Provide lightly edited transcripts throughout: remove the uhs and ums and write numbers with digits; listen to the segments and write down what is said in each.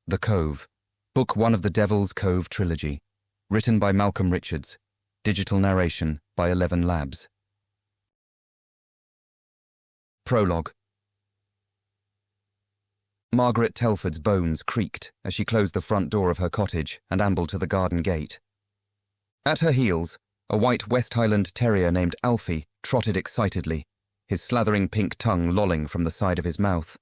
The Cove, Book 1 of the Devil's Cove Trilogy, written by Malcolm Richards, digital narration by 11 Labs. Prologue. Margaret Telford's bones creaked as she closed the front door of her cottage and ambled to the garden gate. At her heels, a white West Highland terrier named Alfie trotted excitedly, his slathering pink tongue lolling from the side of his mouth.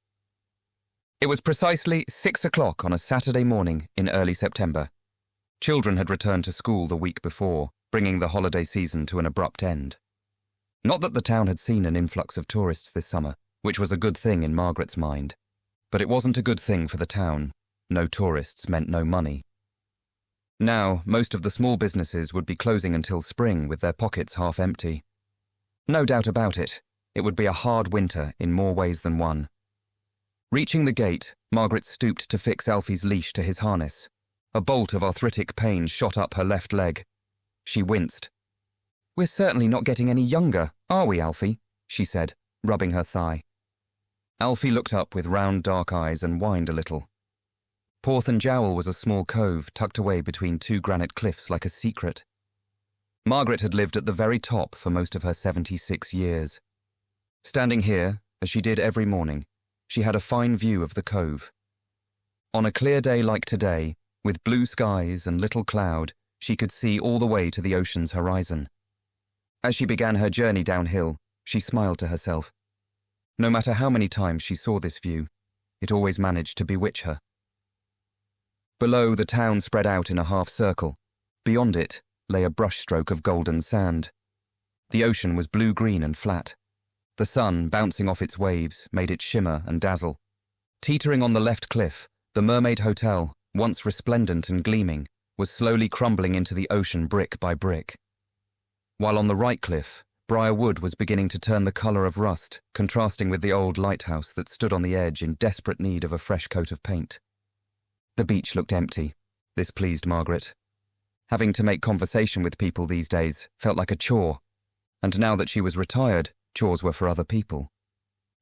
It was precisely 6 o'clock on a Saturday morning in early September. Children had returned to school the week before, bringing the holiday season to an abrupt end. Not that the town had seen an influx of tourists this summer, which was a good thing in Margaret's mind. But it wasn't a good thing for the town. No tourists meant no money. Now, most of the small businesses would be closing until spring with their pockets half empty. No doubt about it, it would be a hard winter in more ways than one. Reaching the gate, Margaret stooped to fix Alfie's leash to his harness. A bolt of arthritic pain shot up her left leg. She winced. "We're certainly not getting any younger, are we, Alfie?" she said, rubbing her thigh. Alfie looked up with round dark eyes and whined a little. Porth and Jowl was a small cove tucked away between two granite cliffs like a secret. Margaret had lived at the very top for most of her 76 years. Standing here, as she did every morning, she had a fine view of the cove. On a clear day like today, with blue skies and little cloud, she could see all the way to the ocean's horizon. As she began her journey downhill, she smiled to herself. No matter how many times she saw this view, it always managed to bewitch her. Below, the town spread out in a half circle. Beyond it lay a brushstroke of golden sand. The ocean was blue-green and flat. The sun, bouncing off its waves, made it shimmer and dazzle. Teetering on the left cliff, the Mermaid Hotel, once resplendent and gleaming, was slowly crumbling into the ocean brick by brick. While on the right cliff, Briar Wood was beginning to turn the colour of rust, contrasting with the old lighthouse that stood on the edge in desperate need of a fresh coat of paint. The beach looked empty. This pleased Margaret. Having to make conversation with people these days felt like a chore, and now that she was retired, chores were for other people.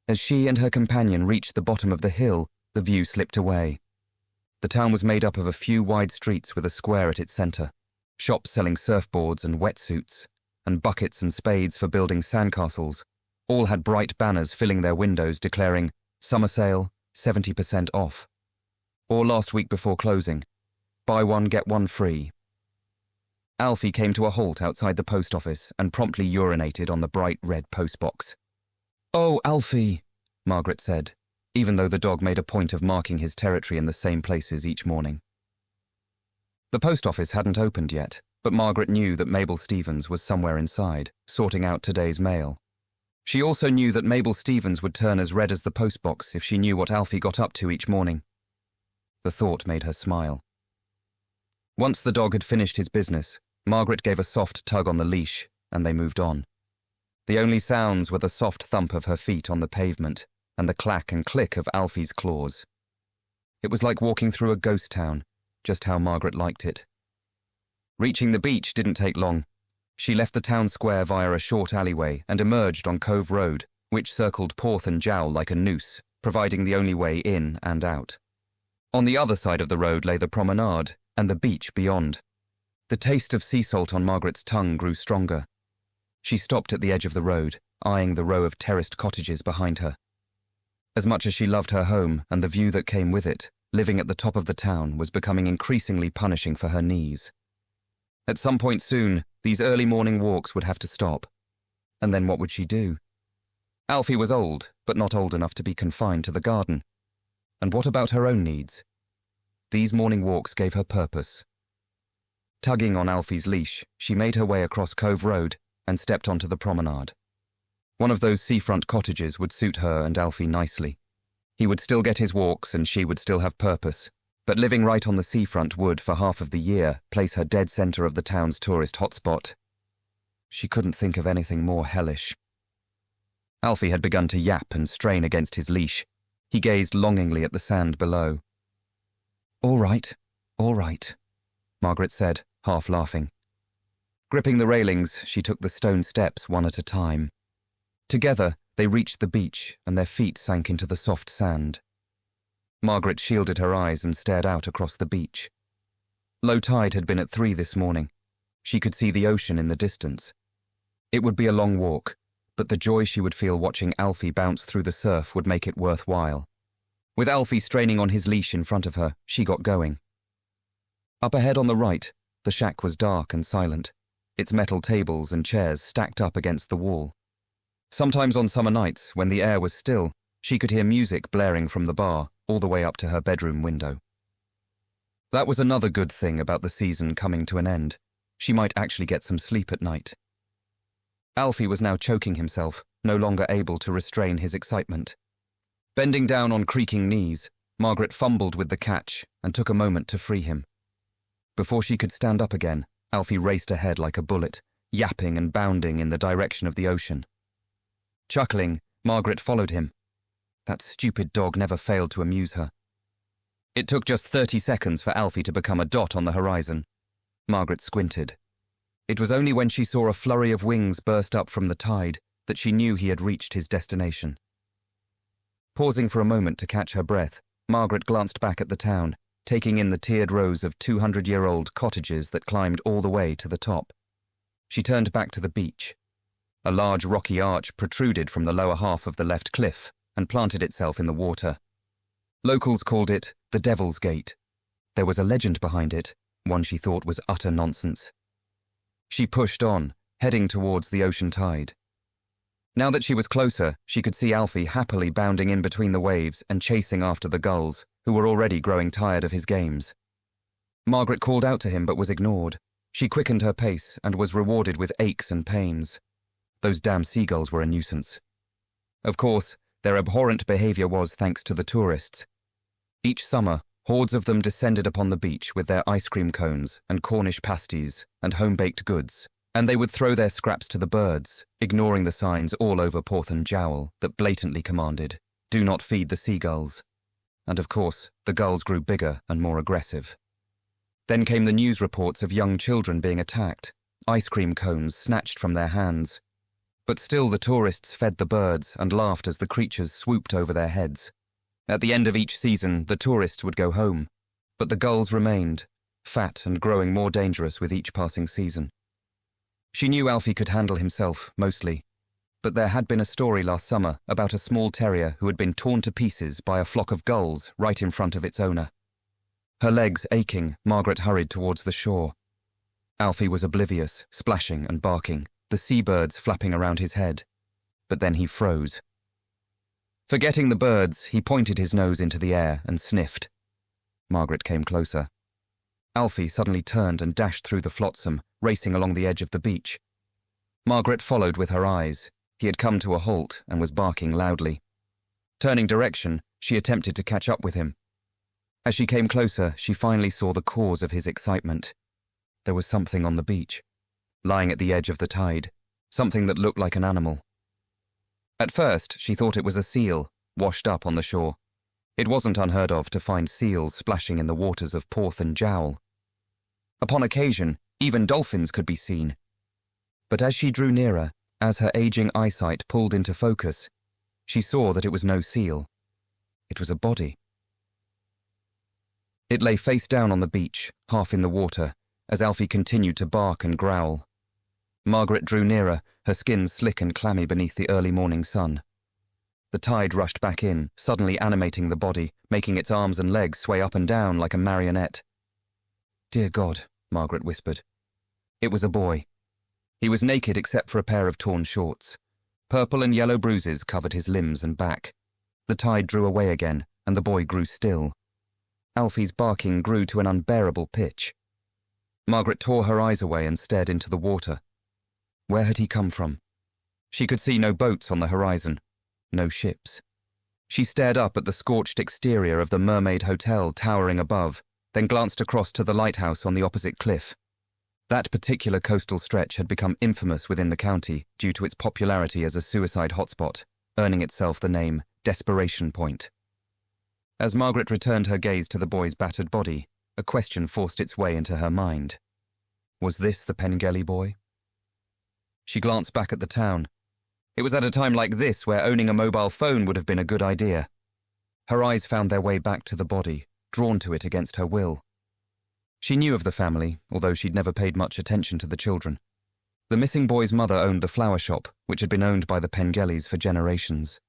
As she and her companion reached the bottom of the hill, the view slipped away. The town was made up of a few wide streets with a square at its centre, shops selling surfboards and wetsuits, and buckets and spades for building sandcastles. All had bright banners filling their windows declaring, "Summer sale, 70% off." Or last week before closing, "Buy one, get one free." Alfie came to a halt outside the post office and promptly urinated on the bright red postbox. "Oh, Alfie," Margaret said, even though the dog made a point of marking his territory in the same places each morning. The post office hadn't opened yet, but Margaret knew that Mabel Stevens was somewhere inside, sorting out today's mail. She also knew that Mabel Stevens would turn as red as the postbox if she knew what Alfie got up to each morning. The thought made her smile. Once the dog had finished his business, Margaret gave a soft tug on the leash, and they moved on. The only sounds were the soft thump of her feet on the pavement and the clack and click of Alfie's claws. It was like walking through a ghost town, just how Margaret liked it. Reaching the beach didn't take long. She left the town square via a short alleyway and emerged on Cove Road, which circled Porth and Jowl like a noose, providing the only way in and out. On the other side of the road lay the promenade and the beach beyond. The taste of sea salt on Margaret's tongue grew stronger. She stopped at the edge of the road, eyeing the row of terraced cottages behind her. As much as she loved her home and the view that came with it, living at the top of the town was becoming increasingly punishing for her knees. At some point soon, these early morning walks would have to stop. And then what would she do? Alfie was old, but not old enough to be confined to the garden. And what about her own needs? These morning walks gave her purpose. Tugging on Alfie's leash, she made her way across Cove Road and stepped onto the promenade. One of those seafront cottages would suit her and Alfie nicely. He would still get his walks and she would still have purpose, but living right on the seafront would, for half of the year, place her dead centre of the town's tourist hotspot. She couldn't think of anything more hellish. Alfie had begun to yap and strain against his leash. He gazed longingly at the sand below. All right," Margaret said, half laughing. Gripping the railings, she took the stone steps one at a time. Together, they reached the beach and their feet sank into the soft sand. Margaret shielded her eyes and stared out across the beach. Low tide had been at 3 this morning. She could see the ocean in the distance. It would be a long walk, but the joy she would feel watching Alfie bounce through the surf would make it worthwhile. With Alfie straining on his leash in front of her, she got going. Up ahead on the right, the shack was dark and silent, its metal tables and chairs stacked up against the wall. Sometimes on summer nights, when the air was still, she could hear music blaring from the bar all the way up to her bedroom window. That was another good thing about the season coming to an end. She might actually get some sleep at night. Alfie was now choking himself, no longer able to restrain his excitement. Bending down on creaking knees, Margaret fumbled with the catch and took a moment to free him. Before she could stand up again, Alfie raced ahead like a bullet, yapping and bounding in the direction of the ocean. Chuckling, Margaret followed him. That stupid dog never failed to amuse her. It took just 30 seconds for Alfie to become a dot on the horizon. Margaret squinted. It was only when she saw a flurry of wings burst up from the tide that she knew he had reached his destination. Pausing for a moment to catch her breath, Margaret glanced back at the town, taking in the tiered rows of 200-year-old cottages that climbed all the way to the top. She turned back to the beach. A large rocky arch protruded from the lower half of the left cliff and planted itself in the water. Locals called it the Devil's Gate. There was a legend behind it, one she thought was utter nonsense. She pushed on, heading towards the ocean tide. Now that she was closer, she could see Alfie happily bounding in between the waves and chasing after the gulls, who were already growing tired of his games. Margaret called out to him but was ignored. She quickened her pace and was rewarded with aches and pains. Those damn seagulls were a nuisance. Of course, their abhorrent behaviour was thanks to the tourists. Each summer, hordes of them descended upon the beach with their ice cream cones and Cornish pasties and home-baked goods, and they would throw their scraps to the birds, ignoring the signs all over Porth and Jowl that blatantly commanded, "Do not feed the seagulls." And of course, the gulls grew bigger and more aggressive. Then came the news reports of young children being attacked, ice cream cones snatched from their hands. But still the tourists fed the birds and laughed as the creatures swooped over their heads. At the end of each season, the tourists would go home, but the gulls remained, fat and growing more dangerous with each passing season. She knew Alfie could handle himself, mostly, but there had been a story last summer about a small terrier who had been torn to pieces by a flock of gulls right in front of its owner. Her legs aching, Margaret hurried towards the shore. Alfie was oblivious, splashing and barking, the seabirds flapping around his head. But then he froze. Forgetting the birds, he pointed his nose into the air and sniffed. Margaret came closer. Alfie suddenly turned and dashed through the flotsam, racing along the edge of the beach. Margaret followed with her eyes. He had come to a halt and was barking loudly. Turning direction, she attempted to catch up with him. As she came closer, she finally saw the cause of his excitement. There was something on the beach, lying at the edge of the tide, something that looked like an animal. At first, she thought it was a seal, washed up on the shore. It wasn't unheard of to find seals splashing in the waters of Porth and Jowl. Upon occasion, even dolphins could be seen. But as she drew nearer, as her aging eyesight pulled into focus, she saw that it was no seal. It was a body. It lay face down on the beach, half in the water, as Alfie continued to bark and growl. Margaret drew nearer, her skin slick and clammy beneath the early morning sun. The tide rushed back in, suddenly animating the body, making its arms and legs sway up and down like a marionette. "Dear God," Margaret whispered. It was a boy. He was naked except for a pair of torn shorts. Purple and yellow bruises covered his limbs and back. The tide drew away again, and the boy grew still. Alfie's barking grew to an unbearable pitch. Margaret tore her eyes away and stared into the water. Where had he come from? She could see no boats on the horizon, no ships. She stared up at the scorched exterior of the Mermaid Hotel towering above, then glanced across to the lighthouse on the opposite cliff. That particular coastal stretch had become infamous within the county due to its popularity as a suicide hotspot, earning itself the name Desperation Point. As Margaret returned her gaze to the boy's battered body, a question forced its way into her mind. Was this the Pengelly boy? She glanced back at the town. It was at a time like this where owning a mobile phone would have been a good idea. Her eyes found their way back to the body, drawn to it against her will. She knew of the family, although she'd never paid much attention to the children. The missing boy's mother owned the flower shop, which had been owned by the Pengellys for generations.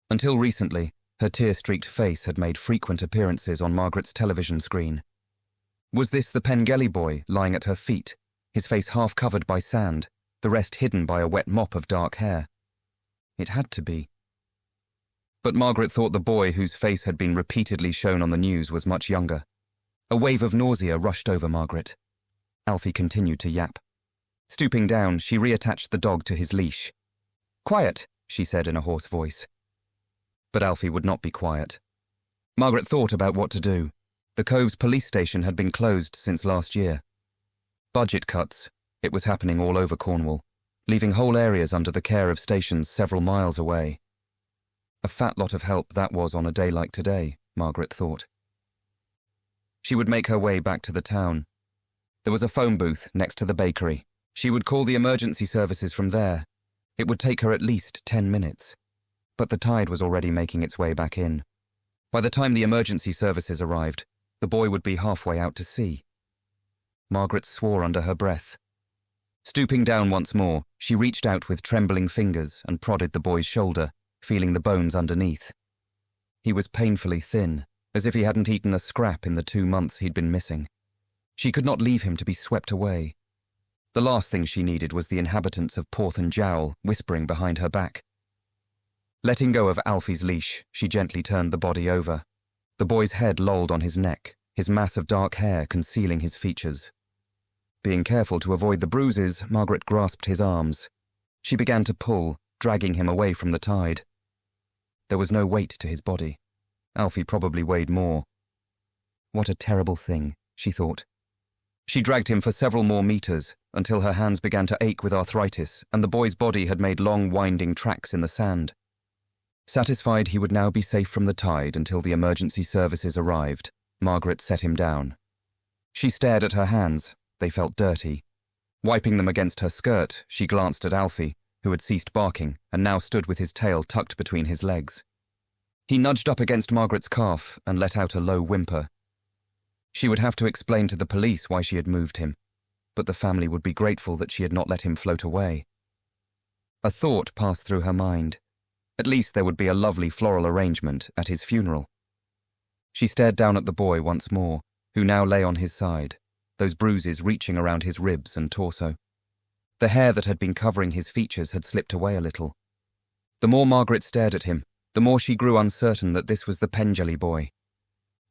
Until recently, her tear-streaked face had made frequent appearances on Margaret's television screen. Was this the Pengelly boy lying at her feet, his face half covered by sand, the rest hidden by a wet mop of dark hair? It had to be. But Margaret thought the boy whose face had been repeatedly shown on the news was much younger. A wave of nausea rushed over Margaret. Alfie continued to yap. Stooping down, she reattached the dog to his leash. "Quiet," she said in a hoarse voice. But Alfie would not be quiet. Margaret thought about what to do. The Cove's police station had been closed since last year. Budget cuts. It was happening all over Cornwall, leaving whole areas under the care of stations several miles away. A fat lot of help that was on a day like today, Margaret thought. She would make her way back to the town. There was a phone booth next to the bakery. She would call the emergency services from there. It would take her at least 10 minutes. But the tide was already making its way back in. By the time the emergency services arrived, the boy would be halfway out to sea. Margaret swore under her breath. Stooping down once more, she reached out with trembling fingers and prodded the boy's shoulder, feeling the bones underneath. He was painfully thin, as if he hadn't eaten a scrap in the 2 months he'd been missing. She could not leave him to be swept away. The last thing she needed was the inhabitants of Porth and Jowl whispering behind her back. Letting go of Alfie's leash, she gently turned the body over. The boy's head lolled on his neck, his mass of dark hair concealing his features. Being careful to avoid the bruises, Margaret grasped his arms. She began to pull, dragging him away from the tide. There was no weight to his body. Alfie probably weighed more. What a terrible thing, she thought. She dragged him for several more meters, until her hands began to ache with arthritis and the boy's body had made long winding tracks in the sand. Satisfied he would now be safe from the tide until the emergency services arrived, Margaret set him down. She stared at her hands. They felt dirty. Wiping them against her skirt, she glanced at Alfie, who had ceased barking and now stood with his tail tucked between his legs. He nudged up against Margaret's calf and let out a low whimper. She would have to explain to the police why she had moved him, but the family would be grateful that she had not let him float away. A thought passed through her mind. At least there would be a lovely floral arrangement at his funeral. She stared down at the boy once more, who now lay on his side, those bruises reaching around his ribs and torso. The hair that had been covering his features had slipped away a little. The more Margaret stared at him, the more she grew uncertain that this was the Pengelly boy.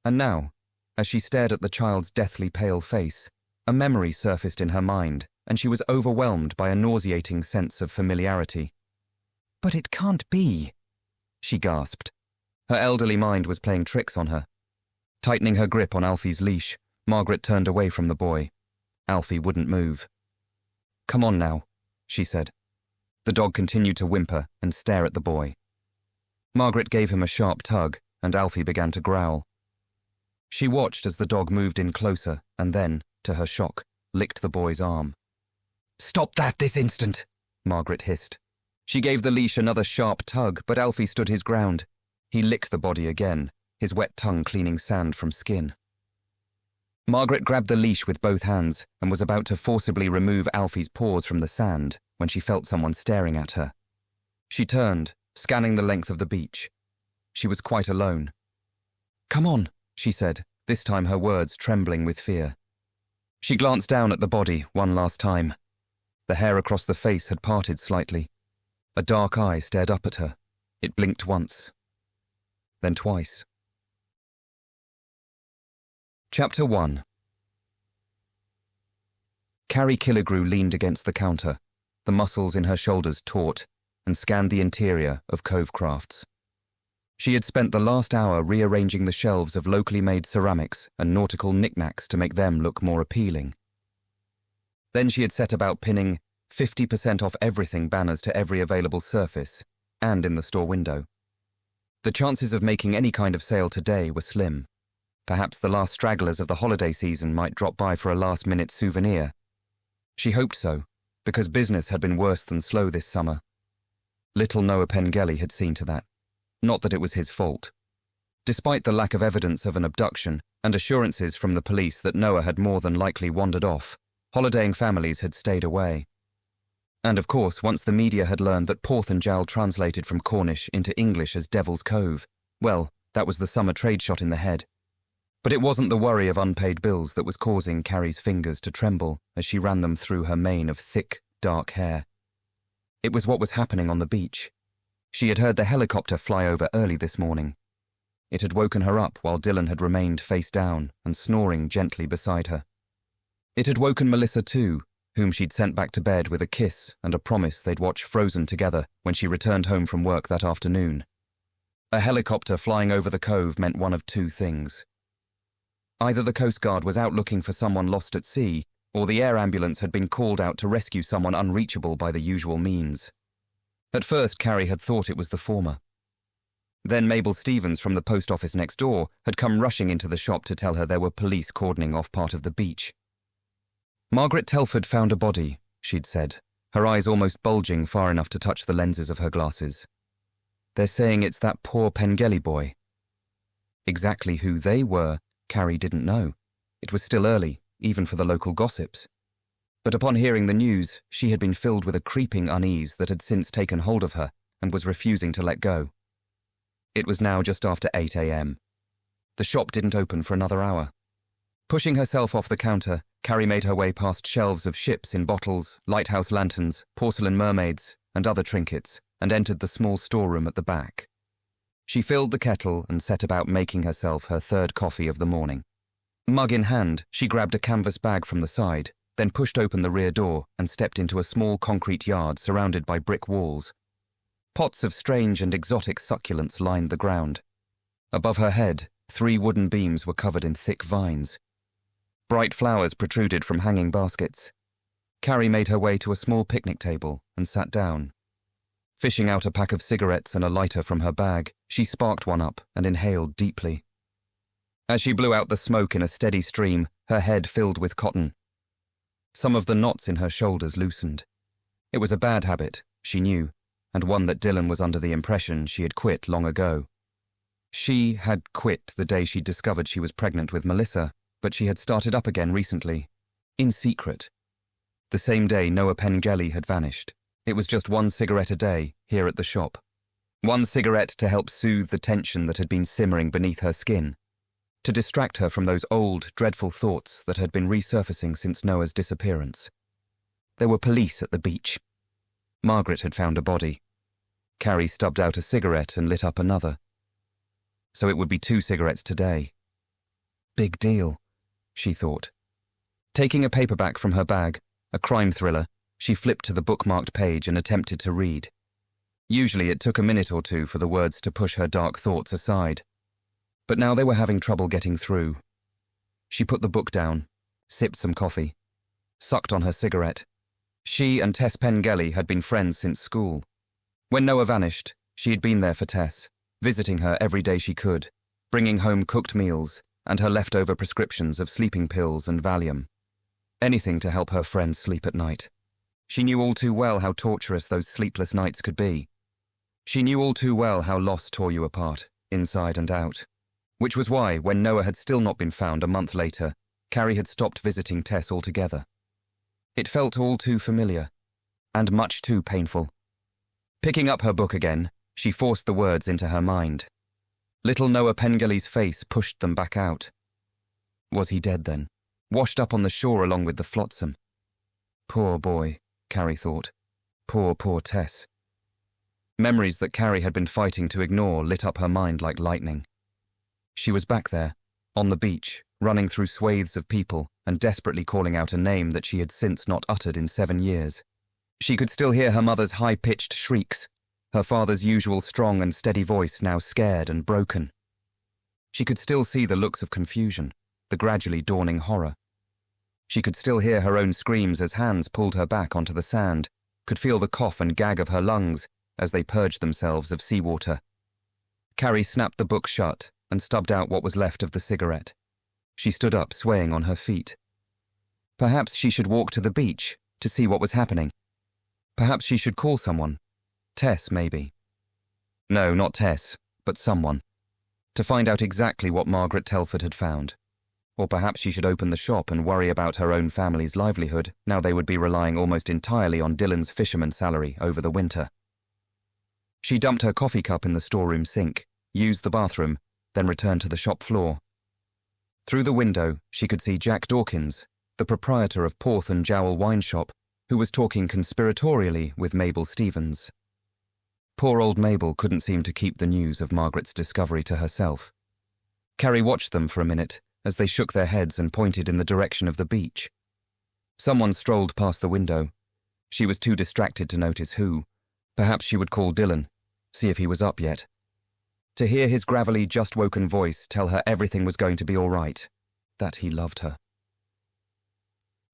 And now, as she stared at the child's deathly pale face, a memory surfaced in her mind, and she was overwhelmed by a nauseating sense of familiarity. "But it can't be," she gasped. Her elderly mind was playing tricks on her. Tightening her grip on Alfie's leash, Margaret turned away from the boy. Alfie wouldn't move. "Come on now," she said. The dog continued to whimper and stare at the boy. Margaret gave him a sharp tug, and Alfie began to growl. She watched as the dog moved in closer and then, to her shock, licked the boy's arm. "Stop that this instant," Margaret hissed. She gave the leash another sharp tug, but Alfie stood his ground. He licked the body again, his wet tongue cleaning sand from skin. Margaret grabbed the leash with both hands and was about to forcibly remove Alfie's paws from the sand when she felt someone staring at her. She turned, scanning the length of the beach. She was quite alone. "Come on," she said, this time her words trembling with fear. She glanced down at the body one last time. The hair across the face had parted slightly. A dark eye stared up at her. It blinked once, then twice. Chapter 1. Carrie Killigrew leaned against the counter, the muscles in her shoulders taut, and scanned the interior of Cove Crafts. She had spent the last hour rearranging the shelves of locally made ceramics and nautical knickknacks to make them look more appealing. Then she had set about pinning 50% off everything banners to every available surface, and in the store window. The chances of making any kind of sale today were slim. Perhaps the last stragglers of the holiday season might drop by for a last-minute souvenir. She hoped so, because business had been worse than slow this summer. Little Noah Pengelly had seen to that. Not that it was his fault. Despite the lack of evidence of an abduction and assurances from the police that Noah had more than likely wandered off, holidaying families had stayed away. And of course, once the media had learned that Porth and Jal translated from Cornish into English as Devil's Cove, well, that was the summer trade shot in the head. But it wasn't the worry of unpaid bills that was causing Carrie's fingers to tremble as she ran them through her mane of thick, dark hair. It was what was happening on the beach. She had heard the helicopter fly over early this morning. It had woken her up while Dylan had remained face down and snoring gently beside her. It had woken Melissa too, whom she'd sent back to bed with a kiss and a promise they'd watch Frozen together when she returned home from work that afternoon. A helicopter flying over the cove meant one of two things. Either the Coast Guard was out looking for someone lost at sea, or the air ambulance had been called out to rescue someone unreachable by the usual means. At first, Carrie had thought it was the former. Then Mabel Stevens from the post office next door had come rushing into the shop to tell her there were police cordoning off part of the beach. Margaret Telford found a body, she'd said, her eyes almost bulging far enough to touch the lenses of her glasses. They're saying it's that poor Pengelly boy. Exactly who they were, Carrie didn't know. It was still early, even for the local gossips. But upon hearing the news, she had been filled with a creeping unease that had since taken hold of her and was refusing to let go. It was now just after 8 a.m. The shop didn't open for another hour. Pushing herself off the counter, Carrie made her way past shelves of ships in bottles, lighthouse lanterns, porcelain mermaids, and other trinkets, and entered the small storeroom at the back. She filled the kettle and set about making herself her third coffee of the morning. Mug in hand, she grabbed a canvas bag from the side, then pushed open the rear door and stepped into a small concrete yard surrounded by brick walls. Pots of strange and exotic succulents lined the ground. Above her head, 3 wooden beams were covered in thick vines. Bright flowers protruded from hanging baskets. Carrie made her way to a small picnic table and sat down. Fishing out a pack of cigarettes and a lighter from her bag, she sparked one up and inhaled deeply. As she blew out the smoke in a steady stream, her head filled with cotton. Some of the knots in her shoulders loosened. It was a bad habit, she knew, and one that Dylan was under the impression she had quit long ago. She had quit the day she'd discovered she was pregnant with Melissa, but she had started up again recently, in secret. The same day Noah Pengelly had vanished. It was just 1 cigarette a day, here at the shop. 1 cigarette to help soothe the tension that had been simmering beneath her skin, to distract her from those old, dreadful thoughts that had been resurfacing since Noah's disappearance. There were police at the beach. Margaret had found a body. Carrie stubbed out a cigarette and lit up another. So it would be 2 cigarettes today. Big deal, she thought. Taking a paperback from her bag, a crime thriller, she flipped to the bookmarked page and attempted to read. Usually it took a minute or two for the words to push her dark thoughts aside. But now they were having trouble getting through. She put the book down, sipped some coffee, sucked on her cigarette. She and Tess Pengelly had been friends since school. When Noah vanished, she had been there for Tess, visiting her every day she could, bringing home cooked meals and her leftover prescriptions of sleeping pills and Valium. Anything to help her friend sleep at night. She knew all too well how torturous those sleepless nights could be. She knew all too well how loss tore you apart, inside and out. Which was why, when Noah had still not been found a month later, Carrie had stopped visiting Tess altogether. It felt all too familiar, and much too painful. Picking up her book again, she forced the words into her mind. Little Noah Pengelly's face pushed them back out. Was he dead then? Washed up on the shore along with the flotsam? Poor boy, Carrie thought. Poor Tess. Memories that Carrie had been fighting to ignore lit up her mind like lightning. She was back there, on the beach, running through swathes of people and desperately calling out a name that she had since not uttered in 7 years. She could still hear her mother's high-pitched shrieks, her father's usual strong and steady voice now scared and broken. She could still see the looks of confusion, the gradually dawning horror. She could still hear her own screams as hands pulled her back onto the sand, could feel the cough and gag of her lungs as they purged themselves of seawater. Carrie snapped the book shut and stubbed out what was left of the cigarette. She stood up, swaying on her feet. Perhaps she should walk to the beach to see what was happening. Perhaps she should call someone. Tess, maybe. No, not Tess, but someone. to find out exactly what Margaret Telford had found. Or perhaps she should open the shop and worry about her own family's livelihood, now they would be relying almost entirely on Dylan's fisherman salary over the winter. She dumped her coffee cup in the storeroom sink, used the bathroom, then returned to the shop floor. Through the window, she could see Jack Dawkins, the proprietor of Porth and Jowl wine shop, who was talking conspiratorially with Mabel Stevens. Poor old Mabel couldn't seem to keep the news of Margaret's discovery to herself. Carrie watched them for a minute as they shook their heads and pointed in the direction of the beach. Someone strolled past the window. She was too distracted to notice who. Perhaps she would call Dylan, see if he was up yet. To hear his gravelly, just-woken voice tell her everything was going to be all right, that he loved her.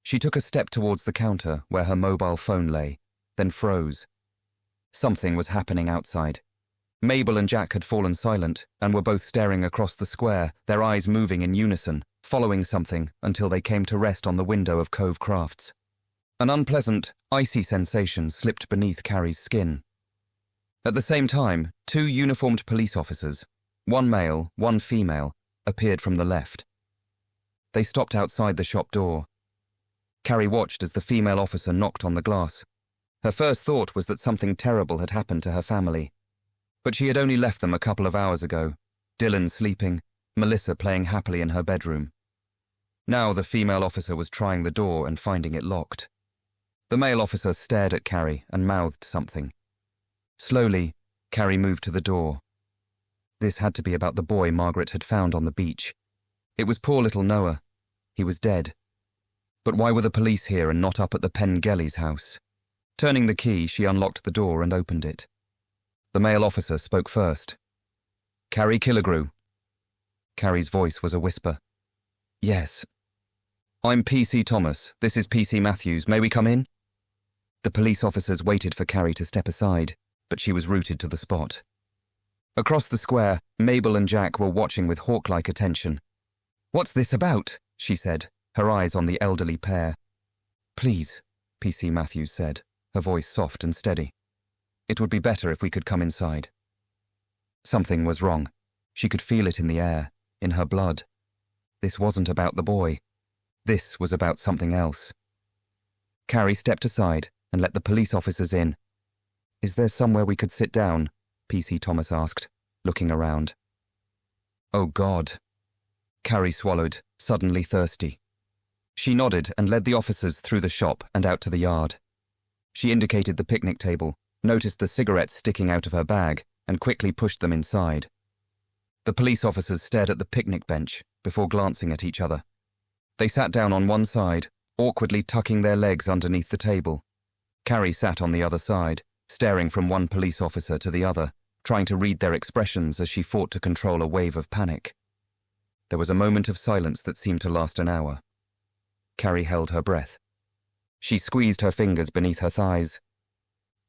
She took a step towards the counter where her mobile phone lay, then froze. Something was happening outside. Mabel and Jack had fallen silent and were both staring across the square, their eyes moving in unison, following something until they came to rest on the window of Cove Crafts. An unpleasant, icy sensation slipped beneath Carrie's skin. At the same time, 2 uniformed police officers, one male, one female, appeared from the left. They stopped outside the shop door. Carrie watched as the female officer knocked on the glass. Her first thought was that something terrible had happened to her family. But she had only left them a couple of hours ago, Dylan sleeping, Melissa playing happily in her bedroom. Now the female officer was trying the door and finding it locked. The male officer stared at Carrie and mouthed something. Slowly, Carrie moved to the door. This had to be about the boy Margaret had found on the beach. It was poor little Noah. He was dead. But why were the police here and not up at the Pengelly's house? Turning the key, she unlocked the door and opened it. The male officer spoke first. "Carrie Killigrew." Carrie's voice was a whisper. "Yes." "I'm P.C. Thomas. This is P.C. Matthews. May we come in?" The police officers waited for Carrie to step aside, but she was rooted to the spot. Across the square, Mabel and Jack were watching with hawk-like attention. "What's this about?" she said, her eyes on the elderly pair. "Please," P.C. Matthews said, her voice soft and steady. "It would be better if we could come inside." Something was wrong. She could feel it in the air, in her blood. This wasn't about the boy. This was about something else. Carrie stepped aside and let the police officers in. "Is there somewhere we could sit down?" P.C. Thomas asked, looking around. "Oh, God." Carrie swallowed, suddenly thirsty. She nodded and led the officers through the shop and out to the yard. She indicated the picnic table, noticed the cigarettes sticking out of her bag, and quickly pushed them inside. The police officers stared at the picnic bench before glancing at each other. They sat down on one side, awkwardly tucking their legs underneath the table. Carrie sat on the other side, staring from one police officer to the other, trying to read their expressions as she fought to control a wave of panic. There was a moment of silence that seemed to last an hour. Carrie held her breath. She squeezed her fingers beneath her thighs.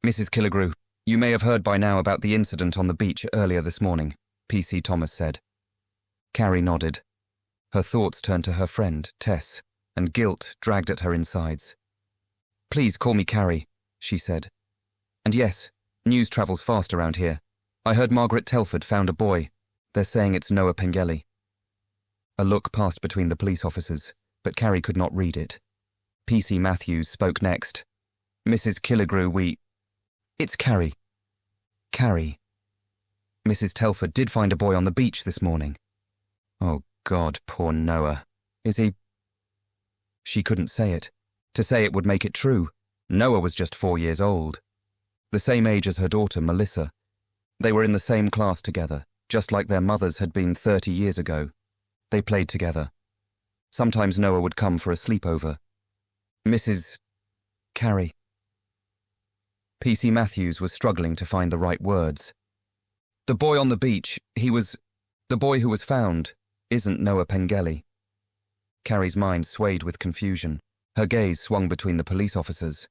"Mrs. Killigrew, you may have heard by now about the incident on the beach earlier this morning," P.C. Thomas said. Carrie nodded. Her thoughts turned to her friend, Tess, and guilt dragged at her insides. "Please call me Carrie," she said. "And yes, news travels fast around here. I heard Margaret Telford found a boy. They're saying it's Noah Pengelly." A look passed between the police officers, but Carrie could not read it. P.C. Matthews spoke next. "Mrs. Killigrew, It's Carrie." "Carrie." "Mrs. Telford did find a boy on the beach this morning." "Oh, God, poor Noah. Is he—" She couldn't say it. To say it would make it true. Noah was just 4 years old. The same age as her daughter, Melissa. They were in the same class together, just like their mothers had been 30 years ago. They played together. Sometimes Noah would come for a sleepover. "Mrs. Carrie." P.C. Matthews was struggling to find the right words. "The boy on the beach, the boy who was found, isn't Noah Pengelly." Carrie's mind swayed with confusion. Her gaze swung between the police officers.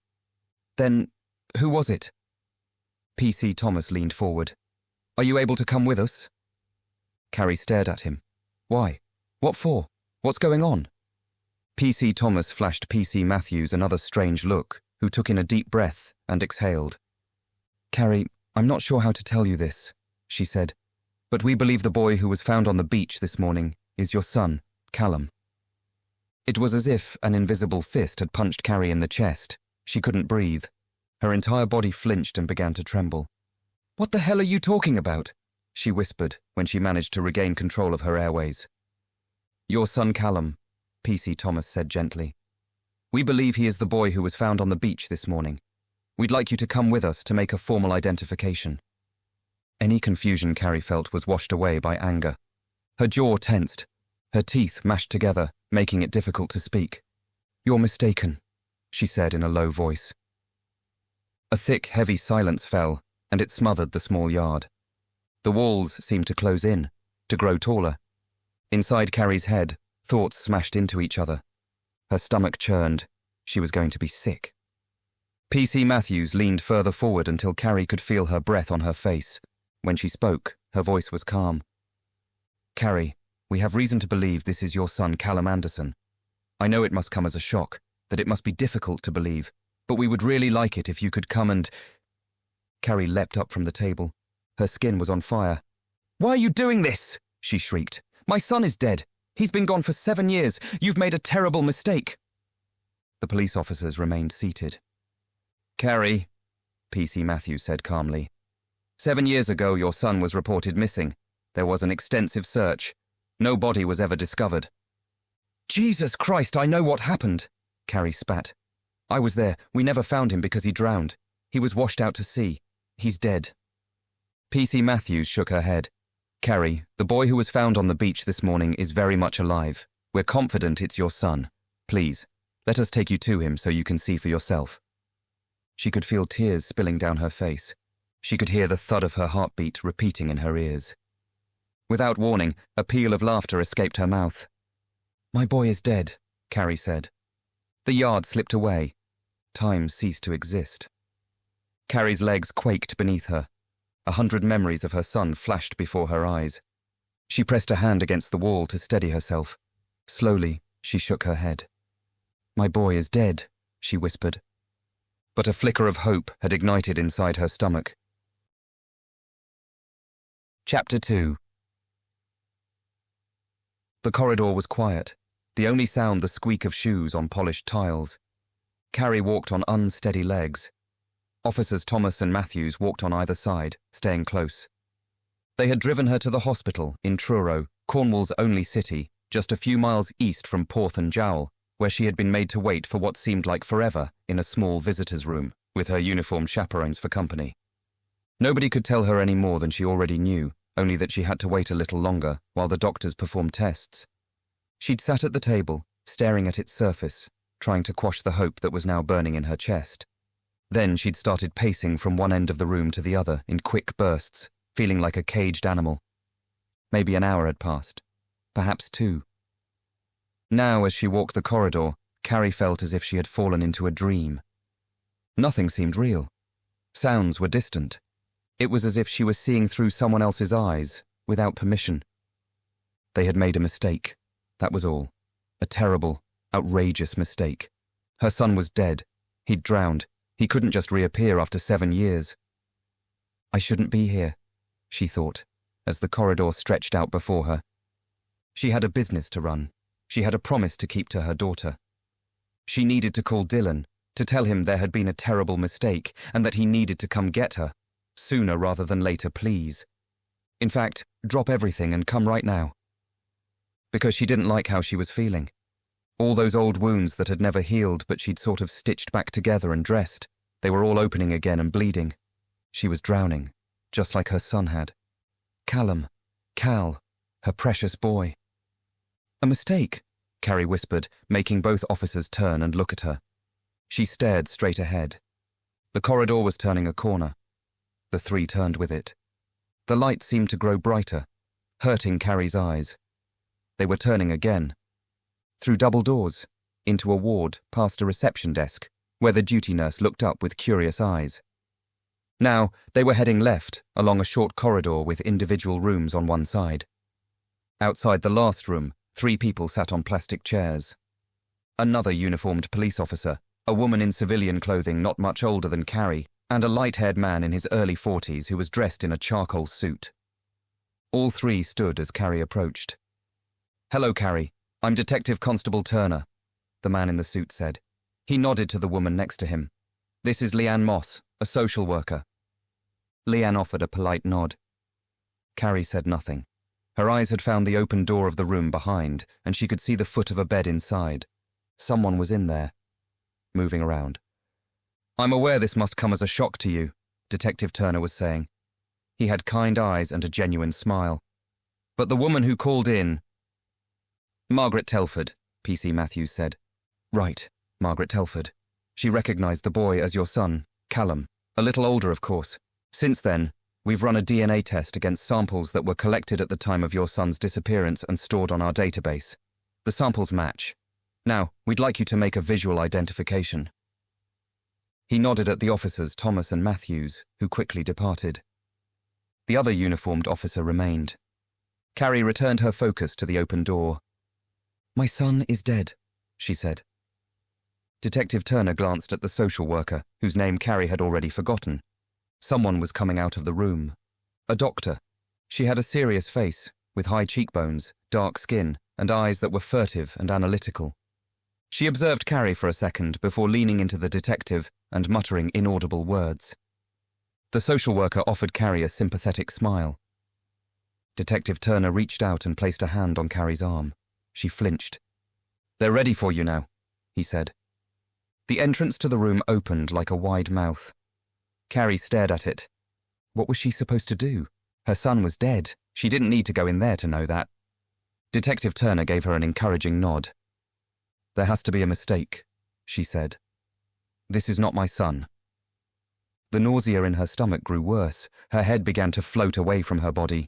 "Then, who was it?" P.C. Thomas leaned forward. "Are you able to come with us?" Carrie stared at him. "Why? What for? What's going on?" P.C. Thomas flashed P.C. Matthews another strange look, who took in a deep breath and exhaled. "Carrie, I'm not sure how to tell you this," she said. But we believe the boy who was found on the beach this morning is your son, Callum." It was as if an invisible fist had punched Carrie in the chest. She couldn't breathe. Her entire body flinched and began to tremble. "What the hell are you talking about?" she whispered when she managed to regain control of her airways. "Your son Callum," PC Thomas said gently. "We believe he is the boy who was found on the beach this morning. We'd like you to come with us to make a formal identification." Any confusion Carrie felt was washed away by anger. Her jaw tensed, her teeth mashed together, making it difficult to speak. "You're mistaken," she said in a low voice. A thick, heavy silence fell, and it smothered the small yard. The walls seemed to close in, to grow taller. Inside Carrie's head, thoughts smashed into each other. Her stomach churned. She was going to be sick. PC Matthews leaned further forward until Carrie could feel her breath on her face. When she spoke, her voice was calm. "Carrie, we have reason to believe this is your son Callum Anderson. I know it must come as a shock, that it must be difficult to believe, but we would really like it if you could come and—" Carrie leapt up from the table. Her skin was on fire. "Why are you doing this?" she shrieked. "My son is dead. He's been gone for 7 years. You've made a terrible mistake." The police officers remained seated. "Carrie," PC Matthews said calmly, 7 years ago your son was reported missing. There was an extensive search. No body was ever discovered." "Jesus Christ, I know what happened," Carrie spat. "I was there. We never found him because he drowned. He was washed out to sea. He's dead." PC Matthews shook her head. "Carrie, the boy who was found on the beach this morning is very much alive. We're confident it's your son. Please, let us take you to him so you can see for yourself." She could feel tears spilling down her face. She could hear the thud of her heartbeat repeating in her ears. Without warning, a peal of laughter escaped her mouth. "My boy is dead," Carrie said. The yard slipped away. Time ceased to exist. Carrie's legs quaked beneath her. 100 memories of her son flashed before her eyes. She pressed a hand against the wall to steady herself. Slowly, she shook her head. "My boy is dead," she whispered. But a flicker of hope had ignited inside her stomach. Chapter 2. The corridor was quiet, the only sound the squeak of shoes on polished tiles. Carrie walked on unsteady legs. Officers Thomas and Matthews walked on either side, staying close. They had driven her to the hospital in Truro, Cornwall's only city, just a few miles east from Porth and Jowl, where she had been made to wait for what seemed like forever in a small visitor's room, with her uniformed chaperones for company. Nobody could tell her any more than she already knew, only that she had to wait a little longer while the doctors performed tests. She'd sat at the table, staring at its surface, trying to quash the hope that was now burning in her chest. Then she'd started pacing from one end of the room to the other in quick bursts, feeling like a caged animal. Maybe an hour had passed, perhaps 2. Now, as she walked the corridor, Carrie felt as if she had fallen into a dream. Nothing seemed real. Sounds were distant. It was as if she was seeing through someone else's eyes, without permission. They had made a mistake, that was all. A terrible, outrageous mistake. Her son was dead. He'd drowned. He couldn't just reappear after 7 years. "I shouldn't be here," she thought, as the corridor stretched out before her. She had a business to run. She had a promise to keep to her daughter. She needed to call Dylan, to tell him there had been a terrible mistake and that he needed to come get her. Sooner rather than later, please. In fact, drop everything and come right now. Because she didn't like how she was feeling. All those old wounds that had never healed but she'd sort of stitched back together and dressed, they were all opening again and bleeding. She was drowning, just like her son had. Callum, Cal, her precious boy. "A mistake," Carrie whispered, making both officers turn and look at her. She stared straight ahead. The corridor was turning a corner. The 3 turned with it. The light seemed to grow brighter, hurting Carrie's eyes. They were turning again. Through double doors, into a ward past a reception desk, where the duty nurse looked up with curious eyes. Now, they were heading left, along a short corridor with individual rooms on one side. Outside the last room, 3 people sat on plastic chairs. Another uniformed police officer, a woman in civilian clothing not much older than Carrie, and a light-haired man in his early 40s who was dressed in a charcoal suit. All three stood as Carrie approached. "Hello, Carrie. I'm Detective Constable Turner," the man in the suit said. He nodded to the woman next to him. "This is Leanne Moss, a social worker." Leanne offered a polite nod. Carrie said nothing. Her eyes had found the open door of the room behind, and she could see the foot of a bed inside. Someone was in there, moving around. "I'm aware this must come as a shock to you," Detective Turner was saying. He had kind eyes and a genuine smile. "But the woman who called in—" "Margaret Telford," PC Matthews said. "Right, Margaret Telford. She recognized the boy as your son, Callum. A little older, of course. Since then, we've run a DNA test against samples that were collected at the time of your son's disappearance and stored on our database. The samples match. Now, we'd like you to make a visual identification." He nodded at the officers Thomas and Matthews, who quickly departed. The other uniformed officer remained. Carrie returned her focus to the open door. "My son is dead," she said. Detective Turner glanced at the social worker, whose name Carrie had already forgotten. Someone was coming out of the room. A doctor. She had a serious face, with high cheekbones, dark skin, and eyes that were furtive and analytical. She observed Carrie for a second before leaning into the detective and muttering inaudible words. The social worker offered Carrie a sympathetic smile. Detective Turner reached out and placed a hand on Carrie's arm. She flinched. "They're ready for you now," he said. The entrance to the room opened like a wide mouth. Carrie stared at it. What was she supposed to do? Her son was dead. She didn't need to go in there to know that. Detective Turner gave her an encouraging nod. "There has to be a mistake," she said. "This is not my son." The nausea in her stomach grew worse. Her head began to float away from her body.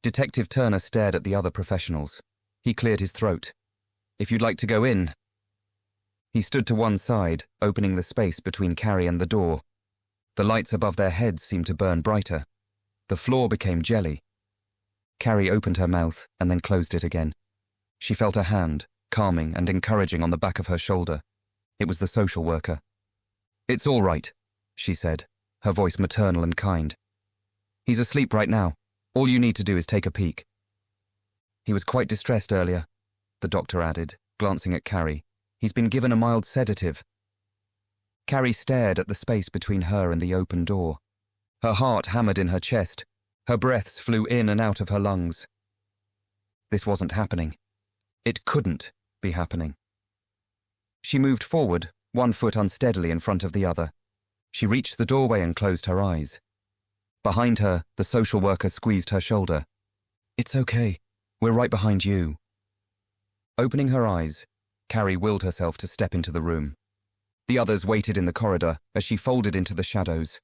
Detective Turner stared at the other professionals. He cleared his throat. "If you'd like to go in." He stood to one side, opening the space between Carrie and the door. The lights above their heads seemed to burn brighter. The floor became jelly. Carrie opened her mouth and then closed it again. She felt a hand, calming and encouraging, on the back of her shoulder. It was the social worker. "It's all right," she said, her voice maternal and kind. "He's asleep right now. All you need to do is take a peek." "He was quite distressed earlier," the doctor added, glancing at Carrie. "He's been given a mild sedative." Carrie stared at the space between her and the open door. Her heart hammered in her chest. Her breaths flew in and out of her lungs. This wasn't happening. It couldn't be happening. She moved forward, one foot unsteadily in front of the other. She reached the doorway and closed her eyes. Behind her, the social worker squeezed her shoulder. "It's okay. We're right behind you." Opening her eyes, Carrie willed herself to step into the room. The others waited in the corridor as she folded into the shadows.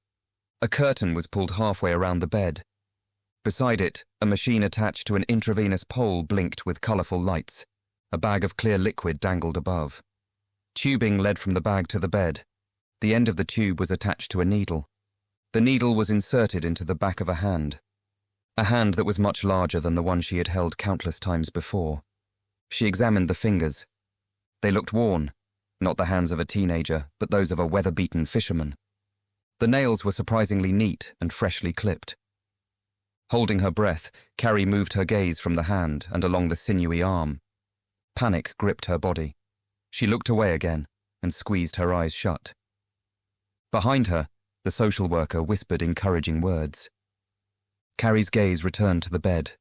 A curtain was pulled halfway around the bed. Beside it, a machine attached to an intravenous pole blinked with colourful lights. A bag of clear liquid dangled above. Tubing led from the bag to the bed. The end of the tube was attached to a needle. The needle was inserted into the back of a hand that was much larger than the one she had held countless times before. She examined the fingers. They looked worn, not the hands of a teenager, but those of a weather-beaten fisherman. The nails were surprisingly neat and freshly clipped. Holding her breath, Carrie moved her gaze from the hand and along the sinewy arm. Panic gripped her body. She looked away again and squeezed her eyes shut. Behind her, the social worker whispered encouraging words. Carrie's gaze returned to the bed.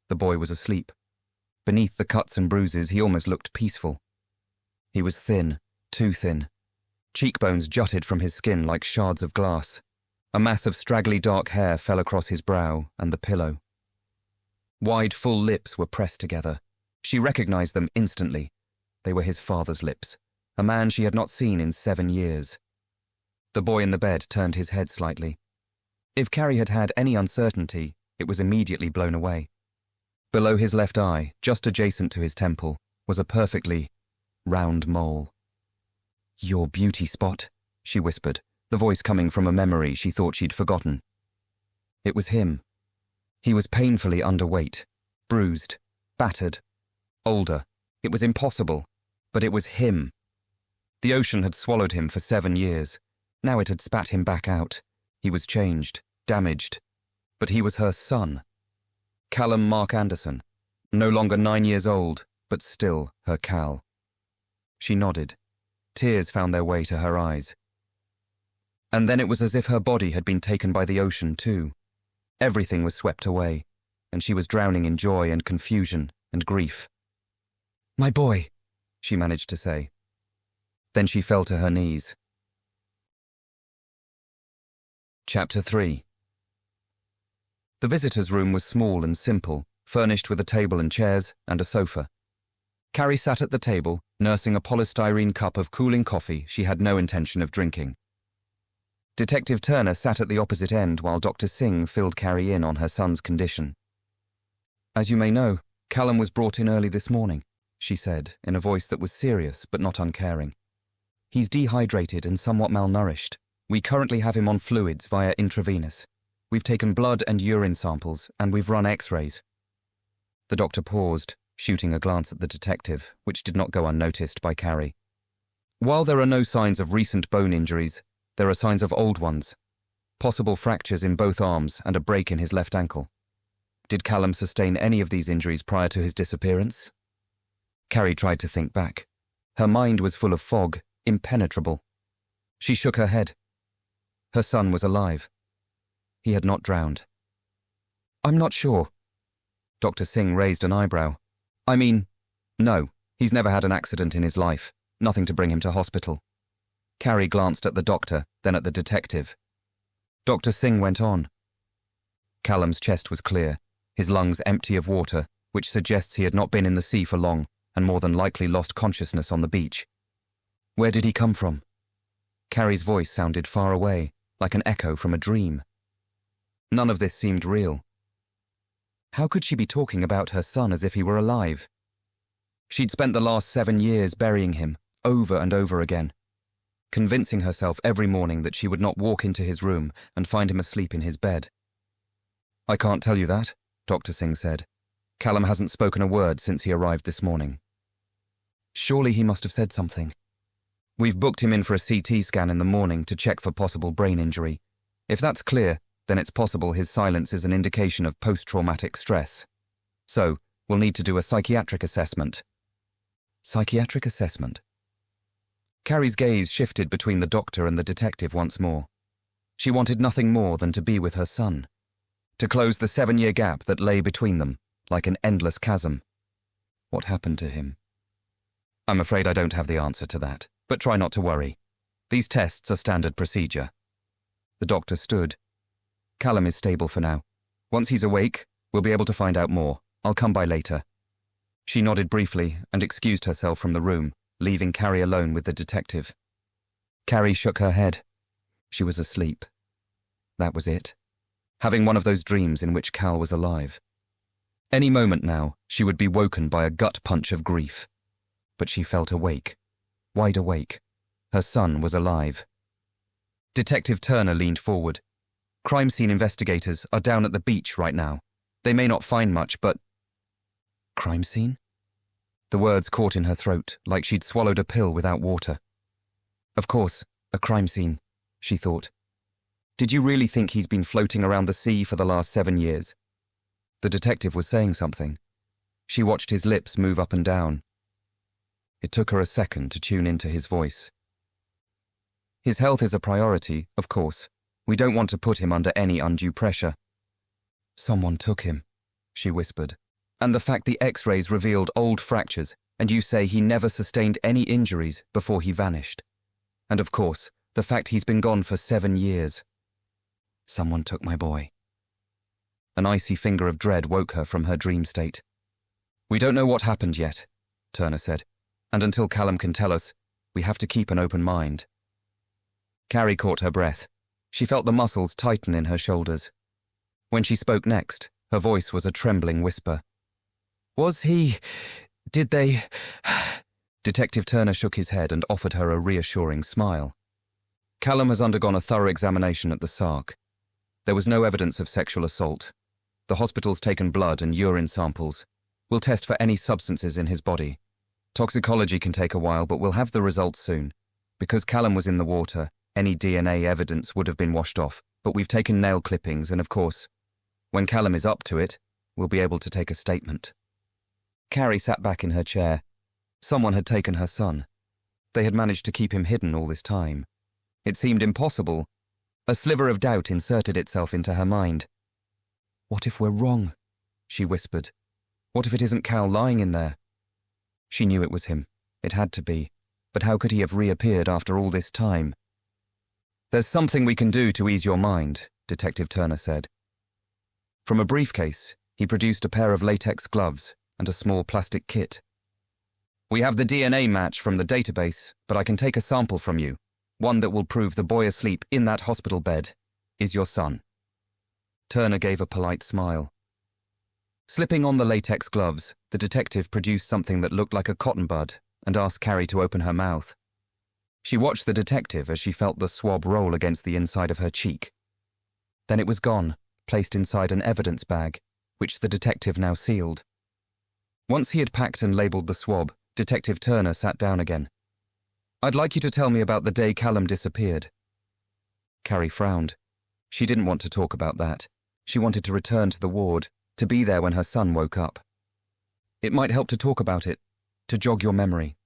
The boy was asleep. Beneath the cuts and bruises, he almost looked peaceful. He was thin, too thin. Cheekbones jutted from his skin like shards of glass. A mass of straggly dark hair fell across his brow and the pillow. Wide, full lips were pressed together. She recognized them instantly. They were his father's lips, a man she had not seen in 7 years. The boy in the bed turned his head slightly. If Carrie had had any uncertainty, it was immediately blown away. Below his left eye, just adjacent to his temple, was a perfectly round mole. "Your beauty spot," she whispered, the voice coming from a memory she thought she'd forgotten. It was him. He was painfully underweight, bruised, battered, older. It was impossible, but it was him. The ocean had swallowed him for 7 years. Now it had spat him back out. He was changed, damaged, but he was her son. Callum Mark Anderson, no longer 9 years old, but still her Cal. She nodded. Tears found their way to her eyes. And then it was as if her body had been taken by the ocean too. Everything was swept away, and she was drowning in joy and confusion and grief. "My boy," she managed to say. Then she fell to her knees. Chapter 3. The visitor's room was small and simple, furnished with a table and chairs and a sofa. Carrie sat at the table, nursing a polystyrene cup of cooling coffee she had no intention of drinking. Detective Turner sat at the opposite end while Dr. Singh filled Carrie in on her son's condition. "As you may know, Callum was brought in early this morning," she said, in a voice that was serious but not uncaring. "He's dehydrated and somewhat malnourished. We currently have him on fluids via intravenous. We've taken blood and urine samples, and we've run x-rays." The doctor paused, shooting a glance at the detective, which did not go unnoticed by Carrie. "While there are no signs of recent bone injuries, there are signs of old ones. Possible fractures in both arms and a break in his left ankle. Did Callum sustain any of these injuries prior to his disappearance?" Carrie tried to think back. Her mind was full of fog, impenetrable. She shook her head. Her son was alive. He had not drowned. "I'm not sure." Dr. Singh raised an eyebrow. "I mean, no, he's never had an accident in his life. Nothing to bring him to hospital." Carrie glanced at the doctor, then at the detective. Dr. Singh went on. "Callum's chest was clear, his lungs empty of water, which suggests he had not been in the sea for long and more than likely lost consciousness on the beach. Where did he come from?" Carrie's voice sounded far away, like an echo from a dream. None of this seemed real. How could she be talking about her son as if he were alive? She'd spent the last 7 years burying him, over and over again, convincing herself every morning that she would not walk into his room and find him asleep in his bed. "I can't tell you that," Dr. Singh said. "Callum hasn't spoken a word since he arrived this morning." "Surely he must have said something." "We've booked him in for a CT scan in the morning to check for possible brain injury. If that's clear, then it's possible his silence is an indication of post-traumatic stress. So, we'll need to do a psychiatric assessment." "Psychiatric assessment?" Carrie's gaze shifted between the doctor and the detective once more. She wanted nothing more than to be with her son, to close the 7-year gap that lay between them, like an endless chasm. What happened to him? "I'm afraid I don't have the answer to that, but try not to worry. These tests are standard procedure." The doctor stood. "Callum is stable for now. Once he's awake, we'll be able to find out more. I'll come by later." She nodded briefly and excused herself from the room, leaving Carrie alone with the detective. Carrie shook her head. She was asleep. That was it. Having one of those dreams in which Cal was alive. Any moment now, she would be woken by a gut punch of grief. But she felt awake. Wide awake. Her son was alive. Detective Turner leaned forward. "Crime scene investigators are down at the beach right now. They may not find much, but—" "Crime scene?" The words caught in her throat, like she'd swallowed a pill without water. Of course, a crime scene, she thought. Did you really think he's been floating around the sea for the last 7 years? The detective was saying something. She watched his lips move up and down. It took her a second to tune into his voice. "His health is a priority, of course. We don't want to put him under any undue pressure." "Someone took him," she whispered. "And the fact the x-rays revealed old fractures, and you say he never sustained any injuries before he vanished. And of course, the fact he's been gone for 7 years. Someone took my boy." An icy finger of dread woke her from her dream state. "We don't know what happened yet," Turner said, "and until Callum can tell us, we have to keep an open mind." Carrie caught her breath. She felt the muscles tighten in her shoulders. When she spoke next, her voice was a trembling whisper. Did they... Detective Turner shook his head and offered her a reassuring smile. "Callum has undergone a thorough examination at the SARC. There was no evidence of sexual assault. The hospital's taken blood and urine samples. We'll test for any substances in his body. Toxicology can take a while, but we'll have the results soon. Because Callum was in the water, any DNA evidence would have been washed off, but we've taken nail clippings and, of course, when Callum is up to it, we'll be able to take a statement." Carrie sat back in her chair. Someone had taken her son. They had managed to keep him hidden all this time. It seemed impossible. A sliver of doubt inserted itself into her mind. "What if we're wrong?" she whispered. "What if it isn't Cal lying in there?" She knew it was him. It had to be. But how could he have reappeared after all this time? "There's something we can do to ease your mind," Detective Turner said. From a briefcase, he produced a pair of latex gloves and a small plastic kit. "We have the DNA match from the database, but I can take a sample from you, one that will prove the boy asleep in that hospital bed is your son." Turner gave a polite smile. Slipping on the latex gloves, the detective produced something that looked like a cotton bud and asked Carrie to open her mouth. She watched the detective as she felt the swab roll against the inside of her cheek. Then it was gone, placed inside an evidence bag, which the detective now sealed. Once he had packed and labelled the swab, Detective Turner sat down again. "I'd like you to tell me about the day Callum disappeared." Carrie frowned. She didn't want to talk about that. She wanted to return to the ward, to be there when her son woke up. "It might help to talk about it, to jog your memory."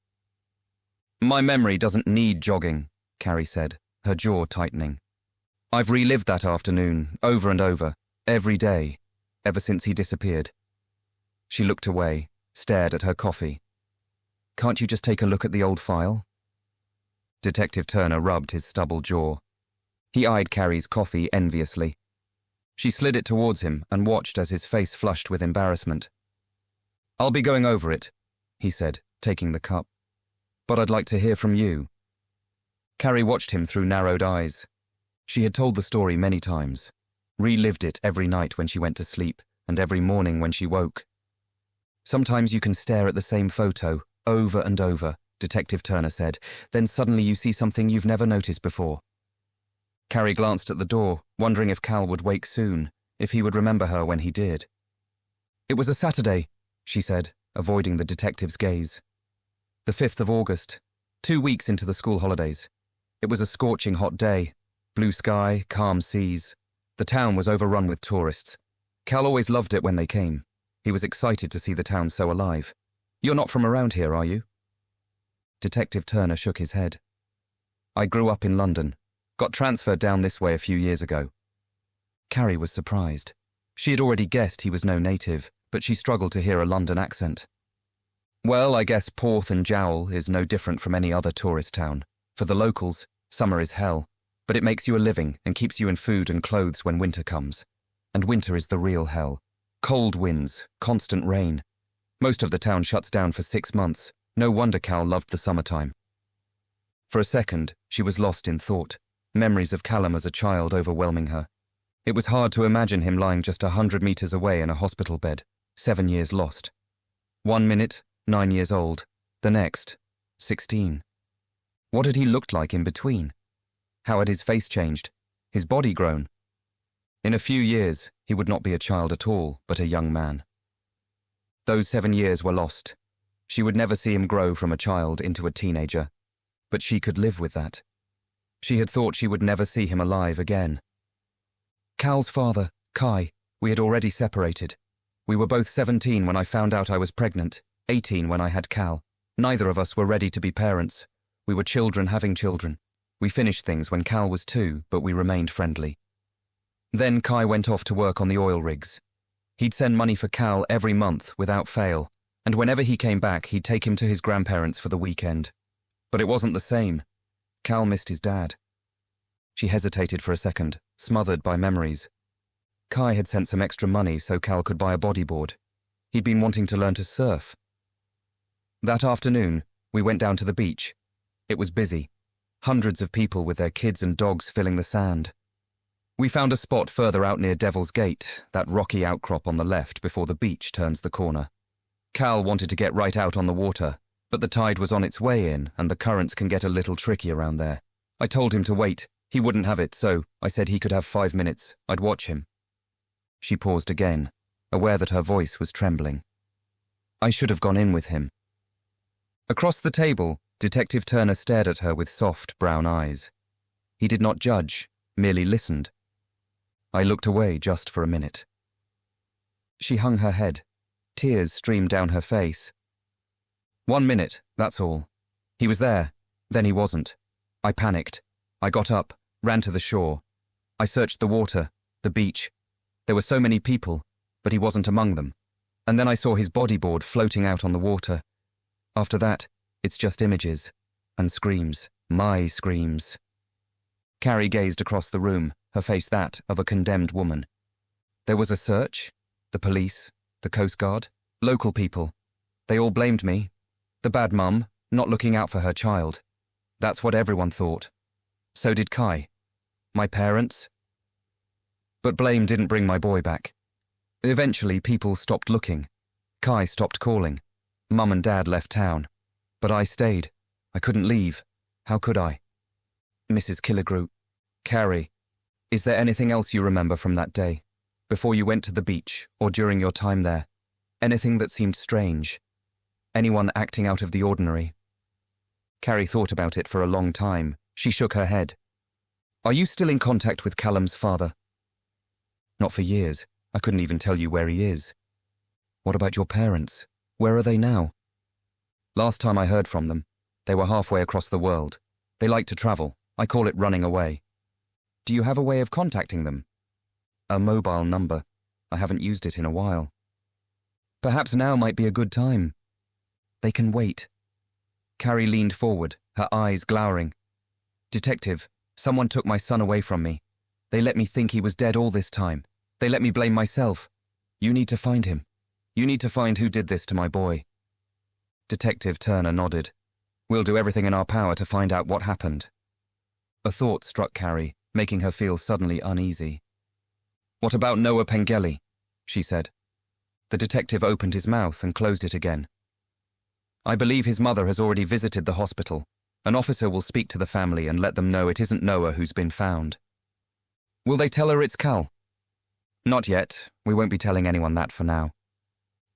"My memory doesn't need jogging," Carrie said, her jaw tightening. "I've relived that afternoon, over and over, every day, ever since he disappeared." She looked away, stared at her coffee. "Can't you just take a look at the old file?" Detective Turner rubbed his stubble jaw. He eyed Carrie's coffee enviously. She slid it towards him and watched as his face flushed with embarrassment. "I'll be going over it," he said, taking the cup. "But I'd like to hear from you." Carrie watched him through narrowed eyes. She had told the story many times, relived it every night when she went to sleep and every morning when she woke. "Sometimes you can stare at the same photo over and over," Detective Turner said, "then suddenly you see something you've never noticed before." Carrie glanced at the door, wondering if Cal would wake soon, if he would remember her when he did. "It was a Saturday," she said, avoiding the detective's gaze. "The 5th of August, 2 weeks into the school holidays. It was a scorching hot day, blue sky, calm seas. The town was overrun with tourists. Cal always loved it when they came. He was excited to see the town so alive. You're not from around here, are you?" Detective Turner shook his head. "I grew up in London. Got transferred down this way a few years ago." Carrie was surprised. She had already guessed he was no native, but she struggled to hear a London accent. "Well, I guess Porth and Jowl is no different from any other tourist town. For the locals, summer is hell, but it makes you a living and keeps you in food and clothes when winter comes. And winter is the real hell. Cold winds, constant rain. Most of the town shuts down for 6 months. No wonder Cal loved the summertime." For a second, she was lost in thought, memories of Callum as a child overwhelming her. It was hard to imagine him lying just 100 meters away in a hospital bed, 7 years lost. 1 minute, 9 years old. The next, 16. What had he looked like in between? How had his face changed? His body grown? In a few years, he would not be a child at all, but a young man. Those 7 years were lost. She would never see him grow from a child into a teenager, but she could live with that. She had thought she would never see him alive again. "Cal's father, Kai, we had already separated. We were both 17 when I found out I was pregnant, 18 when I had Cal. Neither of us were ready to be parents. We were children having children. We finished things when Cal was 2, but we remained friendly. Then Kai went off to work on the oil rigs. He'd send money for Cal every month without fail, and whenever he came back, he'd take him to his grandparents for the weekend. But it wasn't the same. Cal missed his dad." She hesitated for a second, smothered by memories. Kai had sent some extra money so Cal could buy a bodyboard. He'd been wanting to learn to surf. That afternoon, we went down to the beach. It was busy. Hundreds of people with their kids and dogs filling the sand. We found a spot further out near Devil's Gate, that rocky outcrop on the left before the beach turns the corner. Cal wanted to get right out on the water, but the tide was on its way in and the currents can get a little tricky around there. I told him to wait. He wouldn't have it, so I said he could have 5 minutes. I'd watch him. She paused again, aware that her voice was trembling. I should have gone in with him. Across the table, Detective Turner stared at her with soft brown eyes. He did not judge, merely listened. I looked away just for a minute. She hung her head. Tears streamed down her face. 1 minute, that's all. He was there, then he wasn't. I panicked. I got up, ran to the shore. I searched the water, the beach. There were so many people, but he wasn't among them. And then I saw his bodyboard floating out on the water. After that, it's just images and screams, my screams. Carrie gazed across the room, her face that of a condemned woman. There was a search, the police, the Coast Guard, local people. They all blamed me. The bad mum, not looking out for her child. That's what everyone thought. So did Kai. My parents. But blame didn't bring my boy back. Eventually, people stopped looking. Kai stopped calling. Mum and Dad left town. But I stayed. I couldn't leave. How could I? Mrs. Killigrew. Carrie, is there anything else you remember from that day? Before you went to the beach, or during your time there? Anything that seemed strange? Anyone acting out of the ordinary? Carrie thought about it for a long time. She shook her head. Are you still in contact with Callum's father? Not for years. I couldn't even tell you where he is. What about your parents? Where are they now? Last time I heard from them, they were halfway across the world. They like to travel. I call it running away. Do you have a way of contacting them? A mobile number. I haven't used it in a while. Perhaps now might be a good time. They can wait. Carrie leaned forward, her eyes glowering. Detective, someone took my son away from me. They let me think he was dead all this time. They let me blame myself. You need to find him. You need to find who did this to my boy. Detective Turner nodded. We'll do everything in our power to find out what happened. A thought struck Carrie, making her feel suddenly uneasy. What about Noah Pengelly? She said. The detective opened his mouth and closed it again. I believe his mother has already visited the hospital. An officer will speak to the family and let them know it isn't Noah who's been found. Will they tell her it's Cal? Not yet. We won't be telling anyone that for now.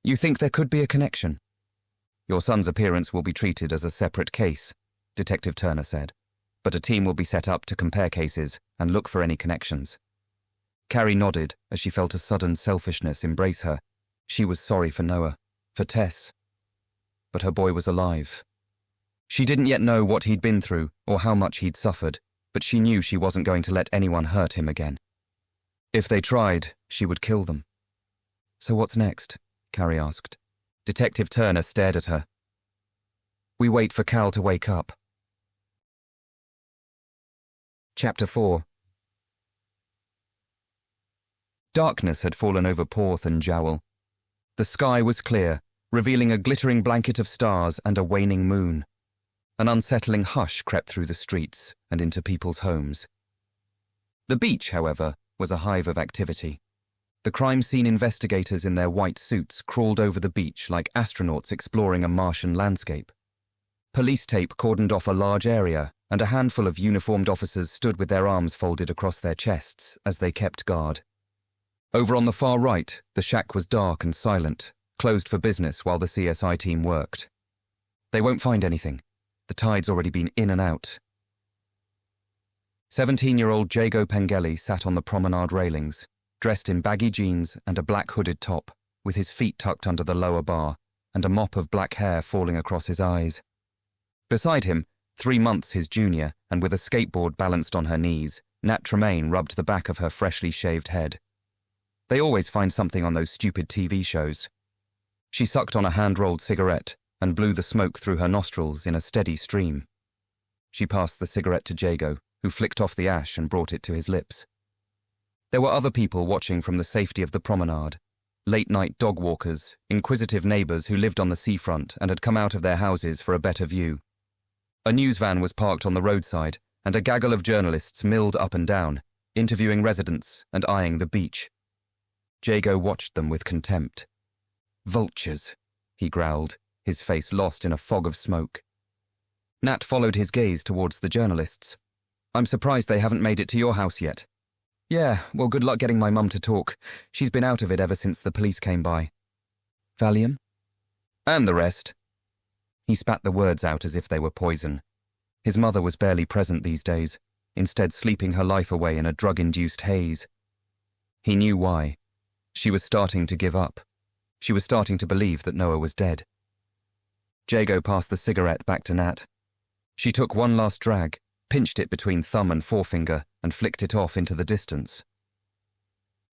You think there could be a connection? Your son's appearance will be treated as a separate case, Detective Turner said, but a team will be set up to compare cases and look for any connections. Carrie nodded as she felt a sudden selfishness embrace her. She was sorry for Noah, for Tess. But her boy was alive. She didn't yet know what he'd been through or how much he'd suffered, but she knew she wasn't going to let anyone hurt him again. If they tried, she would kill them. So what's next? Carrie asked. Detective Turner stared at her. We wait for Cal to wake up. Chapter 4. Darkness had fallen over Porth and Jowl. The sky was clear, revealing a glittering blanket of stars and a waning moon. An unsettling hush crept through the streets and into people's homes. The beach, however, was a hive of activity. The crime scene investigators in their white suits crawled over the beach like astronauts exploring a Martian landscape. Police tape cordoned off a large area, and a handful of uniformed officers stood with their arms folded across their chests as they kept guard. Over on the far right, the shack was dark and silent, closed for business while the CSI team worked. They won't find anything. The tide's already been in and out. 17-year-old Jago Pengelly sat on the promenade railings, dressed in baggy jeans and a black hooded top, with his feet tucked under the lower bar and a mop of black hair falling across his eyes. Beside him, 3 months his junior, and with a skateboard balanced on her knees, Nat Tremaine rubbed the back of her freshly shaved head. They always find something on those stupid TV shows. She sucked on a hand-rolled cigarette and blew the smoke through her nostrils in a steady stream. She passed the cigarette to Jago, who flicked off the ash and brought it to his lips. There were other people watching from the safety of the promenade, late-night dog walkers, inquisitive neighbours who lived on the seafront and had come out of their houses for a better view. A news van was parked on the roadside, and a gaggle of journalists milled up and down, interviewing residents and eyeing the beach. Jago watched them with contempt. Vultures, he growled, his face lost in a fog of smoke. Nat followed his gaze towards the journalists. I'm surprised they haven't made it to your house yet. Yeah, well, good luck getting my mum to talk. She's been out of it ever since the police came by. Valium? And the rest. He spat the words out as if they were poison. His mother was barely present these days, instead sleeping her life away in a drug-induced haze. He knew why. She was starting to give up. She was starting to believe that Noah was dead. Jago passed the cigarette back to Nat. She took one last drag, pinched it between thumb and forefinger, and flicked it off into the distance.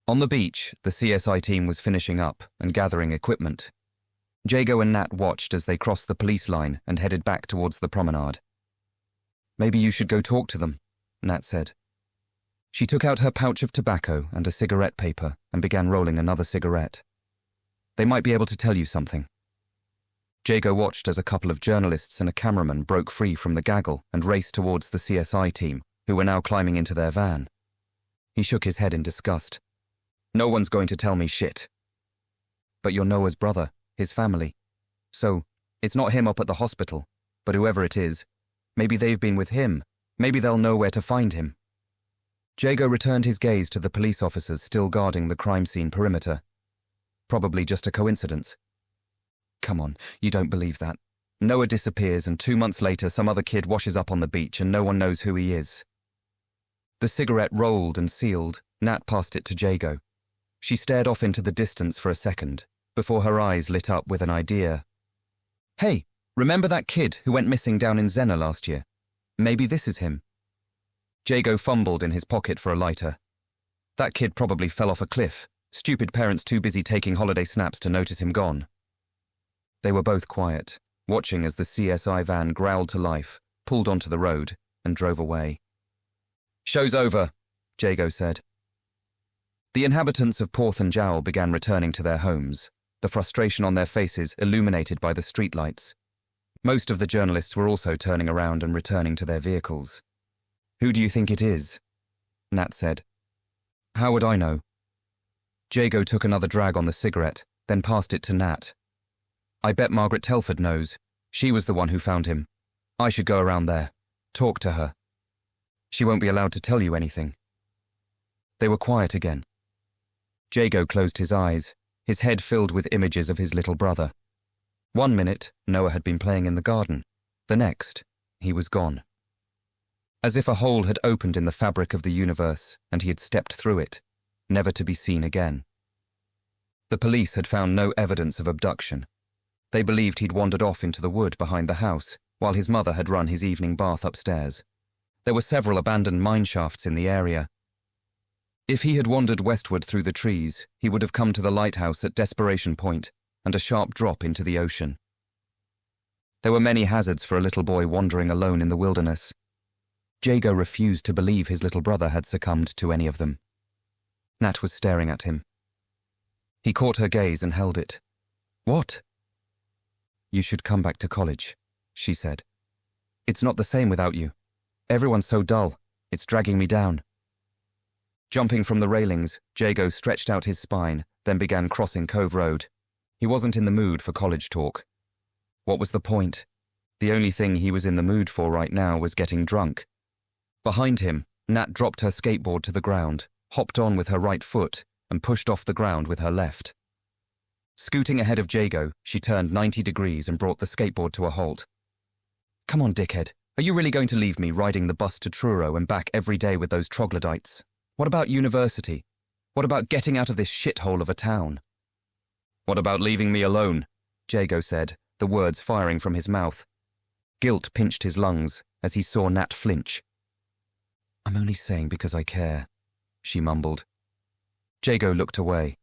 On the beach, the CSI team was finishing up and gathering equipment. Jago and Nat watched as they crossed the police line and headed back towards the promenade. "Maybe you should go talk to them," Nat said. She took out her pouch of tobacco and a cigarette paper and began rolling another cigarette. "They might be able to tell you something." Jago watched as a couple of journalists and a cameraman broke free from the gaggle and raced towards the CSI team, who were now climbing into their van. He shook his head in disgust. "No one's going to tell me shit." "But you're Noah's brother, his family. So, it's not him up at the hospital, but whoever it is, maybe they've been with him. Maybe they'll know where to find him." Jago returned his gaze to the police officers still guarding the crime scene perimeter. Probably just a coincidence. "Come on, you don't believe that. Noah disappears and 2 months later some other kid washes up on the beach and no one knows who he is." The cigarette rolled and sealed. Nat passed it to Jago. She stared off into the distance for a second, before her eyes lit up with an idea. "Hey, remember that kid who went missing down in Zena last year? Maybe this is him." Jago fumbled in his pocket for a lighter. That kid probably fell off a cliff, stupid parents too busy taking holiday snaps to notice him gone. They were both quiet, watching as the CSI van growled to life, pulled onto the road, and drove away. "Show's over," Jago said. The inhabitants of Porth and Jowl began returning to their homes, the frustration on their faces illuminated by the streetlights. Most of the journalists were also turning around and returning to their vehicles. "Who do you think it is?" Nat said. "How would I know?" Jago took another drag on the cigarette, then passed it to Nat. "I bet Margaret Telford knows. She was the one who found him. I should go around there. Talk to her. She won't be allowed to tell you anything." They were quiet again. Jago closed his eyes, his head filled with images of his little brother. 1 minute, Noah had been playing in the garden. The next, he was gone. As if a hole had opened in the fabric of the universe and he had stepped through it, never to be seen again. The police had found no evidence of abduction. They believed he'd wandered off into the wood behind the house while his mother had run his evening bath upstairs. There were several abandoned mine shafts in the area. If he had wandered westward through the trees, he would have come to the lighthouse at Desperation Point and a sharp drop into the ocean. There were many hazards for a little boy wandering alone in the wilderness. Jago refused to believe his little brother had succumbed to any of them. Nat was staring at him. He caught her gaze and held it. "What?" "You should come back to college," she said. "It's not the same without you. Everyone's so dull. It's dragging me down." Jumping from the railings, Jago stretched out his spine, then began crossing Cove Road. He wasn't in the mood for college talk. What was the point? The only thing he was in the mood for right now was getting drunk. Behind him, Nat dropped her skateboard to the ground, hopped on with her right foot, and pushed off the ground with her left. Scooting ahead of Jago, she turned 90 degrees and brought the skateboard to a halt. "Come on, dickhead. Are you really going to leave me riding the bus to Truro and back every day with those troglodytes? What about university? What about getting out of this shithole of a town?" "What about leaving me alone?" Jago said, the words firing from his mouth. Guilt pinched his lungs as he saw Nat flinch. "I'm only saying because I care," she mumbled. Jago looked away.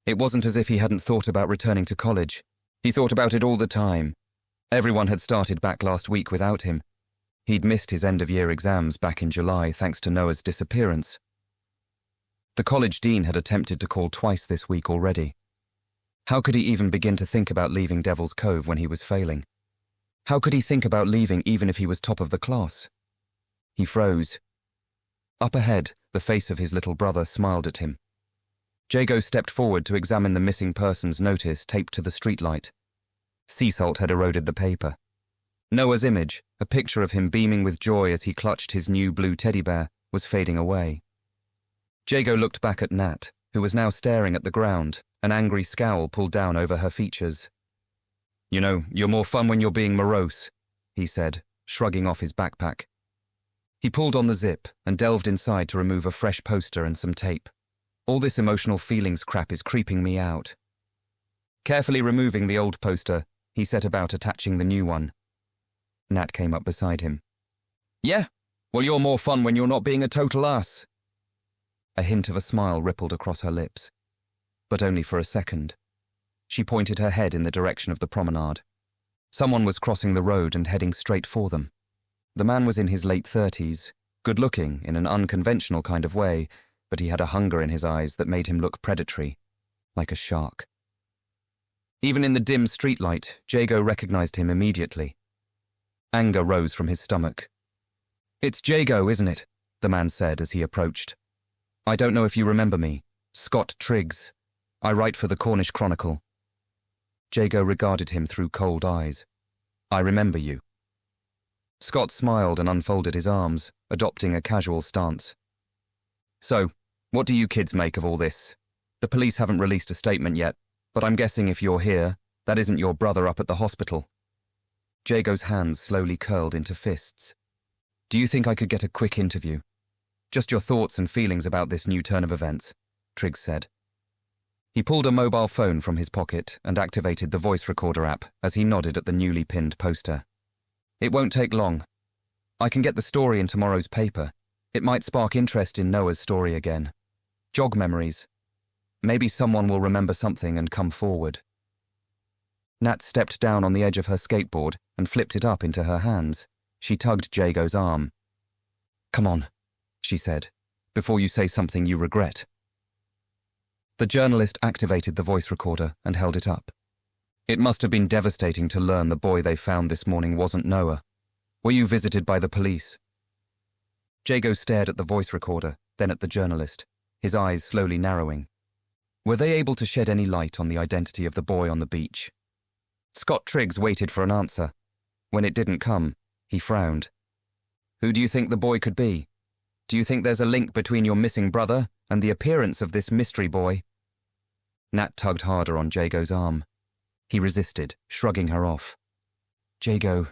It wasn't as if he hadn't thought about returning to college. He thought about it all the time. Everyone had started back last week without him. He'd missed his end-of-year exams back in July thanks to Noah's disappearance. The college dean had attempted to call twice this week already. How could he even begin to think about leaving Devil's Cove when he was failing? How could he think about leaving even if he was top of the class? He froze. Up ahead, the face of his little brother smiled at him. Jago stepped forward to examine the missing persons notice taped to the streetlight. Sea salt had eroded the paper. Noah's image, a picture of him beaming with joy as he clutched his new blue teddy bear, was fading away. Jago looked back at Nat, who was now staring at the ground, an angry scowl pulled down over her features. "You know, you're more fun when you're being morose," he said, shrugging off his backpack. He pulled on the zip and delved inside to remove a fresh poster and some tape. All this emotional feelings crap is creeping me out. Carefully removing the old poster, he set about attaching the new one. Nat came up beside him. Yeah? Well, you're more fun when you're not being a total ass. A hint of a smile rippled across her lips. But only for a second. She pointed her head in the direction of the promenade. Someone was crossing the road and heading straight for them. The man was in his late 30s, good-looking in an unconventional kind of way, but he had a hunger in his eyes that made him look predatory, like a shark. Even in the dim streetlight, Jago recognized him immediately. Anger rose from his stomach. It's Jago, isn't it? The man said as he approached. I don't know if you remember me. Scott Triggs. I write for the Cornish Chronicle. Jago regarded him through cold eyes. I remember you. Scott smiled and unfolded his arms, adopting a casual stance. So, what do you kids make of all this? The police haven't released a statement yet, but I'm guessing if you're here, that isn't your brother up at the hospital. Jago's hands slowly curled into fists. Do you think I could get a quick interview? Just your thoughts and feelings about this new turn of events, Triggs said. He pulled a mobile phone from his pocket and activated the voice recorder app as he nodded at the newly pinned poster. It won't take long. I can get the story in tomorrow's paper. It might spark interest in Noah's story again. Jog memories. Maybe someone will remember something and come forward. Nat stepped down on the edge of her skateboard and flipped it up into her hands. She tugged Jago's arm. Come on, she said, before you say something you regret. The journalist activated the voice recorder and held it up. It must have been devastating to learn the boy they found this morning wasn't Noah. Were you visited by the police? Jago stared at the voice recorder, then at the journalist, his eyes slowly narrowing. Were they able to shed any light on the identity of the boy on the beach? Scott Triggs waited for an answer. When it didn't come, he frowned. Who do you think the boy could be? Do you think there's a link between your missing brother and the appearance of this mystery boy? Nat tugged harder on Jago's arm. He resisted, shrugging her off. Jago,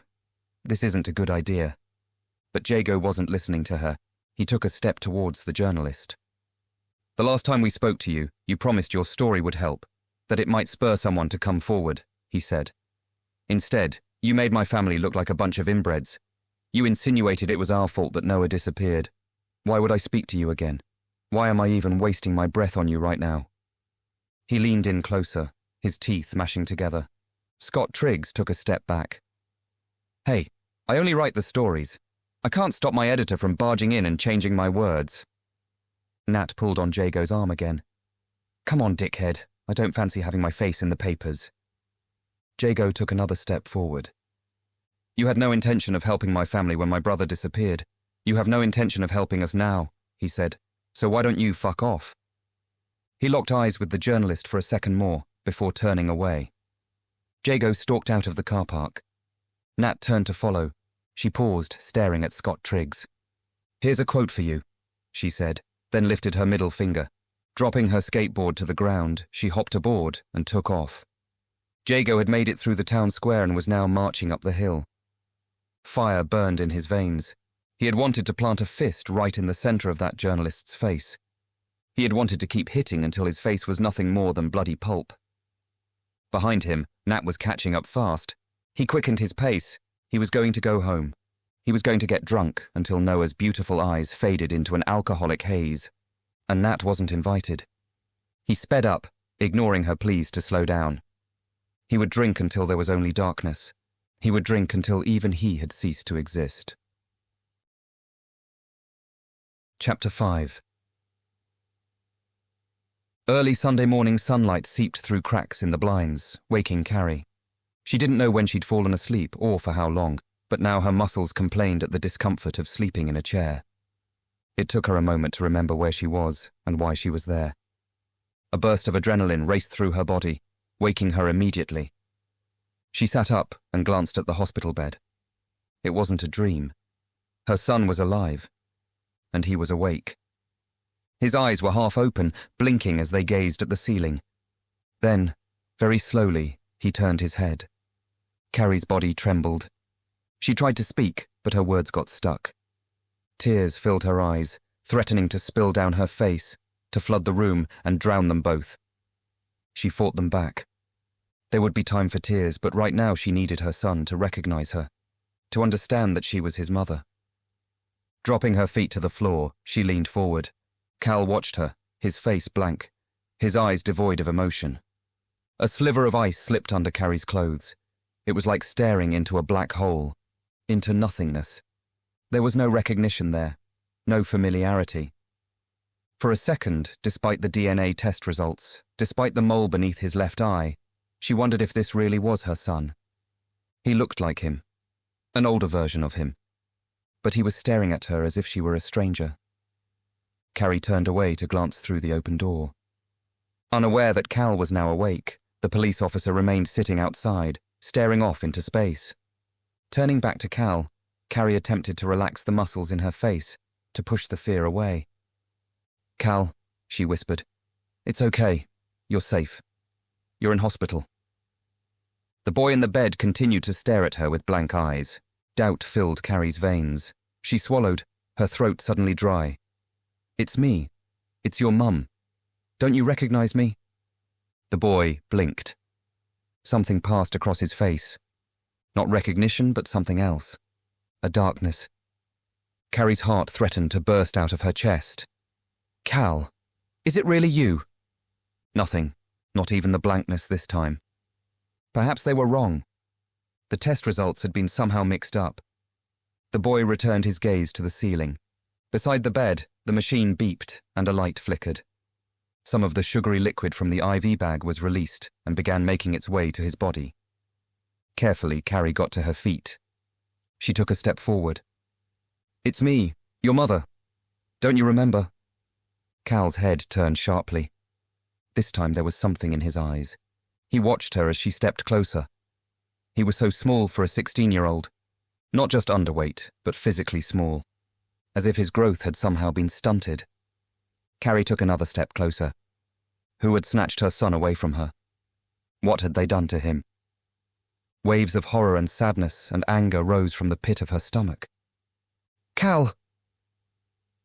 this isn't a good idea. But Jago wasn't listening to her. He took a step towards the journalist. The last time we spoke to you, you promised your story would help, that it might spur someone to come forward, he said. Instead, you made my family look like a bunch of inbreds. You insinuated it was our fault that Noah disappeared. Why would I speak to you again? Why am I even wasting my breath on you right now? He leaned in closer, his teeth mashing together. Scott Triggs took a step back. Hey, I only write the stories. I can't stop my editor from barging in and changing my words. Nat pulled on Jago's arm again. Come on, dickhead. I don't fancy having my face in the papers. Jago took another step forward. You had no intention of helping my family when my brother disappeared. You have no intention of helping us now, he said. So why don't you fuck off? He locked eyes with the journalist for a second more before turning away. Jago stalked out of the car park. Nat turned to follow. She paused, staring at Scott Triggs. Here's a quote for you, she said, then lifted her middle finger. Dropping her skateboard to the ground, she hopped aboard and took off. Jago had made it through the town square and was now marching up the hill. Fire burned in his veins. He had wanted to plant a fist right in the center of that journalist's face. He had wanted to keep hitting until his face was nothing more than bloody pulp. Behind him, Nat was catching up fast. He quickened his pace. He was going to go home. He was going to get drunk until Noah's beautiful eyes faded into an alcoholic haze. And Nat wasn't invited. He sped up, ignoring her pleas to slow down. He would drink until there was only darkness. He would drink until even he had ceased to exist. Chapter 5. Early Sunday morning sunlight seeped through cracks in the blinds, waking Carrie. She didn't know when she'd fallen asleep or for how long, but now her muscles complained at the discomfort of sleeping in a chair. It took her a moment to remember where she was and why she was there. A burst of adrenaline raced through her body, waking her immediately. She sat up and glanced at the hospital bed. It wasn't a dream. Her son was alive, and he was awake. His eyes were half open, blinking as they gazed at the ceiling. Then, very slowly, he turned his head. Carrie's body trembled. She tried to speak, but her words got stuck. Tears filled her eyes, threatening to spill down her face, to flood the room and drown them both. She fought them back. There would be time for tears, but right now she needed her son to recognize her, to understand that she was his mother. Dropping her feet to the floor, she leaned forward. Cal watched her, his face blank, his eyes devoid of emotion. A sliver of ice slipped under Carrie's clothes. It was like staring into a black hole, into nothingness. There was no recognition there, no familiarity. For a second, despite the DNA test results, despite the mole beneath his left eye, she wondered if this really was her son. He looked like him, an older version of him, but he was staring at her as if she were a stranger. Carrie turned away to glance through the open door. Unaware that Cal was now awake, the police officer remained sitting outside, staring off into space. Turning back to Cal, Carrie attempted to relax the muscles in her face, to push the fear away. "Cal," she whispered, "it's okay. You're safe. You're in hospital." The boy in the bed continued to stare at her with blank eyes. Doubt filled Carrie's veins. She swallowed, her throat suddenly dry. "It's me. It's your mum. Don't you recognize me?" The boy blinked. Something passed across his face. Not recognition, but something else. A darkness. Carrie's heart threatened to burst out of her chest. "Cal, is it really you?" Nothing, not even the blankness this time. Perhaps they were wrong. The test results had been somehow mixed up. The boy returned his gaze to the ceiling. Beside the bed, the machine beeped and a light flickered. Some of the sugary liquid from the IV bag was released and began making its way to his body. Carefully, Carrie got to her feet. She took a step forward. "It's me, your mother. Don't you remember?" Cal's head turned sharply. This time there was something in his eyes. He watched her as she stepped closer. He was so small for a 16-year-old. Not just underweight, but physically small. As if his growth had somehow been stunted. Carrie took another step closer. Who had snatched her son away from her? What had they done to him? Waves of horror and sadness and anger rose from the pit of her stomach. "Cal!"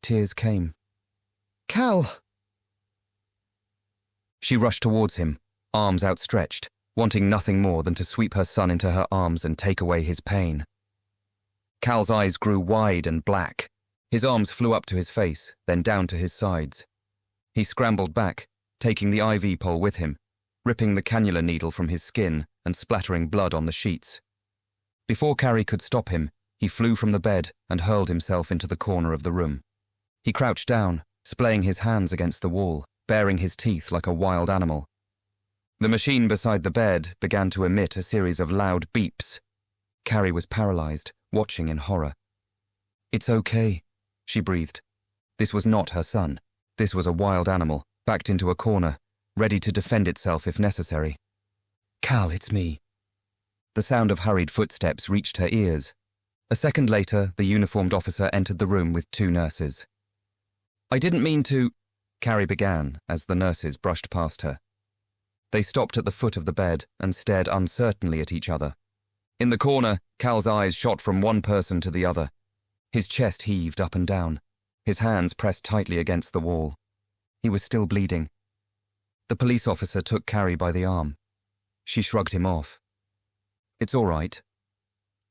Tears came. "Cal!" She rushed towards him, arms outstretched, wanting nothing more than to sweep her son into her arms and take away his pain. Cal's eyes grew wide and black. His arms flew up to his face, then down to his sides. He scrambled back, taking the IV pole with him, ripping the cannula needle from his skin and splattering blood on the sheets. Before Carrie could stop him, he flew from the bed and hurled himself into the corner of the room. He crouched down, splaying his hands against the wall, baring his teeth like a wild animal. The machine beside the bed began to emit a series of loud beeps. Carrie was paralyzed, watching in horror. "It's okay," she breathed. This was not her son. This was a wild animal, backed into a corner, ready to defend itself if necessary. "Cal, it's me." The sound of hurried footsteps reached her ears. A second later, the uniformed officer entered the room with 2 nurses. "I didn't mean to," Carrie began as the nurses brushed past her. They stopped at the foot of the bed and stared uncertainly at each other. In the corner, Cal's eyes shot from one person to the other. His chest heaved up and down, his hands pressed tightly against the wall. He was still bleeding. The police officer took Carrie by the arm. She shrugged him off. "It's all right."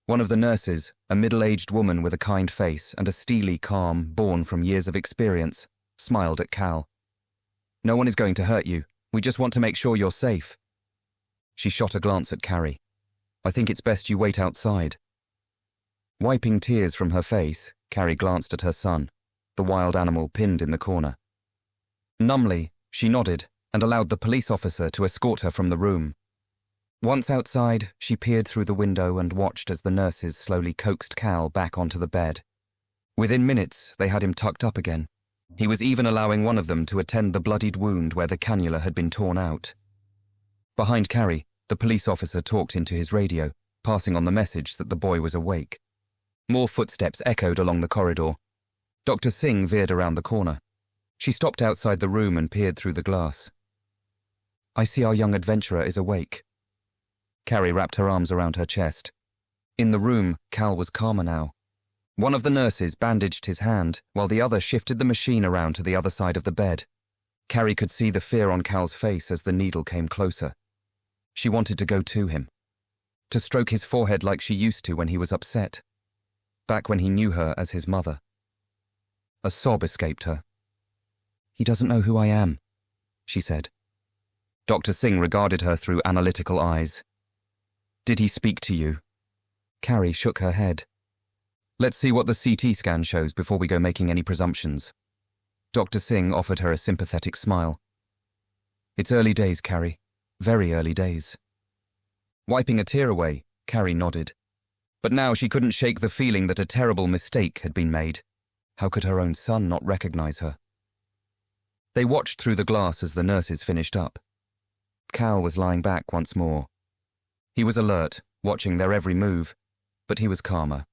One of the nurses, a middle-aged woman with a kind face and a steely calm born from years of experience, smiled at Cal. "No one is going to hurt you. We just want to make sure you're safe." She shot a glance at Carrie. "I think it's best you wait outside." Wiping tears from her face, Carrie glanced at her son, the wild animal pinned in the corner. Numbly, she nodded and allowed the police officer to escort her from the room. Once outside, she peered through the window and watched as the nurses slowly coaxed Cal back onto the bed. Within minutes, they had him tucked up again. He was even allowing one of them to attend the bloodied wound where the cannula had been torn out. Behind Carrie, the police officer talked into his radio, passing on the message that the boy was awake. More footsteps echoed along the corridor. Dr. Singh veered around the corner. She stopped outside the room and peered through the glass. "I see our young adventurer is awake." Carrie wrapped her arms around her chest. In the room, Cal was calmer now. One of the nurses bandaged his hand, while the other shifted the machine around to the other side of the bed. Carrie could see the fear on Cal's face as the needle came closer. She wanted to go to him, to stroke his forehead like she used to when he was upset, back when he knew her as his mother. A sob escaped her. "He doesn't know who I am," she said. Dr. Singh regarded her through analytical eyes. "Did he speak to you?" Carrie shook her head. "Let's see what the CT scan shows before we go making any presumptions." Dr. Singh offered her a sympathetic smile. "It's early days, Carrie. Very early days." Wiping a tear away, Carrie nodded. But now she couldn't shake the feeling that a terrible mistake had been made. How could her own son not recognize her? They watched through the glass as the nurses finished up. Cal was lying back once more. He was alert, watching their every move, but he was calmer.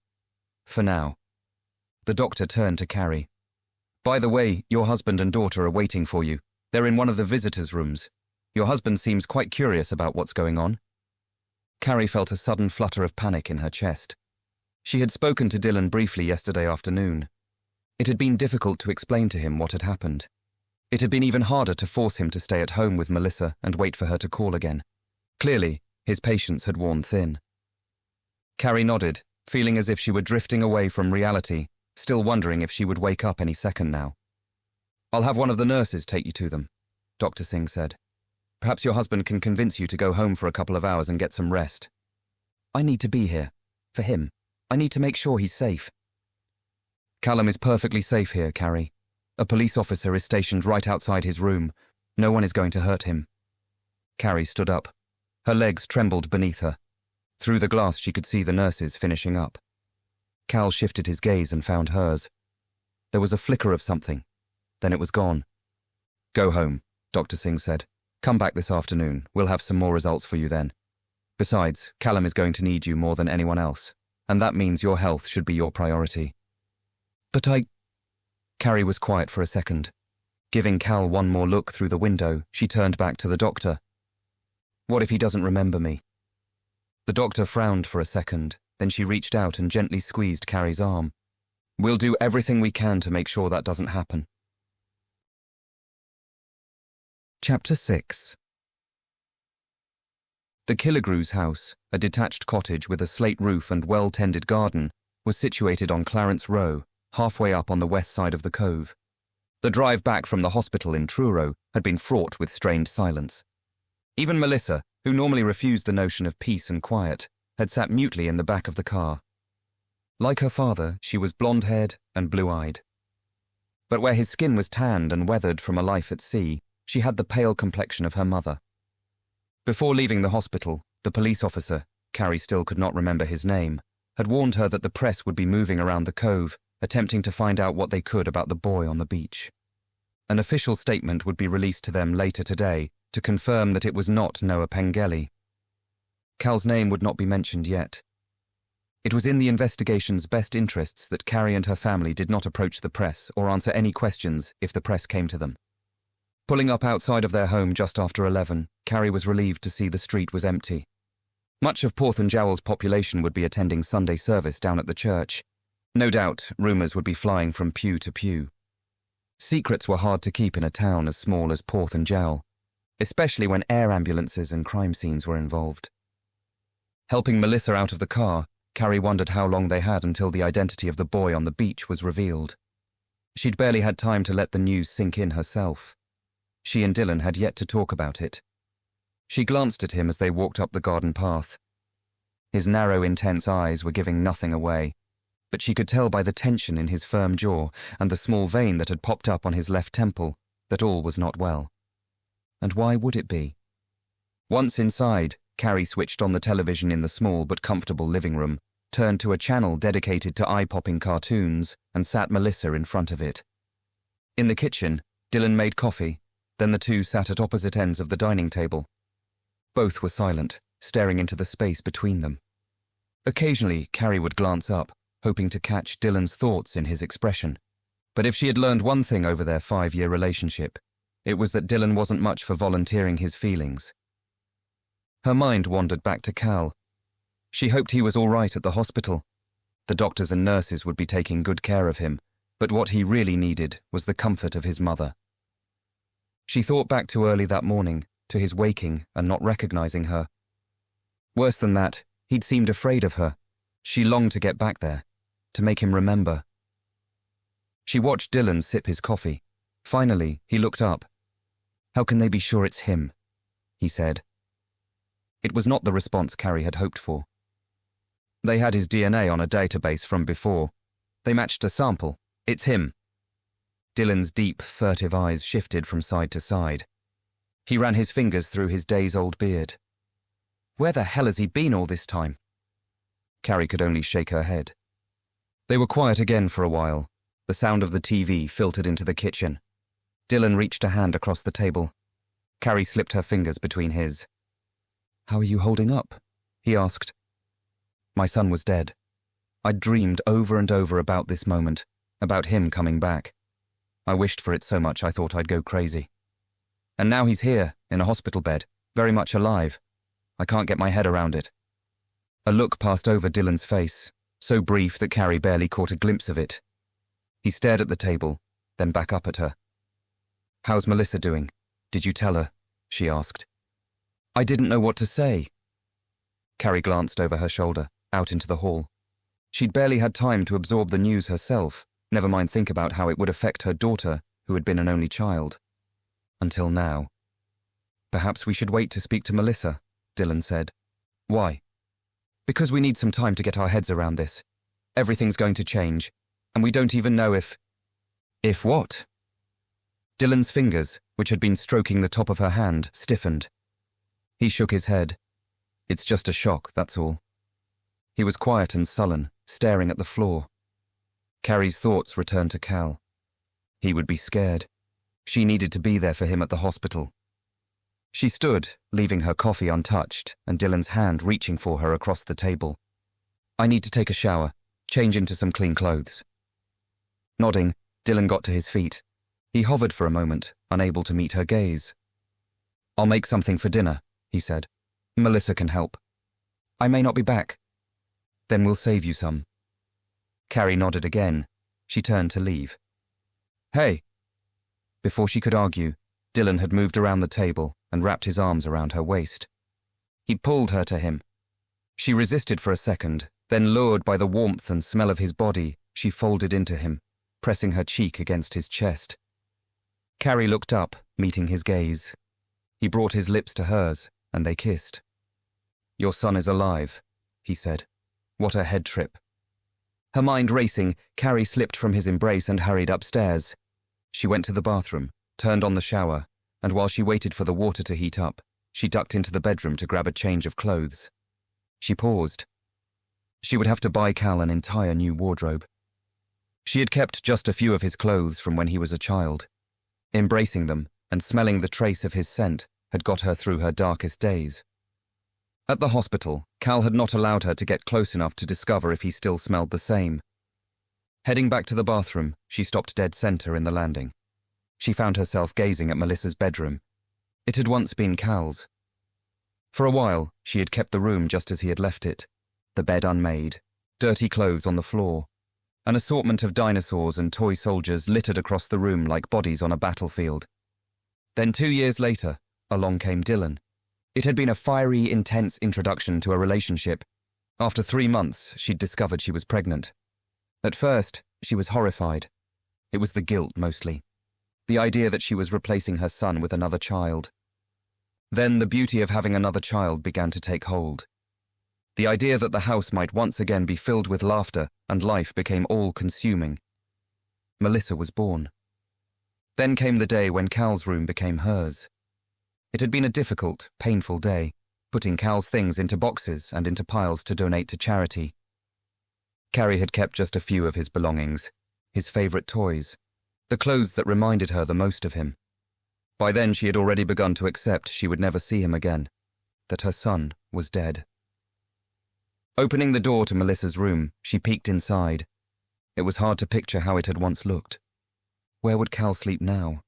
For now. The doctor turned to Carrie. "By the way, your husband and daughter are waiting for you. They're in one of the visitors' rooms. Your husband seems quite curious about what's going on." Carrie felt a sudden flutter of panic in her chest. She had spoken to Dylan briefly yesterday afternoon. It had been difficult to explain to him what had happened. It had been even harder to force him to stay at home with Melissa and wait for her to call again. Clearly, his patience had worn thin. Carrie nodded, feeling as if she were drifting away from reality, still wondering if she would wake up any second now. "I'll have one of the nurses take you to them," Dr. Singh said. "Perhaps your husband can convince you to go home for a couple of hours and get some rest." "I need to be here. For him. I need to make sure he's safe." "Callum is perfectly safe here, Carrie. A police officer is stationed right outside his room. No one is going to hurt him." Carrie stood up. Her legs trembled beneath her. Through the glass she could see the nurses finishing up. Cal shifted his gaze and found hers. There was a flicker of something. Then it was gone. "Go home," Dr. Singh said. "Come back this afternoon. We'll have some more results for you then. Besides, Callum is going to need you more than anyone else, and that means your health should be your priority." "But Carrie was quiet for a second. Giving Cal one more look through the window, she turned back to the doctor. "What if he doesn't remember me?" The doctor frowned for a second, then she reached out and gently squeezed Carrie's arm. "We'll do everything we can to make sure that doesn't happen." Chapter 6. The Killigrew's house, a detached cottage with a slate roof and well-tended garden, was situated on Clarence Row, halfway up on the west side of the cove. The drive back from the hospital in Truro had been fraught with strained silence. Even Melissa, who normally refused the notion of peace and quiet, had sat mutely in the back of the car. Like her father, she was blonde-haired and blue-eyed. But where his skin was tanned and weathered from a life at sea, she had the pale complexion of her mother. Before leaving the hospital, the police officer, Carrie still could not remember his name, had warned her that the press would be moving around the cove, attempting to find out what they could about the boy on the beach. An official statement would be released to them later today to confirm that it was not Noah Pengelly. Cal's name would not be mentioned yet. It was in the investigation's best interests that Carrie and her family did not approach the press or answer any questions if the press came to them. Pulling up outside of their home just after 11, Carrie was relieved to see the street was empty. Much of Porth and Jowell's population would be attending Sunday service down at the church. No doubt, rumours would be flying from pew to pew. Secrets were hard to keep in a town as small as Porth and Jowell, especially when air ambulances and crime scenes were involved. Helping Melissa out of the car, Carrie wondered how long they had until the identity of the boy on the beach was revealed. She'd barely had time to let the news sink in herself. She and Dylan had yet to talk about it. She glanced at him as they walked up the garden path. His narrow, intense eyes were giving nothing away, but she could tell by the tension in his firm jaw and the small vein that had popped up on his left temple that all was not well. And why would it be? Once inside, Carrie switched on the television in the small but comfortable living room, turned to a channel dedicated to eye-popping cartoons, and sat Melissa in front of it. In the kitchen, Dylan made coffee, then the two sat at opposite ends of the dining table. Both were silent, staring into the space between them. Occasionally, Carrie would glance up, hoping to catch Dylan's thoughts in his expression. But if she had learned one thing over their 5-year relationship, it was that Dylan wasn't much for volunteering his feelings. Her mind wandered back to Cal. She hoped he was all right at the hospital. The doctors and nurses would be taking good care of him, but what he really needed was the comfort of his mother. She thought back to early that morning, to his waking and not recognizing her. Worse than that, he'd seemed afraid of her. She longed to get back there, to make him remember. She watched Dylan sip his coffee. Finally, he looked up. "How can they be sure it's him?" he said. It was not the response Carrie had hoped for. They had his DNA on a database from before. They matched a sample. It's him. Dylan's deep, furtive eyes shifted from side to side. He ran his fingers through his days-old beard. Where the hell has he been all this time? Carrie could only shake her head. They were quiet again for a while. The sound of the TV filtered into the kitchen. Dylan reached a hand across the table. Carrie slipped her fingers between his. "How are you holding up?" he asked. "My son was dead. I'd dreamed over and over about this moment, about him coming back. I wished for it so much I thought I'd go crazy. And now he's here, in a hospital bed, very much alive. I can't get my head around it." A look passed over Dylan's face, so brief that Carrie barely caught a glimpse of it. He stared at the table, then back up at her. "How's Melissa doing? Did you tell her?" she asked. "I didn't know what to say." Carrie glanced over her shoulder, out into the hall. She'd barely had time to absorb the news herself, never mind think about how it would affect her daughter, who had been an only child. Until now. "Perhaps we should wait to speak to Melissa," Dylan said. "Why?" "Because we need some time to get our heads around this. Everything's going to change, and we don't even know if..." "If what?" Dylan's fingers, which had been stroking the top of her hand, stiffened. He shook his head. "It's just a shock, that's all." He was quiet and sullen, staring at the floor. Carrie's thoughts returned to Cal. He would be scared. She needed to be there for him at the hospital. She stood, leaving her coffee untouched, and Dylan's hand reaching for her across the table. "I need to take a shower, change into some clean clothes." Nodding, Dylan got to his feet. He hovered for a moment, unable to meet her gaze. "I'll make something for dinner," he said. "Melissa can help." "I may not be back." "Then we'll save you some." Carrie nodded again. She turned to leave. "Hey!" Before she could argue, Dylan had moved around the table and wrapped his arms around her waist. He pulled her to him. She resisted for a second, then lured by the warmth and smell of his body, she folded into him, pressing her cheek against his chest. Carrie looked up, meeting his gaze. He brought his lips to hers, and they kissed. "Your son is alive," he said. What a head trip. Her mind racing, Carrie slipped from his embrace and hurried upstairs. She went to the bathroom, turned on the shower, and while she waited for the water to heat up, she ducked into the bedroom to grab a change of clothes. She paused. She would have to buy Cal an entire new wardrobe. She had kept just a few of his clothes from when he was a child. Embracing them and smelling the trace of his scent had got her through her darkest days. At the hospital, Cal had not allowed her to get close enough to discover if he still smelled the same. Heading back to the bathroom, she stopped dead center in the landing. She found herself gazing at Melissa's bedroom. It had once been Cal's. For a while, she had kept the room just as he had left it. The bed unmade, dirty clothes on the floor. An assortment of dinosaurs and toy soldiers littered across the room like bodies on a battlefield. Then 2 years later, along came Dylan. It had been a fiery, intense introduction to a relationship. After 3 months, she'd discovered she was pregnant. At first, she was horrified. It was the guilt, mostly. The idea that she was replacing her son with another child. Then the beauty of having another child began to take hold. The idea that the house might once again be filled with laughter and life became all-consuming. Melissa was born. Then came the day when Cal's room became hers. It had been a difficult, painful day, putting Cal's things into boxes and into piles to donate to charity. Carrie had kept just a few of his belongings, his favourite toys, the clothes that reminded her the most of him. By then she had already begun to accept she would never see him again, that her son was dead. Opening the door to Melissa's room, she peeked inside. It was hard to picture how it had once looked. Where would Cal sleep now?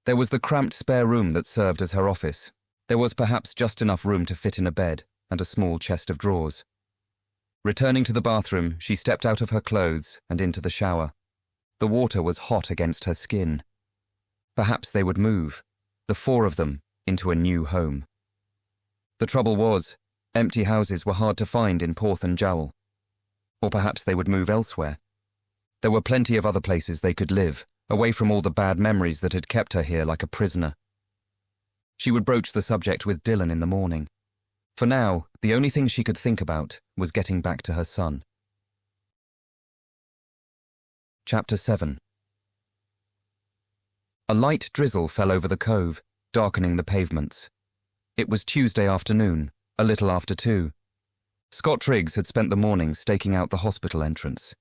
There was the cramped spare room that served as her office. There was perhaps just enough room to fit in a bed and a small chest of drawers. Returning to the bathroom, she stepped out of her clothes and into the shower. The water was hot against her skin. Perhaps they would move. the four of them, into a new home. The trouble was, empty houses were hard to find in Porth and Jowl. Or perhaps they would move elsewhere. There were plenty of other places they could live, away from all the bad memories that had kept her here like a prisoner. She would broach the subject with Dylan in the morning. For now, the only thing she could think about was getting back to her son. Chapter 7. A light drizzle fell over the cove, darkening the pavements. It was Tuesday afternoon, a little after 2. Scott Triggs had spent the morning staking out the hospital entrance.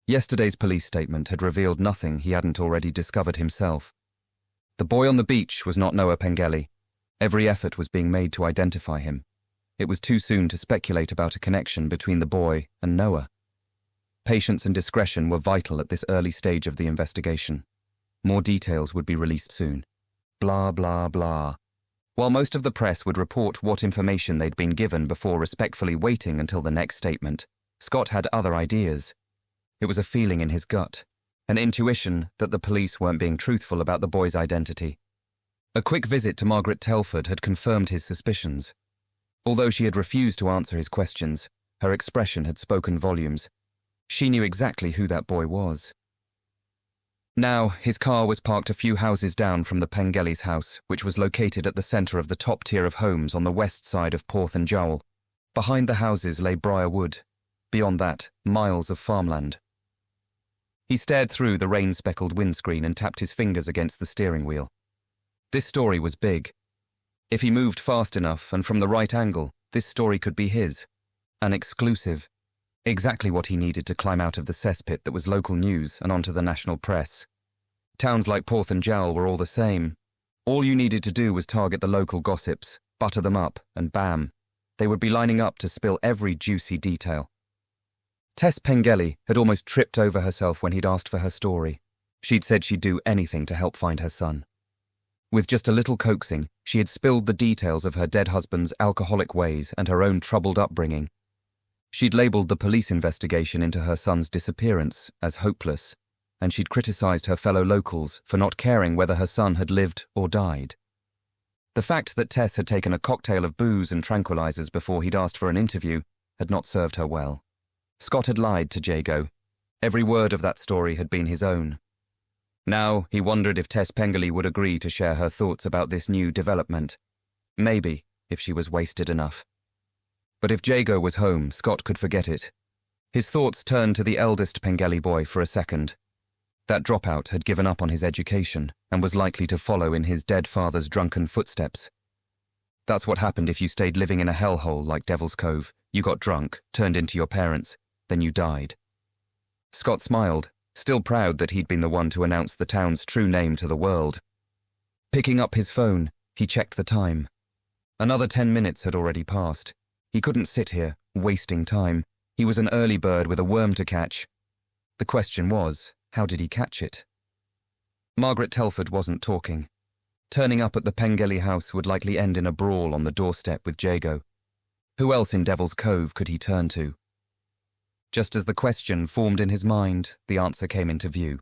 Yesterday's police statement had revealed nothing he hadn't already discovered himself. The boy on the beach was not Noah Pengelly. Every effort was being made to identify him. It was too soon to speculate about a connection between the boy and Noah. Patience and discretion were vital at this early stage of the investigation. More details would be released soon. Blah, blah, blah. While most of the press would report what information they'd been given before respectfully waiting until the next statement, Scott had other ideas. It was a feeling in his gut, an intuition that the police weren't being truthful about the boy's identity. A quick visit to Margaret Telford had confirmed his suspicions. Although she had refused to answer his questions, her expression had spoken volumes. She knew exactly who that boy was. Now, his car was parked a few houses down from the Pengelly's house, which was located at the centre of the top tier of homes on the west side of Porth and Jowl. Behind the houses lay Briar Wood. Beyond that, miles of farmland. He stared through the rain-speckled windscreen and tapped his fingers against the steering wheel. This story was big. If he moved fast enough and from the right angle, this story could be his. An exclusive. Exactly what he needed to climb out of the cesspit that was local news and onto the national press. Towns like Porth and Jowl were all the same. All you needed to do was target the local gossips, butter them up, and bam, they would be lining up to spill every juicy detail. Tess Pengelly had almost tripped over herself when he'd asked for her story. She'd said she'd do anything to help find her son. With just a little coaxing, she had spilled the details of her dead husband's alcoholic ways and her own troubled upbringing. She'd labelled the police investigation into her son's disappearance as hopeless, and she'd criticised her fellow locals for not caring whether her son had lived or died. The fact that Tess had taken a cocktail of booze and tranquilizers before he'd asked for an interview had not served her well. Scott had lied to Jago. Every word of that story had been his own. Now he wondered if Tess Pengelly would agree to share her thoughts about this new development. Maybe, if she was wasted enough. But if Jago was home, Scott could forget it. His thoughts turned to the eldest Pengelly boy for a second. That dropout had given up on his education and was likely to follow in his dead father's drunken footsteps. That's what happened if you stayed living in a hellhole like Devil's Cove. You got drunk, turned into your parents, then you died. Scott smiled, still proud that he'd been the one to announce the town's true name to the world. Picking up his phone, he checked the time. Another 10 minutes had already passed. He couldn't sit here, wasting time. He was an early bird with a worm to catch. The question was, how did he catch it? Margaret Telford wasn't talking. Turning up at the Pengelly house would likely end in a brawl on the doorstep with Jago. Who else in Devil's Cove could he turn to? Just as the question formed in his mind, the answer came into view.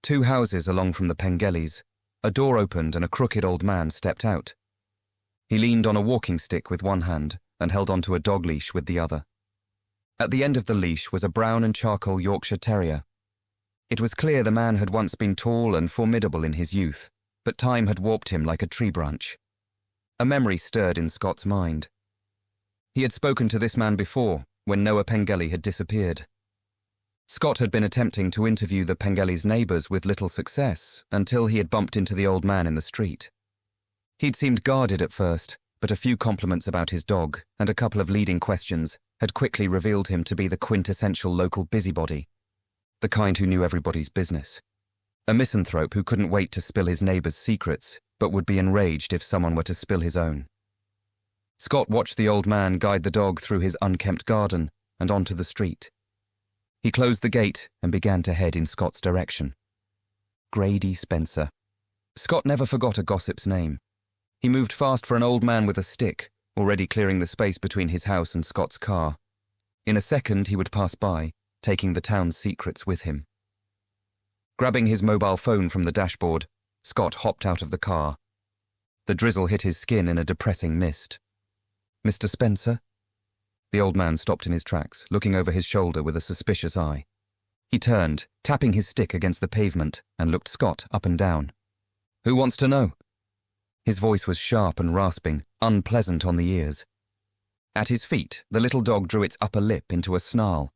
2 houses along from the Pengellys, a door opened and a crooked old man stepped out. He leaned on a walking stick with one hand and held onto a dog leash with the other. At the end of the leash was a brown and charcoal Yorkshire Terrier. It was clear the man had once been tall and formidable in his youth, but time had warped him like a tree branch. A memory stirred in Scott's mind. He had spoken to this man before, when Noah Pengelly had disappeared. Scott had been attempting to interview the Pengellys' neighbours with little success until he had bumped into the old man in the street. He'd seemed guarded at first, but a few compliments about his dog and a couple of leading questions had quickly revealed him to be the quintessential local busybody, the kind who knew everybody's business. A misanthrope who couldn't wait to spill his neighbours' secrets, but would be enraged if someone were to spill his own. Scott watched the old man guide the dog through his unkempt garden and onto the street. He closed the gate and began to head in Scott's direction. Grady Spencer. Scott never forgot a gossip's name. He moved fast for an old man with a stick, already clearing the space between his house and Scott's car. In a second he would pass by, taking the town's secrets with him. Grabbing his mobile phone from the dashboard, Scott hopped out of the car. The drizzle hit his skin in a depressing mist. "Mr. Spencer?" The old man stopped in his tracks, looking over his shoulder with a suspicious eye. He turned, tapping his stick against the pavement, and looked Scott up and down. "Who wants to know?" His voice was sharp and rasping, unpleasant on the ears. At his feet, the little dog drew its upper lip into a snarl.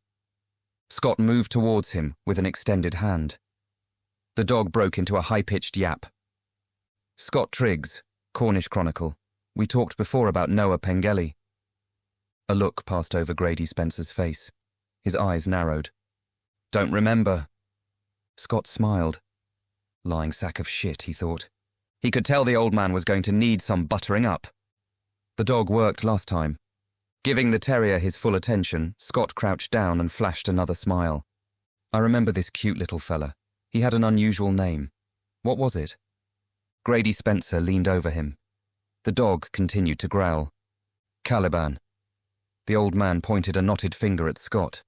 Scott moved towards him with an extended hand. The dog broke into a high-pitched yap. "Scott Triggs, Cornish Chronicle. We talked before about Noah Pengelly." A look passed over Grady Spencer's face. His eyes narrowed. "Don't remember." Scott smiled. Lying sack of shit, he thought. He could tell the old man was going to need some buttering up. The dog worked last time. Giving the terrier his full attention, Scott crouched down and flashed another smile. "I remember this cute little fella. He had an unusual name. What was it?" Grady Spencer leaned over him. The dog continued to growl. "Caliban." The old man pointed a knotted finger at Scott.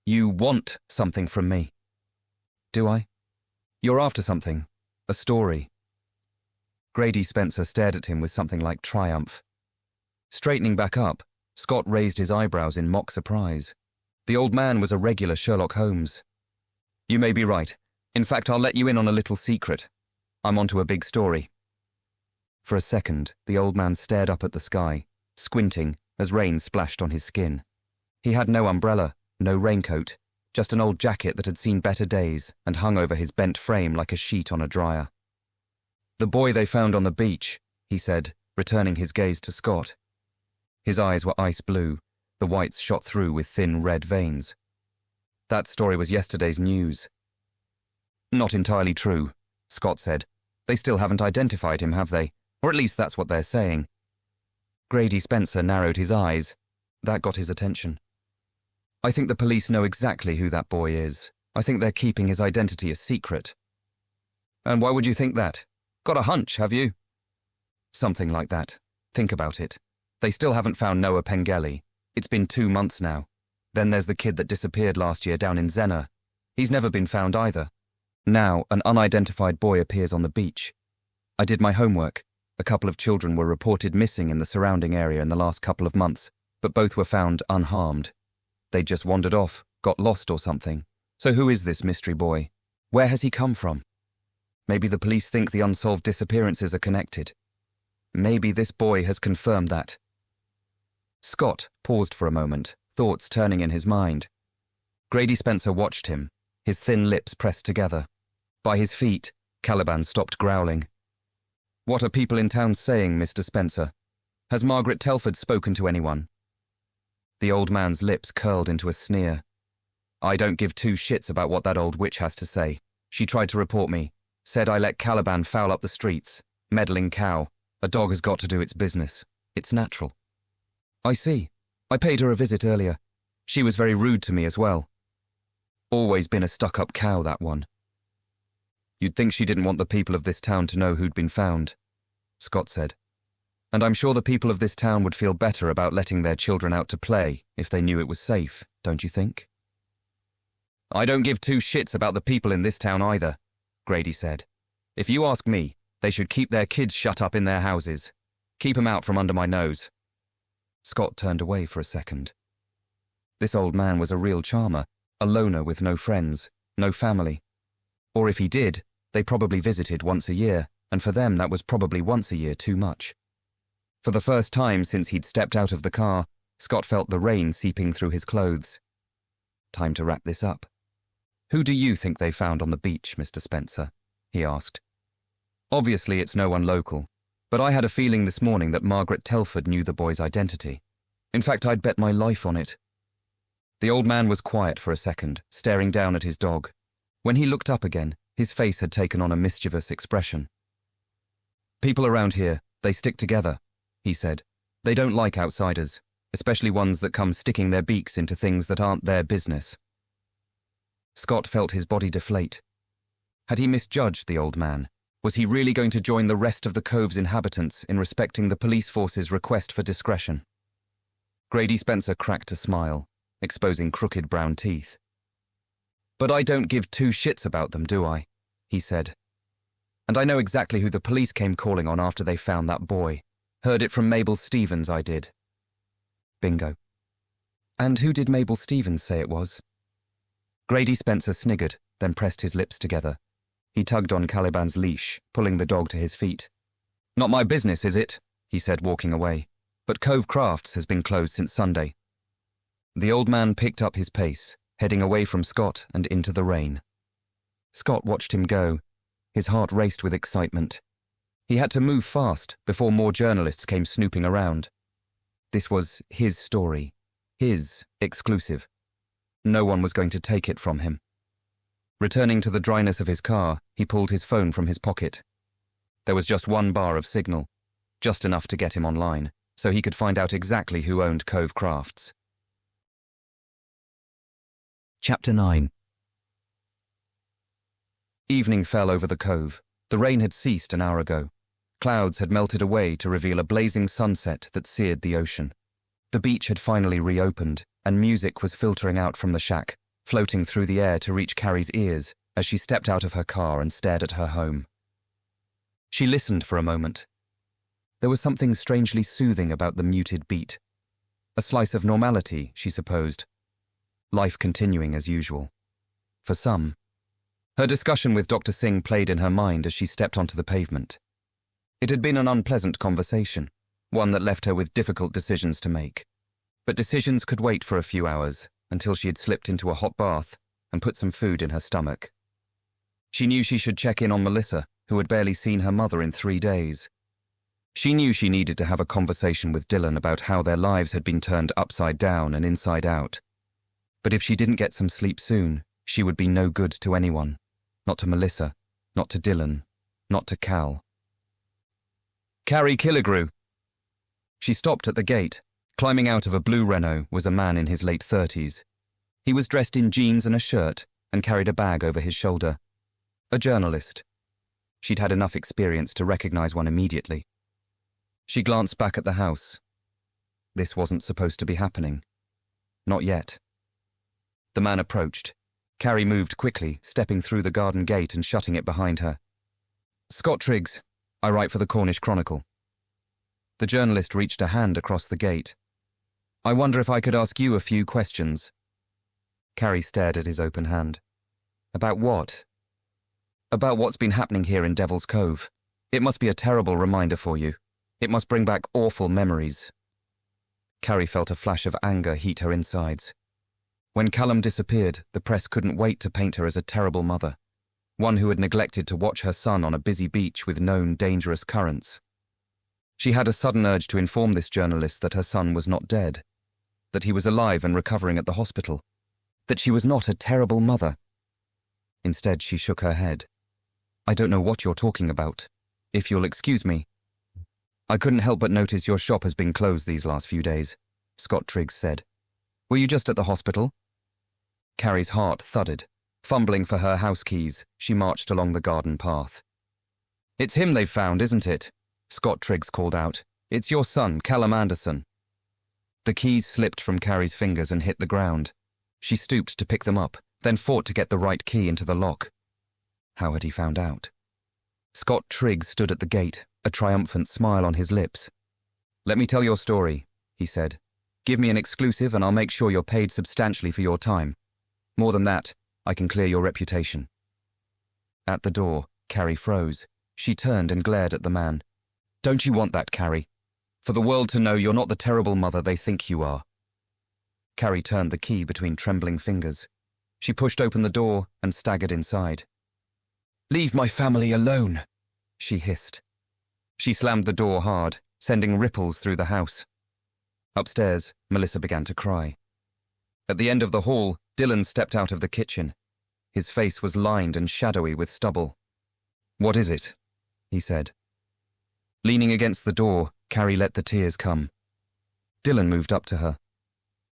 "You want something from me." "Do I?" "You're after something. A story." Grady Spencer stared at him with something like triumph. Straightening back up, Scott raised his eyebrows in mock surprise. The old man was a regular Sherlock Holmes. "You may be right. In fact, I'll let you in on a little secret. I'm onto a big story." For a second, the old man stared up at the sky, squinting as rain splashed on his skin. He had no umbrella, no raincoat, just an old jacket that had seen better days and hung over his bent frame like a sheet on a dryer. "The boy they found on the beach," he said, returning his gaze to Scott. His eyes were ice blue, the whites shot through with thin red veins. "That story was yesterday's news." "Not entirely true," Scott said. "They still haven't identified him, have they? Or at least that's what they're saying." Grady Spencer narrowed his eyes. That got his attention. "I think the police know exactly who that boy is. I think they're keeping his identity a secret." "And why would you think that? Got a hunch, have you?" "Something like that. Think about it. They still haven't found Noah Pengelly. It's been 2 months now. Then there's the kid that disappeared last year down in Zena. He's never been found either. Now, an unidentified boy appears on the beach. I did my homework. A couple of children were reported missing in the surrounding area in the last couple of months, but both were found unharmed. They'd just wandered off, got lost or something. So who is this mystery boy? Where has he come from? Maybe the police think the unsolved disappearances are connected. Maybe this boy has confirmed that." Scott paused for a moment, thoughts turning in his mind. Grady Spencer watched him, his thin lips pressed together. By his feet, Caliban stopped growling. "What are people in town saying, Mr. Spencer? Has Margaret Telford spoken to anyone?" The old man's lips curled into a sneer. "I don't give 2 shits about what that old witch has to say. She tried to report me, said I let Caliban foul up the streets. Meddling cow. A dog has got to do its business. It's natural." "I see. I paid her a visit earlier. She was very rude to me as well. Always been a stuck-up cow, that one." "You'd think she didn't want the people of this town to know who'd been found," Scott said. "And I'm sure the people of this town would feel better about letting their children out to play if they knew it was safe, don't you think?" "I don't give 2 shits about the people in this town either," Grady said. "If you ask me, they should keep their kids shut up in their houses. Keep 'em out from under my nose." Scott turned away for a second. This old man was a real charmer, a loner with no friends, no family. Or if he did, they probably visited once a year, and for them that was probably once a year too much. For the first time since he'd stepped out of the car, Scott felt the rain seeping through his clothes. "Time to wrap this up. Who do you think they found on the beach, Mr. Spencer?" he asked. "Obviously it's no one local, but I had a feeling this morning that Margaret Telford knew the boy's identity. In fact, I'd bet my life on it." The old man was quiet for a second, staring down at his dog. When he looked up again, his face had taken on a mischievous expression. "People around here, they stick together," he said. "They don't like outsiders, especially ones that come sticking their beaks into things that aren't their business." Scott felt his body deflate. Had he misjudged the old man? Was he really going to join the rest of the Cove's inhabitants in respecting the police force's request for discretion? Grady Spencer cracked a smile, exposing crooked brown teeth. "But I don't give 2 shits about them, do I?" he said. And I know exactly who the police came calling on after they found that boy. Heard it from Mabel Stevens, I did. Bingo. And who did Mabel Stevens say it was? Grady Spencer sniggered, then pressed his lips together. He tugged on Caliban's leash, pulling the dog to his feet. Not my business, is it? He said, walking away. But Cove Crafts has been closed since Sunday. The old man picked up his pace, heading away from Scott and into the rain. Scott watched him go. His heart raced with excitement. He had to move fast before more journalists came snooping around. This was his story, his exclusive. No one was going to take it from him. Returning to the dryness of his car, he pulled his phone from his pocket. There was just one bar of signal, just enough to get him online, so he could find out exactly who owned Cove Crafts. Chapter 9. Evening fell over the cove. The rain had ceased an hour ago. Clouds had melted away to reveal a blazing sunset that seared the ocean. The beach had finally reopened, and music was filtering out from the shack, floating through the air to reach Carrie's ears as she stepped out of her car and stared at her home. She listened for a moment. There was something strangely soothing about the muted beat. A slice of normality, she supposed. Life continuing as usual. For some. Her discussion with Dr. Singh played in her mind as she stepped onto the pavement. It had been an unpleasant conversation, one that left her with difficult decisions to make. But decisions could wait for a few hours until she had slipped into a hot bath and put some food in her stomach. She knew she should check in on Melissa, who had barely seen her mother in 3 days. She knew she needed to have a conversation with Dylan about how their lives had been turned upside down and inside out. But if she didn't get some sleep soon, she would be no good to anyone. Not to Melissa, not to Dylan, not to Cal. Carrie Killigrew. She stopped at the gate. Climbing out of a blue Renault was a man in his late 30s. He was dressed in jeans and a shirt and carried a bag over his shoulder. A journalist. She'd had enough experience to recognize one immediately. She glanced back at the house. This wasn't supposed to be happening. Not yet. The man approached. Carrie moved quickly, stepping through the garden gate and shutting it behind her. Scott Triggs. I write for the Cornish Chronicle. The journalist reached a hand across the gate. I wonder if I could ask you a few questions. Carrie stared at his open hand. About what? About what's been happening here in Devil's Cove. It must be a terrible reminder for you. It must bring back awful memories. Carrie felt a flash of anger heat her insides. When Callum disappeared, the press couldn't wait to paint her as a terrible mother, one who had neglected to watch her son on a busy beach with known dangerous currents. She had a sudden urge to inform this journalist that her son was not dead, that he was alive and recovering at the hospital, that she was not a terrible mother. Instead, she shook her head. I don't know what you're talking about. If you'll excuse me. I couldn't help but notice your shop has been closed these last few days, Scott Triggs said. Were you just at the hospital? Carrie's heart thudded. Fumbling for her house keys, she marched along the garden path. It's him they've found, isn't it? Scott Triggs called out. It's your son, Callum Anderson. The keys slipped from Carrie's fingers and hit the ground. She stooped to pick them up, then fought to get the right key into the lock. How had he found out? Scott Triggs stood at the gate, a triumphant smile on his lips. Let me tell your story, he said. Give me an exclusive and I'll make sure you're paid substantially for your time. More than that, I can clear your reputation. At the door, Carrie froze. She turned and glared at the man. Don't you want that, Carrie? For the world to know you're not the terrible mother they think you are. Carrie turned the key between trembling fingers. She pushed open the door and staggered inside. Leave my family alone, she hissed. She slammed the door hard, sending ripples through the house. Upstairs, Melissa began to cry. At the end of the hall, Dylan stepped out of the kitchen. His face was lined and shadowy with stubble. What is it? He said. Leaning against the door, Carrie let the tears come. Dylan moved up to her.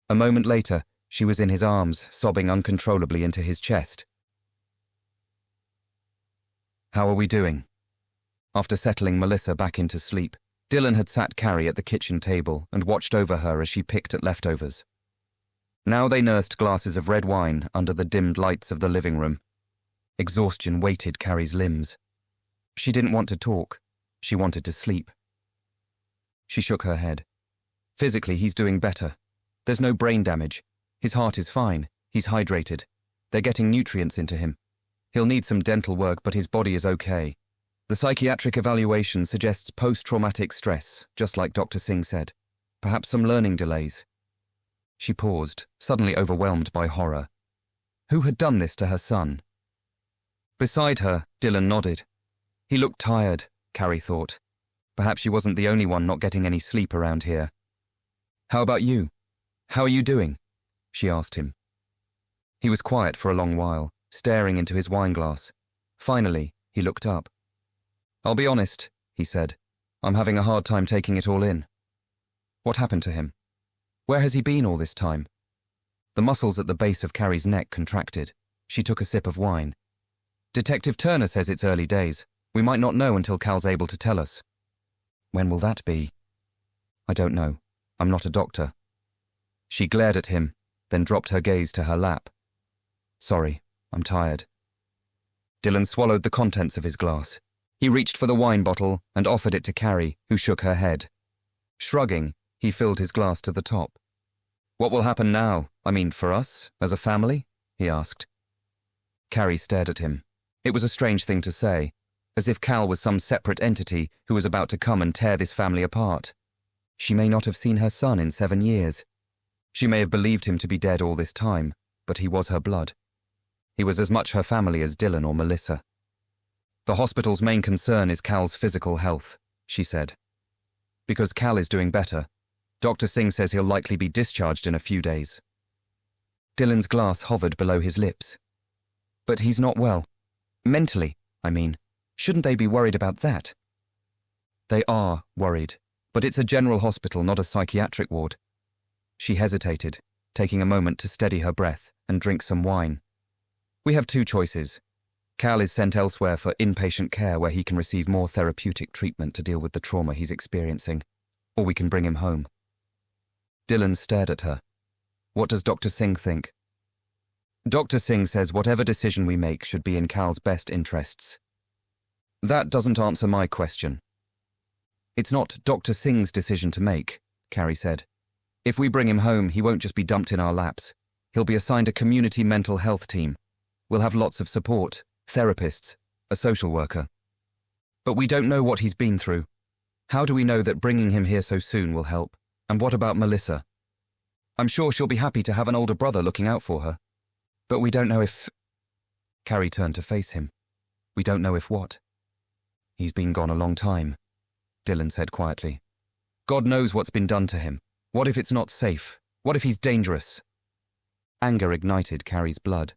A moment later, she was in his arms, sobbing uncontrollably into his chest. How are we doing? After settling Melissa back into sleep, Dylan had sat Carrie at the kitchen table and watched over her as she picked at leftovers. Now they nursed glasses of red wine under the dimmed lights of the living room. Exhaustion weighted Carrie's limbs. She didn't want to talk. She wanted to sleep. She shook her head. Physically, he's doing better. There's no brain damage. His heart is fine. He's hydrated. They're getting nutrients into him. He'll need some dental work, but his body is okay. The psychiatric evaluation suggests post-traumatic stress, just like Dr. Singh said. Perhaps some learning delays. She paused, suddenly overwhelmed by horror. Who had done this to her son? Beside her, Dylan nodded. He looked tired, Carrie thought. Perhaps she wasn't the only one not getting any sleep around here. How about you? How are you doing? She asked him. He was quiet for a long while, staring into his wineglass. Finally, he looked up. I'll be honest, he said. I'm having a hard time taking it all in. What happened to him? Where has he been all this time? The muscles at the base of Carrie's neck contracted. She took a sip of wine. Detective Turner says it's early days. We might not know until Cal's able to tell us. When will that be? I don't know. I'm not a doctor. She glared at him, then dropped her gaze to her lap. Sorry, I'm tired. Dylan swallowed the contents of his glass. He reached for the wine bottle and offered it to Carrie, who shook her head. Shrugging, he filled his glass to the top. What will happen now? I mean, for us, as a family? He asked. Carrie stared at him. It was a strange thing to say, as if Cal was some separate entity who was about to come and tear this family apart. She may not have seen her son in 7 years. She may have believed him to be dead all this time, but he was her blood. He was as much her family as Dylan or Melissa. The hospital's main concern is Cal's physical health, she said. Because Cal is doing better, Dr. Singh says he'll likely be discharged in a few days. Dylan's glass hovered below his lips. But he's not well. Mentally, I mean. Shouldn't they be worried about that? They are worried, but it's a general hospital, not a psychiatric ward. She hesitated, taking a moment to steady her breath and drink some wine. We have 2 choices. Cal is sent elsewhere for inpatient care where he can receive more therapeutic treatment to deal with the trauma he's experiencing, or we can bring him home. Dylan stared at her. What does Dr. Singh think? Dr. Singh says whatever decision we make should be in Cal's best interests. That doesn't answer my question. It's not Dr. Singh's decision to make, Carrie said. If we bring him home, he won't just be dumped in our laps. He'll be assigned a community mental health team. We'll have lots of support, therapists, a social worker. But we don't know what he's been through. How do we know that bringing him here so soon will help? And what about Melissa? I'm sure she'll be happy to have an older brother looking out for her. But we don't know if... Carrie turned to face him. We don't know if what? He's been gone a long time, Dylan said quietly. God knows what's been done to him. What if it's not safe? What if he's dangerous? Anger ignited Carrie's blood.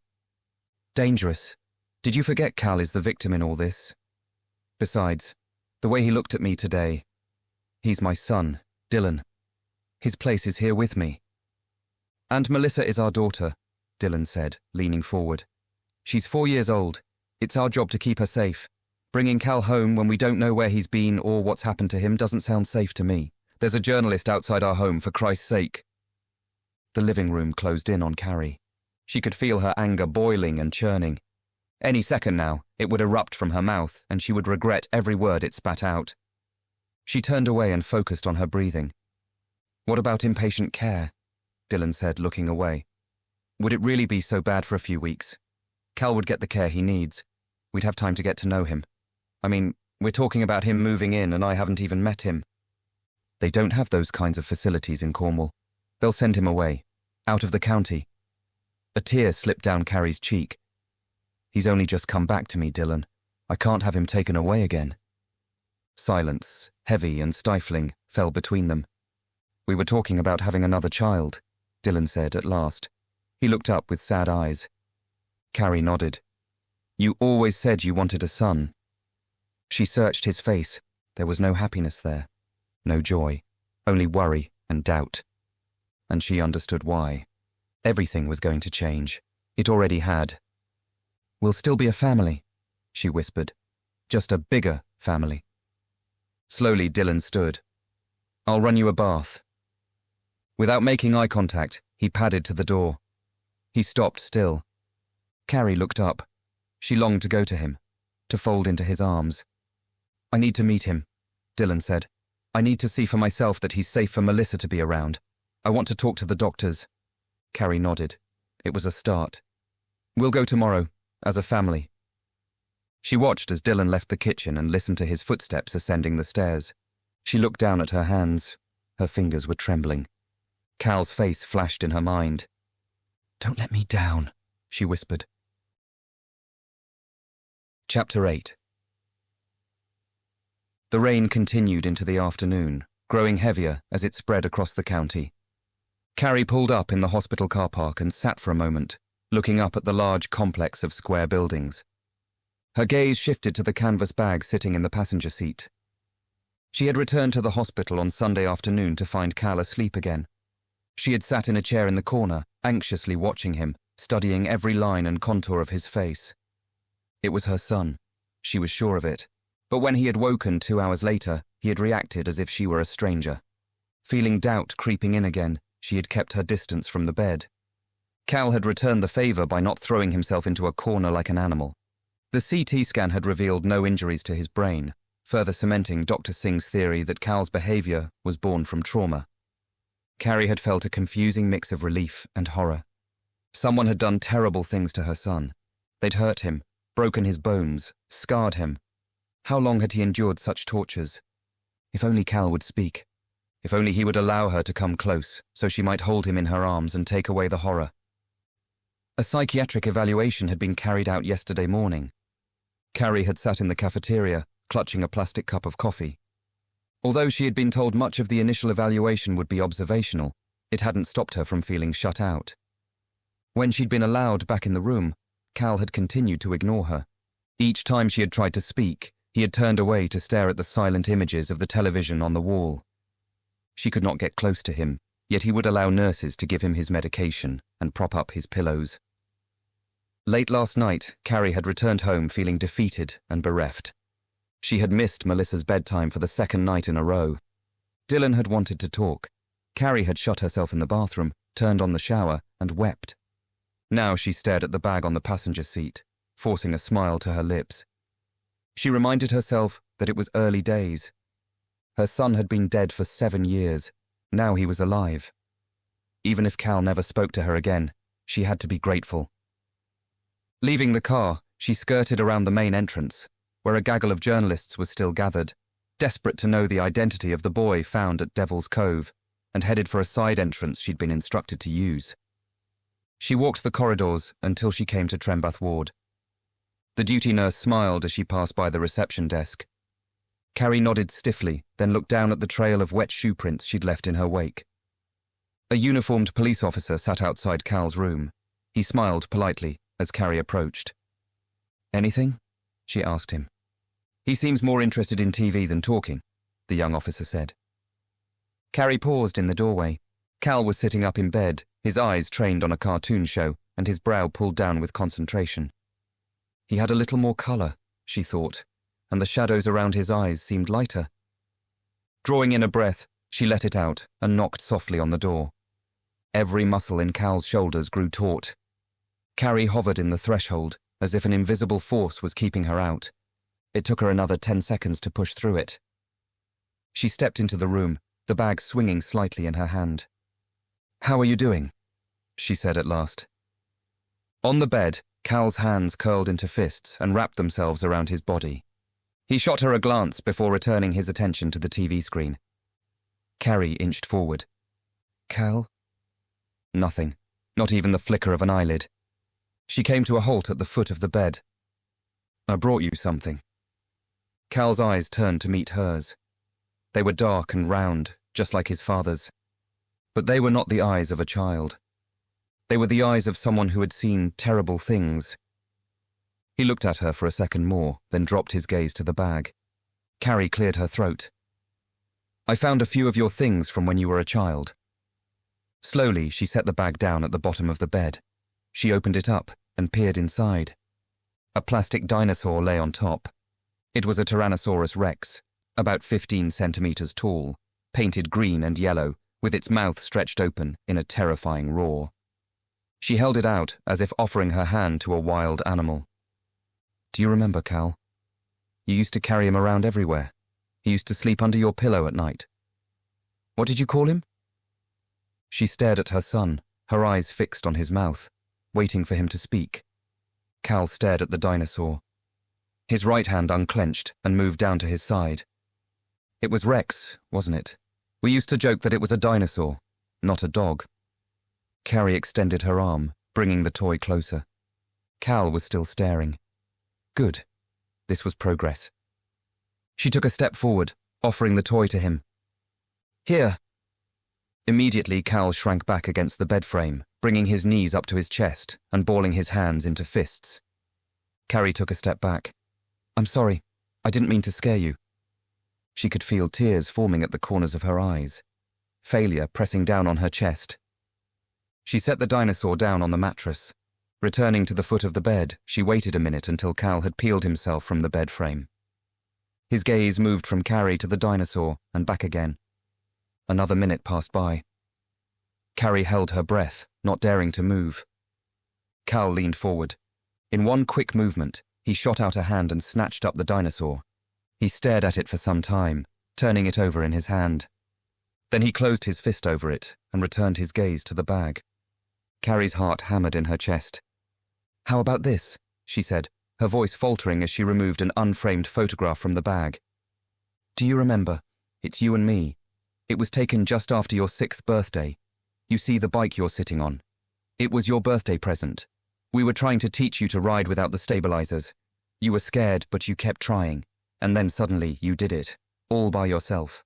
Dangerous? Did you forget Cal is the victim in all this? Besides, the way he looked at me today, he's my son, Dylan. His place is here with me. And Melissa is our daughter, Dylan said, leaning forward. She's 4 years old. It's our job to keep her safe. Bringing Cal home when we don't know where he's been or what's happened to him doesn't sound safe to me. There's a journalist outside our home, for Christ's sake. The living room closed in on Carrie. She could feel her anger boiling and churning. Any second now, it would erupt from her mouth, and she would regret every word it spat out. She turned away and focused on her breathing. What about inpatient care? Dylan said, looking away. Would it really be so bad for a few weeks? Cal would get the care he needs. We'd have time to get to know him. I mean, we're talking about him moving in and I haven't even met him. They don't have those kinds of facilities in Cornwall. They'll send him away, out of the county. A tear slipped down Carrie's cheek. He's only just come back to me, Dylan. I can't have him taken away again. Silence, heavy and stifling, fell between them. We were talking about having another child, Dylan said at last. He looked up with sad eyes. Carrie nodded. You always said you wanted a son. She searched his face. There was no happiness there. No joy. Only worry and doubt. And she understood why. Everything was going to change. It already had. We'll still be a family, she whispered. Just a bigger family. Slowly, Dylan stood. I'll run you a bath. Without making eye contact, he padded to the door. He stopped still. Carrie looked up. She longed to go to him, to fold into his arms. I need to meet him, Dylan said. I need to see for myself that he's safe for Melissa to be around. I want to talk to the doctors. Carrie nodded. It was a start. We'll go tomorrow, as a family. She watched as Dylan left the kitchen and listened to his footsteps ascending the stairs. She looked down at her hands. Her fingers were trembling. Cal's face flashed in her mind. Don't let me down, she whispered. Chapter 8. The rain continued into the afternoon, growing heavier as it spread across the county. Carrie pulled up in the hospital car park and sat for a moment, looking up at the large complex of square buildings. Her gaze shifted to the canvas bag sitting in the passenger seat. She had returned to the hospital on Sunday afternoon to find Cal asleep again. She had sat in a chair in the corner, anxiously watching him, studying every line and contour of his face. It was her son. She was sure of it. But when he had woken 2 hours later, he had reacted as if she were a stranger. Feeling doubt creeping in again, she had kept her distance from the bed. Cal had returned the favor by not throwing himself into a corner like an animal. The CT scan had revealed no injuries to his brain, further cementing Dr. Singh's theory that Cal's behavior was born from trauma. Carrie had felt a confusing mix of relief and horror. Someone had done terrible things to her son. They'd hurt him, broken his bones, scarred him. How long had he endured such tortures? If only Cal would speak. If only he would allow her to come close, so she might hold him in her arms and take away the horror. A psychiatric evaluation had been carried out yesterday morning. Carrie had sat in the cafeteria, clutching a plastic cup of coffee. Although she had been told much of the initial evaluation would be observational, it hadn't stopped her from feeling shut out. When she'd been allowed back in the room, Cal had continued to ignore her. Each time she had tried to speak, he had turned away to stare at the silent images of the television on the wall. She could not get close to him, yet he would allow nurses to give him his medication and prop up his pillows. Late last night, Carrie had returned home feeling defeated and bereft. She had missed Melissa's bedtime for the second night in a row. Dylan had wanted to talk. Carrie had shut herself in the bathroom, turned on the shower, and wept. Now she stared at the bag on the passenger seat, forcing a smile to her lips. She reminded herself that it was early days. Her son had been dead for 7 years. Now he was alive. Even if Cal never spoke to her again, she had to be grateful. Leaving the car, she skirted around the main entrance, where a gaggle of journalists was still gathered, desperate to know the identity of the boy found at Devil's Cove, and headed for a side entrance she'd been instructed to use. She walked the corridors until she came to Trembath Ward. The duty nurse smiled as she passed by the reception desk. Carrie nodded stiffly, then looked down at the trail of wet shoe prints she'd left in her wake. A uniformed police officer sat outside Cal's room. He smiled politely as Carrie approached. "Anything?" she asked him. "He seems more interested in TV than talking," the young officer said. Carrie paused in the doorway. Cal was sitting up in bed, his eyes trained on a cartoon show and his brow pulled down with concentration. He had a little more colour, she thought, and the shadows around his eyes seemed lighter. Drawing in a breath, she let it out and knocked softly on the door. Every muscle in Cal's shoulders grew taut. Carrie hovered in the threshold, as if an invisible force was keeping her out. It took her another 10 seconds to push through it. She stepped into the room, the bag swinging slightly in her hand. "How are you doing?" she said at last. On the bed, Cal's hands curled into fists and wrapped themselves around his body. He shot her a glance before returning his attention to the TV screen. Carrie inched forward. "Cal?" Nothing, not even the flicker of an eyelid. She came to a halt at the foot of the bed. "I brought you something." Cal's eyes turned to meet hers. They were dark and round, just like his father's. But they were not the eyes of a child. They were the eyes of someone who had seen terrible things. He looked at her for a second more, then dropped his gaze to the bag. Carrie cleared her throat. "I found a few of your things from when you were a child." Slowly, she set the bag down at the bottom of the bed. She opened it up and peered inside. A plastic dinosaur lay on top. It was a Tyrannosaurus rex, about 15 centimeters tall, painted green and yellow, with its mouth stretched open in a terrifying roar. She held it out as if offering her hand to a wild animal. "Do you remember, Cal?" You used to carry him around everywhere. He used to sleep under your pillow at night. What did you call him? She stared at her son, her eyes fixed on his mouth, waiting for him to speak. Cal stared at the dinosaur. His right hand unclenched and moved down to his side. It was Rex, wasn't it? We used to joke that it was a dinosaur, not a dog. Carrie extended her arm, bringing the toy closer. Cal was still staring. Good. This was progress. She took a step forward, offering the toy to him. Here. Immediately, Cal shrank back against the bed frame, bringing his knees up to his chest and balling his hands into fists. Carrie took a step back. I'm sorry. I didn't mean to scare you. She could feel tears forming at the corners of her eyes, failure pressing down on her chest. She set the dinosaur down on the mattress. Returning to the foot of the bed, she waited a minute until Cal had peeled himself from the bed frame. His gaze moved from Carrie to the dinosaur and back again. Another minute passed by. Carrie held her breath, not daring to move. Cal leaned forward. In one quick movement, he shot out a hand and snatched up the dinosaur. He stared at it for some time, turning it over in his hand. Then he closed his fist over it and returned his gaze to the bag. Carrie's heart hammered in her chest. How about this? She said, her voice faltering as she removed an unframed photograph from the bag. Do you remember? It's you and me. It was taken just after your 6th birthday. You see the bike you're sitting on. It was your birthday present. We were trying to teach you to ride without the stabilizers. You were scared, but you kept trying. And then suddenly you did it, all by yourself.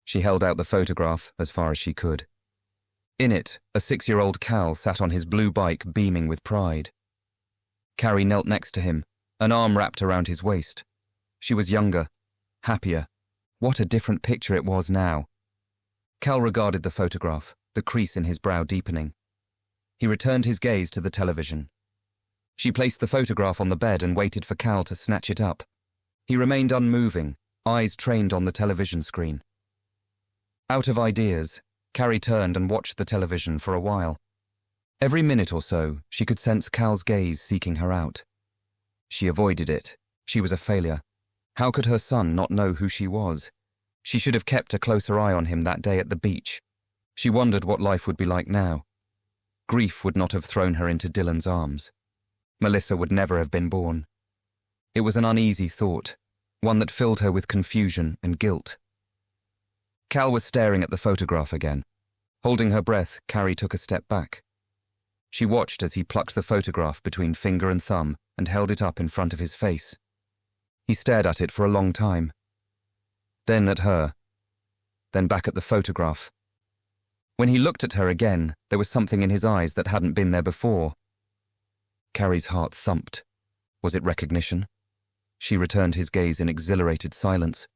She held out the photograph as far as she could. In it, a 6-year-old Cal sat on his blue bike beaming with pride. Carrie knelt next to him, an arm wrapped around his waist. She was younger, happier. What a different picture it was now. Cal regarded the photograph, the crease in his brow deepening. He returned his gaze to the television. She placed the photograph on the bed and waited for Cal to snatch it up. He remained unmoving, eyes trained on the television screen. Out of ideas, Carrie turned and watched the television for a while. Every minute or so, she could sense Cal's gaze seeking her out. She avoided it. She was a failure. How could her son not know who she was? She should have kept a closer eye on him that day at the beach. She wondered what life would be like now. Grief would not have thrown her into Dylan's arms. Melissa would never have been born. It was an uneasy thought, one that filled her with confusion and guilt. Cal was staring at the photograph again. Holding her breath, Carrie took a step back. She watched as he plucked the photograph between finger and thumb and held it up in front of his face. He stared at it for a long time. Then at her. Then back at the photograph. When he looked at her again, there was something in his eyes that hadn't been there before. Carrie's heart thumped. Was it recognition? She returned his gaze in exhilarated silence.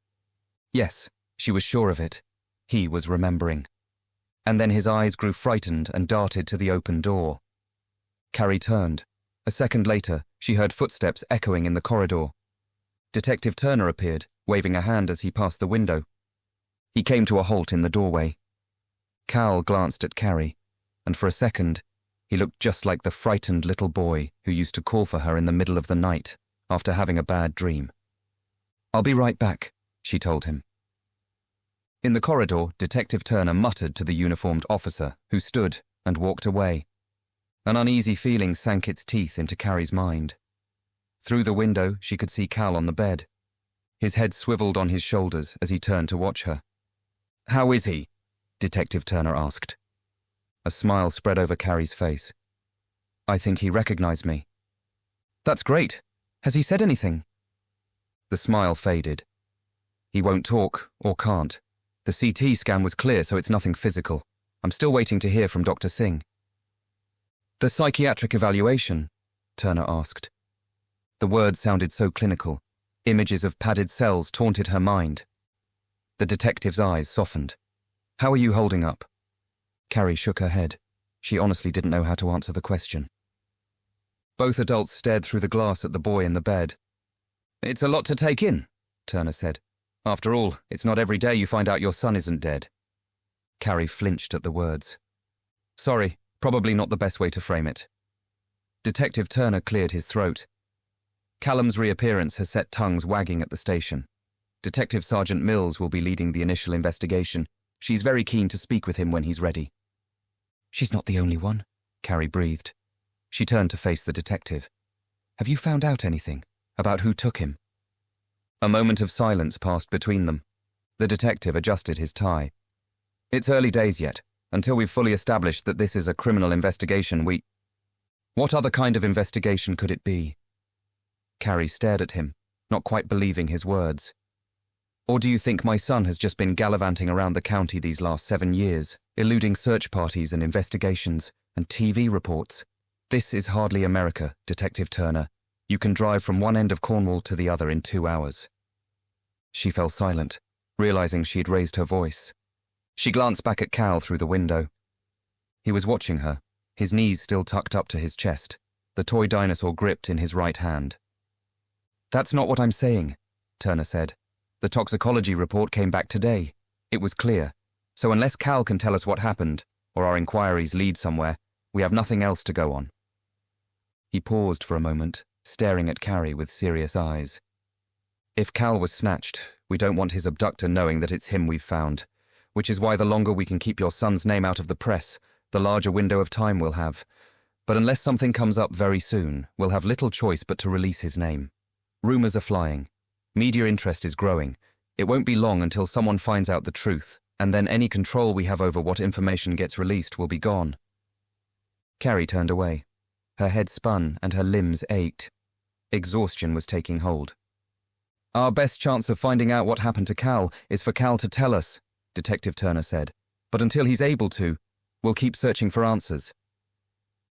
Yes, she was sure of it. He was remembering. And then his eyes grew frightened and darted to the open door. Carrie turned. A second later, she heard footsteps echoing in the corridor. Detective Turner appeared, waving a hand as he passed the window. He came to a halt in the doorway. Cal glanced at Carrie, and for a second, he looked just like the frightened little boy who used to call for her in the middle of the night after having a bad dream. I'll be right back, she told him. In the corridor, Detective Turner muttered to the uniformed officer, who stood and walked away. An uneasy feeling sank its teeth into Carrie's mind. Through the window, she could see Cal on the bed. His head swiveled on his shoulders as he turned to watch her. How is he? Detective Turner asked. A smile spread over Carrie's face. I think he recognized me. That's great. Has he said anything? The smile faded. He won't talk, or can't. The CT scan was clear, so it's nothing physical. I'm still waiting to hear from Dr. Singh. The psychiatric evaluation? Turner asked. The words sounded so clinical. Images of padded cells taunted her mind. The detective's eyes softened. How are you holding up? Carrie shook her head. She honestly didn't know how to answer the question. Both adults stared through the glass at the boy in the bed. It's a lot to take in, Turner said. After all, it's not every day you find out your son isn't dead. Carrie flinched at the words. Sorry, probably not the best way to frame it. Detective Turner cleared his throat. Callum's reappearance has set tongues wagging at the station. Detective Sergeant Mills will be leading the initial investigation. She's very keen to speak with him when he's ready. She's not the only one, Carrie breathed. She turned to face the detective. Have you found out anything about who took him? A moment of silence passed between them. The detective adjusted his tie. It's early days yet. Until we've fully established that this is a criminal investigation, What other kind of investigation could it be? Carrie stared at him, not quite believing his words. Or do you think my son has just been gallivanting around the county these last 7 years, eluding search parties and investigations and TV reports? This is hardly America, Detective Turner. You can drive from one end of Cornwall to the other in 2 hours. She fell silent, realizing she had raised her voice. She glanced back at Cal through the window. He was watching her, his knees still tucked up to his chest, the toy dinosaur gripped in his right hand. That's not what I'm saying, Turner said. The toxicology report came back today. It was clear. So unless Cal can tell us what happened, or our inquiries lead somewhere, we have nothing else to go on. He paused for a moment, staring at Carrie with serious eyes. If Cal was snatched, we don't want his abductor knowing that it's him we've found, which is why the longer we can keep your son's name out of the press, the larger window of time we'll have. But unless something comes up very soon, we'll have little choice but to release his name. Rumours are flying. Media interest is growing. It won't be long until someone finds out the truth, and then any control we have over what information gets released will be gone. Carrie turned away. Her head spun and her limbs ached. Exhaustion was taking hold. Our best chance of finding out what happened to Cal is for Cal to tell us, Detective Turner said. But until he's able to, we'll keep searching for answers.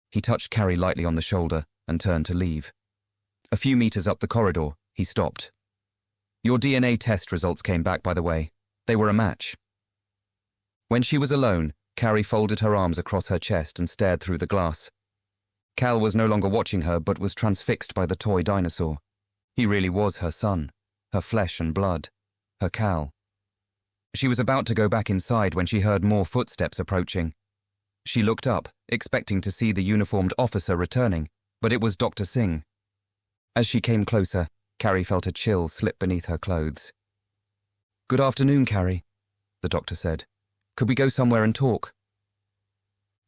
He touched Carrie lightly on the shoulder and turned to leave. A few meters up the corridor, he stopped. Your DNA test results came back, by the way. They were a match. When she was alone, Carrie folded her arms across her chest and stared through the glass. Cal was no longer watching her but was transfixed by the toy dinosaur. He really was her son, her flesh and blood, her Cal. She was about to go back inside when she heard more footsteps approaching. She looked up, expecting to see the uniformed officer returning, but it was Dr. Singh. As she came closer, Carrie felt a chill slip beneath her clothes. Good afternoon, Carrie, the doctor said. Could we go somewhere and talk?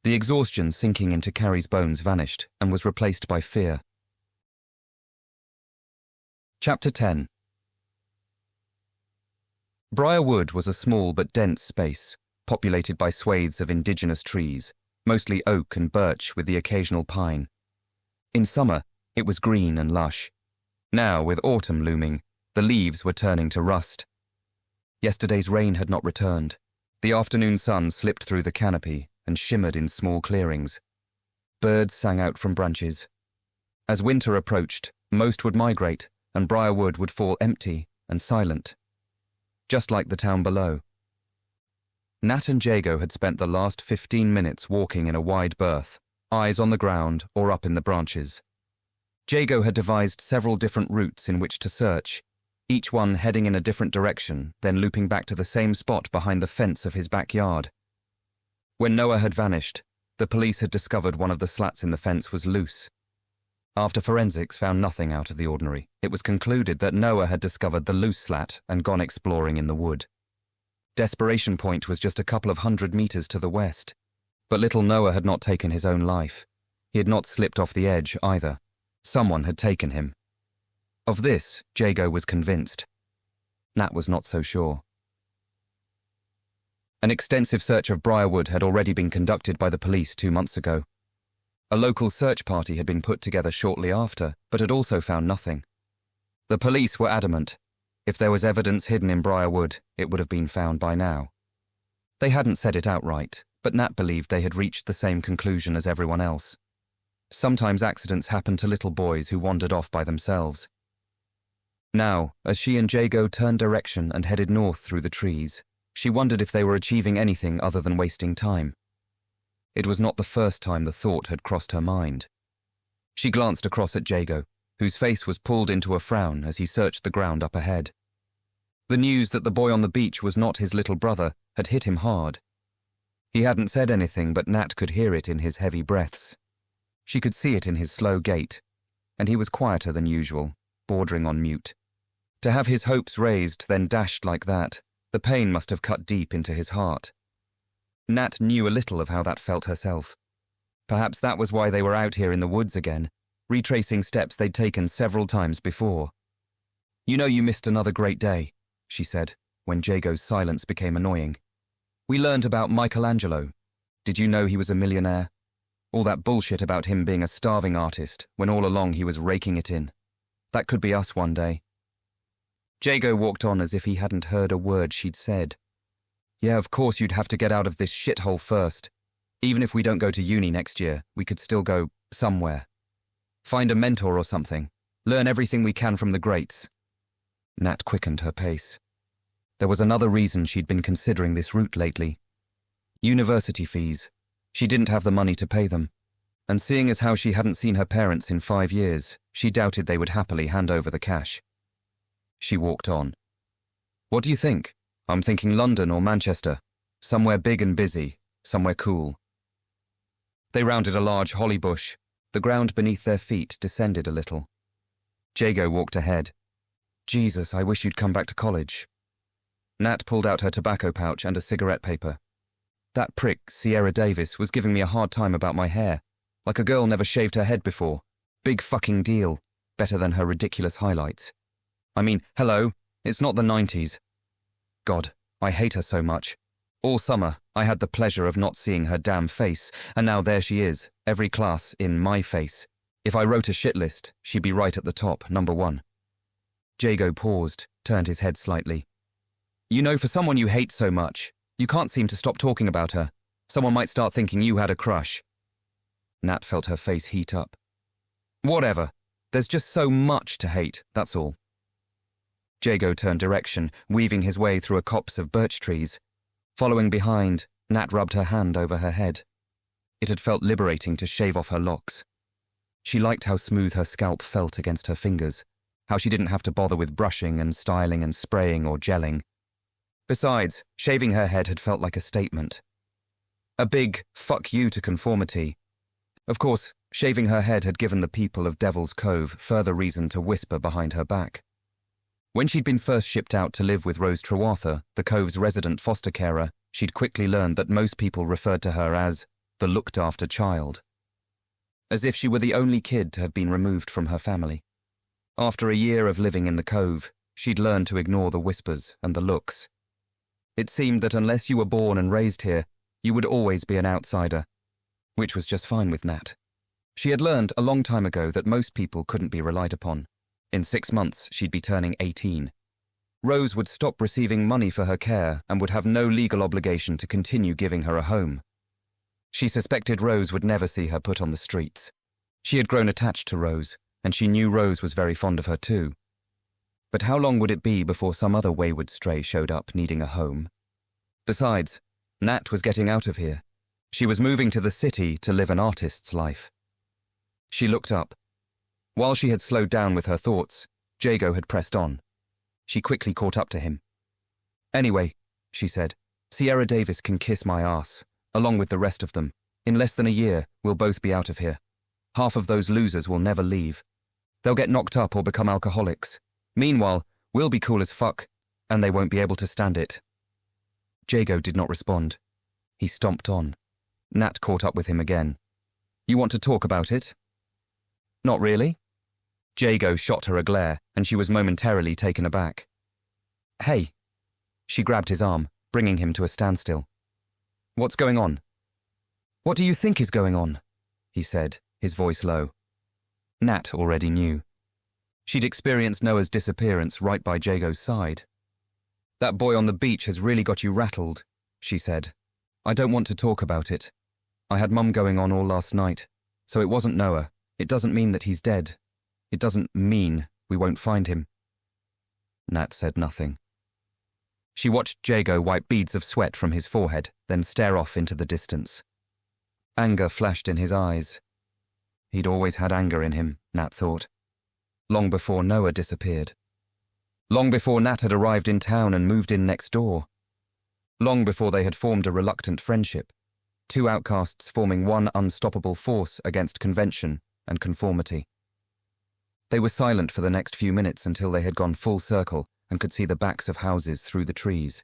The exhaustion sinking into Carrie's bones vanished and was replaced by fear. Chapter 10. Briarwood was a small but dense space, populated by swathes of indigenous trees, mostly oak and birch with the occasional pine. In summer, it was green and lush. Now, with autumn looming, the leaves were turning to rust. Yesterday's rain had not returned. The afternoon sun slipped through the canopy and shimmered in small clearings. Birds sang out from branches. As winter approached, most would migrate, and Briarwood would fall empty and silent, just like the town below. Nat and Jago had spent the last 15 minutes walking in a wide berth, eyes on the ground or up in the branches. Jago had devised several different routes in which to search, each one heading in a different direction, then looping back to the same spot behind the fence of his backyard. When Noah had vanished, the police had discovered one of the slats in the fence was loose. After forensics found nothing out of the ordinary, it was concluded that Noah had discovered the loose slat and gone exploring in the wood. Desperation Point was just a couple of 100 meters to the west, but little Noah had not taken his own life. He had not slipped off the edge either. Someone had taken him. Of this, Jago was convinced. Nat was not so sure. An extensive search of Briarwood had already been conducted by the police 2 months ago. A local search party had been put together shortly after, but had also found nothing. The police were adamant. If there was evidence hidden in Briarwood, it would have been found by now. They hadn't said it outright, but Nat believed they had reached the same conclusion as everyone else. Sometimes accidents happened to little boys who wandered off by themselves. Now, as she and Jago turned direction and headed north through the trees, she wondered if they were achieving anything other than wasting time. It was not the first time the thought had crossed her mind. She glanced across at Jago, whose face was pulled into a frown as he searched the ground up ahead. The news that the boy on the beach was not his little brother had hit him hard. He hadn't said anything, but Nat could hear it in his heavy breaths. She could see it in his slow gait, and he was quieter than usual, bordering on mute. To have his hopes raised, then dashed like that, the pain must have cut deep into his heart. Nat knew a little of how that felt herself. Perhaps that was why they were out here in the woods again, retracing steps they'd taken several times before. "You know you missed another great day," she said, when Jago's silence became annoying. "We learned about Michelangelo. Did you know he was a millionaire? All that bullshit about him being a starving artist, when all along he was raking it in. That could be us one day." Jago walked on as if he hadn't heard a word she'd said. "Yeah, of course you'd have to get out of this shithole first. Even if we don't go to uni next year, we could still go somewhere. Find a mentor or something. Learn everything we can from the greats." Nat quickened her pace. There was another reason she'd been considering this route lately. University fees. She didn't have the money to pay them. And seeing as how she hadn't seen her parents in 5 years, she doubted they would happily hand over the cash. She walked on. "What do you think? I'm thinking London or Manchester. Somewhere big and busy. Somewhere cool." They rounded a large holly bush. The ground beneath their feet descended a little. Jago walked ahead. "Jesus, I wish you'd come back to college." Nat pulled out her tobacco pouch and a cigarette paper. "That prick, Sierra Davis, was giving me a hard time about my hair. Like a girl never shaved her head before. Big fucking deal. Better than her ridiculous highlights. I mean, hello, it's not the 90s. God, I hate her so much. All summer, I had the pleasure of not seeing her damn face, and now there she is, every class in my face. If I wrote a shit list, she'd be right at the top, number 1. Jago paused, turned his head slightly. "You know, for someone you hate so much, you can't seem to stop talking about her. Someone might start thinking you had a crush." Nat felt her face heat up. "Whatever. There's just so much to hate, that's all." Jago turned direction, weaving his way through a copse of birch trees. Following behind, Nat rubbed her hand over her head. It had felt liberating to shave off her locks. She liked how smooth her scalp felt against her fingers, how she didn't have to bother with brushing and styling and spraying or gelling. Besides, shaving her head had felt like a statement. A big fuck you to conformity. Of course, shaving her head had given the people of Devil's Cove further reason to whisper behind her back. When she'd been first shipped out to live with Rose Trewather, the Cove's resident foster carer, she'd quickly learned that most people referred to her as the looked-after child. As if she were the only kid to have been removed from her family. After a year of living in the Cove, she'd learned to ignore the whispers and the looks. It seemed that unless you were born and raised here, you would always be an outsider, which was just fine with Nat. She had learned a long time ago that most people couldn't be relied upon. In 6 months, she'd be turning 18. Rose would stop receiving money for her care and would have no legal obligation to continue giving her a home. She suspected Rose would never see her put on the streets. She had grown attached to Rose, and she knew Rose was very fond of her too. But how long would it be before some other wayward stray showed up needing a home? Besides, Nat was getting out of here. She was moving to the city to live an artist's life. She looked up. While she had slowed down with her thoughts, Jago had pressed on. She quickly caught up to him. "Anyway," she said, "Sierra Davis can kiss my ass, along with the rest of them. In less than a year, we'll both be out of here. Half of those losers will never leave. They'll get knocked up or become alcoholics. Meanwhile, we'll be cool as fuck, and they won't be able to stand it." Jago did not respond. He stomped on. Nat caught up with him again. "You want to talk about it?" "Not really." Jago shot her a glare, and she was momentarily taken aback. "Hey." She grabbed his arm, bringing him to a standstill. "What's going on?" "What do you think is going on?" he said, his voice low. Nat already knew. She'd experienced Noah's disappearance right by Jago's side. "That boy on the beach has really got you rattled," she said. "I don't want to talk about it. I had Mum going on all last night, so it wasn't Noah. It doesn't mean that he's dead. It doesn't mean we won't find him." Nat said nothing. She watched Jago wipe beads of sweat from his forehead, then stare off into the distance. Anger flashed in his eyes. He'd always had anger in him, Nat thought. Long before Noah disappeared. Long before Nat had arrived in town and moved in next door. Long before they had formed a reluctant friendship, two outcasts forming one unstoppable force against convention and conformity. They were silent for the next few minutes until they had gone full circle and could see the backs of houses through the trees.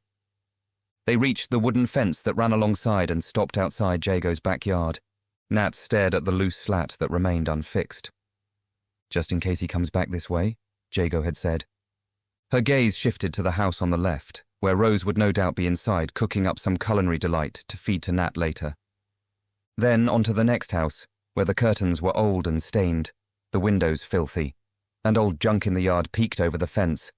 They reached the wooden fence that ran alongside and stopped outside Jago's backyard. Nat stared at the loose slat that remained unfixed. "Just in case he comes back this way," Jago had said. Her gaze shifted to the house on the left, where Rose would no doubt be inside cooking up some culinary delight to feed to Nat later. Then onto the next house, where the curtains were old and stained, the windows filthy, and old junk in the yard peeked over the fence.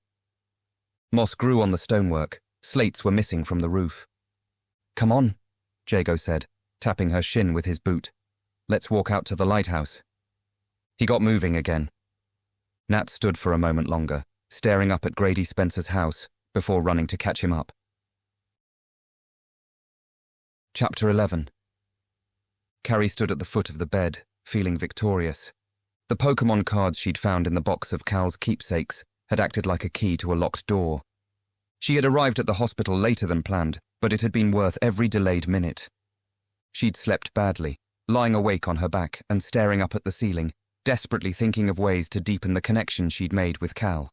Moss grew on the stonework. Slates were missing from the roof. "Come on," Jago said, tapping her shin with his boot. "Let's walk out to the lighthouse." He got moving again. Nat stood for a moment longer, staring up at Grady Spencer's house, before running to catch him up. Chapter 11. Carrie stood at the foot of the bed, feeling victorious. The Pokémon cards she'd found in the box of Cal's keepsakes had acted like a key to a locked door. She had arrived at the hospital later than planned, but it had been worth every delayed minute. She'd slept badly, lying awake on her back and staring up at the ceiling, desperately thinking of ways to deepen the connection she'd made with Cal.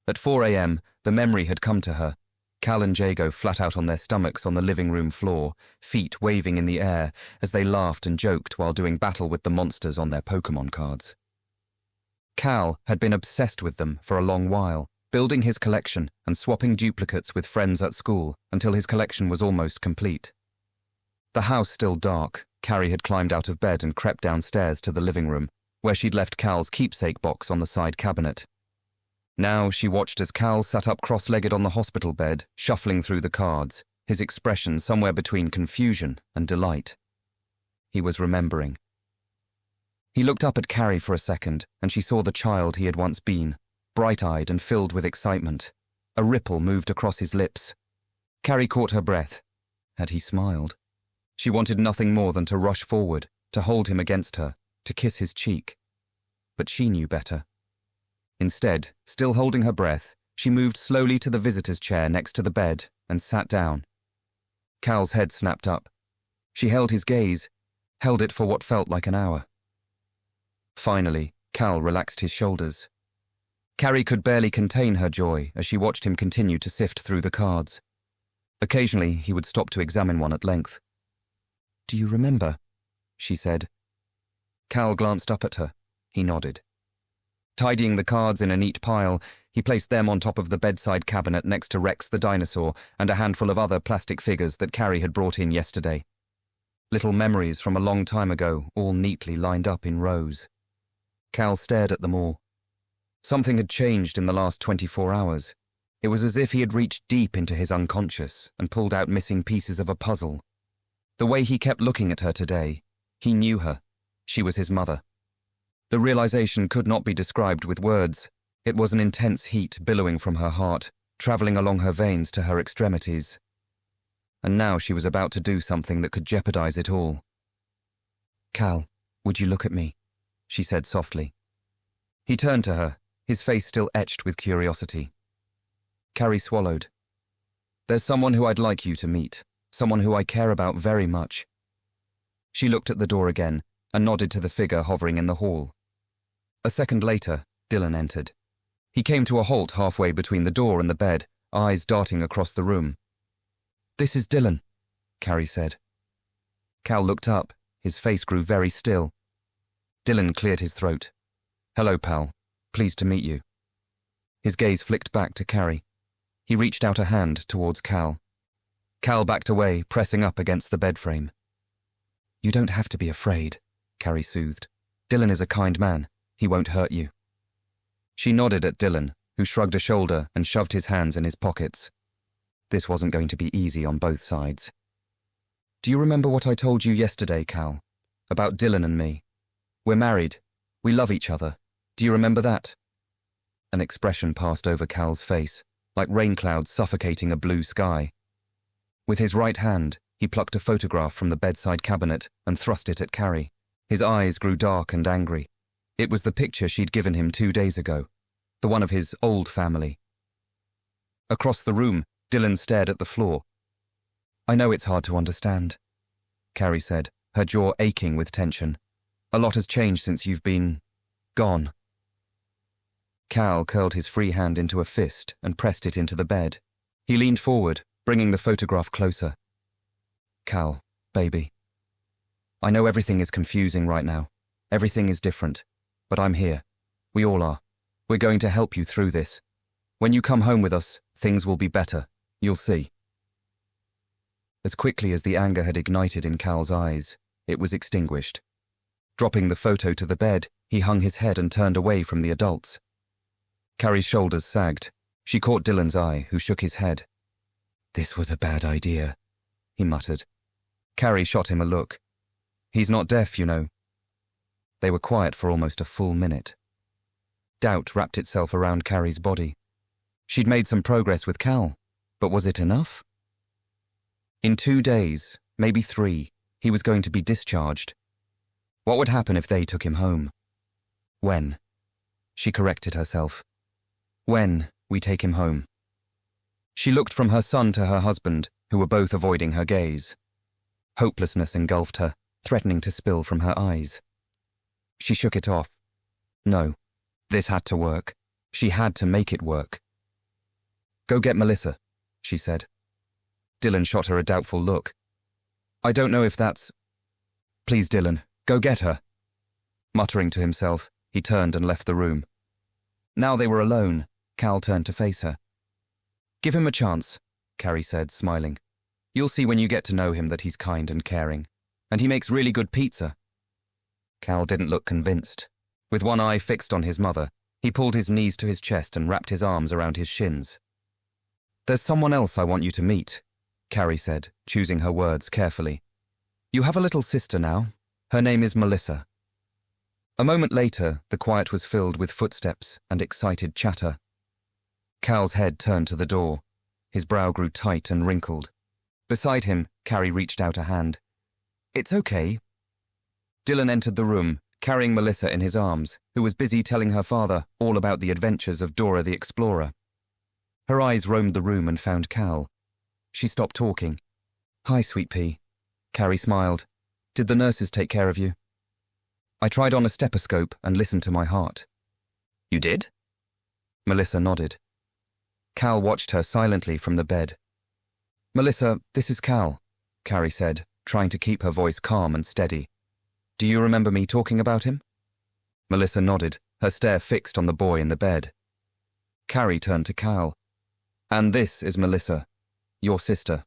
At 4 a.m., the memory had come to her. Cal and Jago flat out on their stomachs on the living room floor, feet waving in the air as they laughed and joked while doing battle with the monsters on their Pokémon cards. Cal had been obsessed with them for a long while, building his collection and swapping duplicates with friends at school until his collection was almost complete. The house still dark, Carrie had climbed out of bed and crept downstairs to the living room, where she'd left Cal's keepsake box on the side cabinet. Now she watched as Cal sat up cross-legged on the hospital bed, shuffling through the cards, his expression somewhere between confusion and delight. He was remembering. He looked up at Carrie for a second, and she saw the child he had once been, bright-eyed and filled with excitement. A ripple moved across his lips. Carrie caught her breath. Had he smiled? She wanted nothing more than to rush forward, to hold him against her, to kiss his cheek. But she knew better. Instead, still holding her breath, she moved slowly to the visitor's chair next to the bed and sat down. Cal's head snapped up. She held his gaze, held it for what felt like an hour. Finally, Cal relaxed his shoulders. Carrie could barely contain her joy as she watched him continue to sift through the cards. Occasionally, he would stop to examine one at length. "Do you remember?" she said. Cal glanced up at her. He nodded. Tidying the cards in a neat pile, he placed them on top of the bedside cabinet next to Rex the dinosaur and a handful of other plastic figures that Carrie had brought in yesterday. Little memories from a long time ago, all neatly lined up in rows. Cal stared at them all. Something had changed in the last 24 hours. It was as if he had reached deep into his unconscious and pulled out missing pieces of a puzzle. The way he kept looking at her today, he knew her. She was his mother. The realization could not be described with words. It was an intense heat billowing from her heart, traveling along her veins to her extremities. And now she was about to do something that could jeopardize it all. "Cal, would you look at me?" she said softly. He turned to her, his face still etched with curiosity. Carrie swallowed. "There's someone who I'd like you to meet, someone who I care about very much." She looked at the door again and nodded to the figure hovering in the hall. A second later, Dylan entered. He came to a halt halfway between the door and the bed, eyes darting across the room. "This is Dylan," Carrie said. Cal looked up. His face grew very still. Dylan cleared his throat. "Hello, pal. Pleased to meet you." His gaze flicked back to Carrie. He reached out a hand towards Cal. Cal backed away, pressing up against the bed frame. "You don't have to be afraid," Carrie soothed. "Dylan is a kind man. He won't hurt you." She nodded at Dylan, who shrugged a shoulder and shoved his hands in his pockets. This wasn't going to be easy on both sides. "Do you remember what I told you yesterday, Cal? About Dylan and me? We're married. We love each other. Do you remember that?" An expression passed over Cal's face, like rain clouds suffocating a blue sky. With his right hand, he plucked a photograph from the bedside cabinet and thrust it at Carrie. His eyes grew dark and angry. It was the picture she'd given him 2 days ago, the one of his old family. Across the room, Dylan stared at the floor. "I know it's hard to understand," Carrie said, her jaw aching with tension. "A lot has changed since you've been gone. Cal curled his free hand into a fist and pressed it into the bed. He leaned forward, bringing the photograph closer. Cal, baby. I know everything is confusing right now. Everything is different. But I'm here. We all are. We're going to help you through this. When you come home with us, things will be better. You'll see. As quickly as the anger had ignited in Cal's eyes, it was extinguished. Dropping the photo to the bed, he hung his head and turned away from the adults. Carrie's shoulders sagged. She caught Dylan's eye, who shook his head. "This was a bad idea," he muttered. Carrie shot him a look. "He's not deaf, you know." They were quiet for almost a full minute. Doubt wrapped itself around Carrie's body. She'd made some progress with Cal, but was it enough? In 2 days, maybe 3, he was going to be discharged. What would happen if they took him home? When? She corrected herself. When we take him home. She looked from her son to her husband, who were both avoiding her gaze. Hopelessness engulfed her, threatening to spill from her eyes. She shook it off. No, this had to work. She had to make it work. "Go get Melissa," she said. Dylan shot her a doubtful look. "I don't know if that's—" "Please, Dylan, go get her." Muttering to himself, he turned and left the room. Now they were alone. Cal turned to face her. "Give him a chance," Carrie said, smiling. "You'll see when you get to know him that he's kind and caring. And he makes really good pizza." Cal didn't look convinced. With one eye fixed on his mother, he pulled his knees to his chest and wrapped his arms around his shins. "There's someone else I want you to meet," Carrie said, choosing her words carefully. "You have a little sister now. Her name is Melissa." A moment later, the quiet was filled with footsteps and excited chatter. Cal's head turned to the door. His brow grew tight and wrinkled. Beside him, Carrie reached out a hand. "It's okay." Dylan entered the room, carrying Melissa in his arms, who was busy telling her father all about the adventures of Dora the Explorer. Her eyes roamed the room and found Cal. She stopped talking. "Hi, Sweet Pea." Carrie smiled. "Did the nurses take care of you?" "I tried on a stethoscope and listened to my heart." "You did?" Melissa nodded. Cal watched her silently from the bed. "Melissa, this is Cal," Carrie said, trying to keep her voice calm and steady. "Do you remember me talking about him?" Melissa nodded, her stare fixed on the boy in the bed. Carrie turned to Cal. "And this is Melissa, your sister."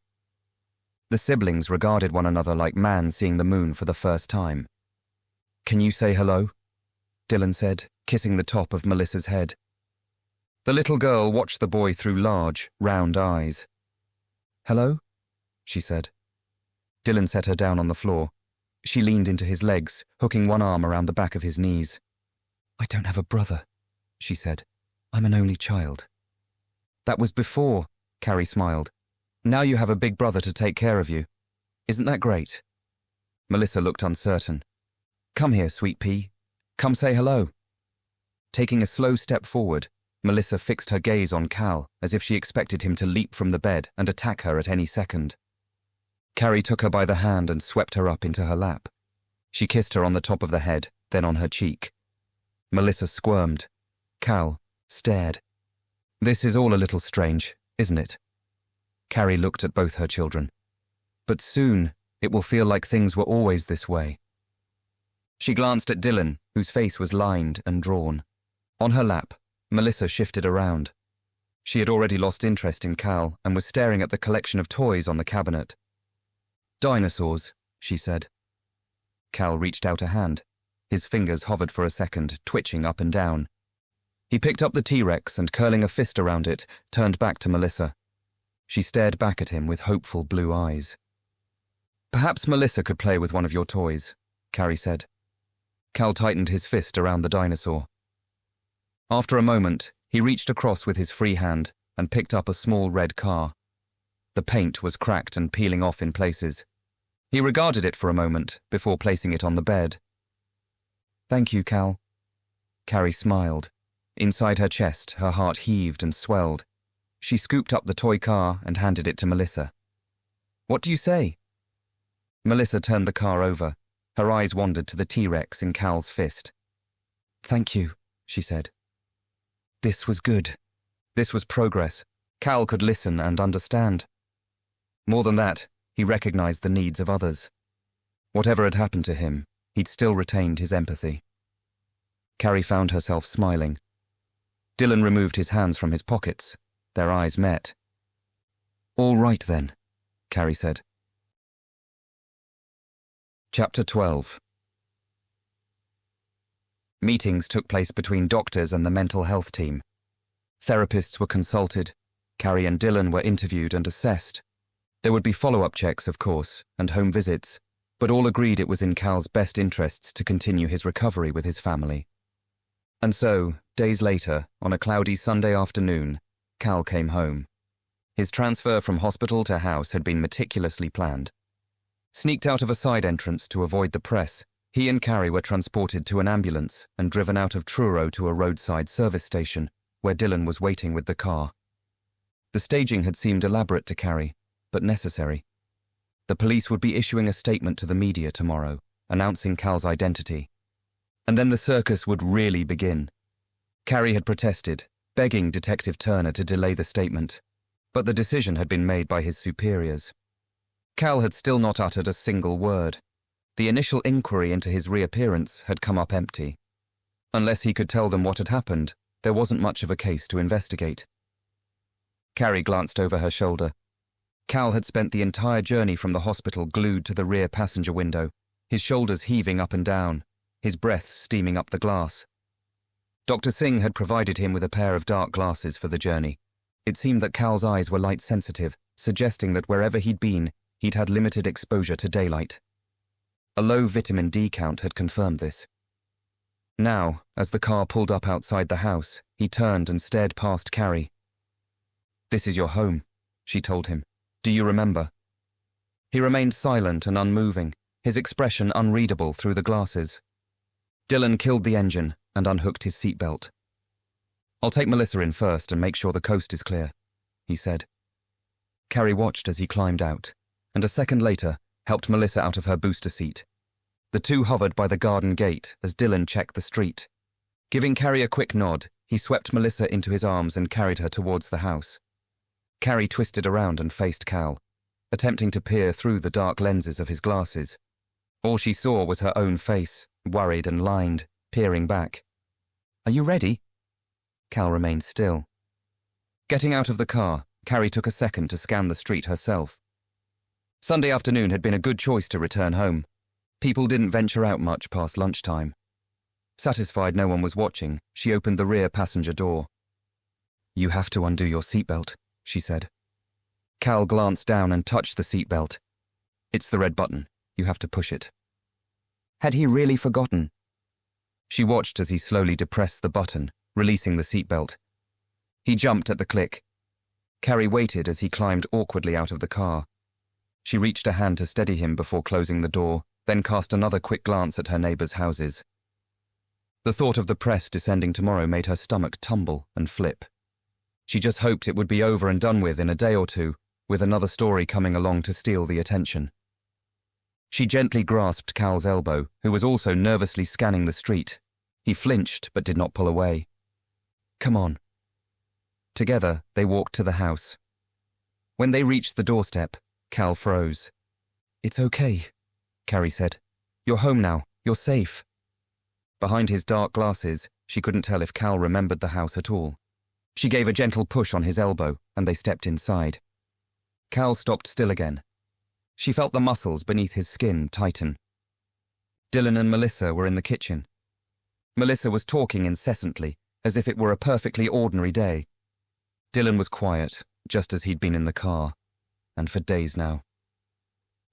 The siblings regarded one another like man seeing the moon for the first time. "Can you say hello?" Dylan said, kissing the top of Melissa's head. The little girl watched the boy through large, round eyes. "Hello?" she said. Dylan set her down on the floor. She leaned into his legs, hooking one arm around the back of his knees. "I don't have a brother," she said. "I'm an only child." "That was before," Carrie smiled. "Now you have a big brother to take care of you. Isn't that great?" Melissa looked uncertain. "Come here, Sweet Pea. Come say hello." Taking a slow step forward, Melissa fixed her gaze on Cal as if she expected him to leap from the bed and attack her at any second. Carrie took her by the hand and swept her up into her lap. She kissed her on the top of the head, then on her cheek. Melissa squirmed. Cal stared. "This is all a little strange, isn't it?" Carrie looked at both her children. "But soon, it will feel like things were always this way." She glanced at Dylan, whose face was lined and drawn. On her lap, Melissa shifted around. She had already lost interest in Cal and was staring at the collection of toys on the cabinet. "Dinosaurs," she said. Cal reached out a hand. His fingers hovered for a second, twitching up and down. He picked up the T-Rex and, curling a fist around it, turned back to Melissa. She stared back at him with hopeful blue eyes. "Perhaps Melissa could play with one of your toys," Carrie said. Cal tightened his fist around the dinosaur. After a moment, he reached across with his free hand and picked up a small red car. The paint was cracked and peeling off in places. He regarded it for a moment before placing it on the bed. "Thank you, Cal." Carrie smiled. Inside her chest, her heart heaved and swelled. She scooped up the toy car and handed it to Melissa. "What do you say?" Melissa turned the car over. Her eyes wandered to the T-Rex in Cal's fist. "Thank you," she said. This was good. This was progress. Cal could listen and understand. More than that, he recognized the needs of others. Whatever had happened to him, he'd still retained his empathy. Carrie found herself smiling. Dylan removed his hands from his pockets. Their eyes met. "All right, then," Carrie said. Chapter 12. Meetings took place between doctors and the mental health team. Therapists were consulted. Carrie and Dylan were interviewed and assessed. There would be follow-up checks, of course, and home visits, but all agreed it was in Cal's best interests to continue his recovery with his family. And so, days later, on a cloudy Sunday afternoon, Cal came home. His transfer from hospital to house had been meticulously planned. Sneaked out of a side entrance to avoid the press, he and Carrie were transported to an ambulance and driven out of Truro to a roadside service station, where Dylan was waiting with the car. The staging had seemed elaborate to Carrie, but necessary. The police would be issuing a statement to the media tomorrow, announcing Cal's identity. And then the circus would really begin. Carrie had protested, begging Detective Turner to delay the statement, but the decision had been made by his superiors. Cal had still not uttered a single word. The initial inquiry into his reappearance had come up empty. Unless he could tell them what had happened, there wasn't much of a case to investigate. Carrie glanced over her shoulder. Cal had spent the entire journey from the hospital glued to the rear passenger window, his shoulders heaving up and down, his breath steaming up the glass. Dr. Singh had provided him with a pair of dark glasses for the journey. It seemed that Cal's eyes were light-sensitive, suggesting that wherever he'd been, he'd had limited exposure to daylight. A low vitamin D count had confirmed this. Now, as the car pulled up outside the house, he turned and stared past Carrie. "This is your home," she told him. "Do you remember?" He remained silent and unmoving, his expression unreadable through the glasses. Dylan killed the engine and unhooked his seatbelt. "I'll take Melissa in first and make sure the coast is clear," he said. Carrie watched as he climbed out, and a second later helped Melissa out of her booster seat. The two hovered by the garden gate as Dylan checked the street. Giving Carrie a quick nod, he swept Melissa into his arms and carried her towards the house. Carrie twisted around and faced Cal, attempting to peer through the dark lenses of his glasses. All she saw was her own face, worried and lined, peering back. "Are you ready?" Cal remained still. Getting out of the car, Carrie took a second to scan the street herself. Sunday afternoon had been a good choice to return home. People didn't venture out much past lunchtime. Satisfied no one was watching, she opened the rear passenger door. "You have to undo your seatbelt," she said. Cal glanced down and touched the seatbelt. "It's the red button. You have to push it." Had he really forgotten? She watched as he slowly depressed the button, releasing the seatbelt. He jumped at the click. Carrie waited as he climbed awkwardly out of the car. She reached a hand to steady him before closing the door, then cast another quick glance at her neighbours' houses. The thought of the press descending tomorrow made her stomach tumble and flip. She just hoped it would be over and done with in a day or two, with another story coming along to steal the attention. She gently grasped Cal's elbow, who was also nervously scanning the street. He flinched but did not pull away. "Come on." Together, they walked to the house. When they reached the doorstep, Cal froze. "It's okay," Carrie said. "You're home now. You're safe." Behind his dark glasses, she couldn't tell if Cal remembered the house at all. She gave a gentle push on his elbow, and they stepped inside. Cal stopped still again. She felt the muscles beneath his skin tighten. Dylan and Melissa were in the kitchen. Melissa was talking incessantly, as if it were a perfectly ordinary day. Dylan was quiet, just as he'd been in the car, and for days now.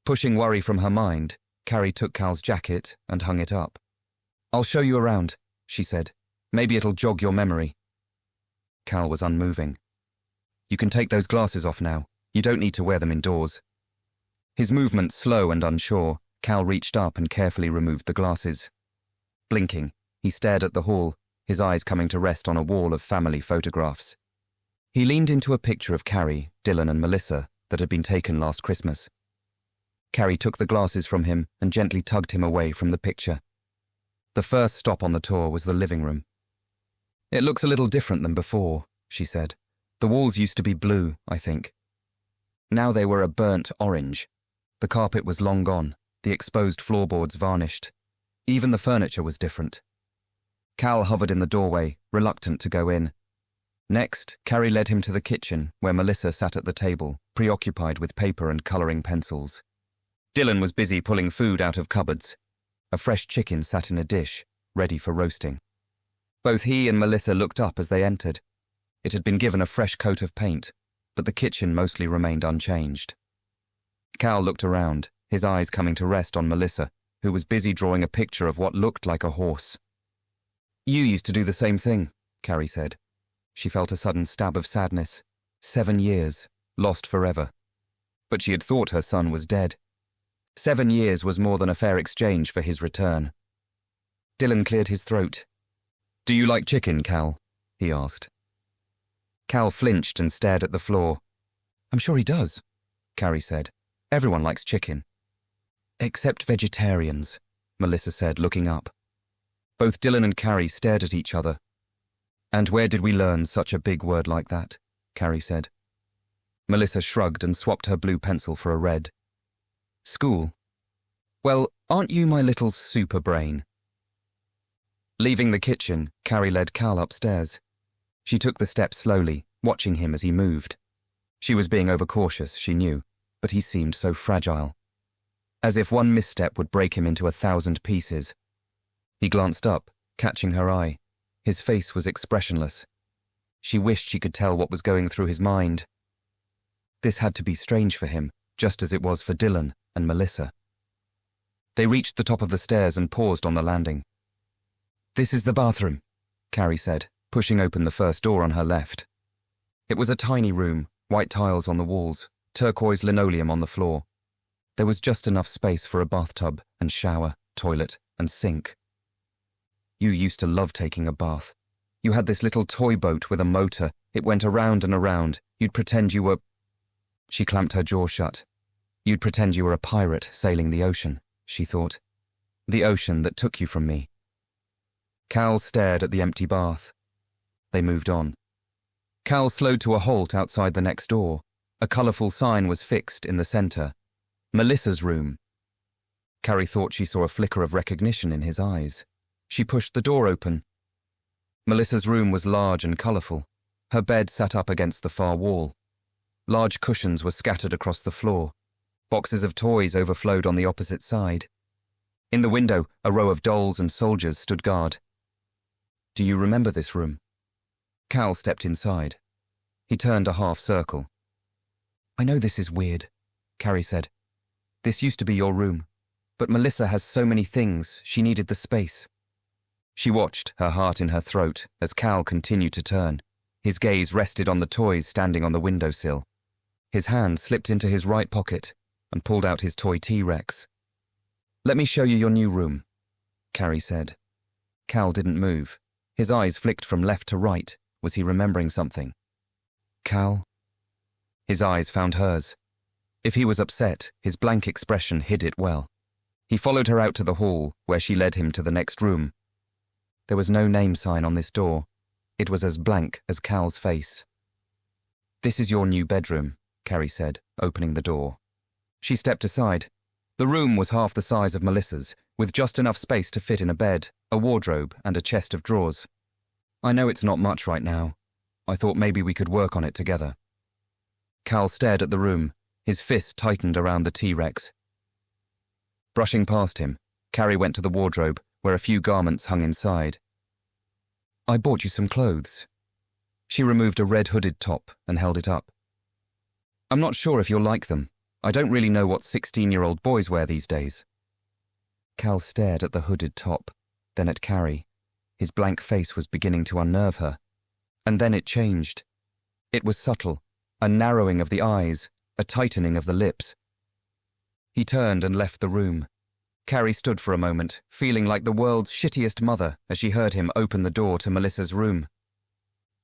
Pushing worry from her mind, Carrie took Cal's jacket and hung it up. "I'll show you around," she said. "Maybe it'll jog your memory." Cal was unmoving. "You can take those glasses off now. You don't need to wear them indoors." His movement slow and unsure, Cal reached up and carefully removed the glasses. Blinking, he stared at the hall, his eyes coming to rest on a wall of family photographs. He leaned into a picture of Carrie, Dylan and Melissa that had been taken last Christmas. Carrie took the glasses from him and gently tugged him away from the picture. The first stop on the tour was the living room. It looks a little different than before, she said. The walls used to be blue, I think. Now they were a burnt orange. The carpet was long gone, the exposed floorboards varnished. Even the furniture was different. Cal hovered in the doorway, reluctant to go in. Next, Carrie led him to the kitchen, where Melissa sat at the table, preoccupied with paper and colouring pencils. Dylan was busy pulling food out of cupboards. A fresh chicken sat in a dish, ready for roasting. Both he and Melissa looked up as they entered. It had been given a fresh coat of paint, but the kitchen mostly remained unchanged. Cal looked around, his eyes coming to rest on Melissa, who was busy drawing a picture of what looked like a horse. "You used to do the same thing," Carrie said. She felt a sudden stab of sadness. 7 years, lost forever. But she had thought her son was dead. 7 years was more than a fair exchange for his return. Dylan cleared his throat. "Do you like chicken, Cal?" he asked. Cal flinched and stared at the floor. "I'm sure he does," Carrie said. "Everyone likes chicken." "Except vegetarians," Melissa said, looking up. Both Dylan and Carrie stared at each other. "And where did we learn such a big word like that?" Carrie said. Melissa shrugged and swapped her blue pencil for a red. "School. Well, aren't you my little super brain?" Leaving the kitchen, Carrie led Cal upstairs. She took the steps slowly, watching him as he moved. She was being overcautious, she knew, but he seemed so fragile. As if one misstep would break him into 1,000 pieces. He glanced up, catching her eye. His face was expressionless. She wished she could tell what was going through his mind. This had to be strange for him, just as it was for Dylan and Melissa. They reached the top of the stairs and paused on the landing. "This is the bathroom," Carrie said, pushing open the first door on her left. It was a tiny room, white tiles on the walls, turquoise linoleum on the floor. There was just enough space for a bathtub and shower, toilet, and sink. "You used to love taking a bath. You had this little toy boat with a motor. It went around and around. You'd pretend you were—" She clamped her jaw shut. "You'd pretend you were a pirate sailing the ocean," she thought. "The ocean that took you from me." Cal stared at the empty bath. They moved on. Cal slowed to a halt outside the next door. A colourful sign was fixed in the centre. Melissa's room. Carrie thought she saw a flicker of recognition in his eyes. She pushed the door open. Melissa's room was large and colourful. Her bed sat up against the far wall. Large cushions were scattered across the floor. Boxes of toys overflowed on the opposite side. In the window, a row of dolls and soldiers stood guard. "Do you remember this room?" Cal stepped inside. He turned a half circle. "I know this is weird," Carrie said. "This used to be your room, but Melissa has so many things, she needed the space." She watched, her heart in her throat, as Cal continued to turn. His gaze rested on the toys standing on the windowsill. His hand slipped into his right pocket and pulled out his toy T-Rex. "Let me show you your new room," Carrie said. Cal didn't move. His eyes flicked from left to right. Was he remembering something? "Cal?" His eyes found hers. If he was upset, his blank expression hid it well. He followed her out to the hall, where she led him to the next room. There was no name sign on this door. It was as blank as Cal's face. "This is your new bedroom," Carrie said, opening the door. She stepped aside. The room was half the size of Melissa's, with just enough space to fit in a bed, a wardrobe, and a chest of drawers. "I know it's not much right now. I thought maybe we could work on it together." Cal stared at the room, his fist tightened around the T-Rex. Brushing past him, Carrie went to the wardrobe, where a few garments hung inside. "I bought you some clothes." She removed a red hooded top and held it up. "I'm not sure if you'll like them. I don't really know what 16-year-old boys wear these days." Cal stared at the hooded top, then at Carrie. His blank face was beginning to unnerve her. And then it changed. It was subtle, a narrowing of the eyes, a tightening of the lips. He turned and left the room. Carrie stood for a moment, feeling like the world's shittiest mother as she heard him open the door to Melissa's room.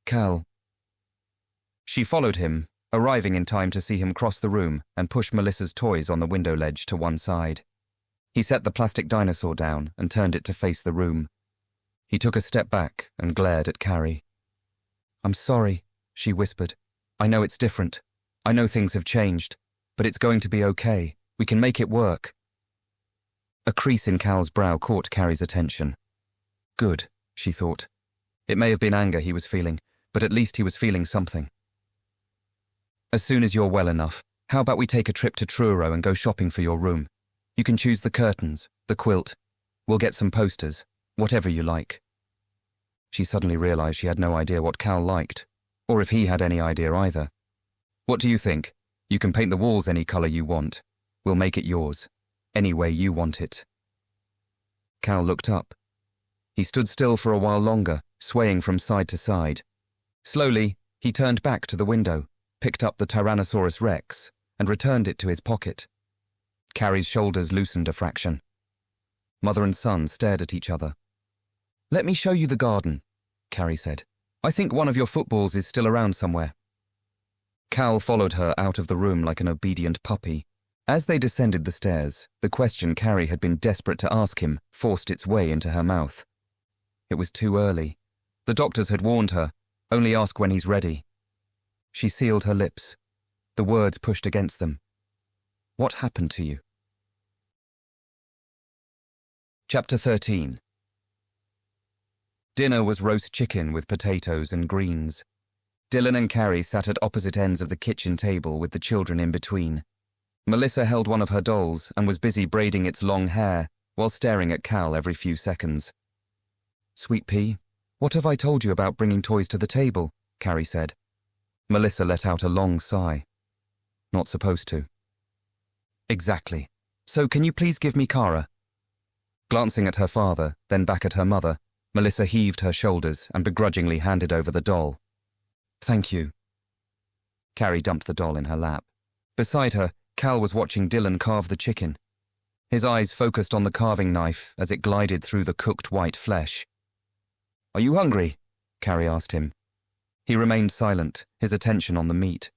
"Cal." She followed him, arriving in time to see him cross the room and push Melissa's toys on the window ledge to one side. He set the plastic dinosaur down and turned it to face the room. He took a step back and glared at Carrie. "I'm sorry," she whispered. "I know it's different. I know things have changed, but it's going to be okay. We can make it work." A crease in Cal's brow caught Carrie's attention. Good, she thought. It may have been anger he was feeling, but at least he was feeling something. "As soon as you're well enough, how about we take a trip to Truro and go shopping for your room? You can choose the curtains, the quilt. We'll get some posters, whatever you like." She suddenly realized she had no idea what Cal liked, or if he had any idea either. "What do you think? You can paint the walls any color you want. We'll make it yours, any way you want it." Cal looked up. He stood still for a while longer, swaying from side to side. Slowly, he turned back to the window, picked up the Tyrannosaurus Rex, and returned it to his pocket. Carrie's shoulders loosened a fraction. Mother and son stared at each other. "Let me show you the garden," Carrie said. "I think one of your footballs is still around somewhere." Cal followed her out of the room like an obedient puppy. As they descended the stairs, the question Carrie had been desperate to ask him forced its way into her mouth. It was too early. The doctors had warned her, "Only ask when he's ready." She sealed her lips. The words pushed against them. "What happened to you?" Chapter 13. Dinner was roast chicken with potatoes and greens. Dylan and Carrie sat at opposite ends of the kitchen table with the children in between. Melissa held one of her dolls and was busy braiding its long hair while staring at Cal every few seconds. "Sweet pea, what have I told you about bringing toys to the table?" Carrie said. Melissa let out a long sigh. "Not supposed to." "Exactly. So can you please give me Cara?" Glancing at her father, then back at her mother, Melissa heaved her shoulders and begrudgingly handed over the doll. "Thank you." Carrie dumped the doll in her lap. Beside her, Cal was watching Dylan carve the chicken. His eyes focused on the carving knife as it glided through the cooked white flesh. "Are you hungry?" Carrie asked him. He remained silent, his attention on the meat.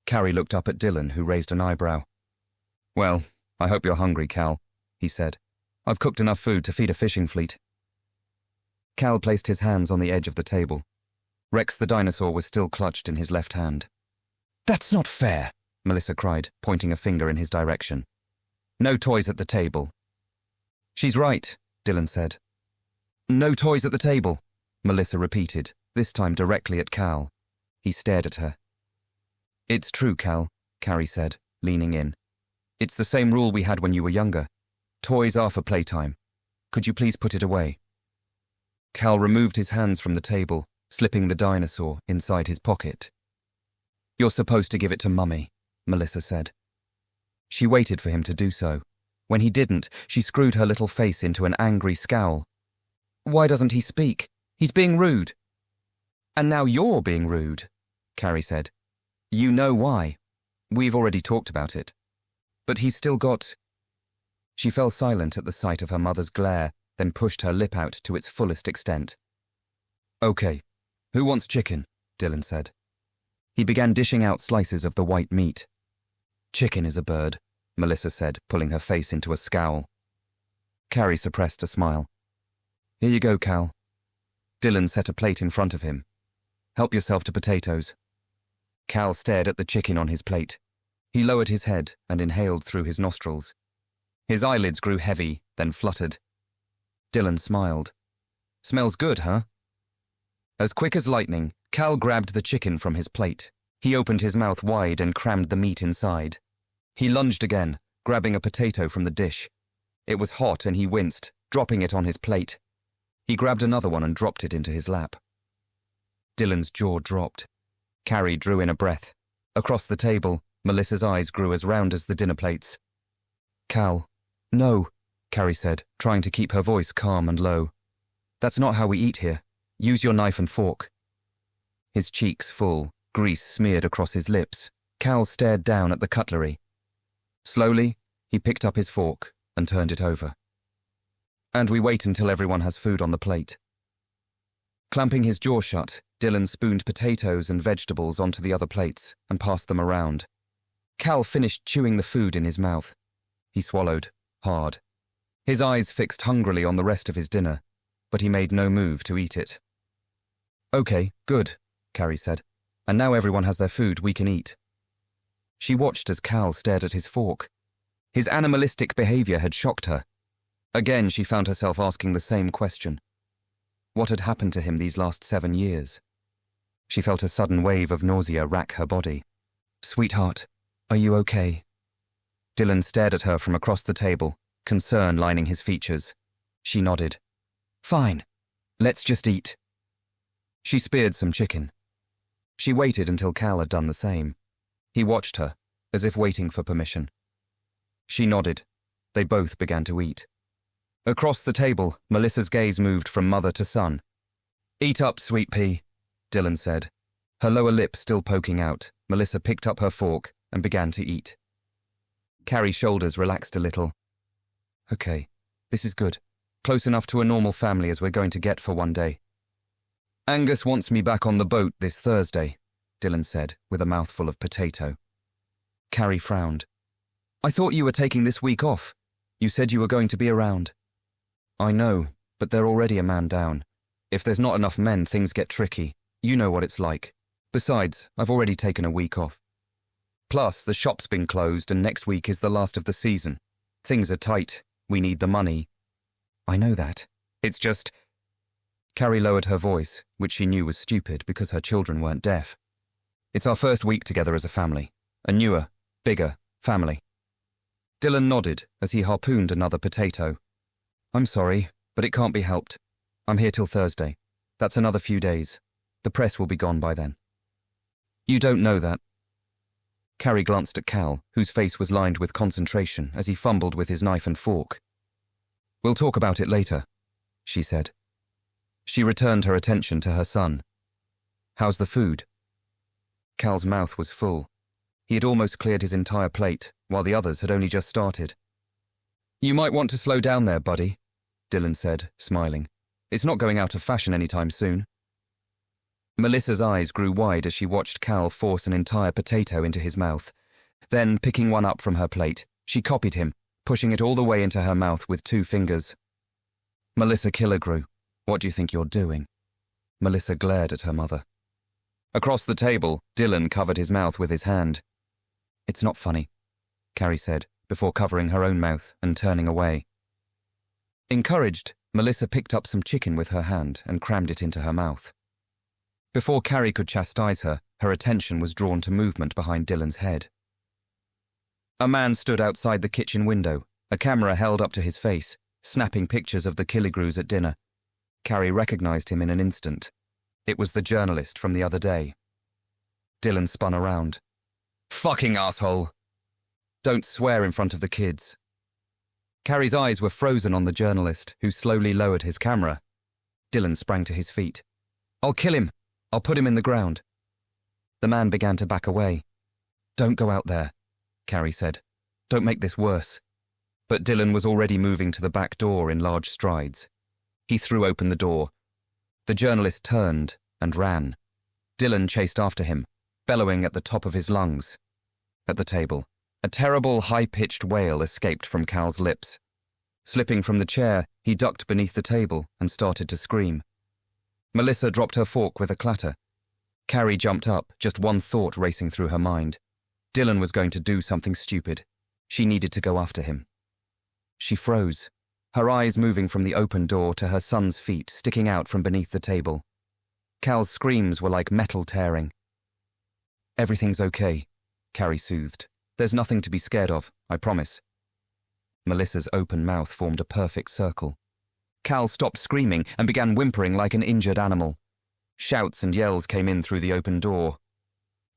Carrie looked up at Dylan, who raised an eyebrow. "Well, I hope you're hungry, Cal," he said. "I've cooked enough food to feed a fishing fleet." Cal placed his hands on the edge of the table. Rex the dinosaur was still clutched in his left hand. "That's not fair," Melissa cried, pointing a finger in his direction. "No toys at the table." "She's right," Dylan said. "No toys at the table," Melissa repeated, this time directly at Cal. He stared at her. "It's true, Cal," Carrie said, leaning in. "It's the same rule we had when you were younger. Toys are for playtime. Could you please put it away?" Cal removed his hands from the table, slipping the dinosaur inside his pocket. "You're supposed to give it to Mummy," Melissa said. She waited for him to do so. When he didn't, she screwed her little face into an angry scowl. "Why doesn't he speak? He's being rude." "And now you're being rude," Carrie said. "You know why. We've already talked about it. But he's still got—" She fell silent at the sight of her mother's glare, then pushed her lip out to its fullest extent. "Okay, who wants chicken?" Dylan said. He began dishing out slices of the white meat. "Chicken is a bird," Melissa said, pulling her face into a scowl. Carrie suppressed a smile. "Here you go, Cal." Dylan set a plate in front of him. "Help yourself to potatoes." Cal stared at the chicken on his plate. He lowered his head and inhaled through his nostrils. His eyelids grew heavy, then fluttered. Dylan smiled. "Smells good, huh?" As quick as lightning, Cal grabbed the chicken from his plate. He opened his mouth wide and crammed the meat inside. He lunged again, grabbing a potato from the dish. It was hot and he winced, dropping it on his plate. He grabbed another one and dropped it into his lap. Dylan's jaw dropped. Carrie drew in a breath. Across the table, Melissa's eyes grew as round as the dinner plates. "Cal, no," Carrie said, trying to keep her voice calm and low. "That's not how we eat here. Use your knife and fork." His cheeks full, grease smeared across his lips, Cal stared down at the cutlery. Slowly, he picked up his fork and turned it over. "And we wait until everyone has food on the plate." Clamping his jaw shut, Dylan spooned potatoes and vegetables onto the other plates and passed them around. Cal finished chewing the food in his mouth. He swallowed, hard. His eyes fixed hungrily on the rest of his dinner. but he made no move to eat it. "Okay, good," Carrie said. "And now everyone has their food, we can eat." She watched as Cal stared at his fork. His animalistic behavior had shocked her. Again, she found herself asking the same question. What had happened to him these last 7 years? She felt a sudden wave of nausea rack her body. "Sweetheart, are you okay?" Dylan stared at her from across the table, concern lining his features. She nodded. "Fine. Let's just eat." She speared some chicken. She waited until Cal had done the same. He watched her, as if waiting for permission. She nodded. They both began to eat. Across the table, Melissa's gaze moved from mother to son. "Eat up, sweet pea," Dylan said. Her lower lip still poking out, Melissa picked up her fork and began to eat. Carrie's shoulders relaxed a little. "Okay, this is good. Close enough to a normal family as we're going to get for one day." "Angus wants me back on the boat this Thursday," Dylan said, with a mouthful of potato. Carrie frowned. "I thought you were taking this week off. You said you were going to be around." "I know, but they're already a man down. If there's not enough men, things get tricky. You know what it's like. Besides, I've already taken a week off. Plus, the shop's been closed and next week is the last of the season. Things are tight. We need the money." "I know that. It's just—" Carrie lowered her voice, which she knew was stupid because her children weren't deaf. "It's our first week together as a family. A newer, bigger family." Dylan nodded as he harpooned another potato. "I'm sorry, but it can't be helped. I'm here till Thursday. That's another few days. The press will be gone by then." "You don't know that." Carrie glanced at Cal, whose face was lined with concentration as he fumbled with his knife and fork. "We'll talk about it later," she said. She returned her attention to her son. "How's the food?" Cal's mouth was full. He had almost cleared his entire plate, while the others had only just started. "You might want to slow down there, buddy," Dylan said, smiling. "It's not going out of fashion anytime soon." Melissa's eyes grew wide as she watched Cal force an entire potato into his mouth. Then, picking one up from her plate, she copied him, pushing it all the way into her mouth with 2 fingers. "Melissa Killigrew, what do you think you're doing?" Melissa glared at her mother. Across the table, Dylan covered his mouth with his hand. "It's not funny," Carrie said, before covering her own mouth and turning away. Encouraged, Melissa picked up some chicken with her hand and crammed it into her mouth. Before Carrie could chastise her, her attention was drawn to movement behind Dylan's head. A man stood outside the kitchen window, a camera held up to his face, snapping pictures of the Killigrews at dinner. Carrie recognized him in an instant. It was the journalist from the other day. Dylan spun around. "Fucking asshole! Don't swear in front of the kids." Carrie's eyes were frozen on the journalist, who slowly lowered his camera. Dylan sprang to his feet. "I'll kill him. I'll put him in the ground." The man began to back away. "Don't go out there," Carrie said. "Don't make this worse." But Dylan was already moving to the back door in large strides. He threw open the door. The journalist turned and ran. Dylan chased after him, bellowing at the top of his lungs. At the table, a terrible, high-pitched wail escaped from Cal's lips. Slipping from the chair, he ducked beneath the table and started to scream. Melissa dropped her fork with a clatter. Carrie jumped up, just one thought racing through her mind. Dylan was going to do something stupid. She needed to go after him. She froze, her eyes moving from the open door to her son's feet sticking out from beneath the table. Cal's screams were like metal tearing. "Everything's okay," Carrie soothed. "There's nothing to be scared of, I promise." Melissa's open mouth formed a perfect circle. Cal stopped screaming and began whimpering like an injured animal. Shouts and yells came in through the open door.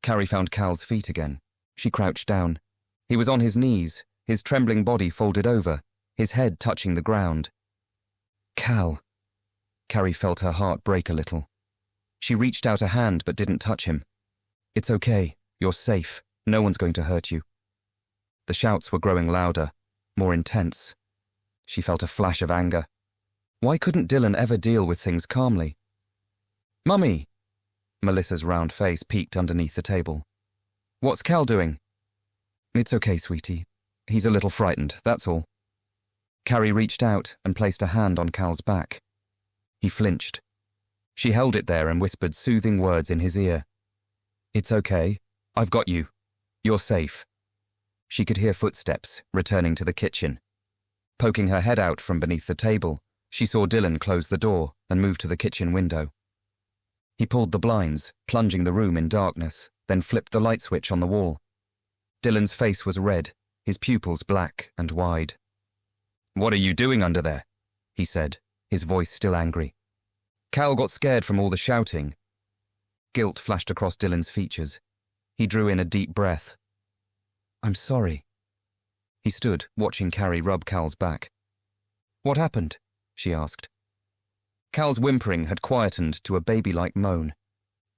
Carrie found Cal's feet again. She crouched down. He was on his knees, his trembling body folded over, his head touching the ground. "Cal." Carrie felt her heart break a little. She reached out a hand but didn't touch him. "It's okay. You're safe. No one's going to hurt you." The shouts were growing louder, more intense. She felt a flash of anger. Why couldn't Dylan ever deal with things calmly? "Mummy!" Melissa's round face peeked underneath the table. "What's Cal doing?" "It's okay, sweetie. He's a little frightened, that's all." Carrie reached out and placed a hand on Cal's back. He flinched. She held it there and whispered soothing words in his ear. "It's okay. I've got you. You're safe." She could hear footsteps returning to the kitchen. Poking her head out from beneath the table, she saw Dylan close the door and move to the kitchen window. He pulled the blinds, plunging the room in darkness, then flipped the light switch on the wall. Dylan's face was red, his pupils black and wide. "What are you doing under there?" he said, his voice still angry. "Cal got scared from all the shouting." Guilt flashed across Dylan's features. He drew in a deep breath. "I'm sorry." He stood, watching Carrie rub Cal's back. "What happened?" she asked. Cal's whimpering had quietened to a baby-like moan.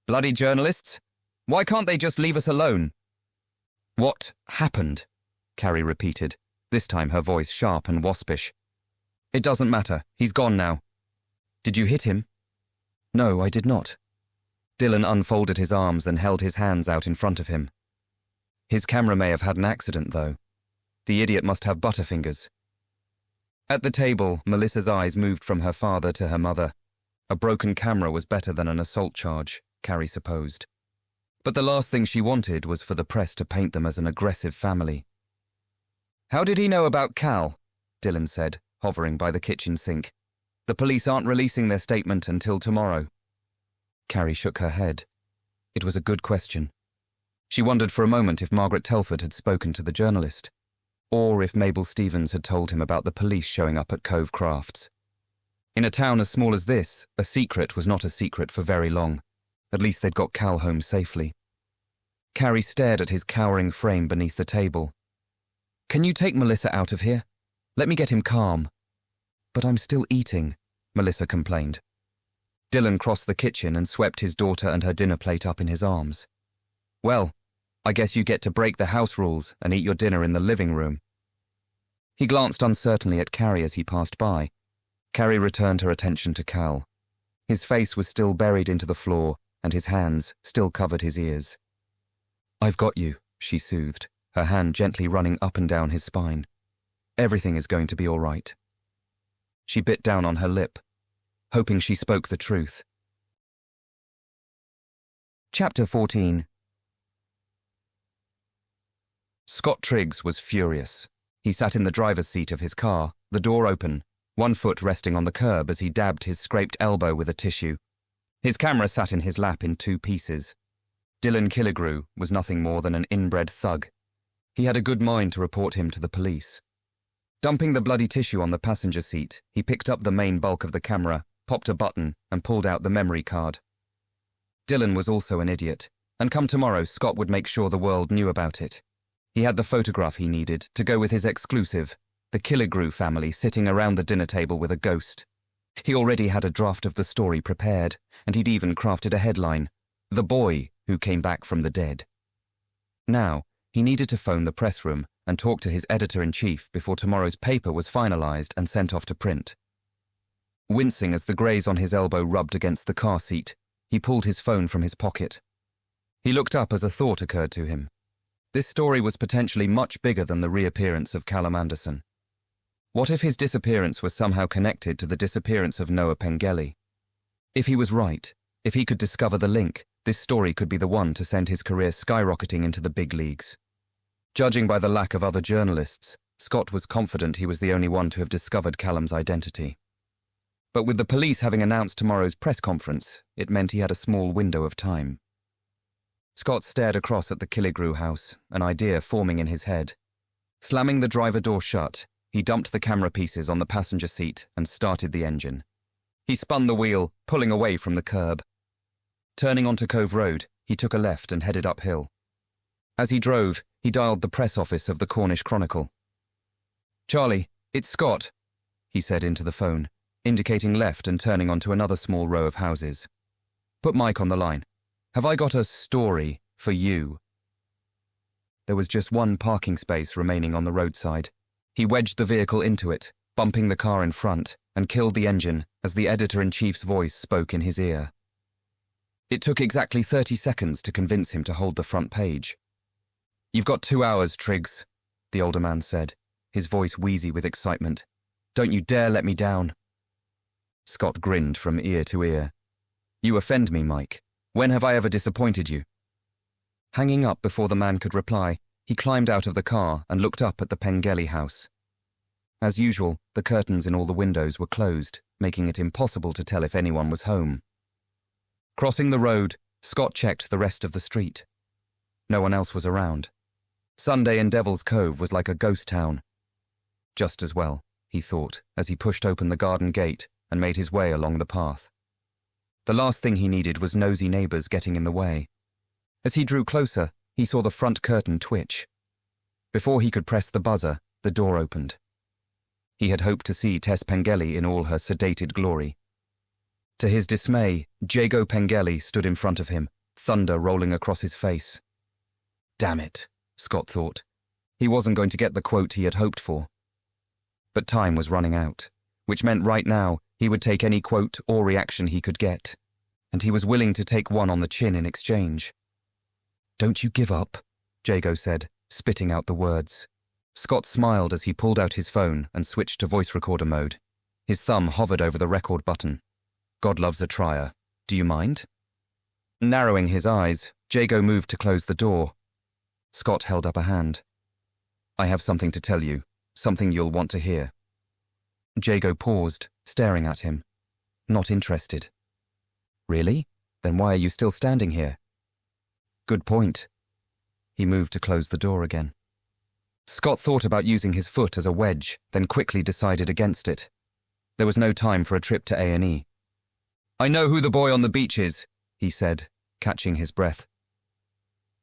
"Bloody journalists! Why can't they just leave us alone?" "What happened?" Carrie repeated, this time her voice sharp and waspish. "It doesn't matter. He's gone now." "Did you hit him?" "No, I did not." Dylan unfolded his arms and held his hands out in front of him. His camera may have had an accident, though. The idiot must have butterfingers. At the table, Melissa's eyes moved from her father to her mother. A broken camera was better than an assault charge, Carrie supposed. But the last thing she wanted was for the press to paint them as an aggressive family. "How did he know about Cal?" Dylan said, hovering by the kitchen sink. "The police aren't releasing their statement until tomorrow." Carrie shook her head. It was a good question. She wondered for a moment if Margaret Telford had spoken to the journalist, or if Mabel Stevens had told him about the police showing up at Cove Crafts. In a town as small as this, a secret was not a secret for very long. At least they'd got Cal home safely. Carrie stared at his cowering frame beneath the table. "Can you take Melissa out of here? Let me get him calm." "But I'm still eating," Melissa complained. Dylan crossed the kitchen and swept his daughter and her dinner plate up in his arms. "Well, I guess you get to break the house rules and eat your dinner in the living room." He glanced uncertainly at Carrie as he passed by. Carrie returned her attention to Cal. His face was still buried into the floor, and his hands still covered his ears. "I've got you," she soothed, her hand gently running up and down his spine. "Everything is going to be all right." She bit down on her lip, hoping she spoke the truth. Chapter 14. Scott Triggs was furious. He sat in the driver's seat of his car, the door open, one foot resting on the curb as he dabbed his scraped elbow with a tissue. His camera sat in his lap in 2 pieces. Dylan Killigrew was nothing more than an inbred thug. He had a good mind to report him to the police. Dumping the bloody tissue on the passenger seat, he picked up the main bulk of the camera, popped a button, and pulled out the memory card. Dylan was also an idiot, and come tomorrow Scott would make sure the world knew about it. He had the photograph he needed to go with his exclusive, the Killigrew family sitting around the dinner table with a ghost. He already had a draft of the story prepared, and he'd even crafted a headline, "The Boy Who Came Back from the Dead." Now, he needed to phone the press room and talk to his editor-in-chief before tomorrow's paper was finalized and sent off to print. Wincing as the graze on his elbow rubbed against the car seat, he pulled his phone from his pocket. He looked up as a thought occurred to him. This story was potentially much bigger than the reappearance of Callum Anderson. What if his disappearance was somehow connected to the disappearance of Noah Pengelly? If he was right, if he could discover the link, this story could be the one to send his career skyrocketing into the big leagues. Judging by the lack of other journalists, Scott was confident he was the only one to have discovered Callum's identity. But with the police having announced tomorrow's press conference, it meant he had a small window of time. Scott stared across at the Killigrew house, an idea forming in his head. Slamming the driver door shut, he dumped the camera pieces on the passenger seat and started the engine. He spun the wheel, pulling away from the curb. Turning onto Cove Road, he took a left and headed uphill. As he drove, he dialed the press office of the Cornish Chronicle. "Charlie, it's Scott," he said into the phone, indicating left and turning onto another small row of houses. "Put Mike on the line. Have I got a story for you?" There was just one parking space remaining on the roadside. He wedged the vehicle into it, bumping the car in front, and killed the engine as the editor-in-chief's voice spoke in his ear. It took exactly 30 seconds to convince him to hold the front page. "You've got 2 hours, Triggs," the older man said, his voice wheezy with excitement. "Don't you dare let me down." Scott grinned from ear to ear. You offend me, Mike. When have I ever disappointed you? Hanging up before the man could reply, he climbed out of the car and looked up at the Pengelly house. As usual, the curtains in all the windows were closed, making it impossible to tell if anyone was home. Crossing the road, Scott checked the rest of the street. No one else was around. Sunday in Devil's Cove was like a ghost town. Just as well, he thought, as he pushed open the garden gate and made his way along the path. The last thing he needed was nosy neighbours getting in the way. As he drew closer, he saw the front curtain twitch. Before he could press the buzzer, the door opened. He had hoped to see Tess Pengelly in all her sedated glory. To his dismay, Jago Pengelly stood in front of him, thunder rolling across his face. Damn it, Scott thought. He wasn't going to get the quote he had hoped for. But time was running out, which meant right now he would take any quote or reaction he could get, and he was willing to take one on the chin in exchange. Don't you give up, Jago said, spitting out the words. Scott smiled as he pulled out his phone and switched to voice recorder mode. His thumb hovered over the record button. God loves a trier. Do you mind? Narrowing his eyes, Jago moved to close the door. Scott held up a hand. I have something to tell you, something you'll want to hear. Jago paused, staring at him. Not interested. Really? Then why are you still standing here? Good point. He moved to close the door again. Scott thought about using his foot as a wedge, then quickly decided against it. There was no time for a trip to A&E. I know who the boy on the beach is, he said, catching his breath.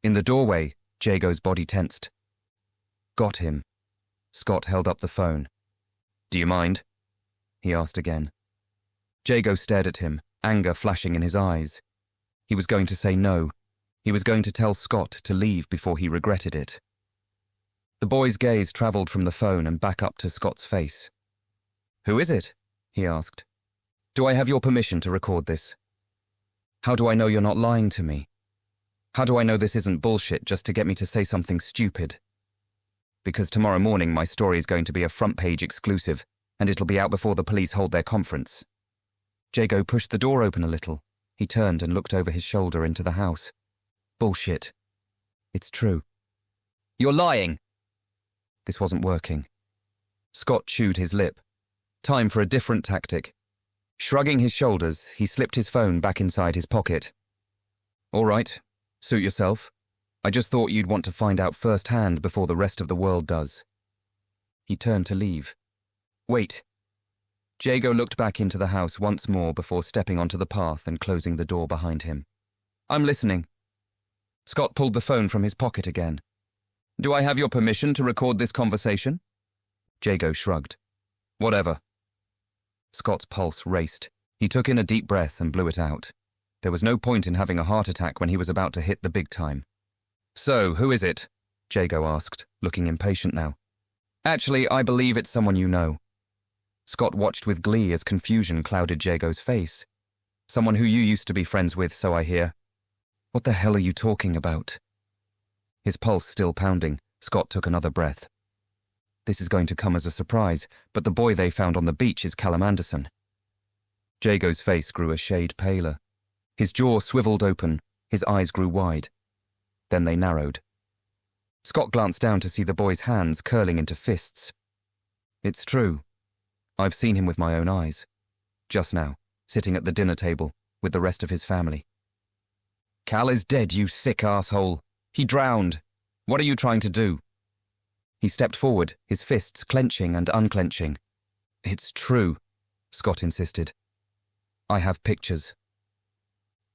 In the doorway, Jago's body tensed. Got him. Scott held up the phone. Do you mind? He asked again. Jago stared at him, anger flashing in his eyes. He was going to say no. He was going to tell Scott to leave before he regretted it. The boy's gaze travelled from the phone and back up to Scott's face. Who is it? He asked. Do I have your permission to record this? How do I know you're not lying to me? How do I know this isn't bullshit just to get me to say something stupid? Because tomorrow morning my story is going to be a front-page exclusive, and it'll be out before the police hold their conference. Jago pushed the door open a little. He turned and looked over his shoulder into the house. Bullshit. It's true. You're lying! This wasn't working. Scott chewed his lip. Time for a different tactic. Shrugging his shoulders, he slipped his phone back inside his pocket. All right, suit yourself. I just thought you'd want to find out firsthand before the rest of the world does. He turned to leave. Wait. Jago looked back into the house once more before stepping onto the path and closing the door behind him. I'm listening. Scott pulled the phone from his pocket again. Do I have your permission to record this conversation? Jago shrugged. Whatever. Scott's pulse raced. He took in a deep breath and blew it out. There was no point in having a heart attack when he was about to hit the big time. So, who is it? Jago asked, looking impatient now. Actually, I believe it's someone you know. Scott watched with glee as confusion clouded Jago's face. Someone who you used to be friends with, so I hear. What the hell are you talking about? His pulse still pounding, Scott took another breath. This is going to come as a surprise, but the boy they found on the beach is Callum Anderson. Jago's face grew a shade paler. His jaw swiveled open, his eyes grew wide. Then they narrowed. Scott glanced down to see the boy's hands curling into fists. It's true. I've seen him with my own eyes. Just now, sitting at the dinner table, with the rest of his family. Cal is dead, you sick asshole. He drowned. What are you trying to do? He stepped forward, his fists clenching and unclenching. It's true, Scott insisted. I have pictures.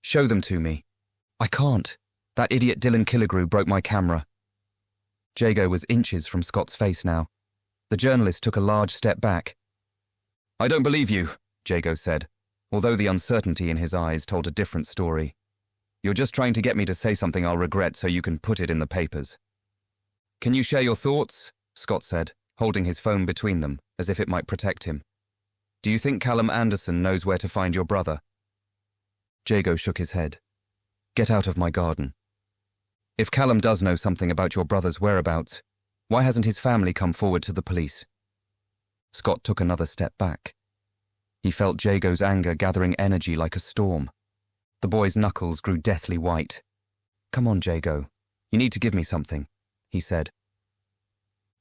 Show them to me. I can't. That idiot Dylan Killigrew broke my camera. Jago was inches from Scott's face now. The journalist took a large step back. I don't believe you, Jago said, although the uncertainty in his eyes told a different story. You're just trying to get me to say something I'll regret so you can put it in the papers. Can you share your thoughts? Scott said, holding his phone between them, as if it might protect him. Do you think Callum Anderson knows where to find your brother? Jago shook his head. Get out of my garden. If Callum does know something about your brother's whereabouts, why hasn't his family come forward to the police? Scott took another step back. He felt Jago's anger gathering energy like a storm. The boy's knuckles grew deathly white. "Come on, Jago. You need to give me something," he said.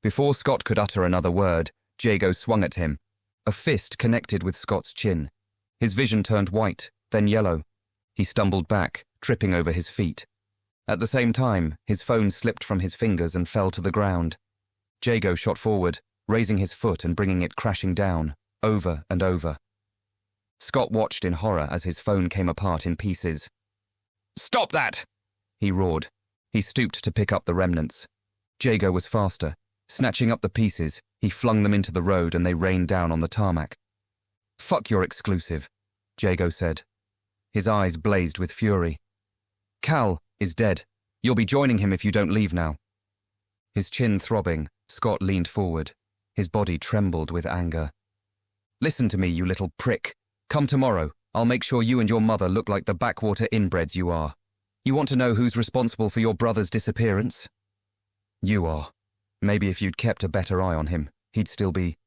Before Scott could utter another word, Jago swung at him. A fist connected with Scott's chin. His vision turned white, then yellow. He stumbled back, tripping over his feet. At the same time, his phone slipped from his fingers and fell to the ground. Jago shot forward, raising his foot and bringing it crashing down, over and over. Scott watched in horror as his phone came apart in pieces. "Stop that!" he roared. He stooped to pick up the remnants. Jago was faster. Snatching up the pieces, he flung them into the road and they rained down on the tarmac. "Fuck your exclusive," Jago said. His eyes blazed with fury. "Cal is dead. You'll be joining him if you don't leave now." His chin throbbing, Scott leaned forward. His body trembled with anger. "Listen to me, you little prick. Come tomorrow. I'll make sure you and your mother look like the backwater inbreds you are. You want to know who's responsible for your brother's disappearance? You are. Maybe if you'd kept a better eye on him, he'd still be..."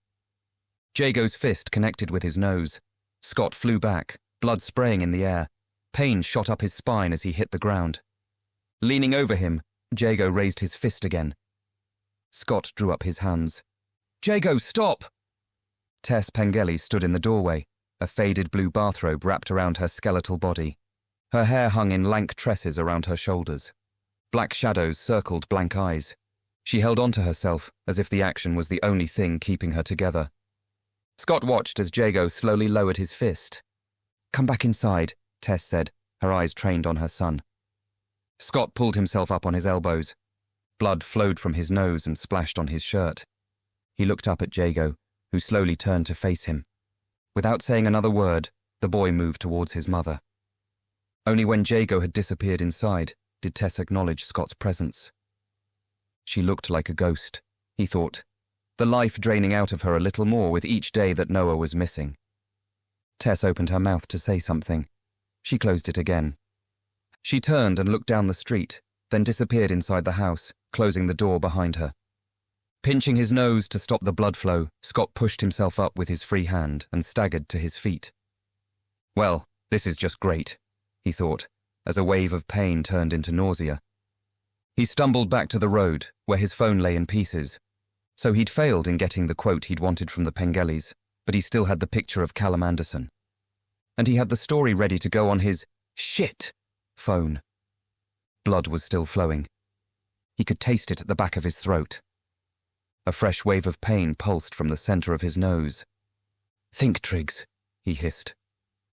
Jago's fist connected with his nose. Scott flew back, blood spraying in the air. Pain shot up his spine as he hit the ground. Leaning over him, Jago raised his fist again. Scott drew up his hands. "Jago, stop!" Tess Pengelly stood in the doorway, a faded blue bathrobe wrapped around her skeletal body. Her hair hung in lank tresses around her shoulders. Black shadows circled blank eyes. She held on to herself as if the action was the only thing keeping her together. Scott watched as Jago slowly lowered his fist. "Come back inside," Tess said, her eyes trained on her son. Scott pulled himself up on his elbows. Blood flowed from his nose and splashed on his shirt. He looked up at Jago, who slowly turned to face him. Without saying another word, the boy moved towards his mother. Only when Jago had disappeared inside did Tess acknowledge Scott's presence. She looked like a ghost, he thought, the life draining out of her a little more with each day that Noah was missing. Tess opened her mouth to say something. She closed it again. She turned and looked down the street, then disappeared inside the house, closing the door behind her. Pinching his nose to stop the blood flow, Scott pushed himself up with his free hand and staggered to his feet. "Well, this is just great," he thought, as a wave of pain turned into nausea. He stumbled back to the road, where his phone lay in pieces. So he'd failed in getting the quote he'd wanted from the Pengellies, but he still had the picture of Callum Anderson. And he had the story ready to go on his shit phone. Blood was still flowing. He could taste it at the back of his throat. A fresh wave of pain pulsed from the center of his nose. "Think, Triggs," he hissed.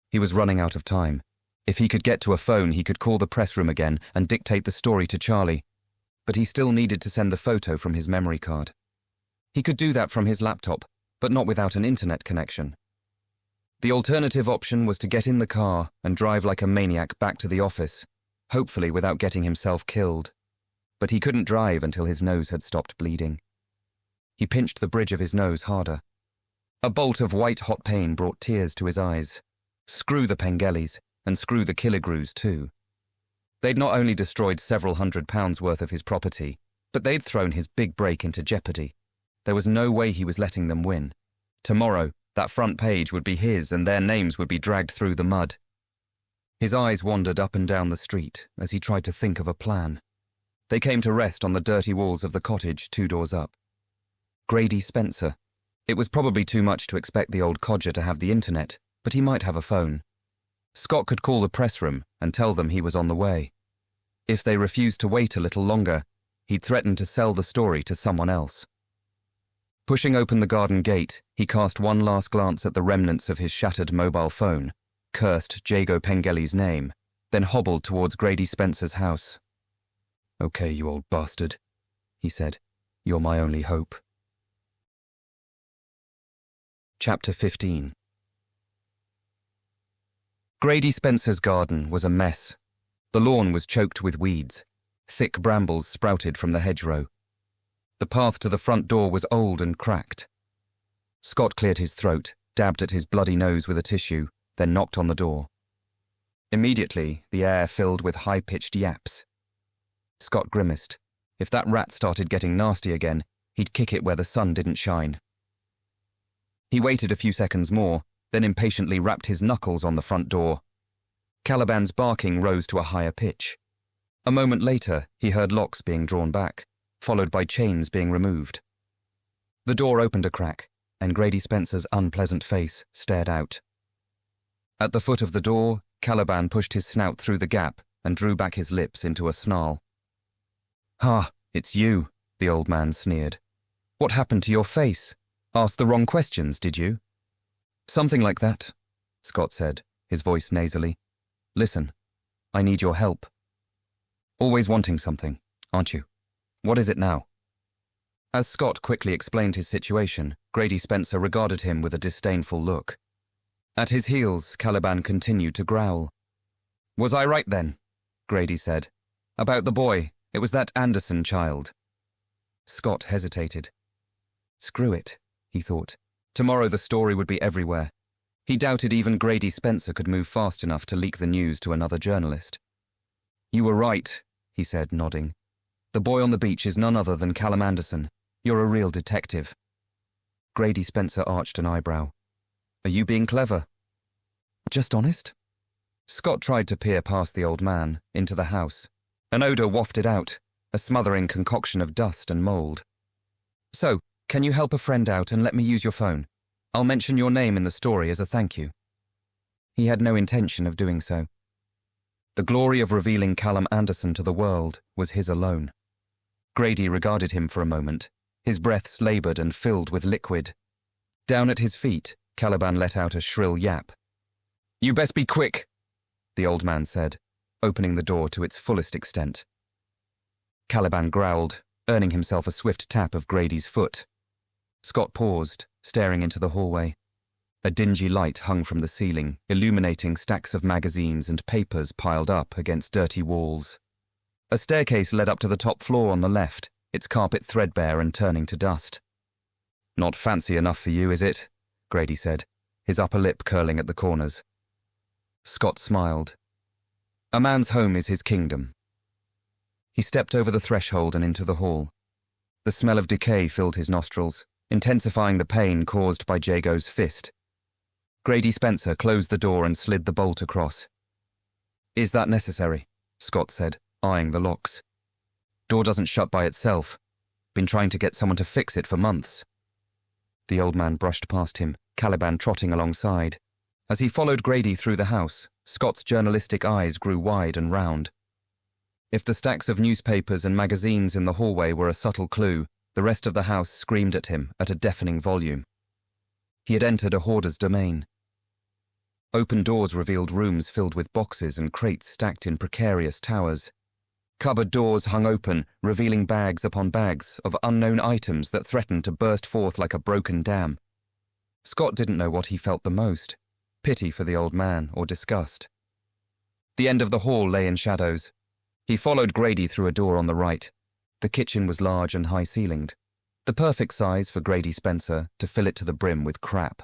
He was running out of time. If he could get to a phone, he could call the press room again and dictate the story to Charlie. But he still needed to send the photo from his memory card. He could do that from his laptop, but not without an internet connection. The alternative option was to get in the car and drive like a maniac back to the office, hopefully without getting himself killed. But he couldn't drive until his nose had stopped bleeding. He pinched the bridge of his nose harder. A bolt of white-hot pain brought tears to his eyes. Screw the Pengellies, and screw the Killigrews too. They'd not only destroyed several £100 worth of his property, but they'd thrown his big break into jeopardy. There was no way he was letting them win. Tomorrow, that front page would be his and their names would be dragged through the mud. His eyes wandered up and down the street as he tried to think of a plan. They came to rest on the dirty walls of the cottage 2 doors up. Grady Spencer. It was probably too much to expect the old codger to have the internet, but he might have a phone. Scott could call the press room and tell them he was on the way. If they refused to wait a little longer, he'd threaten to sell the story to someone else. Pushing open the garden gate, he cast one last glance at the remnants of his shattered mobile phone, cursed Jago Pengelly's name, then hobbled towards Grady Spencer's house. "Okay, you old bastard," he said. "You're my only hope." Chapter 15. Grady Spencer's garden was a mess. The lawn was choked with weeds. Thick brambles sprouted from the hedgerow. The path to the front door was old and cracked. Scott cleared his throat, dabbed at his bloody nose with a tissue, then knocked on the door. Immediately, the air filled with high-pitched yaps. Scott grimaced. If that rat started getting nasty again, he'd kick it where the sun didn't shine. He waited a few seconds more, then impatiently rapped his knuckles on the front door. Caliban's barking rose to a higher pitch. A moment later, he heard locks being drawn back, followed by chains being removed. The door opened a crack, and Grady Spencer's unpleasant face stared out. At the foot of the door, Caliban pushed his snout through the gap and drew back his lips into a snarl. "Ah, it's you," the old man sneered. "What happened to your face? Asked the wrong questions, did you?" "Something like that," Scott said, his voice nasally. "Listen, I need your help. Always wanting something, aren't you? What is it now?" As Scott quickly explained his situation, Grady Spencer regarded him with a disdainful look. At his heels, Caliban continued to growl. "Was I right then?" Grady said. "About the boy, it was that Anderson child." Scott hesitated. Screw it, he thought. Tomorrow the story would be everywhere. He doubted even Grady Spencer could move fast enough to leak the news to another journalist. "You were right," he said, nodding. "The boy on the beach is none other than Callum Anderson. You're a real detective." Grady Spencer arched an eyebrow. "Are you being clever?" "Just honest?" Scott tried to peer past the old man, into the house. An odour wafted out, a smothering concoction of dust and mould. "So, can you help a friend out and let me use your phone? I'll mention your name in the story as a thank you." He had no intention of doing so. The glory of revealing Callum Anderson to the world was his alone. Grady regarded him for a moment, his breaths laboured and filled with liquid. Down at his feet, Caliban let out a shrill yap. "You best be quick," the old man said, opening the door to its fullest extent. Caliban growled, earning himself a swift tap of Grady's foot. Scott paused, staring into the hallway. A dingy light hung from the ceiling, illuminating stacks of magazines and papers piled up against dirty walls. A staircase led up to the top floor on the left, its carpet threadbare and turning to dust. "Not fancy enough for you, is it?" Grady said, his upper lip curling at the corners. Scott smiled. A man's home is his kingdom. He stepped over the threshold and into the hall. The smell of decay filled his nostrils, intensifying the pain caused by Jago's fist. Grady Spencer closed the door and slid the bolt across. "Is that necessary?" Scott said, eyeing the locks. "Door doesn't shut by itself. Been trying to get someone to fix it for months." The old man brushed past him, Caliban trotting alongside. As he followed Grady through the house, Scott's journalistic eyes grew wide and round. If the stacks of newspapers and magazines in the hallway were a subtle clue, the rest of the house screamed at him at a deafening volume. He had entered a hoarder's domain. Open doors revealed rooms filled with boxes and crates stacked in precarious towers. Cupboard doors hung open, revealing bags upon bags of unknown items that threatened to burst forth like a broken dam. Scott didn't know what he felt the most, pity for the old man or disgust. The end of the hall lay in shadows. He followed Grady through a door on the right. The kitchen was large and high-ceilinged, the perfect size for Grady Spencer to fill it to the brim with crap.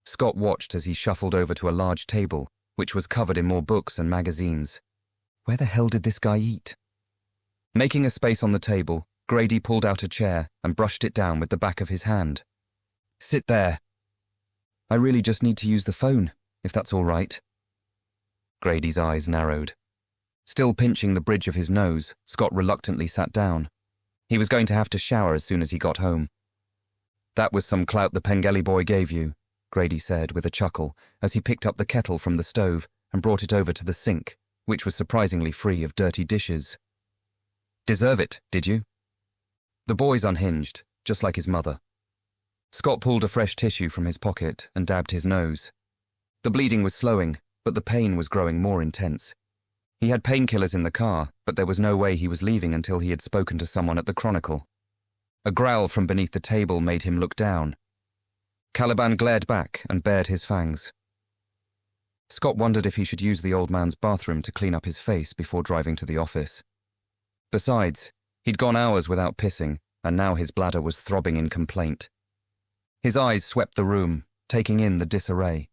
Scott watched as he shuffled over to a large table, which was covered in more books and magazines. Where the hell did this guy eat? Making a space on the table, Grady pulled out a chair and brushed it down with the back of his hand. "Sit there. I really just need to use the phone, if that's all right." Grady's eyes narrowed. Still pinching the bridge of his nose, Scott reluctantly sat down. He was going to have to shower as soon as he got home. "That was some clout the Pengelly boy gave you," Grady said with a chuckle as he picked up the kettle from the stove and brought it over to the sink, which was surprisingly free of dirty dishes. "Deserve it, did you?" The boy's unhinged, just like his mother. Scott pulled a fresh tissue from his pocket and dabbed his nose. The bleeding was slowing, but the pain was growing more intense. He had painkillers in the car, but there was no way he was leaving until he had spoken to someone at the Chronicle. A growl from beneath the table made him look down. Caliban glared back and bared his fangs. Scott wondered if he should use the old man's bathroom to clean up his face before driving to the office. Besides, he'd gone hours without pissing, and now his bladder was throbbing in complaint. His eyes swept the room, taking in the disarray.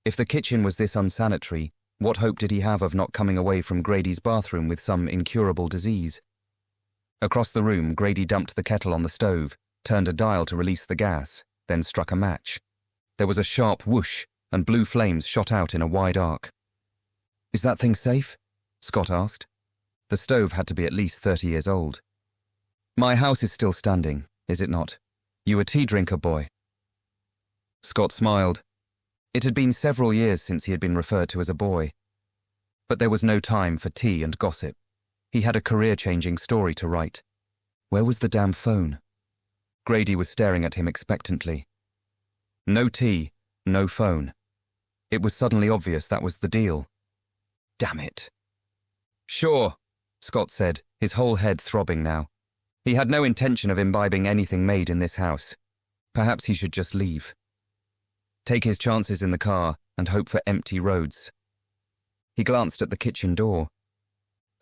If the kitchen was this unsanitary, what hope did he have of not coming away from Grady's bathroom with some incurable disease? Across the room, Grady dumped the kettle on the stove, turned a dial to release the gas, then struck a match. There was a sharp whoosh, and blue flames shot out in a wide arc. "Is that thing safe?" Scott asked. The stove had to be at least 30 years old. "My house is still standing, is it not? You a tea drinker, boy?" Scott smiled. It had been several years since he had been referred to as a boy. But there was no time for tea and gossip. He had a career-changing story to write. Where was the damn phone? Grady was staring at him expectantly. No tea, no phone. It was suddenly obvious that was the deal. Damn it. "Sure," Scott said, his whole head throbbing now. He had no intention of imbibing anything made in this house. Perhaps he should just leave. Take his chances in the car and hope for empty roads. He glanced at the kitchen door.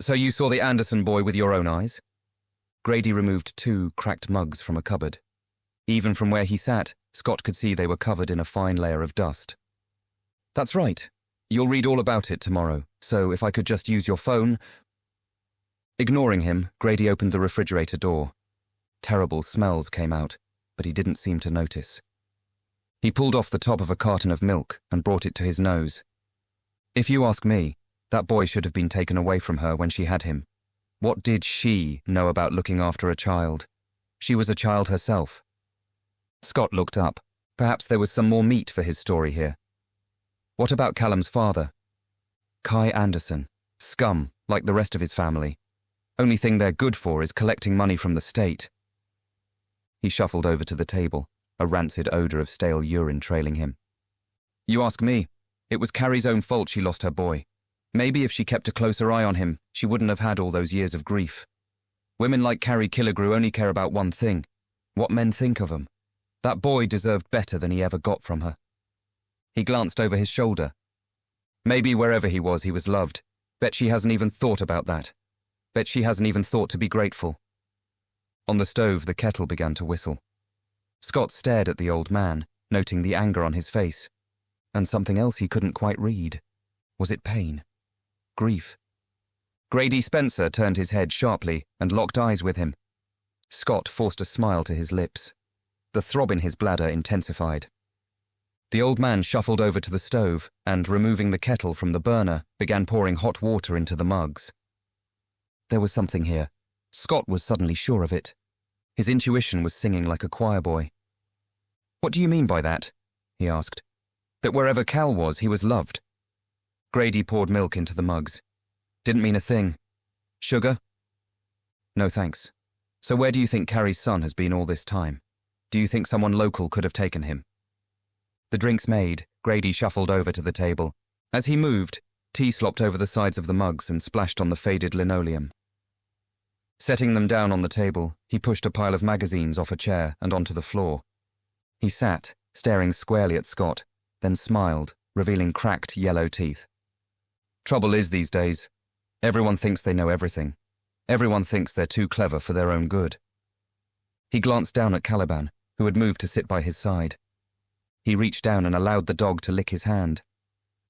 "So you saw the Anderson boy with your own eyes?" Grady removed 2 cracked mugs from a cupboard. Even from where he sat, Scott could see they were covered in a fine layer of dust. "That's right. You'll read all about it tomorrow, so if I could just use your phone—" Ignoring him, Grady opened the refrigerator door. Terrible smells came out, but he didn't seem to notice. He pulled off the top of a carton of milk and brought it to his nose. If you ask me, that boy should have been taken away from her when she had him. What did she know about looking after a child? She was a child herself. Scott looked up. Perhaps there was some more meat for his story here. What about Callum's father? Kai Anderson. Scum, like the rest of his family. Only thing they're good for is collecting money from the state. He shuffled over to the table, a rancid odour of stale urine trailing him. You ask me, it was Carrie's own fault she lost her boy. Maybe if she kept a closer eye on him, she wouldn't have had all those years of grief. Women like Carrie Killigrew only care about one thing, what men think of them. That boy deserved better than he ever got from her. He glanced over his shoulder. Maybe wherever he was loved. Bet she hasn't even thought about that. Bet she hasn't even thought to be grateful. On the stove, the kettle began to whistle. Scott stared at the old man, noting the anger on his face. And something else he couldn't quite read. Was it pain? Grief? Grady Spencer turned his head sharply and locked eyes with him. Scott forced a smile to his lips. The throb in his bladder intensified. The old man shuffled over to the stove and, removing the kettle from the burner, began pouring hot water into the mugs. There was something here. Scott was suddenly sure of it. His intuition was singing like a choir boy. "What do you mean by that?" he asked. "That wherever Cal was, he was loved." Grady poured milk into the mugs. "Didn't mean a thing. Sugar?" "No, thanks. So where do you think Carrie's son has been all this time? Do you think someone local could have taken him?" The drinks made, Grady shuffled over to the table. As he moved, tea slopped over the sides of the mugs and splashed on the faded linoleum. Setting them down on the table, he pushed a pile of magazines off a chair and onto the floor. He sat, staring squarely at Scott, then smiled, revealing cracked yellow teeth. Trouble is these days, everyone thinks they know everything. Everyone thinks they're too clever for their own good. He glanced down at Caliban, who had moved to sit by his side. He reached down and allowed the dog to lick his hand.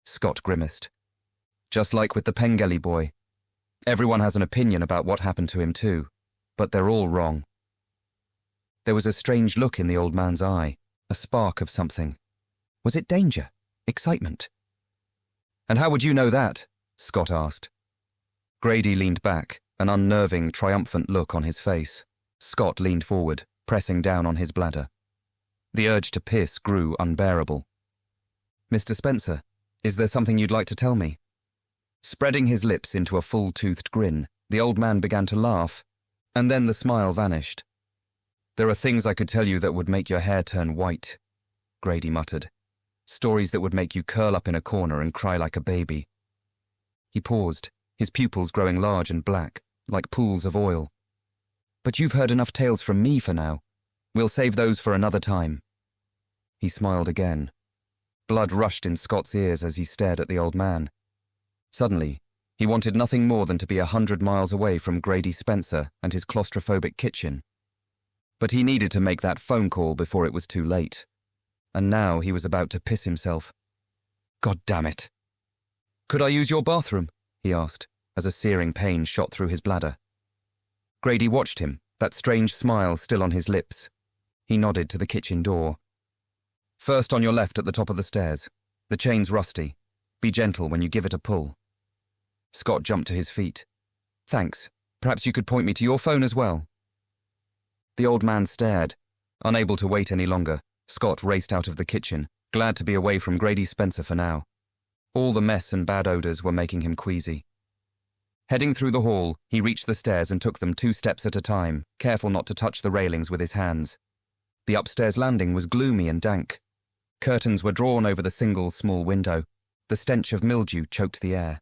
Scott grimaced. Just like with the Pengelly boy. Everyone has an opinion about what happened to him too, but they're all wrong. There was a strange look in the old man's eye, a spark of something. Was it danger? Excitement? "And how would you know that?" Scott asked. Grady leaned back, an unnerving, triumphant look on his face. Scott leaned forward, pressing down on his bladder. The urge to piss grew unbearable. "Mr. Spencer, is there something you'd like to tell me?" Spreading his lips into a full-toothed grin, the old man began to laugh, and then the smile vanished. "There are things I could tell you that would make your hair turn white," Grady muttered. "Stories that would make you curl up in a corner and cry like a baby." He paused, his pupils growing large and black, like pools of oil. "But you've heard enough tales from me for now. We'll save those for another time." He smiled again. Blood rushed in Scott's ears as he stared at the old man. Suddenly, he wanted nothing more than to be 100 miles away from Grady Spencer and his claustrophobic kitchen. But he needed to make that phone call before it was too late. And now he was about to piss himself. God damn it. "Could I use your bathroom?" he asked, as a searing pain shot through his bladder. Grady watched him, that strange smile still on his lips. He nodded to the kitchen door. First on your left at the top of the stairs. The chain's rusty. Be gentle when you give it a pull. Scott jumped to his feet. Thanks. Perhaps you could point me to your phone as well. The old man stared. Unable to wait any longer, Scott raced out of the kitchen, glad to be away from Grady Spencer for now. All the mess and bad odours were making him queasy. Heading through the hall, he reached the stairs and took them 2 steps at a time, careful not to touch the railings with his hands. The upstairs landing was gloomy and dank. Curtains were drawn over the single small window. The stench of mildew choked the air.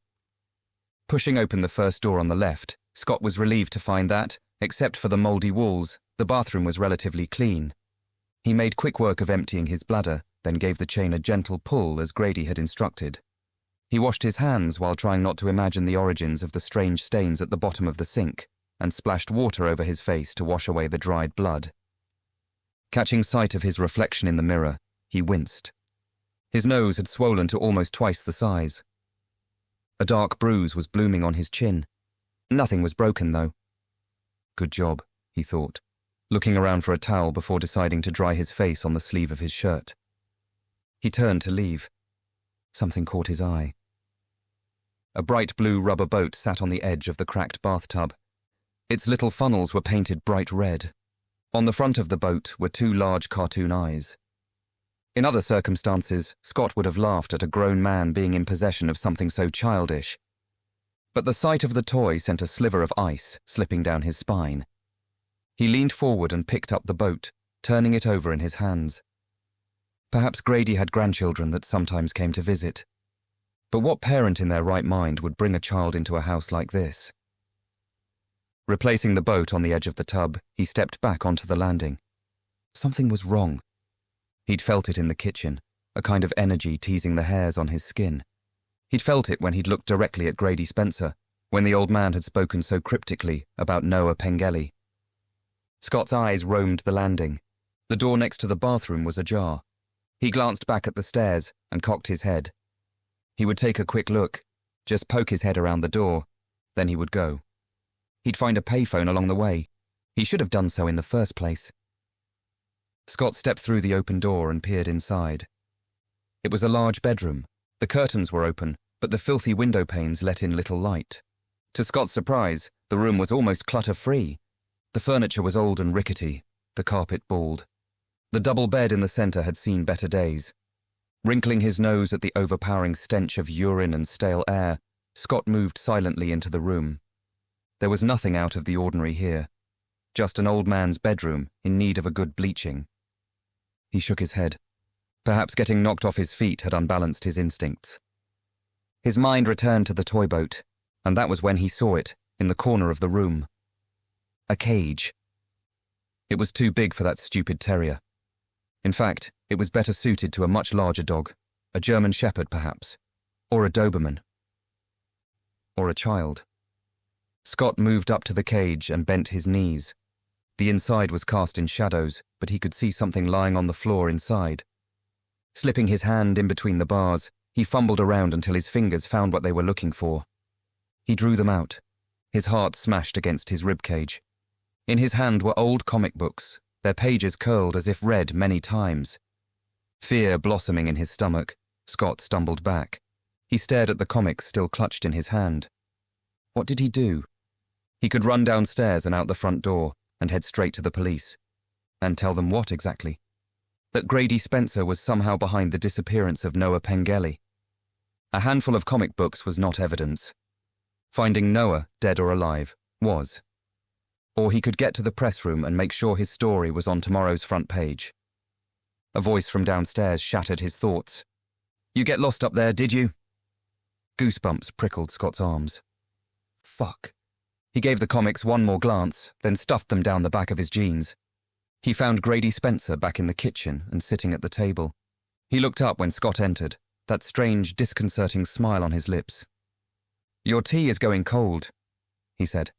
Pushing open the first door on the left, Scott was relieved to find that, except for the mouldy walls, the bathroom was relatively clean. He made quick work of emptying his bladder, then gave the chain a gentle pull as Grady had instructed. He washed his hands while trying not to imagine the origins of the strange stains at the bottom of the sink, and splashed water over his face to wash away the dried blood. Catching sight of his reflection in the mirror, he winced. His nose had swollen to almost twice the size. A dark bruise was blooming on his chin. Nothing was broken, though. Good job, he thought, looking around for a towel before deciding to dry his face on the sleeve of his shirt. He turned to leave. Something caught his eye. A bright blue rubber boat sat on the edge of the cracked bathtub. Its little funnels were painted bright red. On the front of the boat were 2 large cartoon eyes. In other circumstances, Scott would have laughed at a grown man being in possession of something so childish. But the sight of the toy sent a sliver of ice slipping down his spine. He leaned forward and picked up the boat, turning it over in his hands. Perhaps Grady had grandchildren that sometimes came to visit. But what parent in their right mind would bring a child into a house like this? Replacing the boat on the edge of the tub, he stepped back onto the landing. Something was wrong. He'd felt it in the kitchen, a kind of energy teasing the hairs on his skin. He'd felt it when he'd looked directly at Grady Spencer, when the old man had spoken so cryptically about Noah Pengelly. Scott's eyes roamed the landing. The door next to the bathroom was ajar. He glanced back at the stairs and cocked his head. He would take a quick look, just poke his head around the door, then he would go. He'd find a payphone along the way. He should have done so in the first place. Scott stepped through the open door and peered inside. It was a large bedroom. The curtains were open, but the filthy window panes let in little light. To Scott's surprise, the room was almost clutter-free. The furniture was old and rickety, the carpet bald. The double bed in the centre had seen better days. Wrinkling his nose at the overpowering stench of urine and stale air, Scott moved silently into the room. There was nothing out of the ordinary here. Just an old man's bedroom in need of a good bleaching. He shook his head. Perhaps getting knocked off his feet had unbalanced his instincts. His mind returned to the toy boat, and that was when he saw it, in the corner of the room. A cage. It was too big for that stupid terrier. In fact, it was better suited to a much larger dog, a German Shepherd perhaps, or a Doberman. Or a child. Scott moved up to the cage and bent his knees. The inside was cast in shadows, but he could see something lying on the floor inside. Slipping his hand in between the bars, he fumbled around until his fingers found what they were looking for. He drew them out, his heart smashed against his ribcage. In his hand were old comic books, their pages curled as if read many times. Fear blossoming in his stomach, Scott stumbled back. He stared at the comics still clutched in his hand. What did he do? He could run downstairs and out the front door and head straight to the police. And tell them what exactly? That Grady Spencer was somehow behind the disappearance of Noah Pengelly. A handful of comic books was not evidence. Finding Noah, dead or alive, was. Or he could get to the press room and make sure his story was on tomorrow's front page. A voice from downstairs shattered his thoughts. You get lost up there, did you? Goosebumps prickled Scott's arms. Fuck. He gave the comics one more glance, then stuffed them down the back of his jeans. He found Grady Spencer back in the kitchen and sitting at the table. He looked up when Scott entered, that strange, disconcerting smile on his lips. Your tea is going cold, he said.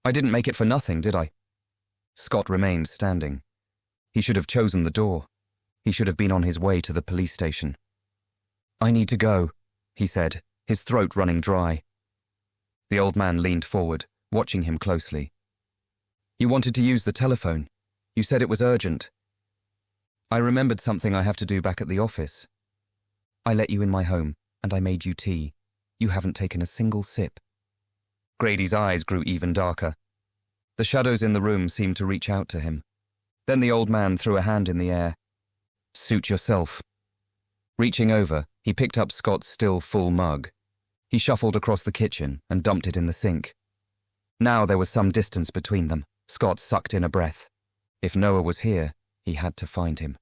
I didn't make it for nothing, did I? Scott remained standing. He should have chosen the door. He should have been on his way to the police station. I need to go, he said, his throat running dry. The old man leaned forward, watching him closely. You wanted to use the telephone. You said it was urgent. I remembered something I have to do back at the office. I let you in my home, and I made you tea. You haven't taken a single sip. Grady's eyes grew even darker. The shadows in the room seemed to reach out to him. Then the old man threw a hand in the air. Suit yourself. Reaching over, he picked up Scott's still full mug. He shuffled across the kitchen and dumped it in the sink. Now there was some distance between them. Scott sucked in a breath. If Noah was here, he had to find him.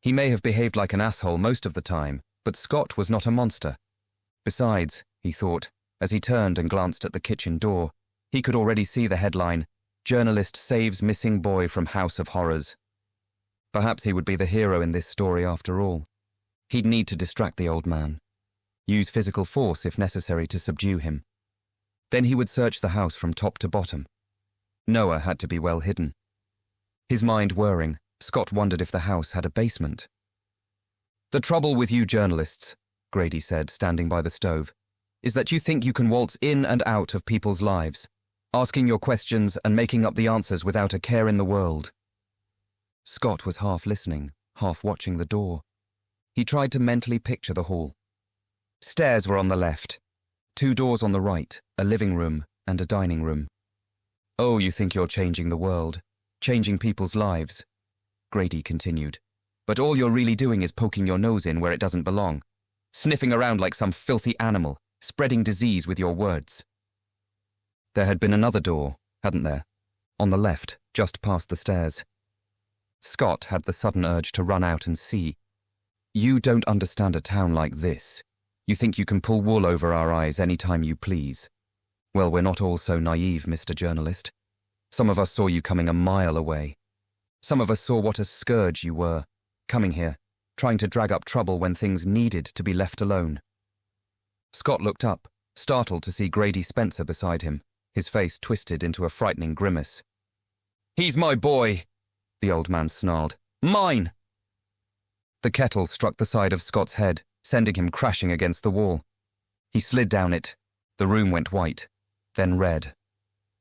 He may have behaved like an asshole most of the time, but Scott was not a monster. Besides, he thought, as he turned and glanced at the kitchen door, he could already see the headline, "Journalist Saves Missing Boy from House of Horrors." Perhaps he would be the hero in this story after all. He'd need to distract the old man. Use physical force if necessary to subdue him. Then he would search the house from top to bottom. Noah had to be well hidden. His mind whirring, Scott wondered if the house had a basement. "The trouble with you journalists," Grady said, standing by the stove, "is that you think you can waltz in and out of people's lives, asking your questions and making up the answers without a care in the world." Scott was half listening, half watching the door. He tried to mentally picture the hall. Stairs were on the left, 2 doors on the right, a living room and a dining room. "Oh, you think you're changing the world, changing people's lives," Grady continued. "But all you're really doing is poking your nose in where it doesn't belong, sniffing around like some filthy animal, spreading disease with your words." There had been another door, hadn't there? On the left, just past the stairs. Scott had the sudden urge to run out and see. "You don't understand a town like this. You think you can pull wool over our eyes any time you please. Well, we're not all so naive, Mr. Journalist. Some of us saw you coming a mile away. Some of us saw what a scourge you were, coming here, trying to drag up trouble when things needed to be left alone." Scott looked up, startled to see Grady Spencer beside him, his face twisted into a frightening grimace. "He's my boy," the old man snarled. "Mine!" The kettle struck the side of Scott's head, sending him crashing against the wall. He slid down it. The room went white, then red.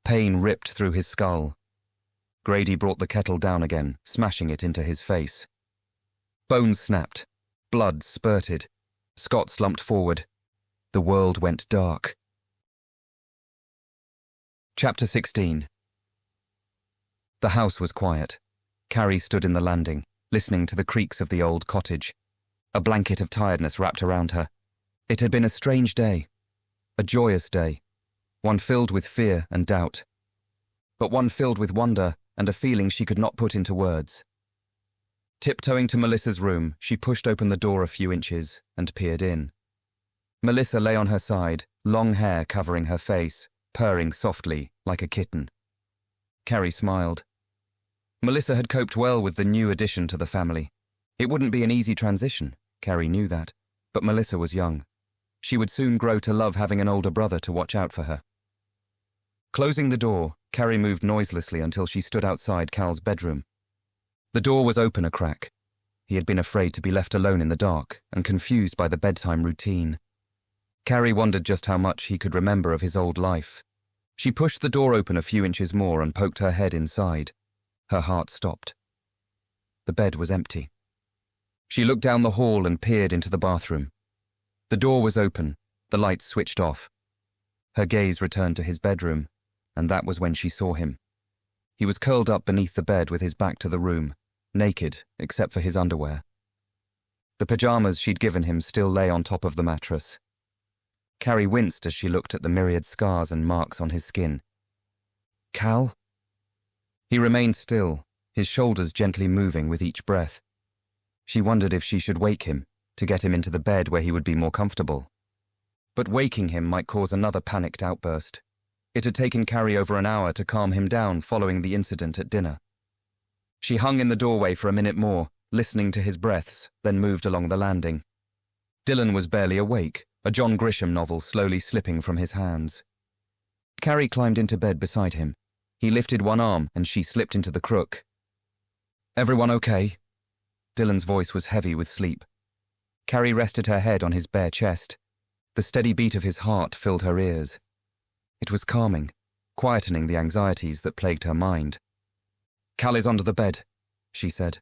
Pain ripped through his skull. Grady brought the kettle down again, smashing it into his face. Bones snapped. Blood spurted. Scott slumped forward. The world went dark. Chapter 16. The house was quiet. Carrie stood in the landing, listening to the creaks of the old cottage. A blanket of tiredness wrapped around her. It had been a strange day. A joyous day. One filled with fear and doubt. But one filled with wonder and a feeling she could not put into words. Tiptoeing to Melissa's room, she pushed open the door a few inches and peered in. Melissa lay on her side, long hair covering her face, purring softly like a kitten. Carrie smiled. Melissa had coped well with the new addition to the family. It wouldn't be an easy transition, Carrie knew that, but Melissa was young. She would soon grow to love having an older brother to watch out for her. Closing the door, Carrie moved noiselessly until she stood outside Cal's bedroom. The door was open a crack. He had been afraid to be left alone in the dark and confused by the bedtime routine. Carrie wondered just how much he could remember of his old life. She pushed the door open a few inches more and poked her head inside. Her heart stopped. The bed was empty. She looked down the hall and peered into the bathroom. The door was open, the lights switched off. Her gaze returned to his bedroom, and that was when she saw him. He was curled up beneath the bed with his back to the room, naked except for his underwear. The pajamas she'd given him still lay on top of the mattress. Carrie winced as she looked at the myriad scars and marks on his skin. "Cal?" He remained still, his shoulders gently moving with each breath. She wondered if she should wake him, to get him into the bed where he would be more comfortable. But waking him might cause another panicked outburst. It had taken Carrie over an hour to calm him down following the incident at dinner. She hung in the doorway for a minute more, listening to his breaths, then moved along the landing. Dylan was barely awake, a John Grisham novel slowly slipping from his hands. Carrie climbed into bed beside him. He lifted one arm and she slipped into the crook. "Everyone okay?" Dylan's voice was heavy with sleep. Carrie rested her head on his bare chest. The steady beat of his heart filled her ears. It was calming, quietening the anxieties that plagued her mind. "Cal is under the bed," she said.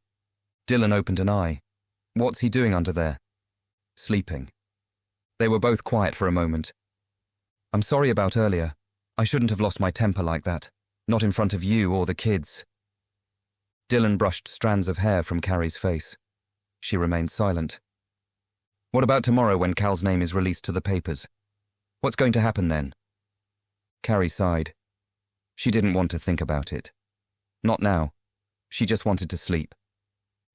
Dylan opened an eye. What's he doing under there? Sleeping. They were both quiet for a moment. I'm sorry about earlier. I shouldn't have lost my temper like that. Not in front of you or the kids. Dylan brushed strands of hair from Carrie's face. She remained silent. What about tomorrow when Cal's name is released to the papers? What's going to happen then? Carrie sighed. She didn't want to think about it. Not now. She just wanted to sleep.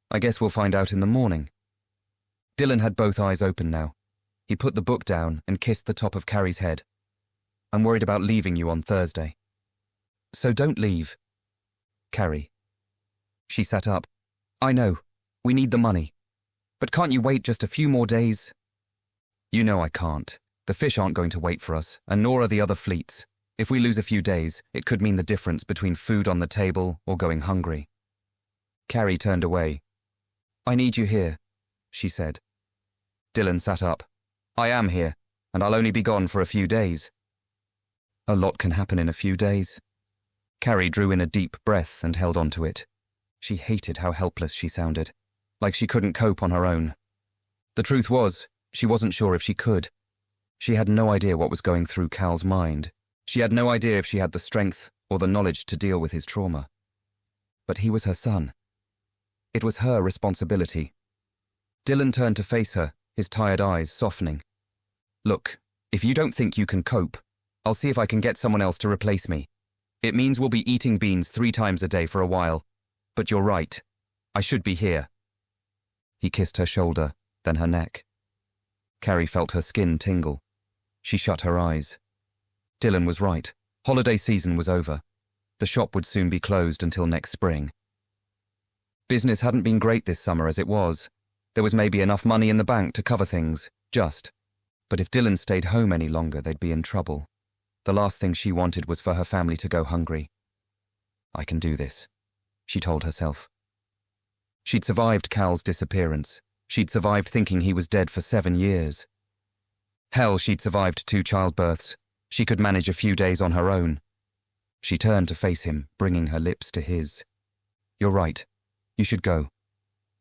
I guess we'll find out in the morning. Dylan had both eyes open now. He put the book down and kissed the top of Carrie's head. I'm worried about leaving you on Thursday. So don't leave. Carrie. She sat up. I know. We need the money. But can't you wait just a few more days? You know I can't. The fish aren't going to wait for us, and nor are the other fleets. If we lose a few days, it could mean the difference between food on the table or going hungry. Carrie turned away. I need you here, she said. Dylan sat up. I am here, and I'll only be gone for a few days. A lot can happen in a few days. Carrie drew in a deep breath and held on to it. She hated how helpless she sounded, like she couldn't cope on her own. The truth was, she wasn't sure if she could. She had no idea what was going through Cal's mind. She had no idea if she had the strength or the knowledge to deal with his trauma. But he was her son. It was her responsibility. Dylan turned to face her, his tired eyes softening. Look, if you don't think you can cope, I'll see if I can get someone else to replace me. It means we'll be eating beans 3 times a day for a while. But you're right. I should be here. He kissed her shoulder, then her neck. Carrie felt her skin tingle. She shut her eyes. Dylan was right. Holiday season was over. The shop would soon be closed until next spring. Business hadn't been great this summer as it was. There was maybe enough money in the bank to cover things, just. But if Dylan stayed home any longer, they'd be in trouble. The last thing she wanted was for her family to go hungry. I can do this, she told herself. She'd survived Cal's disappearance. She'd survived thinking he was dead for 7 years. Hell, she'd survived 2 childbirths. She could manage a few days on her own. She turned to face him, bringing her lips to his. You're right. You should go.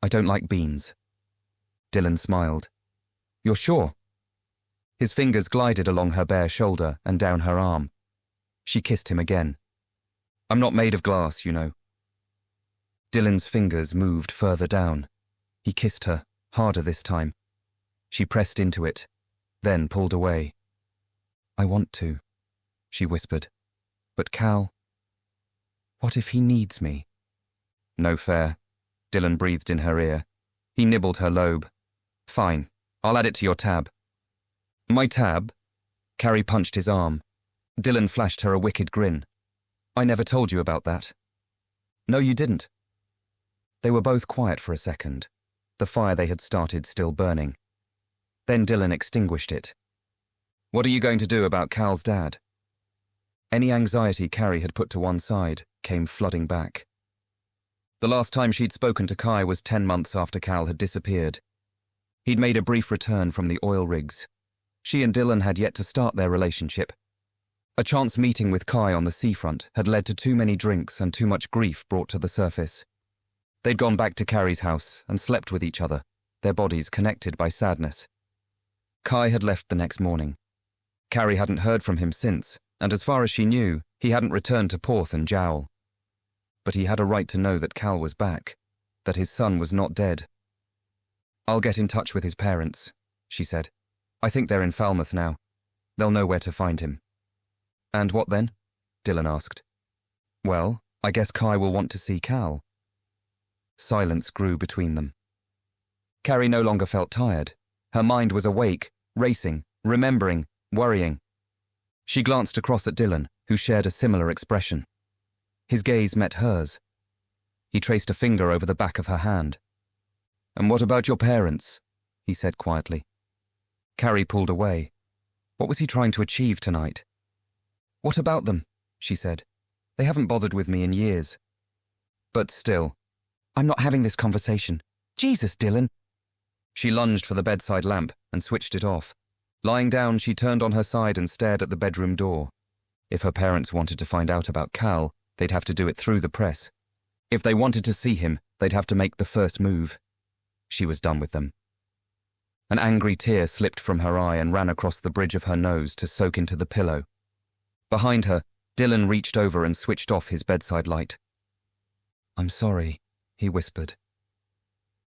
I don't like beans. Dylan smiled. You're sure? His fingers glided along her bare shoulder and down her arm. She kissed him again. I'm not made of glass, you know. Dylan's fingers moved further down. He kissed her, harder this time. She pressed into it, then pulled away. I want to, she whispered. But Cal, what if he needs me? No fair, Dylan breathed in her ear. He nibbled her lobe. Fine, I'll add it to your tab. My tab? Carrie punched his arm. Dylan flashed her a wicked grin. I never told you about that. No, you didn't. They were both quiet for a second, the fire they had started still burning. Then Dylan extinguished it. What are you going to do about Cal's dad? Any anxiety Carrie had put to one side came flooding back. The last time she'd spoken to Kai was 10 months after Cal had disappeared. He'd made a brief return from the oil rigs. She and Dylan had yet to start their relationship. A chance meeting with Kai on the seafront had led to too many drinks and too much grief brought to the surface. They'd gone back to Carrie's house and slept with each other, their bodies connected by sadness. Kai had left the next morning. Carrie hadn't heard from him since, and as far as she knew, he hadn't returned to Porth and Jowl. But he had a right to know that Cal was back, that his son was not dead. I'll get in touch with his parents, she said. I think they're in Falmouth now. They'll know where to find him. And what then? Dylan asked. Well, I guess Kai will want to see Cal. Silence grew between them. Carrie no longer felt tired. Her mind was awake, racing, remembering, worrying. She glanced across at Dylan, who shared a similar expression. His gaze met hers. He traced a finger over the back of her hand. And what about your parents? He said quietly. Carrie pulled away. What was he trying to achieve tonight? What about them? She said. They haven't bothered with me in years. But still, I'm not having this conversation. Jesus, Dylan! She lunged for the bedside lamp and switched it off. Lying down, she turned on her side and stared at the bedroom door. If her parents wanted to find out about Cal, they'd have to do it through the press. If they wanted to see him, They'd have to make the first move. She was done with them. An angry tear slipped from her eye and ran across the bridge of her nose to soak into the pillow. Behind her, Dylan reached over and switched off his bedside light. "I'm sorry," he whispered.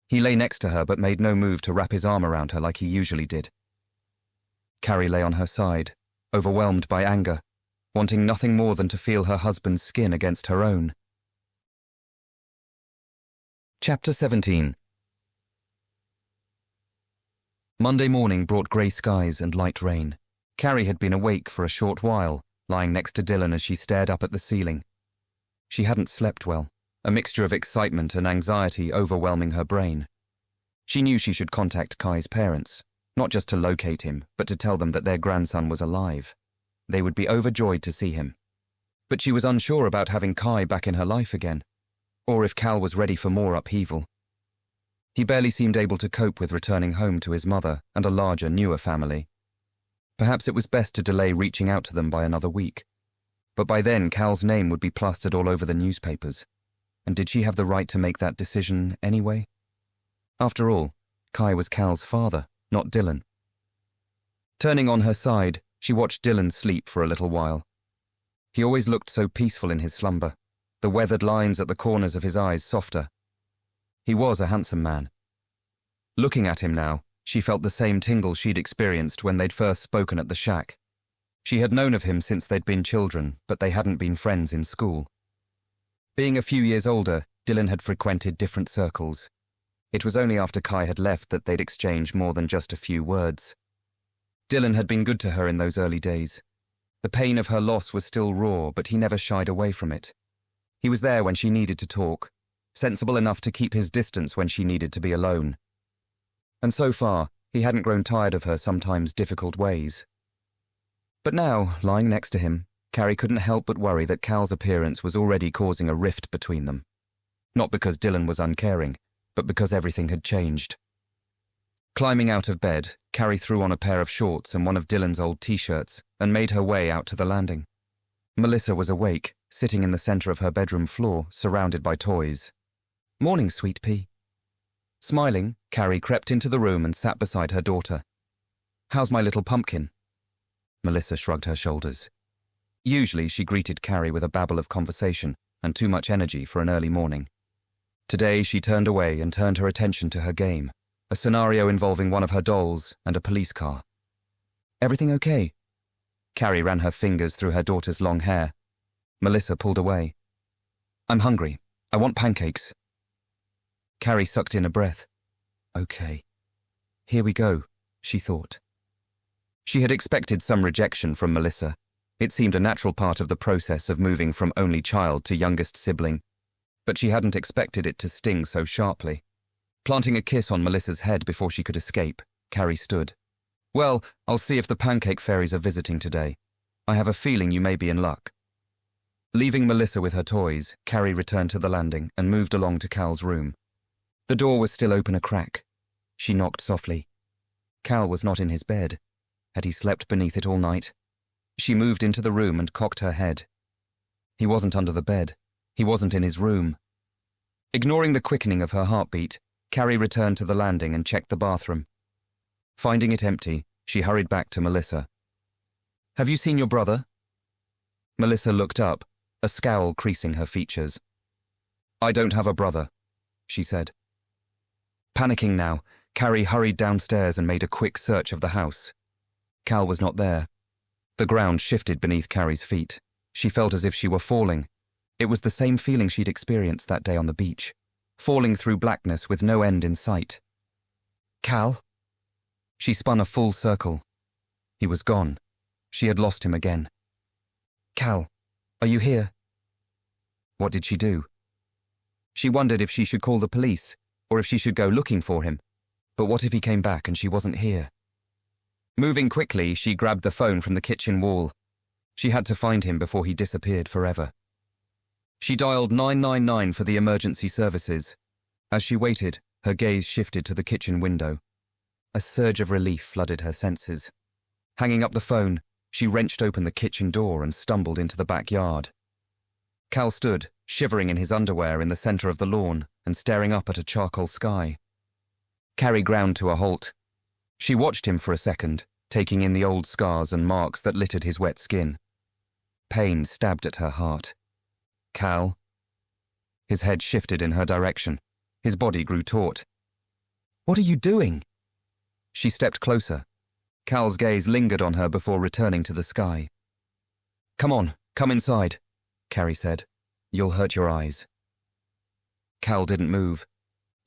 He lay next to her but made no move to wrap his arm around her like he usually did. Carrie lay on her side, overwhelmed by anger, wanting nothing more than to feel her husband's skin against her own. Chapter 17. Monday morning brought grey skies and light rain. Carrie had been awake for a short while, lying next to Dylan as she stared up at the ceiling. She hadn't slept well, a mixture of excitement and anxiety overwhelming her brain. She knew she should contact Kai's parents, not just to locate him, but to tell them that their grandson was alive. They would be overjoyed to see him. But she was unsure about having Kai back in her life again, or if Cal was ready for more upheaval. He barely seemed able to cope with returning home to his mother and a larger, newer family. Perhaps it was best to delay reaching out to them by another week. But by then, Cal's name would be plastered all over the newspapers. And did she have the right to make that decision anyway? After all, Kai was Cal's father, not Dylan. Turning on her side, she watched Dylan sleep for a little while. He always looked so peaceful in his slumber, the weathered lines at the corners of his eyes softer. He was a handsome man. Looking at him now, she felt the same tingle she'd experienced when they'd first spoken at the shack. She had known of him since they'd been children, but they hadn't been friends in school. Being a few years older, Dylan had frequented different circles. It was only after Kai had left that they'd exchanged more than just a few words. Dylan had been good to her in those early days. The pain of her loss was still raw, but he never shied away from it. He was there when she needed to talk, sensible enough to keep his distance when she needed to be alone. And so far, he hadn't grown tired of her sometimes difficult ways. But now, lying next to him, Carrie couldn't help but worry that Cal's appearance was already causing a rift between them. Not because Dylan was uncaring, but because everything had changed. Climbing out of bed, Carrie threw on a pair of shorts and one of Dylan's old t-shirts and made her way out to the landing. Melissa was awake, sitting in the center of her bedroom floor, surrounded by toys. "Morning, sweet pea." Smiling, Carrie crept into the room and sat beside her daughter. "How's my little pumpkin?" Melissa shrugged her shoulders. Usually she greeted Carrie with a babble of conversation and too much energy for an early morning. Today she turned away and turned her attention to her game, a scenario involving one of her dolls and a police car. "Everything okay?" Carrie ran her fingers through her daughter's long hair. Melissa pulled away. "I'm hungry. I want pancakes." Carrie sucked in a breath. "Okay. Here we go," she thought. She had expected some rejection from Melissa. It seemed a natural part of the process of moving from only child to youngest sibling, but she hadn't expected it to sting so sharply. Planting a kiss on Melissa's head before she could escape, Carrie stood. "Well, I'll see if the pancake fairies are visiting today. I have a feeling you may be in luck." Leaving Melissa with her toys, Carrie returned to the landing and moved along to Cal's room. The door was still open a crack. She knocked softly. Cal was not in his bed. Had he slept beneath it all night? She moved into the room and cocked her head. He wasn't under the bed. He wasn't in his room. Ignoring the quickening of her heartbeat, Carrie returned to the landing and checked the bathroom. Finding it empty, she hurried back to Melissa. "Have you seen your brother?" Melissa looked up, a scowl creasing her features. "I don't have a brother," she said. Panicking now, Carrie hurried downstairs and made a quick search of the house. Cal was not there. The ground shifted beneath Carrie's feet. She felt as if she were falling. It was the same feeling she'd experienced that day on the beach, falling through blackness with no end in sight. "Cal?" She spun a full circle. He was gone. She had lost him again. "Cal, are you here?" What did she do? She wondered if she should call the police, or if she should go looking for him. But what if he came back and she wasn't here? Moving quickly, she grabbed the phone from the kitchen wall. She had to find him before he disappeared forever. She dialed 999 for the emergency services. As she waited, her gaze shifted to the kitchen window. A surge of relief flooded her senses. Hanging up the phone, she wrenched open the kitchen door and stumbled into the backyard. Cal stood, shivering in his underwear in the center of the lawn, and staring up at a charcoal sky. Carrie ground to a halt. She watched him for a second, taking in the old scars and marks that littered his wet skin. Pain stabbed at her heart. "Cal?" His head shifted in her direction. His body grew taut. "What are you doing?" She stepped closer. Cal's gaze lingered on her before returning to the sky. "Come on, come inside," Carrie said. "You'll hurt your eyes." Cal didn't move.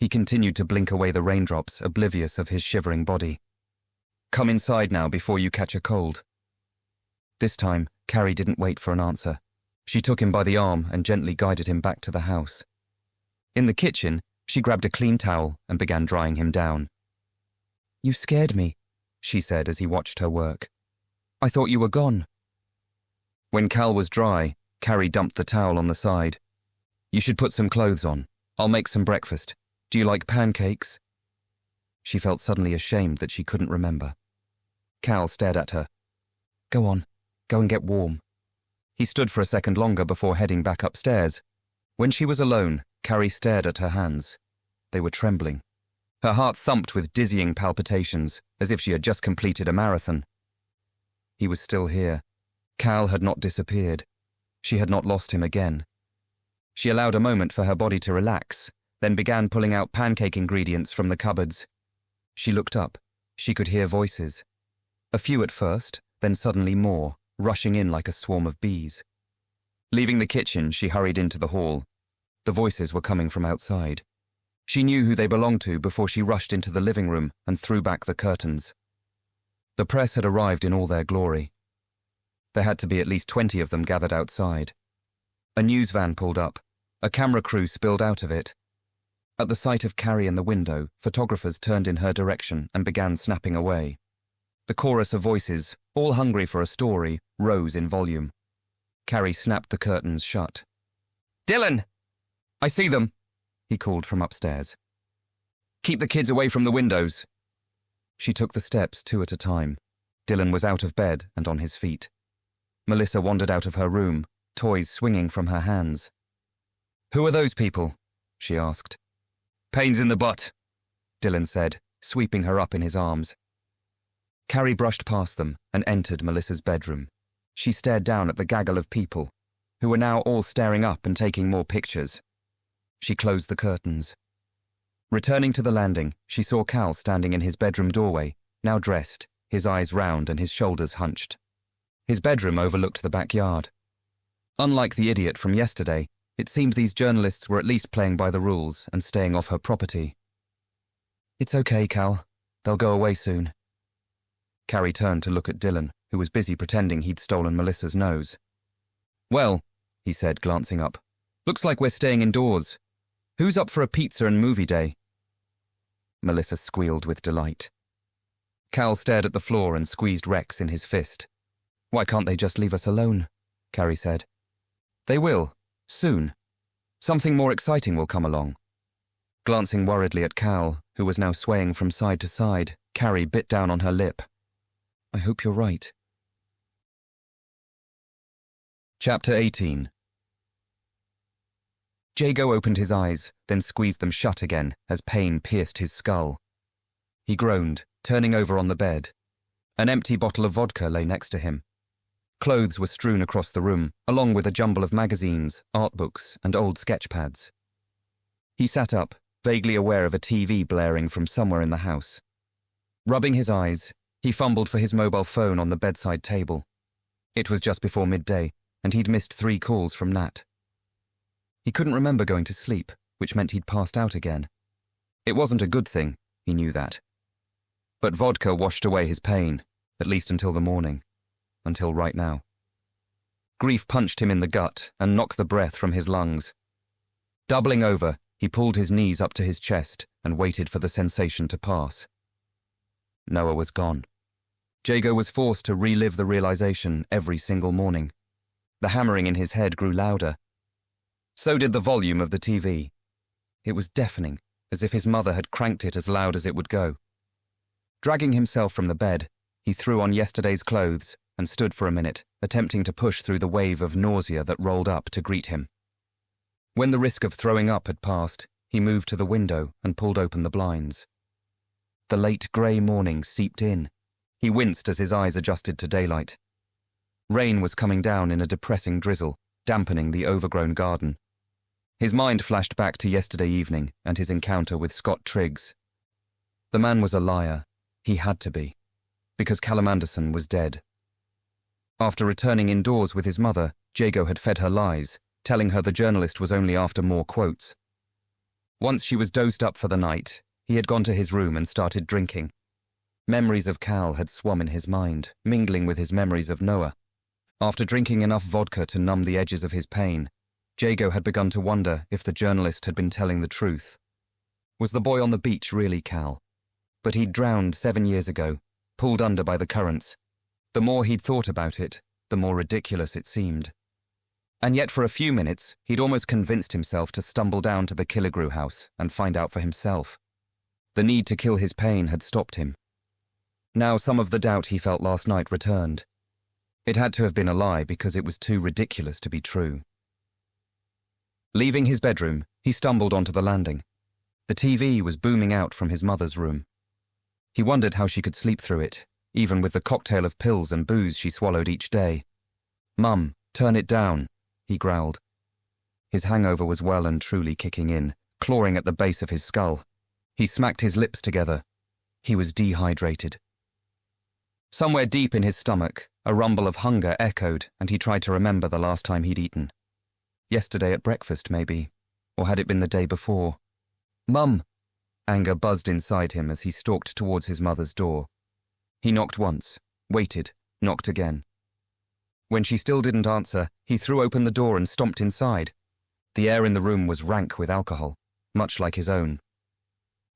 He continued to blink away the raindrops, oblivious of his shivering body. "Come inside now before you catch a cold." This time, Carrie didn't wait for an answer. She took him by the arm and gently guided him back to the house. In the kitchen, she grabbed a clean towel and began drying him down. "You scared me," she said as he watched her work. "I thought you were gone." When Cal was dry, Carrie dumped the towel on the side. "You should put some clothes on. I'll make some breakfast. Do you like pancakes?" She felt suddenly ashamed that she couldn't remember. Cal stared at her. "Go on, go and get warm." He stood for a second longer before heading back upstairs. When she was alone, Carrie stared at her hands. They were trembling. Her heart thumped with dizzying palpitations, as if she had just completed a marathon. He was still here. Cal had not disappeared. She had not lost him again. She allowed a moment for her body to relax, then began pulling out pancake ingredients from the cupboards. She looked up. She could hear voices. A few at first, then suddenly more, rushing in like a swarm of bees. Leaving the kitchen, she hurried into the hall. The voices were coming from outside. She knew who they belonged to before she rushed into the living room and threw back the curtains. The press had arrived in all their glory. There had to be at least 20 of them gathered outside. A news van pulled up. A camera crew spilled out of it. At the sight of Carrie in the window, photographers turned in her direction and began snapping away. The chorus of voices, all hungry for a story, rose in volume. Carrie snapped the curtains shut. "Dylan! I see them!" he called from upstairs. "Keep the kids away from the windows." She took the steps 2 at a time. Dylan was out of bed and on his feet. Melissa wandered out of her room, toys swinging from her hands. "Who are those people?" she asked. "Pains in the butt," Dylan said, sweeping her up in his arms. Carrie brushed past them and entered Melissa's bedroom. She stared down at the gaggle of people, who were now all staring up and taking more pictures. She closed the curtains. Returning to the landing, she saw Cal standing in his bedroom doorway, now dressed, his eyes round and his shoulders hunched. His bedroom overlooked the backyard. Unlike the idiot from yesterday, it seemed these journalists were at least playing by the rules and staying off her property. "It's okay, Cal. They'll go away soon." Carrie turned to look at Dylan, who was busy pretending he'd stolen Melissa's nose. "Well," he said, glancing up, "looks like we're staying indoors. Who's up for a pizza and movie day?" Melissa squealed with delight. Cal stared at the floor and squeezed Rex in his fist. "Why can't they just leave us alone?" Carrie said. "They will, soon. Something more exciting will come along." Glancing worriedly at Cal, who was now swaying from side to side, Carrie bit down on her lip. "I hope you're right." Chapter 18. Jago opened his eyes, then squeezed them shut again as pain pierced his skull. He groaned, turning over on the bed. An empty bottle of vodka lay next to him. Clothes were strewn across the room, along with a jumble of magazines, art books, and old sketch pads. He sat up, vaguely aware of a TV blaring from somewhere in the house. Rubbing his eyes, he fumbled for his mobile phone on the bedside table. It was just before midday, and he'd missed 3 calls from Nat. He couldn't remember going to sleep, which meant he'd passed out again. It wasn't a good thing, he knew that. But vodka washed away his pain, at least until the morning. Until right now. Grief punched him in the gut and knocked the breath from his lungs. Doubling over, he pulled his knees up to his chest and waited for the sensation to pass. Noah was gone. Jago was forced to relive the realization every single morning. The hammering in his head grew louder. So did the volume of the TV. It was deafening, as if his mother had cranked it as loud as it would go. Dragging himself from the bed, he threw on yesterday's clothes and stood for a minute, attempting to push through the wave of nausea that rolled up to greet him. When the risk of throwing up had passed, he moved to the window and pulled open the blinds. The late grey morning seeped in. He winced as his eyes adjusted to daylight. Rain was coming down in a depressing drizzle, dampening the overgrown garden. His mind flashed back to yesterday evening and his encounter with Scott Triggs. The man was a liar. He had to be, because Callum Anderson was dead. After returning indoors with his mother, Jago had fed her lies, telling her the journalist was only after more quotes. Once she was dosed up for the night, he had gone to his room and started drinking. Memories of Cal had swum in his mind, mingling with his memories of Noah. After drinking enough vodka to numb the edges of his pain, Jago had begun to wonder if the journalist had been telling the truth. Was the boy on the beach really Cal? But he'd drowned 7 years ago, pulled under by the currents. The more he'd thought about it, the more ridiculous it seemed. And yet for a few minutes, he'd almost convinced himself to stumble down to the Killigrew house and find out for himself. The need to kill his pain had stopped him. Now some of the doubt he felt last night returned. It had to have been a lie because it was too ridiculous to be true. Leaving his bedroom, he stumbled onto the landing. The TV was booming out from his mother's room. He wondered how she could sleep through it, even with the cocktail of pills and booze she swallowed each day. "Mum, turn it down," he growled. His hangover was well and truly kicking in, clawing at the base of his skull. He smacked his lips together. He was dehydrated. Somewhere deep in his stomach, a rumble of hunger echoed, and he tried to remember the last time he'd eaten. Yesterday at breakfast, maybe, or had it been the day before? "Mum!" Anger buzzed inside him as he stalked towards his mother's door. He knocked once, waited, knocked again. When she still didn't answer, he threw open the door and stomped inside. The air in the room was rank with alcohol, much like his own.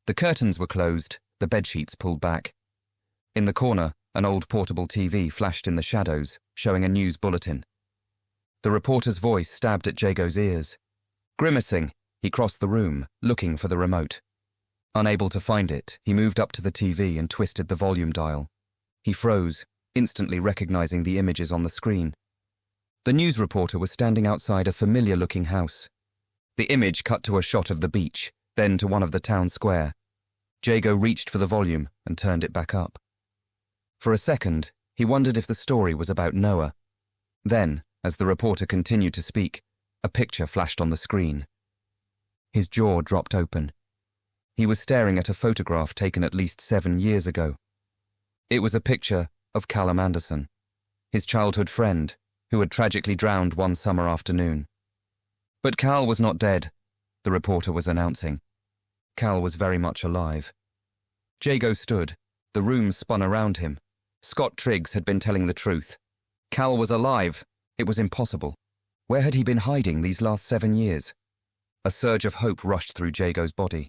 The curtains were closed, the bedsheets pulled back. In the corner, an old portable TV flashed in the shadows, showing a news bulletin. The reporter's voice stabbed at Jago's ears. Grimacing, he crossed the room, looking for the remote. Unable to find it, he moved up to the TV and twisted the volume dial. He froze, instantly recognizing the images on the screen. The news reporter was standing outside a familiar-looking house. The image cut to a shot of the beach, then to one of the town square. Jago reached for the volume and turned it back up. For a second, he wondered if the story was about Noah. Then, as the reporter continued to speak, a picture flashed on the screen. His jaw dropped open. He was staring at a photograph taken at least 7 years ago. It was a picture of Callum Anderson, his childhood friend, who had tragically drowned one summer afternoon. But Cal was not dead, the reporter was announcing. Cal was very much alive. Jago stood. The room spun around him. Scott Triggs had been telling the truth. Cal was alive. It was impossible. Where had he been hiding these last 7 years? A surge of hope rushed through Jago's body.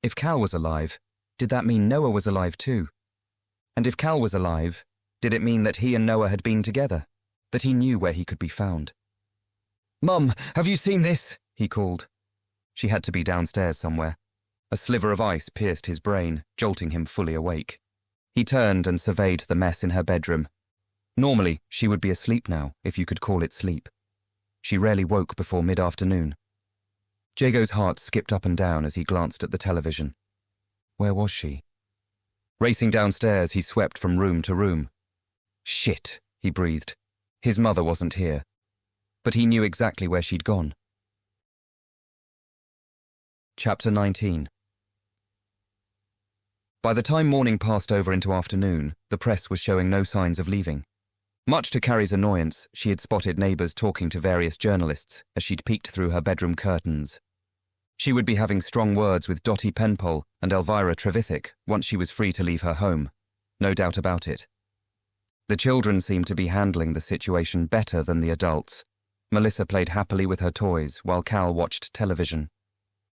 If Cal was alive, did that mean Noah was alive too? And if Cal was alive, did it mean that he and Noah had been together? That he knew where he could be found? "Mum, have you seen this?" he called. She had to be downstairs somewhere. A sliver of ice pierced his brain, jolting him fully awake. He turned and surveyed the mess in her bedroom. Normally, she would be asleep now, if you could call it sleep. She rarely woke before mid-afternoon. Jago's heart skipped up and down as he glanced at the television. Where was she? Racing downstairs, he swept from room to room. Shit, he breathed. His mother wasn't here. But he knew exactly where she'd gone. Chapter 19. By the time morning passed over into afternoon, the press was showing no signs of leaving. Much to Carrie's annoyance, she had spotted neighbours talking to various journalists as she'd peeked through her bedroom curtains. She would be having strong words with Dottie Penpole and Elvira Trevithick once she was free to leave her home. No doubt about it. The children seemed to be handling the situation better than the adults. Melissa played happily with her toys while Cal watched television.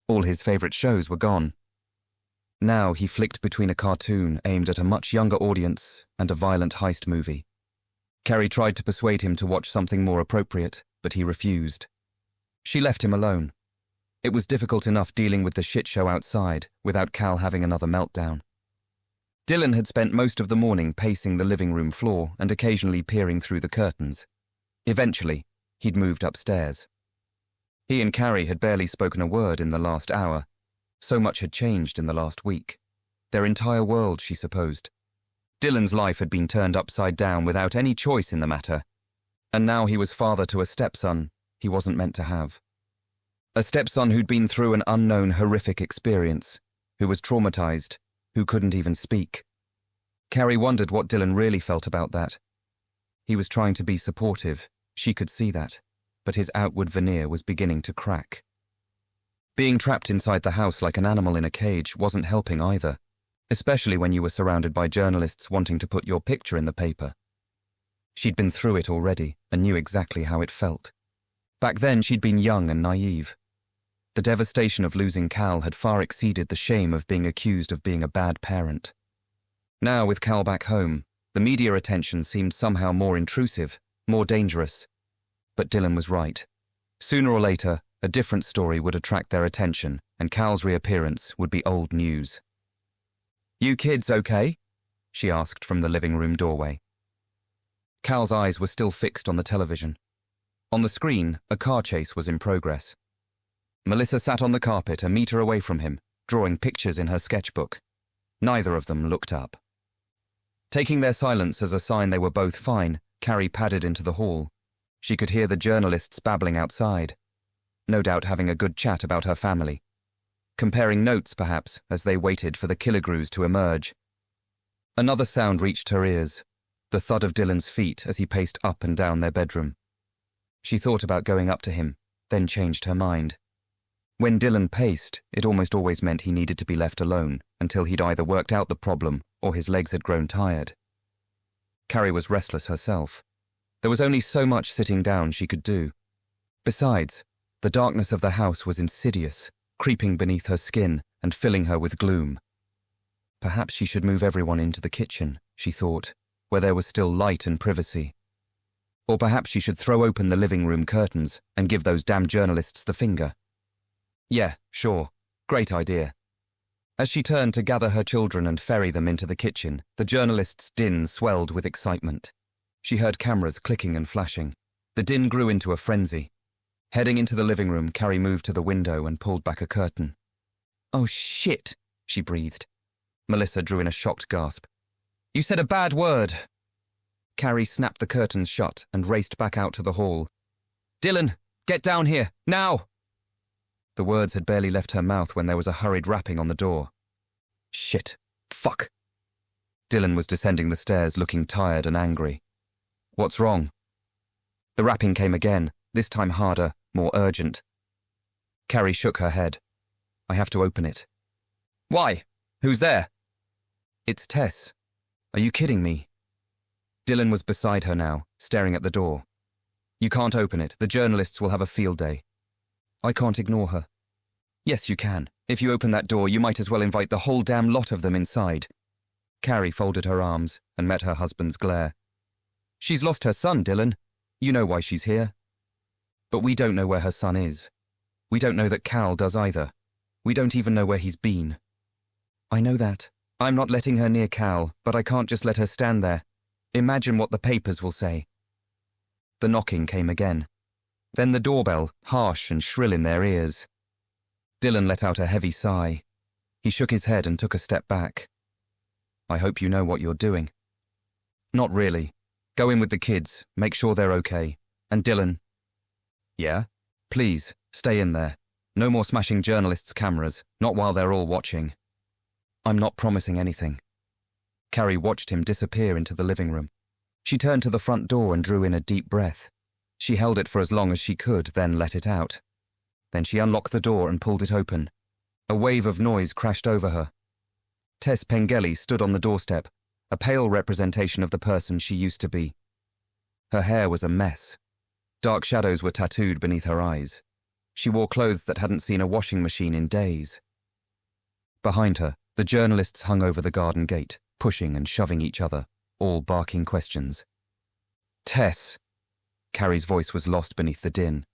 All his favourite shows were gone. Now he flicked between a cartoon aimed at a much younger audience and a violent heist movie. Carrie tried to persuade him to watch something more appropriate, but he refused. She left him alone. It was difficult enough dealing with the shit show outside without Cal having another meltdown. Dylan had spent most of the morning pacing the living room floor and occasionally peering through the curtains. Eventually, he'd moved upstairs. He and Carrie had barely spoken a word in the last hour. So much had changed in the last week. Their entire world, she supposed. Dylan's life had been turned upside down without any choice in the matter. And now he was father to a stepson he wasn't meant to have. A stepson who'd been through an unknown horrific experience, who was traumatized, who couldn't even speak. Carrie wondered what Dylan really felt about that. He was trying to be supportive, she could see that, but his outward veneer was beginning to crack. Being trapped inside the house like an animal in a cage wasn't helping either, especially when you were surrounded by journalists wanting to put your picture in the paper. She'd been through it already and knew exactly how it felt. Back then she'd been young and naive. The devastation of losing Cal had far exceeded the shame of being accused of being a bad parent. Now, with Cal back home, the media attention seemed somehow more intrusive, more dangerous. But Dylan was right. Sooner or later, a different story would attract their attention, and Cal's reappearance would be old news. "You kids okay?" she asked from the living room doorway. Cal's eyes were still fixed on the television. On the screen, a car chase was in progress. Melissa sat on the carpet a meter away from him, drawing pictures in her sketchbook. Neither of them looked up. Taking their silence as a sign they were both fine, Carrie padded into the hall. She could hear the journalists babbling outside, no doubt having a good chat about her family. Comparing notes, perhaps, as they waited for the kilogrews to emerge. Another sound reached her ears, the thud of Dylan's feet as he paced up and down their bedroom. She thought about going up to him, then changed her mind. When Dylan paced, it almost always meant he needed to be left alone until he'd either worked out the problem or his legs had grown tired. Carrie was restless herself. There was only so much sitting down she could do. Besides, the darkness of the house was insidious, creeping beneath her skin and filling her with gloom. Perhaps she should move everyone into the kitchen, she thought, where there was still light and privacy. Or perhaps she should throw open the living room curtains and give those damn journalists the finger. Yeah, sure. Great idea. As she turned to gather her children and ferry them into the kitchen, the journalists' din swelled with excitement. She heard cameras clicking and flashing. The din grew into a frenzy. Heading into the living room, Carrie moved to the window and pulled back a curtain. "Oh shit," she breathed. Melissa drew in a shocked gasp. "You said a bad word." Carrie snapped the curtains shut and raced back out to the hall. "Dylan, get down here, now!" The words had barely left her mouth when there was a hurried rapping on the door. Shit. Fuck. Dylan was descending the stairs looking tired and angry. "What's wrong?" The rapping came again, this time harder, more urgent. Carrie shook her head. "I have to open it." "Why? Who's there?" "It's Tess. Are you kidding me?" Dylan was beside her now, staring at the door. "You can't open it. The journalists will have a field day." "I can't ignore her." "Yes, you can. If you open that door, you might as well invite the whole damn lot of them inside." Carrie folded her arms and met her husband's glare. "She's lost her son, Dylan. You know why she's here." "But we don't know where her son is. We don't know that Cal does either. We don't even know where he's been." "I know that. I'm not letting her near Cal, but I can't just let her stand there. Imagine what the papers will say." The knocking came again. Then the doorbell, harsh and shrill in their ears. Dylan let out a heavy sigh. He shook his head and took a step back. "I hope you know what you're doing." "Not really. Go in with the kids, make sure they're okay. And Dylan." "Yeah? Please, stay in there. No more smashing journalists' cameras, not while they're all watching." "I'm not promising anything." Carrie watched him disappear into the living room. She turned to the front door and drew in a deep breath. She held it for as long as she could, then let it out. Then she unlocked the door and pulled it open. A wave of noise crashed over her. Tess Pengelly stood on the doorstep, a pale representation of the person she used to be. Her hair was a mess. Dark shadows were tattooed beneath her eyes. She wore clothes that hadn't seen a washing machine in days. Behind her, the journalists hung over the garden gate, pushing and shoving each other, all barking questions. "Tess!" Carrie's voice was lost beneath the din.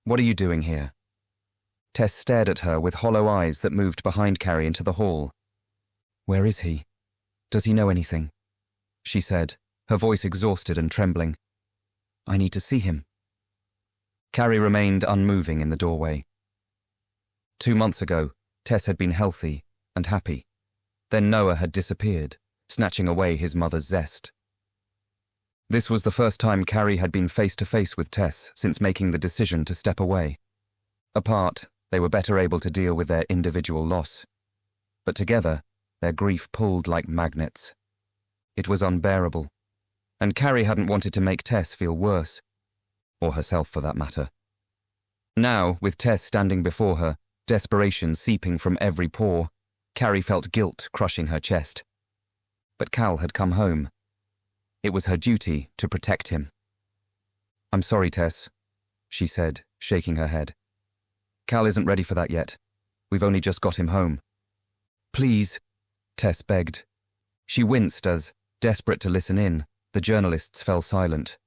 "What are you doing here?" Tess stared at her with hollow eyes that moved behind Carrie into the hall. "Where is he? Does he know anything?" she said, her voice exhausted and trembling. "I need to see him." Carrie remained unmoving in the doorway. 2 months ago, Tess had been healthy and happy. Then Noah had disappeared, snatching away his mother's zest. This was the first time Carrie had been face to face with Tess since making the decision to step away. Apart, they were better able to deal with their individual loss. But together, their grief pulled like magnets. It was unbearable, and Carrie hadn't wanted to make Tess feel worse, or herself for that matter. Now, with Tess standing before her, desperation seeping from every pore, Carrie felt guilt crushing her chest. But Cal had come home. It was her duty to protect him. "I'm sorry, Tess," she said, shaking her head. "Cal isn't ready for that yet. We've only just got him home." "Please," Tess begged. She winced as, desperate to listen in, the journalists fell silent.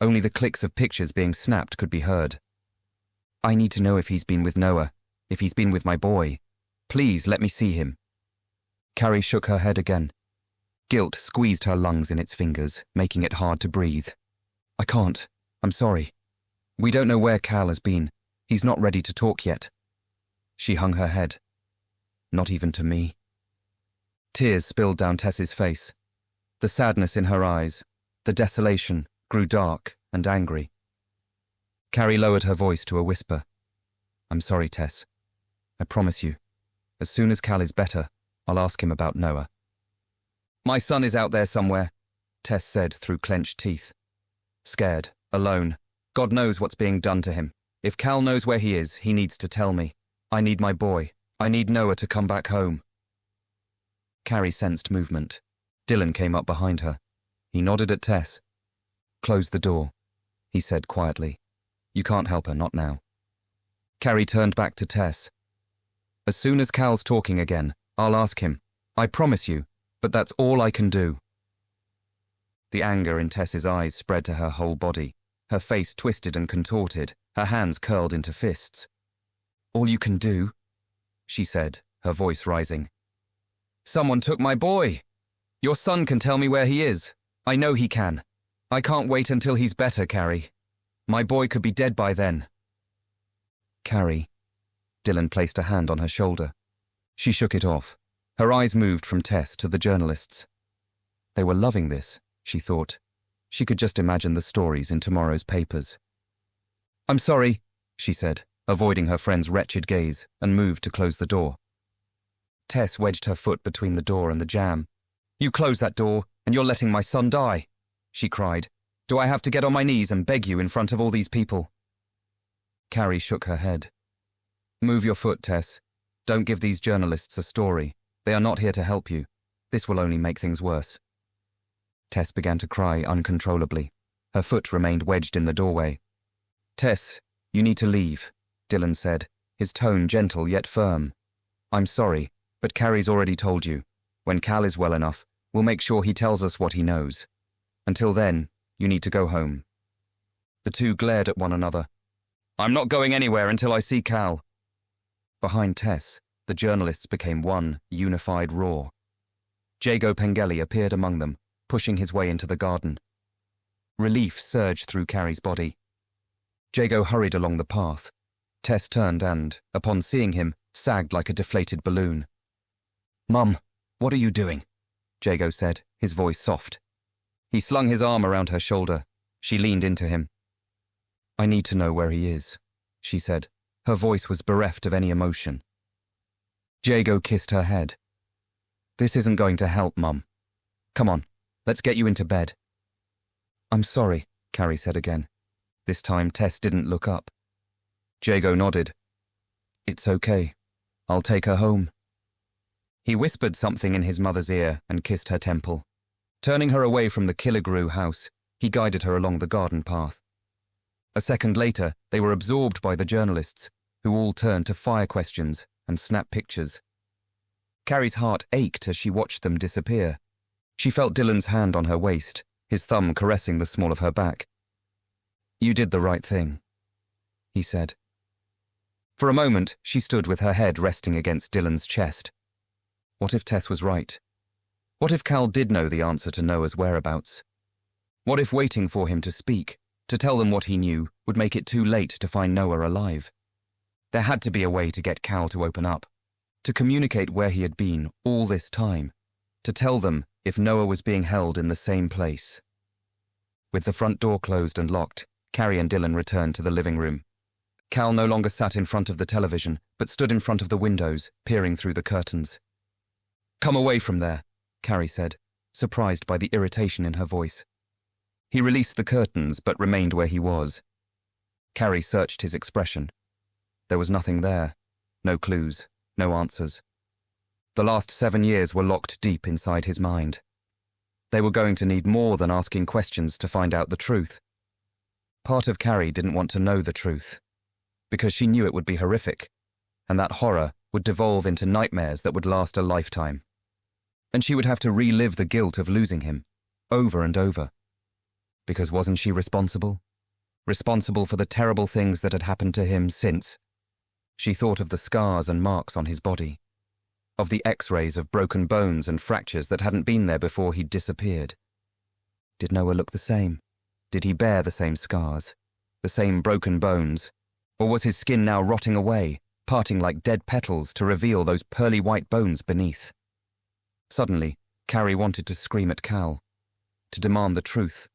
Only the clicks of pictures being snapped could be heard. "I need to know if he's been with Noah, if he's been with my boy. Please let me see him." Carrie shook her head again. Guilt squeezed her lungs in its fingers, making it hard to breathe. "I can't. I'm sorry. We don't know where Cal has been. He's not ready to talk yet." She hung her head. "Not even to me." Tears spilled down Tess's face. The sadness in her eyes, the desolation, grew dark and angry. Carrie lowered her voice to a whisper. "I'm sorry, Tess. I promise you, as soon as Cal is better, I'll ask him about Noah." "My son is out there somewhere," Tess said through clenched teeth. "Scared, alone. God knows what's being done to him. If Cal knows where he is, he needs to tell me. I need my boy. I need Noah to come back home." Carrie sensed movement. Dylan came up behind her. He nodded at Tess. "Close the door," he said quietly. "You can't help her, not now." Carrie turned back to Tess. "As soon as Cal's talking again, I'll ask him. I promise you, but that's all I can do." The anger in Tess's eyes spread to her whole body. Her face twisted and contorted, her hands curled into fists. "All you can do?" she said, her voice rising. "Someone took my boy. Your son can tell me where he is. I know he can. I can't wait until he's better, Carrie. My boy could be dead by then." "Carrie." Dylan placed a hand on her shoulder. She shook it off. Her eyes moved from Tess to the journalists. They were loving this, she thought. She could just imagine the stories in tomorrow's papers. "I'm sorry," she said, avoiding her friend's wretched gaze, and moved to close the door. Tess wedged her foot between the door and the jamb. "You close that door, and you're letting my son die," she cried. "Do I have to get on my knees and beg you in front of all these people?" Carrie shook her head. "Move your foot, Tess. Don't give these journalists a story. They are not here to help you. This will only make things worse." Tess began to cry uncontrollably. Her foot remained wedged in the doorway. "Tess, you need to leave," Dylan said, his tone gentle yet firm. "I'm sorry, but Carrie's already told you. When Cal is well enough, we'll make sure he tells us what he knows. Until then, you need to go home." The two glared at one another. "I'm not going anywhere until I see Cal." Behind Tess, the journalists became one unified roar. Jago Pengelly appeared among them, pushing his way into the garden. Relief surged through Carrie's body. Jago hurried along the path. Tess turned and, upon seeing him, sagged like a deflated balloon. "Mum, what are you doing?" Jago said, his voice soft. He slung his arm around her shoulder. She leaned into him. "I need to know where he is," she said. Her voice was bereft of any emotion. Jago kissed her head. "This isn't going to help, Mum. Come on, let's get you into bed." "I'm sorry," Carrie said again. This time Tess didn't look up. Jago nodded. "It's okay. I'll take her home." He whispered something in his mother's ear and kissed her temple. Turning her away from the Killigrew house, he guided her along the garden path. A second later, they were absorbed by the journalists, who all turned to fire questions and snap pictures. Carrie's heart ached as she watched them disappear. She felt Dylan's hand on her waist, his thumb caressing the small of her back. "You did the right thing," he said. For a moment, she stood with her head resting against Dylan's chest. What if Tess was right? What if Cal did know the answer to Noah's whereabouts? What if waiting for him to speak, To tell them what he knew would make it too late to find Noah alive. There had to be a way to get Cal to open up, to communicate where he had been all this time, to tell them if Noah was being held in the same place. With the front door closed and locked, Carrie and Dylan returned to the living room. Cal no longer sat in front of the television, but stood in front of the windows, peering through the curtains. "Come away from there," Carrie said, surprised by the irritation in her voice. He released the curtains, but remained where he was. Carrie searched his expression. There was nothing there. No clues, no answers. The last 7 years were locked deep inside his mind. They were going to need more than asking questions to find out the truth. Part of Carrie didn't want to know the truth, because she knew it would be horrific, and that horror would devolve into nightmares that would last a lifetime. And she would have to relive the guilt of losing him, over and over. Because wasn't she responsible? Responsible for the terrible things that had happened to him since. She thought of the scars and marks on his body, of the X-rays of broken bones and fractures that hadn't been there before he'd disappeared. Did Noah look the same? Did he bear the same scars, the same broken bones? Or was his skin now rotting away, parting like dead petals to reveal those pearly white bones beneath? Suddenly, Carrie wanted to scream at Cal, to demand the truth.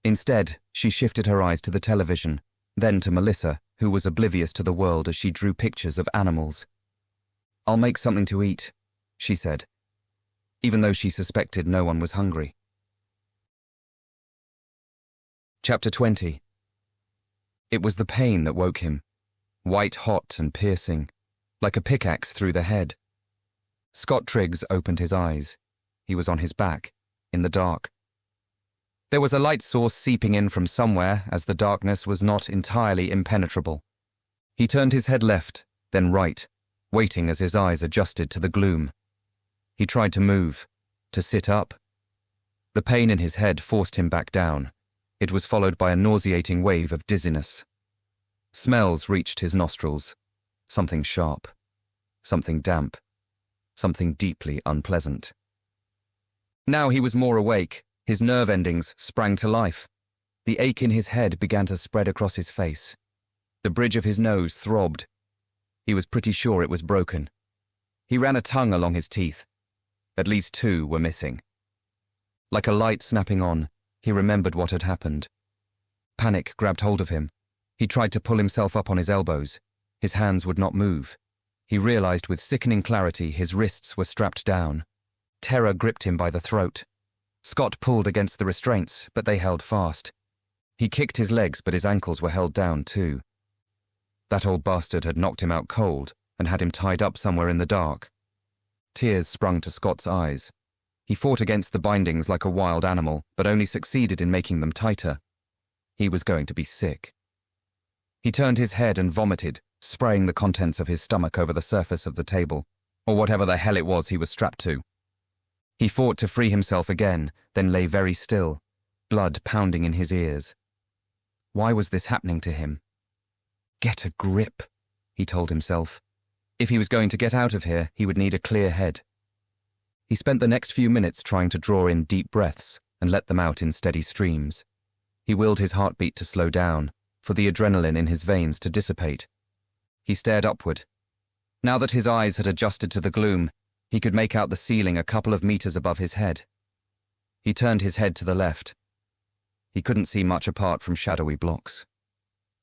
Instead, she shifted her eyes to the television, then to Melissa, who was oblivious to the world as she drew pictures of animals. "I'll make something to eat," she said, even though she suspected no one was hungry. Chapter 20. It was the pain that woke him, white-hot and piercing, like a pickaxe through the head. Scott Triggs opened his eyes. He was on his back, in the dark. There was a light source seeping in from somewhere, as the darkness was not entirely impenetrable. He turned his head left, then right, waiting as his eyes adjusted to the gloom. He tried to move, to sit up. The pain in his head forced him back down. It was followed by a nauseating wave of dizziness. Smells reached his nostrils. Something sharp, something damp, something deeply unpleasant. Now he was more awake. His nerve endings sprang to life. The ache in his head began to spread across his face. The bridge of his nose throbbed. He was pretty sure it was broken. He ran a tongue along his teeth. At least 2 were missing. Like a light snapping on, he remembered what had happened. Panic grabbed hold of him. He tried to pull himself up on his elbows. His hands would not move. He realized with sickening clarity his wrists were strapped down. Terror gripped him by the throat. Scott pulled against the restraints, but they held fast. He kicked his legs, but his ankles were held down too. That old bastard had knocked him out cold and had him tied up somewhere in the dark. Tears sprung to Scott's eyes. He fought against the bindings like a wild animal, but only succeeded in making them tighter. He was going to be sick. He turned his head and vomited, spraying the contents of his stomach over the surface of the table, or whatever the hell it was he was strapped to. He fought to free himself again, then lay very still, blood pounding in his ears. Why was this happening to him? Get a grip, he told himself. If he was going to get out of here, he would need a clear head. He spent the next few minutes trying to draw in deep breaths and let them out in steady streams. He willed his heartbeat to slow down, for the adrenaline in his veins to dissipate. He stared upward. Now that his eyes had adjusted to the gloom, he could make out the ceiling a couple of meters above his head. He turned his head to the left. He couldn't see much apart from shadowy blocks.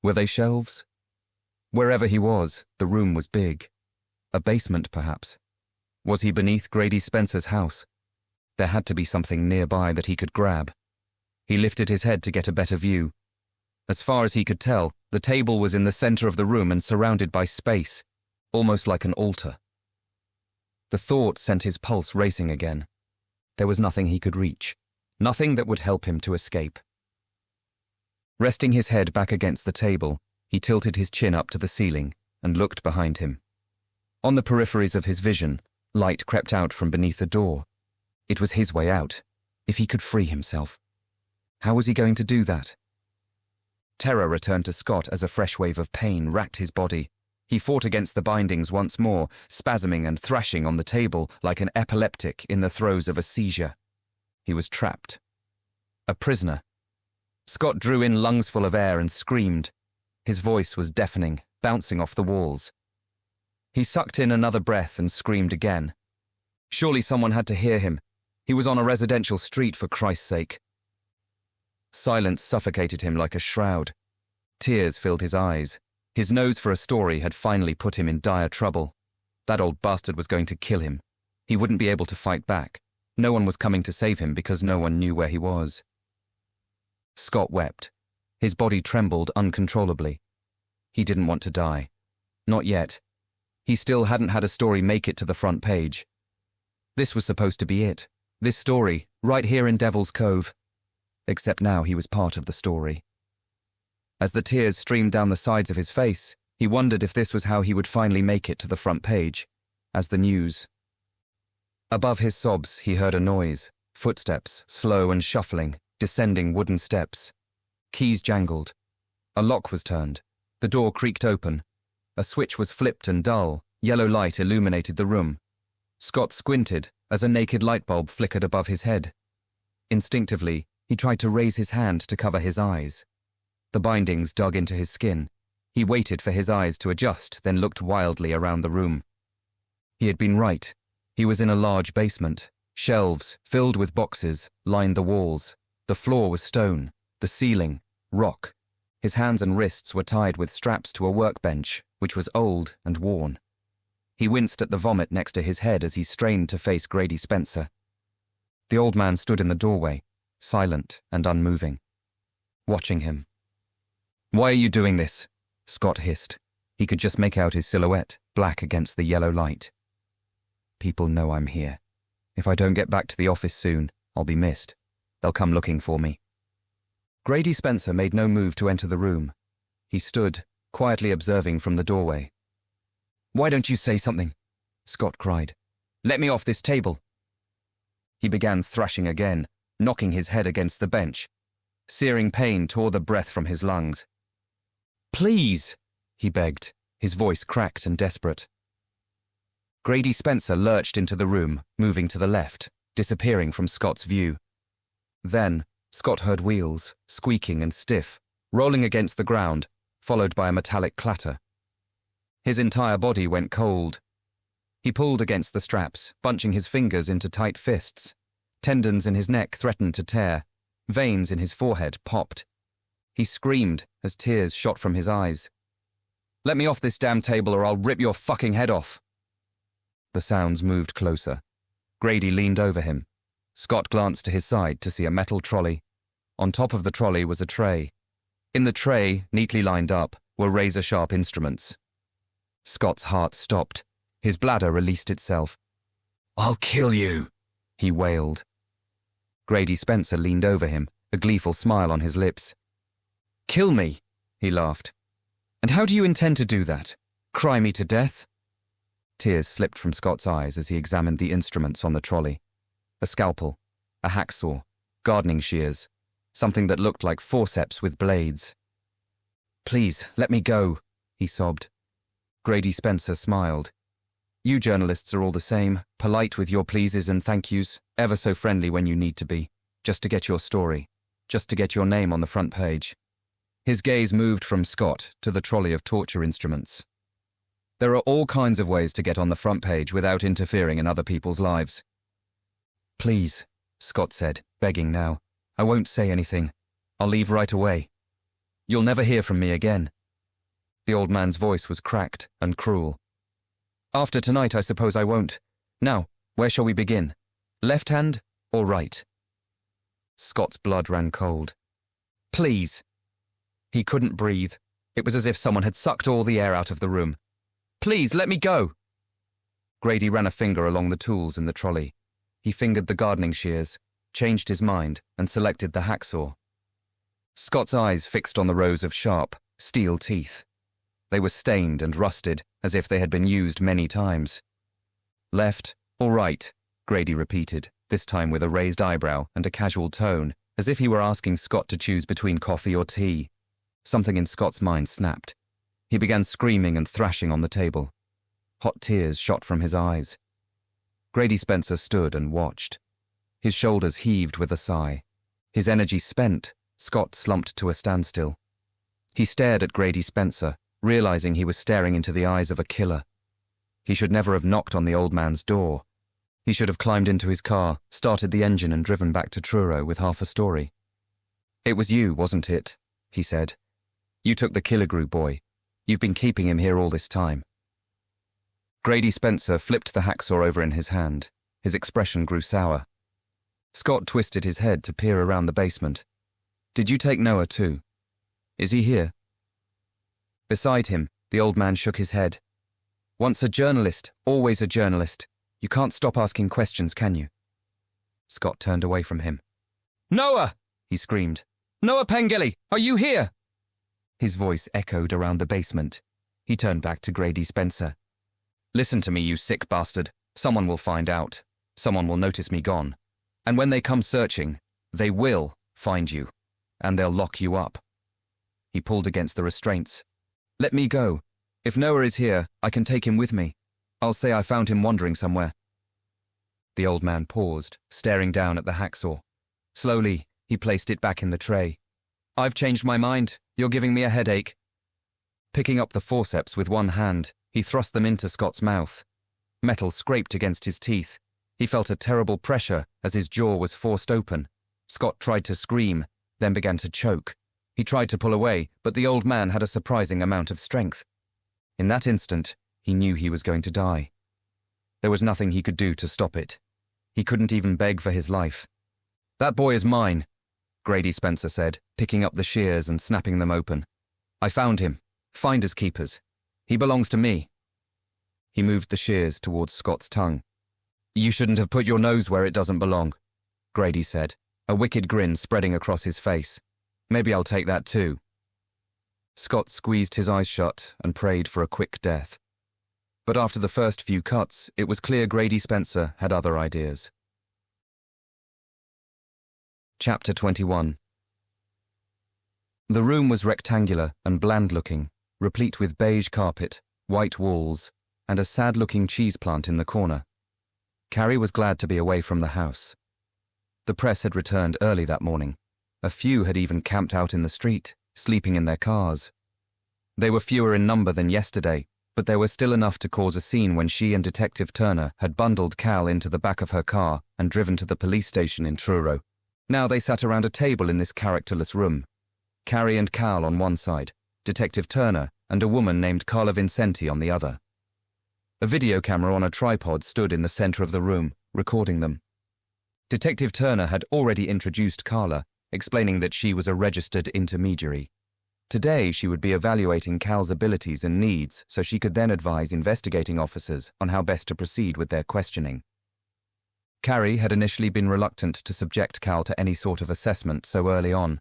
Were they shelves? Wherever he was, the room was big. A basement, perhaps. Was he beneath Grady Spencer's house? There had to be something nearby that he could grab. He lifted his head to get a better view. As far as he could tell, the table was in the center of the room and surrounded by space, almost like an altar. The thought sent his pulse racing again. There was nothing he could reach, nothing that would help him to escape. Resting his head back against the table, he tilted his chin up to the ceiling and looked behind him. On the peripheries of his vision, light crept out from beneath the door. It was his way out, if he could free himself. How was he going to do that? Terror returned to Scott as a fresh wave of pain racked his body. He fought against the bindings once more, spasming and thrashing on the table like an epileptic in the throes of a seizure. He was trapped. A prisoner. Scott drew in lungs full of air and screamed. His voice was deafening, bouncing off the walls. He sucked in another breath and screamed again. Surely someone had to hear him. He was on a residential street, for Christ's sake. Silence suffocated him like a shroud. Tears filled his eyes. His nose for a story had finally put him in dire trouble. That old bastard was going to kill him. He wouldn't be able to fight back. No one was coming to save him because no one knew where he was. Scott wept. His body trembled uncontrollably. He didn't want to die. Not yet. He still hadn't had a story make it to the front page. This was supposed to be it. This story, right here in Devil's Cove. Except now he was part of the story. As the tears streamed down the sides of his face, he wondered if this was how he would finally make it to the front page, as the news. Above his sobs, he heard a noise, footsteps, slow and shuffling, descending wooden steps. Keys jangled. A lock was turned. The door creaked open. A switch was flipped and dull, yellow light illuminated the room. Scott squinted as a naked light bulb flickered above his head. Instinctively, he tried to raise his hand to cover his eyes. The bindings dug into his skin. He waited for his eyes to adjust, then looked wildly around the room. He had been right. He was in a large basement. Shelves, filled with boxes, lined the walls. The floor was stone, the ceiling, rock. His hands and wrists were tied with straps to a workbench, which was old and worn. He winced at the vomit next to his head as he strained to face Grady Spencer. The old man stood in the doorway, silent and unmoving, watching him. "Why are you doing this?" Scott hissed. He could just make out his silhouette, black against the yellow light. "People know I'm here. If I don't get back to the office soon, I'll be missed. They'll come looking for me." Grady Spencer made no move to enter the room. He stood, quietly observing from the doorway. "Why don't you say something?" Scott cried. "Let me off this table." He began thrashing again, knocking his head against the bench. Searing pain tore the breath from his lungs. "Please," he begged, his voice cracked and desperate. Grady Spencer lurched into the room, moving to the left, disappearing from Scott's view. Then, Scott heard wheels, squeaking and stiff, rolling against the ground, followed by a metallic clatter. His entire body went cold. He pulled against the straps, bunching his fingers into tight fists. Tendons in his neck threatened to tear. Veins in his forehead popped. He screamed as tears shot from his eyes. "Let me off this damn table or I'll rip your fucking head off." The sounds moved closer. Grady leaned over him. Scott glanced to his side to see a metal trolley. On top of the trolley was a tray. In the tray, neatly lined up, were razor-sharp instruments. Scott's heart stopped. His bladder released itself. "I'll kill you," he wailed. Grady Spencer leaned over him, a gleeful smile on his lips. "Kill me," he laughed. "And how do you intend to do that? Cry me to death?" Tears slipped from Scott's eyes as he examined the instruments on the trolley. A scalpel, a hacksaw, gardening shears, something that looked like forceps with blades. "Please, let me go," he sobbed. Grady Spencer smiled. "You journalists are all the same, polite with your pleases and thank yous, ever so friendly when you need to be, just to get your story, just to get your name on the front page." His gaze moved from Scott to the trolley of torture instruments. "There are all kinds of ways to get on the front page without interfering in other people's lives." "Please," Scott said, begging now. "I won't say anything. I'll leave right away. You'll never hear from me again." The old man's voice was cracked and cruel. "After tonight, I suppose I won't. Now, where shall we begin? Left hand or right?" Scott's blood ran cold. "Please." He couldn't breathe. It was as if someone had sucked all the air out of the room. "Please, let me go." Grady ran a finger along the tools in the trolley. He fingered the gardening shears, changed his mind, and selected the hacksaw. Scott's eyes fixed on the rows of sharp, steel teeth. They were stained and rusted, as if they had been used many times. "Left or right?" Grady repeated, this time with a raised eyebrow and a casual tone, as if he were asking Scott to choose between coffee or tea. Something in Scott's mind snapped. He began screaming and thrashing on the table. Hot tears shot from his eyes. Grady Spencer stood and watched. His shoulders heaved with a sigh. His energy spent, Scott slumped to a standstill. He stared at Grady Spencer, realizing he was staring into the eyes of a killer. He should never have knocked on the old man's door. He should have climbed into his car, started the engine and driven back to Truro with half a story. "It was you, wasn't it?" he said. "You took the Killigrew boy. You've been keeping him here all this time." Grady Spencer flipped the hacksaw over in his hand. His expression grew sour. Scott twisted his head to peer around the basement. "Did you take Noah too? Is he here?" Beside him, the old man shook his head. "Once a journalist, always a journalist. You can't stop asking questions, can you?" Scott turned away from him. "Noah!" he screamed. "Noah Pengelly, are you here?" His voice echoed around the basement. He turned back to Grady Spencer. "Listen to me, you sick bastard. Someone will find out. Someone will notice me gone. And when they come searching, they will find you. And they'll lock you up." He pulled against the restraints. "Let me go. If Noah is here, I can take him with me. I'll say I found him wandering somewhere." The old man paused, staring down at the hacksaw. Slowly, he placed it back in the tray. "I've changed my mind. You're giving me a headache." Picking up the forceps with one hand, he thrust them into Scott's mouth. Metal scraped against his teeth. He felt a terrible pressure as his jaw was forced open. Scott tried to scream, then began to choke. He tried to pull away, but the old man had a surprising amount of strength. In that instant, he knew he was going to die. There was nothing he could do to stop it. He couldn't even beg for his life. "That boy is mine," Grady Spencer said, picking up the shears and snapping them open. "I found him. Finders keepers. He belongs to me." He moved the shears towards Scott's tongue. "You shouldn't have put your nose where it doesn't belong," Grady said, a wicked grin spreading across his face. "Maybe I'll take that too." Scott squeezed his eyes shut and prayed for a quick death. But after the first few cuts, it was clear Grady Spencer had other ideas. Chapter 21. The room was rectangular and bland-looking, replete with beige carpet, white walls, and a sad-looking cheese plant in the corner. Carrie was glad to be away from the house. The press had returned early that morning. A few had even camped out in the street, sleeping in their cars. They were fewer in number than yesterday, but there was still enough to cause a scene when she and Detective Turner had bundled Cal into the back of her car and driven to the police station in Truro. Now they sat around a table in this characterless room. Carrie and Cal on one side, Detective Turner and a woman named Carla Vincenti on the other. A video camera on a tripod stood in the center of the room, recording them. Detective Turner had already introduced Carla, explaining that she was a registered intermediary. Today she would be evaluating Cal's abilities and needs so she could then advise investigating officers on how best to proceed with their questioning. Carrie had initially been reluctant to subject Cal to any sort of assessment so early on,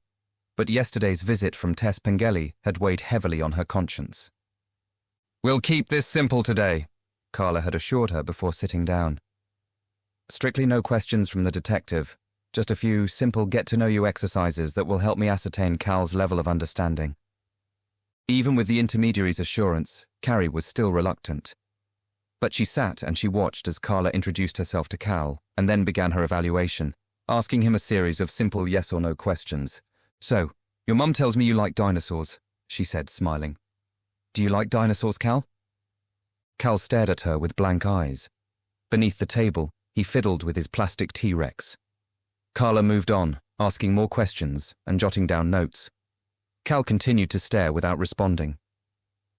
but yesterday's visit from Tess Pengelly had weighed heavily on her conscience. "We'll keep this simple today," Carla had assured her before sitting down. "Strictly no questions from the detective. Just a few simple get-to-know-you exercises that will help me ascertain Cal's level of understanding." Even with the intermediary's assurance, Carrie was still reluctant. But she sat and she watched as Carla introduced herself to Cal and then began her evaluation, asking him a series of simple yes or no questions. "So, your mum tells me you like dinosaurs," she said, smiling. "Do you like dinosaurs, Cal?" Cal stared at her with blank eyes. Beneath the table, he fiddled with his plastic T-Rex. Carla moved on, asking more questions and jotting down notes. Cal continued to stare without responding.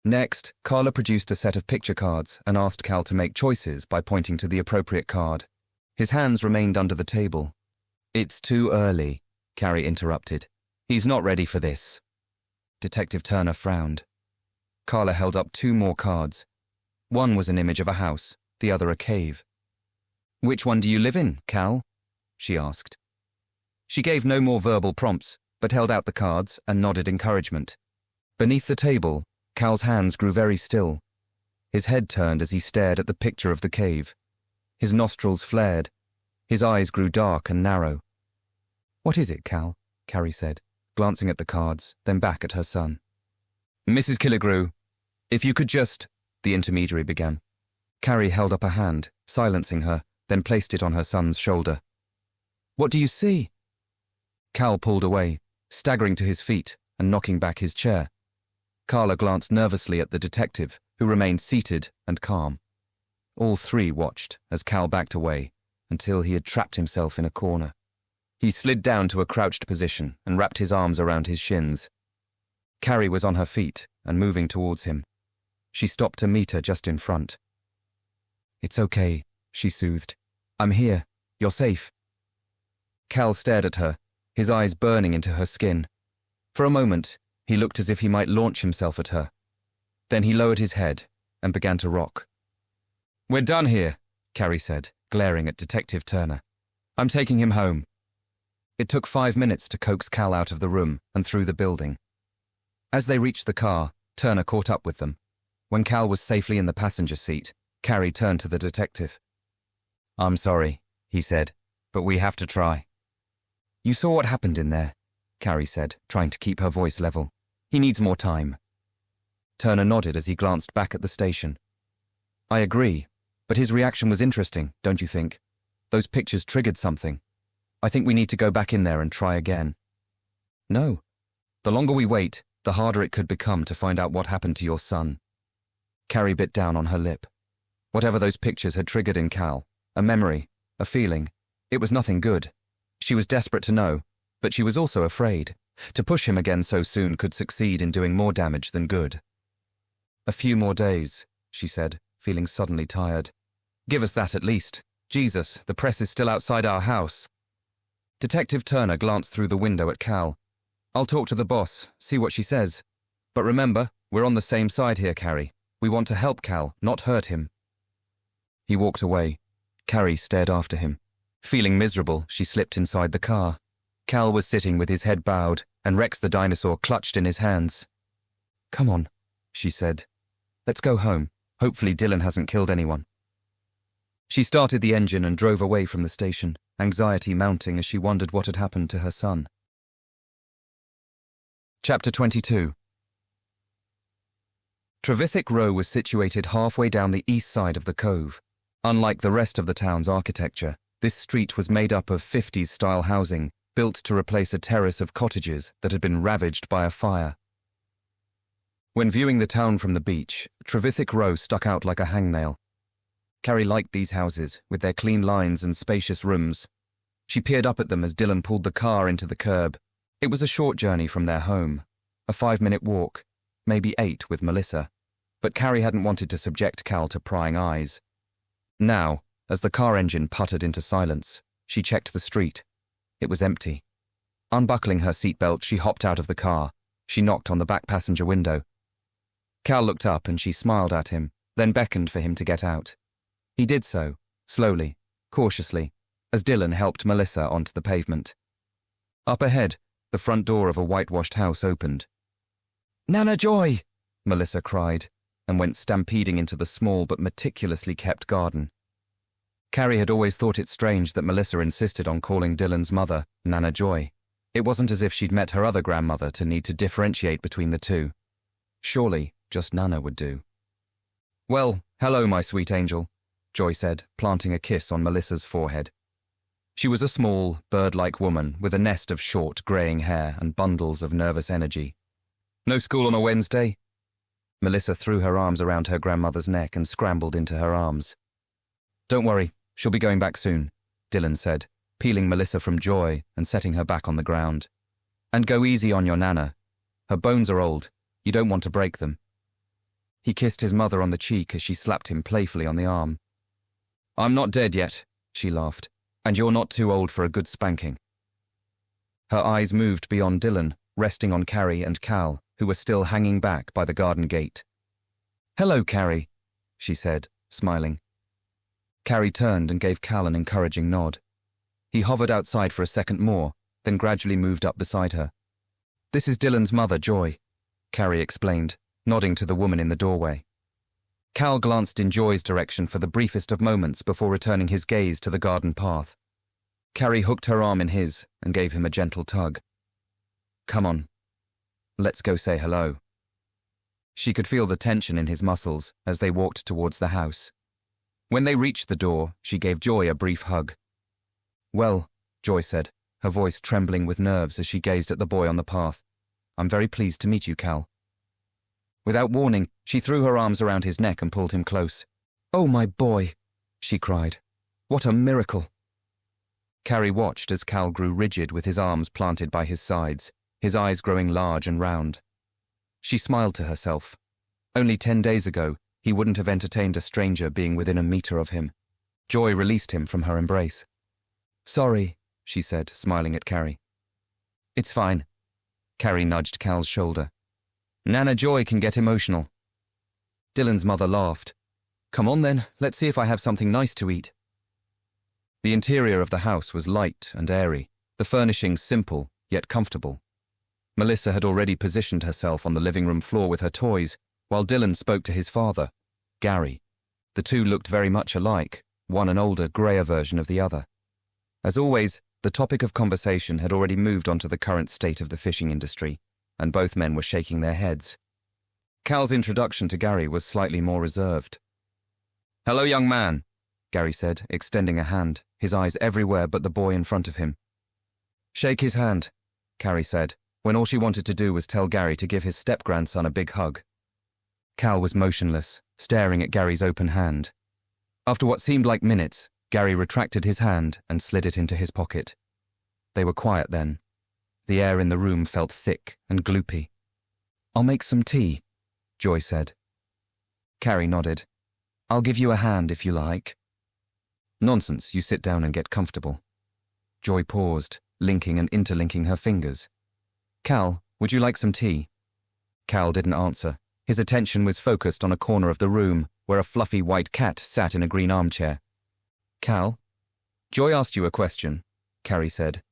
Next, Carla produced a set of picture cards and asked Cal to make choices by pointing to the appropriate card. His hands remained under the table. "It's too early," Carrie interrupted. "He's not ready for this." Detective Turner frowned. Carla held up two more cards. One was an image of a house, the other a cave. "Which one do you live in, Cal?" she asked. She gave no more verbal prompts, but held out the cards and nodded encouragement. Beneath the table, Cal's hands grew very still. His head turned as he stared at the picture of the cave. His nostrils flared. His eyes grew dark and narrow. "What is it, Cal?" Carrie said, glancing at the cards, then back at her son. "Mrs. Killigrew, if you could just—" the intermediary began. Carrie held up a hand, silencing her, then placed it on her son's shoulder. "What do you see?" Cal pulled away, staggering to his feet and knocking back his chair. Carla glanced nervously at the detective, who remained seated and calm. All three watched as Cal backed away until he had trapped himself in a corner. He slid down to a crouched position and wrapped his arms around his shins. Carrie was on her feet and moving towards him. She stopped to meet her just in front. "It's okay," she soothed. "I'm here. You're safe." Cal stared at her, his eyes burning into her skin. For a moment, he looked as if he might launch himself at her. Then he lowered his head and began to rock. "We're done here," Carrie said, glaring at Detective Turner. "I'm taking him home." It took 5 minutes to coax Cal out of the room and through the building. As they reached the car, Turner caught up with them. When Cal was safely in the passenger seat, Carrie turned to the detective. "I'm sorry," he said, "but we have to try." "You saw what happened in there," Carrie said, trying to keep her voice level. "He needs more time." Turner nodded as he glanced back at the station. "I agree, but his reaction was interesting, don't you think? Those pictures triggered something. I think we need to go back in there and try again." "No. The longer we wait, the harder it could become to find out what happened to your son." Carrie bit down on her lip. Whatever those pictures had triggered in Cal, a memory, a feeling, it was nothing good. She was desperate to know, but she was also afraid. To push him again so soon could succeed in doing more damage than good. "A few more days," she said, feeling suddenly tired. "Give us that at least. Jesus, the press is still outside our house." Detective Turner glanced through the window at Cal. "I'll talk to the boss, see what she says. But remember, we're on the same side here, Carrie. We want to help Cal, not hurt him." He walked away. Carrie stared after him. Feeling miserable, she slipped inside the car. Cal was sitting with his head bowed, and Rex the dinosaur clutched in his hands. "Come on," she said. "Let's go home. Hopefully Dylan hasn't killed anyone." She started the engine and drove away from the station, anxiety mounting as she wondered what had happened to her son. Chapter 22. Trevithick Row was situated halfway down the east side of the cove. Unlike the rest of the town's architecture, this street was made up of 50s-style housing, built to replace a terrace of cottages that had been ravaged by a fire. When viewing the town from the beach, Trevithick Row stuck out like a hangnail. Carrie liked these houses, with their clean lines and spacious rooms. She peered up at them as Dylan pulled the car into the curb. It was a short journey from their home, a 5-minute walk, maybe 8 with Melissa, but Carrie hadn't wanted to subject Cal to prying eyes. Now, as the car engine puttered into silence, she checked the street. It was empty. Unbuckling her seatbelt, she hopped out of the car. She knocked on the back passenger window. Cal looked up and she smiled at him, then beckoned for him to get out. He did so, slowly, cautiously, as Dylan helped Melissa onto the pavement. Up ahead, the front door of a whitewashed house opened. "Nana Joy!" Melissa cried, and went stampeding into the small but meticulously kept garden. Carrie had always thought it strange that Melissa insisted on calling Dylan's mother Nana Joy. It wasn't as if she'd met her other grandmother to need to differentiate between the two. Surely, just Nana would do. "Well, hello, my sweet angel," Joy said, planting a kiss on Melissa's forehead. She was a small, bird-like woman with a nest of short, greying hair and bundles of nervous energy. "No school on a Wednesday?" Melissa threw her arms around her grandmother's neck and scrambled into her arms. "Don't worry, she'll be going back soon," Dylan said, peeling Melissa from Joy and setting her back on the ground. "And go easy on your Nana. Her bones are old. You don't want to break them." He kissed his mother on the cheek as she slapped him playfully on the arm. "I'm not dead yet," she laughed, "and you're not too old for a good spanking." Her eyes moved beyond Dylan, resting on Carrie and Cal, who were still hanging back by the garden gate. "Hello, Carrie," she said, smiling. Carrie turned and gave Cal an encouraging nod. He hovered outside for a second more, then gradually moved up beside her. "This is Dylan's mother, Joy," Carrie explained, nodding to the woman in the doorway. Cal glanced in Joy's direction for the briefest of moments before returning his gaze to the garden path. Carrie hooked her arm in his and gave him a gentle tug. "Come on. Let's go say hello." She could feel the tension in his muscles as they walked towards the house. When they reached the door, she gave Joy a brief hug. "Well," Joy said, her voice trembling with nerves as she gazed at the boy on the path. "I'm very pleased to meet you, Cal." Without warning, she threw her arms around his neck and pulled him close. "Oh, my boy," she cried. "What a miracle." Carrie watched as Cal grew rigid with his arms planted by his sides, his eyes growing large and round. She smiled to herself. Only 10 days ago, he wouldn't have entertained a stranger being within a meter of him. Joy released him from her embrace. "Sorry," she said, smiling at Carrie. "It's fine." Carrie nudged Cal's shoulder. "Nana Joy can get emotional." Dylan's mother laughed. "Come on then, let's see if I have something nice to eat." The interior of the house was light and airy, the furnishings simple, yet comfortable. Melissa had already positioned herself on the living room floor with her toys, while Dylan spoke to his father, Gary. The two looked very much alike, one an older, greyer version of the other. As always, the topic of conversation had already moved on to the current state of the fishing industry, and both men were shaking their heads. Cal's introduction to Gary was slightly more reserved. "Hello, young man," Gary said, extending a hand, his eyes everywhere but the boy in front of him. "Shake his hand," Carrie said, when all she wanted to do was tell Gary to give his step-grandson a big hug. Cal was motionless, staring at Gary's open hand. After what seemed like minutes, Gary retracted his hand and slid it into his pocket. They were quiet then. The air in the room felt thick and gloopy. "I'll make some tea," Joy said. Carrie nodded. "I'll give you a hand if you like." "Nonsense, you sit down and get comfortable." Joy paused, linking and interlinking her fingers. "Cal, would you like some tea?" Cal didn't answer. His attention was focused on a corner of the room where a fluffy white cat sat in a green armchair. "Cal?" "Joy asked you a question," Carrie said.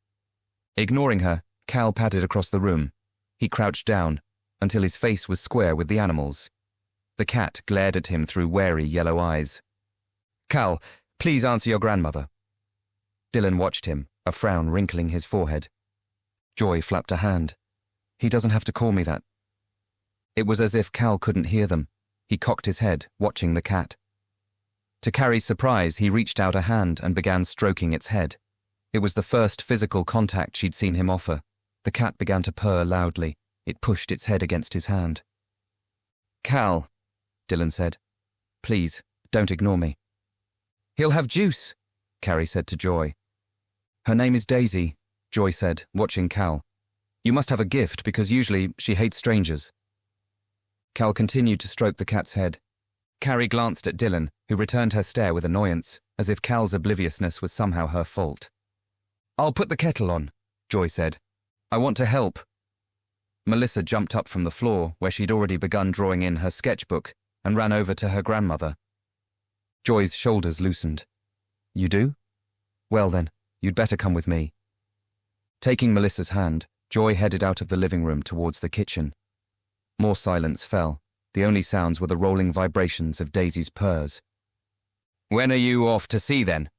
Ignoring her, Cal padded across the room. He crouched down until his face was square with the animal's. The cat glared at him through wary yellow eyes. "Cal, please answer your grandmother." Dylan watched him, a frown wrinkling his forehead. Joy flapped a hand. "He doesn't have to call me that." It was as if Cal couldn't hear them. He cocked his head, watching the cat. To Carrie's surprise, he reached out a hand and began stroking its head. It was the first physical contact she'd seen him offer. The cat began to purr loudly. It pushed its head against his hand. "Cal," Dylan said. "Please, don't ignore me." "He'll have juice," Carrie said to Joy. "Her name is Daisy," Joy said, watching Cal. "You must have a gift because usually she hates strangers." Cal continued to stroke the cat's head. Carrie glanced at Dylan, who returned her stare with annoyance, as if Cal's obliviousness was somehow her fault. "I'll put the kettle on," Joy said. "I want to help." Melissa jumped up from the floor, where she'd already begun drawing in her sketchbook, and ran over to her grandmother. Joy's shoulders loosened. "You do? Well then, you'd better come with me." Taking Melissa's hand, Joy headed out of the living room towards the kitchen. More silence fell. The only sounds were the rolling vibrations of Daisy's purrs. "When are you off to sea then?"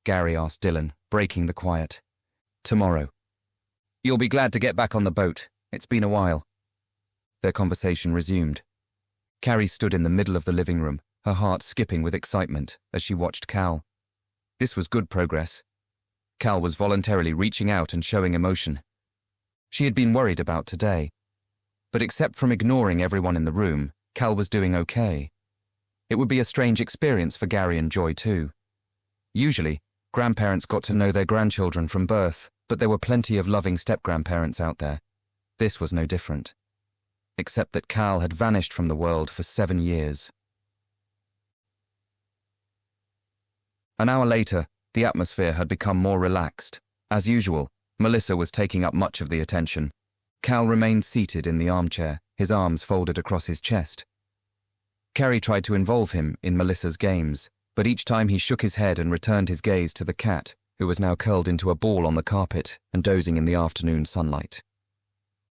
Gary asked Dylan, breaking the quiet. "Tomorrow." "You'll be glad to get back on the boat. It's been a while." Their conversation resumed. Carrie stood in the middle of the living room, her heart skipping with excitement as she watched Cal. This was good progress. Cal was voluntarily reaching out and showing emotion. She had been worried about today. But except from ignoring everyone in the room, Cal was doing okay. It would be a strange experience for Gary and Joy too. Usually, grandparents got to know their grandchildren from birth, but there were plenty of loving step-grandparents out there. This was no different. Except that Cal had vanished from the world for 7 years. An hour later, the atmosphere had become more relaxed. As usual, Melissa was taking up much of the attention. Cal remained seated in the armchair, his arms folded across his chest. Carrie tried to involve him in Melissa's games, but each time he shook his head and returned his gaze to the cat, who was now curled into a ball on the carpet and dozing in the afternoon sunlight.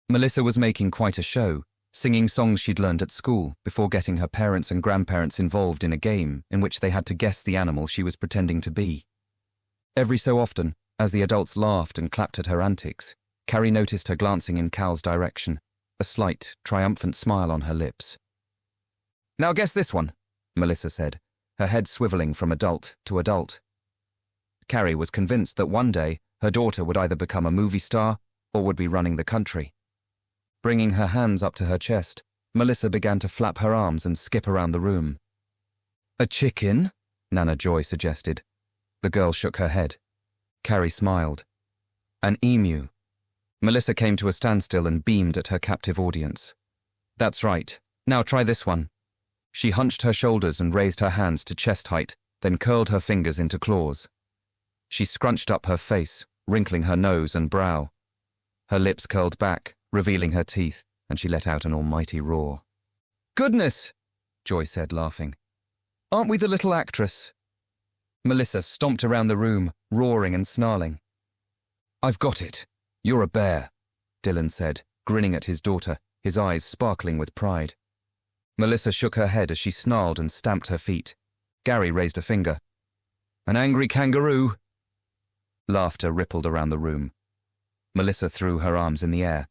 Melissa was making quite a show, singing songs she'd learned at school before getting her parents and grandparents involved in a game in which they had to guess the animal she was pretending to be. Every so often, as the adults laughed and clapped at her antics, Carrie noticed her glancing in Cal's direction, a slight, triumphant smile on her lips. "Now guess this one," Melissa said, her head swiveling from adult to adult. Carrie was convinced that one day Her daughter would either become a movie star or would be running the country. Bringing her hands up to her chest, Melissa began to flap her arms and skip around the room. "A chicken?" Nana Joy suggested. The girl shook her head. Carrie smiled. "An emu." Melissa came to a standstill and beamed at her captive audience. "That's right. Now try this one." She hunched her shoulders and raised her hands to chest height, then curled her fingers into claws. She scrunched up her face, wrinkling her nose and brow. Her lips curled back, revealing her teeth, and she let out an almighty roar. "Goodness!" Joy said, laughing. "Aren't we the little actress?" Melissa stomped around the room, roaring and snarling. "I've got it. You're a bear," Dylan said, grinning at his daughter, his eyes sparkling with pride. Melissa shook her head as she snarled and stamped her feet. Gary raised a finger. "An angry kangaroo." Laughter rippled around the room. Melissa threw her arms in the air.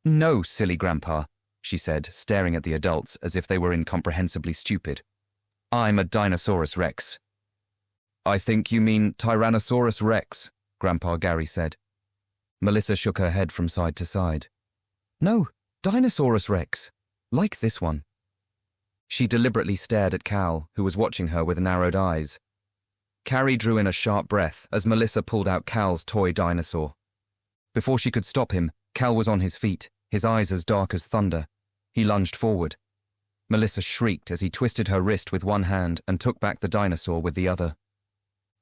"No, silly grandpa," she said, staring at the adults as if they were incomprehensibly stupid. "I'm a Dinosaurus Rex." "I think you mean Tyrannosaurus Rex," Grandpa Gary said. Melissa shook her head from side to side. "No, Dinosaurus Rex. Like this one." She deliberately stared at Cal, who was watching her with narrowed eyes. Carrie drew in a sharp breath as Melissa pulled out Cal's toy dinosaur. Before she could stop him, Cal was on his feet, his eyes as dark as thunder. He lunged forward. Melissa shrieked as he twisted her wrist with one hand and took back the dinosaur with the other.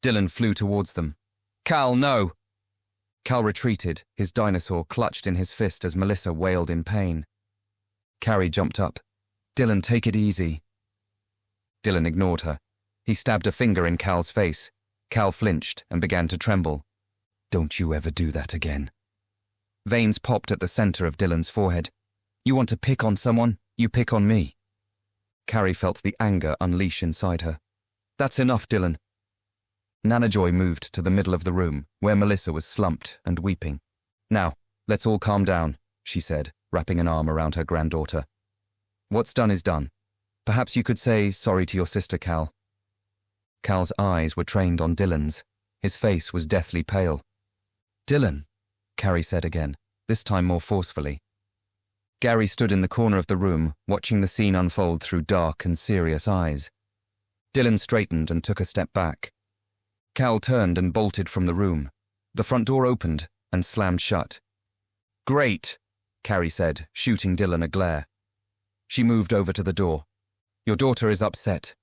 Dylan flew towards them. "Cal, no!" Cal retreated, his dinosaur clutched in his fist as Melissa wailed in pain. Carrie jumped up. "Dylan, take it easy." Dylan ignored her. He stabbed a finger in Cal's face. Cal flinched and began to tremble. "Don't you ever do that again." Veins popped at the center of Dylan's forehead. "You want to pick on someone? You pick on me." Carrie felt the anger unleash inside her. "That's enough, Dylan." Nana Joy moved to the middle of the room, where Melissa was slumped and weeping. "Now, let's all calm down," she said, wrapping an arm around her granddaughter. "What's done is done. Perhaps you could say sorry to your sister, Cal." Cal's eyes were trained on Dylan's. His face was deathly pale. "Dylan," Carrie said again, this time more forcefully. Gary stood in the corner of the room, watching the scene unfold through dark and serious eyes. Dylan straightened and took a step back. Cal turned and bolted from the room. The front door opened and slammed shut. "Great," Carrie said, shooting Dylan a glare. She moved over to the door. "Your daughter is upset,"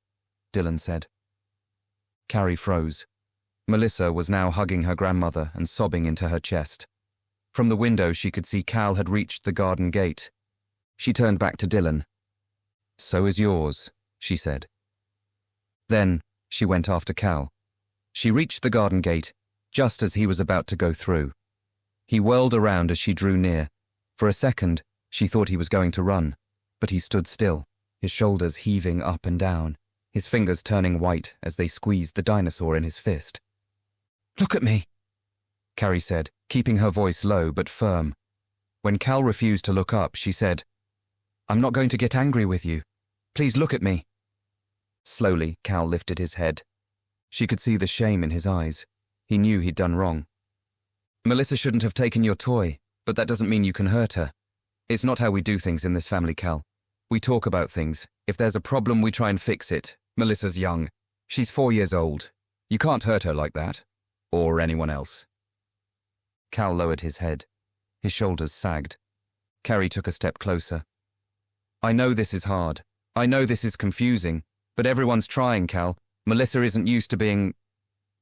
Dylan said. Carrie froze. Melissa was now hugging her grandmother and sobbing into her chest. From the window she could see Cal had reached the garden gate. She turned back to Dylan. "So is yours," she said. Then she went after Cal. She reached the garden gate just as he was about to go through. He whirled around as she drew near. For a second, she thought he was going to run, but he stood still, his shoulders heaving up and down, his fingers turning white as they squeezed the dinosaur in his fist. "Look at me," Carrie said, keeping her voice low but firm. When Cal refused to look up, she said, "I'm not going to get angry with you. Please look at me." Slowly, Cal lifted his head. She could see the shame in his eyes. He knew he'd done wrong. "Melissa shouldn't have taken your toy, but that doesn't mean you can hurt her. It's not how we do things in this family, Cal. We talk about things. If there's a problem, we try and fix it. Melissa's young. She's 4 years old. You can't hurt her like that. Or anyone else." Cal lowered his head. His shoulders sagged. Carrie took a step closer. "I know this is hard. I know this is confusing. But everyone's trying, Cal. Melissa isn't used to being...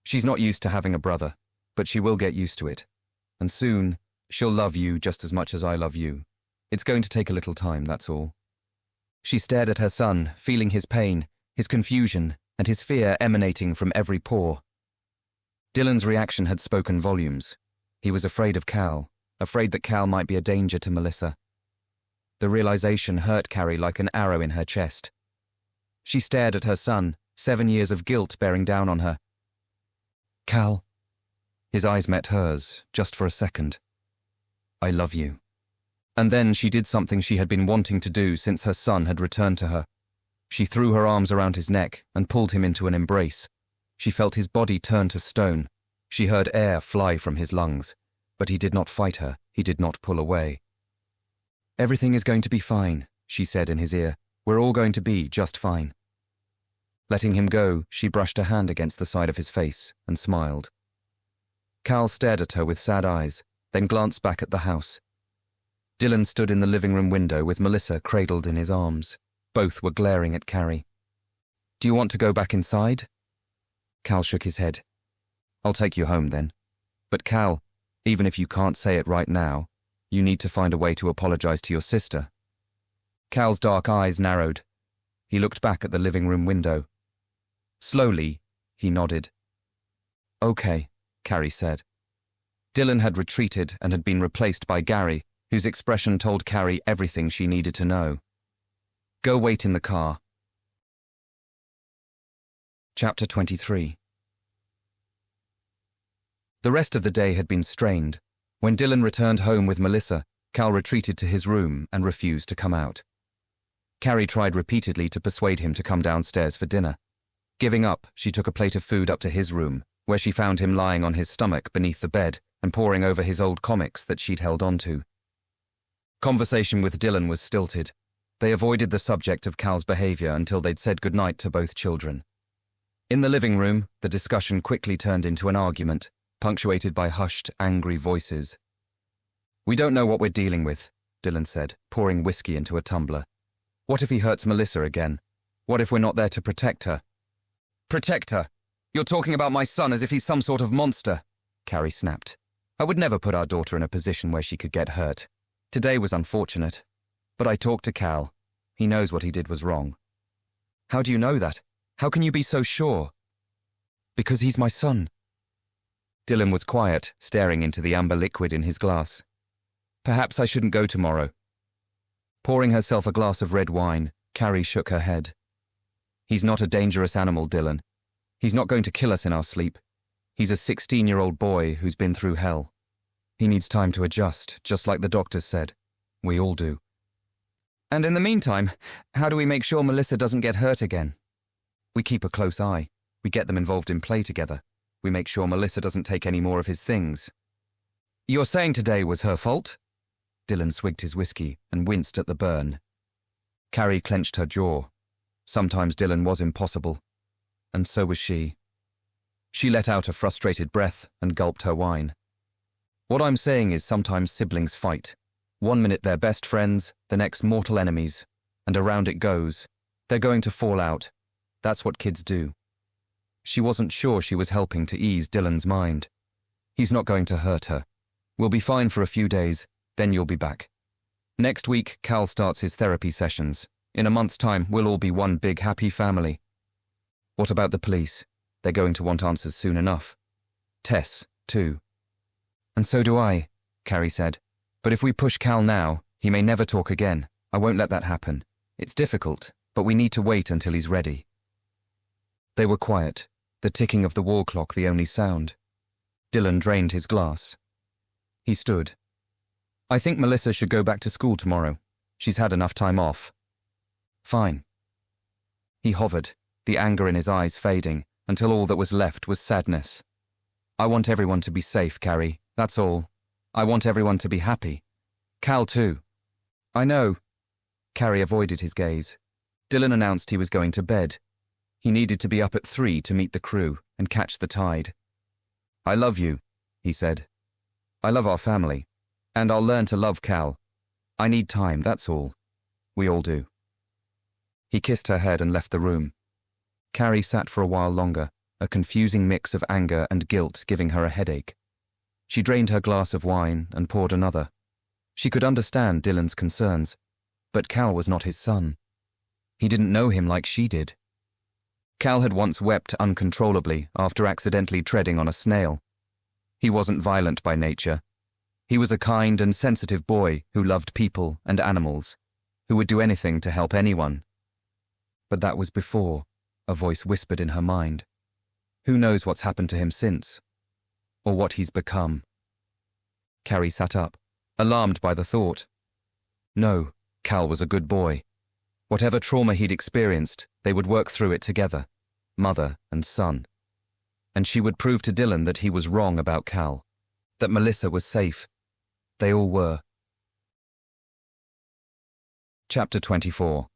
She's not used to having a brother. But she will get used to it. And soon, she'll love you just as much as I love you. It's going to take a little time, that's all." She stared at her son, feeling his pain, his confusion, and his fear emanating from every pore. Dylan's reaction had spoken volumes. He was afraid of Cal, afraid that Cal might be a danger to Melissa. The realization hurt Carrie like an arrow in her chest. She stared at her son, 7 years of guilt bearing down on her. "Cal." His eyes met hers, just for a second. "I love you." And then she did something she had been wanting to do since her son had returned to her. She threw her arms around his neck and pulled him into an embrace. She felt his body turn to stone. She heard air fly from his lungs, but he did not fight her, he did not pull away. "Everything is going to be fine," she said in his ear. "We're all going to be just fine." Letting him go, she brushed a hand against the side of his face and smiled. Cal stared at her with sad eyes, then glanced back at the house. Dylan stood in the living room window with Melissa cradled in his arms. Both were glaring at Carrie. "Do you want to go back inside?" Cal shook his head. "I'll take you home then. But Cal, even if you can't say it right now, you need to find a way to apologize to your sister." Cal's dark eyes narrowed. He looked back at the living room window. Slowly, he nodded. "Okay," Carrie said. Dylan had retreated and had been replaced by Gary, whose expression told Carrie everything she needed to know. "Go wait in the car." Chapter 23. The rest of the day had been strained. When Dylan returned home with Melissa, Cal retreated to his room and refused to come out. Carrie tried repeatedly to persuade him to come downstairs for dinner. Giving up, she took a plate of food up to his room, where she found him lying on his stomach beneath the bed and poring over his old comics that she'd held onto. Conversation with Dylan was stilted. They avoided the subject of Cal's behavior until they'd said goodnight to both children. In the living room, the discussion quickly turned into an argument, punctuated by hushed, angry voices. "We don't know what we're dealing with," Dylan said, pouring whiskey into a tumbler. "What if he hurts Melissa again? What if we're not there to protect her?" "Protect her? You're talking about my son as if he's some sort of monster," Carrie snapped. "I would never put our daughter in a position where she could get hurt. Today was unfortunate. But I talked to Cal. He knows what he did was wrong." "How do you know that? How can you be so sure?" "Because he's my son." Dylan was quiet, staring into the amber liquid in his glass. "Perhaps I shouldn't go tomorrow." Pouring herself a glass of red wine, Carrie shook her head. "He's not a dangerous animal, Dylan. He's not going to kill us in our sleep. He's a 16-year-old boy who's been through hell. He needs time to adjust, just like the doctors said. We all do." "And in the meantime, how do we make sure Melissa doesn't get hurt again?" "We keep a close eye. We get them involved in play together. We make sure Melissa doesn't take any more of his things." "You're saying today was her fault?" Dylan swigged his whiskey and winced at the burn. Carrie clenched her jaw. Sometimes Dylan was impossible, and so was she. She let out a frustrated breath and gulped her wine. "What I'm saying is sometimes siblings fight. 1 minute they're best friends, the next mortal enemies, and around it goes. They're going to fall out. That's what kids do." She wasn't sure she was helping to ease Dylan's mind. "He's not going to hurt her. We'll be fine for a few days, then you'll be back. Next week, Cal starts his therapy sessions. In a month's time, we'll all be one big happy family." "What about the police? They're going to want answers soon enough. Tess, too." "And so do I," Carrie said. "But if we push Cal now, he may never talk again. I won't let that happen. It's difficult, but we need to wait until he's ready." They were quiet, the ticking of the wall clock the only sound. Dylan drained his glass. He stood. "I think Melissa should go back to school tomorrow. She's had enough time off." "Fine." He hovered, the anger in his eyes fading, until all that was left was sadness. "I want everyone to be safe, Carrie. That's all. I want everyone to be happy. Cal, too." "I know." Carrie avoided his gaze. Dylan announced he was going to bed. He needed to be up at 3 to meet the crew and catch the tide. "I love you," he said. "I love our family. And I'll learn to love Cal. I need time, that's all. We all do." He kissed her head and left the room. Carrie sat for a while longer, a confusing mix of anger and guilt giving her a headache. She drained her glass of wine and poured another. She could understand Dylan's concerns, but Cal was not his son. He didn't know him like she did. Cal had once wept uncontrollably after accidentally treading on a snail. He wasn't violent by nature. He was a kind and sensitive boy who loved people and animals, who would do anything to help anyone. But that was before, a voice whispered in her mind. Who knows what's happened to him since, or what he's become? Carrie sat up, alarmed by the thought. No, Cal was a good boy. Whatever trauma he'd experienced, they would work through it together, mother and son. and she would prove to Dylan that he was wrong about Cal, that Melissa was safe. They all were. Chapter 24.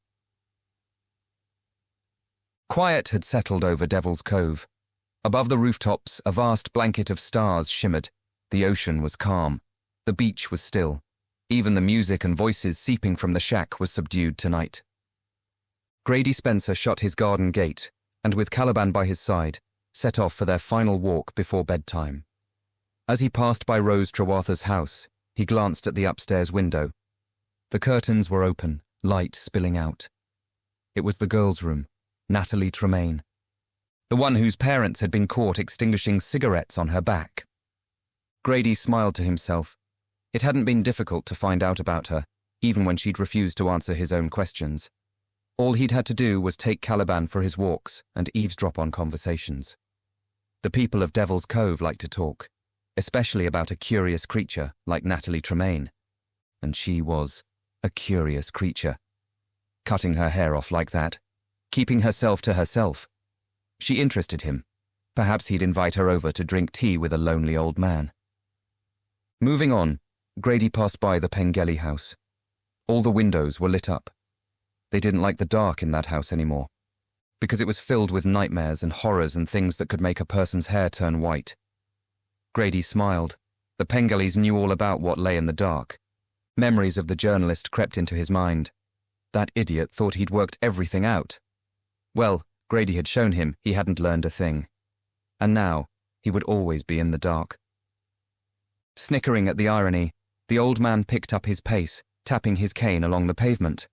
Quiet had settled over Devil's Cove. Above the rooftops, a vast blanket of stars shimmered. The ocean was calm. The beach was still. Even the music and voices seeping from the shack was subdued tonight. Grady Spencer shut his garden gate, and with Caliban by his side, set off for their final walk before bedtime. As he passed by Rose Trewatha's house, he glanced at the upstairs window. The curtains were open, light spilling out. It was the girl's room, Natalie Tremaine, the one whose parents had been caught extinguishing cigarettes on her back. Grady smiled to himself. It hadn't been difficult to find out about her, even when she'd refused to answer his own questions. All he'd had to do was take Caliban for his walks and eavesdrop on conversations. The people of Devil's Cove liked to talk, especially about a curious creature like Natalie Tremaine. And she was a curious creature. Cutting her hair off like that, keeping herself to herself. She interested him. Perhaps he'd invite her over to drink tea with a lonely old man. Moving on, Grady passed by the Pengelly house. All the windows were lit up. They didn't like the dark in that house anymore, because it was filled with nightmares and horrors and things that could make a person's hair turn white. Grady smiled. The Pengellys knew all about what lay in the dark. Memories of the journalist crept into his mind. That idiot thought he'd worked everything out. Well, Grady had shown him he hadn't learned a thing. And now, he would always be in the dark. Snickering at the irony, the old man picked up his pace, tapping his cane along the pavement.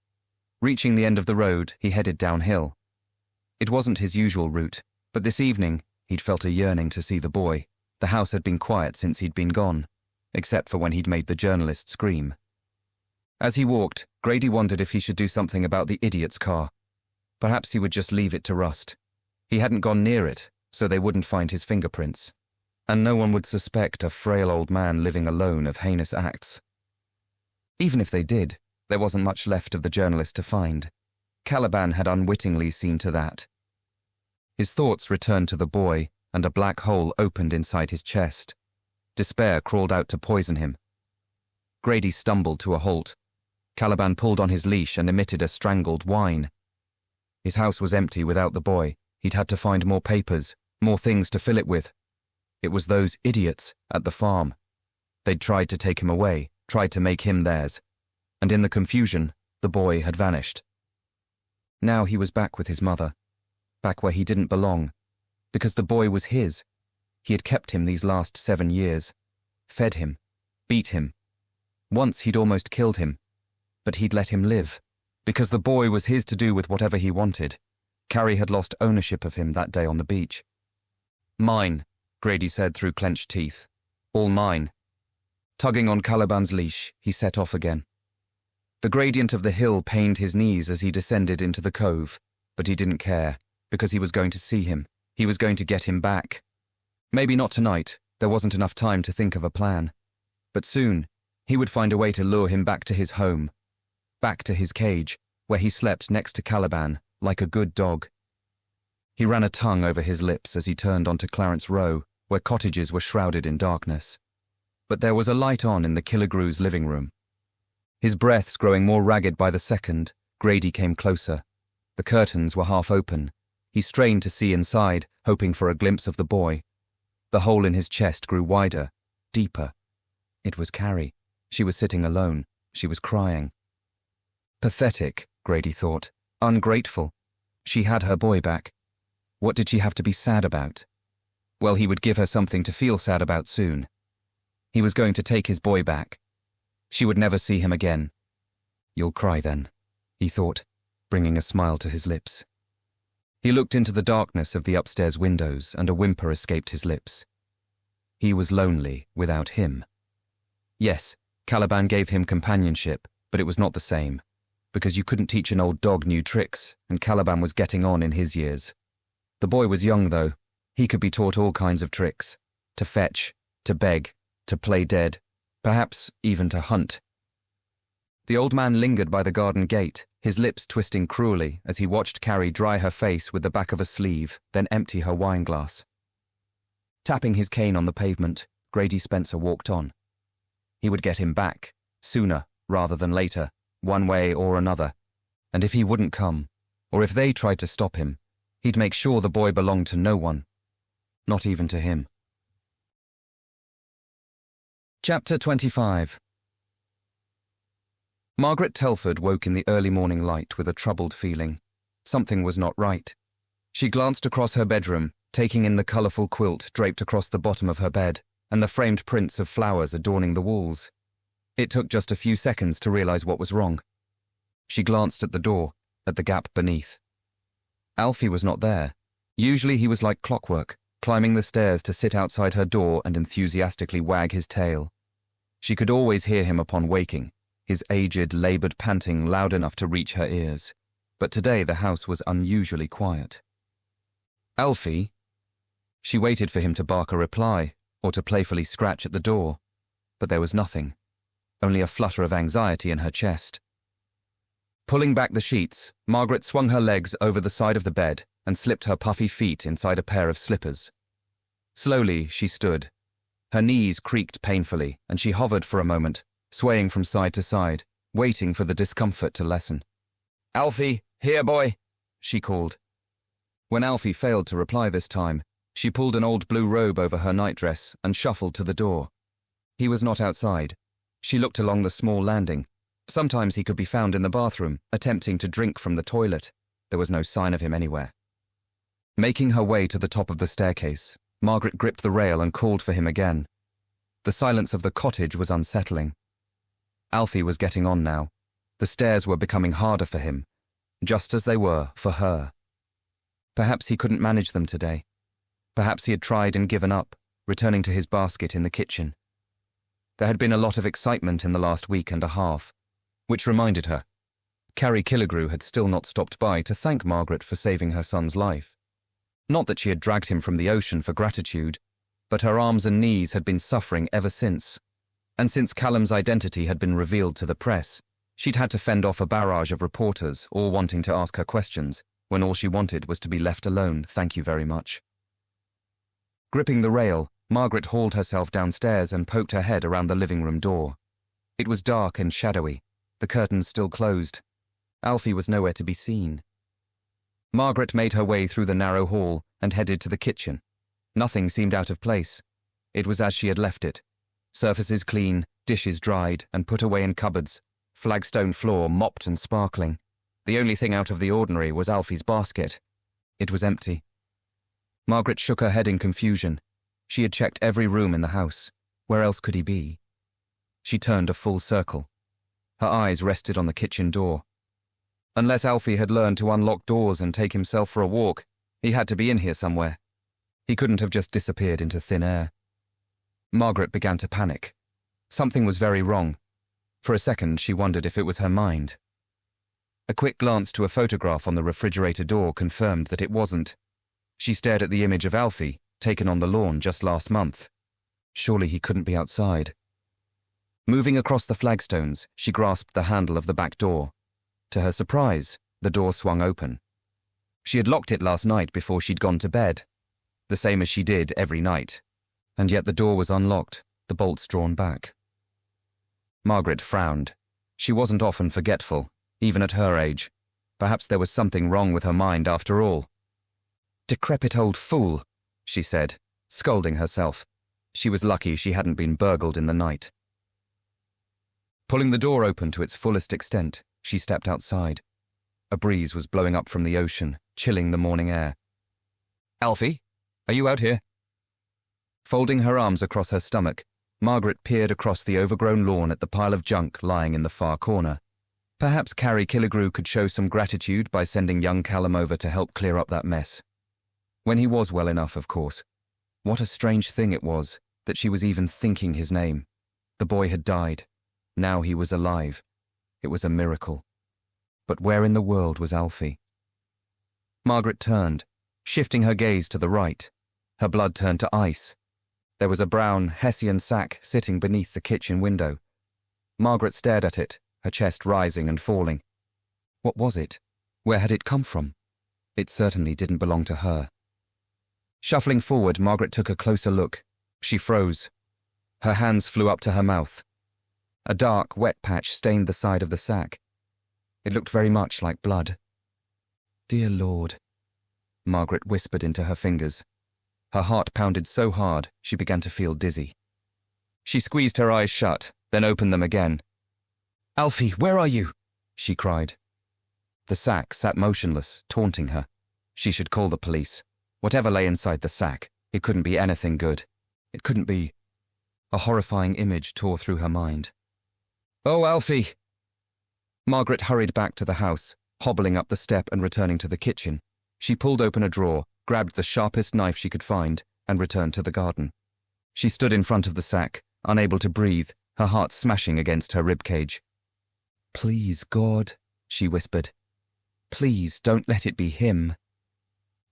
Reaching the end of the road, he headed downhill. It wasn't his usual route, but this evening, he'd felt a yearning to see the boy. The house had been quiet since he'd been gone, except for when he'd made the journalist scream. As he walked, Grady wondered if he should do something about the idiot's car. Perhaps he would just leave it to rust. He hadn't gone near it, so they wouldn't find his fingerprints. And no one would suspect a frail old man living alone of heinous acts. Even if they did, there wasn't much left of the journalist to find. Caliban had unwittingly seen to that. His thoughts returned to the boy, and a black hole opened inside his chest. Despair crawled out to poison him. Grady stumbled to a halt. Caliban pulled on his leash and emitted a strangled whine. His house was empty without the boy. He'd had to find more papers, more things to fill it with. It was those idiots at the farm. They'd tried to take him away, tried to make him theirs. And in the confusion, the boy had vanished. Now he was back with his mother, back where he didn't belong, because the boy was his. He had kept him these last 7 years, fed him, beat him. Once he'd almost killed him, but he'd let him live, because the boy was his to do with whatever he wanted. Carrie had lost ownership of him that day on the beach. Mine, Grady said through clenched teeth. All mine. Tugging on Caliban's leash, he set off again. The gradient of the hill pained his knees as he descended into the cove, but he didn't care, because he was going to see him. He was going to get him back. Maybe not tonight, there wasn't enough time to think of a plan. But soon, he would find a way to lure him back to his home, back to his cage, where he slept next to Caliban, like a good dog. He ran a tongue over his lips as he turned onto Clarence Row, where cottages were shrouded in darkness. But there was a light on in the Killigrew's living room. His breaths growing more ragged by the second, Grady came closer. The curtains were half open. He strained to see inside, hoping for a glimpse of the boy. The hole in his chest grew wider, deeper. It was Carrie. She was sitting alone. She was crying. Pathetic, Grady thought. Ungrateful. She had her boy back. What did she have to be sad about? Well, he would give her something to feel sad about soon. He was going to take his boy back. She would never see him again. You'll cry then, he thought, bringing a smile to his lips. He looked into the darkness of the upstairs windows, and a whimper escaped his lips. He was lonely without him. Yes, Caliban gave him companionship, but it was not the same, because you couldn't teach an old dog new tricks, and Caliban was getting on in his years. The boy was young, though. He could be taught all kinds of tricks. To fetch, to beg, to play dead, perhaps even to hunt. The old man lingered by the garden gate, his lips twisting cruelly as he watched Carrie dry her face with the back of a sleeve, then empty her wine glass. Tapping his cane on the pavement, Grady Spencer walked on. He would get him back, sooner rather than later, one way or another. And if he wouldn't come, or if they tried to stop him, he'd make sure the boy belonged to no one, not even to him. Chapter 25. Margaret Telford woke in the early morning light with a troubled feeling. Something was not right. She glanced across her bedroom, taking in the colourful quilt draped across the bottom of her bed and the framed prints of flowers adorning the walls. It took just a few seconds to realise what was wrong. She glanced at the door, at the gap beneath. Alfie was not there. Usually he was like clockwork, climbing the stairs to sit outside her door and enthusiastically wag his tail. She could always hear him upon waking, his aged, laboured panting loud enough to reach her ears. But today the house was unusually quiet. Alfie? She waited for him to bark a reply, or to playfully scratch at the door. But there was nothing, only a flutter of anxiety in her chest. Pulling back the sheets, Margaret swung her legs over the side of the bed and slipped her puffy feet inside a pair of slippers. Slowly she stood. Her knees creaked painfully, and she hovered for a moment, swaying from side to side, waiting for the discomfort to lessen. "Alfie, here, boy," she called. When Alfie failed to reply this time, she pulled an old blue robe over her nightdress and shuffled to the door. He was not outside. She looked along the small landing. Sometimes he could be found in the bathroom, attempting to drink from the toilet. There was no sign of him anywhere. Making her way to the top of the staircase, Margaret gripped the rail and called for him again. The silence of the cottage was unsettling. Alfie was getting on now. The stairs were becoming harder for him, just as they were for her. Perhaps he couldn't manage them today. Perhaps he had tried and given up, returning to his basket in the kitchen. There had been a lot of excitement in the last week and a half, which reminded her. Carrie Killigrew had still not stopped by to thank Margaret for saving her son's life. Not that she had dragged him from the ocean for gratitude, but her arms and knees had been suffering ever since. And since Callum's identity had been revealed to the press, she'd had to fend off a barrage of reporters, all wanting to ask her questions, when all she wanted was to be left alone, thank you very much. Gripping the rail, Margaret hauled herself downstairs and poked her head around the living room door. It was dark and shadowy, the curtains still closed. Alfie was nowhere to be seen. Margaret made her way through the narrow hall and headed to the kitchen. Nothing seemed out of place. It was as she had left it. Surfaces clean, dishes dried and put away in cupboards, flagstone floor mopped and sparkling. The only thing out of the ordinary was Alfie's basket. It was empty. Margaret shook her head in confusion. She had checked every room in the house. Where else could he be? She turned a full circle. Her eyes rested on the kitchen door. Unless Alfie had learned to unlock doors and take himself for a walk, he had to be in here somewhere. He couldn't have just disappeared into thin air. Margaret began to panic. Something was very wrong. For a second, she wondered if it was her mind. A quick glance to a photograph on the refrigerator door confirmed that it wasn't. She stared at the image of Alfie, taken on the lawn just last month. Surely he couldn't be outside. Moving across the flagstones, she grasped the handle of the back door. To her surprise, the door swung open. She had locked it last night before she'd gone to bed, the same as she did every night, and yet the door was unlocked, the bolts drawn back. Margaret frowned. She wasn't often forgetful, even at her age. Perhaps there was something wrong with her mind after all. "Decrepit old fool," she said, scolding herself. She was lucky she hadn't been burgled in the night. Pulling the door open to its fullest extent, she stepped outside. A breeze was blowing up from the ocean, chilling the morning air. "Alfie, are you out here?" Folding her arms across her stomach, Margaret peered across the overgrown lawn at the pile of junk lying in the far corner. Perhaps Carrie Killigrew could show some gratitude by sending young Callum over to help clear up that mess. When he was well enough, of course. What a strange thing it was that she was even thinking his name. The boy had died. Now he was alive. It was a miracle. But where in the world was Alfie? Margaret turned, shifting her gaze to the right. Her blood turned to ice. There was a brown Hessian sack sitting beneath the kitchen window. Margaret stared at it, her chest rising and falling. What was it? Where had it come from? It certainly didn't belong to her. Shuffling forward, Margaret took a closer look. She froze. Her hands flew up to her mouth. A dark, wet patch stained the side of the sack. It looked very much like blood. "Dear Lord," Margaret whispered into her fingers. Her heart pounded so hard she began to feel dizzy. She squeezed her eyes shut, then opened them again. "Alfie, where are you?" she cried. The sack sat motionless, taunting her. She should call the police. Whatever lay inside the sack, it couldn't be anything good. It couldn't be. A horrifying image tore through her mind. "Oh, Alfie!" Margaret hurried back to the house, hobbling up the step and returning to the kitchen. She pulled open a drawer, grabbed the sharpest knife she could find, and returned to the garden. She stood in front of the sack, unable to breathe, her heart smashing against her ribcage. "Please, God," she whispered. "Please, don't let it be him."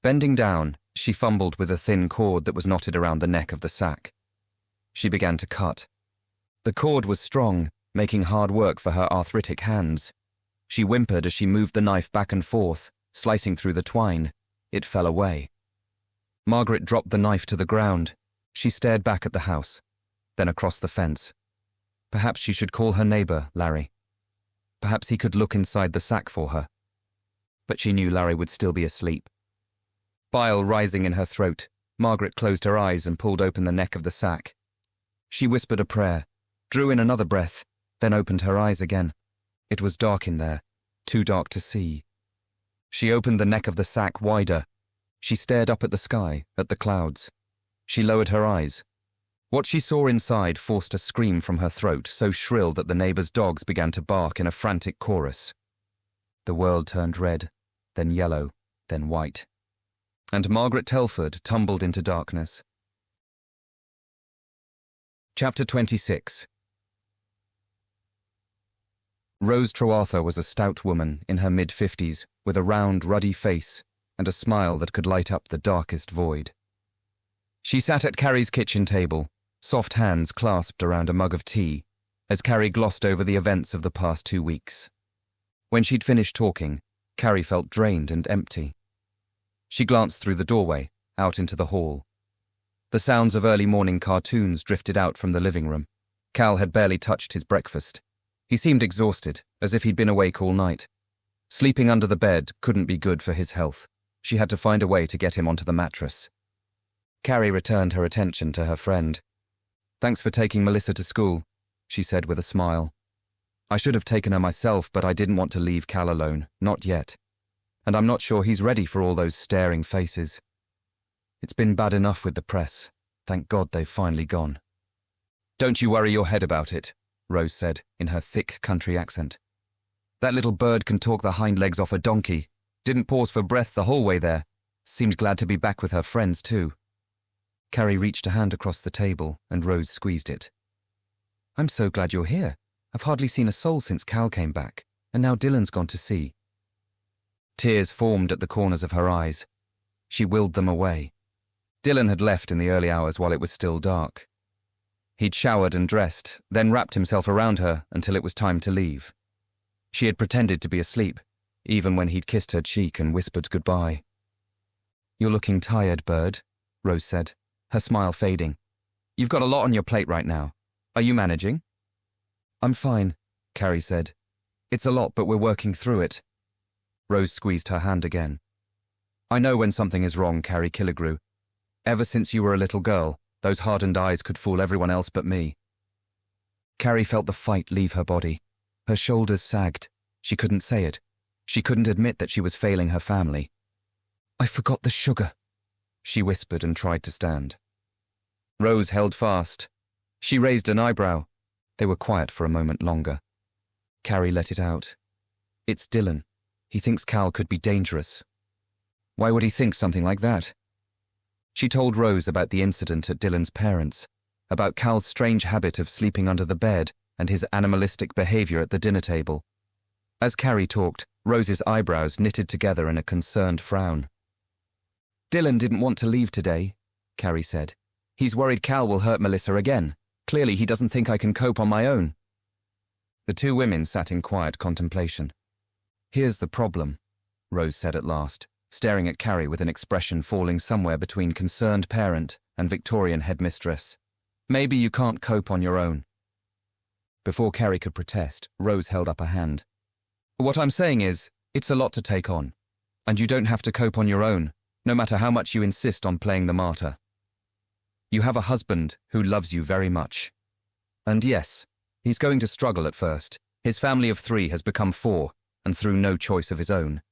Bending down, she fumbled with a thin cord that was knotted around the neck of the sack. She began to cut. The cord was strong, making hard work for her arthritic hands. She whimpered as she moved the knife back and forth, slicing through the twine. It fell away. Margaret dropped the knife to the ground. She stared back at the house, then across the fence. Perhaps she should call her neighbour, Larry. Perhaps he could look inside the sack for her. But she knew Larry would still be asleep. Bile rising in her throat, Margaret closed her eyes and pulled open the neck of the sack. She whispered a prayer, drew in another breath, then opened her eyes again. It was dark in there, too dark to see. She opened the neck of the sack wider. She stared up at the sky, at the clouds. She lowered her eyes. What she saw inside forced a scream from her throat, so shrill that the neighbours' dogs began to bark in a frantic chorus. The world turned red, then yellow, then white. And Margaret Telford tumbled into darkness. Chapter 26. Rose Troartha was a stout woman in her mid-50s, with a round, ruddy face and a smile that could light up the darkest void. She sat at Carrie's kitchen table, soft hands clasped around a mug of tea, as Carrie glossed over the events of the past 2 weeks. When she'd finished talking, Carrie felt drained and empty. She glanced through the doorway, out into the hall. The sounds of early morning cartoons drifted out from the living room. Cal had barely touched his breakfast. He seemed exhausted, as if he'd been awake all night. Sleeping under the bed couldn't be good for his health. She had to find a way to get him onto the mattress. Carrie returned her attention to her friend. "Thanks for taking Melissa to school," she said with a smile. "I should have taken her myself, but I didn't want to leave Cal alone, not yet. And I'm not sure he's ready for all those staring faces. It's been bad enough with the press. Thank God they've finally gone." "Don't you worry your head about it," Rose said, in her thick country accent. "That little bird can talk the hind legs off a donkey. Didn't pause for breath the whole way there. Seemed glad to be back with her friends, too." Carrie reached a hand across the table, and Rose squeezed it. "I'm so glad you're here. I've hardly seen a soul since Cal came back, and now Dylan's gone to sea." Tears formed at the corners of her eyes. She willed them away. Dylan had left in the early hours while it was still dark. He'd showered and dressed, then wrapped himself around her until it was time to leave. She had pretended to be asleep, even when he'd kissed her cheek and whispered goodbye. "You're looking tired, bird," Rose said, her smile fading. "You've got a lot on your plate right now. Are you managing?" "I'm fine," Carrie said. "It's a lot, but we're working through it." Rose squeezed her hand again. "I know when something is wrong, Carrie Killigrew. Ever since you were a little girl, those hardened eyes could fool everyone else but me." Carrie felt the fight leave her body. Her shoulders sagged. She couldn't say it. She couldn't admit that she was failing her family. "I forgot the sugar," she whispered and tried to stand. Rose held fast. She raised an eyebrow. They were quiet for a moment longer. Carrie let it out. "It's Dylan. He thinks Cal could be dangerous." "Why would he think something like that?" She told Rose about the incident at Dylan's parents', about Cal's strange habit of sleeping under the bed and his animalistic behavior at the dinner table. As Carrie talked, Rose's eyebrows knitted together in a concerned frown. "Dylan didn't want to leave today," Carrie said. "He's worried Cal will hurt Melissa again. Clearly he doesn't think I can cope on my own." The two women sat in quiet contemplation. "Here's the problem," Rose said at last, staring at Carrie with an expression falling somewhere between concerned parent and Victorian headmistress. Maybe you can't cope on your own. Before Carrie could protest, Rose held up a hand. What I'm saying is, it's a lot to take on, and you don't have to cope on your own, no matter how much you insist on playing the martyr. You have a husband who loves you very much. And yes, he's going to struggle at first. His family of 3 has become 4, and through no choice of his own.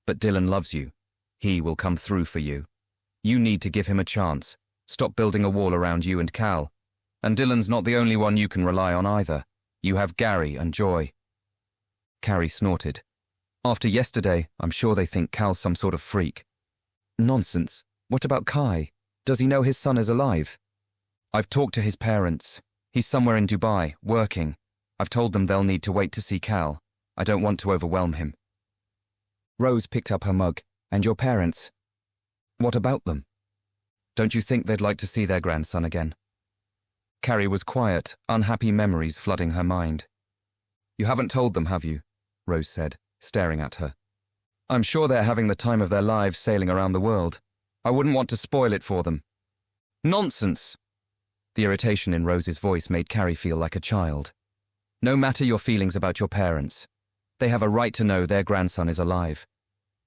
But Dylan loves you. He will come through for you. You need to give him a chance. Stop building a wall around you and Cal. And Dylan's not the only one you can rely on either. You have Gary and Joy. Carrie snorted. After yesterday, I'm sure they think Cal's some sort of freak. Nonsense. What about Kai? Does he know his son is alive? I've talked to his parents. He's somewhere in Dubai, working. I've told them they'll need to wait to see Cal. I don't want to overwhelm him. Rose picked up her mug. And your parents? What about them? Don't you think they'd like to see their grandson again? Carrie was quiet, unhappy memories flooding her mind. You haven't told them, have you? Rose said, staring at her. I'm sure they're having the time of their lives sailing around the world. I wouldn't want to spoil it for them. Nonsense! The irritation in Rose's voice made Carrie feel like a child. No matter your feelings about your parents, they have a right to know their grandson is alive.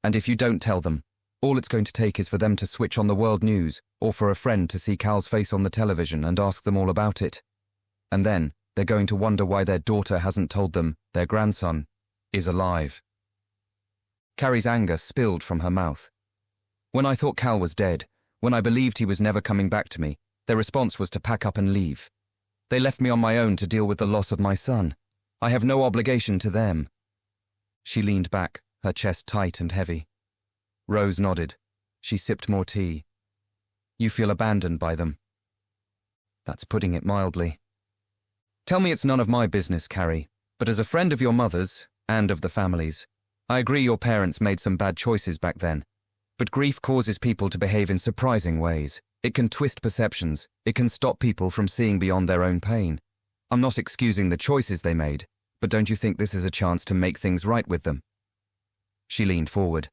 And if you don't tell them, all it's going to take is for them to switch on the world news or for a friend to see Cal's face on the television and ask them all about it. And then they're going to wonder why their daughter hasn't told them their grandson is alive. Carrie's anger spilled from her mouth. When I thought Cal was dead, when I believed he was never coming back to me, their response was to pack up and leave. They left me on my own to deal with the loss of my son. I have no obligation to them. She leaned back, her chest tight and heavy. Rose nodded. She sipped more tea. You feel abandoned by them. That's putting it mildly. Tell me it's none of my business, Carrie, but as a friend of your mother's, and of the family's, I agree your parents made some bad choices back then. But grief causes people to behave in surprising ways. It can twist perceptions. It can stop people from seeing beyond their own pain. I'm not excusing the choices they made, but don't you think this is a chance to make things right with them? She leaned forward.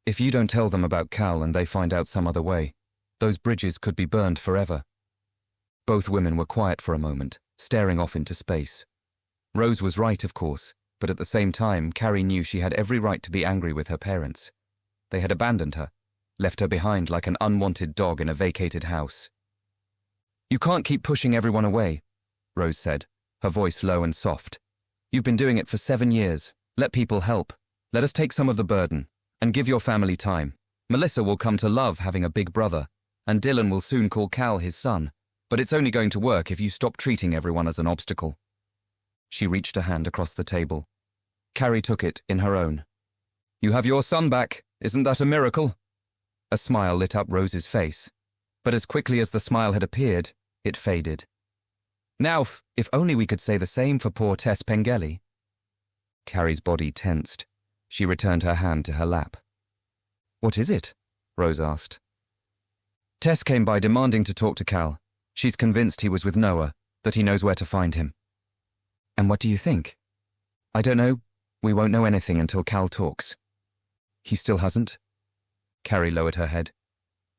If you don't tell them about Cal and they find out some other way, those bridges could be burned forever. Both women were quiet for a moment, staring off into space. Rose was right, of course, but at the same time, Carrie knew she had every right to be angry with her parents. They had abandoned her, left her behind like an unwanted dog in a vacated house. You can't keep pushing everyone away, Rose said, her voice low and soft. You've been doing it for 7 years. Let people help. Let us take some of the burden, and give your family time. Melissa will come to love having a big brother, and Dylan will soon call Cal his son, but it's only going to work if you stop treating everyone as an obstacle. She reached a hand across the table. Carrie took it in her own. You have your son back. Isn't that a miracle? A smile lit up Rose's face, but as quickly as the smile had appeared, it faded. Now, if only we could say the same for poor Tess Pengelly. Carrie's body tensed. She returned her hand to her lap. What is it? Rose asked. Tess came by demanding to talk to Cal. She's convinced he was with Noah, that he knows where to find him. And what do you think? I don't know. We won't know anything until Cal talks. He still hasn't? Carrie lowered her head.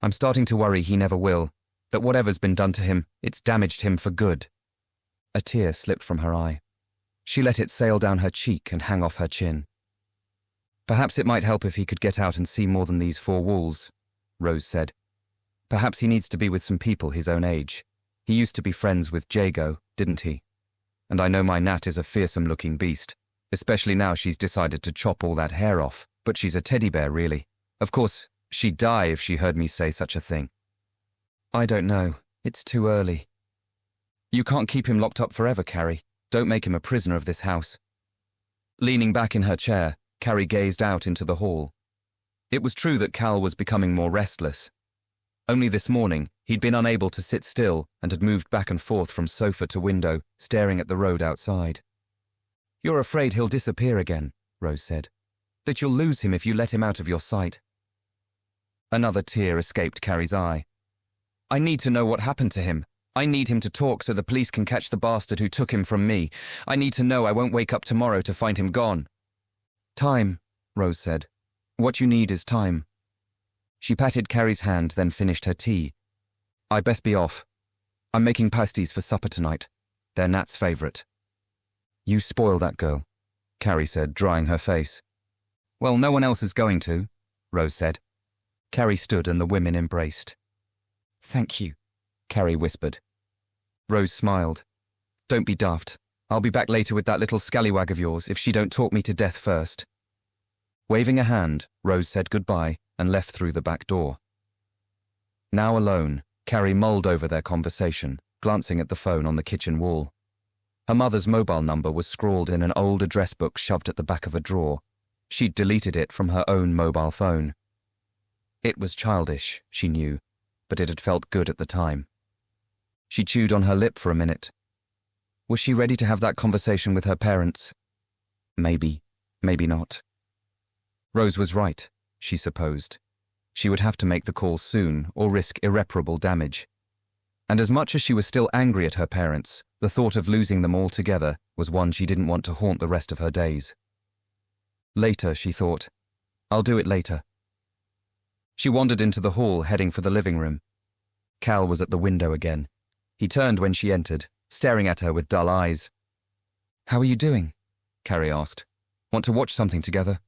I'm starting to worry he never will, that whatever's been done to him, it's damaged him for good. A tear slipped from her eye. She let it sail down her cheek and hang off her chin. Perhaps it might help if he could get out and see more than these 4 walls, Rose said. Perhaps he needs to be with some people his own age. He used to be friends with Jago, didn't he? And I know my Nat is a fearsome-looking beast, especially now she's decided to chop all that hair off, but she's a teddy bear, really. Of course, she'd die if she heard me say such a thing. I don't know. It's too early. You can't keep him locked up forever, Carrie. Don't make him a prisoner of this house. Leaning back in her chair, Carrie gazed out into the hall. It was true that Cal was becoming more restless. Only this morning, he'd been unable to sit still and had moved back and forth from sofa to window, staring at the road outside. You're afraid he'll disappear again, Rose said. That you'll lose him if you let him out of your sight. Another tear escaped Carrie's eye. I need to know what happened to him. I need him to talk so the police can catch the bastard who took him from me. I need to know I won't wake up tomorrow to find him gone. Time, Rose said. What you need is time. She patted Carrie's hand, then finished her tea. "I'd best be off. I'm making pasties for supper tonight. They're Nat's favourite." "You spoil that girl," Carrie said, drying her face. "Well, no one else is going to," Rose said. Carrie stood and the women embraced. "Thank you," Carrie whispered. Rose smiled. "Don't be daft. I'll be back later with that little scallywag of yours if she don't talk me to death first." Waving a hand, Rose said goodbye and left through the back door. Now alone, Carrie mulled over their conversation, glancing at the phone on the kitchen wall. Her mother's mobile number was scrawled in an old address book shoved at the back of a drawer. She'd deleted it from her own mobile phone. It was childish, she knew, but it had felt good at the time. She chewed on her lip for a minute. Was she ready to have that conversation with her parents? Maybe, maybe not. Rose was right, she supposed. She would have to make the call soon or risk irreparable damage. And as much as she was still angry at her parents, the thought of losing them altogether was one she didn't want to haunt the rest of her days. Later, she thought. I'll do it later. She wandered into the hall, heading for the living room. Cal was at the window again. He turned when she entered, staring at her with dull eyes. "How are you doing?" Carrie asked. "Want to watch something together?"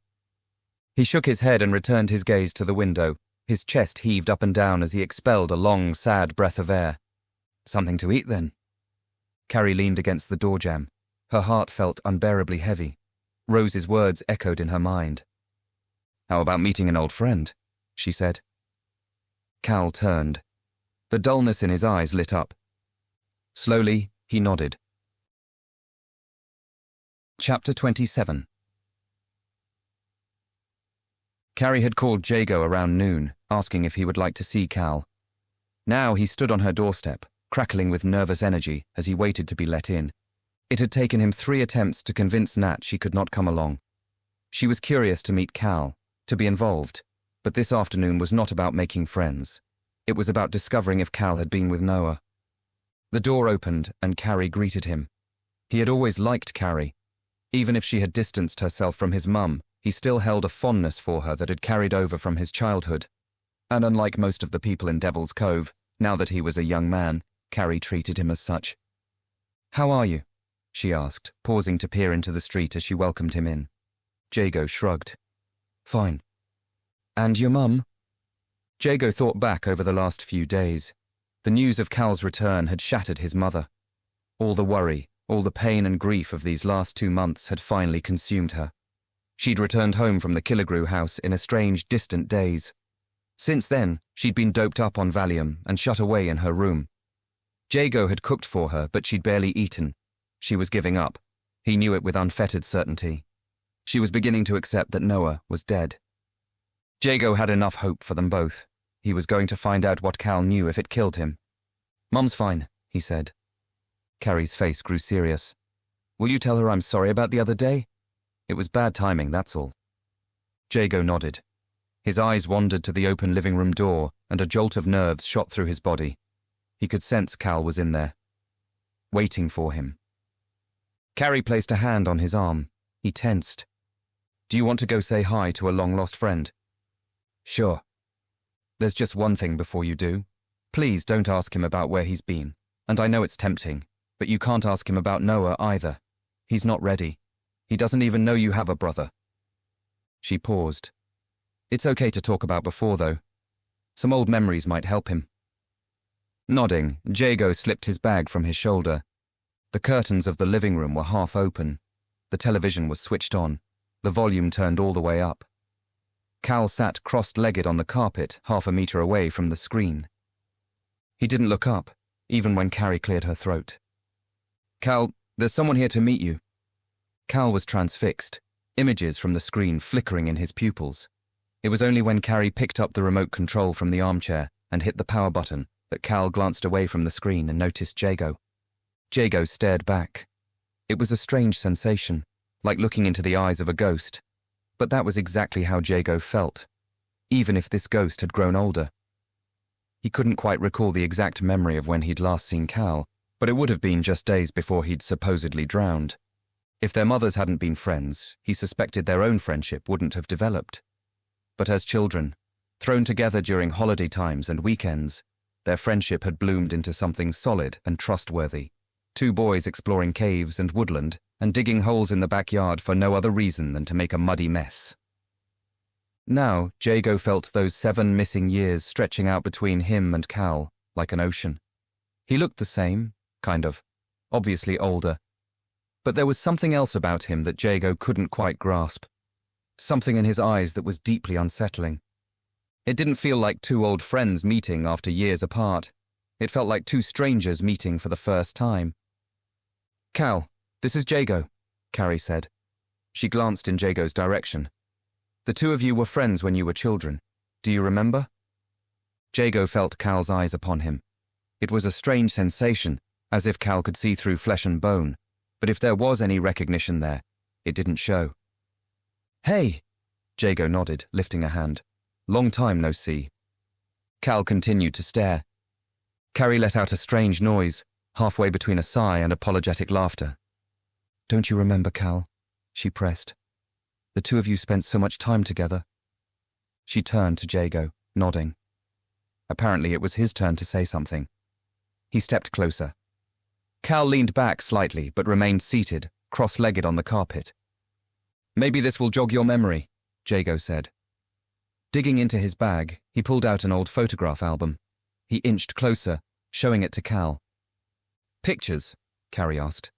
He shook his head and returned his gaze to the window. His chest heaved up and down as he expelled a long, sad breath of air. "Something to eat, then?" Carrie leaned against the doorjamb. Her heart felt unbearably heavy. Rose's words echoed in her mind. "How about meeting an old friend?" she said. Cal turned. The dullness in his eyes lit up. Slowly, he nodded. Chapter 27. Carrie had called Jago around noon, asking if he would like to see Cal. Now he stood on her doorstep, crackling with nervous energy as he waited to be let in. It had taken him 3 attempts to convince Nat she could not come along. She was curious to meet Cal, to be involved, but this afternoon was not about making friends. It was about discovering if Cal had been with Noah. The door opened and Carrie greeted him. He had always liked Carrie. Even if she had distanced herself from his mum, he still held a fondness for her that had carried over from his childhood. And unlike most of the people in Devil's Cove, now that he was a young man, Carrie treated him as such. "How are you?" she asked, pausing to peer into the street as she welcomed him in. Jago shrugged. "Fine. And your mum?" Jago thought back over the last few days. The news of Cal's return had shattered his mother. All the worry, all the pain and grief of these last 2 months had finally consumed her. She'd returned home from the Killigrew house in a strange, distant daze. Since then, she'd been doped up on Valium and shut away in her room. Jago had cooked for her, but she'd barely eaten. She was giving up. He knew it with unfettered certainty. She was beginning to accept that Noah was dead. Jago had enough hope for them both. He was going to find out what Cal knew if it killed him. "Mum's fine," he said. Carrie's face grew serious. "Will you tell her I'm sorry about the other day? It was bad timing, that's all." Jago nodded. His eyes wandered to the open living room door, and a jolt of nerves shot through his body. He could sense Cal was in there, waiting for him. Carrie placed a hand on his arm. He tensed. "Do you want to go say hi to a long-lost friend?" "Sure." "There's just one thing before you do. Please don't ask him about where he's been. And I know it's tempting, but you can't ask him about Noah either. He's not ready. He doesn't even know you have a brother." She paused. "It's okay to talk about before, though. Some old memories might help him." Nodding, Jago slipped his bag from his shoulder. The curtains of the living room were half open. The television was switched on, the volume turned all the way up. Cal sat crossed-legged on the carpet 1/2 a meter away from the screen. He didn't look up, even when Carrie cleared her throat. "Cal, there's someone here to meet you." Cal was transfixed, images from the screen flickering in his pupils. It was only when Carrie picked up the remote control from the armchair and hit the power button that Cal glanced away from the screen and noticed Jago. Jago stared back. It was a strange sensation, like looking into the eyes of a ghost. But that was exactly how Jago felt, even if this ghost had grown older. He couldn't quite recall the exact memory of when he'd last seen Cal, but it would have been just days before he'd supposedly drowned. If their mothers hadn't been friends, he suspected their own friendship wouldn't have developed. But as children, Thrown together during holiday times and weekends, their friendship had bloomed into something solid and trustworthy. Two boys exploring caves and woodland and digging holes in the backyard for no other reason than to make a muddy mess. Now, Jago felt those 7 missing years stretching out between him and Cal like an ocean. He looked the same, kind of, obviously older, but there was something else about him that Jago couldn't quite grasp. Something in his eyes that was deeply unsettling. It didn't feel like 2 old friends meeting after years apart. It felt like 2 strangers meeting for the first time. "Cal, this is Jago," Carrie said. She glanced in Jago's direction. "The 2 of you were friends when you were children. Do you remember?" Jago felt Cal's eyes upon him. It was a strange sensation, as if Cal could see through flesh and bone, but if there was any recognition there, it didn't show. "Hey," Jago nodded, lifting a hand. "Long time no see." Cal continued to stare. Carrie let out a strange noise, halfway between a sigh and apologetic laughter. "Don't you remember, Cal?" she pressed. "The 2 of you spent so much time together." She turned to Jago, nodding. Apparently it was his turn to say something. He stepped closer. Cal leaned back slightly but remained seated, cross-legged on the carpet. "Maybe this will jog your memory," Jago said. Digging into his bag, he pulled out an old photograph album. He inched closer, showing it to Cal. "Pictures?" Carrie asked.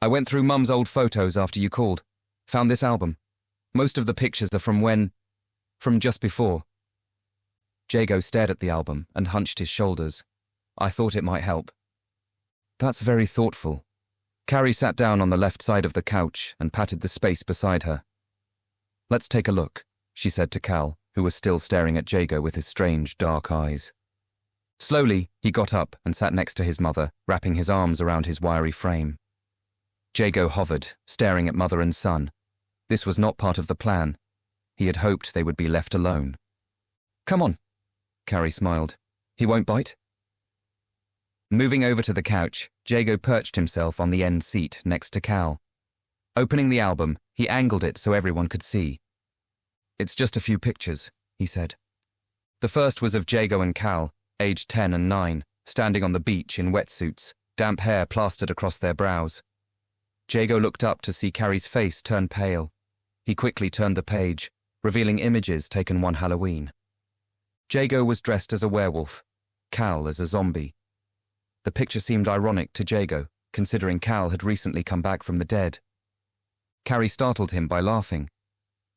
"I went through Mum's old photos after you called. Found this album. Most of the pictures are from just before." Jago stared at the album and hunched his shoulders. "I thought it might help." "That's very thoughtful." Carrie sat down on the left side of the couch and patted the space beside her. "Let's take a look," she said to Cal, who was still staring at Jago with his strange, dark eyes. Slowly, he got up and sat next to his mother, wrapping his arms around his wiry frame. Jago hovered, staring at mother and son. This was not part of the plan. He had hoped they would be left alone. "Come on," Carrie smiled. "He won't bite?" Moving over to the couch, Jago perched himself on the end seat next to Cal. Opening the album, he angled it so everyone could see. "It's just a few pictures," he said. The first was of Jago and Cal, aged 10 and 9, standing on the beach in wetsuits, damp hair plastered across their brows. Jago looked up to see Carrie's face turn pale. He quickly turned the page, revealing images taken one Halloween. Jago was dressed as a werewolf, Cal as a zombie. The picture seemed ironic to Jago, considering Cal had recently come back from the dead. Carrie startled him by laughing.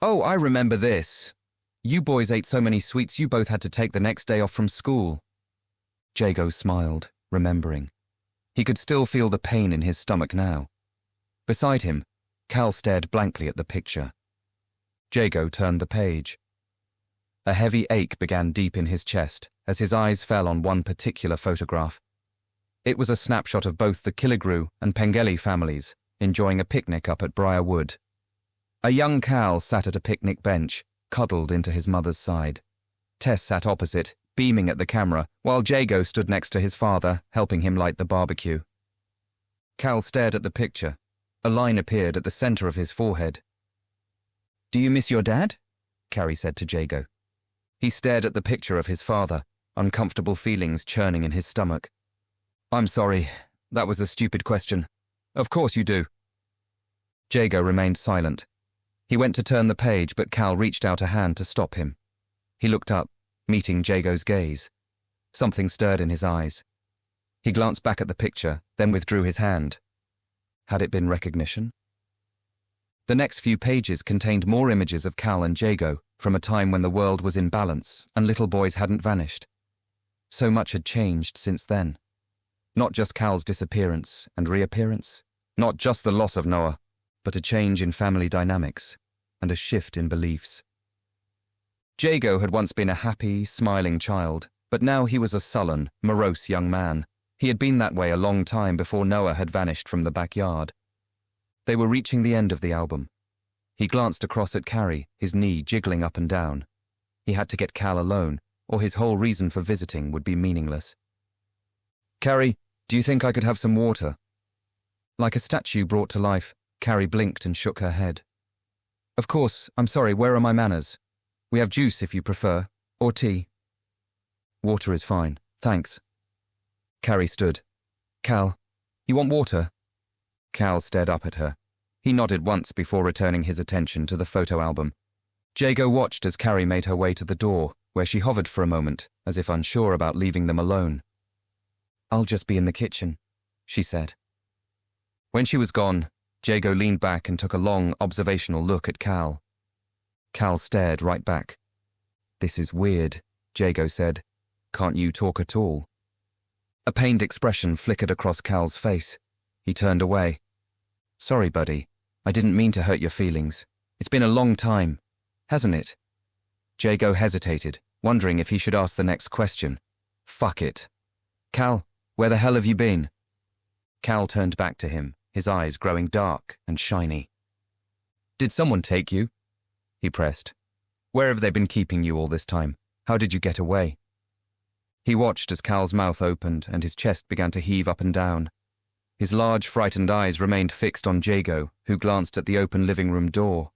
"Oh, I remember this. You boys ate so many sweets you both had to take the next day off from school." Jago smiled, remembering. He could still feel the pain in his stomach now. Beside him, Cal stared blankly at the picture. Jago turned the page. A heavy ache began deep in his chest as his eyes fell on one particular photograph. It was a snapshot of both the Killigrew and Pengelly families enjoying a picnic up at Briar Wood. A young Cal sat at a picnic bench, cuddled into his mother's side. Tess sat opposite, beaming at the camera, while Jago stood next to his father, helping him light the barbecue. Cal stared at the picture. A line appeared at the center of his forehead. "Do you miss your dad?" Carrie said to Jago. He stared at the picture of his father, uncomfortable feelings churning in his stomach. "I'm sorry. That was a stupid question. Of course you do." Jago remained silent. He went to turn the page, but Cal reached out a hand to stop him. He looked up, meeting Jago's gaze. Something stirred in his eyes. He glanced back at the picture, then withdrew his hand. Had it been recognition? The next few pages contained more images of Cal and Jago from a time when the world was in balance and little boys hadn't vanished. So much had changed since then. Not just Cal's disappearance and reappearance, not just the loss of Noah, but a change in family dynamics and a shift in beliefs. Jago had once been a happy, smiling child, but now he was a sullen, morose young man. He had been that way a long time before Noah had vanished from the backyard. They were reaching the end of the album. He glanced across at Carrie, his knee jiggling up and down. He had to get Cal alone, or his whole reason for visiting would be meaningless. "Carrie, do you think I could have some water?" Like a statue brought to life, Carrie blinked and shook her head. "Of course, I'm sorry, where are my manners? We have juice if you prefer," Or tea? Water is fine, thanks. Carrie stood. Cal, you want water? Cal stared up at her. He nodded once before returning his attention to the photo album. Jago watched as Carrie made her way to the door, where she hovered for a moment, as if unsure about leaving them alone. I'll just be in the kitchen, she said. When she was gone, Jago leaned back and took a long, observational look at Cal. Cal stared right back. This is weird, Jago said. Can't you talk at all? A pained expression flickered across Cal's face. He turned away. Sorry, buddy. I didn't mean to hurt your feelings. It's been a long time, hasn't it? Jago hesitated, wondering if he should ask the next question. Fuck it. Cal, where the hell have you been? Cal turned back to him, his eyes growing dark and shiny. Did someone take you? He pressed. Where have they been keeping you all this time? How did you get away? He watched as Cal's mouth opened and his chest began to heave up and down. His large, frightened eyes remained fixed on Jago, who glanced at the open living room door.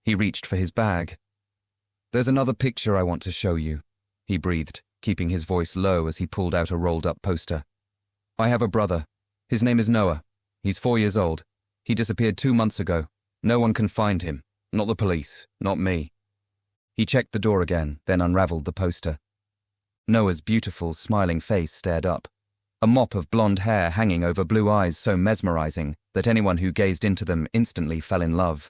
He reached for his bag. There's another picture I want to show you, he breathed, keeping his voice low as he pulled out a rolled-up poster. I have a brother. His name is Noah. He's 4 years old. He disappeared 2 months ago. No one can find him. Not the police. Not me. He checked the door again, then unraveled the poster. Noah's beautiful, smiling face stared up, a mop of blonde hair hanging over blue eyes so mesmerizing that anyone who gazed into them instantly fell in love.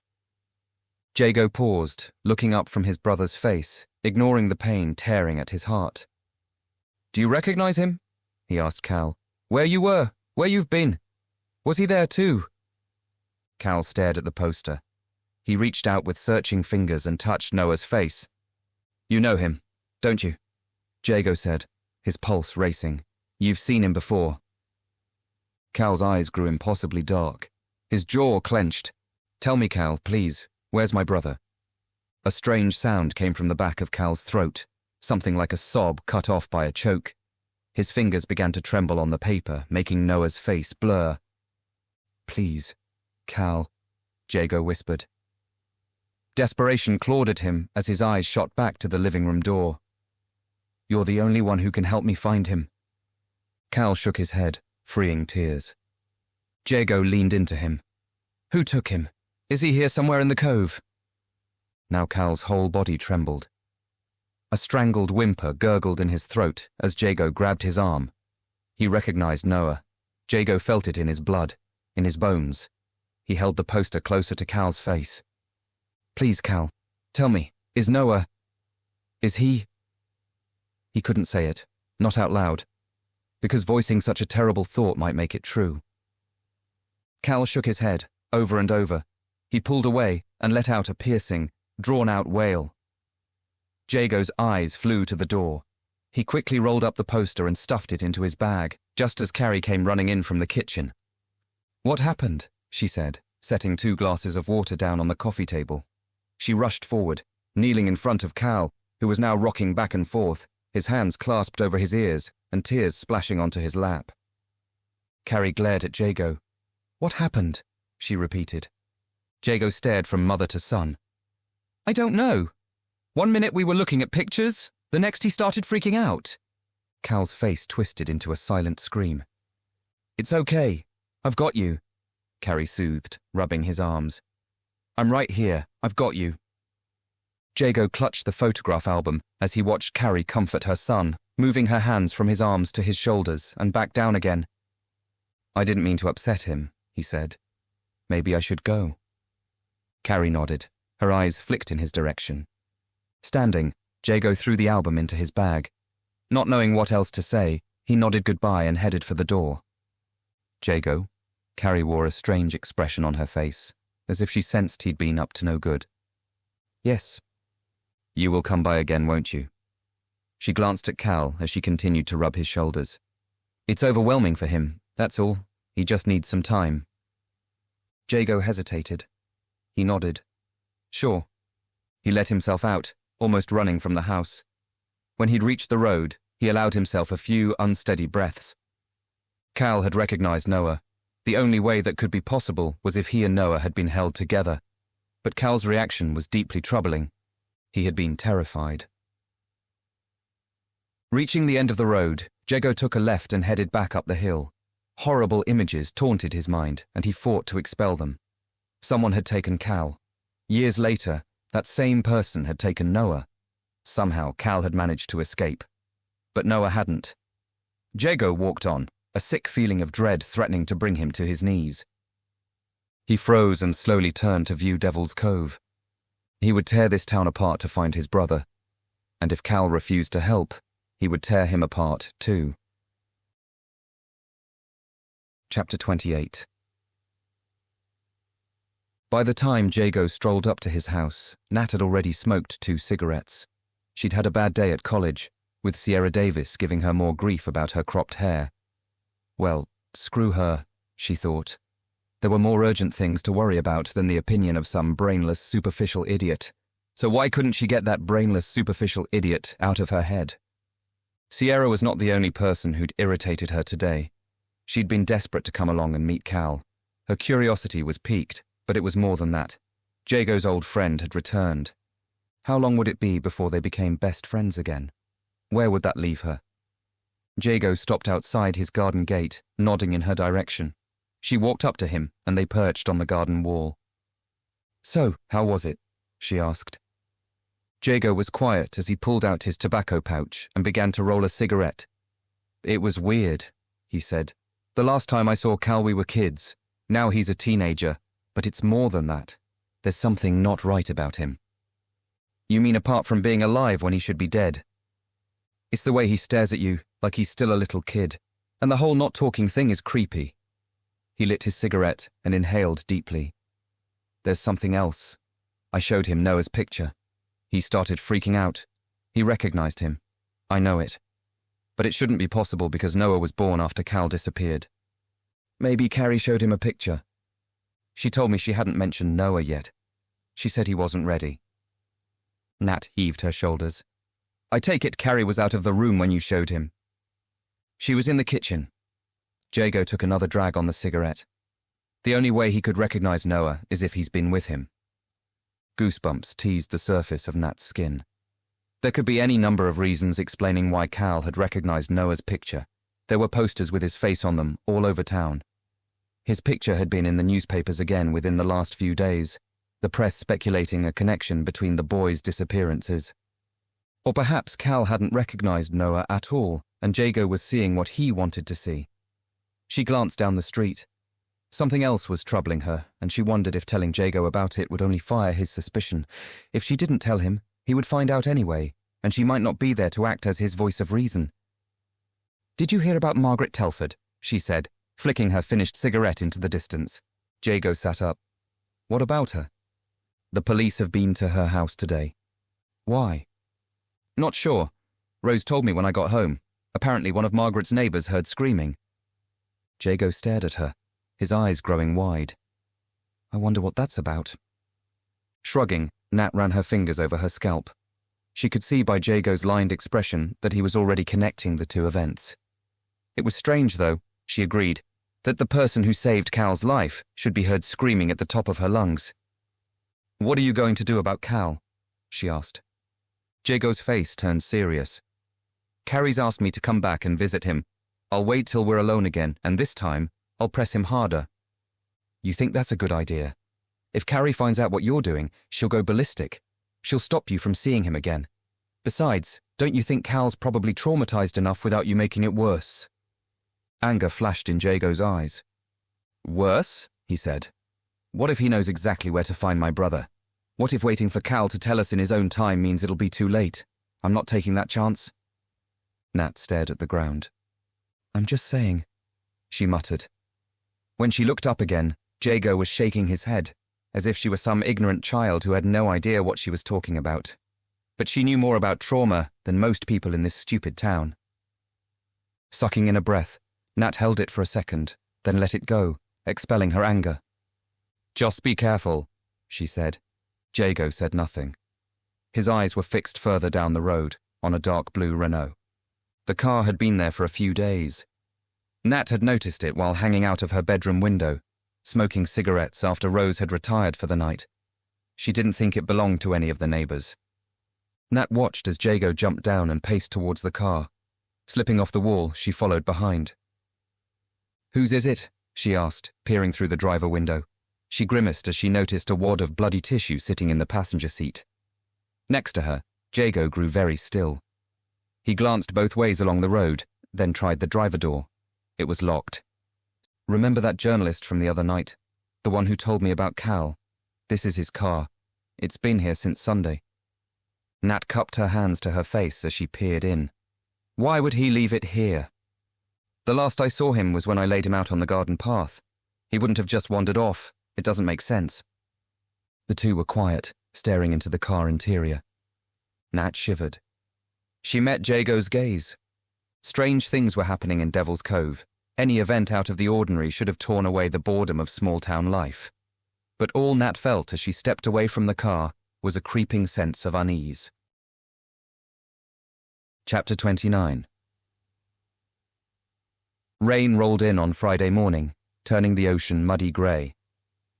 Jago paused, looking up from his brother's face, ignoring the pain tearing at his heart. Do you recognize him? He asked Cal. Where you were, where you've been. Was he there too? Cal stared at the poster. He reached out with searching fingers and touched Noah's face. You know him, don't you? Jago said, his pulse racing. You've seen him before. Cal's eyes grew impossibly dark. His jaw clenched. Tell me, Cal, please, where's my brother? A strange sound came from the back of Cal's throat, something like a sob cut off by a choke. His fingers began to tremble on the paper, making Noah's face blur. Please, Cal, Jago whispered. Desperation clawed at him as his eyes shot back to the living room door. You're the only one who can help me find him. Cal shook his head, freeing tears. Jago leaned into him. Who took him? Is he here somewhere in the cove? Now Cal's whole body trembled. A strangled whimper gurgled in his throat as Jago grabbed his arm. He recognized Noah. Jago felt it in his blood, in his bones. He held the poster closer to Cal's face. Please, Cal, tell me, is Noah... Is he... He couldn't say it, not out loud, because voicing such a terrible thought might make it true. Cal shook his head, over and over. He pulled away and let out a piercing, drawn-out wail. Jago's eyes flew to the door. He quickly rolled up the poster and stuffed it into his bag, just as Carrie came running in from the kitchen. What happened? She said, setting 2 glasses of water down on the coffee table. She rushed forward, kneeling in front of Cal, who was now rocking back and forth, his hands clasped over his ears and tears splashing onto his lap. Carrie glared at Jago. What happened? She repeated. Jago stared from mother to son. I don't know. 1 minute we were looking at pictures, the next he started freaking out. Cal's face twisted into a silent scream. It's okay. I've got you, Carrie soothed, rubbing his arms. I'm right here. I've got you. Jago clutched the photograph album as he watched Carrie comfort her son, moving her hands from his arms to his shoulders and back down again. I didn't mean to upset him, he said. Maybe I should go. Carrie nodded. Her eyes flicked in his direction. Standing, Jago threw the album into his bag. Not knowing what else to say, he nodded goodbye and headed for the door. Jago? Carrie wore a strange expression on her face, as if she sensed he'd been up to no good. Yes. You will come by again, won't you? She glanced at Cal as she continued to rub his shoulders. It's overwhelming for him, that's all. He just needs some time. Jago hesitated. He nodded. Sure. He let himself out, almost running from the house. When he'd reached the road, he allowed himself a few unsteady breaths. Cal had recognized Noah. The only way that could be possible was if he and Noah had been held together. But Cal's reaction was deeply troubling. He had been terrified. Reaching the end of the road, Jago took a left and headed back up the hill. Horrible images taunted his mind, and he fought to expel them. Someone had taken Cal. Years later, that same person had taken Noah. Somehow, Cal had managed to escape. But Noah hadn't. Jago walked on, a sick feeling of dread threatening to bring him to his knees. He froze and slowly turned to view Devil's Cove. He would tear this town apart to find his brother. And if Cal refused to help, he would tear him apart too. Chapter 28. By the time Jago strolled up to his house, Nat had already smoked 2 cigarettes. She'd had a bad day at college, with Sierra Davis giving her more grief about her cropped hair. Well, screw her, she thought. There were more urgent things to worry about than the opinion of some brainless, superficial idiot. So why couldn't she get that brainless, superficial idiot out of her head? Sierra was not the only person who'd irritated her today. She'd been desperate to come along and meet Cal. Her curiosity was piqued, but it was more than that. Jago's old friend had returned. How long would it be before they became best friends again? Where would that leave her? Jago stopped outside his garden gate, nodding in her direction. She walked up to him, and they perched on the garden wall. "So, how was it?" she asked. Jago was quiet as he pulled out his tobacco pouch and began to roll a cigarette. "It was weird," he said. "The last time I saw Cal we were kids. Now he's a teenager, but it's more than that. There's something not right about him." "You mean apart from being alive when he should be dead?" "It's the way he stares at you, like he's still a little kid, and the whole not talking thing is creepy." He lit his cigarette and inhaled deeply. "There's something else." I showed him Noah's picture. He started freaking out. He recognized him. I know it. But it shouldn't be possible because Noah was born after Cal disappeared. Maybe Carrie showed him a picture. She told me she hadn't mentioned Noah yet. She said he wasn't ready. Nat heaved her shoulders. "I take it Carrie was out of the room when you showed him." "She was in the kitchen." Jago took another drag on the cigarette. "The only way he could recognize Noah is if he's been with him." Goosebumps teased the surface of Nat's skin. There could be any number of reasons explaining why Cal had recognized Noah's picture. There were posters with his face on them all over town. His picture had been in the newspapers again within the last few days, the press speculating a connection between the boys' disappearances. Or perhaps Cal hadn't recognized Noah at all, and Jago was seeing what he wanted to see. She glanced down the street. Something else was troubling her, and she wondered if telling Jago about it would only fire his suspicion. If she didn't tell him, he would find out anyway, and she might not be there to act as his voice of reason. "Did you hear about Margaret Telford?" she said, flicking her finished cigarette into the distance. Jago sat up. "What about her?" "The police have been to her house today." "Why?" "Not sure. Rose told me when I got home. Apparently one of Margaret's neighbours heard screaming." Jago stared at her, his eyes growing wide. "I wonder what that's about." Shrugging, Nat ran her fingers over her scalp. She could see by Jago's lined expression that he was already connecting the two events. It was strange, though, she agreed, that the person who saved Cal's life should be heard screaming at the top of her lungs. "What are you going to do about Cal?" she asked. Jago's face turned serious. "Carrie's asked me to come back and visit him. I'll wait till we're alone again, and this time, I'll press him harder." "You think that's a good idea? If Carrie finds out what you're doing, she'll go ballistic. She'll stop you from seeing him again. Besides, don't you think Cal's probably traumatized enough without you making it worse?" Anger flashed in Jago's eyes. "Worse?" he said. "What if he knows exactly where to find my brother? What if waiting for Cal to tell us in his own time means it'll be too late? I'm not taking that chance." Nat stared at the ground. "I'm just saying," she muttered. When she looked up again, Jago was shaking his head, as if she were some ignorant child who had no idea what she was talking about. But she knew more about trauma than most people in this stupid town. Sucking in a breath, Nat held it for a second, then let it go, expelling her anger. "Just be careful," she said. Jago said nothing. His eyes were fixed further down the road, on a dark blue Renault. The car had been there for a few days. Nat had noticed it while hanging out of her bedroom window, smoking cigarettes after Rose had retired for the night. She didn't think it belonged to any of the neighbours. Nat watched as Jago jumped down and paced towards the car, Slipping off the wall, she followed behind. "Whose is it?" she asked, peering through the driver window. She grimaced as she noticed a wad of bloody tissue sitting in the passenger seat. Next to her, Jago grew very still. He glanced both ways along the road, then tried the driver door. It was locked. "Remember that journalist from the other night? The one who told me about Cal? This is his car. It's been here since Sunday." Nat cupped her hands to her face as she peered in. Why would he leave it here? "The last I saw him was when I laid him out on the garden path. He wouldn't have just wandered off. It doesn't make sense." The two were quiet, staring into the car interior. Nat shivered. She met Jago's gaze. Strange things were happening in Devil's Cove. Any event out of the ordinary should have torn away the boredom of small-town life. But all Nat felt as she stepped away from the car was a creeping sense of unease. Chapter 29. Rain rolled in on Friday morning, turning the ocean muddy grey.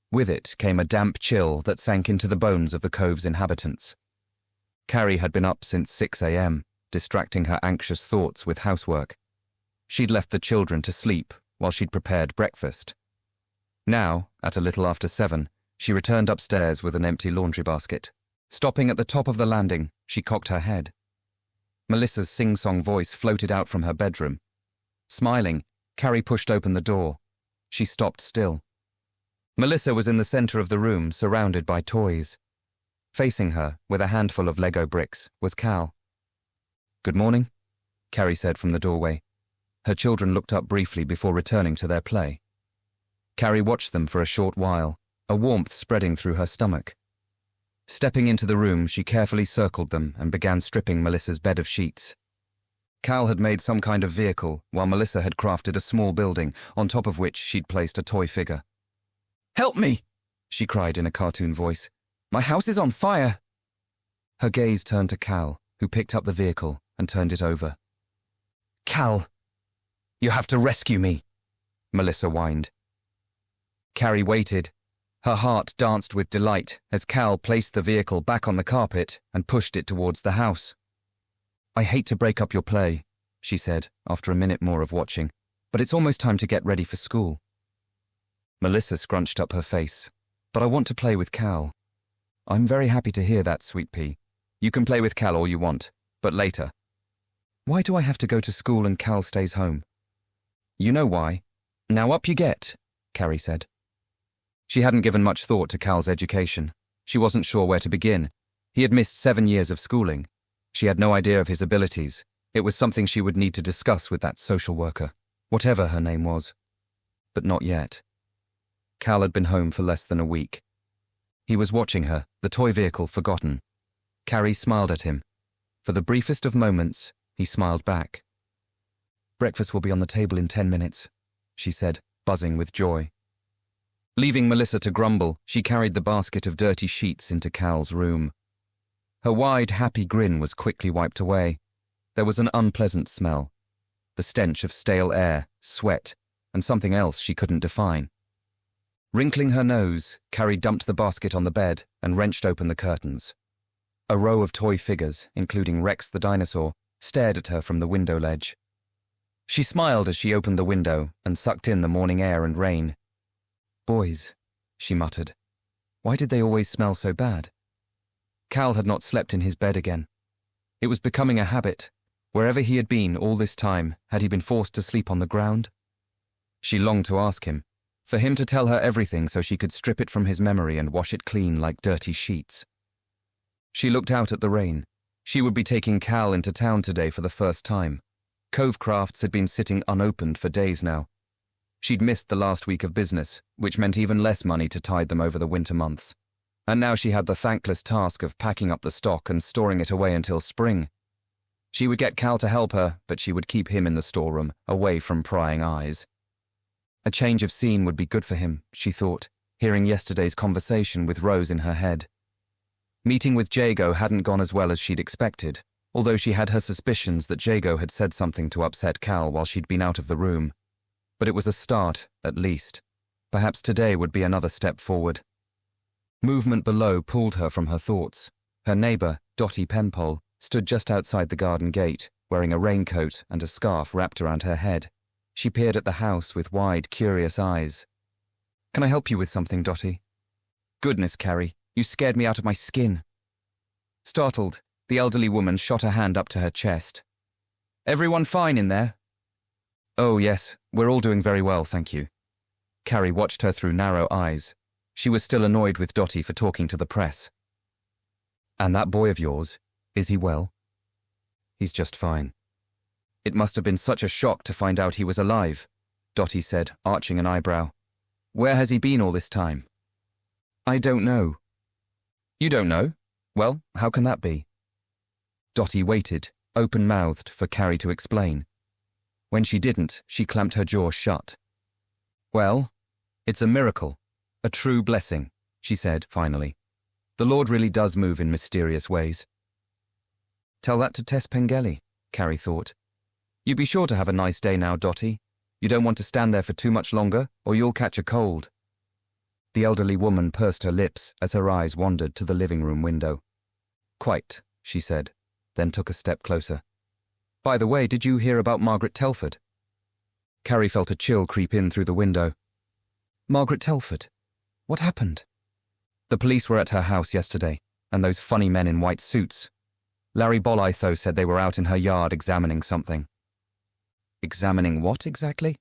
With it came a damp chill that sank into the bones of the cove's inhabitants. Carrie had been up since 6 a.m., distracting her anxious thoughts with housework. She'd left the children to sleep while she'd prepared breakfast. Now, at a little after 7, she returned upstairs with an empty laundry basket. Stopping at the top of the landing, she cocked her head. Melissa's sing-song voice floated out from her bedroom. Smiling, Carrie pushed open the door. She stopped still. Melissa was in the center of the room, surrounded by toys. Facing her, with a handful of Lego bricks, was Cal. "Good morning," Carrie said from the doorway. Her children looked up briefly before returning to their play. Carrie watched them for a short while, a warmth spreading through her stomach. Stepping into the room, she carefully circled them and began stripping Melissa's bed of sheets. Cal had made some kind of vehicle, while Melissa had crafted a small building, on top of which she'd placed a toy figure. "Help me!" she cried in a cartoon voice. "My house is on fire!" Her gaze turned to Cal, who picked up the vehicle and turned it over. "Cal, you have to rescue me," Melissa whined. Carrie waited. Her heart danced with delight as Cal placed the vehicle back on the carpet and pushed it towards the house. "I hate to break up your play," she said, after a minute more of watching, "but it's almost time to get ready for school." Melissa scrunched up her face. "But I want to play with Cal." "I'm very happy to hear that, sweet pea. You can play with Cal all you want, but later." "Why do I have to go to school and Cal stays home?" "You know why. Now up you get," Carrie said. She hadn't given much thought to Cal's education. She wasn't sure where to begin. He had missed 7 years of schooling. She had no idea of his abilities. It was something she would need to discuss with that social worker, whatever her name was. But not yet. Cal had been home for less than a week. He was watching her, the toy vehicle forgotten. Carrie smiled at him. For the briefest of moments, he smiled back. "Breakfast will be on the table in 10 minutes, she said, buzzing with joy. Leaving Melissa to grumble, she carried the basket of dirty sheets into Cal's room. Her wide, happy grin was quickly wiped away. There was an unpleasant smell. The stench of stale air, sweat, and something else she couldn't define. Wrinkling her nose, Carrie dumped the basket on the bed and wrenched open the curtains. A row of toy figures, including Rex the dinosaur, stared at her from the window ledge. She smiled as she opened the window and sucked in the morning air and rain. "Boys," she muttered. "Why did they always smell so bad?" Cal had not slept in his bed again. It was becoming a habit. Wherever he had been all this time, had he been forced to sleep on the ground? She longed to ask him, for him to tell her everything so she could strip it from his memory and wash it clean like dirty sheets. She looked out at the rain. She would be taking Cal into town today for the first time. Cove Crafts had been sitting unopened for days now. She'd missed the last week of business, which meant even less money to tide them over the winter months. And now she had the thankless task of packing up the stock and storing it away until spring. She would get Cal to help her, but she would keep him in the storeroom, away from prying eyes. A change of scene would be good for him, she thought, hearing yesterday's conversation with Rose in her head. Meeting with Jago hadn't gone as well as she'd expected, although she had her suspicions that Jago had said something to upset Cal while she'd been out of the room. But it was a start, at least. Perhaps today would be another step forward. Movement below pulled her from her thoughts. Her neighbour, Dottie Penpole, stood just outside the garden gate, wearing a raincoat and a scarf wrapped around her head. She peered at the house with wide, curious eyes. "Can I help you with something, Dottie?" "Goodness, Carrie, you scared me out of my skin." Startled, the elderly woman shot her hand up to her chest. "Everyone fine in there?" "Oh, yes, we're all doing very well, thank you." Carrie watched her through narrow eyes. She was still annoyed with Dottie for talking to the press. "And that boy of yours, is he well?" "He's just fine." "It must have been such a shock to find out he was alive," Dottie said, arching an eyebrow. "Where has he been all this time?" "I don't know." "You don't know? Well, how can that be?" Dottie waited, open-mouthed, for Carrie to explain. When she didn't, she clamped her jaw shut. "Well, it's a miracle, a true blessing," she said, finally. "The Lord really does move in mysterious ways." "Tell that to Tess Pengelly," Carrie thought. "You be sure to have a nice day now, Dottie. You don't want to stand there for too much longer, or you'll catch a cold." The elderly woman pursed her lips as her eyes wandered to the living room window. "Quite," she said, then took a step closer. "By the way, did you hear about Margaret Telford?" Carrie felt a chill creep in through the window. "Margaret Telford? What happened?" "The police were at her house yesterday, and those funny men in white suits. Larry Bolitho said they were out in her yard examining something." "Examining what exactly?"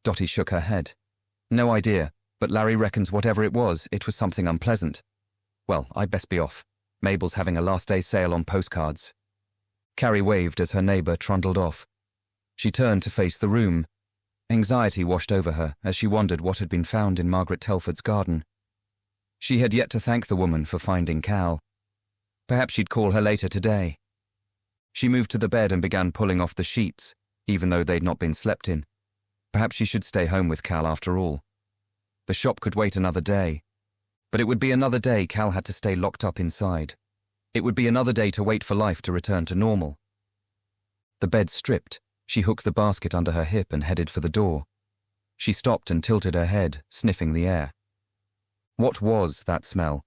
Dottie shook her head. "No idea, but Larry reckons whatever it was something unpleasant. Well, I'd best be off. Mabel's having a last-day sale on postcards." Carrie waved as her neighbour trundled off. She turned to face the room. Anxiety washed over her as she wondered what had been found in Margaret Telford's garden. She had yet to thank the woman for finding Cal. Perhaps she'd call her later today. She moved to the bed and began pulling off the sheets, even though they'd not been slept in. Perhaps she should stay home with Cal after all. The shop could wait another day. But it would be another day Cal had to stay locked up inside. It would be another day to wait for life to return to normal. The bed stripped, she hooked the basket under her hip and headed for the door. She stopped and tilted her head, sniffing the air. What was that smell?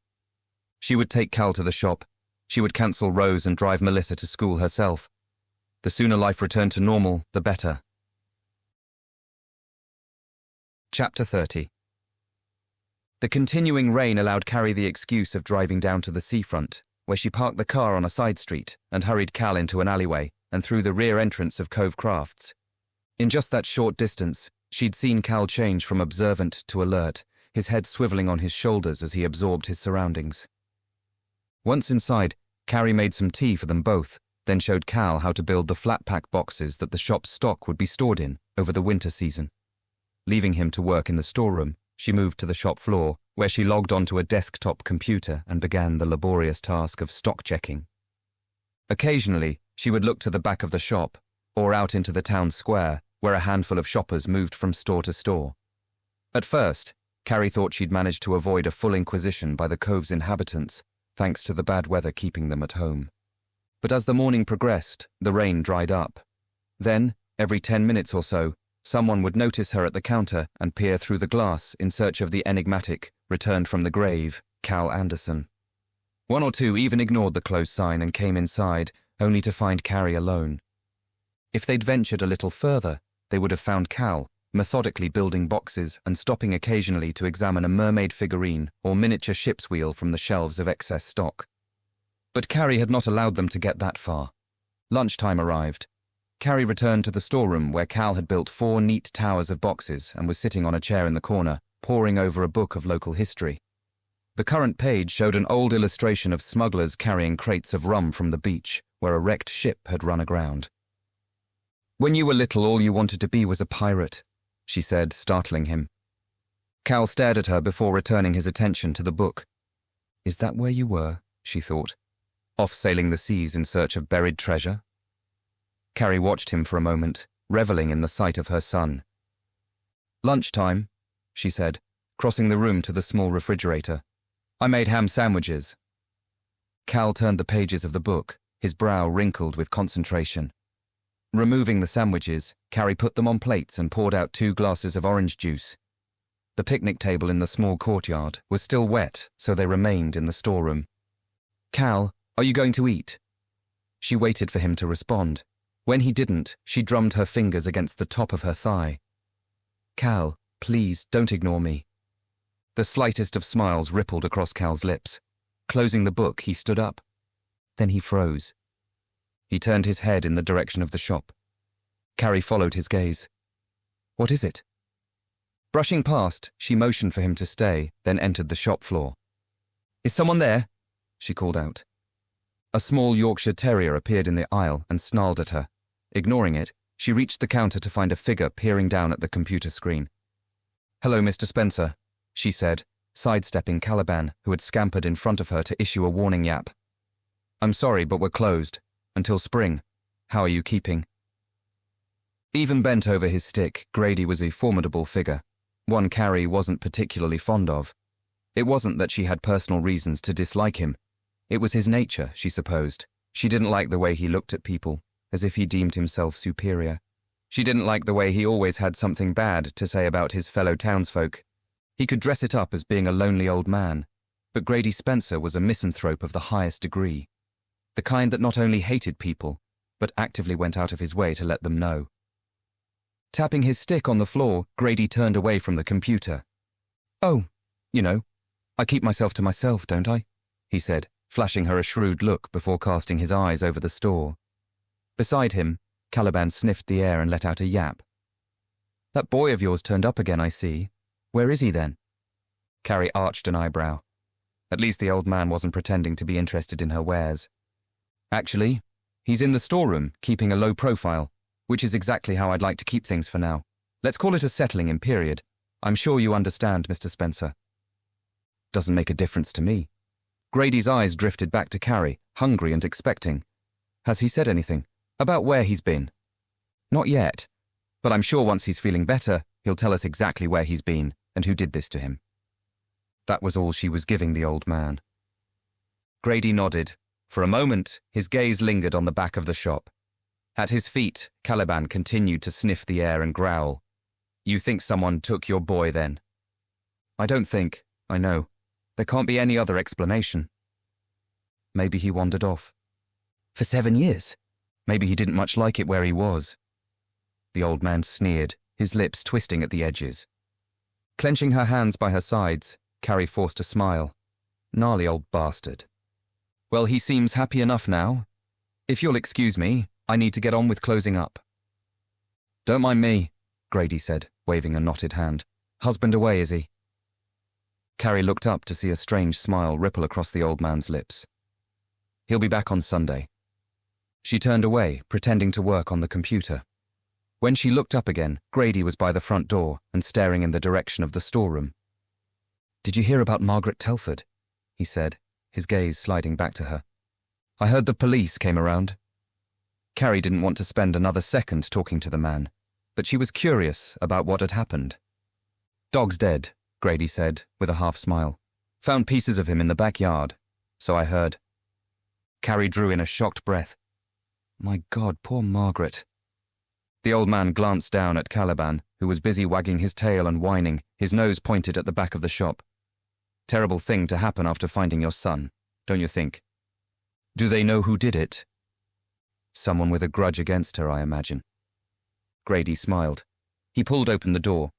She would take Cal to the shop. She would cancel Rose and drive Melissa to school herself. The sooner life returned to normal, the better. Chapter 30. The continuing rain allowed Carrie the excuse of driving down to the seafront, where she parked the car on a side street and hurried Cal into an alleyway and through the rear entrance of Cove Crafts. In just that short distance, she'd seen Cal change from observant to alert, his head swiveling on his shoulders as he absorbed his surroundings. Once inside, Carrie made some tea for them both, then showed Cal how to build the flat-pack boxes that the shop's stock would be stored in over the winter season. Leaving him to work in the storeroom, she moved to the shop floor, where she logged onto a desktop computer and began the laborious task of stock checking. Occasionally, she would look to the back of the shop, or out into the town square, where a handful of shoppers moved from store to store. At first, Carrie thought she'd managed to avoid a full inquisition by the Cove's inhabitants, thanks to the bad weather keeping them at home. But as the morning progressed, the rain dried up. Then, every 10 minutes or so, someone would notice her at the counter and peer through the glass in search of the enigmatic, returned from the grave, Cal Anderson. One or two even ignored the closed sign and came inside, only to find Carrie alone. If they'd ventured a little further, they would have found Cal, methodically building boxes and stopping occasionally to examine a mermaid figurine or miniature ship's wheel from the shelves of excess stock. But Carrie had not allowed them to get that far. Lunchtime arrived. Carrie returned to the storeroom where Cal had built 4 neat towers of boxes and was sitting on a chair in the corner, poring over a book of local history. The current page showed an old illustration of smugglers carrying crates of rum from the beach, where a wrecked ship had run aground. "When you were little, all you wanted to be was a pirate," she said, startling him. Cal stared at her before returning his attention to the book. "Is that where you were?" she thought. "Off sailing the seas in search of buried treasure?" Carrie watched him for a moment, reveling in the sight of her son. "Lunchtime," she said, crossing the room to the small refrigerator. "I made ham sandwiches." Cal turned the pages of the book, his brow wrinkled with concentration. Removing the sandwiches, Carrie put them on plates and poured out 2 glasses of orange juice. The picnic table in the small courtyard was still wet, so they remained in the storeroom. "Cal, are you going to eat?" She waited for him to respond. When he didn't, she drummed her fingers against the top of her thigh. "Cal, please, don't ignore me." The slightest of smiles rippled across Cal's lips. Closing the book, he stood up. Then he froze. He turned his head in the direction of the shop. Carrie followed his gaze. "What is it?" Brushing past, she motioned for him to stay, then entered the shop floor. "Is someone there?" she called out. A small Yorkshire Terrier appeared in the aisle and snarled at her. Ignoring it, she reached the counter to find a figure peering down at the computer screen. "Hello, Mr. Spencer," she said, sidestepping Caliban, who had scampered in front of her to issue a warning yap. "I'm sorry, but we're closed. Until spring. How are you keeping?" Even bent over his stick, Grady was a formidable figure, one Carrie wasn't particularly fond of. It wasn't that she had personal reasons to dislike him. It was his nature, she supposed. She didn't like the way he looked at people, as if he deemed himself superior. She didn't like the way he always had something bad to say about his fellow townsfolk. He could dress it up as being a lonely old man, but Grady Spencer was a misanthrope of the highest degree. The kind that not only hated people, but actively went out of his way to let them know. Tapping his stick on the floor, Grady turned away from the computer. "Oh, I keep myself to myself, don't I?" he said, flashing her a shrewd look before casting his eyes over the store. Beside him, Caliban sniffed the air and let out a yap. "That boy of yours turned up again, I see. Where is he then?" Carrie arched an eyebrow. At least the old man wasn't pretending to be interested in her wares. "Actually, he's in the storeroom, keeping a low profile, which is exactly how I'd like to keep things for now. Let's call it a settling-in period. I'm sure you understand, Mr. Spencer." "Doesn't make a difference to me." Grady's eyes drifted back to Carrie, hungry and expecting. "Has he said anything? About where he's been?" "Not yet, but I'm sure once he's feeling better, he'll tell us exactly where he's been and who did this to him." That was all she was giving the old man. Grady nodded. For a moment, his gaze lingered on the back of the shop. At his feet, Caliban continued to sniff the air and growl. "You think someone took your boy then?" "I don't think. I know. There can't be any other explanation." "Maybe he wandered off." "For 7 years. Maybe he didn't much like it where he was." The old man sneered, his lips twisting at the edges. Clenching her hands by her sides, Carrie forced a smile. Gnarly old bastard. "Well, he seems happy enough now. If you'll excuse me, I need to get on with closing up." "Don't mind me," Grady said, waving a knotted hand. "Husband away, is he?" Carrie looked up to see a strange smile ripple across the old man's lips. "He'll be back on Sunday." She turned away, pretending to work on the computer. When she looked up again, Grady was by the front door and staring in the direction of the storeroom. "Did you hear about Margaret Telford?" he said, his gaze sliding back to her. "I heard the police came around." Carrie didn't want to spend another second talking to the man, but she was curious about what had happened. "Dog's dead," Grady said, with a half smile. "Found pieces of him in the backyard, so I heard." Carrie drew in a shocked breath. "My God, poor Margaret." The old man glanced down at Caliban, who was busy wagging his tail and whining, his nose pointed at the back of the shop. "Terrible thing to happen after finding your son, don't you think?" "Do they know who did it?" "Someone with a grudge against her, I imagine." Grady smiled. He pulled open the door.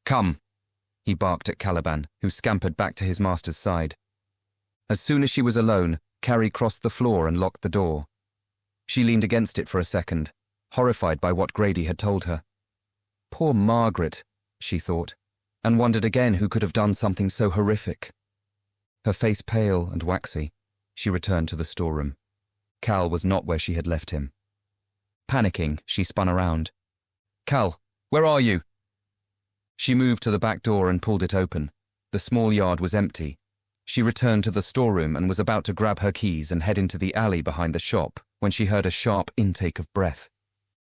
"Come," he barked at Caliban, who scampered back to his master's side. As soon as she was alone, Carrie crossed the floor and locked the door. She leaned against it for a second, horrified by what Grady had told her. Poor Margaret, she thought, and wondered again who could have done something so horrific. Her face pale and waxy, she returned to the storeroom. Cal was not where she had left him. Panicking, she spun around. "Cal, where are you?" She moved to the back door and pulled it open. The small yard was empty. She returned to the storeroom and was about to grab her keys and head into the alley behind the shop when she heard a sharp intake of breath.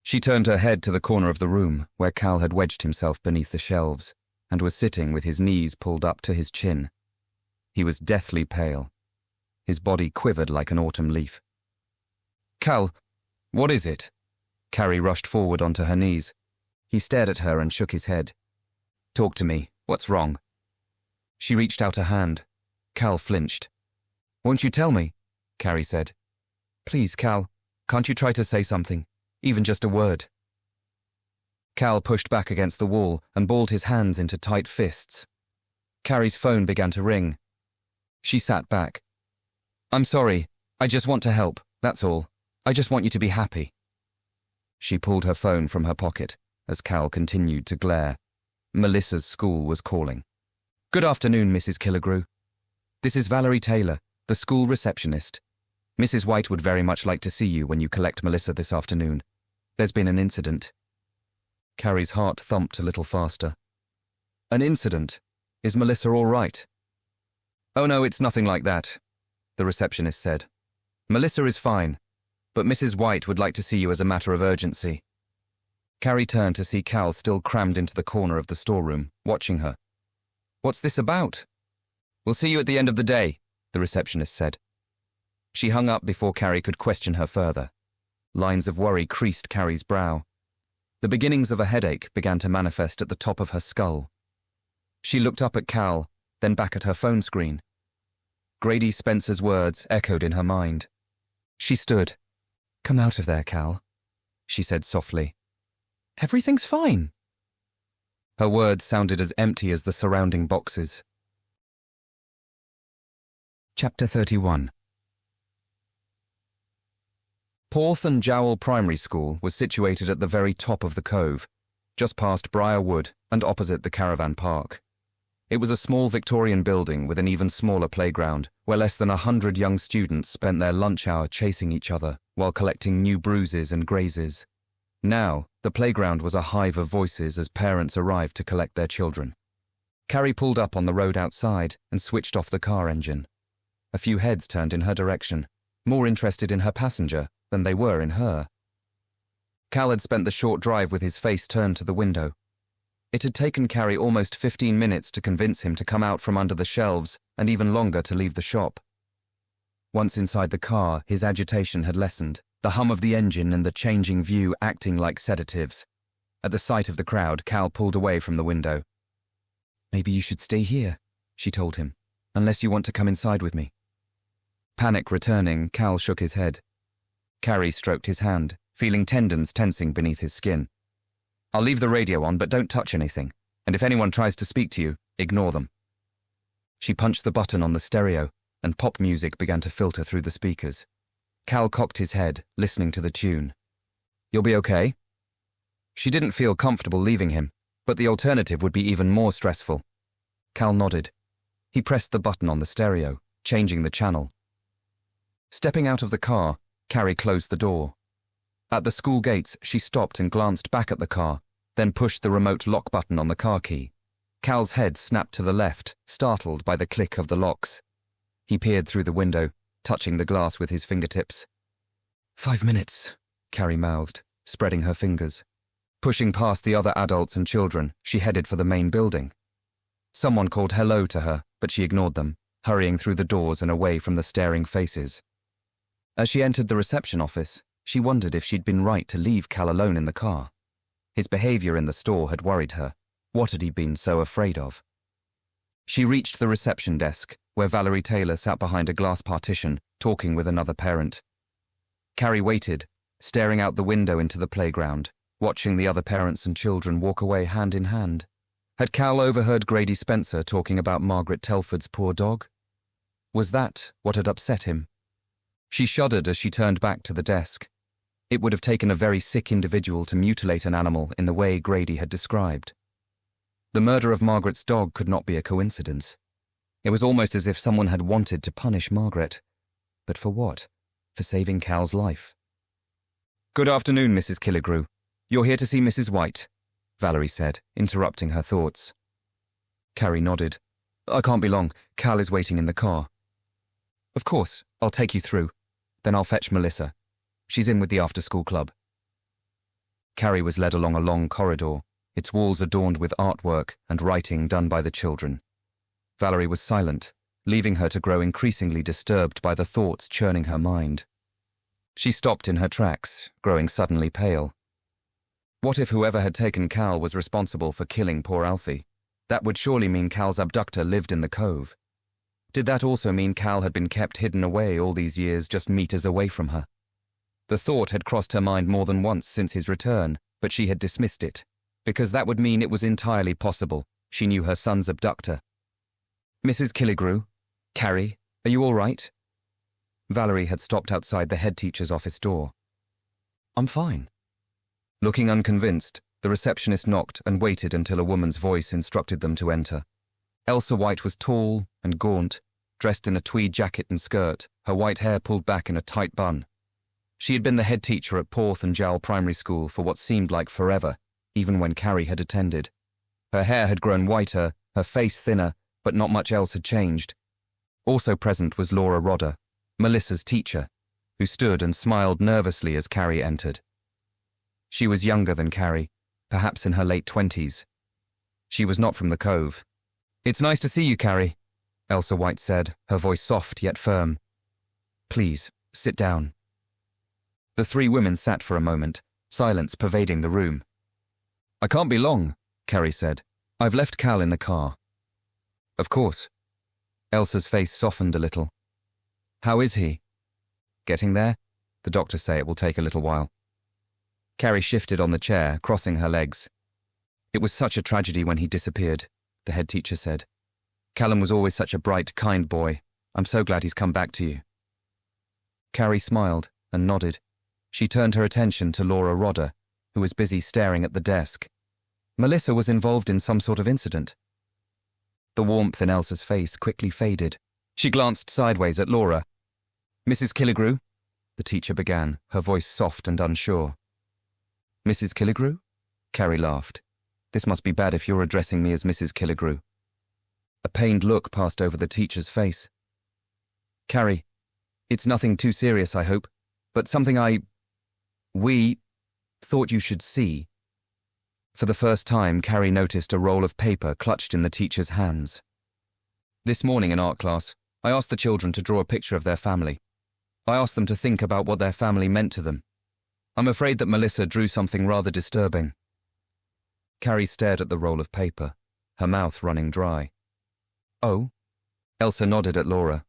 She turned her head to the corner of the room where Cal had wedged himself beneath the shelves and was sitting with his knees pulled up to his chin. He was deathly pale. His body quivered like an autumn leaf. "Cal, what is it?" Carrie rushed forward onto her knees. He stared at her and shook his head. "Talk to me. What's wrong?" She reached out a hand. Cal flinched. "Won't you tell me?" Carrie said. "Please, Cal, can't you try to say something? even just a word. Cal pushed back against the wall and balled his hands into tight fists. Carrie's phone began to ring. She sat back. "I'm sorry. I just want to help, that's all. I just want you to be happy." She pulled her phone from her pocket as Cal continued to glare. Melissa's school was calling. "Good afternoon, Mrs. Killigrew. This is Valerie Taylor, the school receptionist. Mrs. White would very much like to see you when you collect Melissa this afternoon. There's been an incident." Carrie's heart thumped a little faster. "An incident? Is Melissa all right?" "Oh no, it's nothing like that," the receptionist said. "Melissa is fine, but Mrs. White would like to see you as a matter of urgency." Carrie turned to see Cal still crammed into the corner of the storeroom, watching her. "What's this about?" "We'll see you at the end of the day," the receptionist said. She hung up before Carrie could question her further. Lines of worry creased Carrie's brow. The beginnings of a headache began to manifest at the top of her skull. She looked up at Cal, then back at her phone screen. Grady Spencer's words echoed in her mind. She stood. "Come out of there, Cal," she said softly. "Everything's fine." Her words sounded as empty as the surrounding boxes. Chapter 31. Porth and Jowl Primary School was situated at the very top of the cove, just past Briar Wood and opposite the caravan park. It was a small Victorian building with an even smaller playground, where less than 100 young students spent their lunch hour chasing each other while collecting new bruises and grazes. Now, the playground was a hive of voices as parents arrived to collect their children. Carrie pulled up on the road outside and switched off the car engine. A few heads turned in her direction, more interested in her passenger than they were in her. Cal had spent the short drive with his face turned to the window. It had taken Carrie almost 15 minutes to convince him to come out from under the shelves and even longer to leave the shop. Once inside the car, his agitation had lessened, the hum of the engine and the changing view acting like sedatives. At the sight of the crowd, Cal pulled away from the window. "Maybe you should stay here," she told him, "unless you want to come inside with me." Panic returning, Cal shook his head. Carrie stroked his hand, feeling tendons tensing beneath his skin. "I'll leave the radio on, but don't touch anything. And if anyone tries to speak to you, ignore them." She punched the button on the stereo, and pop music began to filter through the speakers. Cal cocked his head, listening to the tune. "You'll be okay?" She didn't feel comfortable leaving him, but the alternative would be even more stressful. Cal nodded. He pressed the button on the stereo, changing the channel. Stepping out of the car, Carrie closed the door. At the school gates, she stopped and glanced back at the car, then pushed the remote lock button on the car key. Cal's head snapped to the left, startled by the click of the locks. He peered through the window, touching the glass with his fingertips. 5 minutes, Carrie mouthed, spreading her fingers. Pushing past the other adults and children, she headed for the main building. Someone called hello to her, but she ignored them, hurrying through the doors and away from the staring faces. As she entered the reception office, she wondered if she'd been right to leave Cal alone in the car. His behavior in the store had worried her. What had he been so afraid of? She reached the reception desk, where Valerie Taylor sat behind a glass partition, talking with another parent. Carrie waited, staring out the window into the playground, watching the other parents and children walk away hand in hand. Had Cal overheard Grady Spencer talking about Margaret Telford's poor dog? Was that what had upset him? She shuddered as she turned back to the desk. It would have taken a very sick individual to mutilate an animal in the way Grady had described. The murder of Margaret's dog could not be a coincidence. It was almost as if someone had wanted to punish Margaret. But for what? For saving Cal's life. "Good afternoon, Mrs. Killigrew. You're here to see Mrs. White," Valerie said, interrupting her thoughts. Carrie nodded. "I can't be long. Cal is waiting in the car." "Of course, I'll take you through. Then I'll fetch Melissa. She's in with the after-school club." Carrie was led along a long corridor, its walls adorned with artwork and writing done by the children. Valerie was silent, leaving her to grow increasingly disturbed by the thoughts churning her mind. She stopped in her tracks, growing suddenly pale. What if whoever had taken Cal was responsible for killing poor Alfie? That would surely mean Cal's abductor lived in the cove. Did that also mean Cal had been kept hidden away all these years just meters away from her? The thought had crossed her mind more than once since his return, but she had dismissed it, because that would mean it was entirely possible she knew her son's abductor. "Mrs. Killigrew? Carrie, are you all right?" Valerie had stopped outside the head teacher's office door. "I'm fine." Looking unconvinced, the receptionist knocked and waited until a woman's voice instructed them to enter. Elsa White was tall and gaunt, dressed in a tweed jacket and skirt, her white hair pulled back in a tight bun. She had been the head teacher at Porth and Jowl Primary School for what seemed like forever, even when Carrie had attended. Her hair had grown whiter, her face thinner, but not much else had changed. Also present was Laura Rodder, Melissa's teacher, who stood and smiled nervously as Carrie entered. She was younger than Carrie, perhaps in her late 20s. She was not from the Cove. "It's nice to see you, Carrie," Elsa White said, her voice soft yet firm. "Please, sit down." The three women sat for a moment, silence pervading the room. "I can't be long," Carrie said. "I've left Cal in the car." "Of course." Elsa's face softened a little. "How is he?" "Getting there? The doctors say it will take a little while." Carrie shifted on the chair, crossing her legs. "It was such a tragedy when he disappeared," the head teacher said. "Callum was always such a bright, kind boy. I'm so glad he's come back to you." Carrie smiled and nodded. She turned her attention to Laura Rodder, who was busy staring at the desk. Melissa was involved in some sort of incident. The warmth in Elsa's face quickly faded. She glanced sideways at Laura. "Mrs. Killigrew?" the teacher began, her voice soft and unsure. "Mrs. Killigrew?" Carrie laughed. "This must be bad if you're addressing me as Mrs. Killigrew." A pained look passed over the teacher's face. "Carrie, it's nothing too serious, I hope, but something we thought you should see." For the first time, Carrie noticed a roll of paper clutched in the teacher's hands. "This morning in art class, I asked the children to draw a picture of their family. I asked them to think about what their family meant to them. I'm afraid that Melissa drew something rather disturbing." Carrie stared at the roll of paper, her mouth running dry. "Oh?" Elsa nodded at Laura.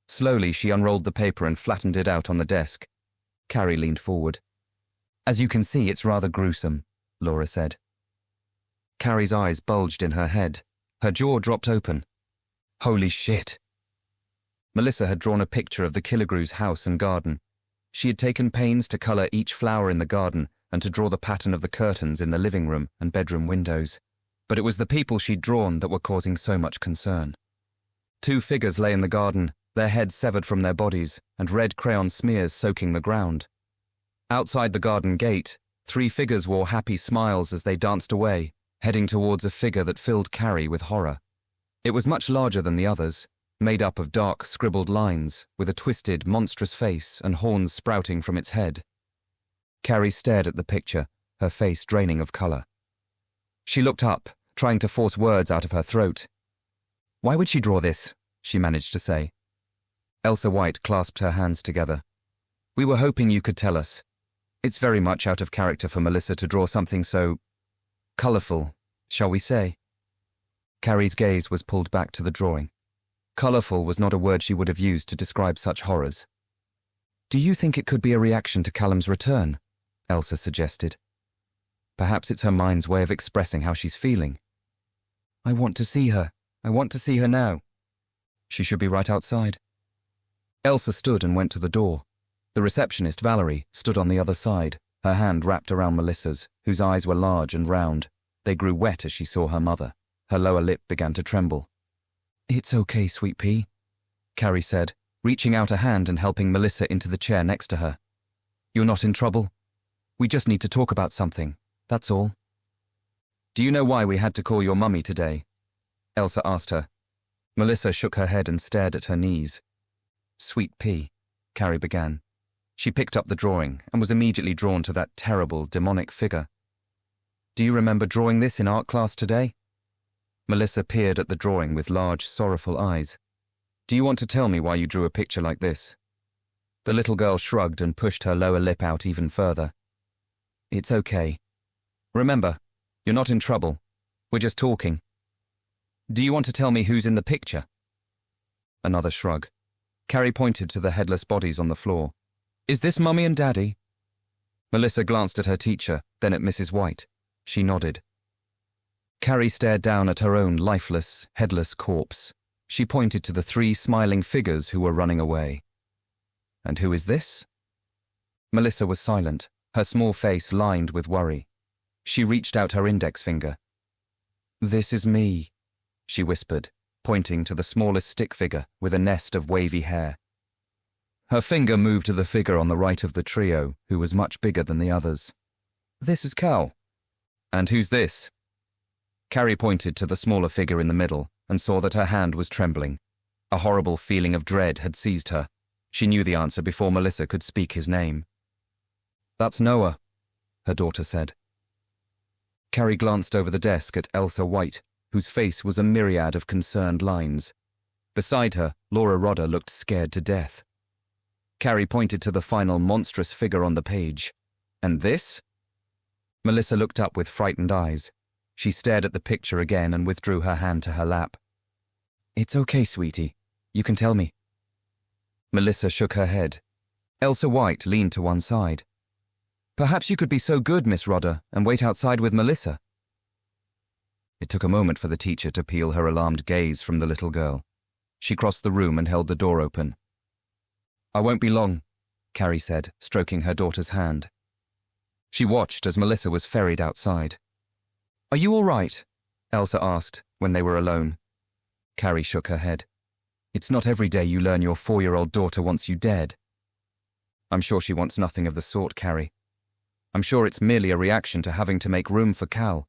Slowly, she unrolled the paper and flattened it out on the desk. Carrie leaned forward. "As you can see, it's rather gruesome," Laura said. Carrie's eyes bulged in her head. Her jaw dropped open. "Holy shit!" Melissa had drawn a picture of the Killigrews' house and garden. She had taken pains to colour each flower in the garden and to draw the pattern of the curtains in the living room and bedroom windows. But it was the people she'd drawn that were causing so much concern. Two figures lay in the garden, their heads severed from their bodies and red crayon smears soaking the ground. Outside the garden gate, three figures wore happy smiles as they danced away, heading towards a figure that filled Carrie with horror. It was much larger than the others, made up of dark, scribbled lines, with a twisted, monstrous face and horns sprouting from its head. Carrie stared at the picture, her face draining of colour. She looked up, trying to force words out of her throat. "Why would she draw this?" she managed to say. Elsa White clasped her hands together. "We were hoping you could tell us. It's very much out of character for Melissa to draw something so colourful, shall we say?" Carrie's gaze was pulled back to the drawing. Colourful was not a word she would have used to describe such horrors. "Do you think it could be a reaction to Callum's return?" Elsa suggested. "Perhaps it's her mind's way of expressing how she's feeling." "I want to see her. I want to see her now." "She should be right outside." Elsa stood and went to the door. The receptionist, Valerie, stood on the other side, her hand wrapped around Melissa's, whose eyes were large and round. They grew wet as she saw her mother. Her lower lip began to tremble. "It's okay, sweet pea," Carrie said, reaching out a hand and helping Melissa into the chair next to her. "You're not in trouble. We just need to talk about something, that's all." "Do you know why we had to call your mummy today?" Elsa asked her. Melissa shook her head and stared at her knees. "Sweet pea," Carrie began. She picked up the drawing and was immediately drawn to that terrible, demonic figure. "Do you remember drawing this in art class today?" Melissa peered at the drawing with large, sorrowful eyes. "Do you want to tell me why you drew a picture like this?" The little girl shrugged and pushed her lower lip out even further. "It's okay. Remember, you're not in trouble. We're just talking. Do you want to tell me who's in the picture?" Another shrug. Carrie pointed to the headless bodies on the floor. Is this Mummy and Daddy? Melissa glanced at her teacher, then at Mrs. White. She nodded. Carrie stared down at her own lifeless, headless corpse. She pointed to the 3 smiling figures who were running away. And who is this? Melissa was silent, her small face lined with worry. She reached out her index finger. This is me, she whispered, pointing to the smallest stick figure with a nest of wavy hair. Her finger moved to the figure on the right of the trio, who was much bigger than the others. This is Cal. And who's this? Carrie pointed to the smaller figure in the middle and saw that her hand was trembling. A horrible feeling of dread had seized her. She knew the answer before Melissa could speak his name. That's Noah, her daughter said. Carrie glanced over the desk at Elsa White, whose face was a myriad of concerned lines. Beside her, Laura Rodder looked scared to death. Carrie pointed to the final monstrous figure on the page. And this? Melissa looked up with frightened eyes. She stared at the picture again and withdrew her hand to her lap. It's okay, sweetie. You can tell me. Melissa shook her head. Elsa White leaned to one side. Perhaps you could be so good, Miss Rodder, and wait outside with Melissa. It took a moment for the teacher to peel her alarmed gaze from the little girl. She crossed the room and held the door open. I won't be long, Carrie said, stroking her daughter's hand. She watched as Melissa was ferried outside. Are you all right? Elsa asked when they were alone. Carrie shook her head. It's not every day you learn your 4-year-old daughter wants you dead. I'm sure she wants nothing of the sort, Carrie. I'm sure it's merely a reaction to having to make room for Cal.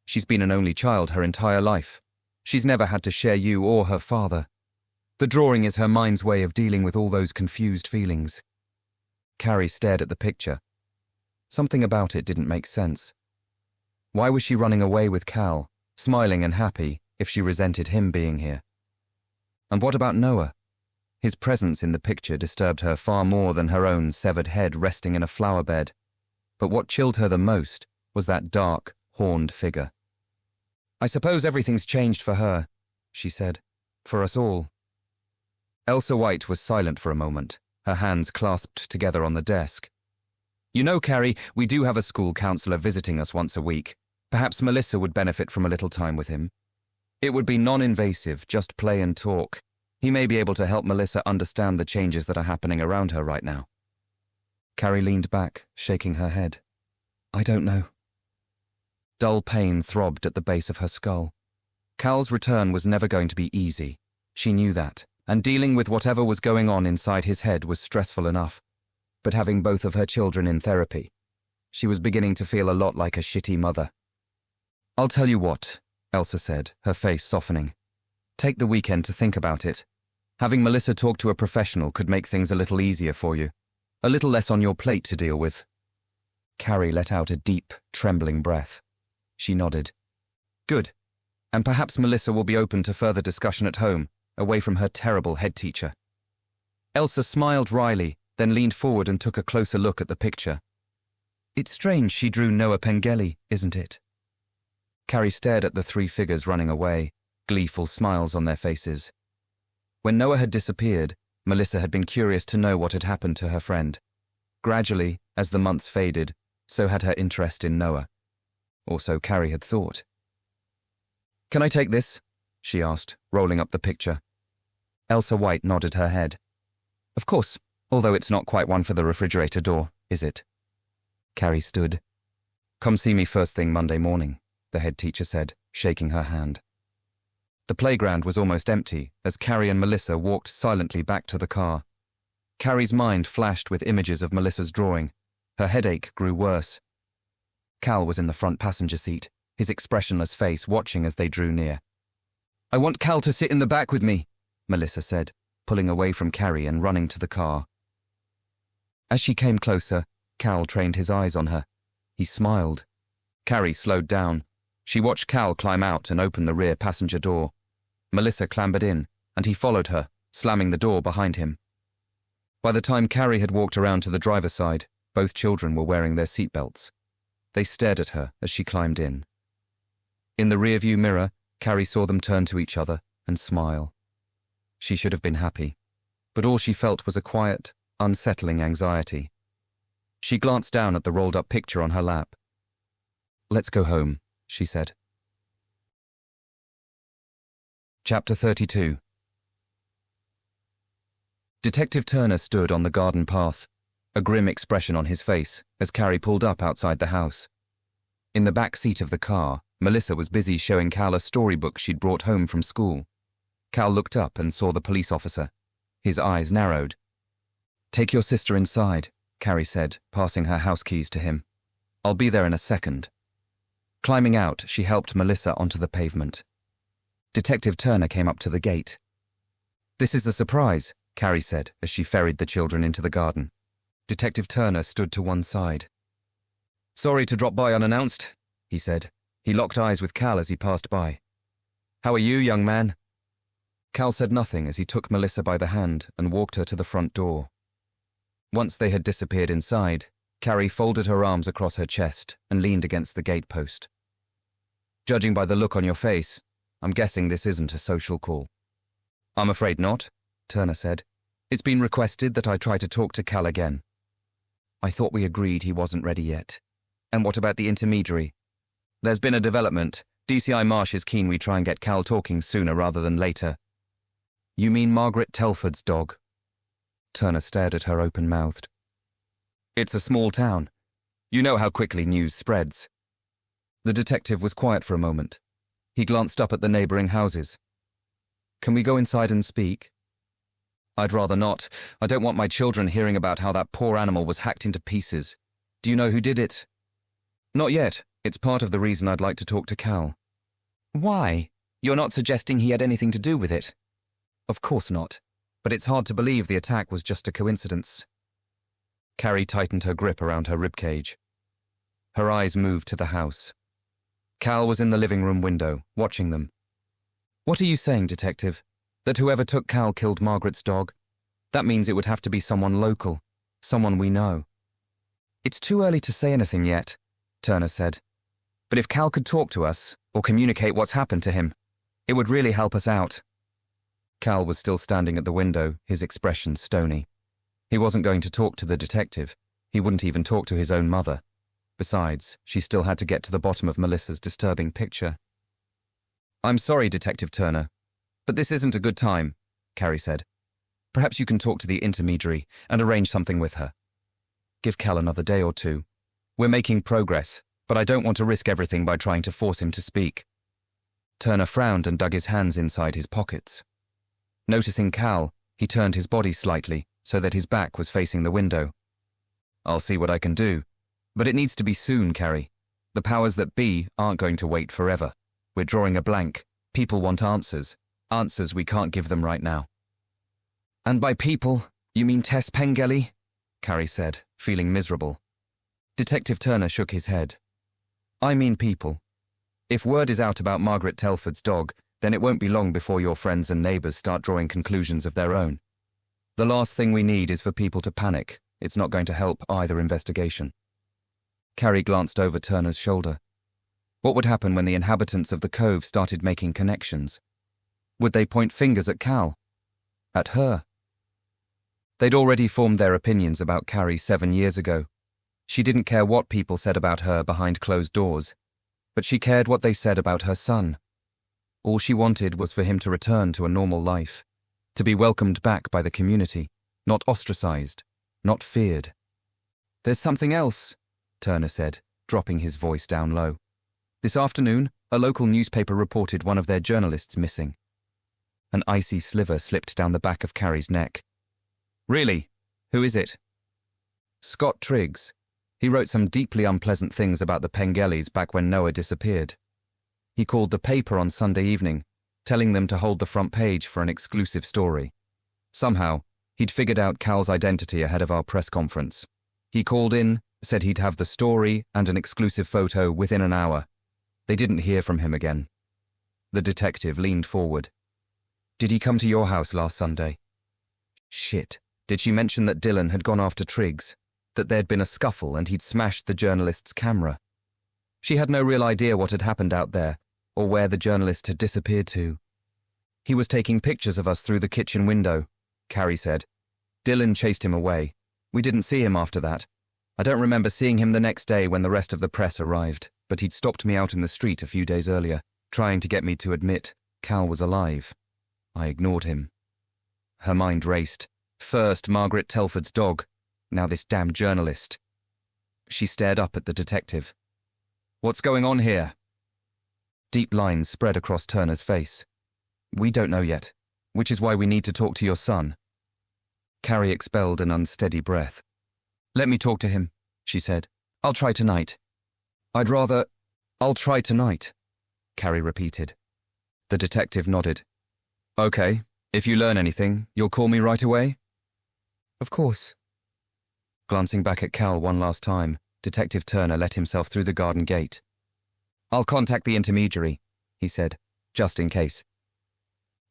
She's been an only child her entire life. She's never had to share you or her father. The drawing is her mind's way of dealing with all those confused feelings. Carrie stared at the picture. Something about it didn't make sense. Why was she running away with Cal, smiling and happy, if she resented him being here? And what about Noah? His presence in the picture disturbed her far more than her own severed head resting in a flower bed. But what chilled her the most was that dark, horned figure. I suppose everything's changed for her, she said. For us all. Elsa White was silent for a moment, her hands clasped together on the desk. You know, Carrie, we do have a school counselor visiting us once a week. Perhaps Melissa would benefit from a little time with him. It would be non-invasive, just play and talk. He may be able to help Melissa understand the changes that are happening around her right now. Carrie leaned back, shaking her head. I don't know. Dull pain throbbed at the base of her skull. Cal's return was never going to be easy. She knew that, and dealing with whatever was going on inside his head was stressful enough. But having both of her children in therapy, she was beginning to feel a lot like a shitty mother. I'll tell you what, Elsa said, her face softening. Take the weekend to think about it. Having Melissa talk to a professional could make things a little easier for you. A little less on your plate to deal with. Carrie let out a deep, trembling breath. She nodded. Good. And perhaps Melissa will be open to further discussion at home, away from her terrible head teacher. Elsa smiled wryly, then leaned forward and took a closer look at the picture. It's strange she drew Noah Pengelly, isn't it? Carrie stared at the 3 figures running away, gleeful smiles on their faces. When Noah had disappeared, Melissa had been curious to know what had happened to her friend. Gradually, as the months faded, so had her interest in Noah. Or so Carrie had thought. Can I take this? She asked, rolling up the picture. Elsa White nodded her head. Of course, although it's not quite one for the refrigerator door, is it? Carrie stood. Come see me first thing Monday morning, the head teacher said, shaking her hand. The playground was almost empty as Carrie and Melissa walked silently back to the car. Carrie's mind flashed with images of Melissa's drawing. Her headache grew worse. Cal was in the front passenger seat, his expressionless face watching as they drew near. I want Cal to sit in the back with me, Melissa said, pulling away from Carrie and running to the car. As she came closer, Cal trained his eyes on her. He smiled. Carrie slowed down. She watched Cal climb out and open the rear passenger door. Melissa clambered in, and he followed her, slamming the door behind him. By the time Carrie had walked around to the driver's side, both children were wearing their seatbelts. They stared at her as she climbed in. In the rearview mirror, Carrie saw them turn to each other and smile. She should have been happy, but all she felt was a quiet, unsettling anxiety. She glanced down at the rolled-up picture on her lap. "Let's go home," she said. Chapter 32. Detective Turner stood on the garden path, a grim expression on his face as Carrie pulled up outside the house. In the back seat of the car, Melissa was busy showing Cal a storybook she'd brought home from school. Cal looked up and saw the police officer. His eyes narrowed. "Take your sister inside," Carrie said, passing her house keys to him. "I'll be there in a second." Climbing out, she helped Melissa onto the pavement. Detective Turner came up to the gate. "This is a surprise," Carrie said as she ferried the children into the garden. Detective Turner stood to one side. "Sorry to drop by unannounced," he said. He locked eyes with Cal as he passed by. "How are you, young man?" Cal said nothing as he took Melissa by the hand and walked her to the front door. Once they had disappeared inside, Carrie folded her arms across her chest and leaned against the gatepost. "Judging by the look on your face, I'm guessing this isn't a social call." "I'm afraid not," Turner said. "It's been requested that I try to talk to Cal again." "I thought we agreed he wasn't ready yet. And what about the intermediary?" "There's been a development. DCI Marsh is keen we try and get Cal talking sooner rather than later." "You mean Margaret Telford's dog?" Turner stared at her open-mouthed. "It's a small town. You know how quickly news spreads." The detective was quiet for a moment. He glanced up at the neighbouring houses. "Can we go inside and speak?" "I'd rather not. I don't want my children hearing about how that poor animal was hacked into pieces. Do you know who did it?" "Not yet. It's part of the reason I'd like to talk to Cal." "Why? You're not suggesting he had anything to do with it?" "Of course not. But it's hard to believe the attack was just a coincidence." Carrie tightened her grip around her ribcage. Her eyes moved to the house. Cal was in the living room window, watching them. "What are you saying, Detective? That whoever took Cal killed Margaret's dog? That means it would have to be someone local, someone we know." "It's too early to say anything yet," Turner said. "But if Cal could talk to us, or communicate what's happened to him, it would really help us out." Cal was still standing at the window, his expression stony. He wasn't going to talk to the detective. He wouldn't even talk to his own mother. Besides, she still had to get to the bottom of Melissa's disturbing picture. "I'm sorry, Detective Turner, but this isn't a good time," Carrie said. "Perhaps you can talk to the intermediary and arrange something with her. Give Cal another day or two. We're making progress, but I don't want to risk everything by trying to force him to speak." Turner frowned and dug his hands inside his pockets. Noticing Cal, he turned his body slightly so that his back was facing the window. "I'll see what I can do. But it needs to be soon, Carrie. The powers that be aren't going to wait forever. We're drawing a blank. People want answers. Answers we can't give them right now." "And by people, you mean Tess Pengelly?" Carrie said, feeling miserable. Detective Turner shook his head. "I mean people. If word is out about Margaret Telford's dog, then it won't be long before your friends and neighbours start drawing conclusions of their own. The last thing we need is for people to panic. It's not going to help either investigation." Carrie glanced over Turner's shoulder. What would happen when the inhabitants of the Cove started making connections? Would they point fingers at Cal? At her? They'd already formed their opinions about Carrie 7 years ago. She didn't care what people said about her behind closed doors, but she cared what they said about her son. All she wanted was for him to return to a normal life, to be welcomed back by the community, not ostracized, not feared. "There's something else," Turner said, dropping his voice down low. "This afternoon, a local newspaper reported one of their journalists missing." An icy sliver slipped down the back of Carrie's neck. "Really? Who is it?" "Scott Triggs. He wrote some deeply unpleasant things about the Pengellys back when Noah disappeared. He called the paper on Sunday evening, telling them to hold the front page for an exclusive story. Somehow, he'd figured out Cal's identity ahead of our press conference. He called in, said he'd have the story and an exclusive photo within an hour. They didn't hear from him again." The detective leaned forward. "Did he come to your house last Sunday?" "Shit. Did she mention that Dylan had gone after Triggs? That there'd been a scuffle and he'd smashed the journalist's camera? She had no real idea what had happened out there, or where the journalist had disappeared to. "He was taking pictures of us through the kitchen window," Carrie said. Dylan chased him away. We didn't see him after that. I don't remember seeing him the next day when the rest of the press arrived, but he'd stopped me out in the street a few days earlier, trying to get me to admit Cal was alive. I ignored him. Her mind raced. First Margaret Telford's dog, now this damn journalist. She stared up at the detective. "What's going on here?" Deep lines spread across Turner's face. "We don't know yet, which is why we need to talk to your son." Carrie expelled an unsteady breath. "Let me talk to him," she said. "I'll try tonight." I'll try tonight," Carrie repeated. The detective nodded. "Okay, if you learn anything, you'll call me right away?" "Of course." Glancing back at Cal one last time, Detective Turner let himself through the garden gate. "I'll contact the intermediary," he said, "just in case."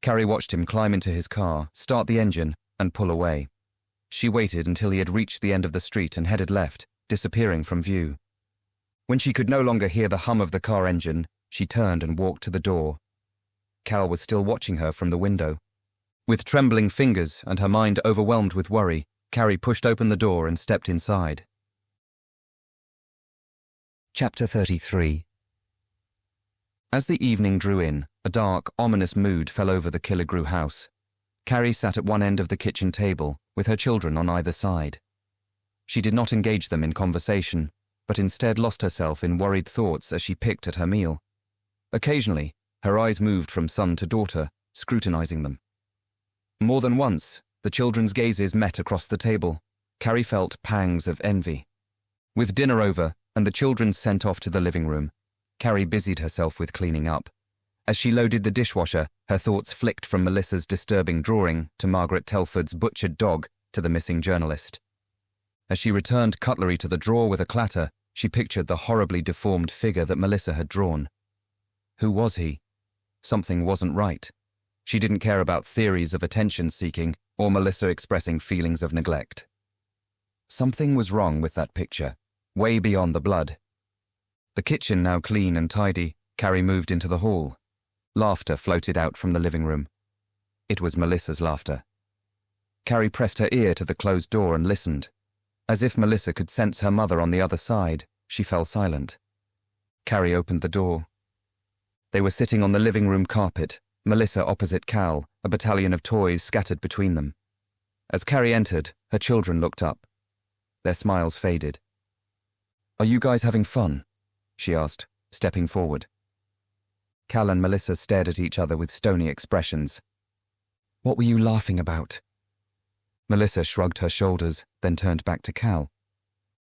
Carrie watched him climb into his car, start the engine, and pull away. She waited until he had reached the end of the street and headed left, disappearing from view. When she could no longer hear the hum of the car engine, she turned and walked to the door. Cal was still watching her from the window. With trembling fingers and her mind overwhelmed with worry, Carrie pushed open the door and stepped inside. Chapter 33. As the evening drew in, a dark, ominous mood fell over the Killigrew house. Carrie sat at one end of the kitchen table, with her children on either side. She did not engage them in conversation, but instead lost herself in worried thoughts as she picked at her meal. Occasionally, her eyes moved from son to daughter, scrutinizing them. More than once, the children's gazes met across the table. Carrie felt pangs of envy. With dinner over and the children sent off to the living room, Carrie busied herself with cleaning up. As she loaded the dishwasher, her thoughts flicked from Melissa's disturbing drawing to Margaret Telford's butchered dog to the missing journalist. As she returned cutlery to the drawer with a clatter, she pictured the horribly deformed figure that Melissa had drawn. Who was he? Something wasn't right. She didn't care about theories of attention-seeking or Melissa expressing feelings of neglect. Something was wrong with that picture, way beyond the blood. The kitchen now clean and tidy, Carrie moved into the hall. Laughter floated out from the living room. It was Melissa's laughter. Carrie pressed her ear to the closed door and listened. As if Melissa could sense her mother on the other side, she fell silent. Carrie opened the door. They were sitting on the living room carpet, Melissa opposite Cal, a battalion of toys scattered between them. As Carrie entered, her children looked up. Their smiles faded. "Are you guys having fun?" she asked, stepping forward. Cal and Melissa stared at each other with stony expressions. "What were you laughing about?" Melissa shrugged her shoulders, then turned back to Cal.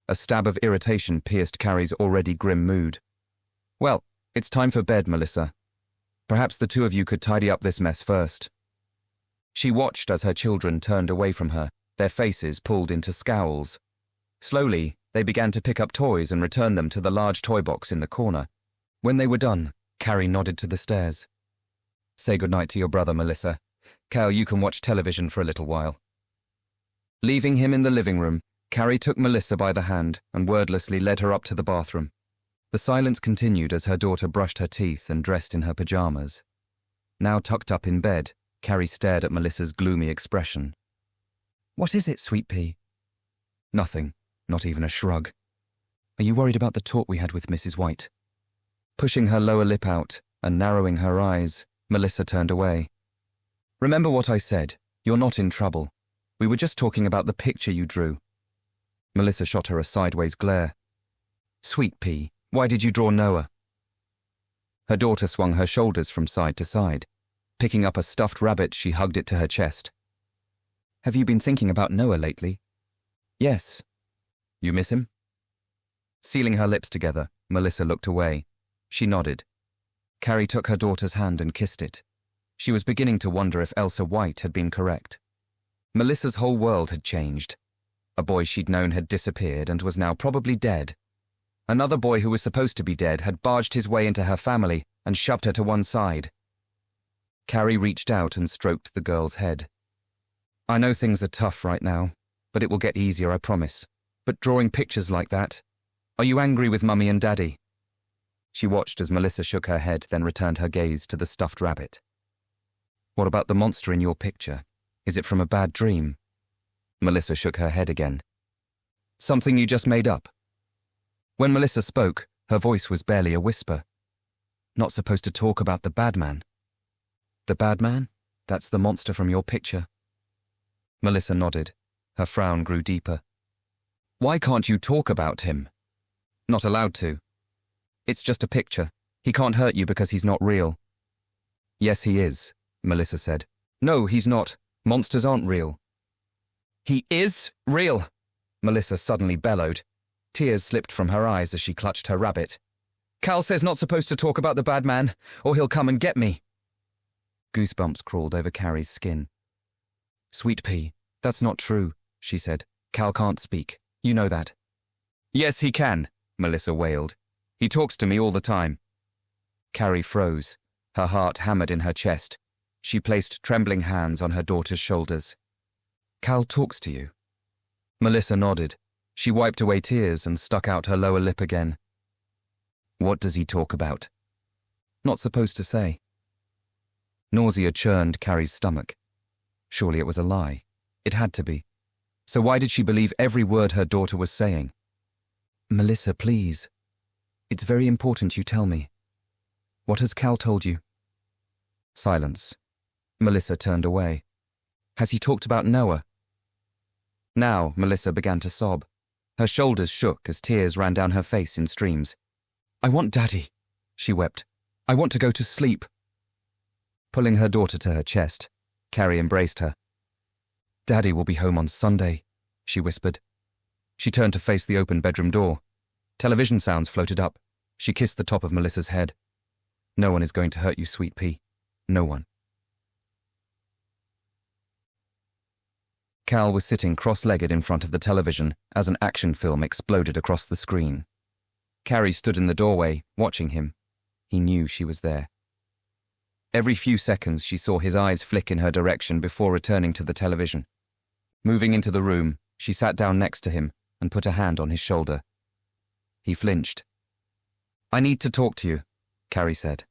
A stab of irritation pierced Carrie's already grim mood. "Well, it's time for bed, Melissa. Perhaps the two of you could tidy up this mess first." She watched as her children turned away from her, their faces pulled into scowls. Slowly, they began to pick up toys and return them to the large toy box in the corner. When they were done, Carrie nodded to the stairs. "Say goodnight to your brother, Melissa. Cal, you can watch television for a little while." Leaving him in the living room, Carrie took Melissa by the hand and wordlessly led her up to the bathroom. The silence continued as her daughter brushed her teeth and dressed in her pajamas. Now tucked up in bed, Carrie stared at Melissa's gloomy expression. "What is it, sweet pea?" "Nothing, not even a shrug." "Are you worried about the talk we had with Mrs. White?" Pushing her lower lip out and narrowing her eyes, Melissa turned away. "Remember what I said. You're not in trouble. We were just talking about the picture you drew." Melissa shot her a sideways glare. "Sweet pea, why did you draw Noah?" Her daughter swung her shoulders from side to side. Picking up a stuffed rabbit, she hugged it to her chest. "Have you been thinking about Noah lately?" "Yes." "You miss him?" Sealing her lips together, Melissa looked away. She nodded. Carrie took her daughter's hand and kissed it. She was beginning to wonder if Elsa White had been correct. Melissa's whole world had changed. A boy she'd known had disappeared and was now probably dead. Another boy who was supposed to be dead had barged his way into her family and shoved her to one side. Carrie reached out and stroked the girl's head. "I know things are tough right now, but it will get easier, I promise. But drawing pictures like that, are you angry with Mummy and Daddy?" She watched as Melissa shook her head, then returned her gaze to the stuffed rabbit. "What about the monster in your picture? Is it from a bad dream?" Melissa shook her head again. Something you just made up? When Melissa spoke, her voice was barely a whisper. Not supposed to talk about the bad man. The bad man? That's the monster from your picture. Melissa nodded. Her frown grew deeper. Why can't you talk about him? Not allowed to. It's just a picture. He can't hurt you because he's not real. Yes, he is, Melissa said. No, he's not. Monsters aren't real. He is real, Melissa suddenly bellowed. Tears slipped from her eyes as she clutched her rabbit. Cal says not supposed to talk about the bad man, or he'll come and get me. Goosebumps crawled over Carrie's skin. Sweet pea, that's not true, she said. Cal can't speak. You know that. Yes, he can, Melissa wailed. He talks to me all the time. Carrie froze. Her heart hammered in her chest. She placed trembling hands on her daughter's shoulders. Cal talks to you? Melissa nodded. She wiped away tears and stuck out her lower lip again. What does he talk about? Not supposed to say. Nausea churned Carrie's stomach. Surely it was a lie. It had to be. So why did she believe every word her daughter was saying? Melissa, please. It's very important you tell me. What has Cal told you? Silence. Melissa turned away. Has he talked about Noah? Now Melissa began to sob. Her shoulders shook as tears ran down her face in streams. I want Daddy, she wept. I want to go to sleep. Pulling her daughter to her chest, Carrie embraced her. Daddy will be home on Sunday, she whispered. She turned to face the open bedroom door. Television sounds floated up. She kissed the top of Melissa's head. No one is going to hurt you, sweet pea. No one. Cal was sitting cross-legged in front of the television as an action film exploded across the screen. Carrie stood in the doorway, watching him. He knew she was there. Every few seconds she saw his eyes flick in her direction before returning to the television. Moving into the room, she sat down next to him and put a hand on his shoulder. He flinched. I need to talk to you, Carrie said.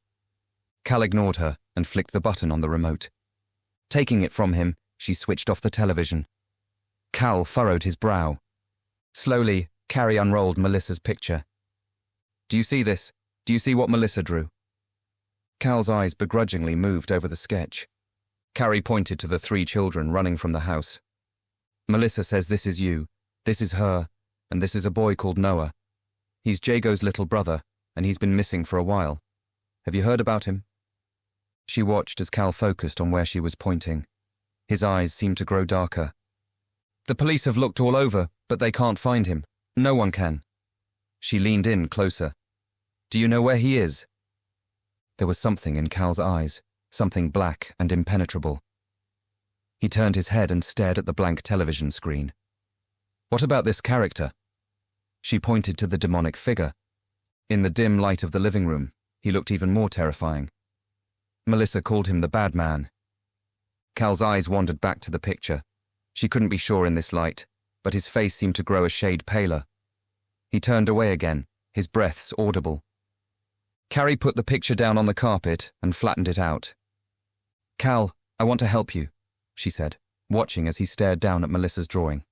Cal ignored her and flicked the button on the remote. Taking it from him, she switched off the television. Cal furrowed his brow. Slowly, Carrie unrolled Melissa's picture. Do you see this? Do you see what Melissa drew? Cal's eyes begrudgingly moved over the sketch. Carrie pointed to the 3 children running from the house. Melissa says this is you, this is her, and this is a boy called Noah. He's Jago's little brother, and he's been missing for a while. Have you heard about him? She watched as Cal focused on where she was pointing. His eyes seemed to grow darker. The police have looked all over, but they can't find him. No one can. She leaned in closer. Do you know where he is? There was something in Cal's eyes, something black and impenetrable. He turned his head and stared at the blank television screen. What about this character? She pointed to the demonic figure. In the dim light of the living room, he looked even more terrifying. Melissa called him the bad man. Cal's eyes wandered back to the picture. She couldn't be sure in this light, but his face seemed to grow a shade paler. He turned away again, his breaths audible. Carrie put the picture down on the carpet and flattened it out. Cal, I want to help you, she said, watching as he stared down at Melissa's drawing.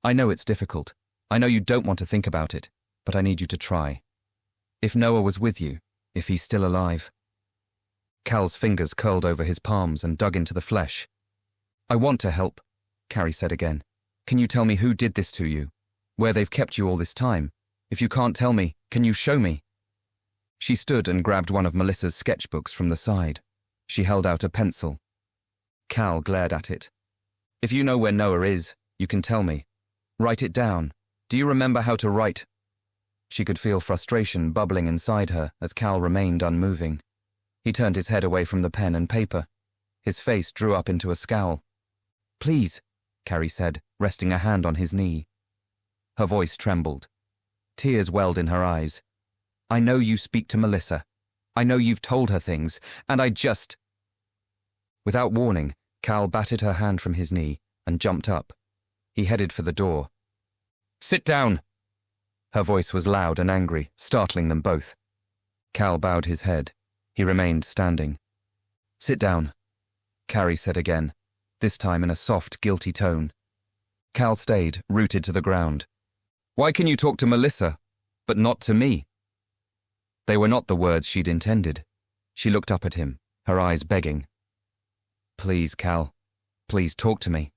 I know it's difficult. I know you don't want to think about it, but I need you to try. If Noah was with you, if he's still alive. Cal's fingers curled over his palms and dug into the flesh. I want to help, Carrie said again. Can you tell me who did this to you? Where they've kept you all this time? If you can't tell me, can you show me? She stood and grabbed one of Melissa's sketchbooks from the side. She held out a pencil. Cal glared at it. If you know where Noah is, you can tell me. Write it down. Do you remember how to write? She could feel frustration bubbling inside her as Cal remained unmoving. He turned his head away from the pen and paper. His face drew up into a scowl. Please, Carrie said, resting a hand on his knee. Her voice trembled. Tears welled in her eyes. I know you speak to Melissa. I know you've told her things, and I just... Without warning, Cal batted her hand from his knee and jumped up. He headed for the door. Sit down! Her voice was loud and angry, startling them both. Cal bowed his head. He remained standing. Sit down, Carrie said again, this time in a soft, guilty tone. Cal stayed, rooted to the ground. "Why can you talk to Melissa, but not to me?" They were not the words she'd intended. She looked up at him, her eyes begging. "Please, Cal. Please talk to me."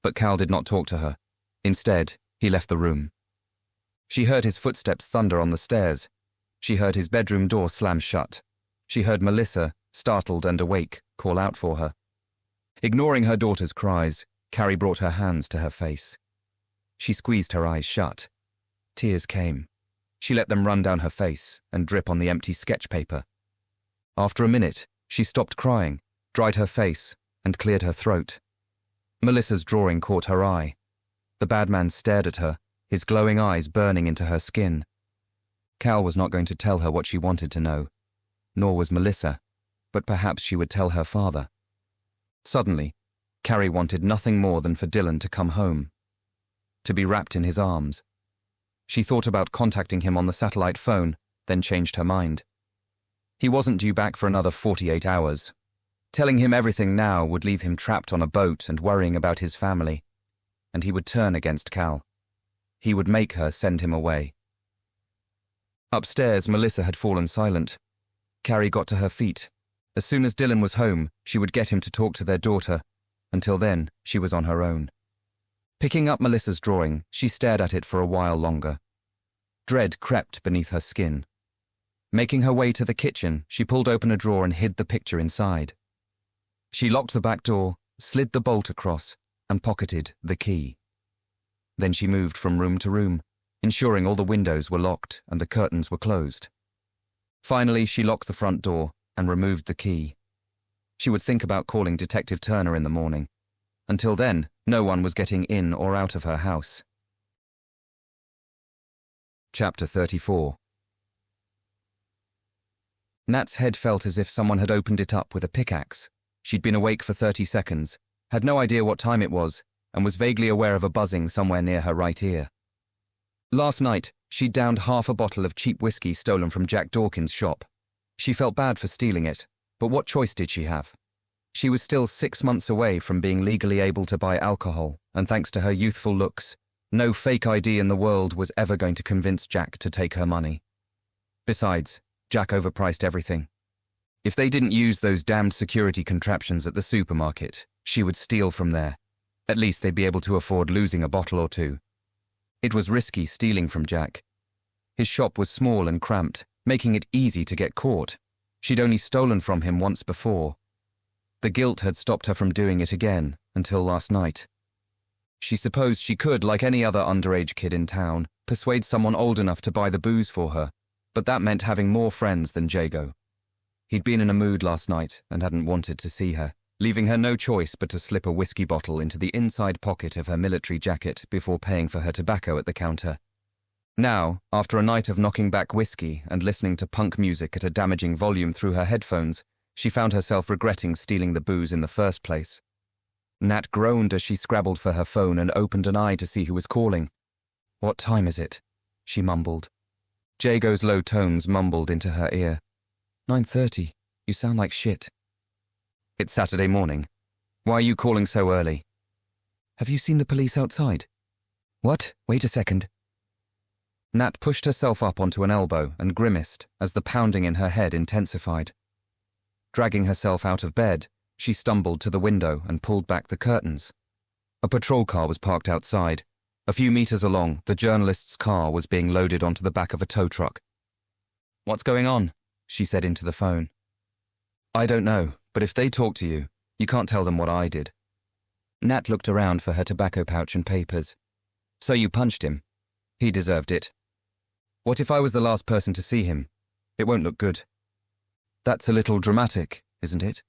But Cal did not talk to her. Instead, he left the room. She heard his footsteps thunder on the stairs. She heard his bedroom door slam shut. She heard Melissa, startled and awake, call out for her. Ignoring her daughter's cries, Carrie brought her hands to her face. She squeezed her eyes shut. Tears came. She let them run down her face and drip on the empty sketch paper. After a minute, she stopped crying, dried her face, and cleared her throat. Melissa's drawing caught her eye. The bad man stared at her, his glowing eyes burning into her skin. Cal was not going to tell her what she wanted to know, nor was Melissa, but perhaps she would tell her father. Suddenly, Carrie wanted nothing more than for Dylan to come home, to be wrapped in his arms. She thought about contacting him on the satellite phone, then changed her mind. He wasn't due back for another 48 hours. Telling him everything now would leave him trapped on a boat and worrying about his family. And he would turn against Cal. He would make her send him away. Upstairs, Melissa had fallen silent. Carrie got to her feet. As soon as Dylan was home, she would get him to talk to their daughter. Until then, she was on her own. Picking up Melissa's drawing, she stared at it for a while longer. Dread crept beneath her skin. Making her way to the kitchen, she pulled open a drawer and hid the picture inside. She locked the back door, slid the bolt across, and pocketed the key. Then she moved from room to room, ensuring all the windows were locked and the curtains were closed. Finally, she locked the front door and removed the key. She would think about calling Detective Turner in the morning. Until then, no one was getting in or out of her house. Chapter 34. Nat's head felt as if someone had opened it up with a pickaxe. She'd been awake for 30 seconds, had no idea what time it was, and was vaguely aware of a buzzing somewhere near her right ear. Last night, she'd downed half a bottle of cheap whiskey stolen from Jack Dawkins' shop. She felt bad for stealing it, but what choice did she have? She was still 6 months away from being legally able to buy alcohol, and thanks to her youthful looks, no fake ID in the world was ever going to convince Jack to take her money. Besides, Jack overpriced everything. If they didn't use those damned security contraptions at the supermarket, she would steal from there. At least they'd be able to afford losing a bottle or two. It was risky stealing from Jack. His shop was small and cramped, making it easy to get caught. She'd only stolen from him once before. The guilt had stopped her from doing it again, until last night. She supposed she could, like any other underage kid in town, persuade someone old enough to buy the booze for her, but that meant having more friends than Jago. He'd been in a mood last night and hadn't wanted to see her, leaving her no choice but to slip a whiskey bottle into the inside pocket of her military jacket before paying for her tobacco at the counter. Now, after a night of knocking back whiskey and listening to punk music at a damaging volume through her headphones, she found herself regretting stealing the booze in the first place. Nat groaned as she scrabbled for her phone and opened an eye to see who was calling. "What time is it?" she mumbled. Jago's low tones mumbled into her ear. 9:30. You sound like shit." "It's Saturday morning. Why are you calling so early?" "Have you seen the police outside?" "What? Wait a second." Nat pushed herself up onto an elbow and grimaced as the pounding in her head intensified. Dragging herself out of bed, she stumbled to the window and pulled back the curtains. A patrol car was parked outside. A few meters along, the journalist's car was being loaded onto the back of a tow truck. "What's going on?" she said into the phone. "I don't know, but if they talk to you, you can't tell them what I did." Nat looked around for her tobacco pouch and papers. "So you punched him. He deserved it. What if I was the last person to see him? It won't look good." "That's a little dramatic, isn't it?"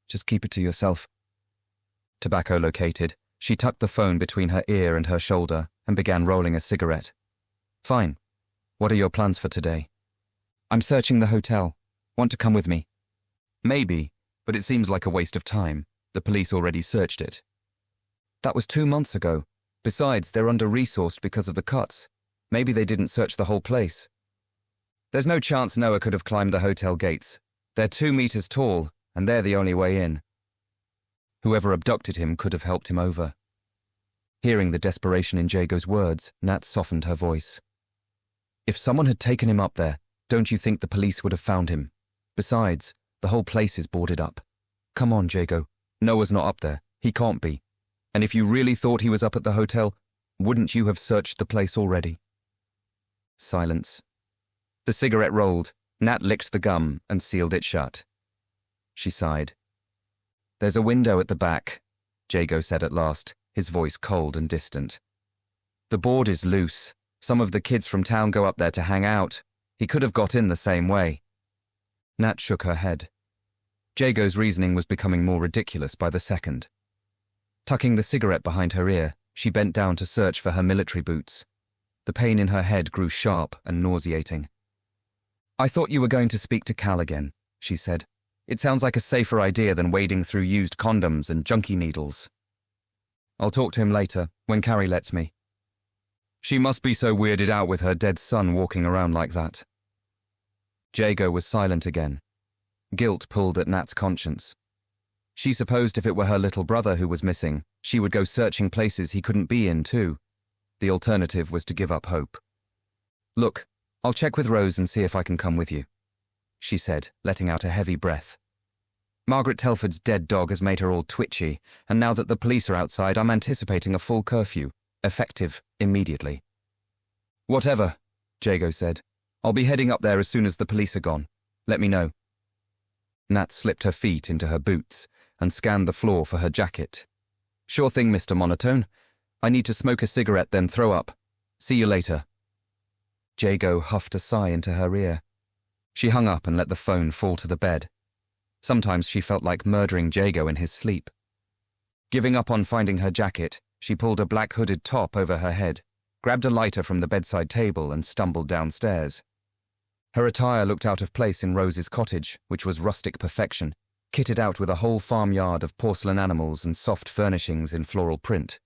"Just keep it to yourself." Tobacco located, she tucked the phone between her ear and her shoulder and began rolling a cigarette. "Fine. What are your plans for today?" "I'm searching the hotel. Want to come with me?" "Maybe, but it seems like a waste of time. The police already searched it." "That was 2 months ago. Besides, they're under-resourced because of the cuts. Maybe they didn't search the whole place." "There's no chance Noah could have climbed the hotel gates. They're 2 meters tall, and they're the only way in. Whoever abducted him could have helped him over." Hearing the desperation in Jago's words, Nat softened her voice. If someone had taken him up there, don't you think the police would have found him? Besides, the whole place is boarded up. Come on, Jago. Noah's not up there. He can't be. And if you really thought he was up at the hotel, wouldn't you have searched the place already? Silence. The cigarette rolled. Nat licked the gum and sealed it shut. She sighed. There's a window at the back, Jago said at last, his voice cold and distant. The board is loose. Some of the kids from town go up there to hang out. He could have got in the same way. Nat shook her head. Jago's reasoning was becoming more ridiculous by the second. Tucking the cigarette behind her ear, she bent down to search for her military boots. The pain in her head grew sharp and nauseating. I thought you were going to speak to Cal again, she said. It sounds like a safer idea than wading through used condoms and junkie needles. I'll talk to him later, when Carrie lets me. She must be so weirded out with her dead son walking around like that. Jago was silent again. Guilt pulled at Nat's conscience. She supposed if it were her little brother who was missing, she would go searching places he couldn't be in too. The alternative was to give up hope. Look, I'll check with Rose and see if I can come with you, she said, letting out a heavy breath. Margaret Telford's dead dog has made her all twitchy, and now that the police are outside, I'm anticipating a full curfew, effective immediately. Whatever, Jago said. I'll be heading up there as soon as the police are gone. Let me know. Nat slipped her feet into her boots and scanned the floor for her jacket. Sure thing, Mr. Monotone. I need to smoke a cigarette, then throw up. See you later. Jago huffed a sigh into her ear. She hung up and let the phone fall to the bed. Sometimes she felt like murdering Jago in his sleep. Giving up on finding her jacket, she pulled a black hooded top over her head, grabbed a lighter from the bedside table and stumbled downstairs. Her attire looked out of place in Rose's cottage, which was rustic perfection, kitted out with a whole farmyard of porcelain animals and soft furnishings in floral print.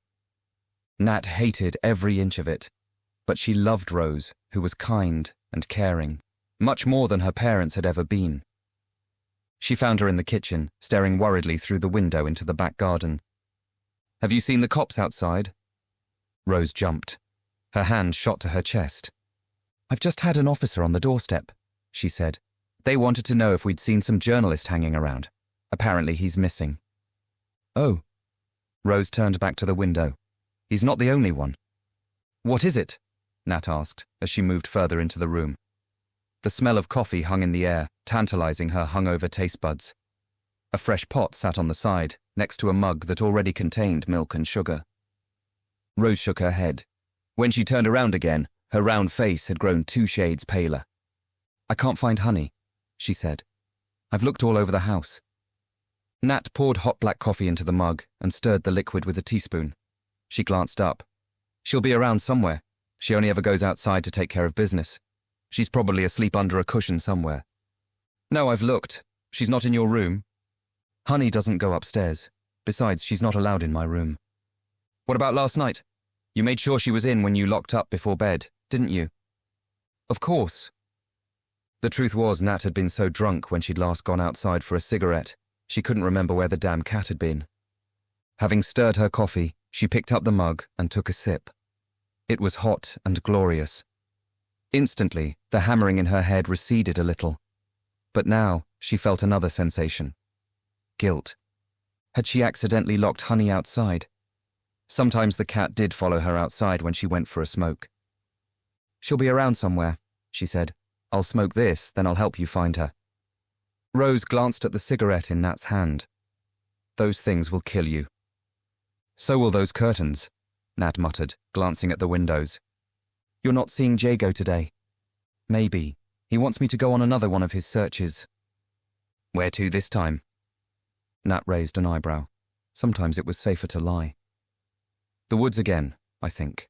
Nat hated every inch of it, but she loved Rose, who was kind and caring, much more than her parents had ever been. She found her in the kitchen, staring worriedly through the window into the back garden. Have you seen the cops outside? Rose jumped. Her hand shot to her chest. I've just had an officer on the doorstep, she said. They wanted to know if we'd seen some journalist hanging around. Apparently he's missing. Oh. Rose turned back to the window. He's not the only one. What is it? Nat asked, as she moved further into the room. The smell of coffee hung in the air, tantalizing her hungover taste buds. A fresh pot sat on the side, next to a mug that already contained milk and sugar. Rose shook her head. When she turned around again, her round face had grown 2 shades paler. I can't find honey, she said. I've looked all over the house. Nat poured hot black coffee into the mug and stirred the liquid with a teaspoon. She glanced up. She'll be around somewhere. She only ever goes outside to take care of business. She's probably asleep under a cushion somewhere. No, I've looked. She's not in your room. Honey doesn't go upstairs. Besides, she's not allowed in my room. What about last night? You made sure she was in when you locked up before bed, didn't you? Of course. The truth was Nat had been so drunk when she'd last gone outside for a cigarette, she couldn't remember where the damn cat had been. Having stirred her coffee, she picked up the mug and took a sip. It was hot and glorious. Instantly, the hammering in her head receded a little. But now, she felt another sensation. Guilt. Had she accidentally locked Honey outside? Sometimes the cat did follow her outside when she went for a smoke. She'll be around somewhere, she said. I'll smoke this, then I'll help you find her. Rose glanced at the cigarette in Nat's hand. Those things will kill you. So will those curtains, Nat muttered, glancing at the windows. You're not seeing Jago today. Maybe. He wants me to go on another one of his searches. Where to this time? Nat raised an eyebrow. Sometimes it was safer to lie. The woods again, I think.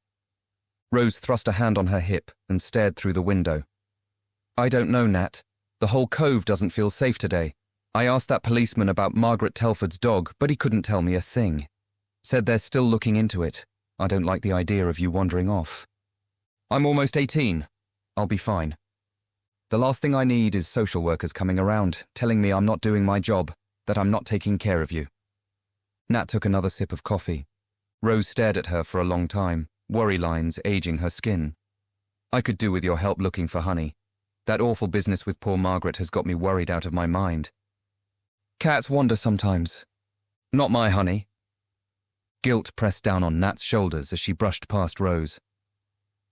Rose thrust a hand on her hip and stared through the window. I don't know, Nat. The whole cove doesn't feel safe today. I asked that policeman about Margaret Telford's dog, but he couldn't tell me a thing. Said they're still looking into it. I don't like the idea of you wandering off. I'm almost 18. I'll be fine. The last thing I need is social workers coming around, telling me I'm not doing my job, that I'm not taking care of you. Nat took another sip of coffee. Rose stared at her for a long time, worry lines aging her skin. "I could do with your help looking for Honey. That awful business with poor Margaret has got me worried out of my mind." "Cats wander sometimes. Not my Honey." Guilt pressed down on Nat's shoulders as she brushed past Rose.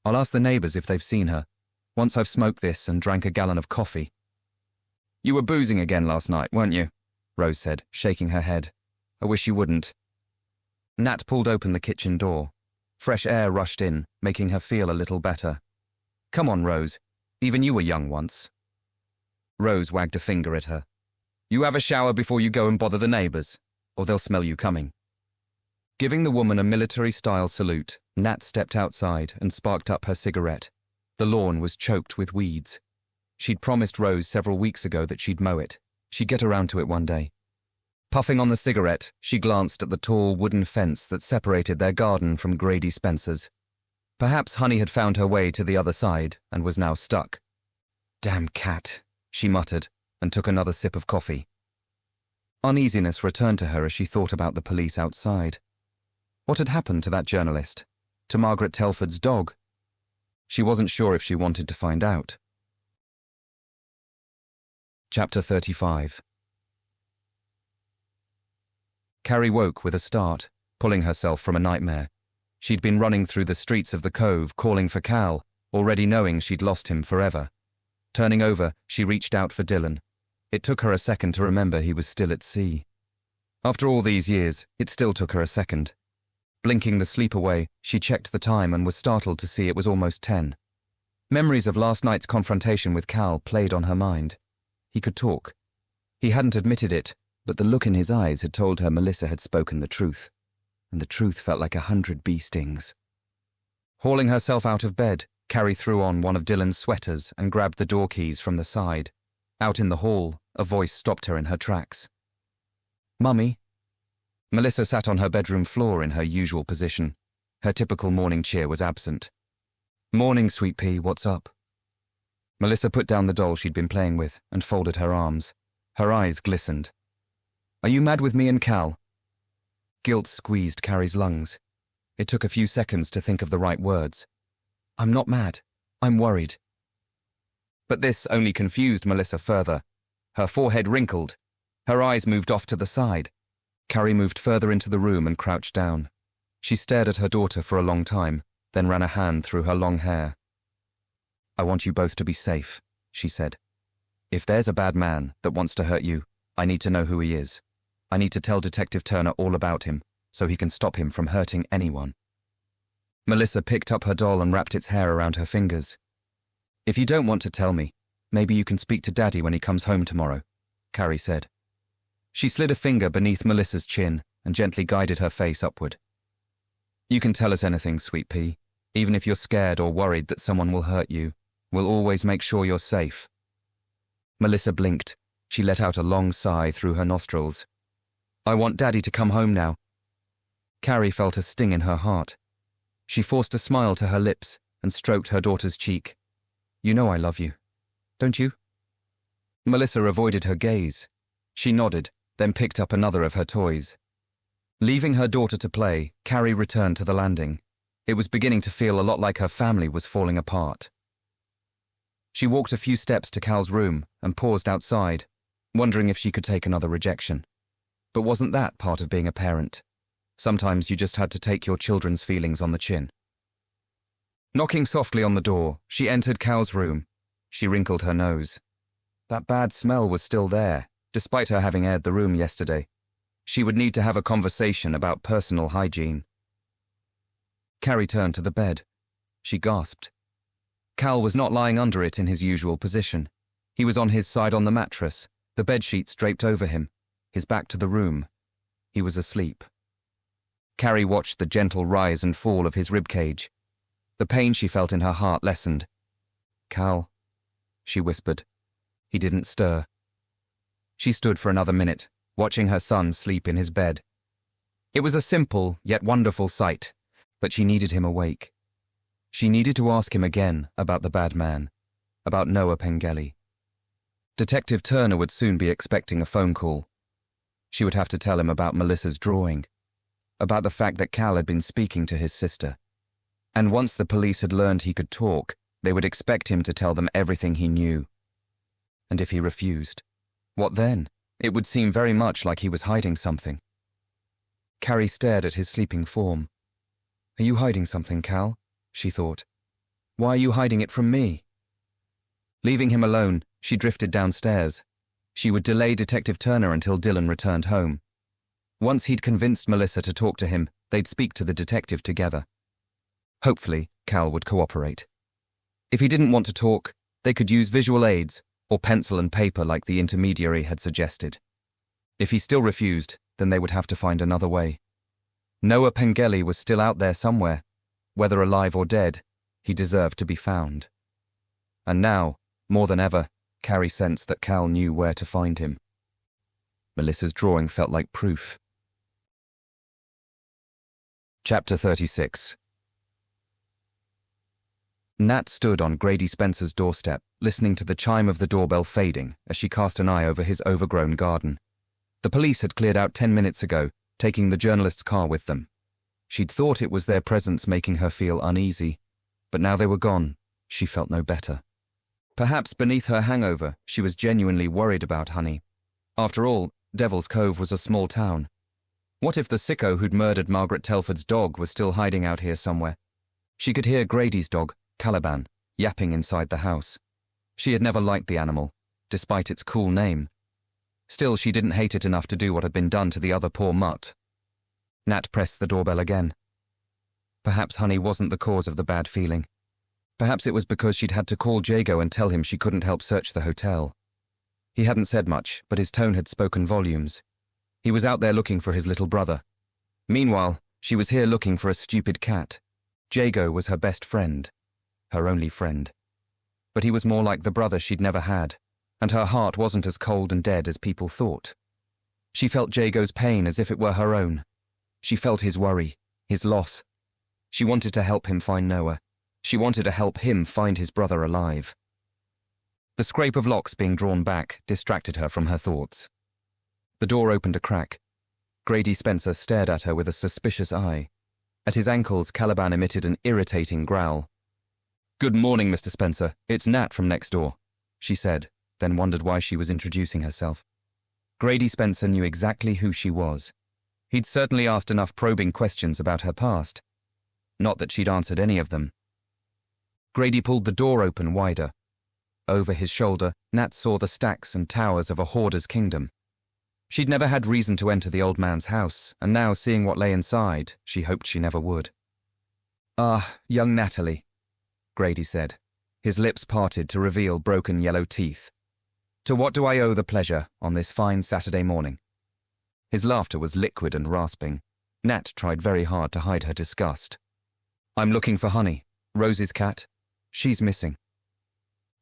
"I'll ask the neighbours if they've seen her, once I've smoked this and drank a gallon of coffee." "You were boozing again last night, weren't you?" Rose said, shaking her head. "I wish you wouldn't." Nat pulled open the kitchen door. Fresh air rushed in, making her feel a little better. "Come on, Rose. Even you were young once." Rose wagged a finger at her. "You have a shower before you go and bother the neighbours, or they'll smell you coming." Giving the woman a military-style salute, Nat stepped outside and sparked up her cigarette. The lawn was choked with weeds. She'd promised Rose several weeks ago that she'd mow it. She'd get around to it one day. Puffing on the cigarette, she glanced at the tall wooden fence that separated their garden from Grady Spencer's. Perhaps Honey had found her way to the other side and was now stuck. "Damn cat," she muttered, and took another sip of coffee. Uneasiness returned to her as she thought about the police outside. What had happened to that journalist? To Margaret Telford's dog? She wasn't sure if she wanted to find out. Chapter 35. Carrie woke with a start, pulling herself from a nightmare. She'd been running through the streets of the Cove, calling for Cal, already knowing she'd lost him forever. Turning over, she reached out for Dylan. It took her a second to remember he was still at sea. After all these years, it still took her a second. Blinking the sleep away, she checked the time and was startled to see it was almost 10. Memories of last night's confrontation with Cal played on her mind. He could talk. He hadn't admitted it, but the look in his eyes had told her Melissa had spoken the truth, and the truth felt like 100 bee stings. Hauling herself out of bed, Carrie threw on one of Dylan's sweaters and grabbed the door keys from the side. Out in the hall, a voice stopped her in her tracks. "Mummy?" Melissa sat on her bedroom floor in her usual position. Her typical morning cheer was absent. "Morning, sweet pea, what's up?" Melissa put down the doll she'd been playing with and folded her arms. Her eyes glistened. "Are you mad with me and Cal?" Guilt squeezed Carrie's lungs. It took a few seconds to think of the right words. "I'm not mad. I'm worried." But this only confused Melissa further. Her forehead wrinkled. Her eyes moved off to the side. Carrie moved further into the room and crouched down. She stared at her daughter for a long time, then ran a hand through her long hair. "I want you both to be safe," she said. "If there's a bad man that wants to hurt you, I need to know who he is. I need to tell Detective Turner all about him, so he can stop him from hurting anyone." Melissa picked up her doll and wrapped its hair around her fingers. "If you don't want to tell me, maybe you can speak to Daddy when he comes home tomorrow," Carrie said. She slid a finger beneath Melissa's chin and gently guided her face upward. "You can tell us anything, sweet pea. Even if you're scared or worried that someone will hurt you, we'll always make sure you're safe." Melissa blinked. She let out a long sigh through her nostrils. "I want Daddy to come home now." Carrie felt a sting in her heart. She forced a smile to her lips and stroked her daughter's cheek. "You know I love you, don't you?" Melissa avoided her gaze. She nodded, then picked up another of her toys. Leaving her daughter to play, Carrie returned to the landing. It was beginning to feel a lot like her family was falling apart. She walked a few steps to Cal's room and paused outside, wondering if she could take another rejection. But wasn't that part of being a parent? Sometimes you just had to take your children's feelings on the chin. Knocking softly on the door, she entered Cal's room. She wrinkled her nose. That bad smell was still there, despite her having aired the room yesterday. She would need to have a conversation about personal hygiene. Carrie turned to the bed. She gasped. Cal was not lying under it in his usual position. He was on his side on the mattress, the bedsheets draped over him, his back to the room. He was asleep. Carrie watched the gentle rise and fall of his ribcage. The pain she felt in her heart lessened. "Cal," she whispered. He didn't stir. She stood for another minute, watching her son sleep in his bed. It was a simple yet wonderful sight, but she needed him awake. She needed to ask him again about the bad man, about Noah Pengelly. Detective Turner would soon be expecting a phone call. She would have to tell him about Melissa's drawing. about the fact that Cal had been speaking to his sister. And once the police had learned he could talk, they would expect him to tell them everything he knew. And if he refused, what then? It would seem very much like he was hiding something. Carrie stared at his sleeping form. "Are you hiding something, Cal?" she thought. "Why are you hiding it from me?" Leaving him alone, she drifted downstairs. She would delay Detective Turner until Dylan returned home. Once he'd convinced Melissa to talk to him, they'd speak to the detective together. Hopefully, Cal would cooperate. If he didn't want to talk, they could use visual aids or pencil and paper like the intermediary had suggested. If he still refused, then they would have to find another way. Noah Pengelly was still out there somewhere. Whether alive or dead, he deserved to be found. And now, more than ever, Carrie sensed that Cal knew where to find him. Melissa's drawing felt like proof. Chapter 36. Nat stood on Grady Spencer's doorstep, listening to the chime of the doorbell fading as she cast an eye over his overgrown garden. The police had cleared out 10 minutes ago, taking the journalist's car with them. She'd thought it was their presence making her feel uneasy, but now they were gone, she felt no better. Perhaps beneath her hangover, she was genuinely worried about Honey. After all, Devil's Cove was a small town. What if the sicko who'd murdered Margaret Telford's dog was still hiding out here somewhere? She could hear Grady's dog, Caliban, yapping inside the house. She had never liked the animal, despite its cool name. Still, she didn't hate it enough to do what had been done to the other poor mutt. Nat pressed the doorbell again. Perhaps Honey wasn't the cause of the bad feeling. Perhaps it was because she'd had to call Jago and tell him she couldn't help search the hotel. He hadn't said much, but his tone had spoken volumes. He was out there looking for his little brother. Meanwhile, she was here looking for a stupid cat. Jago was her best friend. Her only friend. But he was more like the brother she'd never had, and her heart wasn't as cold and dead as people thought. She felt Jago's pain as if it were her own. She felt his worry, his loss. She wanted to help him find Noah. She wanted to help him find his brother alive. The scrape of locks being drawn back distracted her from her thoughts. The door opened a crack. Grady Spencer stared at her with a suspicious eye. At his ankles, Caliban emitted an irritating growl. "Good morning, Mr. Spencer. It's Nat from next door," she said, then wondered why she was introducing herself. Grady Spencer knew exactly who she was. He'd certainly asked enough probing questions about her past. Not that she'd answered any of them. Grady pulled the door open wider. Over his shoulder, Nat saw the stacks and towers of a hoarder's kingdom. She'd never had reason to enter the old man's house, and now, seeing what lay inside, she hoped she never would. "Ah, young Natalie," Grady said, his lips parted to reveal broken yellow teeth. "To what do I owe the pleasure on this fine Saturday morning?" His laughter was liquid and rasping. Nat tried very hard to hide her disgust. "I'm looking for Honey, Rose's cat. She's missing."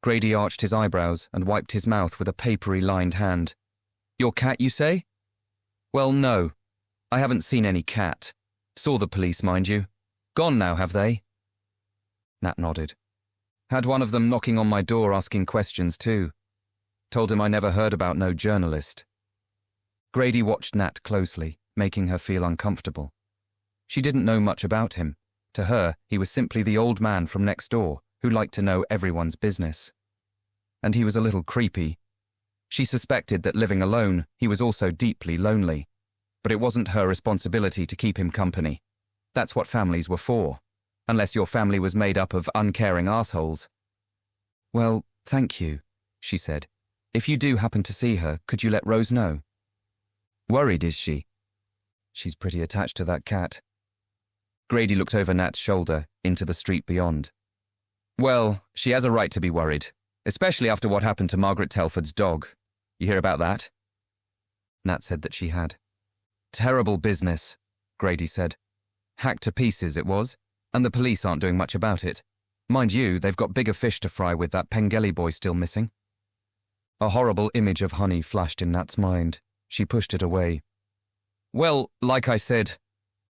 Grady arched his eyebrows and wiped his mouth with a papery-lined hand. "Your cat, you say?" "Well, no. I haven't seen any cat. Saw the police, mind you. Gone now, have they?" Nat nodded. "Had one of them knocking on my door asking questions too. Told him I never heard about no journalist." Grady watched Nat closely, making her feel uncomfortable. She didn't know much about him. To her, he was simply the old man from next door who liked to know everyone's business. And he was a little creepy. She suspected that living alone, he was also deeply lonely. But it wasn't her responsibility to keep him company. That's what families were for. Unless your family was made up of uncaring assholes. "Well, thank you," she said. "If you do happen to see her, could you let Rose know?" "Worried, is she?" "She's pretty attached to that cat." Grady looked over Nat's shoulder, into the street beyond. "Well, she has a right to be worried, especially after what happened to Margaret Telford's dog. You hear about that?" Nat said that she had. "Terrible business," Grady said. "Hacked to pieces, it was, and the police aren't doing much about it. Mind you, they've got bigger fish to fry with that Pengelly boy still missing." A horrible image of Honey flashed in Nat's mind. She pushed it away. "Well, like I said..."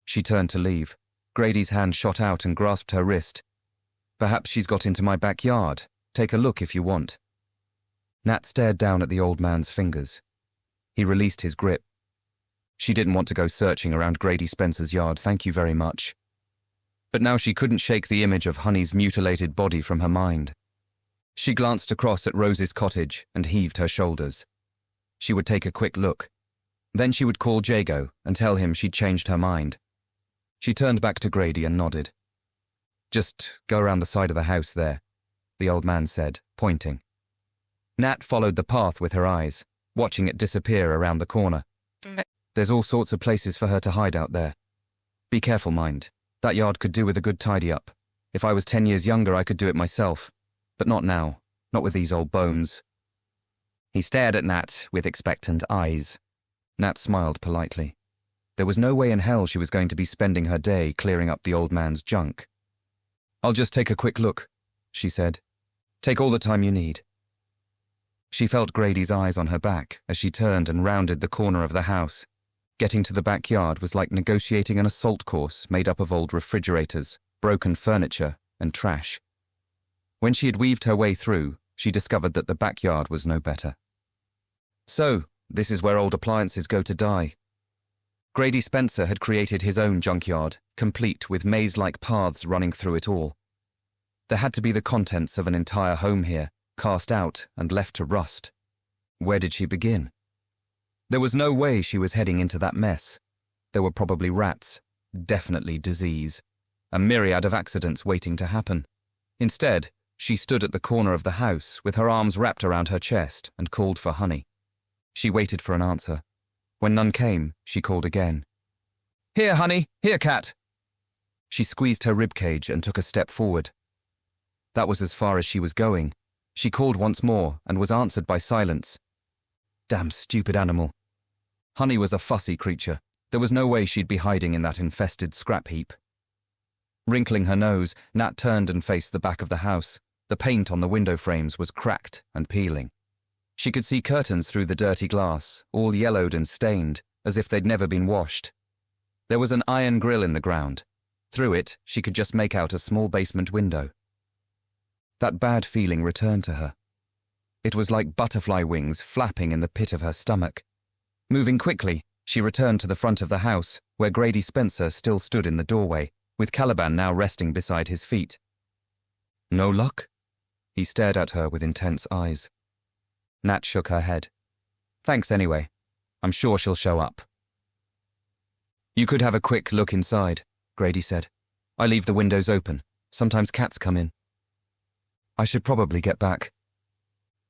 She turned to leave. Grady's hand shot out and grasped her wrist. "Perhaps she's got into my backyard. Take a look if you want." Nat stared down at the old man's fingers. He released his grip. She didn't want to go searching around Grady Spencer's yard, thank you very much. But now she couldn't shake the image of Honey's mutilated body from her mind. She glanced across at Rose's cottage and heaved her shoulders. She would take a quick look. Then she would call Jago and tell him she'd changed her mind. She turned back to Grady and nodded. "Just go around the side of the house there," the old man said, pointing. Nat followed the path with her eyes, watching it disappear around the corner. "There's all sorts of places for her to hide out there. Be careful, mind. That yard could do with a good tidy-up. If I was 10 years younger, I could do it myself. But not now. Not with these old bones." He stared at Nat with expectant eyes. Nat smiled politely. There was no way in hell she was going to be spending her day clearing up the old man's junk. "I'll just take a quick look," she said. "Take all the time you need." She felt Grady's eyes on her back as she turned and rounded the corner of the house. Getting to the backyard was like negotiating an assault course made up of old refrigerators, broken furniture, and trash. When she had weaved her way through, she discovered that the backyard was no better. So, this is where old appliances go to die. Grady Spencer had created his own junkyard, complete with maze-like paths running through it all. There had to be the contents of an entire home here, cast out and left to rust. Where did she begin? There was no way she was heading into that mess. There were probably rats, definitely disease, a myriad of accidents waiting to happen. Instead, she stood at the corner of the house with her arms wrapped around her chest and called for Honey. She waited for an answer. When none came, she called again. "Here, Honey! Here, cat!" She squeezed her ribcage and took a step forward. That was as far as she was going. She called once more and was answered by silence. Damn stupid animal. Honey was a fussy creature. There was no way she'd be hiding in that infested scrap heap. Wrinkling her nose, Nat turned and faced the back of the house. The paint on the window frames was cracked and peeling. She could see curtains through the dirty glass, all yellowed and stained, as if they'd never been washed. There was an iron grill in the ground. Through it, she could just make out a small basement window. That bad feeling returned to her. It was like butterfly wings flapping in the pit of her stomach. Moving quickly, she returned to the front of the house, where Grady Spencer still stood in the doorway, with Caliban now resting beside his feet. "No luck?" He stared at her with intense eyes. Nat shook her head. "Thanks anyway. I'm sure she'll show up." "You could have a quick look inside," Grady said. "I leave the windows open. Sometimes cats come in." "I should probably get back.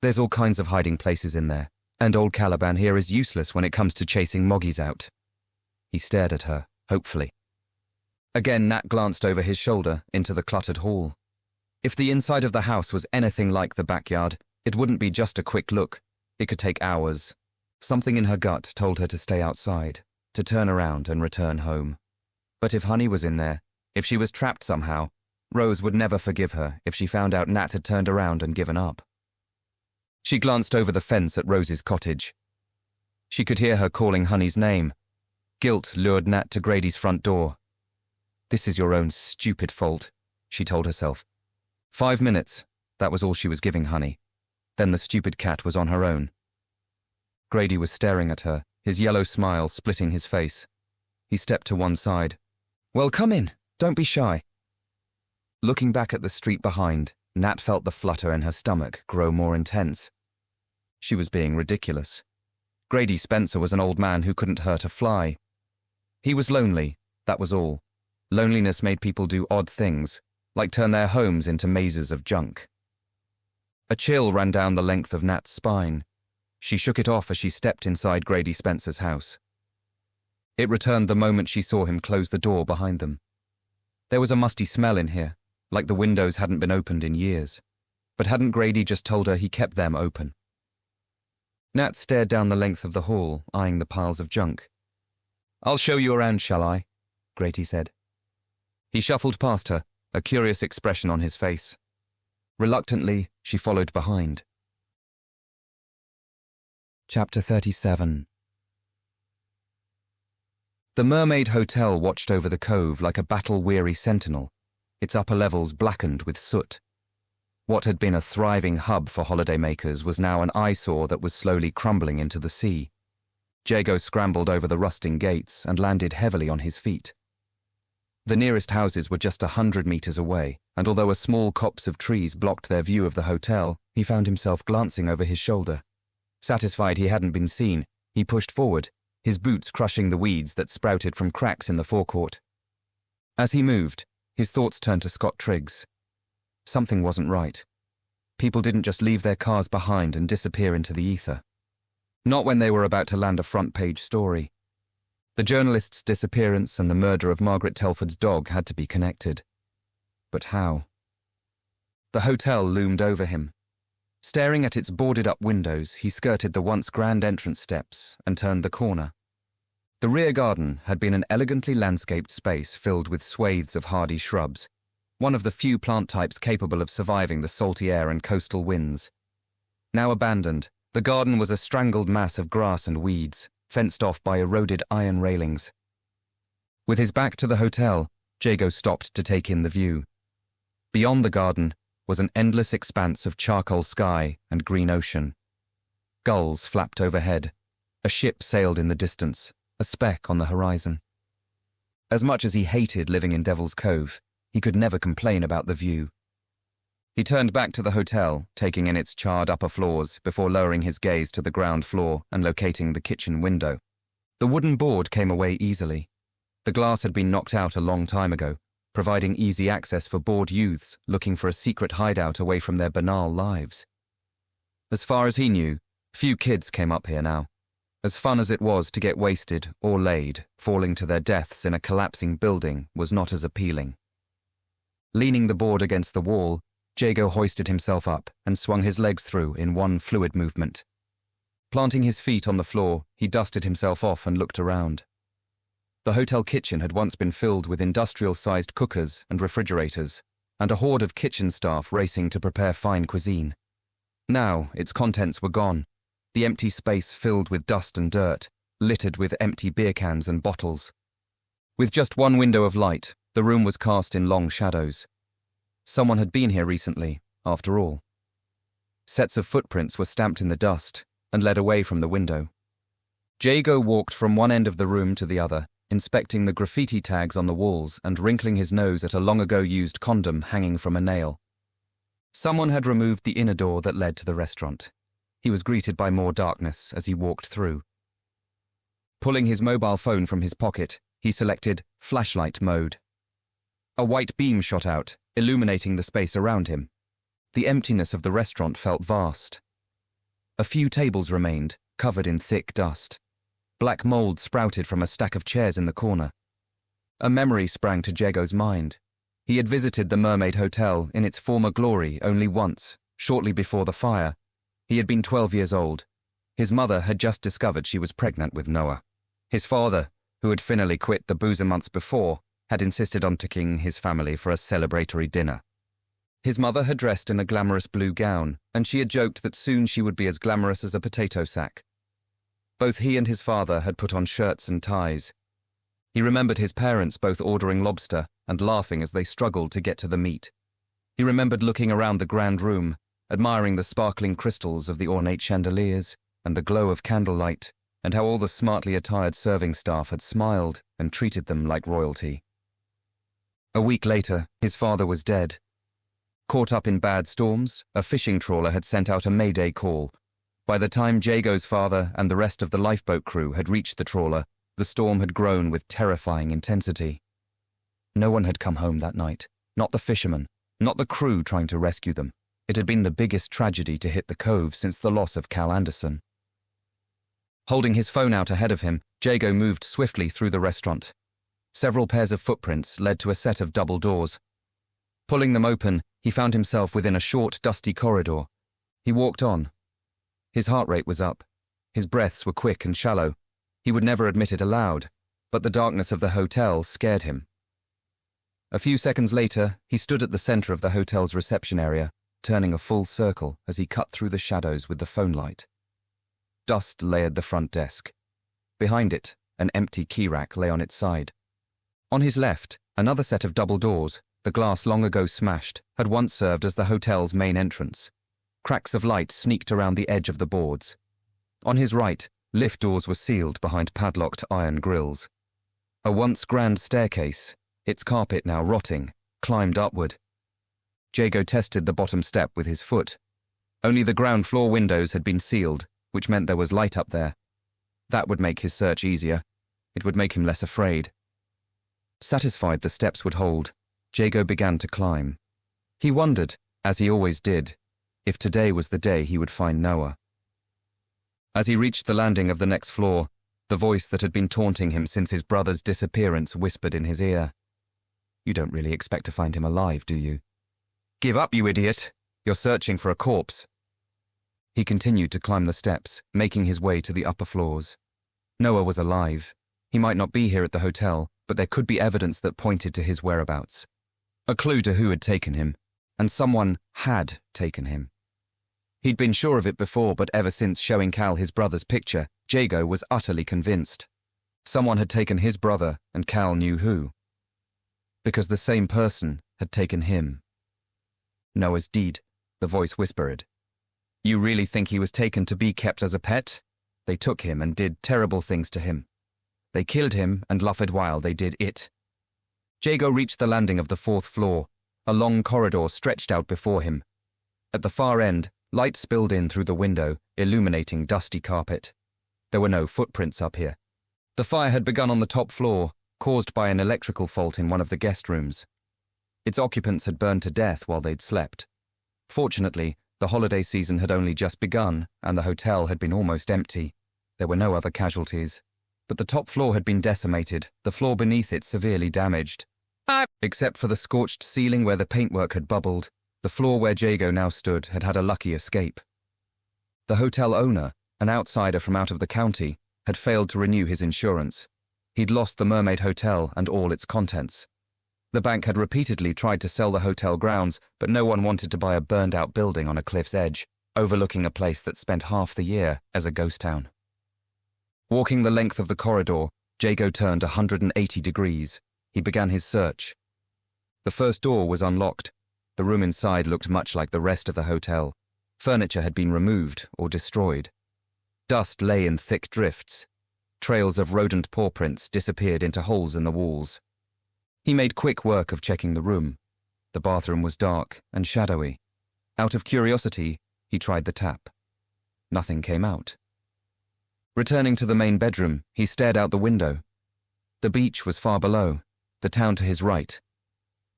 There's all kinds of hiding places in there, and old Caliban here is useless when it comes to chasing moggies out." He stared at her, hopefully. Again, Nat glanced over his shoulder into the cluttered hall. If the inside of the house was anything like the backyard, it wouldn't be just a quick look. It could take hours. Something in her gut told her to stay outside, to turn around and return home. But if Honey was in there, if she was trapped somehow, Rose would never forgive her if she found out Nat had turned around and given up. She glanced over the fence at Rose's cottage. She could hear her calling Honey's name. Guilt lured Nat to Grady's front door. "This is your own stupid fault," she told herself. 5 minutes, that was all she was giving Honey. Then the stupid cat was on her own. Grady was staring at her, his yellow smile splitting his face. He stepped to one side. "Well, come in. Don't be shy." Looking back at the street behind, Nat felt the flutter in her stomach grow more intense. She was being ridiculous. Grady Spencer was an old man who couldn't hurt a fly. He was lonely, that was all. Loneliness made people do odd things, like turn their homes into mazes of junk. A chill ran down the length of Nat's spine. She shook it off as she stepped inside Grady Spencer's house. It returned the moment she saw him close the door behind them. There was a musty smell in here, like the windows hadn't been opened in years. But hadn't Grady just told her he kept them open? Nat stared down the length of the hall, eyeing the piles of junk. "I'll show you around, shall I?" Grady said. He shuffled past her, a curious expression on his face. Reluctantly, she followed behind. Chapter 37. The Mermaid Hotel watched over the cove like a battle-weary sentinel, its upper levels blackened with soot. What had been a thriving hub for holidaymakers was now an eyesore that was slowly crumbling into the sea. Jago scrambled over the rusting gates and landed heavily on his feet. The nearest houses were just 100 meters away, and although a small copse of trees blocked their view of the hotel, he found himself glancing over his shoulder. Satisfied he hadn't been seen, he pushed forward, his boots crushing the weeds that sprouted from cracks in the forecourt. As he moved, his thoughts turned to Scott Triggs. Something wasn't right. People didn't just leave their cars behind and disappear into the ether. Not when they were about to land a front-page story. The journalist's disappearance and the murder of Margaret Telford's dog had to be connected. But how? The hotel loomed over him. Staring at its boarded-up windows, he skirted the once grand entrance steps and turned the corner. The rear garden had been an elegantly landscaped space filled with swathes of hardy shrubs, one of the few plant types capable of surviving the salty air and coastal winds. Now abandoned, the garden was a strangled mass of grass and weeds, fenced off by eroded iron railings. With his back to the hotel, Jago stopped to take in the view. Beyond the garden was an endless expanse of charcoal sky and green ocean. Gulls flapped overhead. A ship sailed in the distance, a speck on the horizon. As much as he hated living in Devil's Cove, he could never complain about the view. He turned back to the hotel, taking in its charred upper floors before lowering his gaze to the ground floor and locating the kitchen window. The wooden board came away easily. The glass had been knocked out a long time ago, providing easy access for bored youths looking for a secret hideout away from their banal lives. As far as he knew, few kids came up here now. As fun as it was to get wasted or laid, falling to their deaths in a collapsing building was not as appealing. Leaning the board against the wall, Jago hoisted himself up and swung his legs through in one fluid movement. Planting his feet on the floor, he dusted himself off and looked around. The hotel kitchen had once been filled with industrial-sized cookers and refrigerators, and a horde of kitchen staff racing to prepare fine cuisine. Now, its contents were gone, the empty space filled with dust and dirt, littered with empty beer cans and bottles. With just one window of light, the room was cast in long shadows. Someone had been here recently, after all. Sets of footprints were stamped in the dust and led away from the window. Jago walked from one end of the room to the other, inspecting the graffiti tags on the walls and wrinkling his nose at a long-ago-used condom hanging from a nail. Someone had removed the inner door that led to the restaurant. He was greeted by more darkness as he walked through. Pulling his mobile phone from his pocket, he selected flashlight mode. A white beam shot out, illuminating the space around him. The emptiness of the restaurant felt vast. A few tables remained, covered in thick dust. Black mold sprouted from a stack of chairs in the corner. A memory sprang to Jago's mind. He had visited the Mermaid Hotel in its former glory only once, shortly before the fire. He had been 12 years old. His mother had just discovered she was pregnant with Noah. His father, who had finally quit the boozer months before, had insisted on taking his family for a celebratory dinner. His mother had dressed in a glamorous blue gown, and she had joked that soon she would be as glamorous as a potato sack. Both he and his father had put on shirts and ties. He remembered his parents both ordering lobster and laughing as they struggled to get to the meat. He remembered looking around the grand room, admiring the sparkling crystals of the ornate chandeliers and the glow of candlelight, and how all the smartly attired serving staff had smiled and treated them like royalty. A week later, his father was dead. Caught up in bad storms, a fishing trawler had sent out a mayday call. By the time Jago's father and the rest of the lifeboat crew had reached the trawler, the storm had grown with terrifying intensity. No one had come home that night, not the fishermen, not the crew trying to rescue them. It had been the biggest tragedy to hit the cove since the loss of Cal Anderson. Holding his phone out ahead of him, Jago moved swiftly through the restaurant. Several pairs of footprints led to a set of double doors. Pulling them open, he found himself within a short, dusty corridor. He walked on. His heart rate was up. His breaths were quick and shallow. He would never admit it aloud, but the darkness of the hotel scared him. A few seconds later, he stood at the center of the hotel's reception area, turning a full circle as he cut through the shadows with the phone light. Dust layered the front desk. Behind it, an empty key rack lay on its side. On his left, another set of double doors, the glass long ago smashed, had once served as the hotel's main entrance. Cracks of light sneaked around the edge of the boards. On his right, Lift doors were sealed behind padlocked iron grills. A once grand staircase, its carpet now rotting, climbed upward. Jago tested the bottom step with his foot. Only the ground floor windows had been sealed, which meant there was light up there. That would make his search easier. It would make him less afraid. Satisfied the steps would hold, Jago began to climb. He wondered, as he always did, if today was the day he would find Noah. As he reached the landing of the next floor, the voice that had been taunting him since his brother's disappearance whispered in his ear. "You don't really expect to find him alive, do you? Give up, you idiot! You're searching for a corpse." He continued to climb the steps, making his way to the upper floors. Noah was alive. He might not be here at the hotel, but there could be evidence that pointed to his whereabouts. A clue to who had taken him, and someone had taken him. He'd been sure of it before, but ever since showing Cal his brother's picture, Jago was utterly convinced. Someone had taken his brother, and Cal knew who. Because the same person had taken him. "Noah's deed," the voice whispered. "You really think he was taken to be kept as a pet? They took him and did terrible things to him. They killed him and laughed while they did it." Jago reached the landing of the 4th floor. A long corridor stretched out before him. At the far end, light spilled in through the window, illuminating dusty carpet. There were no footprints up here. The fire had begun on the top floor, caused by an electrical fault in one of the guest rooms. Its occupants had burned to death while they'd slept. Fortunately, the holiday season had only just begun, and the hotel had been almost empty. There were no other casualties. But the top floor had been decimated, the floor beneath it severely damaged. Except for the scorched ceiling where the paintwork had bubbled, the floor where Jago now stood had had a lucky escape. The hotel owner, an outsider from out of the county, had failed to renew his insurance. He'd lost the Mermaid Hotel and all its contents. The bank had repeatedly tried to sell the hotel grounds, but no one wanted to buy a burned-out building on a cliff's edge, overlooking a place that spent half the year as a ghost town. Walking the length of the corridor, Jago turned 180 degrees. He began his search. The first door was unlocked. The room inside looked much like the rest of the hotel. Furniture had been removed or destroyed. Dust lay in thick drifts. Trails of rodent paw prints disappeared into holes in the walls. He made quick work of checking the room. The bathroom was dark and shadowy. Out of curiosity, he tried the tap. Nothing came out. Returning to the main bedroom, he stared out the window. The beach was far below, the town to his right.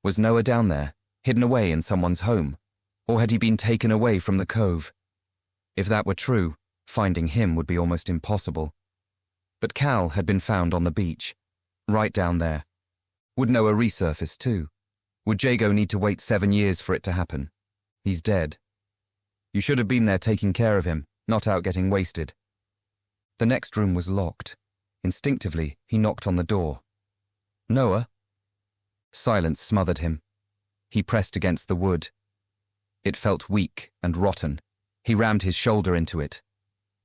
Was Noah down there, hidden away in someone's home? Or had he been taken away from the cove? If that were true, finding him would be almost impossible. But Cal had been found on the beach, right down there. Would Noah resurface too? Would Jago need to wait 7 years for it to happen? He's dead. You should have been there taking care of him, not out getting wasted. The next room was locked. Instinctively, he knocked on the door. "Noah?" Silence smothered him. He pressed against the wood. It felt weak and rotten. He rammed his shoulder into it.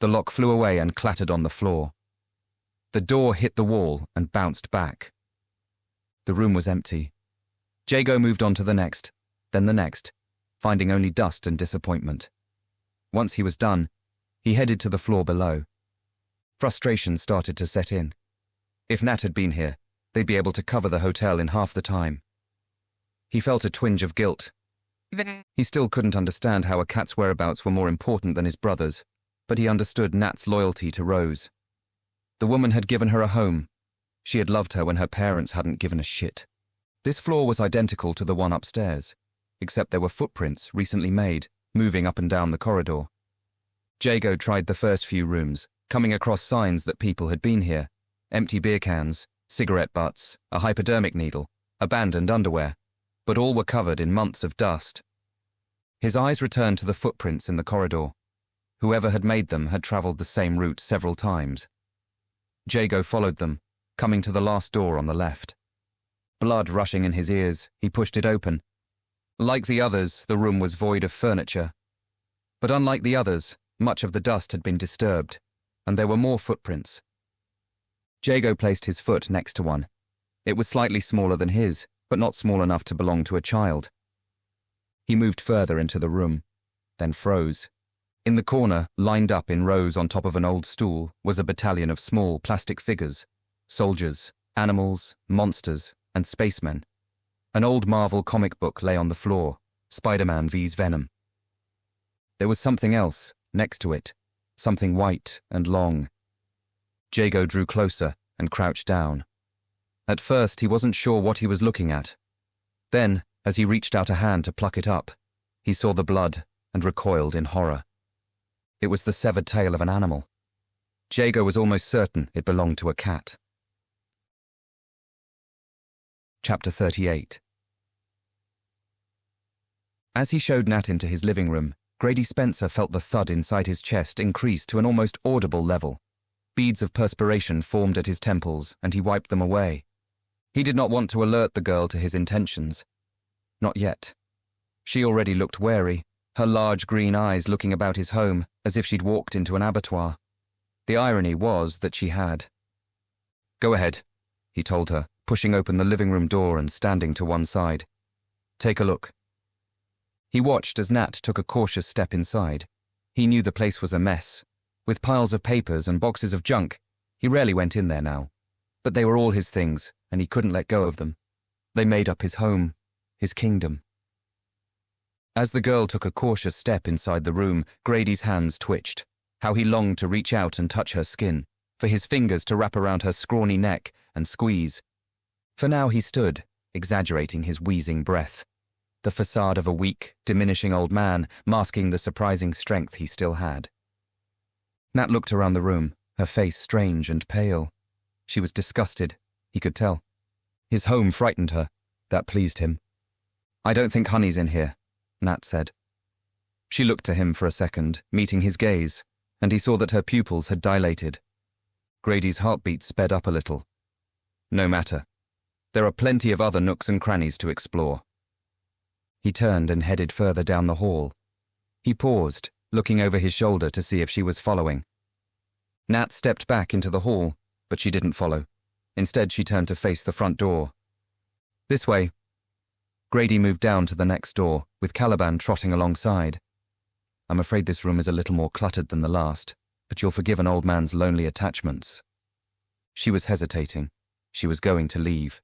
The lock flew away and clattered on the floor. The door hit the wall and bounced back. The room was empty. Jago moved on to the next, then the next, finding only dust and disappointment. Once he was done, he headed to the floor below. Frustration started to set in. If Nat had been here, they'd be able to cover the hotel in half the time. He felt a twinge of guilt. He still couldn't understand how a cat's whereabouts were more important than his brother's, but he understood Nat's loyalty to Rose. The woman had given her a home. She had loved her when her parents hadn't given a shit. This floor was identical to the one upstairs, except there were footprints recently made, moving up and down the corridor. Jago tried the first few rooms, coming across signs that people had been here. Empty beer cans, cigarette butts, a hypodermic needle, abandoned underwear, but all were covered in months of dust. His eyes returned to the footprints in the corridor. Whoever had made them had travelled the same route several times. Jago followed them, coming to the last door on the left. Blood rushing in his ears, he pushed it open. Like the others, the room was void of furniture. But unlike the others, much of the dust had been disturbed, and there were more footprints. Jago placed his foot next to one. It was slightly smaller than his, but not small enough to belong to a child. He moved further into the room, then froze. In the corner, lined up in rows on top of an old stool, was a battalion of small plastic figures, soldiers, animals, monsters, and spacemen. An old Marvel comic book lay on the floor, Spider-Man vs. Venom. There was something else, next to it, something white and long. Jago drew closer and crouched down. At first, he wasn't sure what he was looking at. Then, as he reached out a hand to pluck it up, he saw the blood and recoiled in horror. It was the severed tail of an animal. Jago was almost certain it belonged to a cat. Chapter 38. As he showed Nat into his living room, Grady Spencer felt the thud inside his chest increase to an almost audible level. Beads of perspiration formed at his temples, and he wiped them away. He did not want to alert the girl to his intentions. Not yet. She already looked wary, her large green eyes looking about his home as if she'd walked into an abattoir. The irony was that she had. "Go ahead," he told her, pushing open the living room door and standing to one side. "Take a look." He watched as Nat took a cautious step inside. He knew the place was a mess. With piles of papers and boxes of junk, he rarely went in there now. But they were all his things, and he couldn't let go of them. They made up his home, his kingdom. As the girl took a cautious step inside the room, Grady's hands twitched. How he longed to reach out and touch her skin, for his fingers to wrap around her scrawny neck and squeeze. For now he stood, exaggerating his wheezing breath. The facade of a weak, diminishing old man, masking the surprising strength he still had. Nat looked around the room, her face strange and pale. She was disgusted, he could tell. His home frightened her. That pleased him. "I don't think Honey's in here," Nat said. She looked to him for a second, meeting his gaze, and he saw that her pupils had dilated. Grady's heartbeat sped up a little. No matter. There are plenty of other nooks and crannies to explore. He turned and headed further down the hall. He paused, looking over his shoulder to see if she was following. Nat stepped back into the hall, but she didn't follow. Instead, she turned to face the front door. "This way." Grady moved down to the next door, with Caliban trotting alongside. "I'm afraid this room is a little more cluttered than the last, but you'll forgive an old man's lonely attachments." She was hesitating. She was going to leave.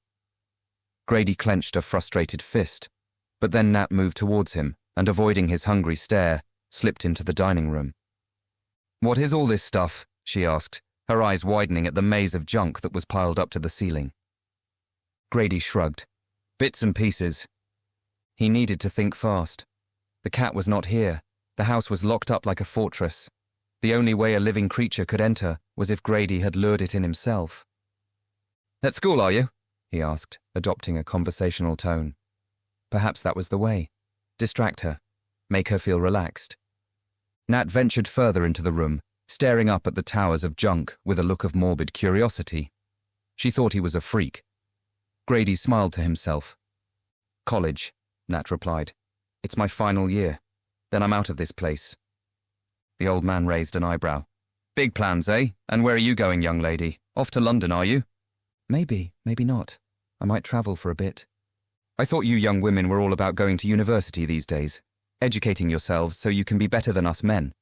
Grady clenched a frustrated fist, but then Nat moved towards him, and avoiding his hungry stare, slipped into the dining room. "What is all this stuff?" she asked, her eyes widening at the maze of junk that was piled up to the ceiling. Grady shrugged. "Bits and pieces." He needed to think fast. The cat was not here. The house was locked up like a fortress. The only way a living creature could enter was if Grady had lured it in himself. "At school, are you?" he asked, adopting a conversational tone. Perhaps that was the way. Distract her. Make her feel relaxed. Nat ventured further into the room, staring up at the towers of junk with a look of morbid curiosity. She thought he was a freak. Grady smiled to himself. "College," Nat replied. "It's my final year. Then I'm out of this place." The old man raised an eyebrow. "Big plans, eh? And where are you going, young lady? Off to London, are you?" "Maybe, maybe not. I might travel for a bit." "I thought you young women were all about going to university these days, educating yourselves so you can be better than us men."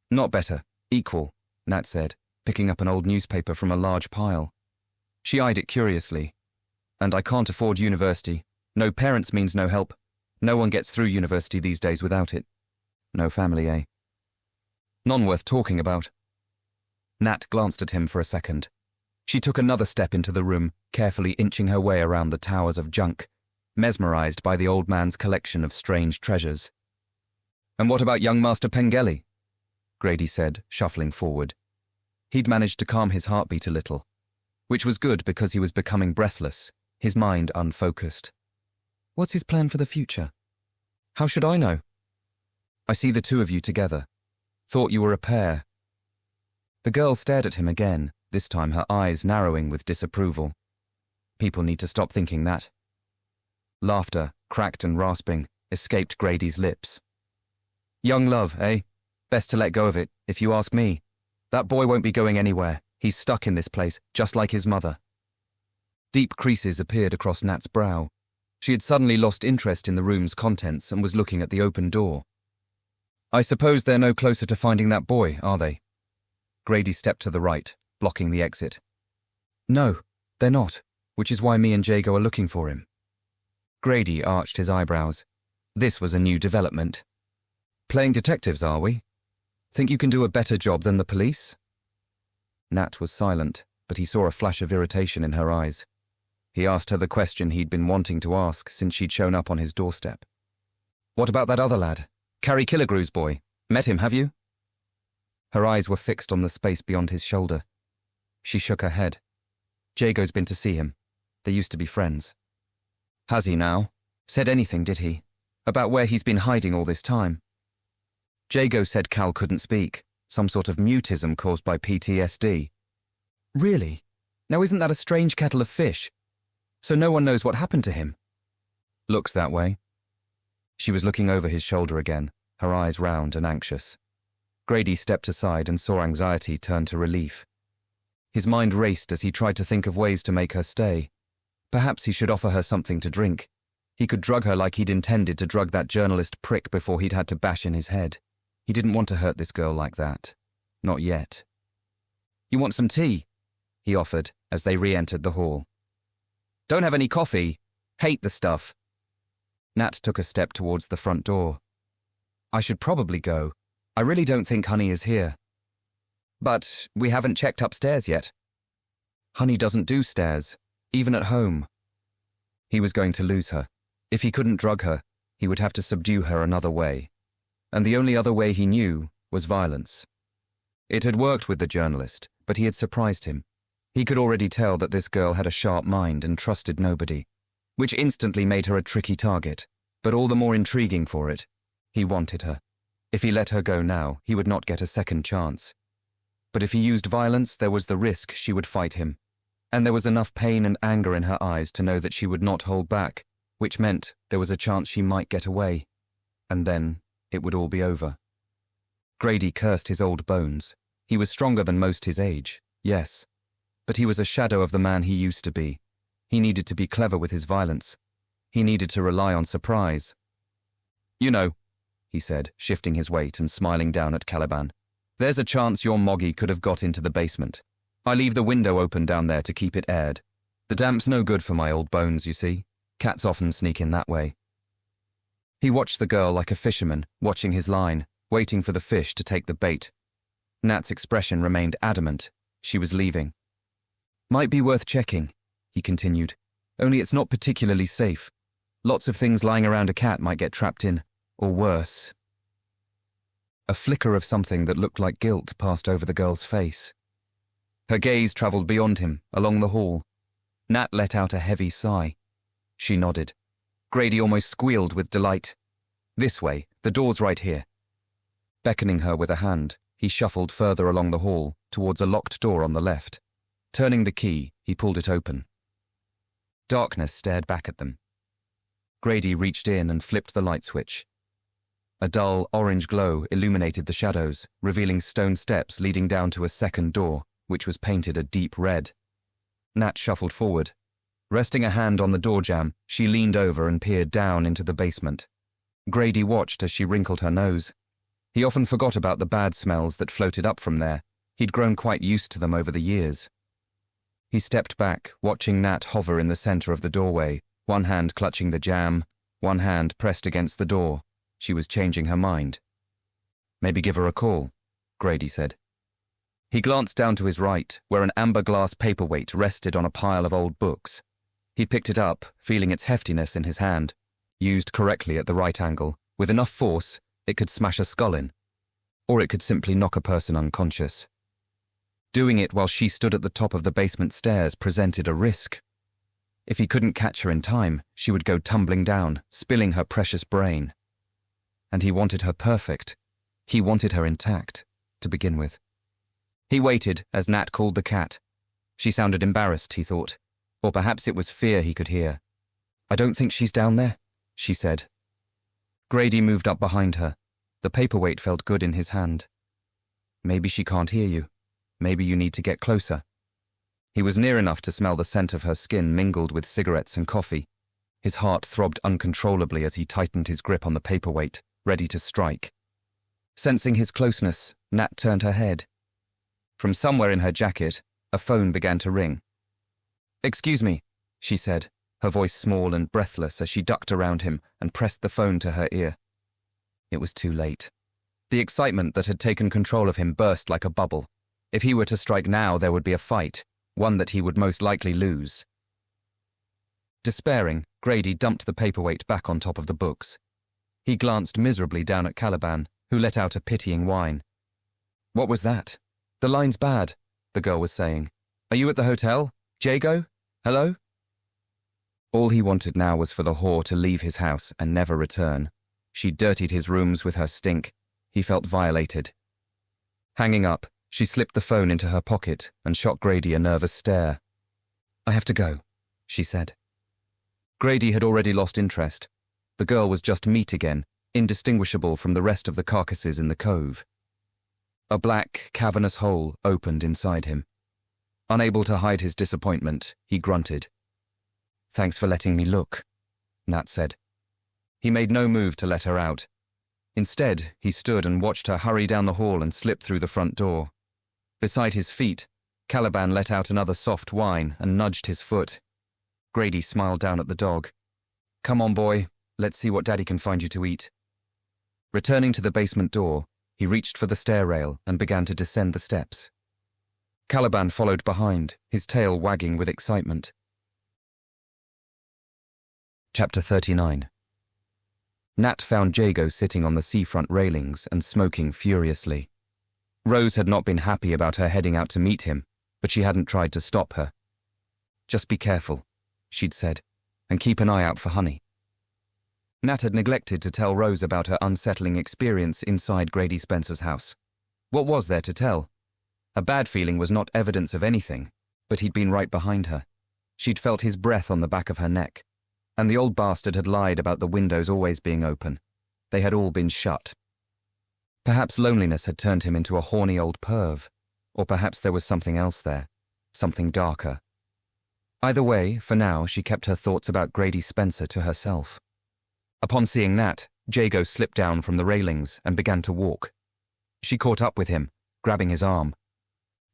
"Not better, equal," Nat said, picking up an old newspaper from a large pile. She eyed it curiously. "And I can't afford university. No parents means no help. No one gets through university these days without it. No family, eh? None worth talking about." Nat glanced at him for a second. She took another step into the room, carefully inching her way around the towers of junk, mesmerized by the old man's collection of strange treasures. "And what about young Master Pengelly?" Grady said, shuffling forward. He'd managed to calm his heartbeat a little, which was good because he was becoming breathless, his mind unfocused. "What's his plan for the future?" "How should I know?" "I see the two of you together. Thought you were a pair." The girl stared at him again, this time her eyes narrowing with disapproval. People need to stop thinking that. Laughter, cracked and rasping, escaped Grady's lips. "Young love, eh? Best to let go of it, if you ask me. That boy won't be going anywhere. He's stuck in this place, just like his mother." Deep creases appeared across Nat's brow. She had suddenly lost interest in the room's contents and was looking at the open door. I suppose they're no closer to finding that boy, are they? Grady stepped to the right, blocking the exit. No, they're not, which is why me and Jago are looking for him. Grady arched his eyebrows. This was a new development. Playing detectives, are we? Think you can do a better job than the police? Nat was silent, but he saw a flash of irritation in her eyes. He asked her the question he'd been wanting to ask since she'd shown up on his doorstep. What about that other lad? Carrie Killigrew's boy. Met him, have you? Her eyes were fixed on the space beyond his shoulder. She shook her head. Jago's been to see him. They used to be friends. Has he now? Said anything, did he? About where he's been hiding all this time? Jago said Cal couldn't speak. Some sort of mutism caused by PTSD. Really? Now isn't that a strange kettle of fish? So no one knows what happened to him? Looks that way. She was looking over his shoulder again, her eyes round and anxious. Grady stepped aside and saw anxiety turn to relief. His mind raced as he tried to think of ways to make her stay. Perhaps he should offer her something to drink. He could drug her like he'd intended to drug that journalist prick before he'd had to bash in his head. He didn't want to hurt this girl like that. Not yet. You want some tea? He offered as they re-entered the hall. Don't have any coffee. Hate the stuff. Nat took a step towards the front door. I should probably go. I really don't think Honey is here. But we haven't checked upstairs yet. Honey doesn't do stairs, even at home. He was going to lose her. If he couldn't drug her, he would have to subdue her another way. And the only other way he knew was violence. It had worked with the journalist, but he had surprised him. He could already tell that this girl had a sharp mind and trusted nobody, which instantly made her a tricky target, but all the more intriguing for it. He wanted her. If he let her go now, he would not get a second chance. But if he used violence, there was the risk she would fight him. And there was enough pain and anger in her eyes to know that she would not hold back, which meant there was a chance she might get away. And then it would all be over. Grady cursed his old bones. He was stronger than most his age, yes. But he was a shadow of the man he used to be. He needed to be clever with his violence. He needed to rely on surprise. You know, he said, shifting his weight and smiling down at Caliban. There's a chance your Moggy could have got into the basement. I leave the window open down there to keep it aired. The damp's no good for my old bones, you see. Cats often sneak in that way. He watched the girl like a fisherman, watching his line, waiting for the fish to take the bait. Nat's expression remained adamant. She was leaving. Might be worth checking, he continued. Only it's not particularly safe. Lots of things lying around a cat might get trapped in, or worse. A flicker of something that looked like guilt passed over the girl's face. Her gaze travelled beyond him, along the hall. Nat let out a heavy sigh. She nodded. Grady almost squealed with delight. This way, the door's right here. Beckoning her with a hand, he shuffled further along the hall, towards a locked door on the left. Turning the key, he pulled it open. Darkness stared back at them. Grady reached in and flipped the light switch. A dull, orange glow illuminated the shadows, revealing stone steps leading down to a second door, which was painted a deep red. Nat shuffled forward. Resting a hand on the door jamb, she leaned over and peered down into the basement. Grady watched as she wrinkled her nose. He often forgot about the bad smells that floated up from there. He'd grown quite used to them over the years. He stepped back, watching Nat hover in the center of the doorway, one hand clutching the jamb, one hand pressed against the door. She was changing her mind. Maybe give her a call, Grady said. He glanced down to his right, where an amber glass paperweight rested on a pile of old books. He picked it up, feeling its heftiness in his hand. Used correctly at the right angle, with enough force, it could smash a skull in. Or it could simply knock a person unconscious. Doing it while she stood at the top of the basement stairs presented a risk. If he couldn't catch her in time, she would go tumbling down, spilling her precious brain. And he wanted her perfect. He wanted her intact, to begin with. He waited as Nat called the cat. She sounded embarrassed, he thought. Or perhaps it was fear he could hear. I don't think she's down there, she said. Grady moved up behind her. The paperweight felt good in his hand. Maybe she can't hear you. Maybe you need to get closer. He was near enough to smell the scent of her skin mingled with cigarettes and coffee. His heart throbbed uncontrollably as he tightened his grip on the paperweight, ready to strike. Sensing his closeness, Nat turned her head. From somewhere in her jacket, a phone began to ring. "Excuse me," she said, her voice small and breathless as she ducked around him and pressed the phone to her ear. It was too late. The excitement that had taken control of him burst like a bubble. If he were to strike now, there would be a fight, one that he would most likely lose. Despairing, Grady dumped the paperweight back on top of the books. He glanced miserably down at Caliban, who let out a pitying whine. "What was that?" "The line's bad," the girl was saying. "Are you at the hotel? Jago? Hello?" All he wanted now was for the whore to leave his house and never return. She dirtied his rooms with her stink. He felt violated. Hanging up, she slipped the phone into her pocket and shot Grady a nervous stare. "I have to go," she said. Grady had already lost interest. The girl was just meat again, indistinguishable from the rest of the carcasses in the cove. A black, cavernous hole opened inside him. Unable to hide his disappointment, he grunted. "Thanks for letting me look," Nat said. He made no move to let her out. Instead, he stood and watched her hurry down the hall and slip through the front door. Beside his feet, Caliban let out another soft whine and nudged his foot. Grady smiled down at the dog. "Come on, boy. Let's see what Daddy can find you to eat." Returning to the basement door, he reached for the stair rail and began to descend the steps. Caliban followed behind, his tail wagging with excitement. Chapter 39. Nat found Jago sitting on the seafront railings and smoking furiously. Rose had not been happy about her heading out to meet him, but she hadn't tried to stop her. "Just be careful," she'd said, "and keep an eye out for Honey." Nat had neglected to tell Rose about her unsettling experience inside Grady Spencer's house. What was there to tell? A bad feeling was not evidence of anything, but he'd been right behind her. She'd felt his breath on the back of her neck, and the old bastard had lied about the windows always being open. They had all been shut. Perhaps loneliness had turned him into a horny old perv, or perhaps there was something else there, something darker. Either way, for now, she kept her thoughts about Grady Spencer to herself. Upon seeing Nat, Jago slipped down from the railings and began to walk. She caught up with him, grabbing his arm.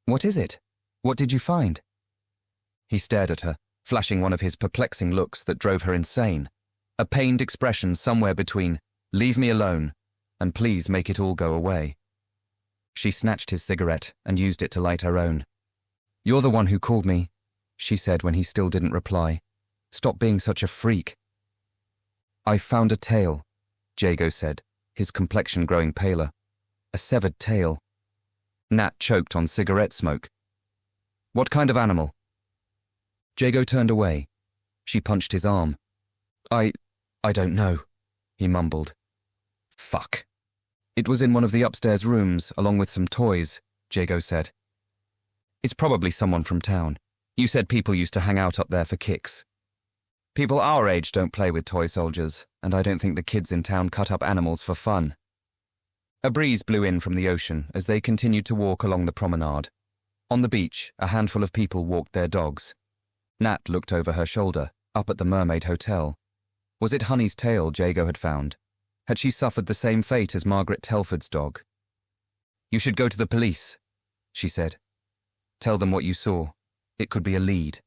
"What is it? What did you find?" He stared at her, flashing one of his perplexing looks that drove her insane, a pained expression somewhere between "leave me alone" and "please make it all go away." She snatched his cigarette and used it to light her own. "You're the one who called me," she said when he still didn't reply. "Stop being such a freak." "I found a tail," Jago said, his complexion growing paler. "A severed tail." Nat choked on cigarette smoke. "What kind of animal?" Jago turned away. She punched his arm. I don't know," he mumbled. "Fuck." "It was in one of the upstairs rooms, along with some toys," Jago said. "It's probably someone from town. You said people used to hang out up there for kicks." "People our age don't play with toy soldiers, and I don't think the kids in town cut up animals for fun." A breeze blew in from the ocean as they continued to walk along the promenade. On the beach, a handful of people walked their dogs. Nat looked over her shoulder, up at the Mermaid Hotel. Was it Honey's tail Jago had found? Had she suffered the same fate as Margaret Telford's dog? "You should go to the police," she said. "Tell them what you saw. It could be a lead."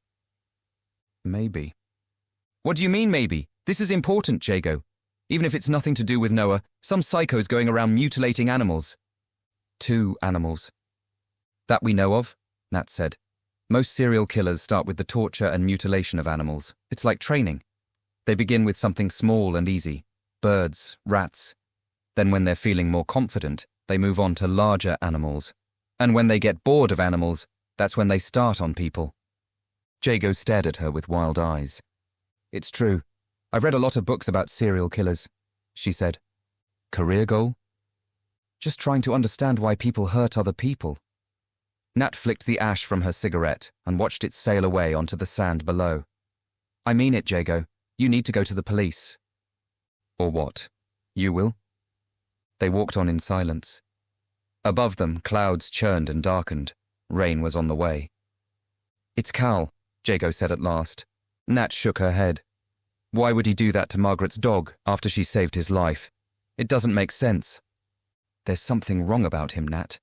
"Maybe." "What do you mean, maybe? This is important, Jago. Even if it's nothing to do with Noah, some psycho's going around mutilating animals." "2 animals. That we know of," Nat said. "Most serial killers start with the torture and mutilation of animals. It's like training. They begin with something small and easy. Birds, rats. Then when they're feeling more confident, they move on to larger animals. And when they get bored of animals, that's when they start on people." Jago stared at her with wild eyes. "It's true. I've read a lot of books about serial killers," she said. "Career goal?" "Just trying to understand why people hurt other people." Nat flicked the ash from her cigarette and watched it sail away onto the sand below. "I mean it, Jago. You need to go to the police." "Or what? You will?" They walked on in silence. Above them, clouds churned and darkened. Rain was on the way. "It's Cal," Jago said at last. Nat shook her head. "Why would he do that to Margaret's dog after she saved his life? It doesn't make sense." There's something wrong about him, Nat.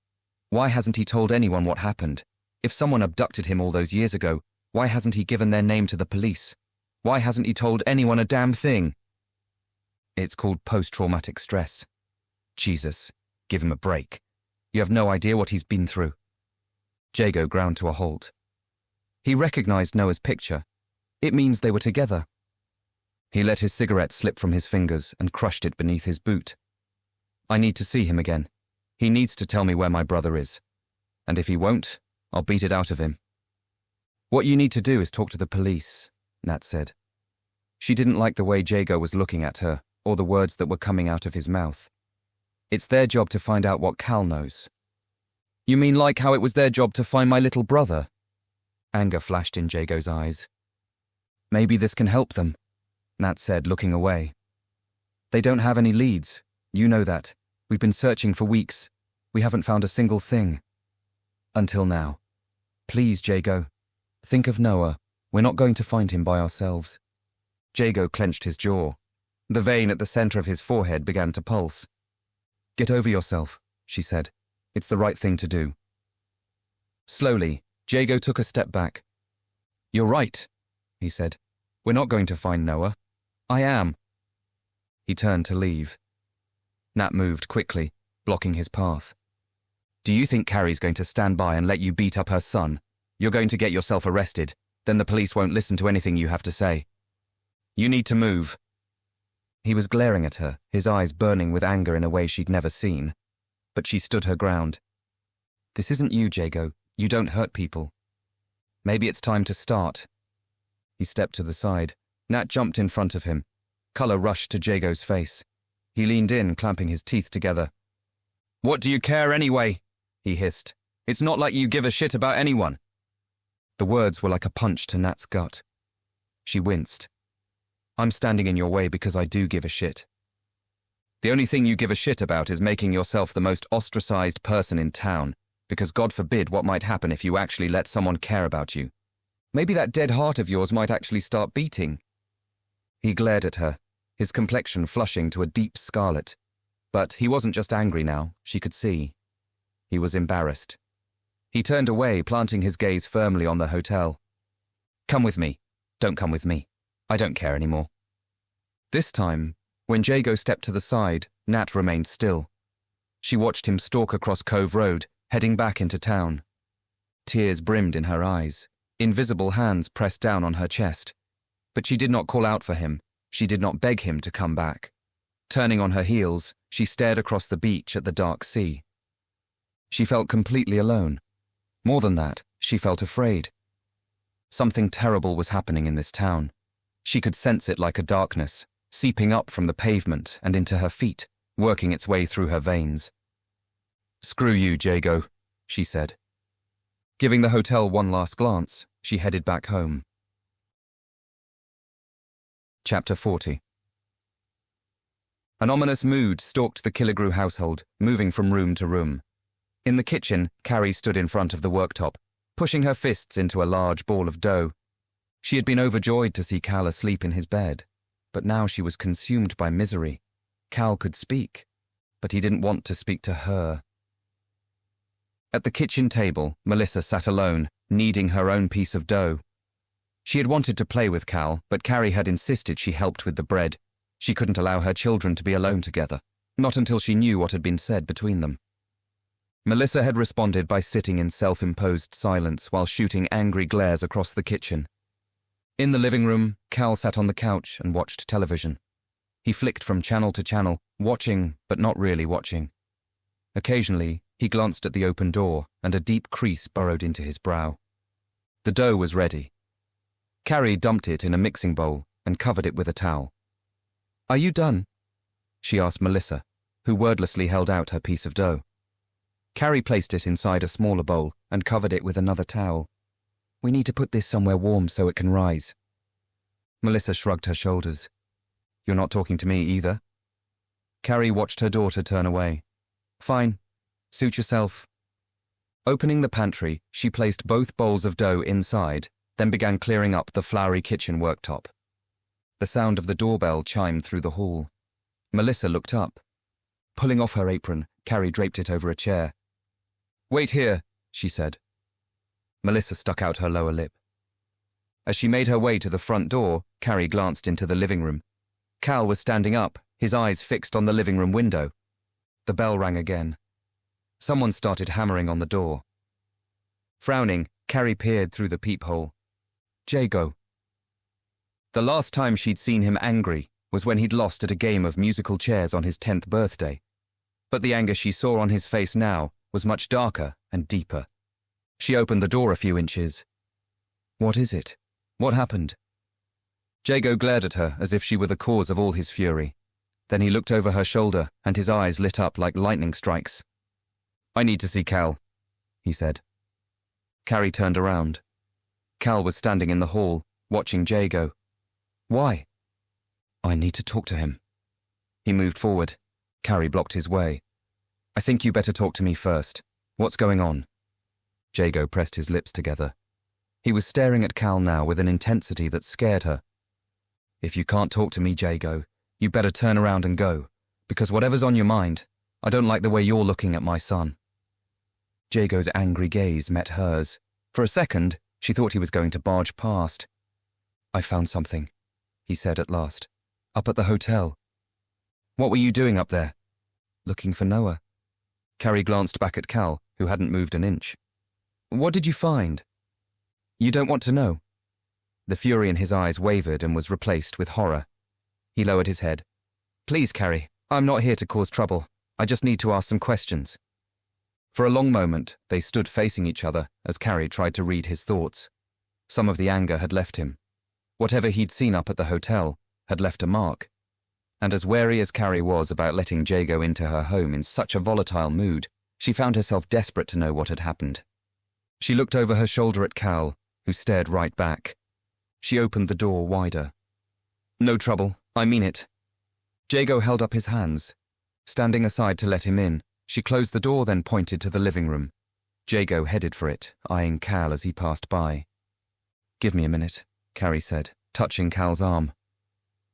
Why hasn't he told anyone what happened? If someone abducted him all those years ago, why hasn't he given their name to the police? Why hasn't he told anyone a damn thing? It's called post-traumatic stress. Jesus, give him a break. You have no idea what he's been through. Jago ground to a halt. He recognized Noah's picture. It means they were together. He let his cigarette slip from his fingers and crushed it beneath his boot. I need to see him again. He needs to tell me where my brother is. And if he won't, I'll beat it out of him. What you need to do is talk to the police, Nat said. She didn't like the way Jago was looking at her, or the words that were coming out of his mouth. It's their job to find out what Cal knows. You mean like how it was their job to find my little brother? Anger flashed in Jago's eyes. Maybe this can help them, Nat said, looking away. They don't have any leads. You know that. We've been searching for weeks. We haven't found a single thing. Until now. Please, Jago. Think of Noah. We're not going to find him by ourselves. Jago clenched his jaw. The vein at the center of his forehead began to pulse. Get over yourself, she said. It's the right thing to do. Slowly, Jago took a step back. You're right, he said. We're not going to find Noah. I am. He turned to leave. Nat moved quickly, blocking his path. Do you think Carrie's going to stand by and let you beat up her son? You're going to get yourself arrested. Then the police won't listen to anything you have to say. You need to move. He was glaring at her, his eyes burning with anger in a way she'd never seen. But she stood her ground. This isn't you, Jago. You don't hurt people. Maybe it's time to start. He stepped to the side. Nat jumped in front of him. Colour rushed to Jago's face. He leaned in, clamping his teeth together. What do you care anyway? He hissed. It's not like you give a shit about anyone. The words were like a punch to Nat's gut. She winced. I'm standing in your way because I do give a shit. The only thing you give a shit about is making yourself the most ostracized person in town, because God forbid what might happen if you actually let someone care about you. Maybe that dead heart of yours might actually start beating. He glared at her, his complexion flushing to a deep scarlet. But he wasn't just angry now, she could see. He was embarrassed. He turned away, planting his gaze firmly on the hotel. Come with me. Don't come with me. I don't care anymore. This time, when Jago stepped to the side, Nat remained still. She watched him stalk across Cove Road, heading back into town. Tears brimmed in her eyes. Invisible hands pressed down on her chest. But she did not call out for him. She did not beg him to come back. Turning on her heels, she stared across the beach at the dark sea. She felt completely alone. More than that, she felt afraid. Something terrible was happening in this town. She could sense it like a darkness, seeping up from the pavement and into her feet, working its way through her veins. Screw you, Jago, she said. Giving the hotel one last glance, she headed back home. Chapter 40. An ominous mood stalked the Killigrew household, moving from room to room. In the kitchen, Carrie stood in front of the worktop, pushing her fists into a large ball of dough. She had been overjoyed to see Cal asleep in his bed, but now she was consumed by misery. Cal could speak, but he didn't want to speak to her. At the kitchen table, Melissa sat alone, kneading her own piece of dough. She had wanted to play with Cal, but Carrie had insisted she helped with the bread. She couldn't allow her children to be alone together, not until she knew what had been said between them. Melissa had responded by sitting in self-imposed silence while shooting angry glares across the kitchen. In the living room, Cal sat on the couch and watched television. He flicked from channel to channel, watching but not really watching. Occasionally, he glanced at the open door, and a deep crease burrowed into his brow. The dough was ready. Carrie dumped it in a mixing bowl and covered it with a towel. Are you done? She asked Melissa, who wordlessly held out her piece of dough. Carrie placed it inside a smaller bowl and covered it with another towel. We need to put this somewhere warm so it can rise. Melissa shrugged her shoulders. You're not talking to me either. Carrie watched her daughter turn away. Fine. Suit yourself. Opening the pantry, she placed both bowls of dough inside, then began clearing up the floury kitchen worktop. The sound of the doorbell chimed through the hall. Melissa looked up. Pulling off her apron, Carrie draped it over a chair. "Wait here," she said. Melissa stuck out her lower lip. As she made her way to the front door, Carrie glanced into the living room. Cal was standing up, his eyes fixed on the living room window. The bell rang again. Someone started hammering on the door. Frowning, Carrie peered through the peephole. Jago. The last time she'd seen him angry was when he'd lost at a game of musical chairs on his 10th birthday. But the anger she saw on his face now was much darker and deeper. She opened the door a few inches. "What is it? What happened?" Jago glared at her as if she were the cause of all his fury. Then he looked over her shoulder and his eyes lit up like lightning strikes. "I need to see Cal," he said. Carrie turned around. Cal was standing in the hall, watching Jago. "Why?" "I need to talk to him." He moved forward. Carrie blocked his way. "I think you better talk to me first. What's going on?" Jago pressed his lips together. He was staring at Cal now with an intensity that scared her. "If you can't talk to me, Jago, you better turn around and go, because whatever's on your mind, I don't like the way you're looking at my son." Jago's angry gaze met hers. For a second, she thought he was going to barge past. "I found something," he said at last. "Up at the hotel." "What were you doing up there?" "Looking for Noah." Carrie glanced back at Cal, who hadn't moved an inch. "What did you find?" "You don't want to know?" The fury in his eyes wavered and was replaced with horror. He lowered his head. "Please, Carrie, I'm not here to cause trouble. I just need to ask some questions." For a long moment, they stood facing each other as Carrie tried to read his thoughts. Some of the anger had left him. Whatever he'd seen up at the hotel had left a mark. And as wary as Carrie was about letting Jago into her home in such a volatile mood, she found herself desperate to know what had happened. She looked over her shoulder at Cal, who stared right back. She opened the door wider. "No trouble, I mean it." Jago held up his hands. Standing aside to let him in, she closed the door, then pointed to the living room. Jago headed for it, eyeing Cal as he passed by. "Give me a minute," Carrie said, touching Cal's arm.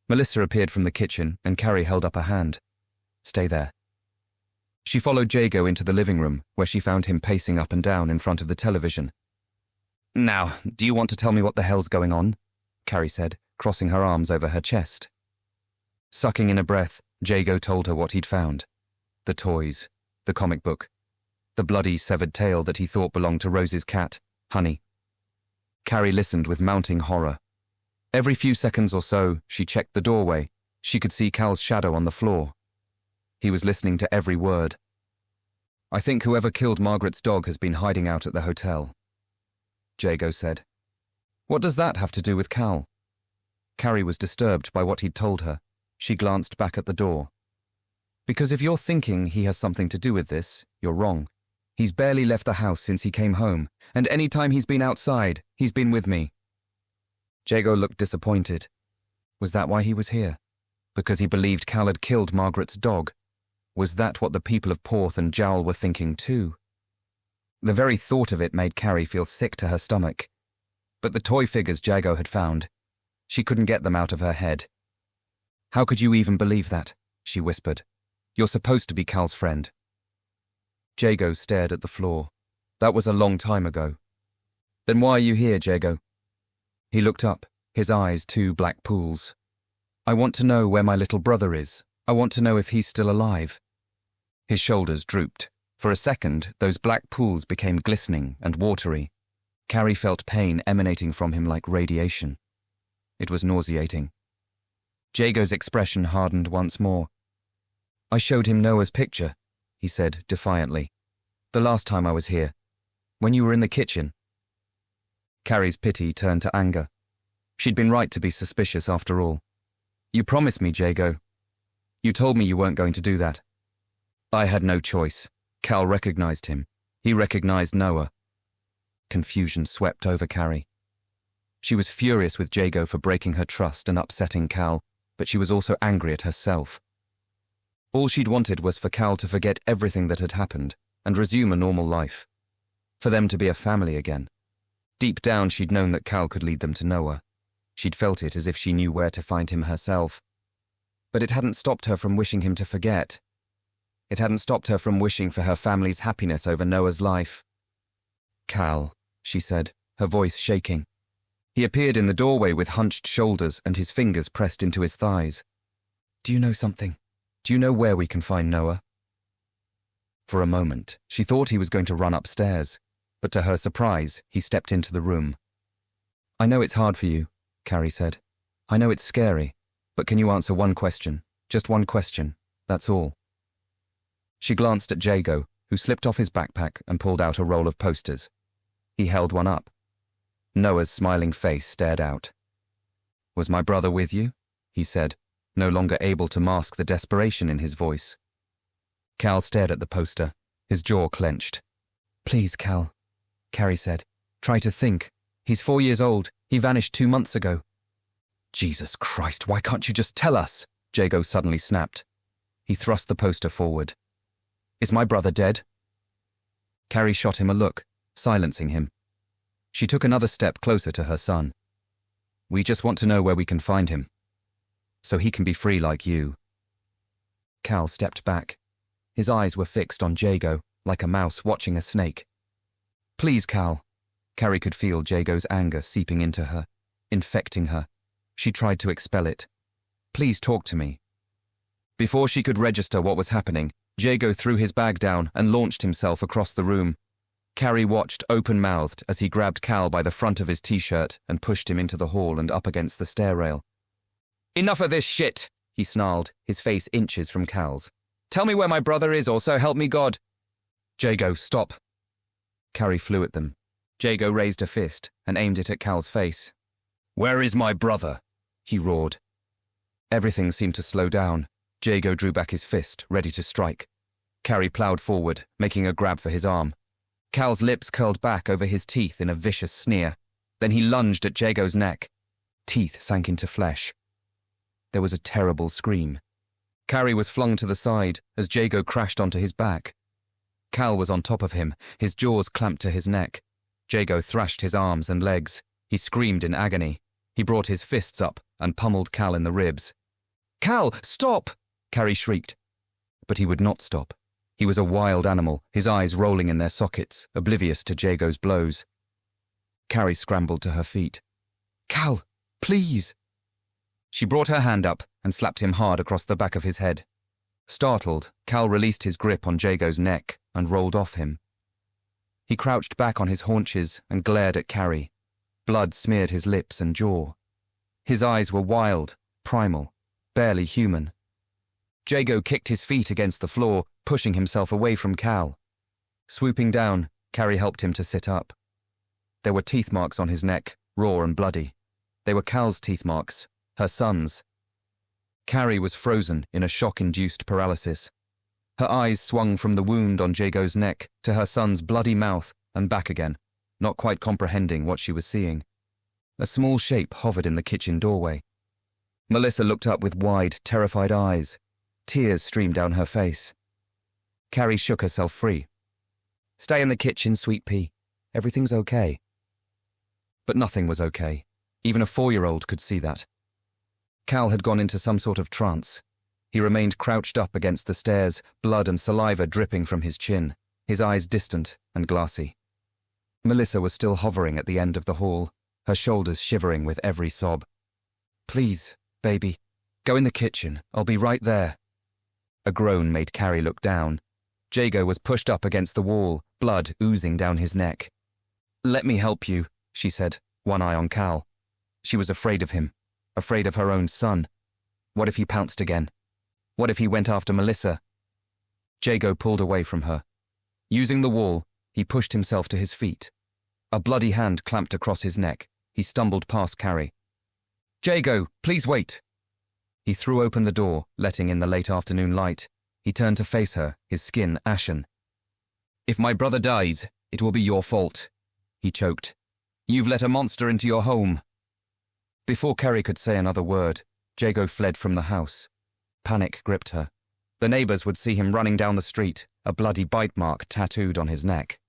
Melissa appeared from the kitchen and Carrie held up a hand. "Stay there." She followed Jago into the living room, where she found him pacing up and down in front of the television. "Now, do you want to tell me what the hell's going on?" Carrie said, crossing her arms over her chest. Sucking in a breath, Jago told her what he'd found. The toys, the comic book, the bloody severed tail that he thought belonged to Rose's cat, Honey. Carrie listened with mounting horror. Every few seconds or so, she checked the doorway. She could see Cal's shadow on the floor. He was listening to every word. "I think whoever killed Margaret's dog has been hiding out at the hotel," Jago said. "What does that have to do with Cal?" Carrie was disturbed by what he'd told her. She glanced back at the door. "Because if you're thinking he has something to do with this, you're wrong. He's barely left the house since he came home, and any time he's been outside, he's been with me." Jago looked disappointed. Was that why he was here? Because he believed Cal had killed Margaret's dog? Was that what the people of Porth and Jowl were thinking too? The very thought of it made Carrie feel sick to her stomach. But the toy figures Jago had found, she couldn't get them out of her head. "How could you even believe that?" she whispered. "You're supposed to be Cal's friend." Jago stared at the floor. "That was a long time ago." "Then why are you here, Jago?" He looked up, his eyes two black pools. "I want to know where my little brother is. I want to know if he's still alive." His shoulders drooped. For a second, those black pools became glistening and watery. Carrie felt pain emanating from him like radiation. It was nauseating. Jago's expression hardened once more. "I showed him Noah's picture," he said defiantly. "The last time I was here. When you were in the kitchen." Carrie's pity turned to anger. She'd been right to be suspicious after all. "You promised me, Jago. You told me you weren't going to do that." "I had no choice." Cal recognized him. He recognized Noah. Confusion swept over Carrie. She was furious with Jago for breaking her trust and upsetting Cal, but she was also angry at herself. All she'd wanted was for Cal to forget everything that had happened and resume a normal life. For them to be a family again. Deep down, she'd known that Cal could lead them to Noah. She'd felt it as if she knew where to find him herself. But it hadn't stopped her from wishing him to forget. It hadn't stopped her from wishing for her family's happiness over Noah's life. "Cal," she said, her voice shaking. He appeared in the doorway with hunched shoulders and his fingers pressed into his thighs. "Do you know something? Do you know where we can find Noah?" For a moment, she thought he was going to run upstairs, but to her surprise, he stepped into the room. "I know it's hard for you," Carrie said. "I know it's scary, but can you answer one question? Just one question, that's all." She glanced at Jago, who slipped off his backpack and pulled out a roll of posters. He held one up. Noah's smiling face stared out. "Was my brother with you?" he said, no longer able to mask the desperation in his voice. Cal stared at the poster, his jaw clenched. "Please, Cal," Carrie said. "Try to think. He's 4 years old. He vanished 2 months ago." "Jesus Christ, why can't you just tell us?" Jago suddenly snapped. He thrust the poster forward. "Is my brother dead?" Carrie shot him a look, silencing him. She took another step closer to her son. "We just want to know where we can find him, so he can be free like you." Cal stepped back. His eyes were fixed on Jago, like a mouse watching a snake. "Please, Cal." Carrie could feel Jago's anger seeping into her, infecting her. She tried to expel it. "Please talk to me." Before she could register what was happening, Jago threw his bag down and launched himself across the room. Carrie watched open-mouthed as he grabbed Cal by the front of his t-shirt and pushed him into the hall and up against the stair rail. "Enough of this shit," he snarled, his face inches from Cal's. "Tell me where my brother is, or so help me God." "Jago, stop." Carrie flew at them. Jago raised a fist and aimed it at Cal's face. "Where is my brother?" he roared. Everything seemed to slow down. Jago drew back his fist, ready to strike. Carrie ploughed forward, making a grab for his arm. Cal's lips curled back over his teeth in a vicious sneer. Then he lunged at Jago's neck. Teeth sank into flesh. There was a terrible scream. Carrie was flung to the side as Jago crashed onto his back. Cal was on top of him, his jaws clamped to his neck. Jago thrashed his arms and legs. He screamed in agony. He brought his fists up and pummeled Cal in the ribs. "Cal, stop!" Carrie shrieked. But he would not stop. He was a wild animal, his eyes rolling in their sockets, oblivious to Jago's blows. Carrie scrambled to her feet. "Cal, please!" She brought her hand up and slapped him hard across the back of his head. Startled, Cal released his grip on Jago's neck and rolled off him. He crouched back on his haunches and glared at Carrie. Blood smeared his lips and jaw. His eyes were wild, primal, barely human. Jago kicked his feet against the floor, pushing himself away from Cal. Swooping down, Carrie helped him to sit up. There were teeth marks on his neck, raw and bloody. They were Cal's teeth marks, her son's. Carrie was frozen in a shock-induced paralysis. Her eyes swung from the wound on Jago's neck to her son's bloody mouth and back again, not quite comprehending what she was seeing. A small shape hovered in the kitchen doorway. Melissa looked up with wide, terrified eyes. Tears streamed down her face. Carrie shook herself free. "Stay in the kitchen, sweet pea. Everything's okay." But nothing was okay. Even a 4-year-old could see that. Cal had gone into some sort of trance. He remained crouched up against the stairs, blood and saliva dripping from his chin, his eyes distant and glassy. Melissa was still hovering at the end of the hall, her shoulders shivering with every sob. "Please, baby, go in the kitchen. I'll be right there." A groan made Carrie look down. Jago was pushed up against the wall, blood oozing down his neck. "Let me help you," she said, one eye on Cal. She was afraid of him, afraid of her own son. What if he pounced again? What if he went after Melissa? Jago pulled away from her. Using the wall, he pushed himself to his feet. A bloody hand clamped across his neck. He stumbled past Carrie. "Jago, please wait." He threw open the door, letting in the late afternoon light. He turned to face her, his skin ashen. "If my brother dies, it will be your fault," he choked. "You've let a monster into your home." Before Carrie could say another word, Jago fled from the house. Panic gripped her. The neighbors would see him running down the street, a bloody bite mark tattooed on his neck.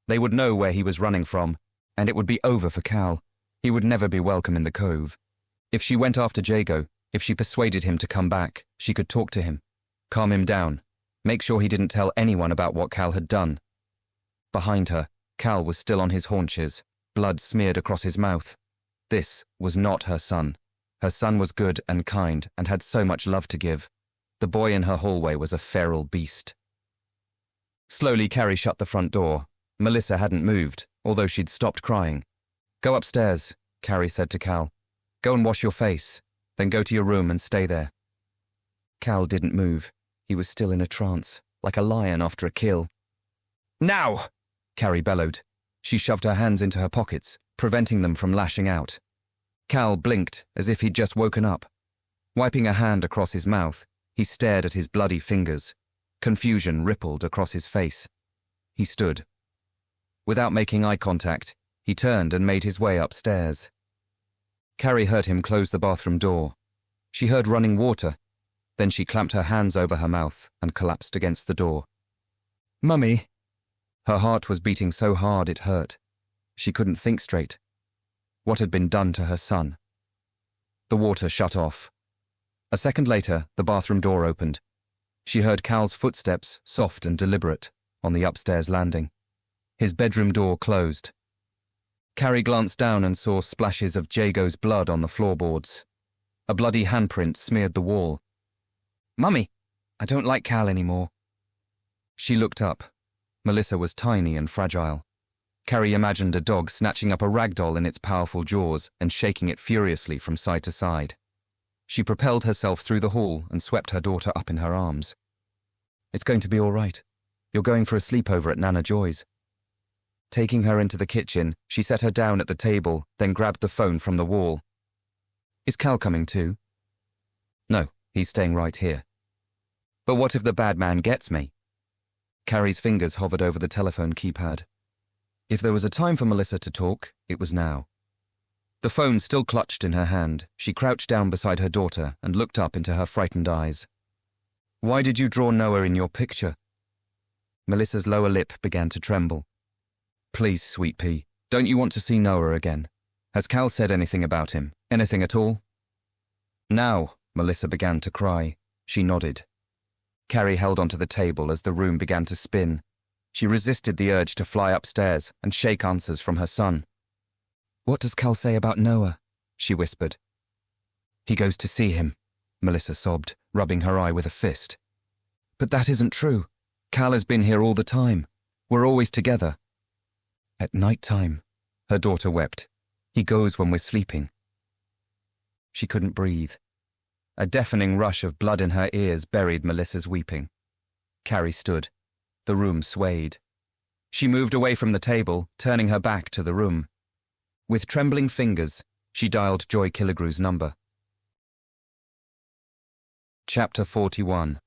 They would know where he was running from, and it would be over for Cal. He would never be welcome in the Cove. If she went after Jago, if she persuaded him to come back, she could talk to him, calm him down, Make sure he didn't tell anyone about what Cal had done. Behind her, Cal was still on his haunches, blood smeared across his mouth. This was not her son. Her son was good and kind and had so much love to give. The boy in her hallway was a feral beast. Slowly, Carrie shut the front door. Melissa hadn't moved, although she'd stopped crying. "Go upstairs," Carrie said to Cal. "Go and wash your face, then go to your room and stay there." Cal didn't move. He was still in a trance, like a lion after a kill. "Now!" Carrie bellowed. She shoved her hands into her pockets, preventing them from lashing out. Cal blinked as if he'd just woken up. Wiping a hand across his mouth, he stared at his bloody fingers. Confusion rippled across his face. He stood. Without making eye contact, he turned and made his way upstairs. Carrie heard him close the bathroom door. She heard running water. Then she clamped her hands over her mouth and collapsed against the door. "Mummy!" Her heart was beating so hard it hurt. She couldn't think straight. What had been done to her son? The water shut off. A second later, the bathroom door opened. She heard Cal's footsteps, soft and deliberate, on the upstairs landing. His bedroom door closed. Carrie glanced down and saw splashes of Jago's blood on the floorboards. A bloody handprint smeared the wall. "Mummy, I don't like Cal anymore." She looked up. Melissa was tiny and fragile. Carrie imagined a dog snatching up a rag doll in its powerful jaws and shaking it furiously from side to side. She propelled herself through the hall and swept her daughter up in her arms. "It's going to be all right. You're going for a sleepover at Nana Joy's." Taking her into the kitchen, she set her down at the table, then grabbed the phone from the wall. "Is Cal coming too?" "No, he's staying right here." "But what if the bad man gets me?" Carrie's fingers hovered over the telephone keypad. If there was a time for Melissa to talk, it was now. The phone still clutched in her hand, she crouched down beside her daughter and looked up into her frightened eyes. "Why did you draw Noah in your picture?" Melissa's lower lip began to tremble. "Please, sweet pea, don't you want to see Noah again? Has Cal said anything about him? Anything at all?" "Now," Melissa began to cry. She nodded. Carrie held onto the table as the room began to spin. She resisted the urge to fly upstairs and shake answers from her son. "What does Cal say about Noah?" she whispered. "He goes to see him," Melissa sobbed, rubbing her eye with a fist. "But that isn't true. Cal has been here all the time. We're always together." "At night time," her daughter wept. "He goes when we're sleeping." She couldn't breathe. A deafening rush of blood in her ears buried Melissa's weeping. Carrie stood. The room swayed. She moved away from the table, turning her back to the room. With trembling fingers, she dialed Joy Killigrew's number. Chapter 41.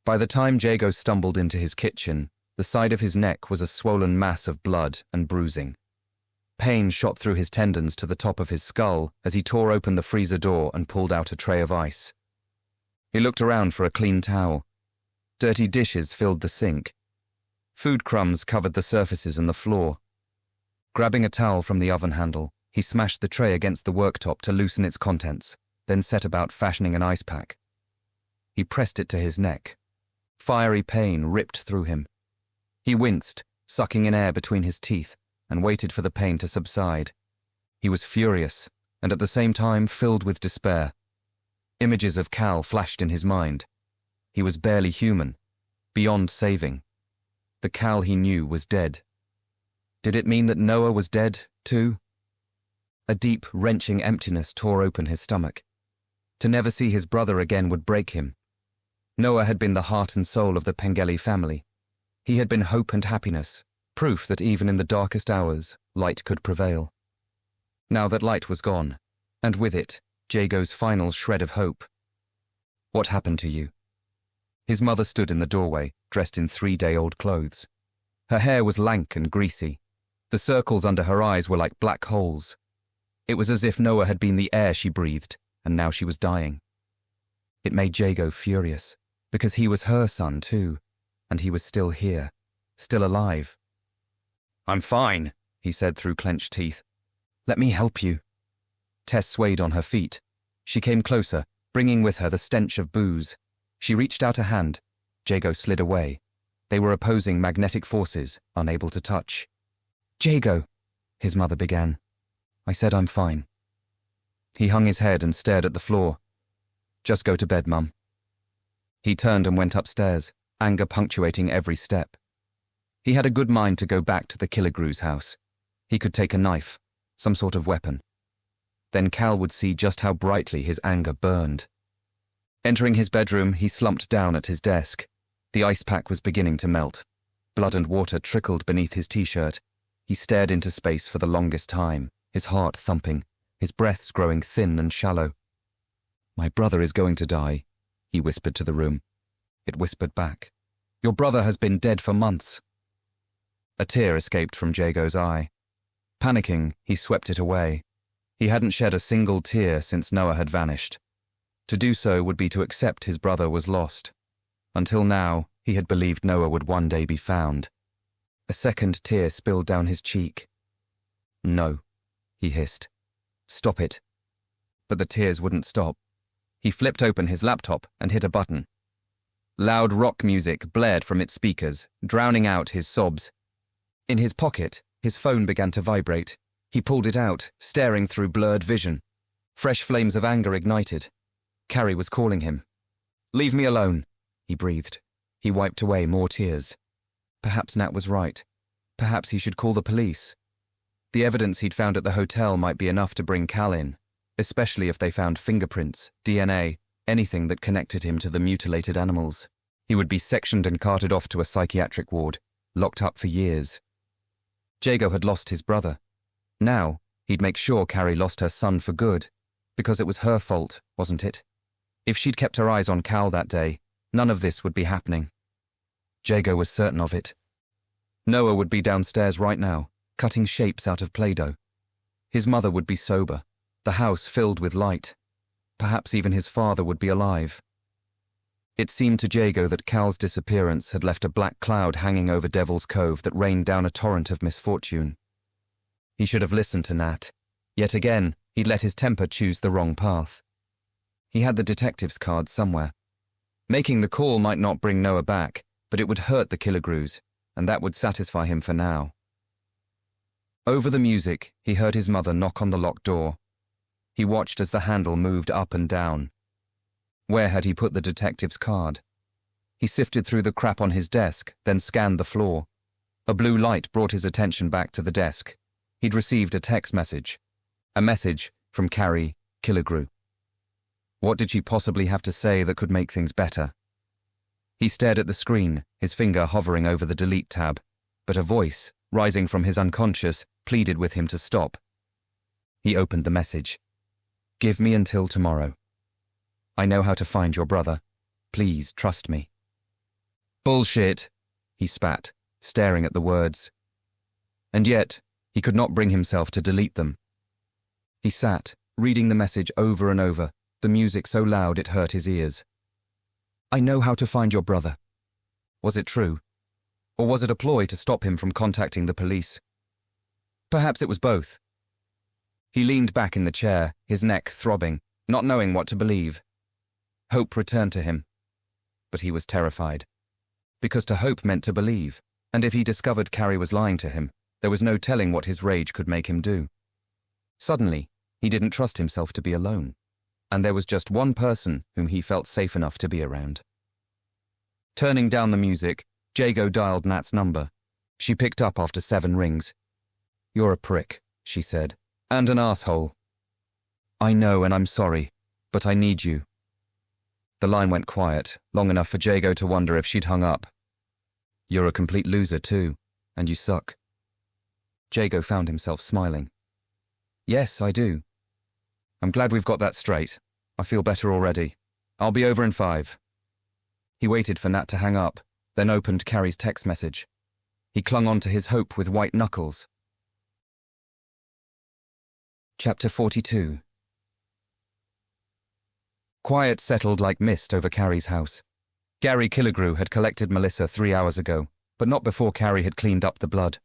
By the time Jago stumbled into his kitchen, the side of his neck was a swollen mass of blood and bruising. Pain shot through his tendons to the top of his skull as he tore open the freezer door and pulled out a tray of ice. He looked around for a clean towel. Dirty dishes filled the sink. Food crumbs covered the surfaces and the floor. Grabbing a towel from the oven handle, he smashed the tray against the worktop to loosen its contents, then set about fashioning an ice pack. He pressed it to his neck. Fiery pain ripped through him. He winced, sucking in air between his teeth, and waited for the pain to subside. He was furious, and at the same time filled with despair. Images of Cal flashed in his mind. He was barely human, beyond saving. The Cal he knew was dead. Did it mean that Noah was dead, too? A deep, wrenching emptiness tore open his stomach. To never see his brother again would break him. Noah had been the heart and soul of the Pengelly family. He had been hope and happiness, proof that even in the darkest hours, light could prevail. Now that light was gone, and with it, Jago's final shred of hope. "What happened to you?" His mother stood in the doorway, dressed in 3-day-old clothes. Her hair was lank and greasy. The circles under her eyes were like black holes. It was as if Noah had been the air she breathed, and now she was dying. It made Jago furious, because he was her son too, and he was still here, still alive. "I'm fine," he said through clenched teeth. "Let me help you." Tess swayed on her feet. She came closer, bringing with her the stench of booze. She reached out a hand. Jago slid away. They were opposing magnetic forces, unable to touch. "Jago," his mother began. "I said I'm fine." He hung his head and stared at the floor. "Just go to bed, Mum." He turned and went upstairs, anger punctuating every step. He had a good mind to go back to the Killigrew's house. He could take a knife, some sort of weapon. Then Cal would see just how brightly his anger burned. Entering his bedroom, he slumped down at his desk. The ice pack was beginning to melt. Blood and water trickled beneath his t-shirt. He stared into space for the longest time, his heart thumping, his breaths growing thin and shallow. "My brother is going to die," he whispered to the room. It whispered back. "Your brother has been dead for months." A tear escaped from Jago's eye. Panicking, he swept it away. He hadn't shed a single tear since Noah had vanished. To do so would be to accept his brother was lost. Until now, he had believed Noah would one day be found. A second tear spilled down his cheek. "No," he hissed. "Stop it." But the tears wouldn't stop. He flipped open his laptop and hit a button. Loud rock music blared from its speakers, drowning out his sobs. In his pocket, his phone began to vibrate. He pulled it out, staring through blurred vision. Fresh flames of anger ignited. Carrie was calling him. "Leave me alone," he breathed. He wiped away more tears. Perhaps Nat was right. Perhaps he should call the police. The evidence he'd found at the hotel might be enough to bring Cal in, especially if they found fingerprints, DNA, anything that connected him to the mutilated animals. He would be sectioned and carted off to a psychiatric ward, locked up for years. Jago had lost his brother. Now, he'd make sure Carrie lost her son for good, because it was her fault, wasn't it? If she'd kept her eyes on Cal that day, none of this would be happening. Jago was certain of it. Noah would be downstairs right now, cutting shapes out of Play-Doh. His mother would be sober, the house filled with light. Perhaps even his father would be alive. It seemed to Jago that Cal's disappearance had left a black cloud hanging over Devil's Cove that rained down a torrent of misfortune. He should have listened to Nat. Yet again, he'd let his temper choose the wrong path. He had the detective's card somewhere. Making the call might not bring Noah back, but it would hurt the Killigrews, and that would satisfy him for now. Over the music, he heard his mother knock on the locked door. He watched as the handle moved up and down. Where had he put the detective's card? He sifted through the crap on his desk, then scanned the floor. A blue light brought his attention back to the desk. He'd received a text message. A message from Carrie Killigrew. What did she possibly have to say that could make things better? He stared at the screen, his finger hovering over the delete tab, but a voice, rising from his unconscious, pleaded with him to stop. He opened the message. "Give me until tomorrow. I know how to find your brother. Please trust me." "Bullshit," he spat, staring at the words. And yet, he could not bring himself to delete them. He sat, reading the message over and over, the music so loud it hurt his ears. "I know how to find your brother." Was it true? Or was it a ploy to stop him from contacting the police? Perhaps it was both. He leaned back in the chair, his neck throbbing, not knowing what to believe. Hope returned to him. But he was terrified. Because to hope meant to believe, and if he discovered Carrie was lying to him, there was no telling what his rage could make him do. Suddenly, he didn't trust himself to be alone, and there was just one person whom he felt safe enough to be around. Turning down the music, Jago dialed Nat's number. She picked up after 7 rings. "You're a prick," she said, "and an asshole. I know, and I'm sorry, but I need you." The line went quiet, long enough for Jago to wonder if she'd hung up. "You're a complete loser too, and you suck." Jago found himself smiling. "Yes, I do. I'm glad we've got that straight. I feel better already. I'll be over in 5. He waited for Nat to hang up, then opened Carrie's text message. He clung on to his hope with white knuckles. Chapter 42. Quiet settled like mist over Carrie's house. Gary Killigrew had collected Melissa 3 hours ago, but not before Carrie had cleaned up the blood.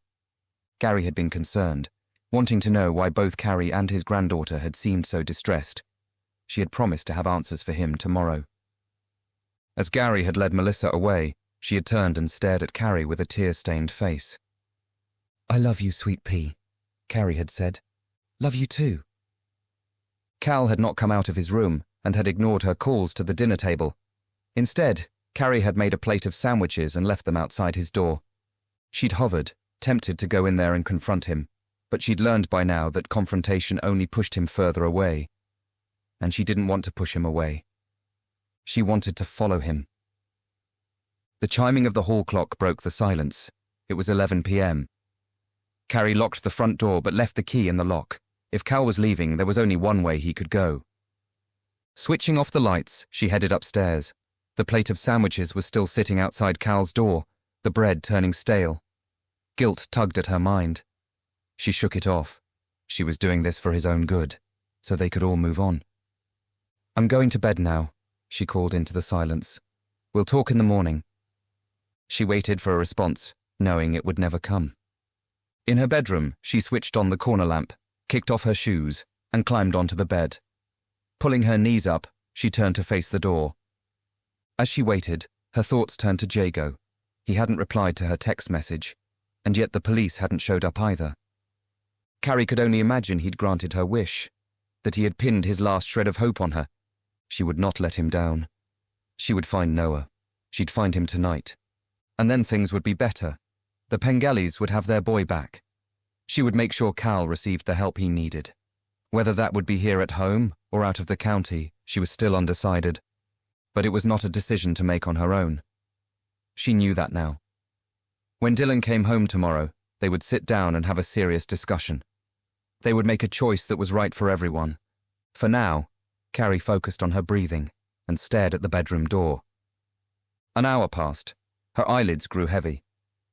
Gary had been concerned, wanting to know why both Carrie and his granddaughter had seemed so distressed. She had promised to have answers for him tomorrow. As Gary had led Melissa away, she had turned and stared at Carrie with a tear-stained face. "I love you, sweet pea," Carrie had said. "Love you too." Cal had not come out of his room and had ignored her calls to the dinner table. Instead, Carrie had made a plate of sandwiches and left them outside his door. She'd hovered, tempted to go in there and confront him, but she'd learned by now that confrontation only pushed him further away. And she didn't want to push him away. She wanted to follow him. The chiming of the hall clock broke the silence. It was 11 p.m. Carrie locked the front door but left the key in the lock. If Cal was leaving, there was only one way he could go. Switching off the lights, she headed upstairs. The plate of sandwiches was still sitting outside Cal's door, the bread turning stale. Guilt tugged at her mind. She shook it off. She was doing this for his own good, so they could all move on. "I'm going to bed now," she called into the silence. "We'll talk in the morning." She waited for a response, knowing it would never come. In her bedroom, she switched on the corner lamp, kicked off her shoes, and climbed onto the bed. Pulling her knees up, she turned to face the door. As she waited, her thoughts turned to Jago. He hadn't replied to her text message, and yet the police hadn't showed up either. Carrie could only imagine he'd granted her wish, that he had pinned his last shred of hope on her. She would not let him down. She would find Noah. She'd find him tonight. And then things would be better. The Pengellies would have their boy back. She would make sure Cal received the help he needed. Whether that would be here at home or out of the county, she was still undecided. But it was not a decision to make on her own. She knew that now. When Dylan came home tomorrow, they would sit down and have a serious discussion. They would make a choice that was right for everyone. For now, Carrie focused on her breathing and stared at the bedroom door. An hour passed. Her eyelids grew heavy.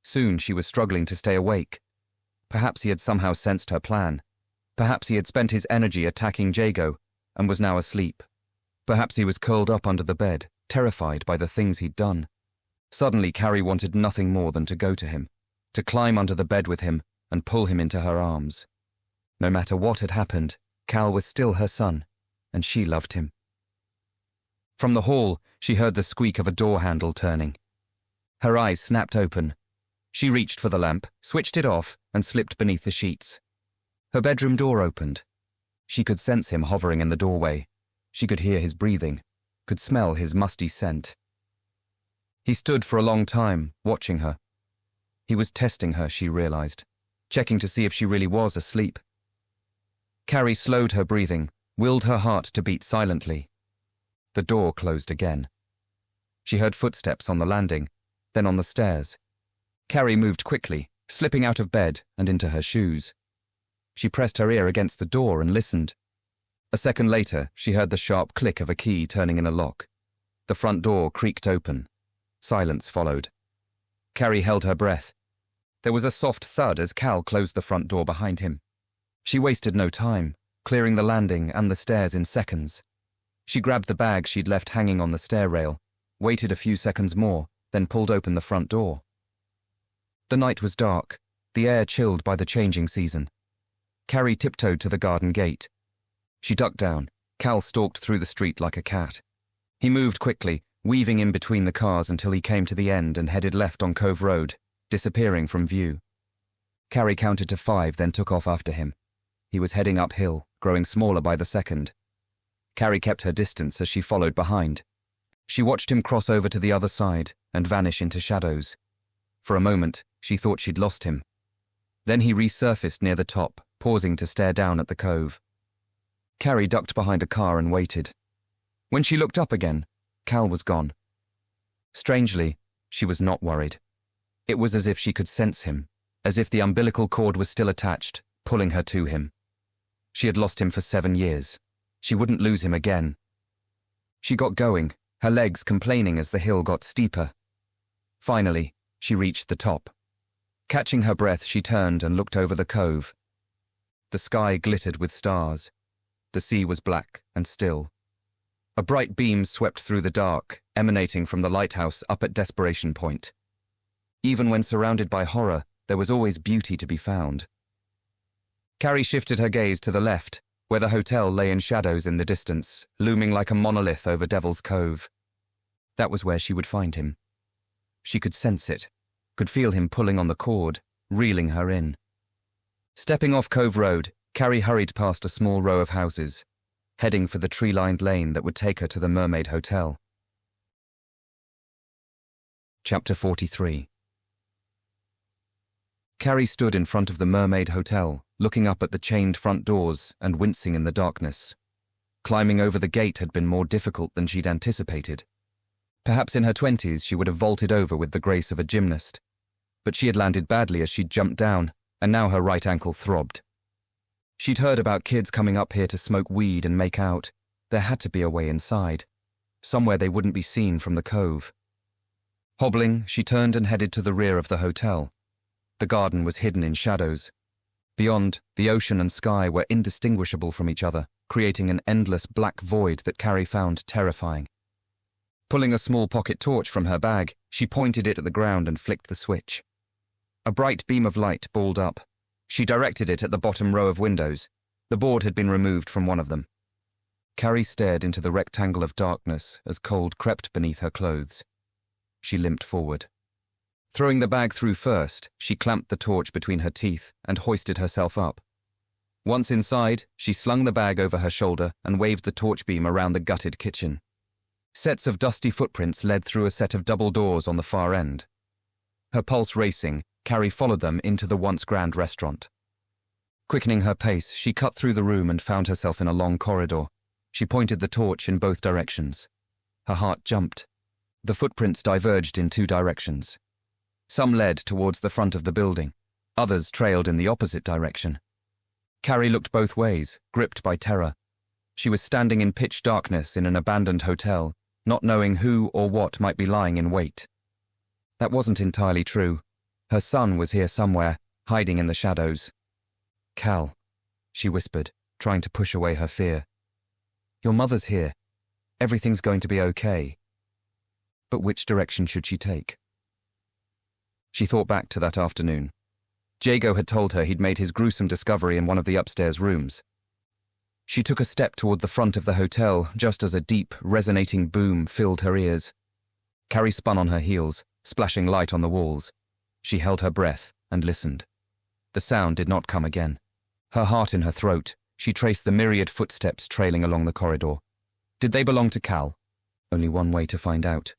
Soon she was struggling to stay awake. Perhaps he had somehow sensed her plan. Perhaps he had spent his energy attacking Jago and was now asleep. Perhaps he was curled up under the bed, terrified by the things he'd done. Suddenly, Carrie wanted nothing more than to go to him, to climb under the bed with him and pull him into her arms. No matter what had happened, Cal was still her son, and she loved him. From the hall, she heard the squeak of a door handle turning. Her eyes snapped open. She reached for the lamp, switched it off, and slipped beneath the sheets. Her bedroom door opened. She could sense him hovering in the doorway. She could hear his breathing, could smell his musty scent. He stood for a long time, watching her. He was testing her, she realized, checking to see if she really was asleep. Carrie slowed her breathing, willed her heart to beat silently. The door closed again. She heard footsteps on the landing, then on the stairs. Carrie moved quickly, slipping out of bed and into her shoes. She pressed her ear against the door and listened. A second later, she heard the sharp click of a key turning in a lock. The front door creaked open. Silence followed. Carrie held her breath. There was a soft thud as Cal closed the front door behind him. She wasted no time, clearing the landing and the stairs in seconds. She grabbed the bag she'd left hanging on the stair rail, waited a few seconds more, then pulled open the front door. The night was dark, the air chilled by the changing season. Carrie tiptoed to the garden gate. She ducked down. Cal stalked through the street like a cat. He moved quickly, weaving in between the cars until he came to the end and headed left on Cove Road, disappearing from view. Carrie counted to 5, then took off after him. He was heading uphill, growing smaller by the second. Carrie kept her distance as she followed behind. She watched him cross over to the other side and vanish into shadows. For a moment, she thought she'd lost him. Then he resurfaced near the top, pausing to stare down at the cove. Carrie ducked behind a car and waited. When she looked up again, Cal was gone. Strangely, she was not worried. It was as if she could sense him, as if the umbilical cord was still attached, pulling her to him. She had lost him for 7 years. She wouldn't lose him again. She got going, her legs complaining as the hill got steeper. Finally, she reached the top. Catching her breath, she turned and looked over the cove. The sky glittered with stars. The sea was black and still. A bright beam swept through the dark, emanating from the lighthouse up at Desperation Point. Even when surrounded by horror, there was always beauty to be found. Carrie shifted her gaze to the left, where the hotel lay in shadows in the distance, looming like a monolith over Devil's Cove. That was where she would find him. She could sense it, could feel him pulling on the cord, reeling her in. Stepping off Cove Road, Carrie hurried past a small row of houses, heading for the tree-lined lane that would take her to the Mermaid Hotel. Chapter 43. Carrie stood in front of the Mermaid Hotel, looking up at the chained front doors and wincing in the darkness. Climbing over the gate had been more difficult than she'd anticipated. Perhaps in her 20s she would have vaulted over with the grace of a gymnast, but she had landed badly as she'd jumped down, and now her right ankle throbbed. She'd heard about kids coming up here to smoke weed and make out. There had to be a way inside, somewhere they wouldn't be seen from the cove. Hobbling, she turned and headed to the rear of the hotel. The garden was hidden in shadows. Beyond, the ocean and sky were indistinguishable from each other, creating an endless black void that Carrie found terrifying. Pulling a small pocket torch from her bag, she pointed it at the ground and flicked the switch. A bright beam of light balled up. She directed it at the bottom row of windows. The board had been removed from one of them. Carrie stared into the rectangle of darkness as cold crept beneath her clothes. She limped forward. Throwing the bag through first, she clamped the torch between her teeth and hoisted herself up. Once inside, she slung the bag over her shoulder and waved the torch beam around the gutted kitchen. Sets of dusty footprints led through a set of double doors on the far end. Her pulse racing, Carrie followed them into the once grand restaurant. Quickening her pace, she cut through the room and found herself in a long corridor. She pointed the torch in both directions. Her heart jumped. The footprints diverged in two directions. Some led towards the front of the building. Others trailed in the opposite direction. Carrie looked both ways, gripped by terror. She was standing in pitch darkness in an abandoned hotel, not knowing who or what might be lying in wait. That wasn't entirely true. Her son was here somewhere, hiding in the shadows. "Cal," she whispered, trying to push away her fear. "Your mother's here. Everything's going to be okay." But which direction should she take? She thought back to that afternoon. Jago had told her he'd made his gruesome discovery in one of the upstairs rooms. She took a step toward the front of the hotel just as a deep, resonating boom filled her ears. Carrie spun on her heels, splashing light on the walls. She held her breath and listened. The sound did not come again. Her heart in her throat, she traced the myriad footsteps trailing along the corridor. Did they belong to Cal? Only one way to find out.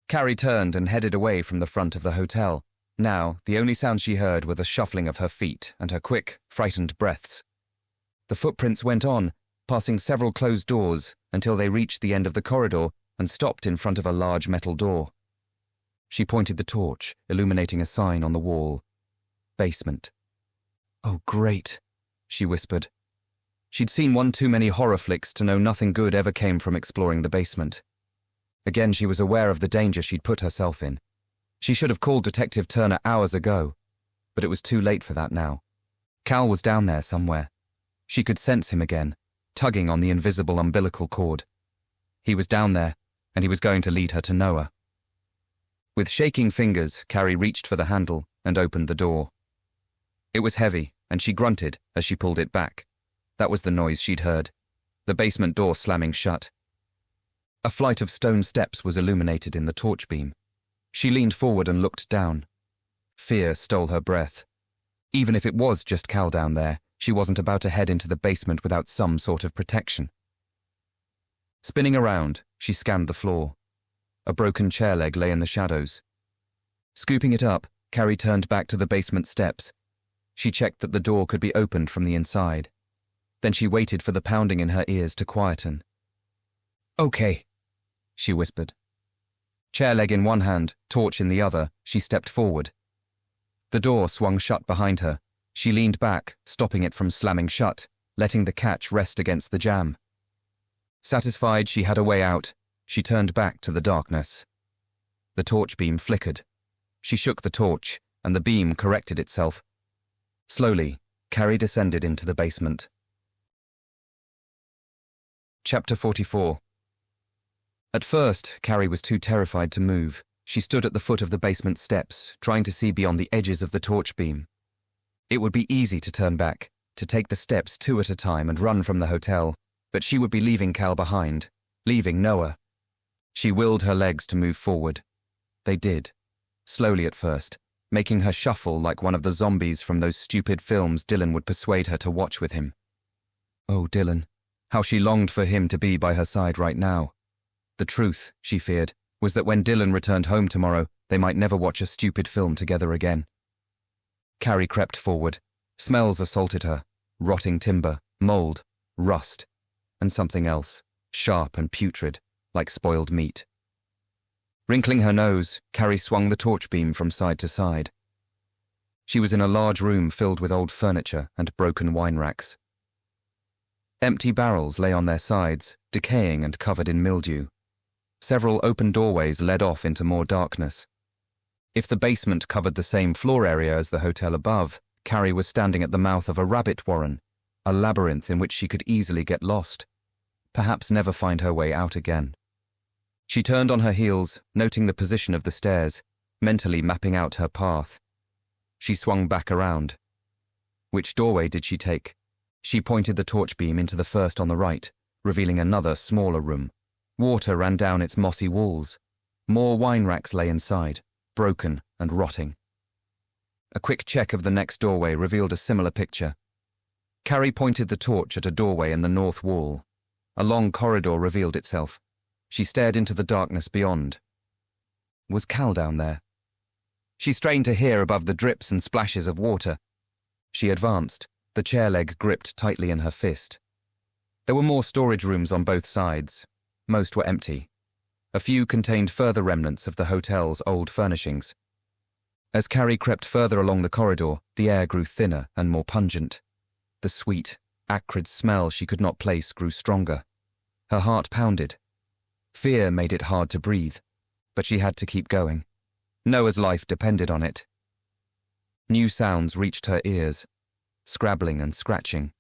Carrie turned and headed away from the front of the hotel. Now, the only sound she heard were the shuffling of her feet and her quick, frightened breaths. The footprints went on, passing several closed doors until they reached the end of the corridor and stopped in front of a large metal door. She pointed the torch, illuminating a sign on the wall. Basement. "Oh, great," she whispered. She'd seen one too many horror flicks to know nothing good ever came from exploring the basement. Again, she was aware of the danger she'd put herself in. She should have called Detective Turner hours ago, but it was too late for that now. Cal was down there somewhere. She could sense him again, tugging on the invisible umbilical cord. He was down there, and he was going to lead her to Noah. With shaking fingers, Carrie reached for the handle and opened the door. It was heavy, and she grunted as she pulled it back. That was the noise she'd heard, the basement door slamming shut. A flight of stone steps was illuminated in the torch beam. She leaned forward and looked down. Fear stole her breath. Even if it was just Cal down there, she wasn't about to head into the basement without some sort of protection. Spinning around, she scanned the floor. A broken chair leg lay in the shadows. Scooping it up, Carrie turned back to the basement steps. She checked that the door could be opened from the inside. Then she waited for the pounding in her ears to quieten. "Okay," she whispered. Chair leg in one hand, torch in the other, she stepped forward. The door swung shut behind her. She leaned back, stopping it from slamming shut, letting the catch rest against the jamb. Satisfied she had a way out, she turned back to the darkness. The torch beam flickered. She shook the torch, and the beam corrected itself. Slowly, Carrie descended into the basement. Chapter 44. At first, Carrie was too terrified to move. She stood at the foot of the basement steps, trying to see beyond the edges of the torch beam. It would be easy to turn back, to take the steps two at a time and run from the hotel, but she would be leaving Cal behind, leaving Noah. She willed her legs to move forward. They did, slowly at first, making her shuffle like one of the zombies from those stupid films Dylan would persuade her to watch with him. Oh, Dylan, how she longed for him to be by her side right now. The truth, she feared, was that when Dylan returned home tomorrow, they might never watch a stupid film together again. Carrie crept forward. Smells assaulted her: rotting timber, mold, rust, and something else, sharp and putrid, like spoiled meat. Wrinkling her nose, Carrie swung the torch beam from side to side. She was in a large room filled with old furniture and broken wine racks. Empty barrels lay on their sides, decaying and covered in mildew. Several open doorways led off into more darkness. If the basement covered the same floor area as the hotel above, Carrie was standing at the mouth of a rabbit warren, a labyrinth in which she could easily get lost, perhaps never find her way out again. She turned on her heels, noting the position of the stairs, mentally mapping out her path. She swung back around. Which doorway did she take? She pointed the torch beam into the first on the right, revealing another, smaller room. Water ran down its mossy walls. More wine racks lay inside, broken and rotting. A quick check of the next doorway revealed a similar picture. Carrie pointed the torch at a doorway in the north wall. A long corridor revealed itself. She stared into the darkness beyond. Was Cal down there? She strained to hear above the drips and splashes of water. She advanced, the chair leg gripped tightly in her fist. There were more storage rooms on both sides. Most were empty. A few contained further remnants of the hotel's old furnishings. As Carrie crept further along the corridor, the air grew thinner and more pungent. The sweet, acrid smell she could not place grew stronger. Her heart pounded. Fear made it hard to breathe, but she had to keep going. Noah's life depended on it. New sounds reached her ears, scrabbling and scratching.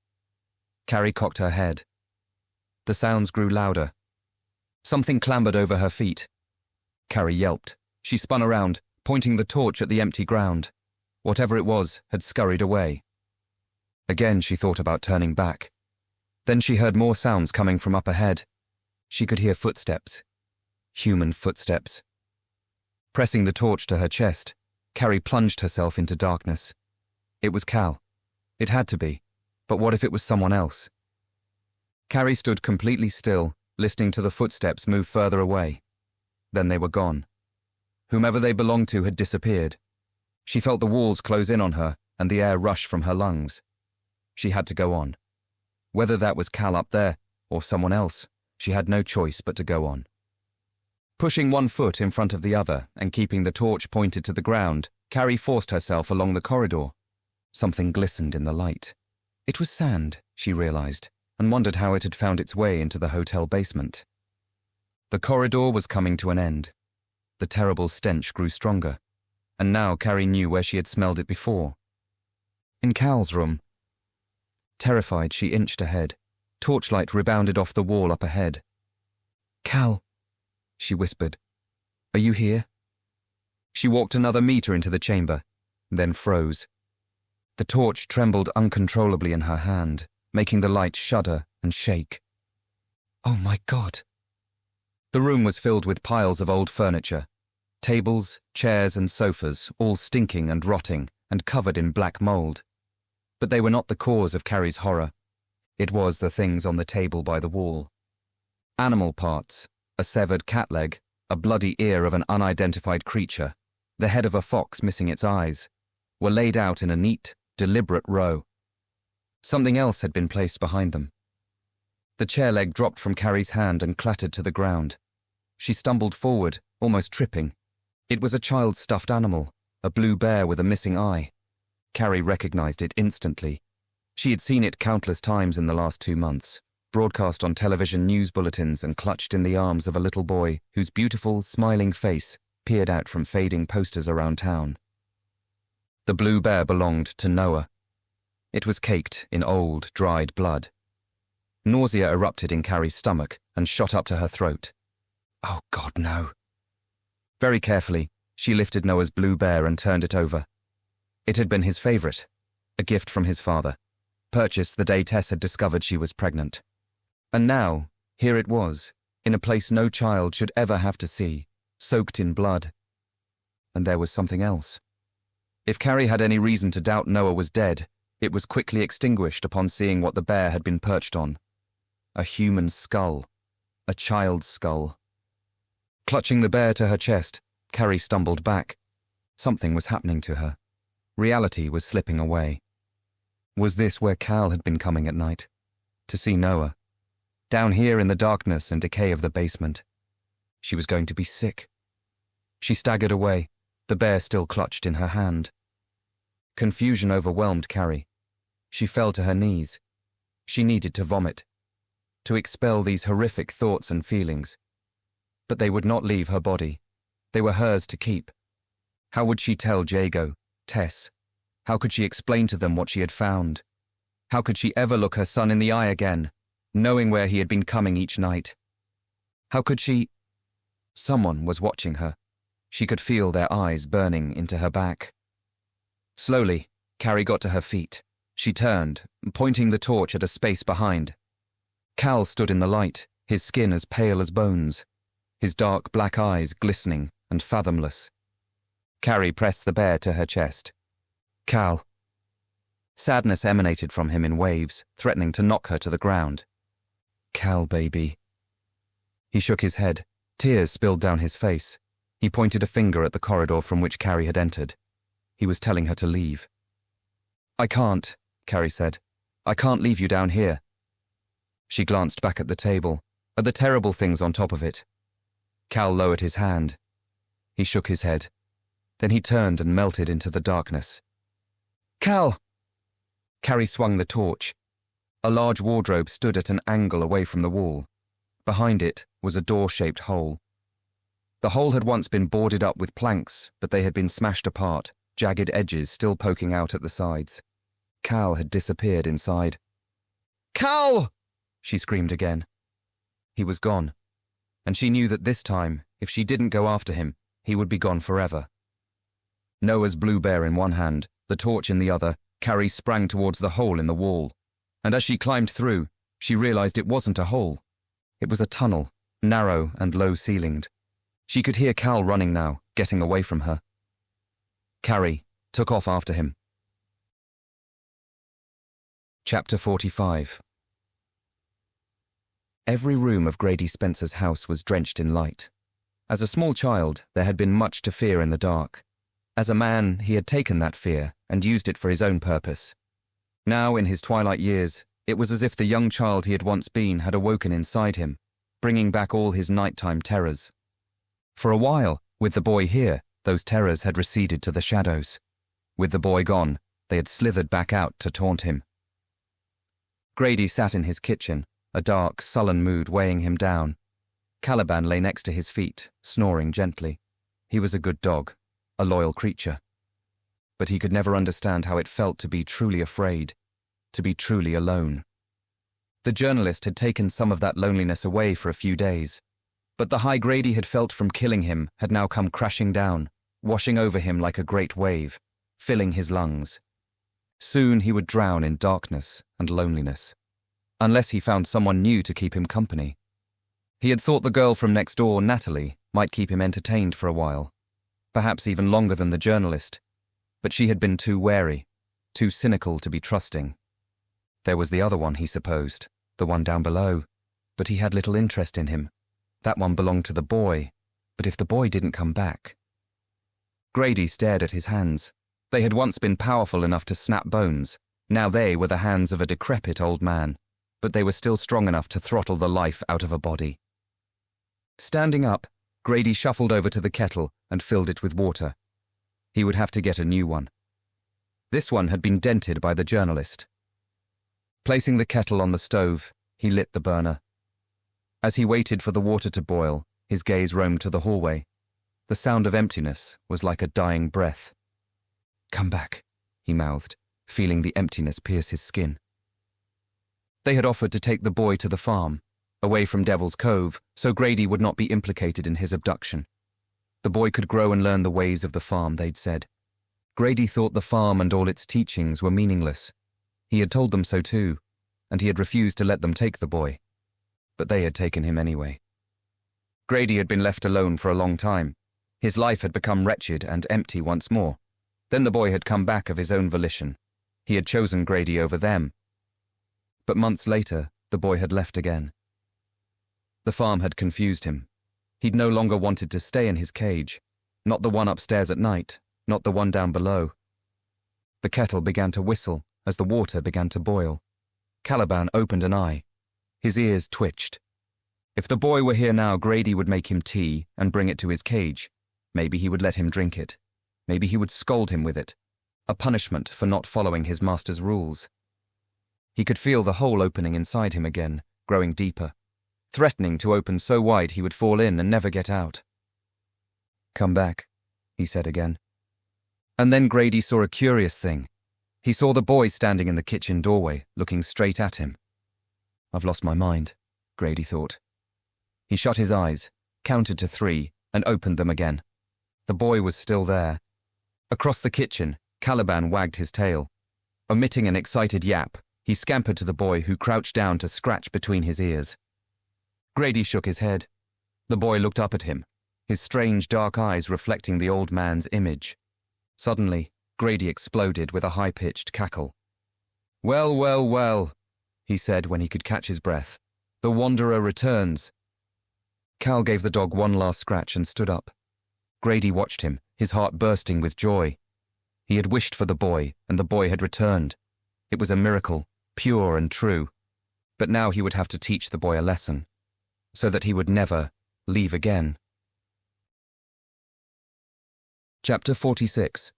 Carrie cocked her head. The sounds grew louder. Something clambered over her feet. Carrie yelped. She spun around, pointing the torch at the empty ground. Whatever it was had scurried away. Again she thought about turning back. Then she heard more sounds coming from up ahead. She could hear footsteps. Human footsteps. Pressing the torch to her chest, Carrie plunged herself into darkness. It was Cal. It had to be. But what if it was someone else? Carrie stood completely still, listening to the footsteps move further away. Then they were gone. Whomever they belonged to had disappeared. She felt the walls close in on her and the air rush from her lungs. She had to go on. Whether that was Cal up there or someone else, she had no choice but to go on. Pushing one foot in front of the other and keeping the torch pointed to the ground, Carrie forced herself along the corridor. Something glistened in the light. It was sand, she realized, and wondered how it had found its way into the hotel basement. The corridor was coming to an end. The terrible stench grew stronger, and now Carrie knew where she had smelled it before. In Cal's room. Terrified, she inched ahead. Torchlight rebounded off the wall up ahead. "Cal," she whispered. "Are you here?" She walked another meter into the chamber, then froze. The torch trembled uncontrollably in her hand, making the light shudder and shake. Oh my God! The room was filled with piles of old furniture. Tables, chairs and sofas, all stinking and rotting and covered in black mold. But they were not the cause of Carrie's horror. It was the things on the table by the wall. Animal parts, a severed cat leg, a bloody ear of an unidentified creature, the head of a fox missing its eyes, were laid out in a neat, deliberate row. Something else had been placed behind them. The chair leg dropped from Carrie's hand and clattered to the ground. She stumbled forward, almost tripping. It was a child's stuffed animal, a blue bear with a missing eye. Carrie recognized it instantly. She had seen it countless times in the last 2 months, broadcast on television news bulletins and clutched in the arms of a little boy whose beautiful, smiling face peered out from fading posters around town. The blue bear belonged to Noah. It was caked in old, dried blood. Nausea erupted in Carrie's stomach and shot up to her throat. Oh God, no. Very carefully, she lifted Noah's blue bear and turned it over. It had been his favorite, a gift from his father, purchased the day Tess had discovered she was pregnant. And now, here it was, in a place no child should ever have to see, soaked in blood. And there was something else. If Carrie had any reason to doubt Noah was dead, it was quickly extinguished upon seeing what the bear had been perched on. A human skull. A child's skull. Clutching the bear to her chest, Carrie stumbled back. Something was happening to her. Reality was slipping away. Was this where Cal had been coming at night? To see Noah? Down here in the darkness and decay of the basement. She was going to be sick. She staggered away, the bear still clutched in her hand. Confusion overwhelmed Carrie. She fell to her knees. She needed to vomit, to expel these horrific thoughts and feelings. But they would not leave her body. They were hers to keep. How would she tell Jago, Tess? How could she explain to them what she had found? How could she ever look her son in the eye again, knowing where he had been coming each night? How could she... Someone was watching her. She could feel their eyes burning into her back. Slowly, Carrie got to her feet. She turned, pointing the torch at a space behind. Cal stood in the light, his skin as pale as bones, his dark black eyes glistening and fathomless. Carrie pressed the bear to her chest. Cal. Sadness emanated from him in waves, threatening to knock her to the ground. Cal, baby. He shook his head. Tears spilled down his face. He pointed a finger at the corridor from which Carrie had entered. He was telling her to leave. I can't, Carrie said. I can't leave you down here. She glanced back at the table, at the terrible things on top of it. Cal lowered his hand. He shook his head. Then he turned and melted into the darkness. Cal! Carrie swung the torch. A large wardrobe stood at an angle away from the wall. Behind it was a door-shaped hole. The hole had once been boarded up with planks, but they had been smashed apart, jagged edges still poking out at the sides. Cal had disappeared inside. Cal! She screamed again. He was gone, and she knew that this time, if she didn't go after him, he would be gone forever. Noah's blue bear in one hand, the torch in the other, Carrie sprang towards the hole in the wall, and as she climbed through, she realized it wasn't a hole. It was a tunnel, narrow and low-ceilinged. She could hear Cal running now, getting away from her. Carrie took off after him. Chapter 45. Every room of Grady Spencer's house was drenched in light. As a small child, there had been much to fear in the dark. As a man, he had taken that fear and used it for his own purpose. Now, in his twilight years, it was as if the young child he had once been had awoken inside him, bringing back all his nighttime terrors. For a while, with the boy here, those terrors had receded to the shadows. With the boy gone, they had slithered back out to taunt him. Grady sat in his kitchen, a dark, sullen mood weighing him down. Caliban lay next to his feet, snoring gently. He was a good dog, a loyal creature. But he could never understand how it felt to be truly afraid, to be truly alone. The journalist had taken some of that loneliness away for a few days, but the high Grady had felt from killing him had now come crashing down, washing over him like a great wave, filling his lungs. Soon he would drown in darkness and loneliness, unless he found someone new to keep him company. He had thought the girl from next door, Natalie, might keep him entertained for a while, perhaps even longer than the journalist, but she had been too wary, too cynical to be trusting. There was the other one, he supposed, the one down below, but he had little interest in him. That one belonged to the boy, but if the boy didn't come back... Grady stared at his hands. They had once been powerful enough to snap bones. Now they were the hands of a decrepit old man, but they were still strong enough to throttle the life out of a body. Standing up, Grady shuffled over to the kettle and filled it with water. He would have to get a new one. This one had been dented by the journalist. Placing the kettle on the stove, he lit the burner. As he waited for the water to boil, his gaze roamed to the hallway. The sound of emptiness was like a dying breath. "Come back," he mouthed, feeling the emptiness pierce his skin. They had offered to take the boy to the farm, away from Devil's Cove, so Grady would not be implicated in his abduction. The boy could grow and learn the ways of the farm, they'd said. Grady thought the farm and all its teachings were meaningless. He had told them so too, and he had refused to let them take the boy. But they had taken him anyway. Grady had been left alone for a long time. His life had become wretched and empty once more. Then the boy had come back of his own volition. He had chosen Grady over them. But months later, the boy had left again. The farm had confused him. He'd no longer wanted to stay in his cage, not the one upstairs at night, not the one down below. The kettle began to whistle as the water began to boil. Caliban opened an eye. His ears twitched. If the boy were here now, Grady would make him tea and bring it to his cage. Maybe he would let him drink it. Maybe he would scold him with it, a punishment for not following his master's rules. He could feel the hole opening inside him again, growing deeper, threatening to open so wide he would fall in and never get out. "Come back," he said again. And then Grady saw a curious thing. He saw the boy standing in the kitchen doorway, looking straight at him. "I've lost my mind," Grady thought. He shut his eyes, counted to 3, and opened them again. The boy was still there. Across the kitchen, Caliban wagged his tail. Omitting an excited yap, he scampered to the boy who crouched down to scratch between his ears. Grady shook his head. The boy looked up at him, his strange dark eyes reflecting the old man's image. Suddenly, Grady exploded with a high-pitched cackle. "Well, well, well," he said when he could catch his breath. "The wanderer returns." Cal gave the dog one last scratch and stood up. Grady watched him, his heart bursting with joy. He had wished for the boy, and the boy had returned. It was a miracle, pure and true. But now he would have to teach the boy a lesson, so that he would never leave again. Chapter 46.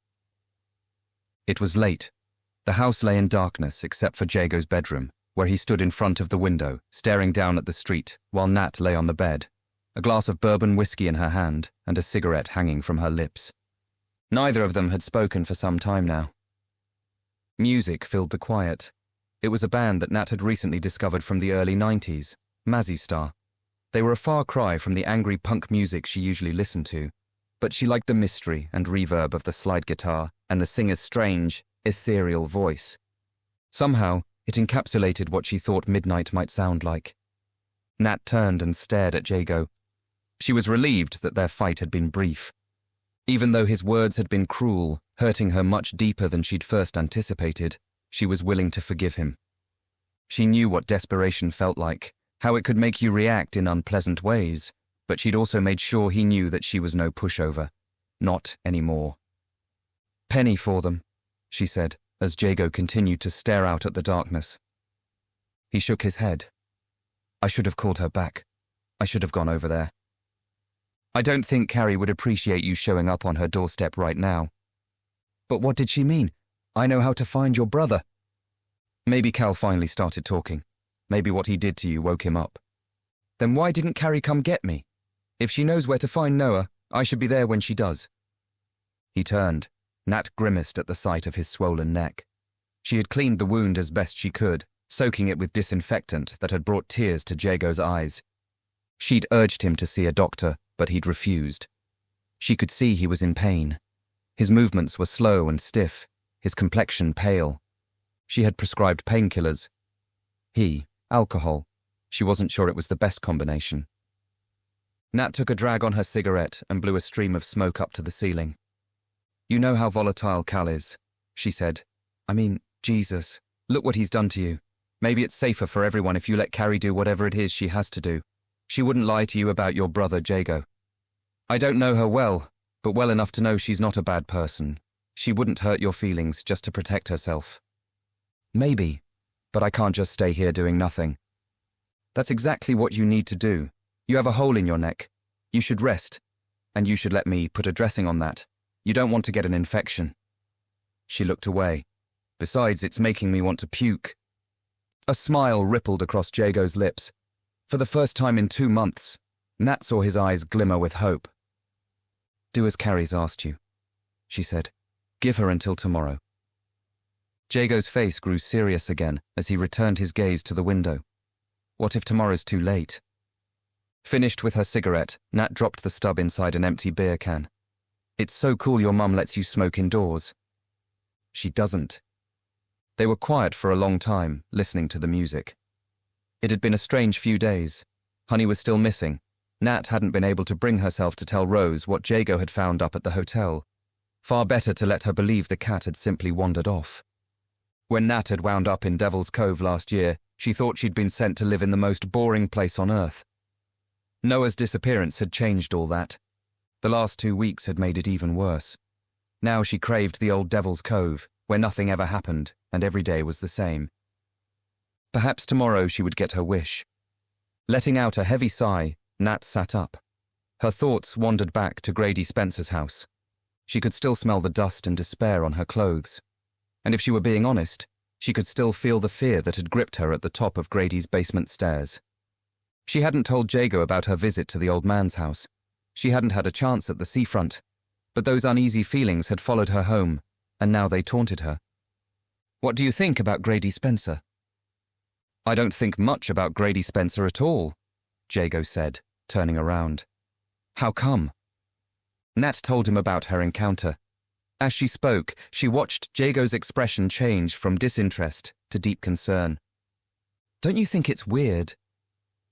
It was late. The house lay in darkness except for Jago's bedroom, where he stood in front of the window, staring down at the street, while Nat lay on the bed, a glass of bourbon whiskey in her hand and a cigarette hanging from her lips. Neither of them had spoken for some time now. Music filled the quiet. It was a band that Nat had recently discovered from the early 90s, Mazzy Star. They were a far cry from the angry punk music she usually listened to, but she liked the mystery and reverb of the slide guitar and the singer's strange, ethereal voice. Somehow, it encapsulated what she thought midnight might sound like. Nat turned and stared at Jago. She was relieved that their fight had been brief. Even though his words had been cruel, hurting her much deeper than she'd first anticipated, she was willing to forgive him. She knew what desperation felt like, how it could make you react in unpleasant ways, but she'd also made sure he knew that she was no pushover. Not anymore. "Penny for them," she said, as Jago continued to stare out at the darkness. He shook his head. "I should have called her back. I should have gone over there. I don't think Carrie would appreciate you showing up on her doorstep right now." "But what did she mean? I know how to find your brother." Maybe Cal finally started talking. Maybe what he did to you woke him up. "Then why didn't Carrie come get me? If she knows where to find Noah, I should be there when she does." He turned. Nat grimaced at the sight of his swollen neck. She had cleaned the wound as best she could, soaking it with disinfectant that had brought tears to Jago's eyes. She'd urged him to see a doctor, but he'd refused. She could see he was in pain. His movements were slow and stiff, his complexion pale. She had prescribed painkillers. He, alcohol. She wasn't sure it was the best combination. Nat took a drag on her cigarette and blew a stream of smoke up to the ceiling. "You know how volatile Cal is," she said. "I mean, Jesus, look what he's done to you. Maybe it's safer for everyone if you let Carrie do whatever it is she has to do. She wouldn't lie to you about your brother, Jago. I don't know her well, but well enough to know she's not a bad person. She wouldn't hurt your feelings just to protect herself." "Maybe, but I can't just stay here doing nothing." "That's exactly what you need to do. You have a hole in your neck. You should rest, and you should let me put a dressing on that. You don't want to get an infection." She looked away. "Besides, it's making me want to puke." A smile rippled across Jago's lips. For the first time in 2 months, Nat saw his eyes glimmer with hope. "Do as Carrie's asked you," she said. "Give her until tomorrow." Jago's face grew serious again as he returned his gaze to the window. What if tomorrow's too late? Finished with her cigarette, Nat dropped the stub inside an empty beer can. "It's so cool your mum lets you smoke indoors." "She doesn't." They were quiet for a long time, listening to the music. It had been a strange few days. Honey was still missing. Nat hadn't been able to bring herself to tell Rose what Jago had found up at the hotel. Far better to let her believe the cat had simply wandered off. When Nat had wound up in Devil's Cove last year, she thought she'd been sent to live in the most boring place on earth. Noah's disappearance had changed all that. The last 2 weeks had made it even worse. Now she craved the old Devil's Cove, where nothing ever happened, and every day was the same. Perhaps tomorrow she would get her wish. Letting out a heavy sigh, Nat sat up. Her thoughts wandered back to Grady Spencer's house. She could still smell the dust and despair on her clothes. And if she were being honest, she could still feel the fear that had gripped her at the top of Grady's basement stairs. She hadn't told Jago about her visit to the old man's house. She hadn't had a chance at the seafront, but those uneasy feelings had followed her home, and now they taunted her. "What do you think about Grady Spencer?" "I don't think much about Grady Spencer at all," Jago said, turning around. "How come?" Nat told him about her encounter. As she spoke, she watched Jago's expression change from disinterest to deep concern. "Don't you think it's weird?"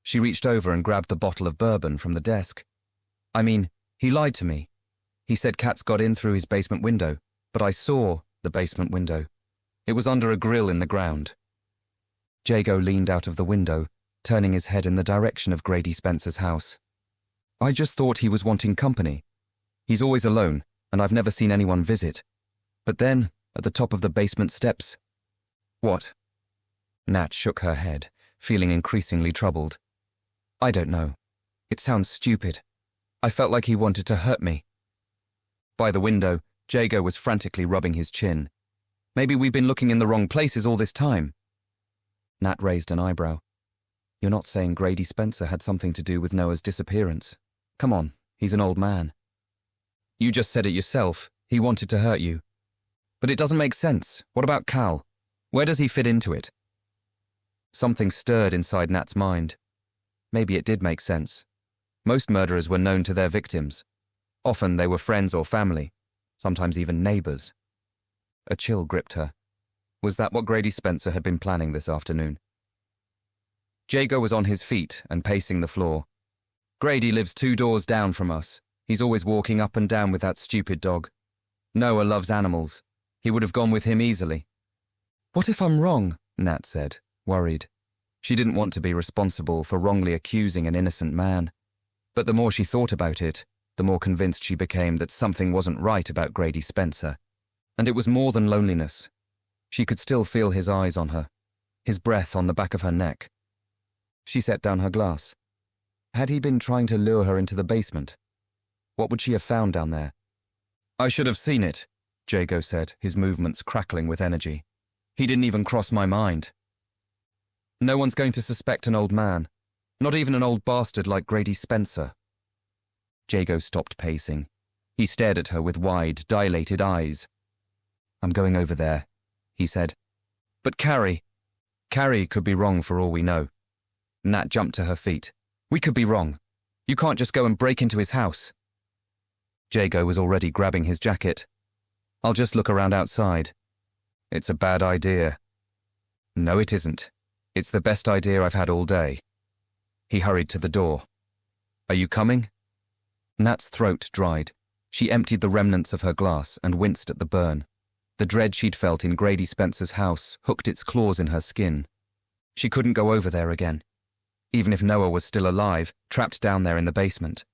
She reached over and grabbed the bottle of bourbon from the desk. "I mean, he lied to me. He said cats got in through his basement window, but I saw the basement window. It was under a grill in the ground." Jago leaned out of the window, turning his head in the direction of Grady Spencer's house. "I just thought he was wanting company. He's always alone, and I've never seen anyone visit. But then, at the top of the basement steps—" "What?" Nat shook her head, feeling increasingly troubled. "I don't know. It sounds stupid. I felt like he wanted to hurt me." By the window, Jago was frantically rubbing his chin. "Maybe we've been looking in the wrong places all this time." Nat raised an eyebrow. "You're not saying Grady Spencer had something to do with Noah's disappearance? Come on, he's an old man." "You just said it yourself. He wanted to hurt you." "But it doesn't make sense. What about Cal? Where does he fit into it?" Something stirred inside Nat's mind. Maybe it did make sense. Most murderers were known to their victims. Often they were friends or family, sometimes even neighbors. A chill gripped her. Was that what Grady Spencer had been planning this afternoon? Jago was on his feet and pacing the floor. "Grady lives 2 doors down from us. He's always walking up and down with that stupid dog. Noah loves animals. He would have gone with him easily." "What if I'm wrong?" Nat said, worried. She didn't want to be responsible for wrongly accusing an innocent man. But the more she thought about it, the more convinced she became that something wasn't right about Grady Spencer. And it was more than loneliness. She could still feel his eyes on her, his breath on the back of her neck. She set down her glass. Had he been trying to lure her into the basement? What would she have found down there? "I should have seen it," Jago said, his movements crackling with energy. "He didn't even cross my mind." "No one's going to suspect an old man. Not even an old bastard like Grady Spencer." Jago stopped pacing. He stared at her with wide, dilated eyes. "I'm going over there," he said. "But Carrie..." "Carrie could be wrong for all we know." Nat jumped to her feet. "We could be wrong. You can't just go and break into his house." Jago was already grabbing his jacket. "I'll just look around outside." "It's a bad idea." "No, it isn't. It's the best idea I've had all day." He hurried to the door. "Are you coming?" Nat's throat dried. She emptied the remnants of her glass and winced at the burn. The dread she'd felt in Grady Spencer's house hooked its claws in her skin. She couldn't go over there again, even if Noah was still alive, trapped down there in the basement.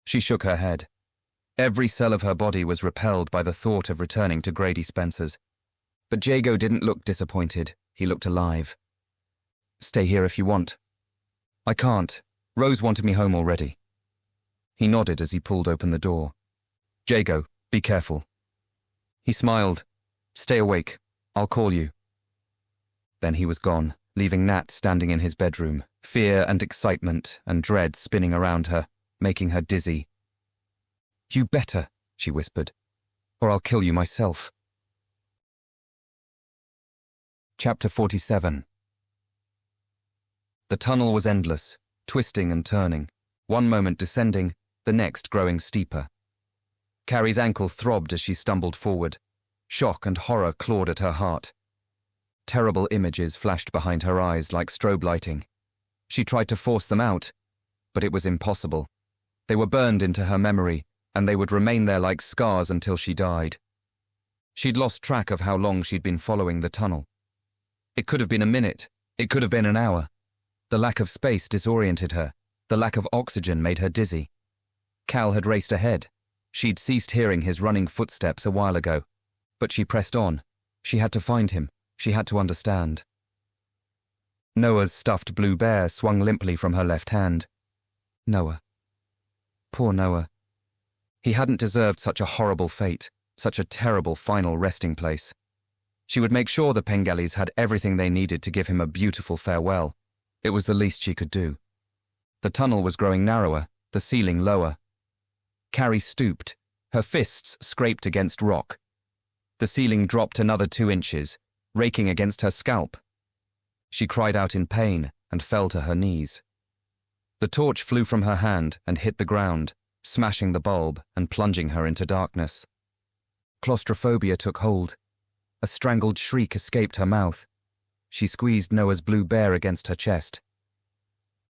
She shook her head. Every cell of her body was repelled by the thought of returning to Grady Spencer's. But Jago didn't look disappointed. He looked alive. "Stay here if you want." "I can't. Rose wanted me home already." He nodded as he pulled open the door. "Jago, be careful." He smiled. "Stay awake. I'll call you." Then he was gone, leaving Nat standing in his bedroom, fear and excitement and dread spinning around her, making her dizzy. "You better," she whispered, "or I'll kill you myself." Chapter 47. The tunnel was endless, twisting and turning, one moment descending, the next growing steeper. Carrie's ankle throbbed as she stumbled forward. Shock and horror clawed at her heart. Terrible images flashed behind her eyes like strobe lighting. She tried to force them out. but it was impossible. They were burned into her memory, and they would remain there like scars until she died. She'd lost track of how long she'd been following the tunnel. It could have been a minute, it could have been an hour. The lack of space disoriented her, the lack of oxygen made her dizzy. Cal had raced ahead. She'd ceased hearing his running footsteps a while ago, but she pressed on. She had to find him, she had to understand. Noah's stuffed blue bear swung limply from her left hand. Noah. Poor Noah. He hadn't deserved such a horrible fate, such a terrible final resting place. She would make sure the Pengellies had everything they needed to give him a beautiful farewell. It was the least she could do. The tunnel was growing narrower, the ceiling lower. Carrie stooped. Her fists scraped against rock. The ceiling dropped another 2 inches, raking against her scalp. She cried out in pain and fell to her knees. The torch flew from her hand and hit the ground, smashing the bulb and plunging her into darkness. Claustrophobia took hold. A strangled shriek escaped her mouth. She squeezed Noah's blue bear against her chest.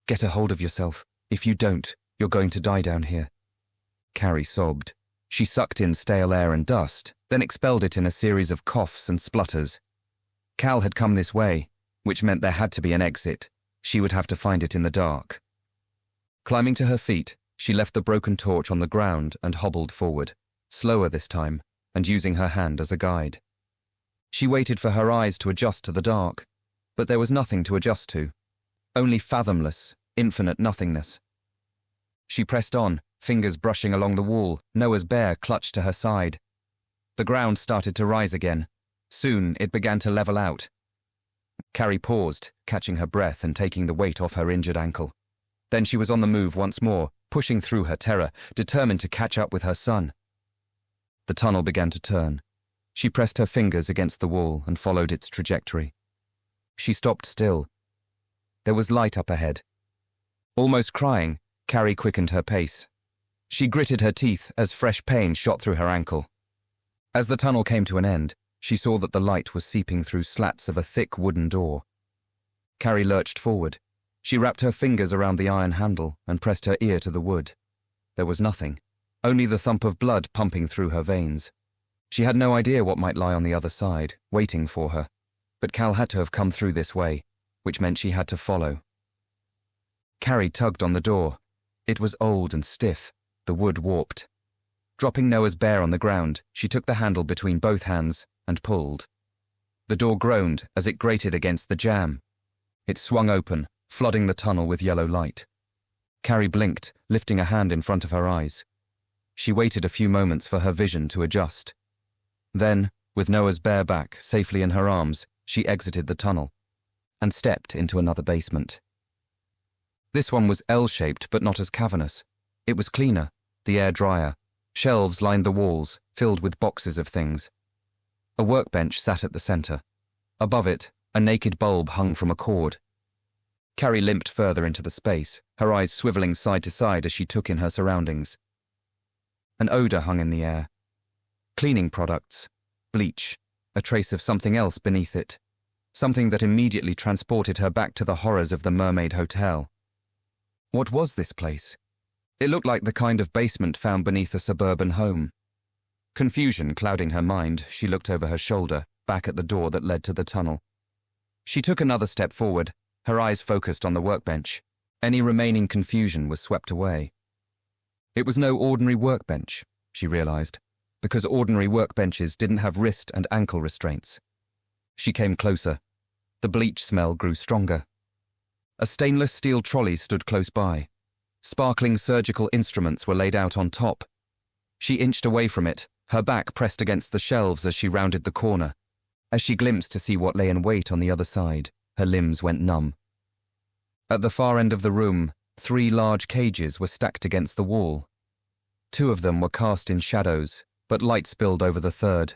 Get a hold of yourself. If you don't, you're going to die down here. Carrie sobbed. She sucked in stale air and dust, then expelled it in a series of coughs and splutters. Cal had come this way, which meant there had to be an exit. She would have to find it in the dark. Climbing to her feet, she left the broken torch on the ground and hobbled forward, slower this time, and using her hand as a guide. She waited for her eyes to adjust to the dark, but there was nothing to adjust to. Only fathomless, infinite nothingness. She pressed on, fingers brushing along the wall, Noah's bear clutched to her side. The ground started to rise again. Soon it began to level out. Carrie paused, catching her breath and taking the weight off her injured ankle. Then she was on the move once more, pushing through her terror, determined to catch up with her son. The tunnel began to turn. She pressed her fingers against the wall and followed its trajectory. She stopped still. There was light up ahead. Almost crying, Carrie quickened her pace. She gritted her teeth as fresh pain shot through her ankle. As the tunnel came to an end, she saw that the light was seeping through slats of a thick wooden door. Carrie lurched forward. She wrapped her fingers around the iron handle and pressed her ear to the wood. There was nothing, only the thump of blood pumping through her veins. She had no idea what might lie on the other side, waiting for her, but Cal had to have come through this way, which meant she had to follow. Carrie tugged on the door. It was old and stiff, the wood warped. Dropping Noah's bear on the ground, she took the handle between both hands and pulled. The door groaned as it grated against the jamb. It swung open, flooding the tunnel with yellow light. Carrie blinked, lifting a hand in front of her eyes. She waited a few moments for her vision to adjust. Then, with Noah's bear back safely in her arms, she exited the tunnel and stepped into another basement. This one was L-shaped but not as cavernous. It was cleaner, the air drier. Shelves lined the walls, filled with boxes of things. A workbench sat at the center. Above it, a naked bulb hung from a cord. Carrie limped further into the space, her eyes swiveling side to side as she took in her surroundings. An odor hung in the air. Cleaning products, bleach, a trace of something else beneath it. Something that immediately transported her back to the horrors of the Mermaid Hotel. What was this place? It looked like the kind of basement found beneath a suburban home. Confusion clouding her mind, she looked over her shoulder, back at the door that led to the tunnel. She took another step forward, her eyes focused on the workbench. Any remaining confusion was swept away. It was no ordinary workbench, she realized, because ordinary workbenches didn't have wrist and ankle restraints. She came closer. The bleach smell grew stronger. A stainless steel trolley stood close by. Sparkling surgical instruments were laid out on top. She inched away from it, her back pressed against the shelves as she rounded the corner. As she glimpsed to see what lay in wait on the other side, her limbs went numb. At the far end of the room, 3 large cages were stacked against the wall. 2 of them were cast in shadows, but light spilled over the third.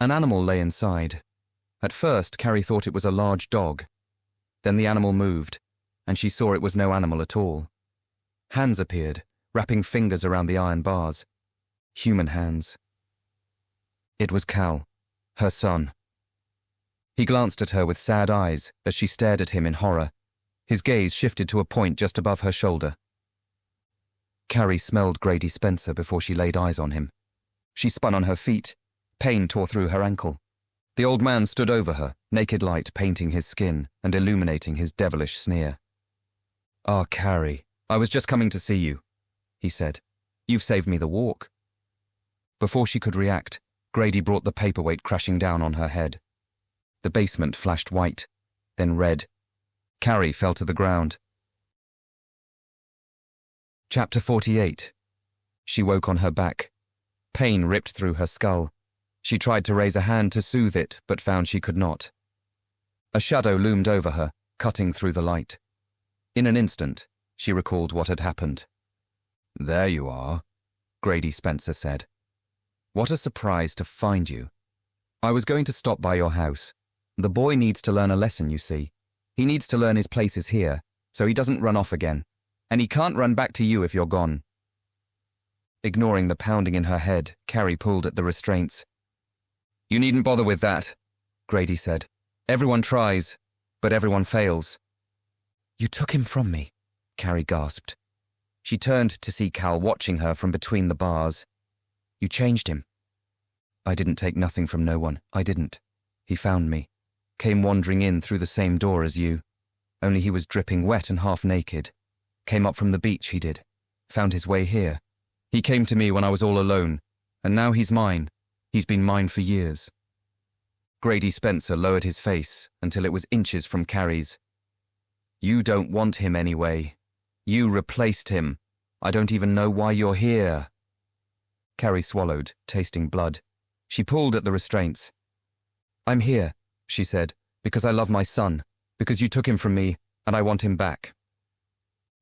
An animal lay inside. At first, Carrie thought it was a large dog. Then the animal moved, and she saw it was no animal at all. Hands appeared, wrapping fingers around the iron bars. Human hands. It was Cal, her son. He glanced at her with sad eyes as she stared at him in horror. His gaze shifted to a point just above her shoulder, Carrie smelled Grady Spencer before she laid eyes on him. She spun on her feet. Pain tore through her ankle. The old man stood over her, naked light painting his skin and illuminating his devilish sneer. "Ah, Carrie, I was just coming to see you," he said. "You've saved me the walk." Before she could react, Grady brought the paperweight crashing down on her head. The basement flashed white, then red. Carrie fell to the ground. Chapter 48. She woke on her back. Pain ripped through her skull. She tried to raise a hand to soothe it, but found she could not. A shadow loomed over her, cutting through the light. In an instant, she recalled what had happened. "There you are," Grady Spencer said. "What a surprise to find you. I was going to stop by your house. The boy needs to learn a lesson, you see. He needs to learn his place is here, so he doesn't run off again. And he can't run back to you if you're gone." Ignoring the pounding in her head, Carrie pulled at the restraints. "You needn't bother with that," Grady said. "Everyone tries, but everyone fails." "You took him from me," Carrie gasped. She turned to see Cal watching her from between the bars. "You changed him." "I didn't take nothing from no one. I didn't. He found me. Came wandering in through the same door as you. Only he was dripping wet and half naked. Came up from the beach, he did. Found his way here. He came to me when I was all alone, and now he's mine. He's been mine for years." Grady Spencer lowered his face until it was inches from Carrie's. "You don't want him anyway. You replaced him. I don't even know why you're here." Carrie swallowed, tasting blood. She pulled at the restraints. "I'm here," she said, "because I love my son, because you took him from me, and I want him back."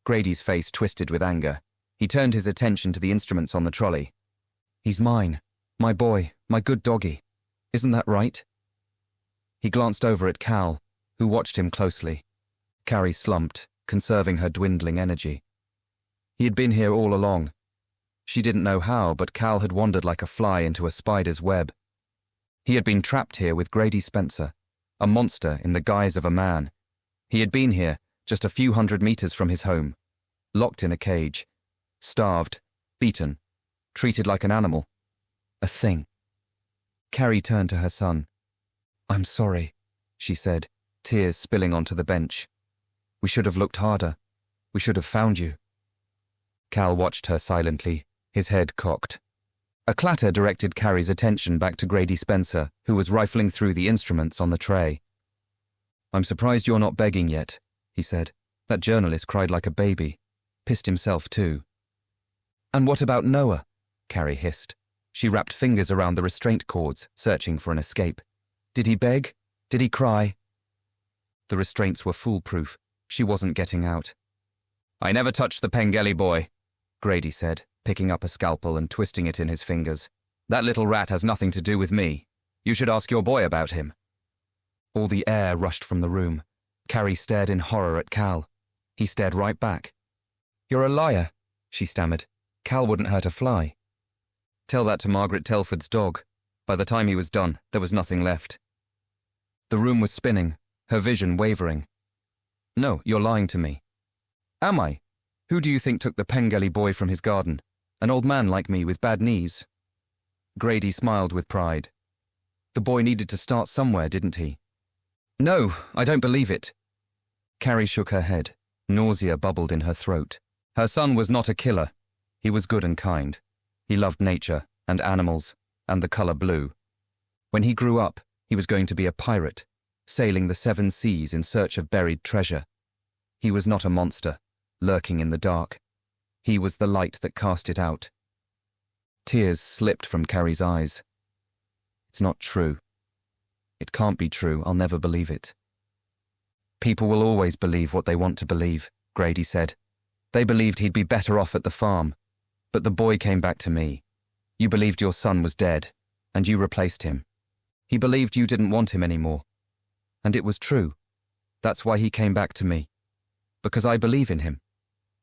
Grady's face twisted with anger. He turned his attention to the instruments on the trolley. "He's mine. My boy, my good doggy. Isn't that right?" He glanced over at Cal, who watched him closely. Carrie slumped, conserving her dwindling energy. He had been here all along. She didn't know how, but Cal had wandered like a fly into a spider's web. He had been trapped here with Grady Spencer, a monster in the guise of a man. He had been here, just a few hundred meters from his home, locked in a cage, starved, beaten, treated like an animal. A thing. Carrie turned to her son. "I'm sorry," she said, tears spilling onto the bench. "We should have looked harder. We should have found you." Cal watched her silently, his head cocked. A clatter directed Carrie's attention back to Grady Spencer, who was rifling through the instruments on the tray. "I'm surprised you're not begging yet," he said. "That journalist cried like a baby. Pissed himself too." "And what about Noah?" Carrie hissed. She wrapped fingers around the restraint cords, searching for an escape. "Did he beg? Did he cry?" The restraints were foolproof. She wasn't getting out. "I never touched the Pengelly boy," Grady said, picking up a scalpel and twisting it in his fingers. "That little rat has nothing to do with me. You should ask your boy about him." All the air rushed from the room. Carrie stared in horror at Cal. He stared right back. "You're a liar," she stammered. "Cal wouldn't hurt a fly." "Tell that to Margaret Telford's dog." By the time he was done, there was nothing left. The room was spinning, her vision wavering. "No, you're lying to me." "Am I? Who do you think took the Pengelly boy from his garden? An old man like me with bad knees?" Grady smiled with pride. "The boy needed to start somewhere, didn't he?" "No, I don't believe it." Carrie shook her head. Nausea bubbled in her throat. Her son was not a killer. He was good and kind. He loved nature and animals and the color blue. When he grew up, he was going to be a pirate, sailing the 7 seas in search of buried treasure. He was not a monster, lurking in the dark. He was the light that cast it out. Tears slipped from Carrie's eyes. "It's not true. It can't be true. I'll never believe it." "People will always believe what they want to believe," Grady said. "They believed he'd be better off at the farm. But the boy came back to me. You believed your son was dead, and you replaced him. He believed you didn't want him anymore. And it was true. That's why he came back to me. Because I believe in him.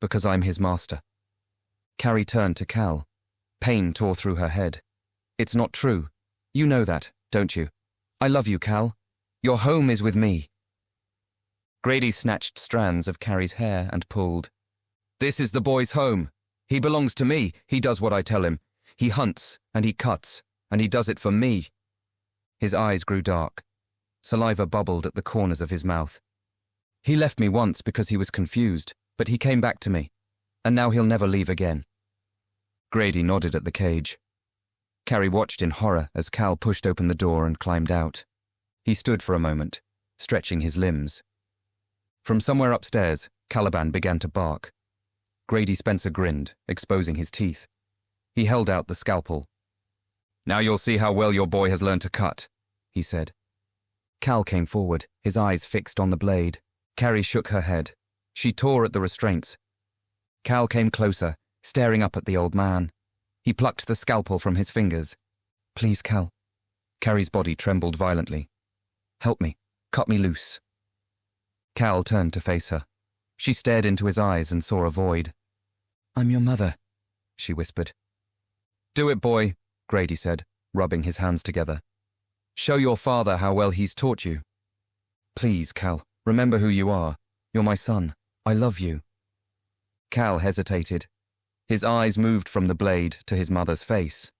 Because I'm his master." Carrie turned to Cal. Pain tore through her head. "It's not true. You know that, don't you? I love you, Cal. Your home is with me." Grady snatched strands of Carrie's hair and pulled. "This is the boy's home. He belongs to me. He does what I tell him. He hunts, and he cuts, and he does it for me." His eyes grew dark. Saliva bubbled at the corners of his mouth. "He left me once because he was confused, but he came back to me, and now he'll never leave again." Grady nodded at the cage. Carrie watched in horror as Cal pushed open the door and climbed out. He stood for a moment, stretching his limbs. From somewhere upstairs, Caliban began to bark. Grady Spencer grinned, exposing his teeth. He held out the scalpel. "Now you'll see how well your boy has learned to cut," he said. Cal came forward, his eyes fixed on the blade. Carrie shook her head. She tore at the restraints. Cal came closer, staring up at the old man. He plucked the scalpel from his fingers. "Please, Cal." Carrie's body trembled violently. "Help me. Cut me loose." Cal turned to face her. She stared into his eyes and saw a void. "I'm your mother," she whispered. "Do it, boy," Grady said, rubbing his hands together. "Show your father how well he's taught you." "Please, Cal, remember who you are. You're my son. I love you." Cal hesitated. His eyes moved from the blade to his mother's face.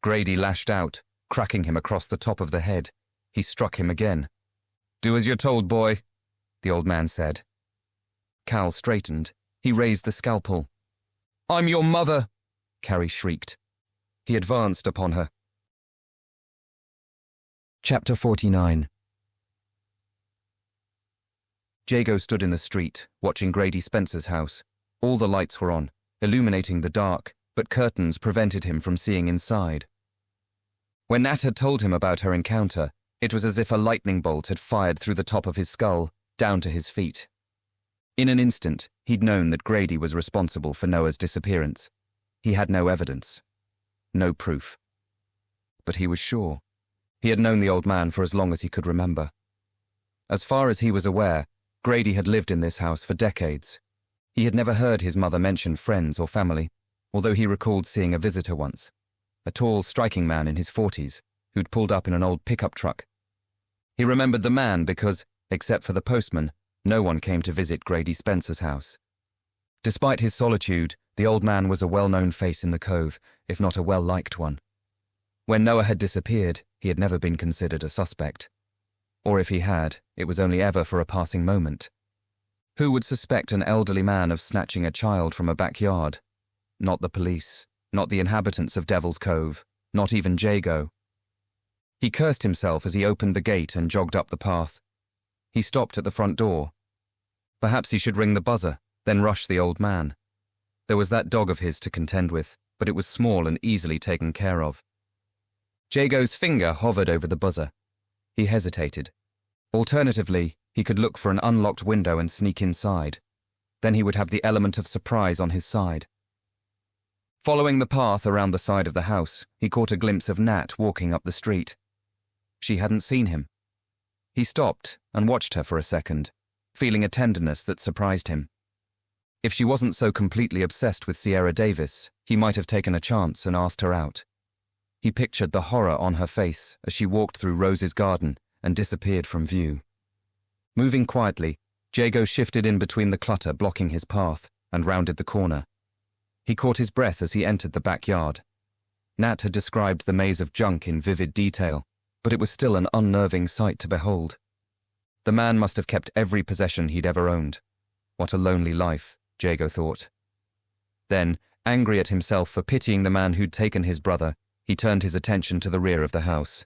Grady lashed out, cracking him across the top of the head. He struck him again. "Do as you're told, boy," the old man said. Cal straightened. He raised the scalpel. "I'm your mother!" Carrie shrieked. He advanced upon her. Chapter 49. Jago stood in the street, watching Grady Spencer's house. All the lights were on, illuminating the dark, but curtains prevented him from seeing inside. When Nat had told him about her encounter, it was as if a lightning bolt had fired through the top of his skull, down to his feet. In an instant, he'd known that Grady was responsible for Noah's disappearance. He had no evidence. No proof. But he was sure. He had known the old man for as long as he could remember. As far as he was aware, Grady had lived in this house for decades. He had never heard his mother mention friends or family, although he recalled seeing a visitor once, a tall, striking man in his 40s, who'd pulled up in an old pickup truck. He remembered the man because, except for the postman, no one came to visit Grady Spencer's house. Despite his solitude, the old man was a well-known face in the Cove, if not a well-liked one. When Noah had disappeared, he had never been considered a suspect. Or if he had, it was only ever for a passing moment. Who would suspect an elderly man of snatching a child from a backyard? Not the police, not the inhabitants of Devil's Cove, not even Jago. He cursed himself as he opened the gate and jogged up the path. He stopped at the front door. Perhaps he should ring the buzzer, then rush the old man. There was that dog of his to contend with, but it was small and easily taken care of. Jago's finger hovered over the buzzer. He hesitated. Alternatively, he could look for an unlocked window and sneak inside. Then he would have the element of surprise on his side. Following the path around the side of the house, he caught a glimpse of Nat walking up the street. She hadn't seen him. He stopped and watched her for a second, feeling a tenderness that surprised him. If she wasn't so completely obsessed with Sierra Davis, he might have taken a chance and asked her out. He pictured the horror on her face as she walked through Rose's garden and disappeared from view. Moving quietly, Jago shifted in between the clutter blocking his path and rounded the corner. He caught his breath as he entered the backyard. Nat had described the maze of junk in vivid detail, but it was still an unnerving sight to behold. The man must have kept every possession he'd ever owned. What a lonely life, Jago thought. Then, angry at himself for pitying the man who'd taken his brother, he turned his attention to the rear of the house.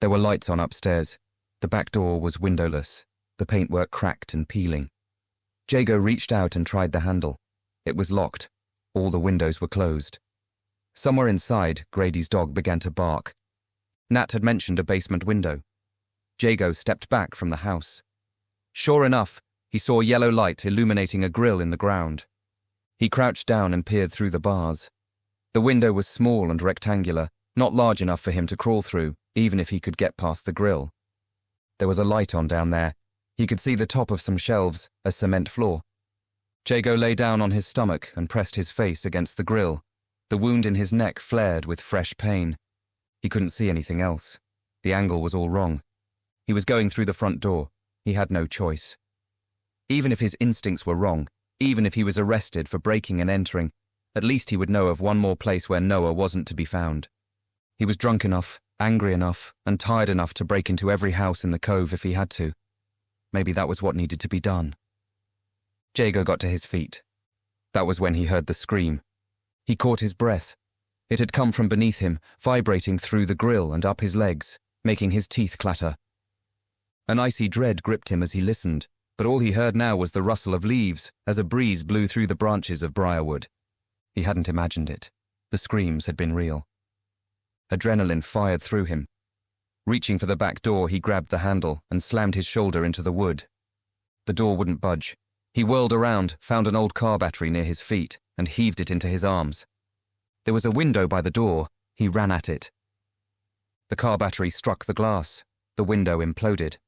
There were lights on upstairs. The back door was windowless, the paintwork cracked and peeling. Jago reached out and tried the handle. It was locked. All the windows were closed. Somewhere inside, Grady's dog began to bark. Nat had mentioned a basement window. Jago stepped back from the house. Sure enough, he saw yellow light illuminating a grill in the ground. He crouched down and peered through the bars. The window was small and rectangular, not large enough for him to crawl through, even if he could get past the grill. There was a light on down there. He could see the top of some shelves, a cement floor. Jago lay down on his stomach and pressed his face against the grill. The wound in his neck flared with fresh pain. He couldn't see anything else. The angle was all wrong. He was going through the front door. He had no choice. Even if his instincts were wrong, even if he was arrested for breaking and entering, At least he would know of one more place where Noah wasn't to be found. He was drunk enough, angry enough, and tired enough to break into every house in the cove if he had to. Maybe that was what needed to be done. Jago got to his feet. That was when he heard the scream. He caught his breath. It had come from beneath him, vibrating through the grill and up his legs, making his teeth clatter. An icy dread gripped him as he listened, but all he heard now was the rustle of leaves as a breeze blew through the branches of briarwood. He hadn't imagined it. The screams had been real. Adrenaline fired through him. Reaching for the back door, he grabbed the handle and slammed his shoulder into the wood. The door wouldn't budge. He whirled around, found an old car battery near his feet, and heaved it into his arms. There was a window by the door. He ran at it. The car battery struck the glass. The window imploded.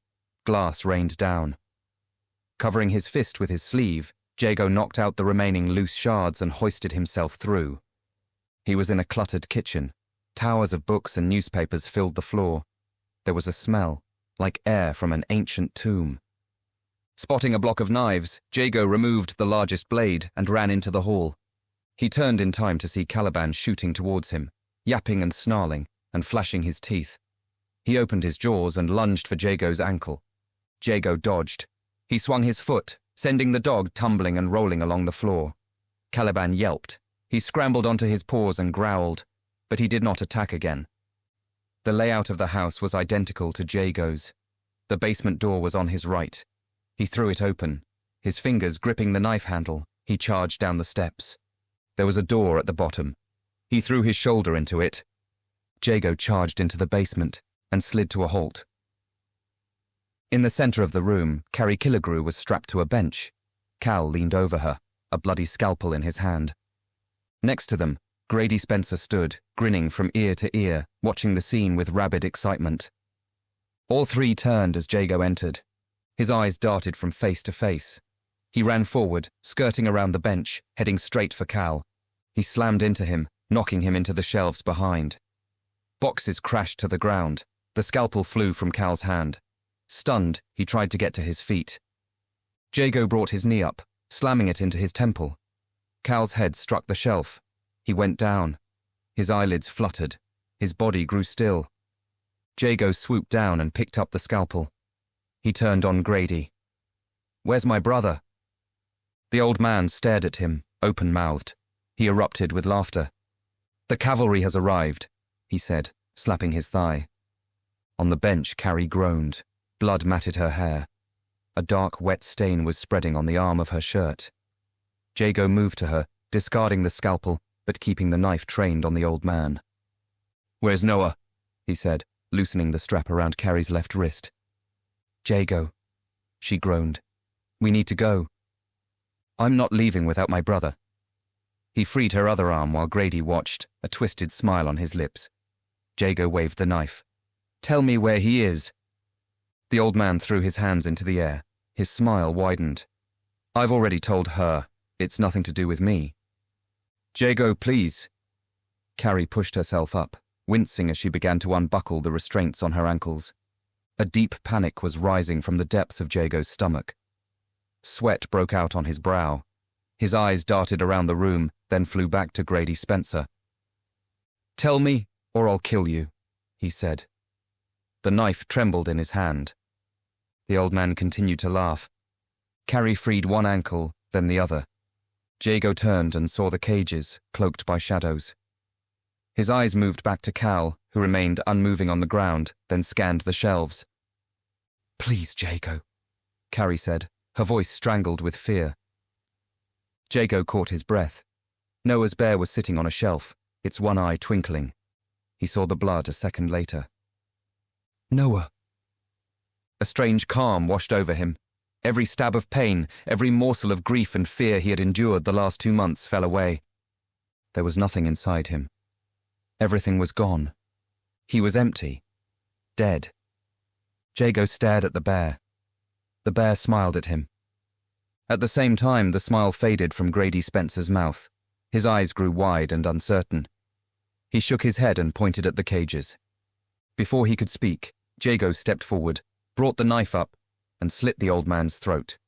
Glass rained down. Covering his fist with his sleeve, Jago knocked out the remaining loose shards and hoisted himself through. He was in a cluttered kitchen. Towers of books and newspapers filled the floor. There was a smell, like air from an ancient tomb. Spotting a block of knives, Jago removed the largest blade and ran into the hall. He turned in time to see Caliban shooting towards him, yapping and snarling, and flashing his teeth. He opened his jaws and lunged for Jago's ankle. Jago dodged. He swung his foot, sending the dog tumbling and rolling along the floor. Caliban yelped. He scrambled onto his paws and growled, but he did not attack again. The layout of the house was identical to Jago's. The basement door was on his right. He threw it open. His fingers gripping the knife handle, he charged down the steps. There was a door at the bottom. He threw his shoulder into it. Jago charged into the basement and slid to a halt. In the center of the room, Carrie Killigrew was strapped to a bench. Cal leaned over her, a bloody scalpel in his hand. Next to them, Grady Spencer stood, grinning from ear to ear, watching the scene with rabid excitement. All three turned as Jago entered. His eyes darted from face to face. He ran forward, skirting around the bench, heading straight for Cal. He slammed into him, knocking him into the shelves behind. Boxes crashed to the ground. The scalpel flew from Cal's hand. Stunned, he tried to get to his feet. Jago brought his knee up, slamming it into his temple. Cal's head struck the shelf. He went down. His eyelids fluttered. His body grew still. Jago swooped down and picked up the scalpel. He turned on Grady. "Where's my brother?" The old man stared at him, open-mouthed. He erupted with laughter. "The cavalry has arrived," he said, slapping his thigh. On the bench, Carrie groaned. Blood matted her hair. A dark, wet stain was spreading on the arm of her shirt. Jago moved to her, discarding the scalpel, but keeping the knife trained on the old man. "Where's Noah?" he said, loosening the strap around Carrie's left wrist. "Jago," she groaned. "We need to go. I'm not leaving without my brother." He freed her other arm while Grady watched, a twisted smile on his lips. Jago waved the knife. "Tell me where he is." The old man threw his hands into the air. His smile widened. "I've already told her. It's nothing to do with me." "Jago, please." Carrie pushed herself up, wincing as she began to unbuckle the restraints on her ankles. A deep panic was rising from the depths of Jago's stomach. Sweat broke out on his brow. His eyes darted around the room, then flew back to Grady Spencer. "Tell me, or I'll kill you," he said. The knife trembled in his hand. The old man continued to laugh. Carrie freed one ankle, then the other. Jago turned and saw the cages, cloaked by shadows. His eyes moved back to Cal, who remained unmoving on the ground, then scanned the shelves. "Please, Jago," Carrie said, her voice strangled with fear. Jago caught his breath. Noah's bear was sitting on a shelf, its one eye twinkling. He saw the blood a second later. "Noah." A strange calm washed over him. Every stab of pain, every morsel of grief and fear he had endured the last 2 months fell away. There was nothing inside him. Everything was gone. He was empty. Dead. Jago stared at the bear. The bear smiled at him. At the same time, the smile faded from Grady Spencer's mouth. His eyes grew wide and uncertain. He shook his head and pointed at the cages. Before he could speak, Jago stepped forward, brought the knife up, and slit the old man's throat.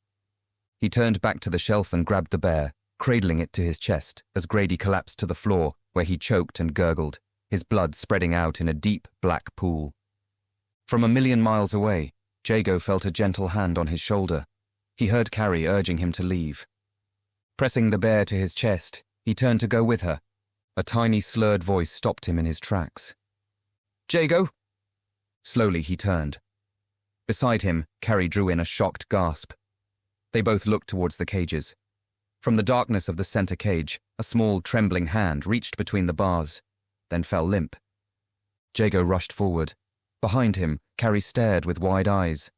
He turned back to the shelf and grabbed the bear, cradling it to his chest as Grady collapsed to the floor where he choked and gurgled, his blood spreading out in a deep, black pool. From a million miles away, Jago felt a gentle hand on his shoulder. He heard Carrie urging him to leave. Pressing the bear to his chest, he turned to go with her. A tiny, slurred voice stopped him in his tracks. "Jago!" Slowly he turned. Beside him, Carrie drew in a shocked gasp. They both looked towards the cages. From the darkness of the center cage, a small, trembling hand reached between the bars, then fell limp. Jago rushed forward. Behind him, Carrie stared with wide eyes.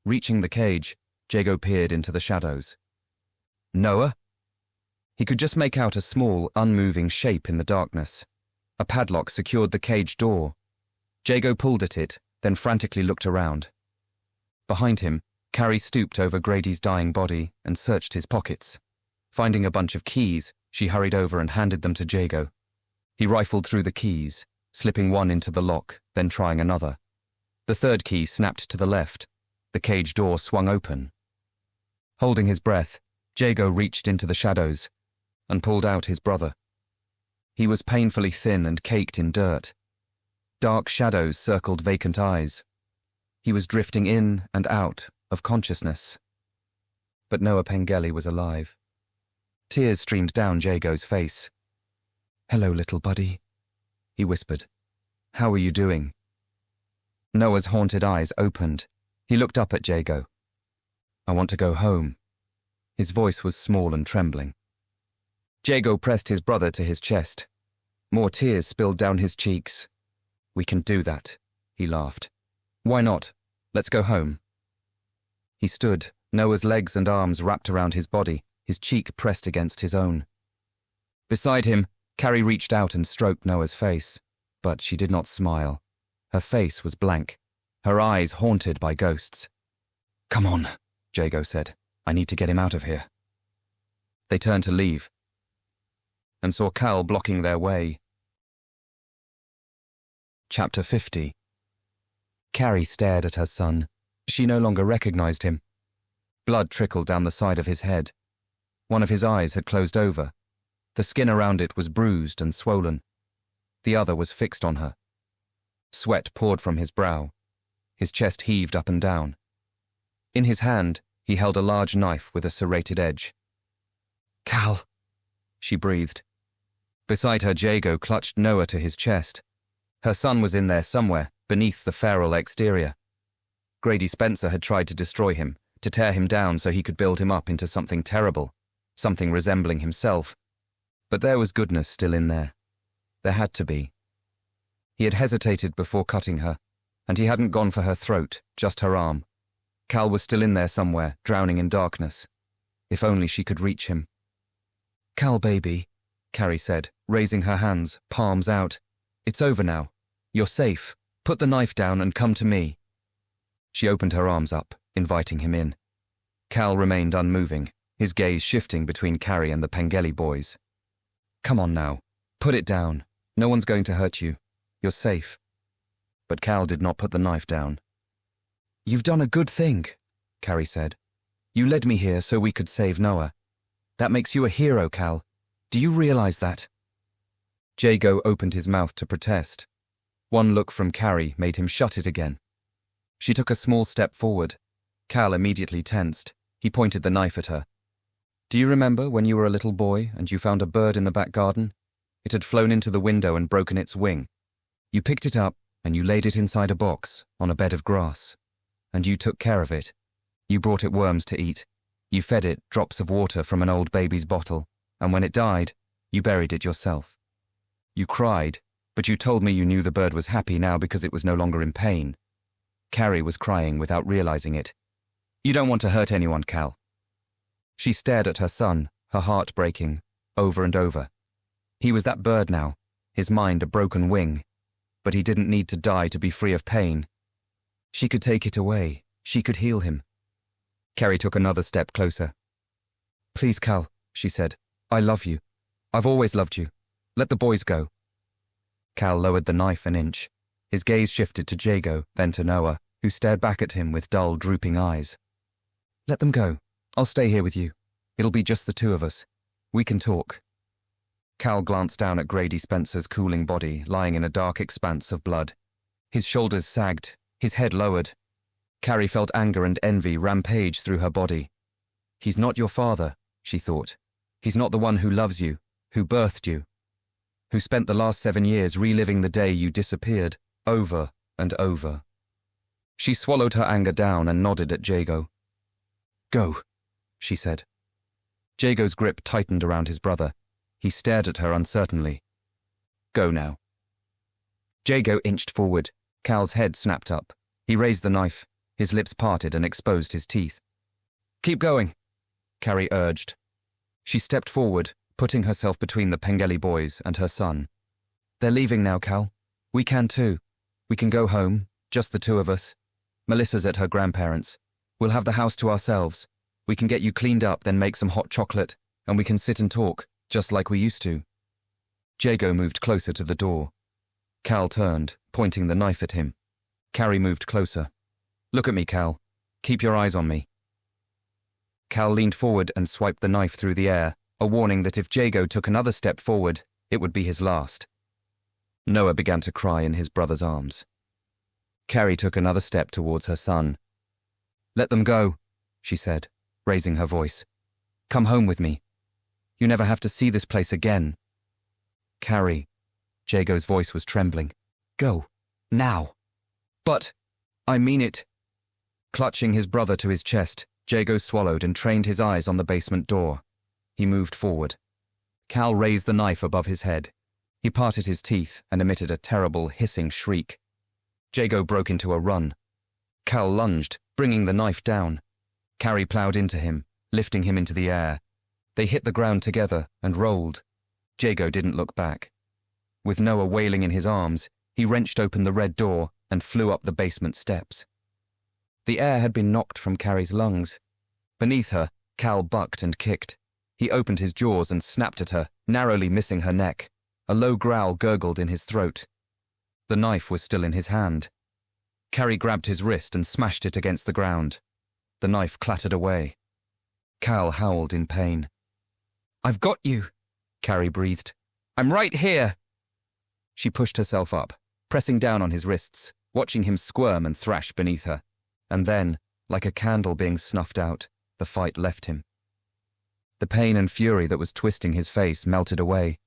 Reaching the cage, Jago peered into the shadows. Noah? He could just make out a small, unmoving shape in the darkness. A padlock secured the cage door. Jago pulled at it, then frantically looked around. Behind him, Carrie stooped over Grady's dying body and searched his pockets. Finding a bunch of keys, she hurried over and handed them to Jago. He rifled through the keys, slipping one into the lock, then trying another. The third key snapped to the left. The cage door swung open. Holding his breath, Jago reached into the shadows and pulled out his brother. He was painfully thin and caked in dirt. Dark shadows circled vacant eyes. He was drifting in and out of consciousness. But Noah Pengelly was alive. Tears streamed down Jago's face. "Hello, little buddy," he whispered. "How are you doing?" Noah's haunted eyes opened. He looked up at Jago. "I want to go home." His voice was small and trembling. Jago pressed his brother to his chest. More tears spilled down his cheeks. "We can do that," he laughed. "Why not? Let's go home." He stood, Noah's legs and arms wrapped around his body, his cheek pressed against his own. Beside him, Carrie reached out and stroked Noah's face, but she did not smile. Her face was blank, her eyes haunted by ghosts. "Come on," Jago said. "I need to get him out of here." They turned to leave, and saw Cal blocking their way. Chapter 50. Carrie stared at her son. She no longer recognized him. Blood trickled down the side of his head. One of his eyes had closed over. The skin around it was bruised and swollen. The other was fixed on her. Sweat poured from his brow. His chest heaved up and down. In his hand, he held a large knife with a serrated edge. "Cal," she breathed. Beside her, Jago clutched Noah to his chest. Her son was in there somewhere, beneath the feral exterior. Grady Spencer had tried to destroy him, to tear him down so he could build him up into something terrible, something resembling himself. But there was goodness still in there. There had to be. He had hesitated before cutting her, and he hadn't gone for her throat, just her arm. Cal was still in there somewhere, drowning in darkness. If only she could reach him. "Cal, baby," Carrie said, raising her hands, palms out. "It's over now. You're safe. Put the knife down and come to me." She opened her arms up, inviting him in. Cal remained unmoving, his gaze shifting between Carrie and the Pengelly boys. "Come on now. Put it down. No one's going to hurt you. You're safe." But Cal did not put the knife down. "You've done a good thing," Carrie said. "You led me here so we could save Noah. That makes you a hero, Cal. Do you realize that?" Jago opened his mouth to protest. One look from Carrie made him shut it again. She took a small step forward. Cal immediately tensed. He pointed the knife at her. "Do you remember when you were a little boy and you found a bird in the back garden? It had flown into the window and broken its wing. You picked it up and you laid it inside a box on a bed of grass. And you took care of it. You brought it worms to eat. You fed it drops of water from an old baby's bottle, and when it died, you buried it yourself. You cried, but you told me you knew the bird was happy now because it was no longer in pain." Carrie was crying without realizing it. "You don't want to hurt anyone, Cal." She stared at her son, her heart breaking, over and over. He was that bird now, his mind a broken wing, but he didn't need to die to be free of pain. She could take it away. She could heal him. Carrie took another step closer. "Please, Cal," she said. "I love you. I've always loved you. Let the boys go." Cal lowered the knife an inch. His gaze shifted to Jago, then to Noah, who stared back at him with dull, drooping eyes. "Let them go. I'll stay here with you. It'll be just the two of us. We can talk. Cal glanced down at Grady Spencer's cooling body lying in a dark expanse of blood. His shoulders sagged, his head lowered. Carrie felt anger and envy rampage through her body. He's not your father, she thought. He's not the one who loves you, who birthed you, who spent the last 7 years reliving the day you disappeared, over and over. She swallowed her anger down and nodded at Jago. Go, she said. Jago's grip tightened around his brother. He stared at her uncertainly. Go now. Jago inched forward. Cal's head snapped up. He raised the knife. His lips parted and exposed his teeth. Keep going, Carrie urged. She stepped forward, putting herself between the Pengelly boys and her son. They're leaving now, Cal. We can too. We can go home, just the two of us. Melissa's at her grandparents'. We'll have the house to ourselves. We can get you cleaned up, then make some hot chocolate, and we can sit and talk, just like we used to. Jago moved closer to the door. Cal turned, pointing the knife at him. Carrie moved closer. Look at me, Cal. Keep your eyes on me. Cal leaned forward and swiped the knife through the air, a warning that if Jago took another step forward, it would be his last. Noah began to cry in his brother's arms. Carrie took another step towards her son. Let them go, she said, raising her voice. Come home with me. You never have to see this place again. Carrie, Jago's voice was trembling. Go, now. But, I mean it. Clutching his brother to his chest, Jago swallowed and trained his eyes on the basement door. He moved forward. Cal raised the knife above his head. He parted his teeth and emitted a terrible, hissing shriek. Jago broke into a run. Cal lunged, bringing the knife down. Carrie ploughed into him, lifting him into the air. They hit the ground together and rolled. Jago didn't look back. With Noah wailing in his arms, he wrenched open the red door and flew up the basement steps. The air had been knocked from Carrie's lungs. Beneath her, Cal bucked and kicked. He opened his jaws and snapped at her, narrowly missing her neck. A low growl gurgled in his throat. The knife was still in his hand. Carrie grabbed his wrist and smashed it against the ground. The knife clattered away. Cal howled in pain. I've got you, Carrie breathed. I'm right here. She pushed herself up, pressing down on his wrists, watching him squirm and thrash beneath her. And then, like a candle being snuffed out, the fight left him. The pain and fury that was twisting his face melted away.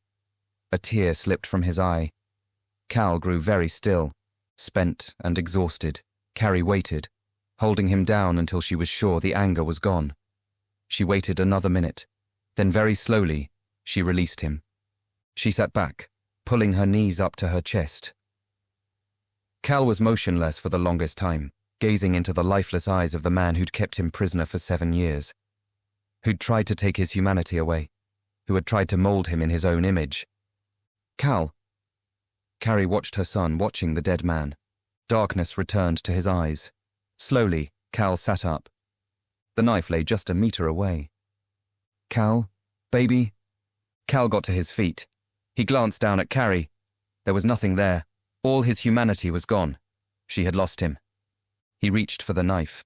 A tear slipped from his eye. Cal grew very still, spent and exhausted. Carrie waited, holding him down until she was sure the anger was gone. She waited another minute. Then very slowly, she released him. She sat back, pulling her knees up to her chest. Cal was motionless for the longest time, gazing into the lifeless eyes of the man who'd kept him prisoner for 7 years, who'd tried to take his humanity away, who had tried to mold him in his own image. Cal. Carrie watched her son watching the dead man. Darkness returned to his eyes. Slowly, Cal sat up. The knife lay just a meter away. Cal, baby. Cal got to his feet. He glanced down at Carrie. There was nothing there. All his humanity was gone. She had lost him. He reached for the knife.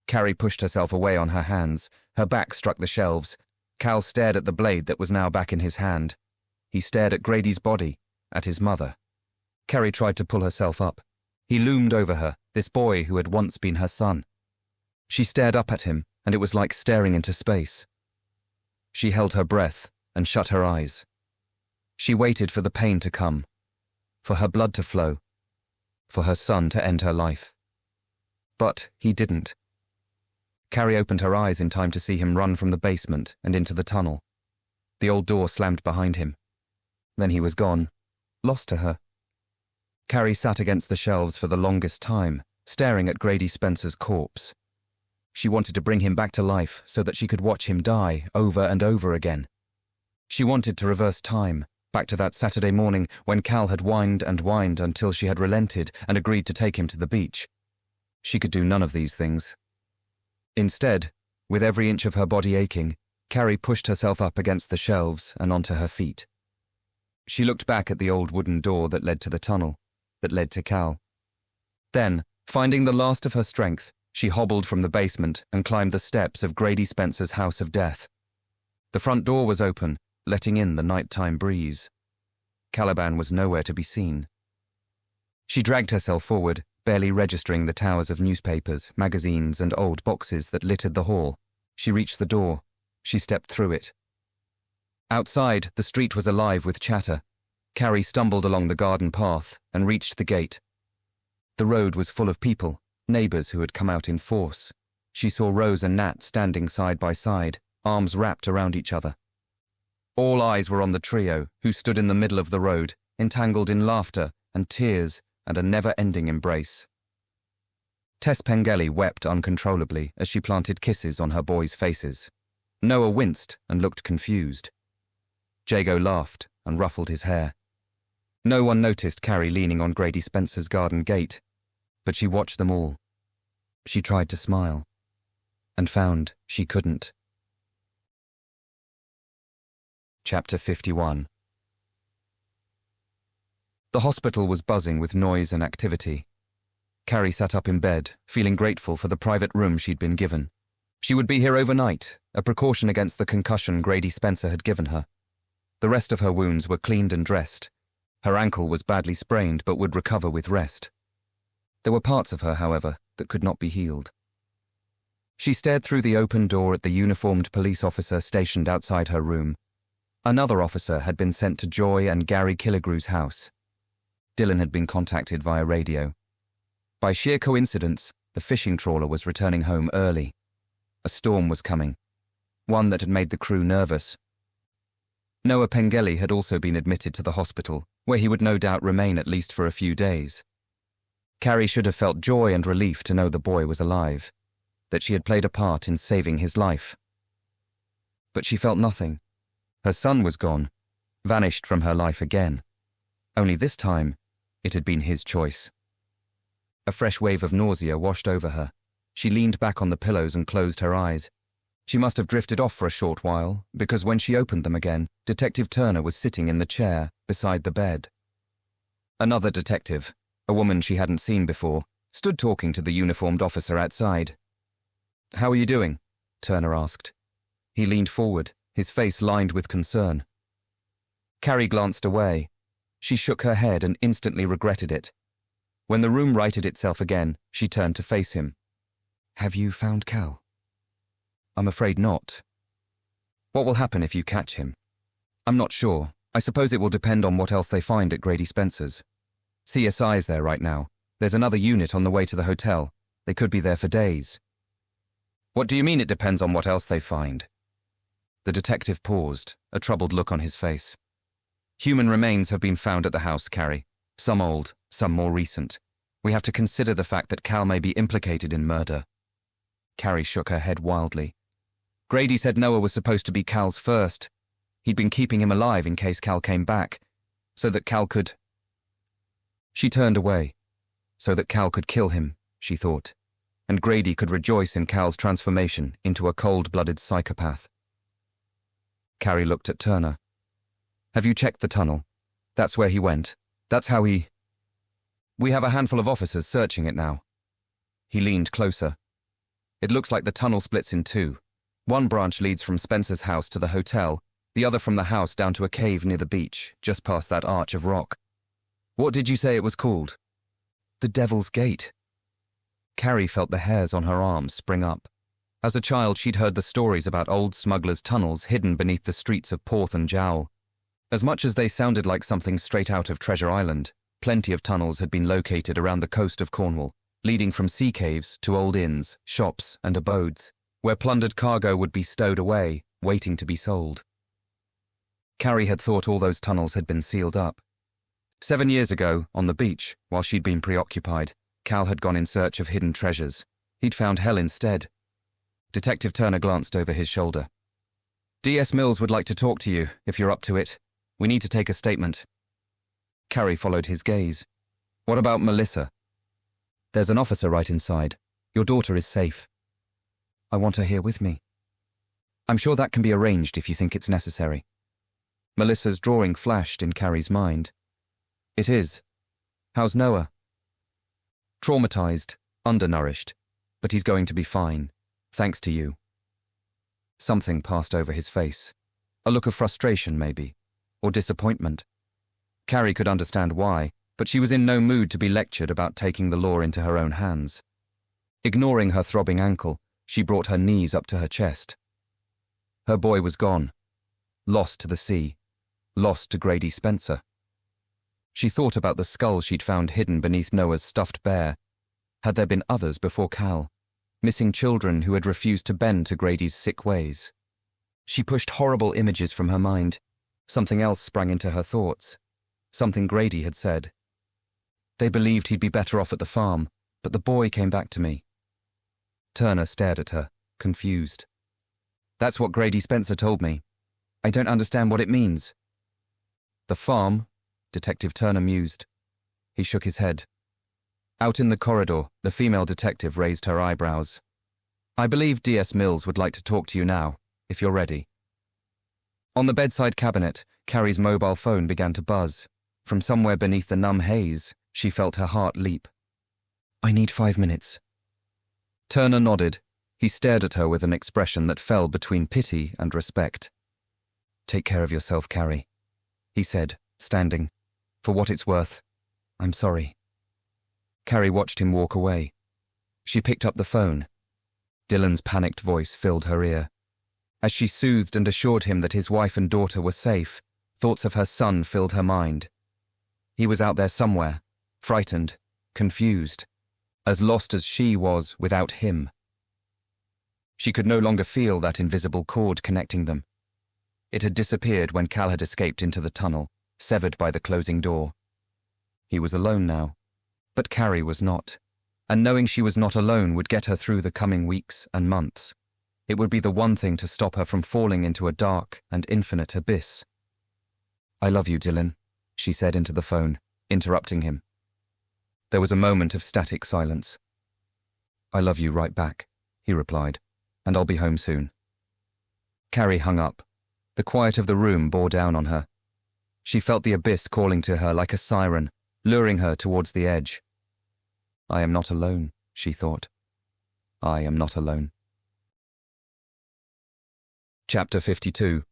Carrie pushed herself away on her hands. Her back struck the shelves. Cal stared at the blade that was now back in his hand. He stared at Grady's body, at his mother. Carrie tried to pull herself up. He loomed over her, this boy who had once been her son. She stared up at him, and it was like staring into space. She held her breath and shut her eyes. She waited for the pain to come, for her blood to flow, for her son to end her life. But he didn't. Carrie opened her eyes in time to see him run from the basement and into the tunnel. The old door slammed behind him. Then he was gone, lost to her. Carrie sat against the shelves for the longest time, staring at Grady Spencer's corpse. She wanted to bring him back to life so that she could watch him die over and over again. She wanted to reverse time, back to that Saturday morning when Cal had whined and whined until she had relented and agreed to take him to the beach. She could do none of these things. Instead, with every inch of her body aching, Carrie pushed herself up against the shelves and onto her feet. She looked back at the old wooden door that led to the tunnel, that led to Cal. Then, finding the last of her strength, she hobbled from the basement and climbed the steps of Grady Spencer's house of death. The front door was open, letting in the nighttime breeze. Caliban was nowhere to be seen. She dragged herself forward, barely registering the towers of newspapers, magazines, and old boxes that littered the hall. She reached the door. She stepped through it. Outside, the street was alive with chatter. Carrie stumbled along the garden path and reached the gate. The road was full of people, neighbours who had come out in force. She saw Rose and Nat standing side by side, arms wrapped around each other. All eyes were on the trio, who stood in the middle of the road, entangled in laughter and tears and a never-ending embrace. Tess Pengelly wept uncontrollably as she planted kisses on her boys' faces. Noah winced and looked confused. Jago laughed and ruffled his hair. No one noticed Carrie leaning on Grady Spencer's garden gate, but she watched them all. She tried to smile, and found she couldn't. Chapter 51. The hospital was buzzing with noise and activity. Carrie sat up in bed, feeling grateful for the private room she'd been given. She would be here overnight, a precaution against the concussion Grady Spencer had given her. The rest of her wounds were cleaned and dressed. Her ankle was badly sprained but would recover with rest. There were parts of her, however, that could not be healed. She stared through the open door at the uniformed police officer stationed outside her room. Another officer had been sent to Joy and Gary Killigrew's house. Dylan had been contacted via radio. By sheer coincidence, the fishing trawler was returning home early. A storm was coming, one that had made the crew nervous. Noah Pengelly had also been admitted to the hospital, where he would no doubt remain at least for a few days. Carrie should have felt joy and relief to know the boy was alive, that she had played a part in saving his life. But she felt nothing. Her son was gone, vanished from her life again. Only this time, it had been his choice. A fresh wave of nausea washed over her. She leaned back on the pillows and closed her eyes. She must have drifted off for a short while, because when she opened them again, Detective Turner was sitting in the chair beside the bed. Another detective, a woman she hadn't seen before, stood talking to the uniformed officer outside. "How are you doing?" Turner asked. He leaned forward, his face lined with concern. Carrie glanced away. She shook her head and instantly regretted it. When the room righted itself again, she turned to face him. "Have you found Cal?" "I'm afraid not." "What will happen if you catch him?" "I'm not sure. I suppose it will depend on what else they find at Grady Spencer's. CSI's there right now. There's another unit on the way to the hotel. They could be there for days." "What do you mean it depends on what else they find?" The detective paused, a troubled look on his face. "Human remains have been found at the house, Carrie. Some old, some more recent. We have to consider the fact that Cal may be implicated in murder." Carrie shook her head wildly. "Grady said Noah was supposed to be Cal's first. He'd been keeping him alive in case Cal came back, so that Cal could—" She turned away. So that Cal could kill him, she thought, and Grady could rejoice in Cal's transformation into a cold-blooded psychopath. Carrie looked at Turner. "Have you checked the tunnel? That's where he went. That's how he—" "We have a handful of officers searching it now." He leaned closer. "It looks like the tunnel splits in two. One branch leads from Spencer's house to the hotel, the other from the house down to a cave near the beach, just past that arch of rock." "What did you say it was called?" "The Devil's Gate." Carrie felt the hairs on her arms spring up. As a child, she'd heard the stories about old smugglers' tunnels hidden beneath the streets of Porth and Jowl. As much as they sounded like something straight out of Treasure Island, plenty of tunnels had been located around the coast of Cornwall, leading from sea caves to old inns, shops, and abodes, where plundered cargo would be stowed away, waiting to be sold. Carrie had thought all those tunnels had been sealed up. 7 years ago, on the beach, while she'd been preoccupied, Cal had gone in search of hidden treasures. He'd found hell instead. Detective Turner glanced over his shoulder. "D.S. Mills would like to talk to you, if you're up to it. We need to take a statement." Carrie followed his gaze. "What about Melissa?" "There's an officer right inside. Your daughter is safe." "I want her here with me." "I'm sure that can be arranged if you think it's necessary." Melissa's drawing flashed in Carrie's mind. "It is. How's Noah?" "Traumatized, undernourished, but he's going to be fine, thanks to you." Something passed over his face. A look of frustration, maybe, or disappointment. Carrie could understand why, but she was in no mood to be lectured about taking the law into her own hands. Ignoring her throbbing ankle, she brought her knees up to her chest. Her boy was gone, lost to the sea, lost to Grady Spencer. She thought about the skull she'd found hidden beneath Noah's stuffed bear. Had there been others before Cal, missing children who had refused to bend to Grady's sick ways? She pushed horrible images from her mind. Something else sprang into her thoughts. Something Grady had said. They believed he'd be better off at the farm, but the boy came back to me. Turner stared at her, confused. That's what Grady Spencer told me. I don't understand what it means. The farm? Detective Turner mused. He shook his head. Out in the corridor, the female detective raised her eyebrows. I believe D.S. Mills would like to talk to you now, if you're ready. On the bedside cabinet, Carrie's mobile phone began to buzz. From somewhere beneath the numb haze, she felt her heart leap. I need 5 minutes. Turner nodded. He stared at her with an expression that fell between pity and respect. Take care of yourself, Carrie, he said, standing. For what it's worth, I'm sorry. Carrie watched him walk away. She picked up the phone. Dylan's panicked voice filled her ear. As she soothed and assured him that his wife and daughter were safe, thoughts of her son filled her mind. He was out there somewhere, frightened, confused, as lost as she was without him. She could no longer feel that invisible cord connecting them. It had disappeared when Cal had escaped into the tunnel, severed by the closing door. He was alone now, but Carrie was not, and knowing she was not alone would get her through the coming weeks and months. It would be the one thing to stop her from falling into a dark and infinite abyss. I love you, Dylan, she said into the phone, interrupting him. There was a moment of static silence. I love you right back, he replied, and I'll be home soon. Carrie hung up. The quiet of the room bore down on her. She felt the abyss calling to her like a siren, luring her towards the edge. I am not alone, she thought. I am not alone. Chapter 52.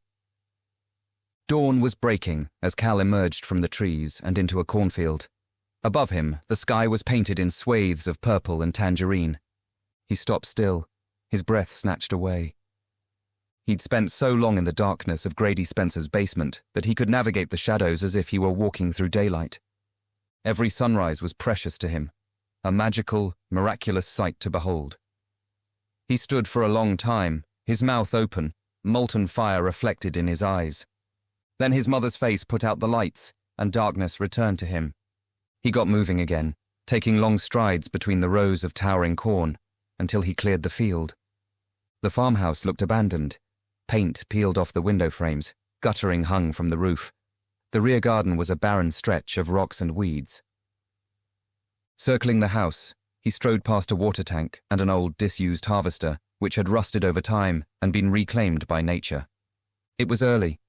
Dawn was breaking as Cal emerged from the trees and into a cornfield. Above him, the sky was painted in swathes of purple and tangerine. He stopped still, his breath snatched away. He'd spent so long in the darkness of Grady Spencer's basement that he could navigate the shadows as if he were walking through daylight. Every sunrise was precious to him, a magical, miraculous sight to behold. He stood for a long time, his mouth open, molten fire reflected in his eyes. Then his mother's face put out the lights, and darkness returned to him. He got moving again, taking long strides between the rows of towering corn, until he cleared the field. The farmhouse looked abandoned. Paint peeled off the window frames, guttering hung from the roof. The rear garden was a barren stretch of rocks and weeds. Circling the house, he strode past a water tank and an old disused harvester, which had rusted over time and been reclaimed by nature. It was early.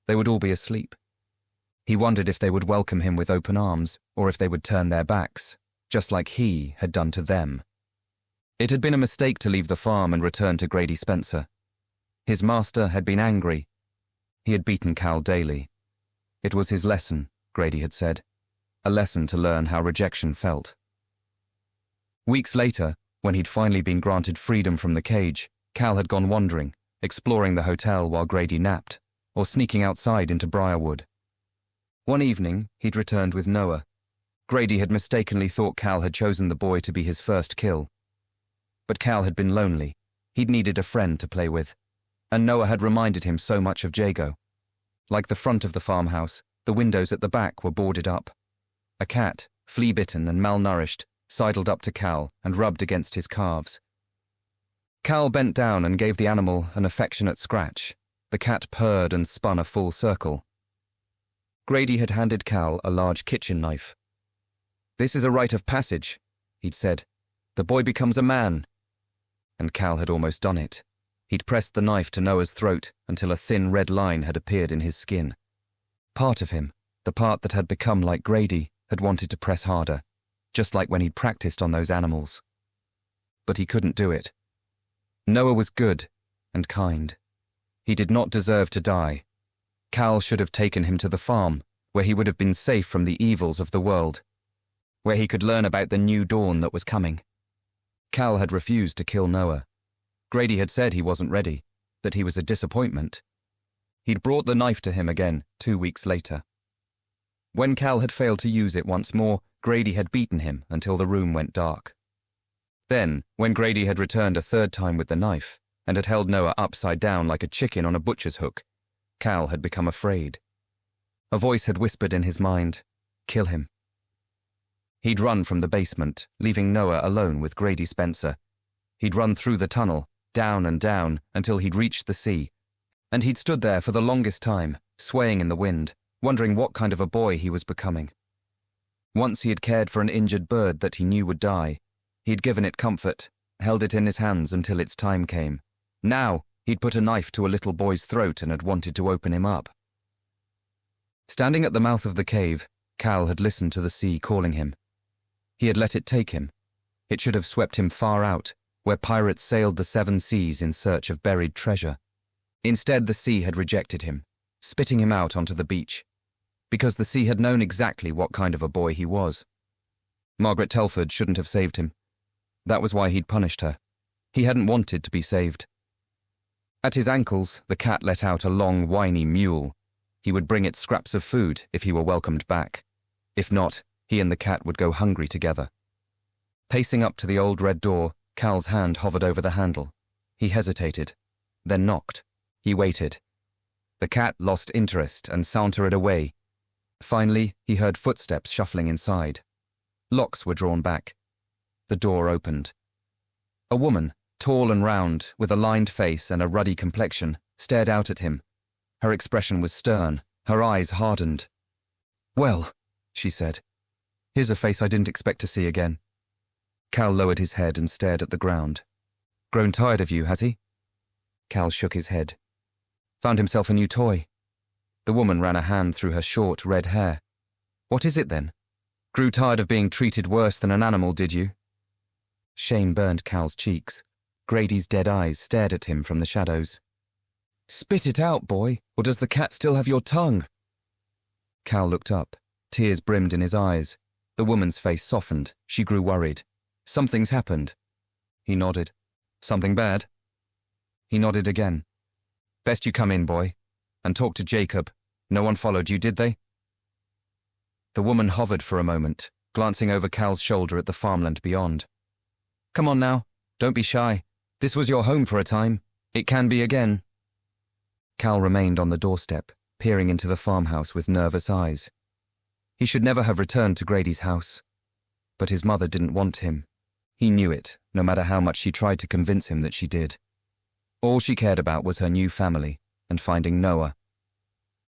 They would all be asleep. He wondered if they would welcome him with open arms, or if they would turn their backs, just like he had done to them. It had been a mistake to leave the farm and return to Grady Spencer. His master had been angry. He had beaten Cal daily. It was his lesson, Grady had said, a lesson to learn how rejection felt. Weeks later, when he'd finally been granted freedom from the cage, Cal had gone wandering, exploring the hotel while Grady napped, or sneaking outside into Briarwood. One evening, he'd returned with Noah. Grady had mistakenly thought Cal had chosen the boy to be his first kill. But Cal had been lonely. He'd needed a friend to play with. And Noah had reminded him so much of Jago. Like the front of the farmhouse, the windows at the back were boarded up. A cat, flea-bitten and malnourished, sidled up to Cal and rubbed against his calves. Cal bent down and gave the animal an affectionate scratch. The cat purred and spun a full circle. Grady had handed Cal a large kitchen knife. "This is a rite of passage," he'd said. "The boy becomes a man." And Cal had almost done it. He'd pressed the knife to Noah's throat until a thin red line had appeared in his skin. Part of him, the part that had become like Grady, had wanted to press harder, just like when he'd practiced on those animals. But he couldn't do it. Noah was good and kind. He did not deserve to die, Cal should have taken him to the farm, where he would have been safe from the evils of the world, where he could learn about the new dawn that was coming. Cal had refused to kill Noah. Grady had said he wasn't ready, that he was a disappointment. He'd brought the knife to him again 2 weeks later. When Cal had failed to use it once more, Grady had beaten him until the room went dark. Then, when Grady had returned a third time with the knife, and had held Noah upside down like a chicken on a butcher's hook, Cal had become afraid. A voice had whispered in his mind, "Kill him." He'd run from the basement, leaving Noah alone with Grady Spencer. He'd run through the tunnel, down and down, until he'd reached the sea. And he'd stood there for the longest time, swaying in the wind, wondering what kind of a boy he was becoming. Once he had cared for an injured bird that he knew would die. He'd given it comfort, held it in his hands until its time came. Now, he'd put a knife to a little boy's throat and had wanted to open him up. Standing at the mouth of the cave, Cal had listened to the sea calling him. He had let it take him. It should have swept him far out, where pirates sailed the 7 seas in search of buried treasure. Instead, the sea had rejected him, spitting him out onto the beach, because the sea had known exactly what kind of a boy he was. Margaret Telford shouldn't have saved him. That was why he'd punished her. He hadn't wanted to be saved. At his ankles, the cat let out a long, whiny mewl. He would bring it scraps of food if he were welcomed back. If not, he and the cat would go hungry together. Pacing up to the old red door, Cal's hand hovered over the handle. He hesitated, then knocked. He waited. The cat lost interest and sauntered away. Finally, he heard footsteps shuffling inside. Locks were drawn back. The door opened. A woman, tall and round, with a lined face and a ruddy complexion, stared out at him. Her expression was stern, her eyes hardened. "Well," she said, "here's a face I didn't expect to see again." Cal lowered his head and stared at the ground. "Grown tired of you, has he?" Cal shook his head. "Found himself a new toy." The woman ran a hand through her short, red hair. "What is it, then? Grew tired of being treated worse than an animal, did you?" Shame burned Cal's cheeks. Grady's dead eyes stared at him from the shadows. "Spit it out, boy, or does the cat still have your tongue?" Cal looked up. Tears brimmed in his eyes. The woman's face softened. She grew worried. "Something's happened." He nodded. "Something bad?" He nodded again. "Best you come in, boy. And talk to Jacob. No one followed you, did they?" The woman hovered for a moment, glancing over Cal's shoulder at the farmland beyond. "Come on now. Don't be shy. This was your home for a time. It can be again." Cal remained on the doorstep, peering into the farmhouse with nervous eyes. He should never have returned to Grady's house. But his mother didn't want him. He knew it, no matter how much she tried to convince him that she did. All she cared about was her new family and finding Noah.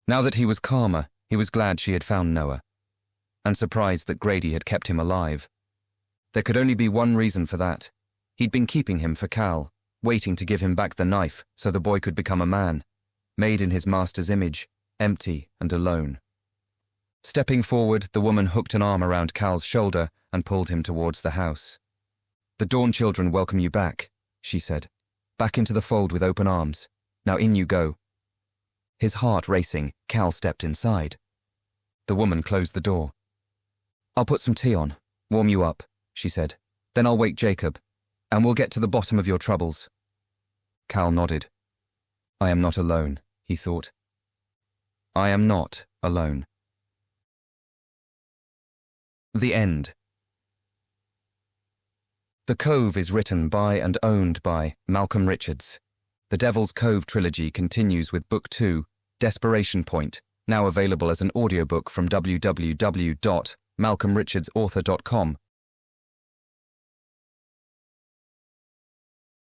Now that he was calmer, he was glad she had found Noah, and surprised that Grady had kept him alive. There could only be one reason for that. He'd been keeping him for Cal, waiting to give him back the knife so the boy could become a man, made in his master's image, empty and alone. Stepping forward, the woman hooked an arm around Cal's shoulder and pulled him towards the house. "The Dawn children welcome you back," she said. "Back into the fold with open arms. Now in you go." His heart racing, Cal stepped inside. The woman closed the door. "I'll put some tea on, warm you up," she said. "Then I'll wake Jacob, and we'll get to the bottom of your troubles." Cal nodded. "I am not alone," he thought. "I am not alone." The end. The Cove is written by and owned by Malcolm Richards. The Devil's Cove Trilogy continues with Book 2, Desperation Point, now available as an audiobook from www.malcolmrichardsauthor.com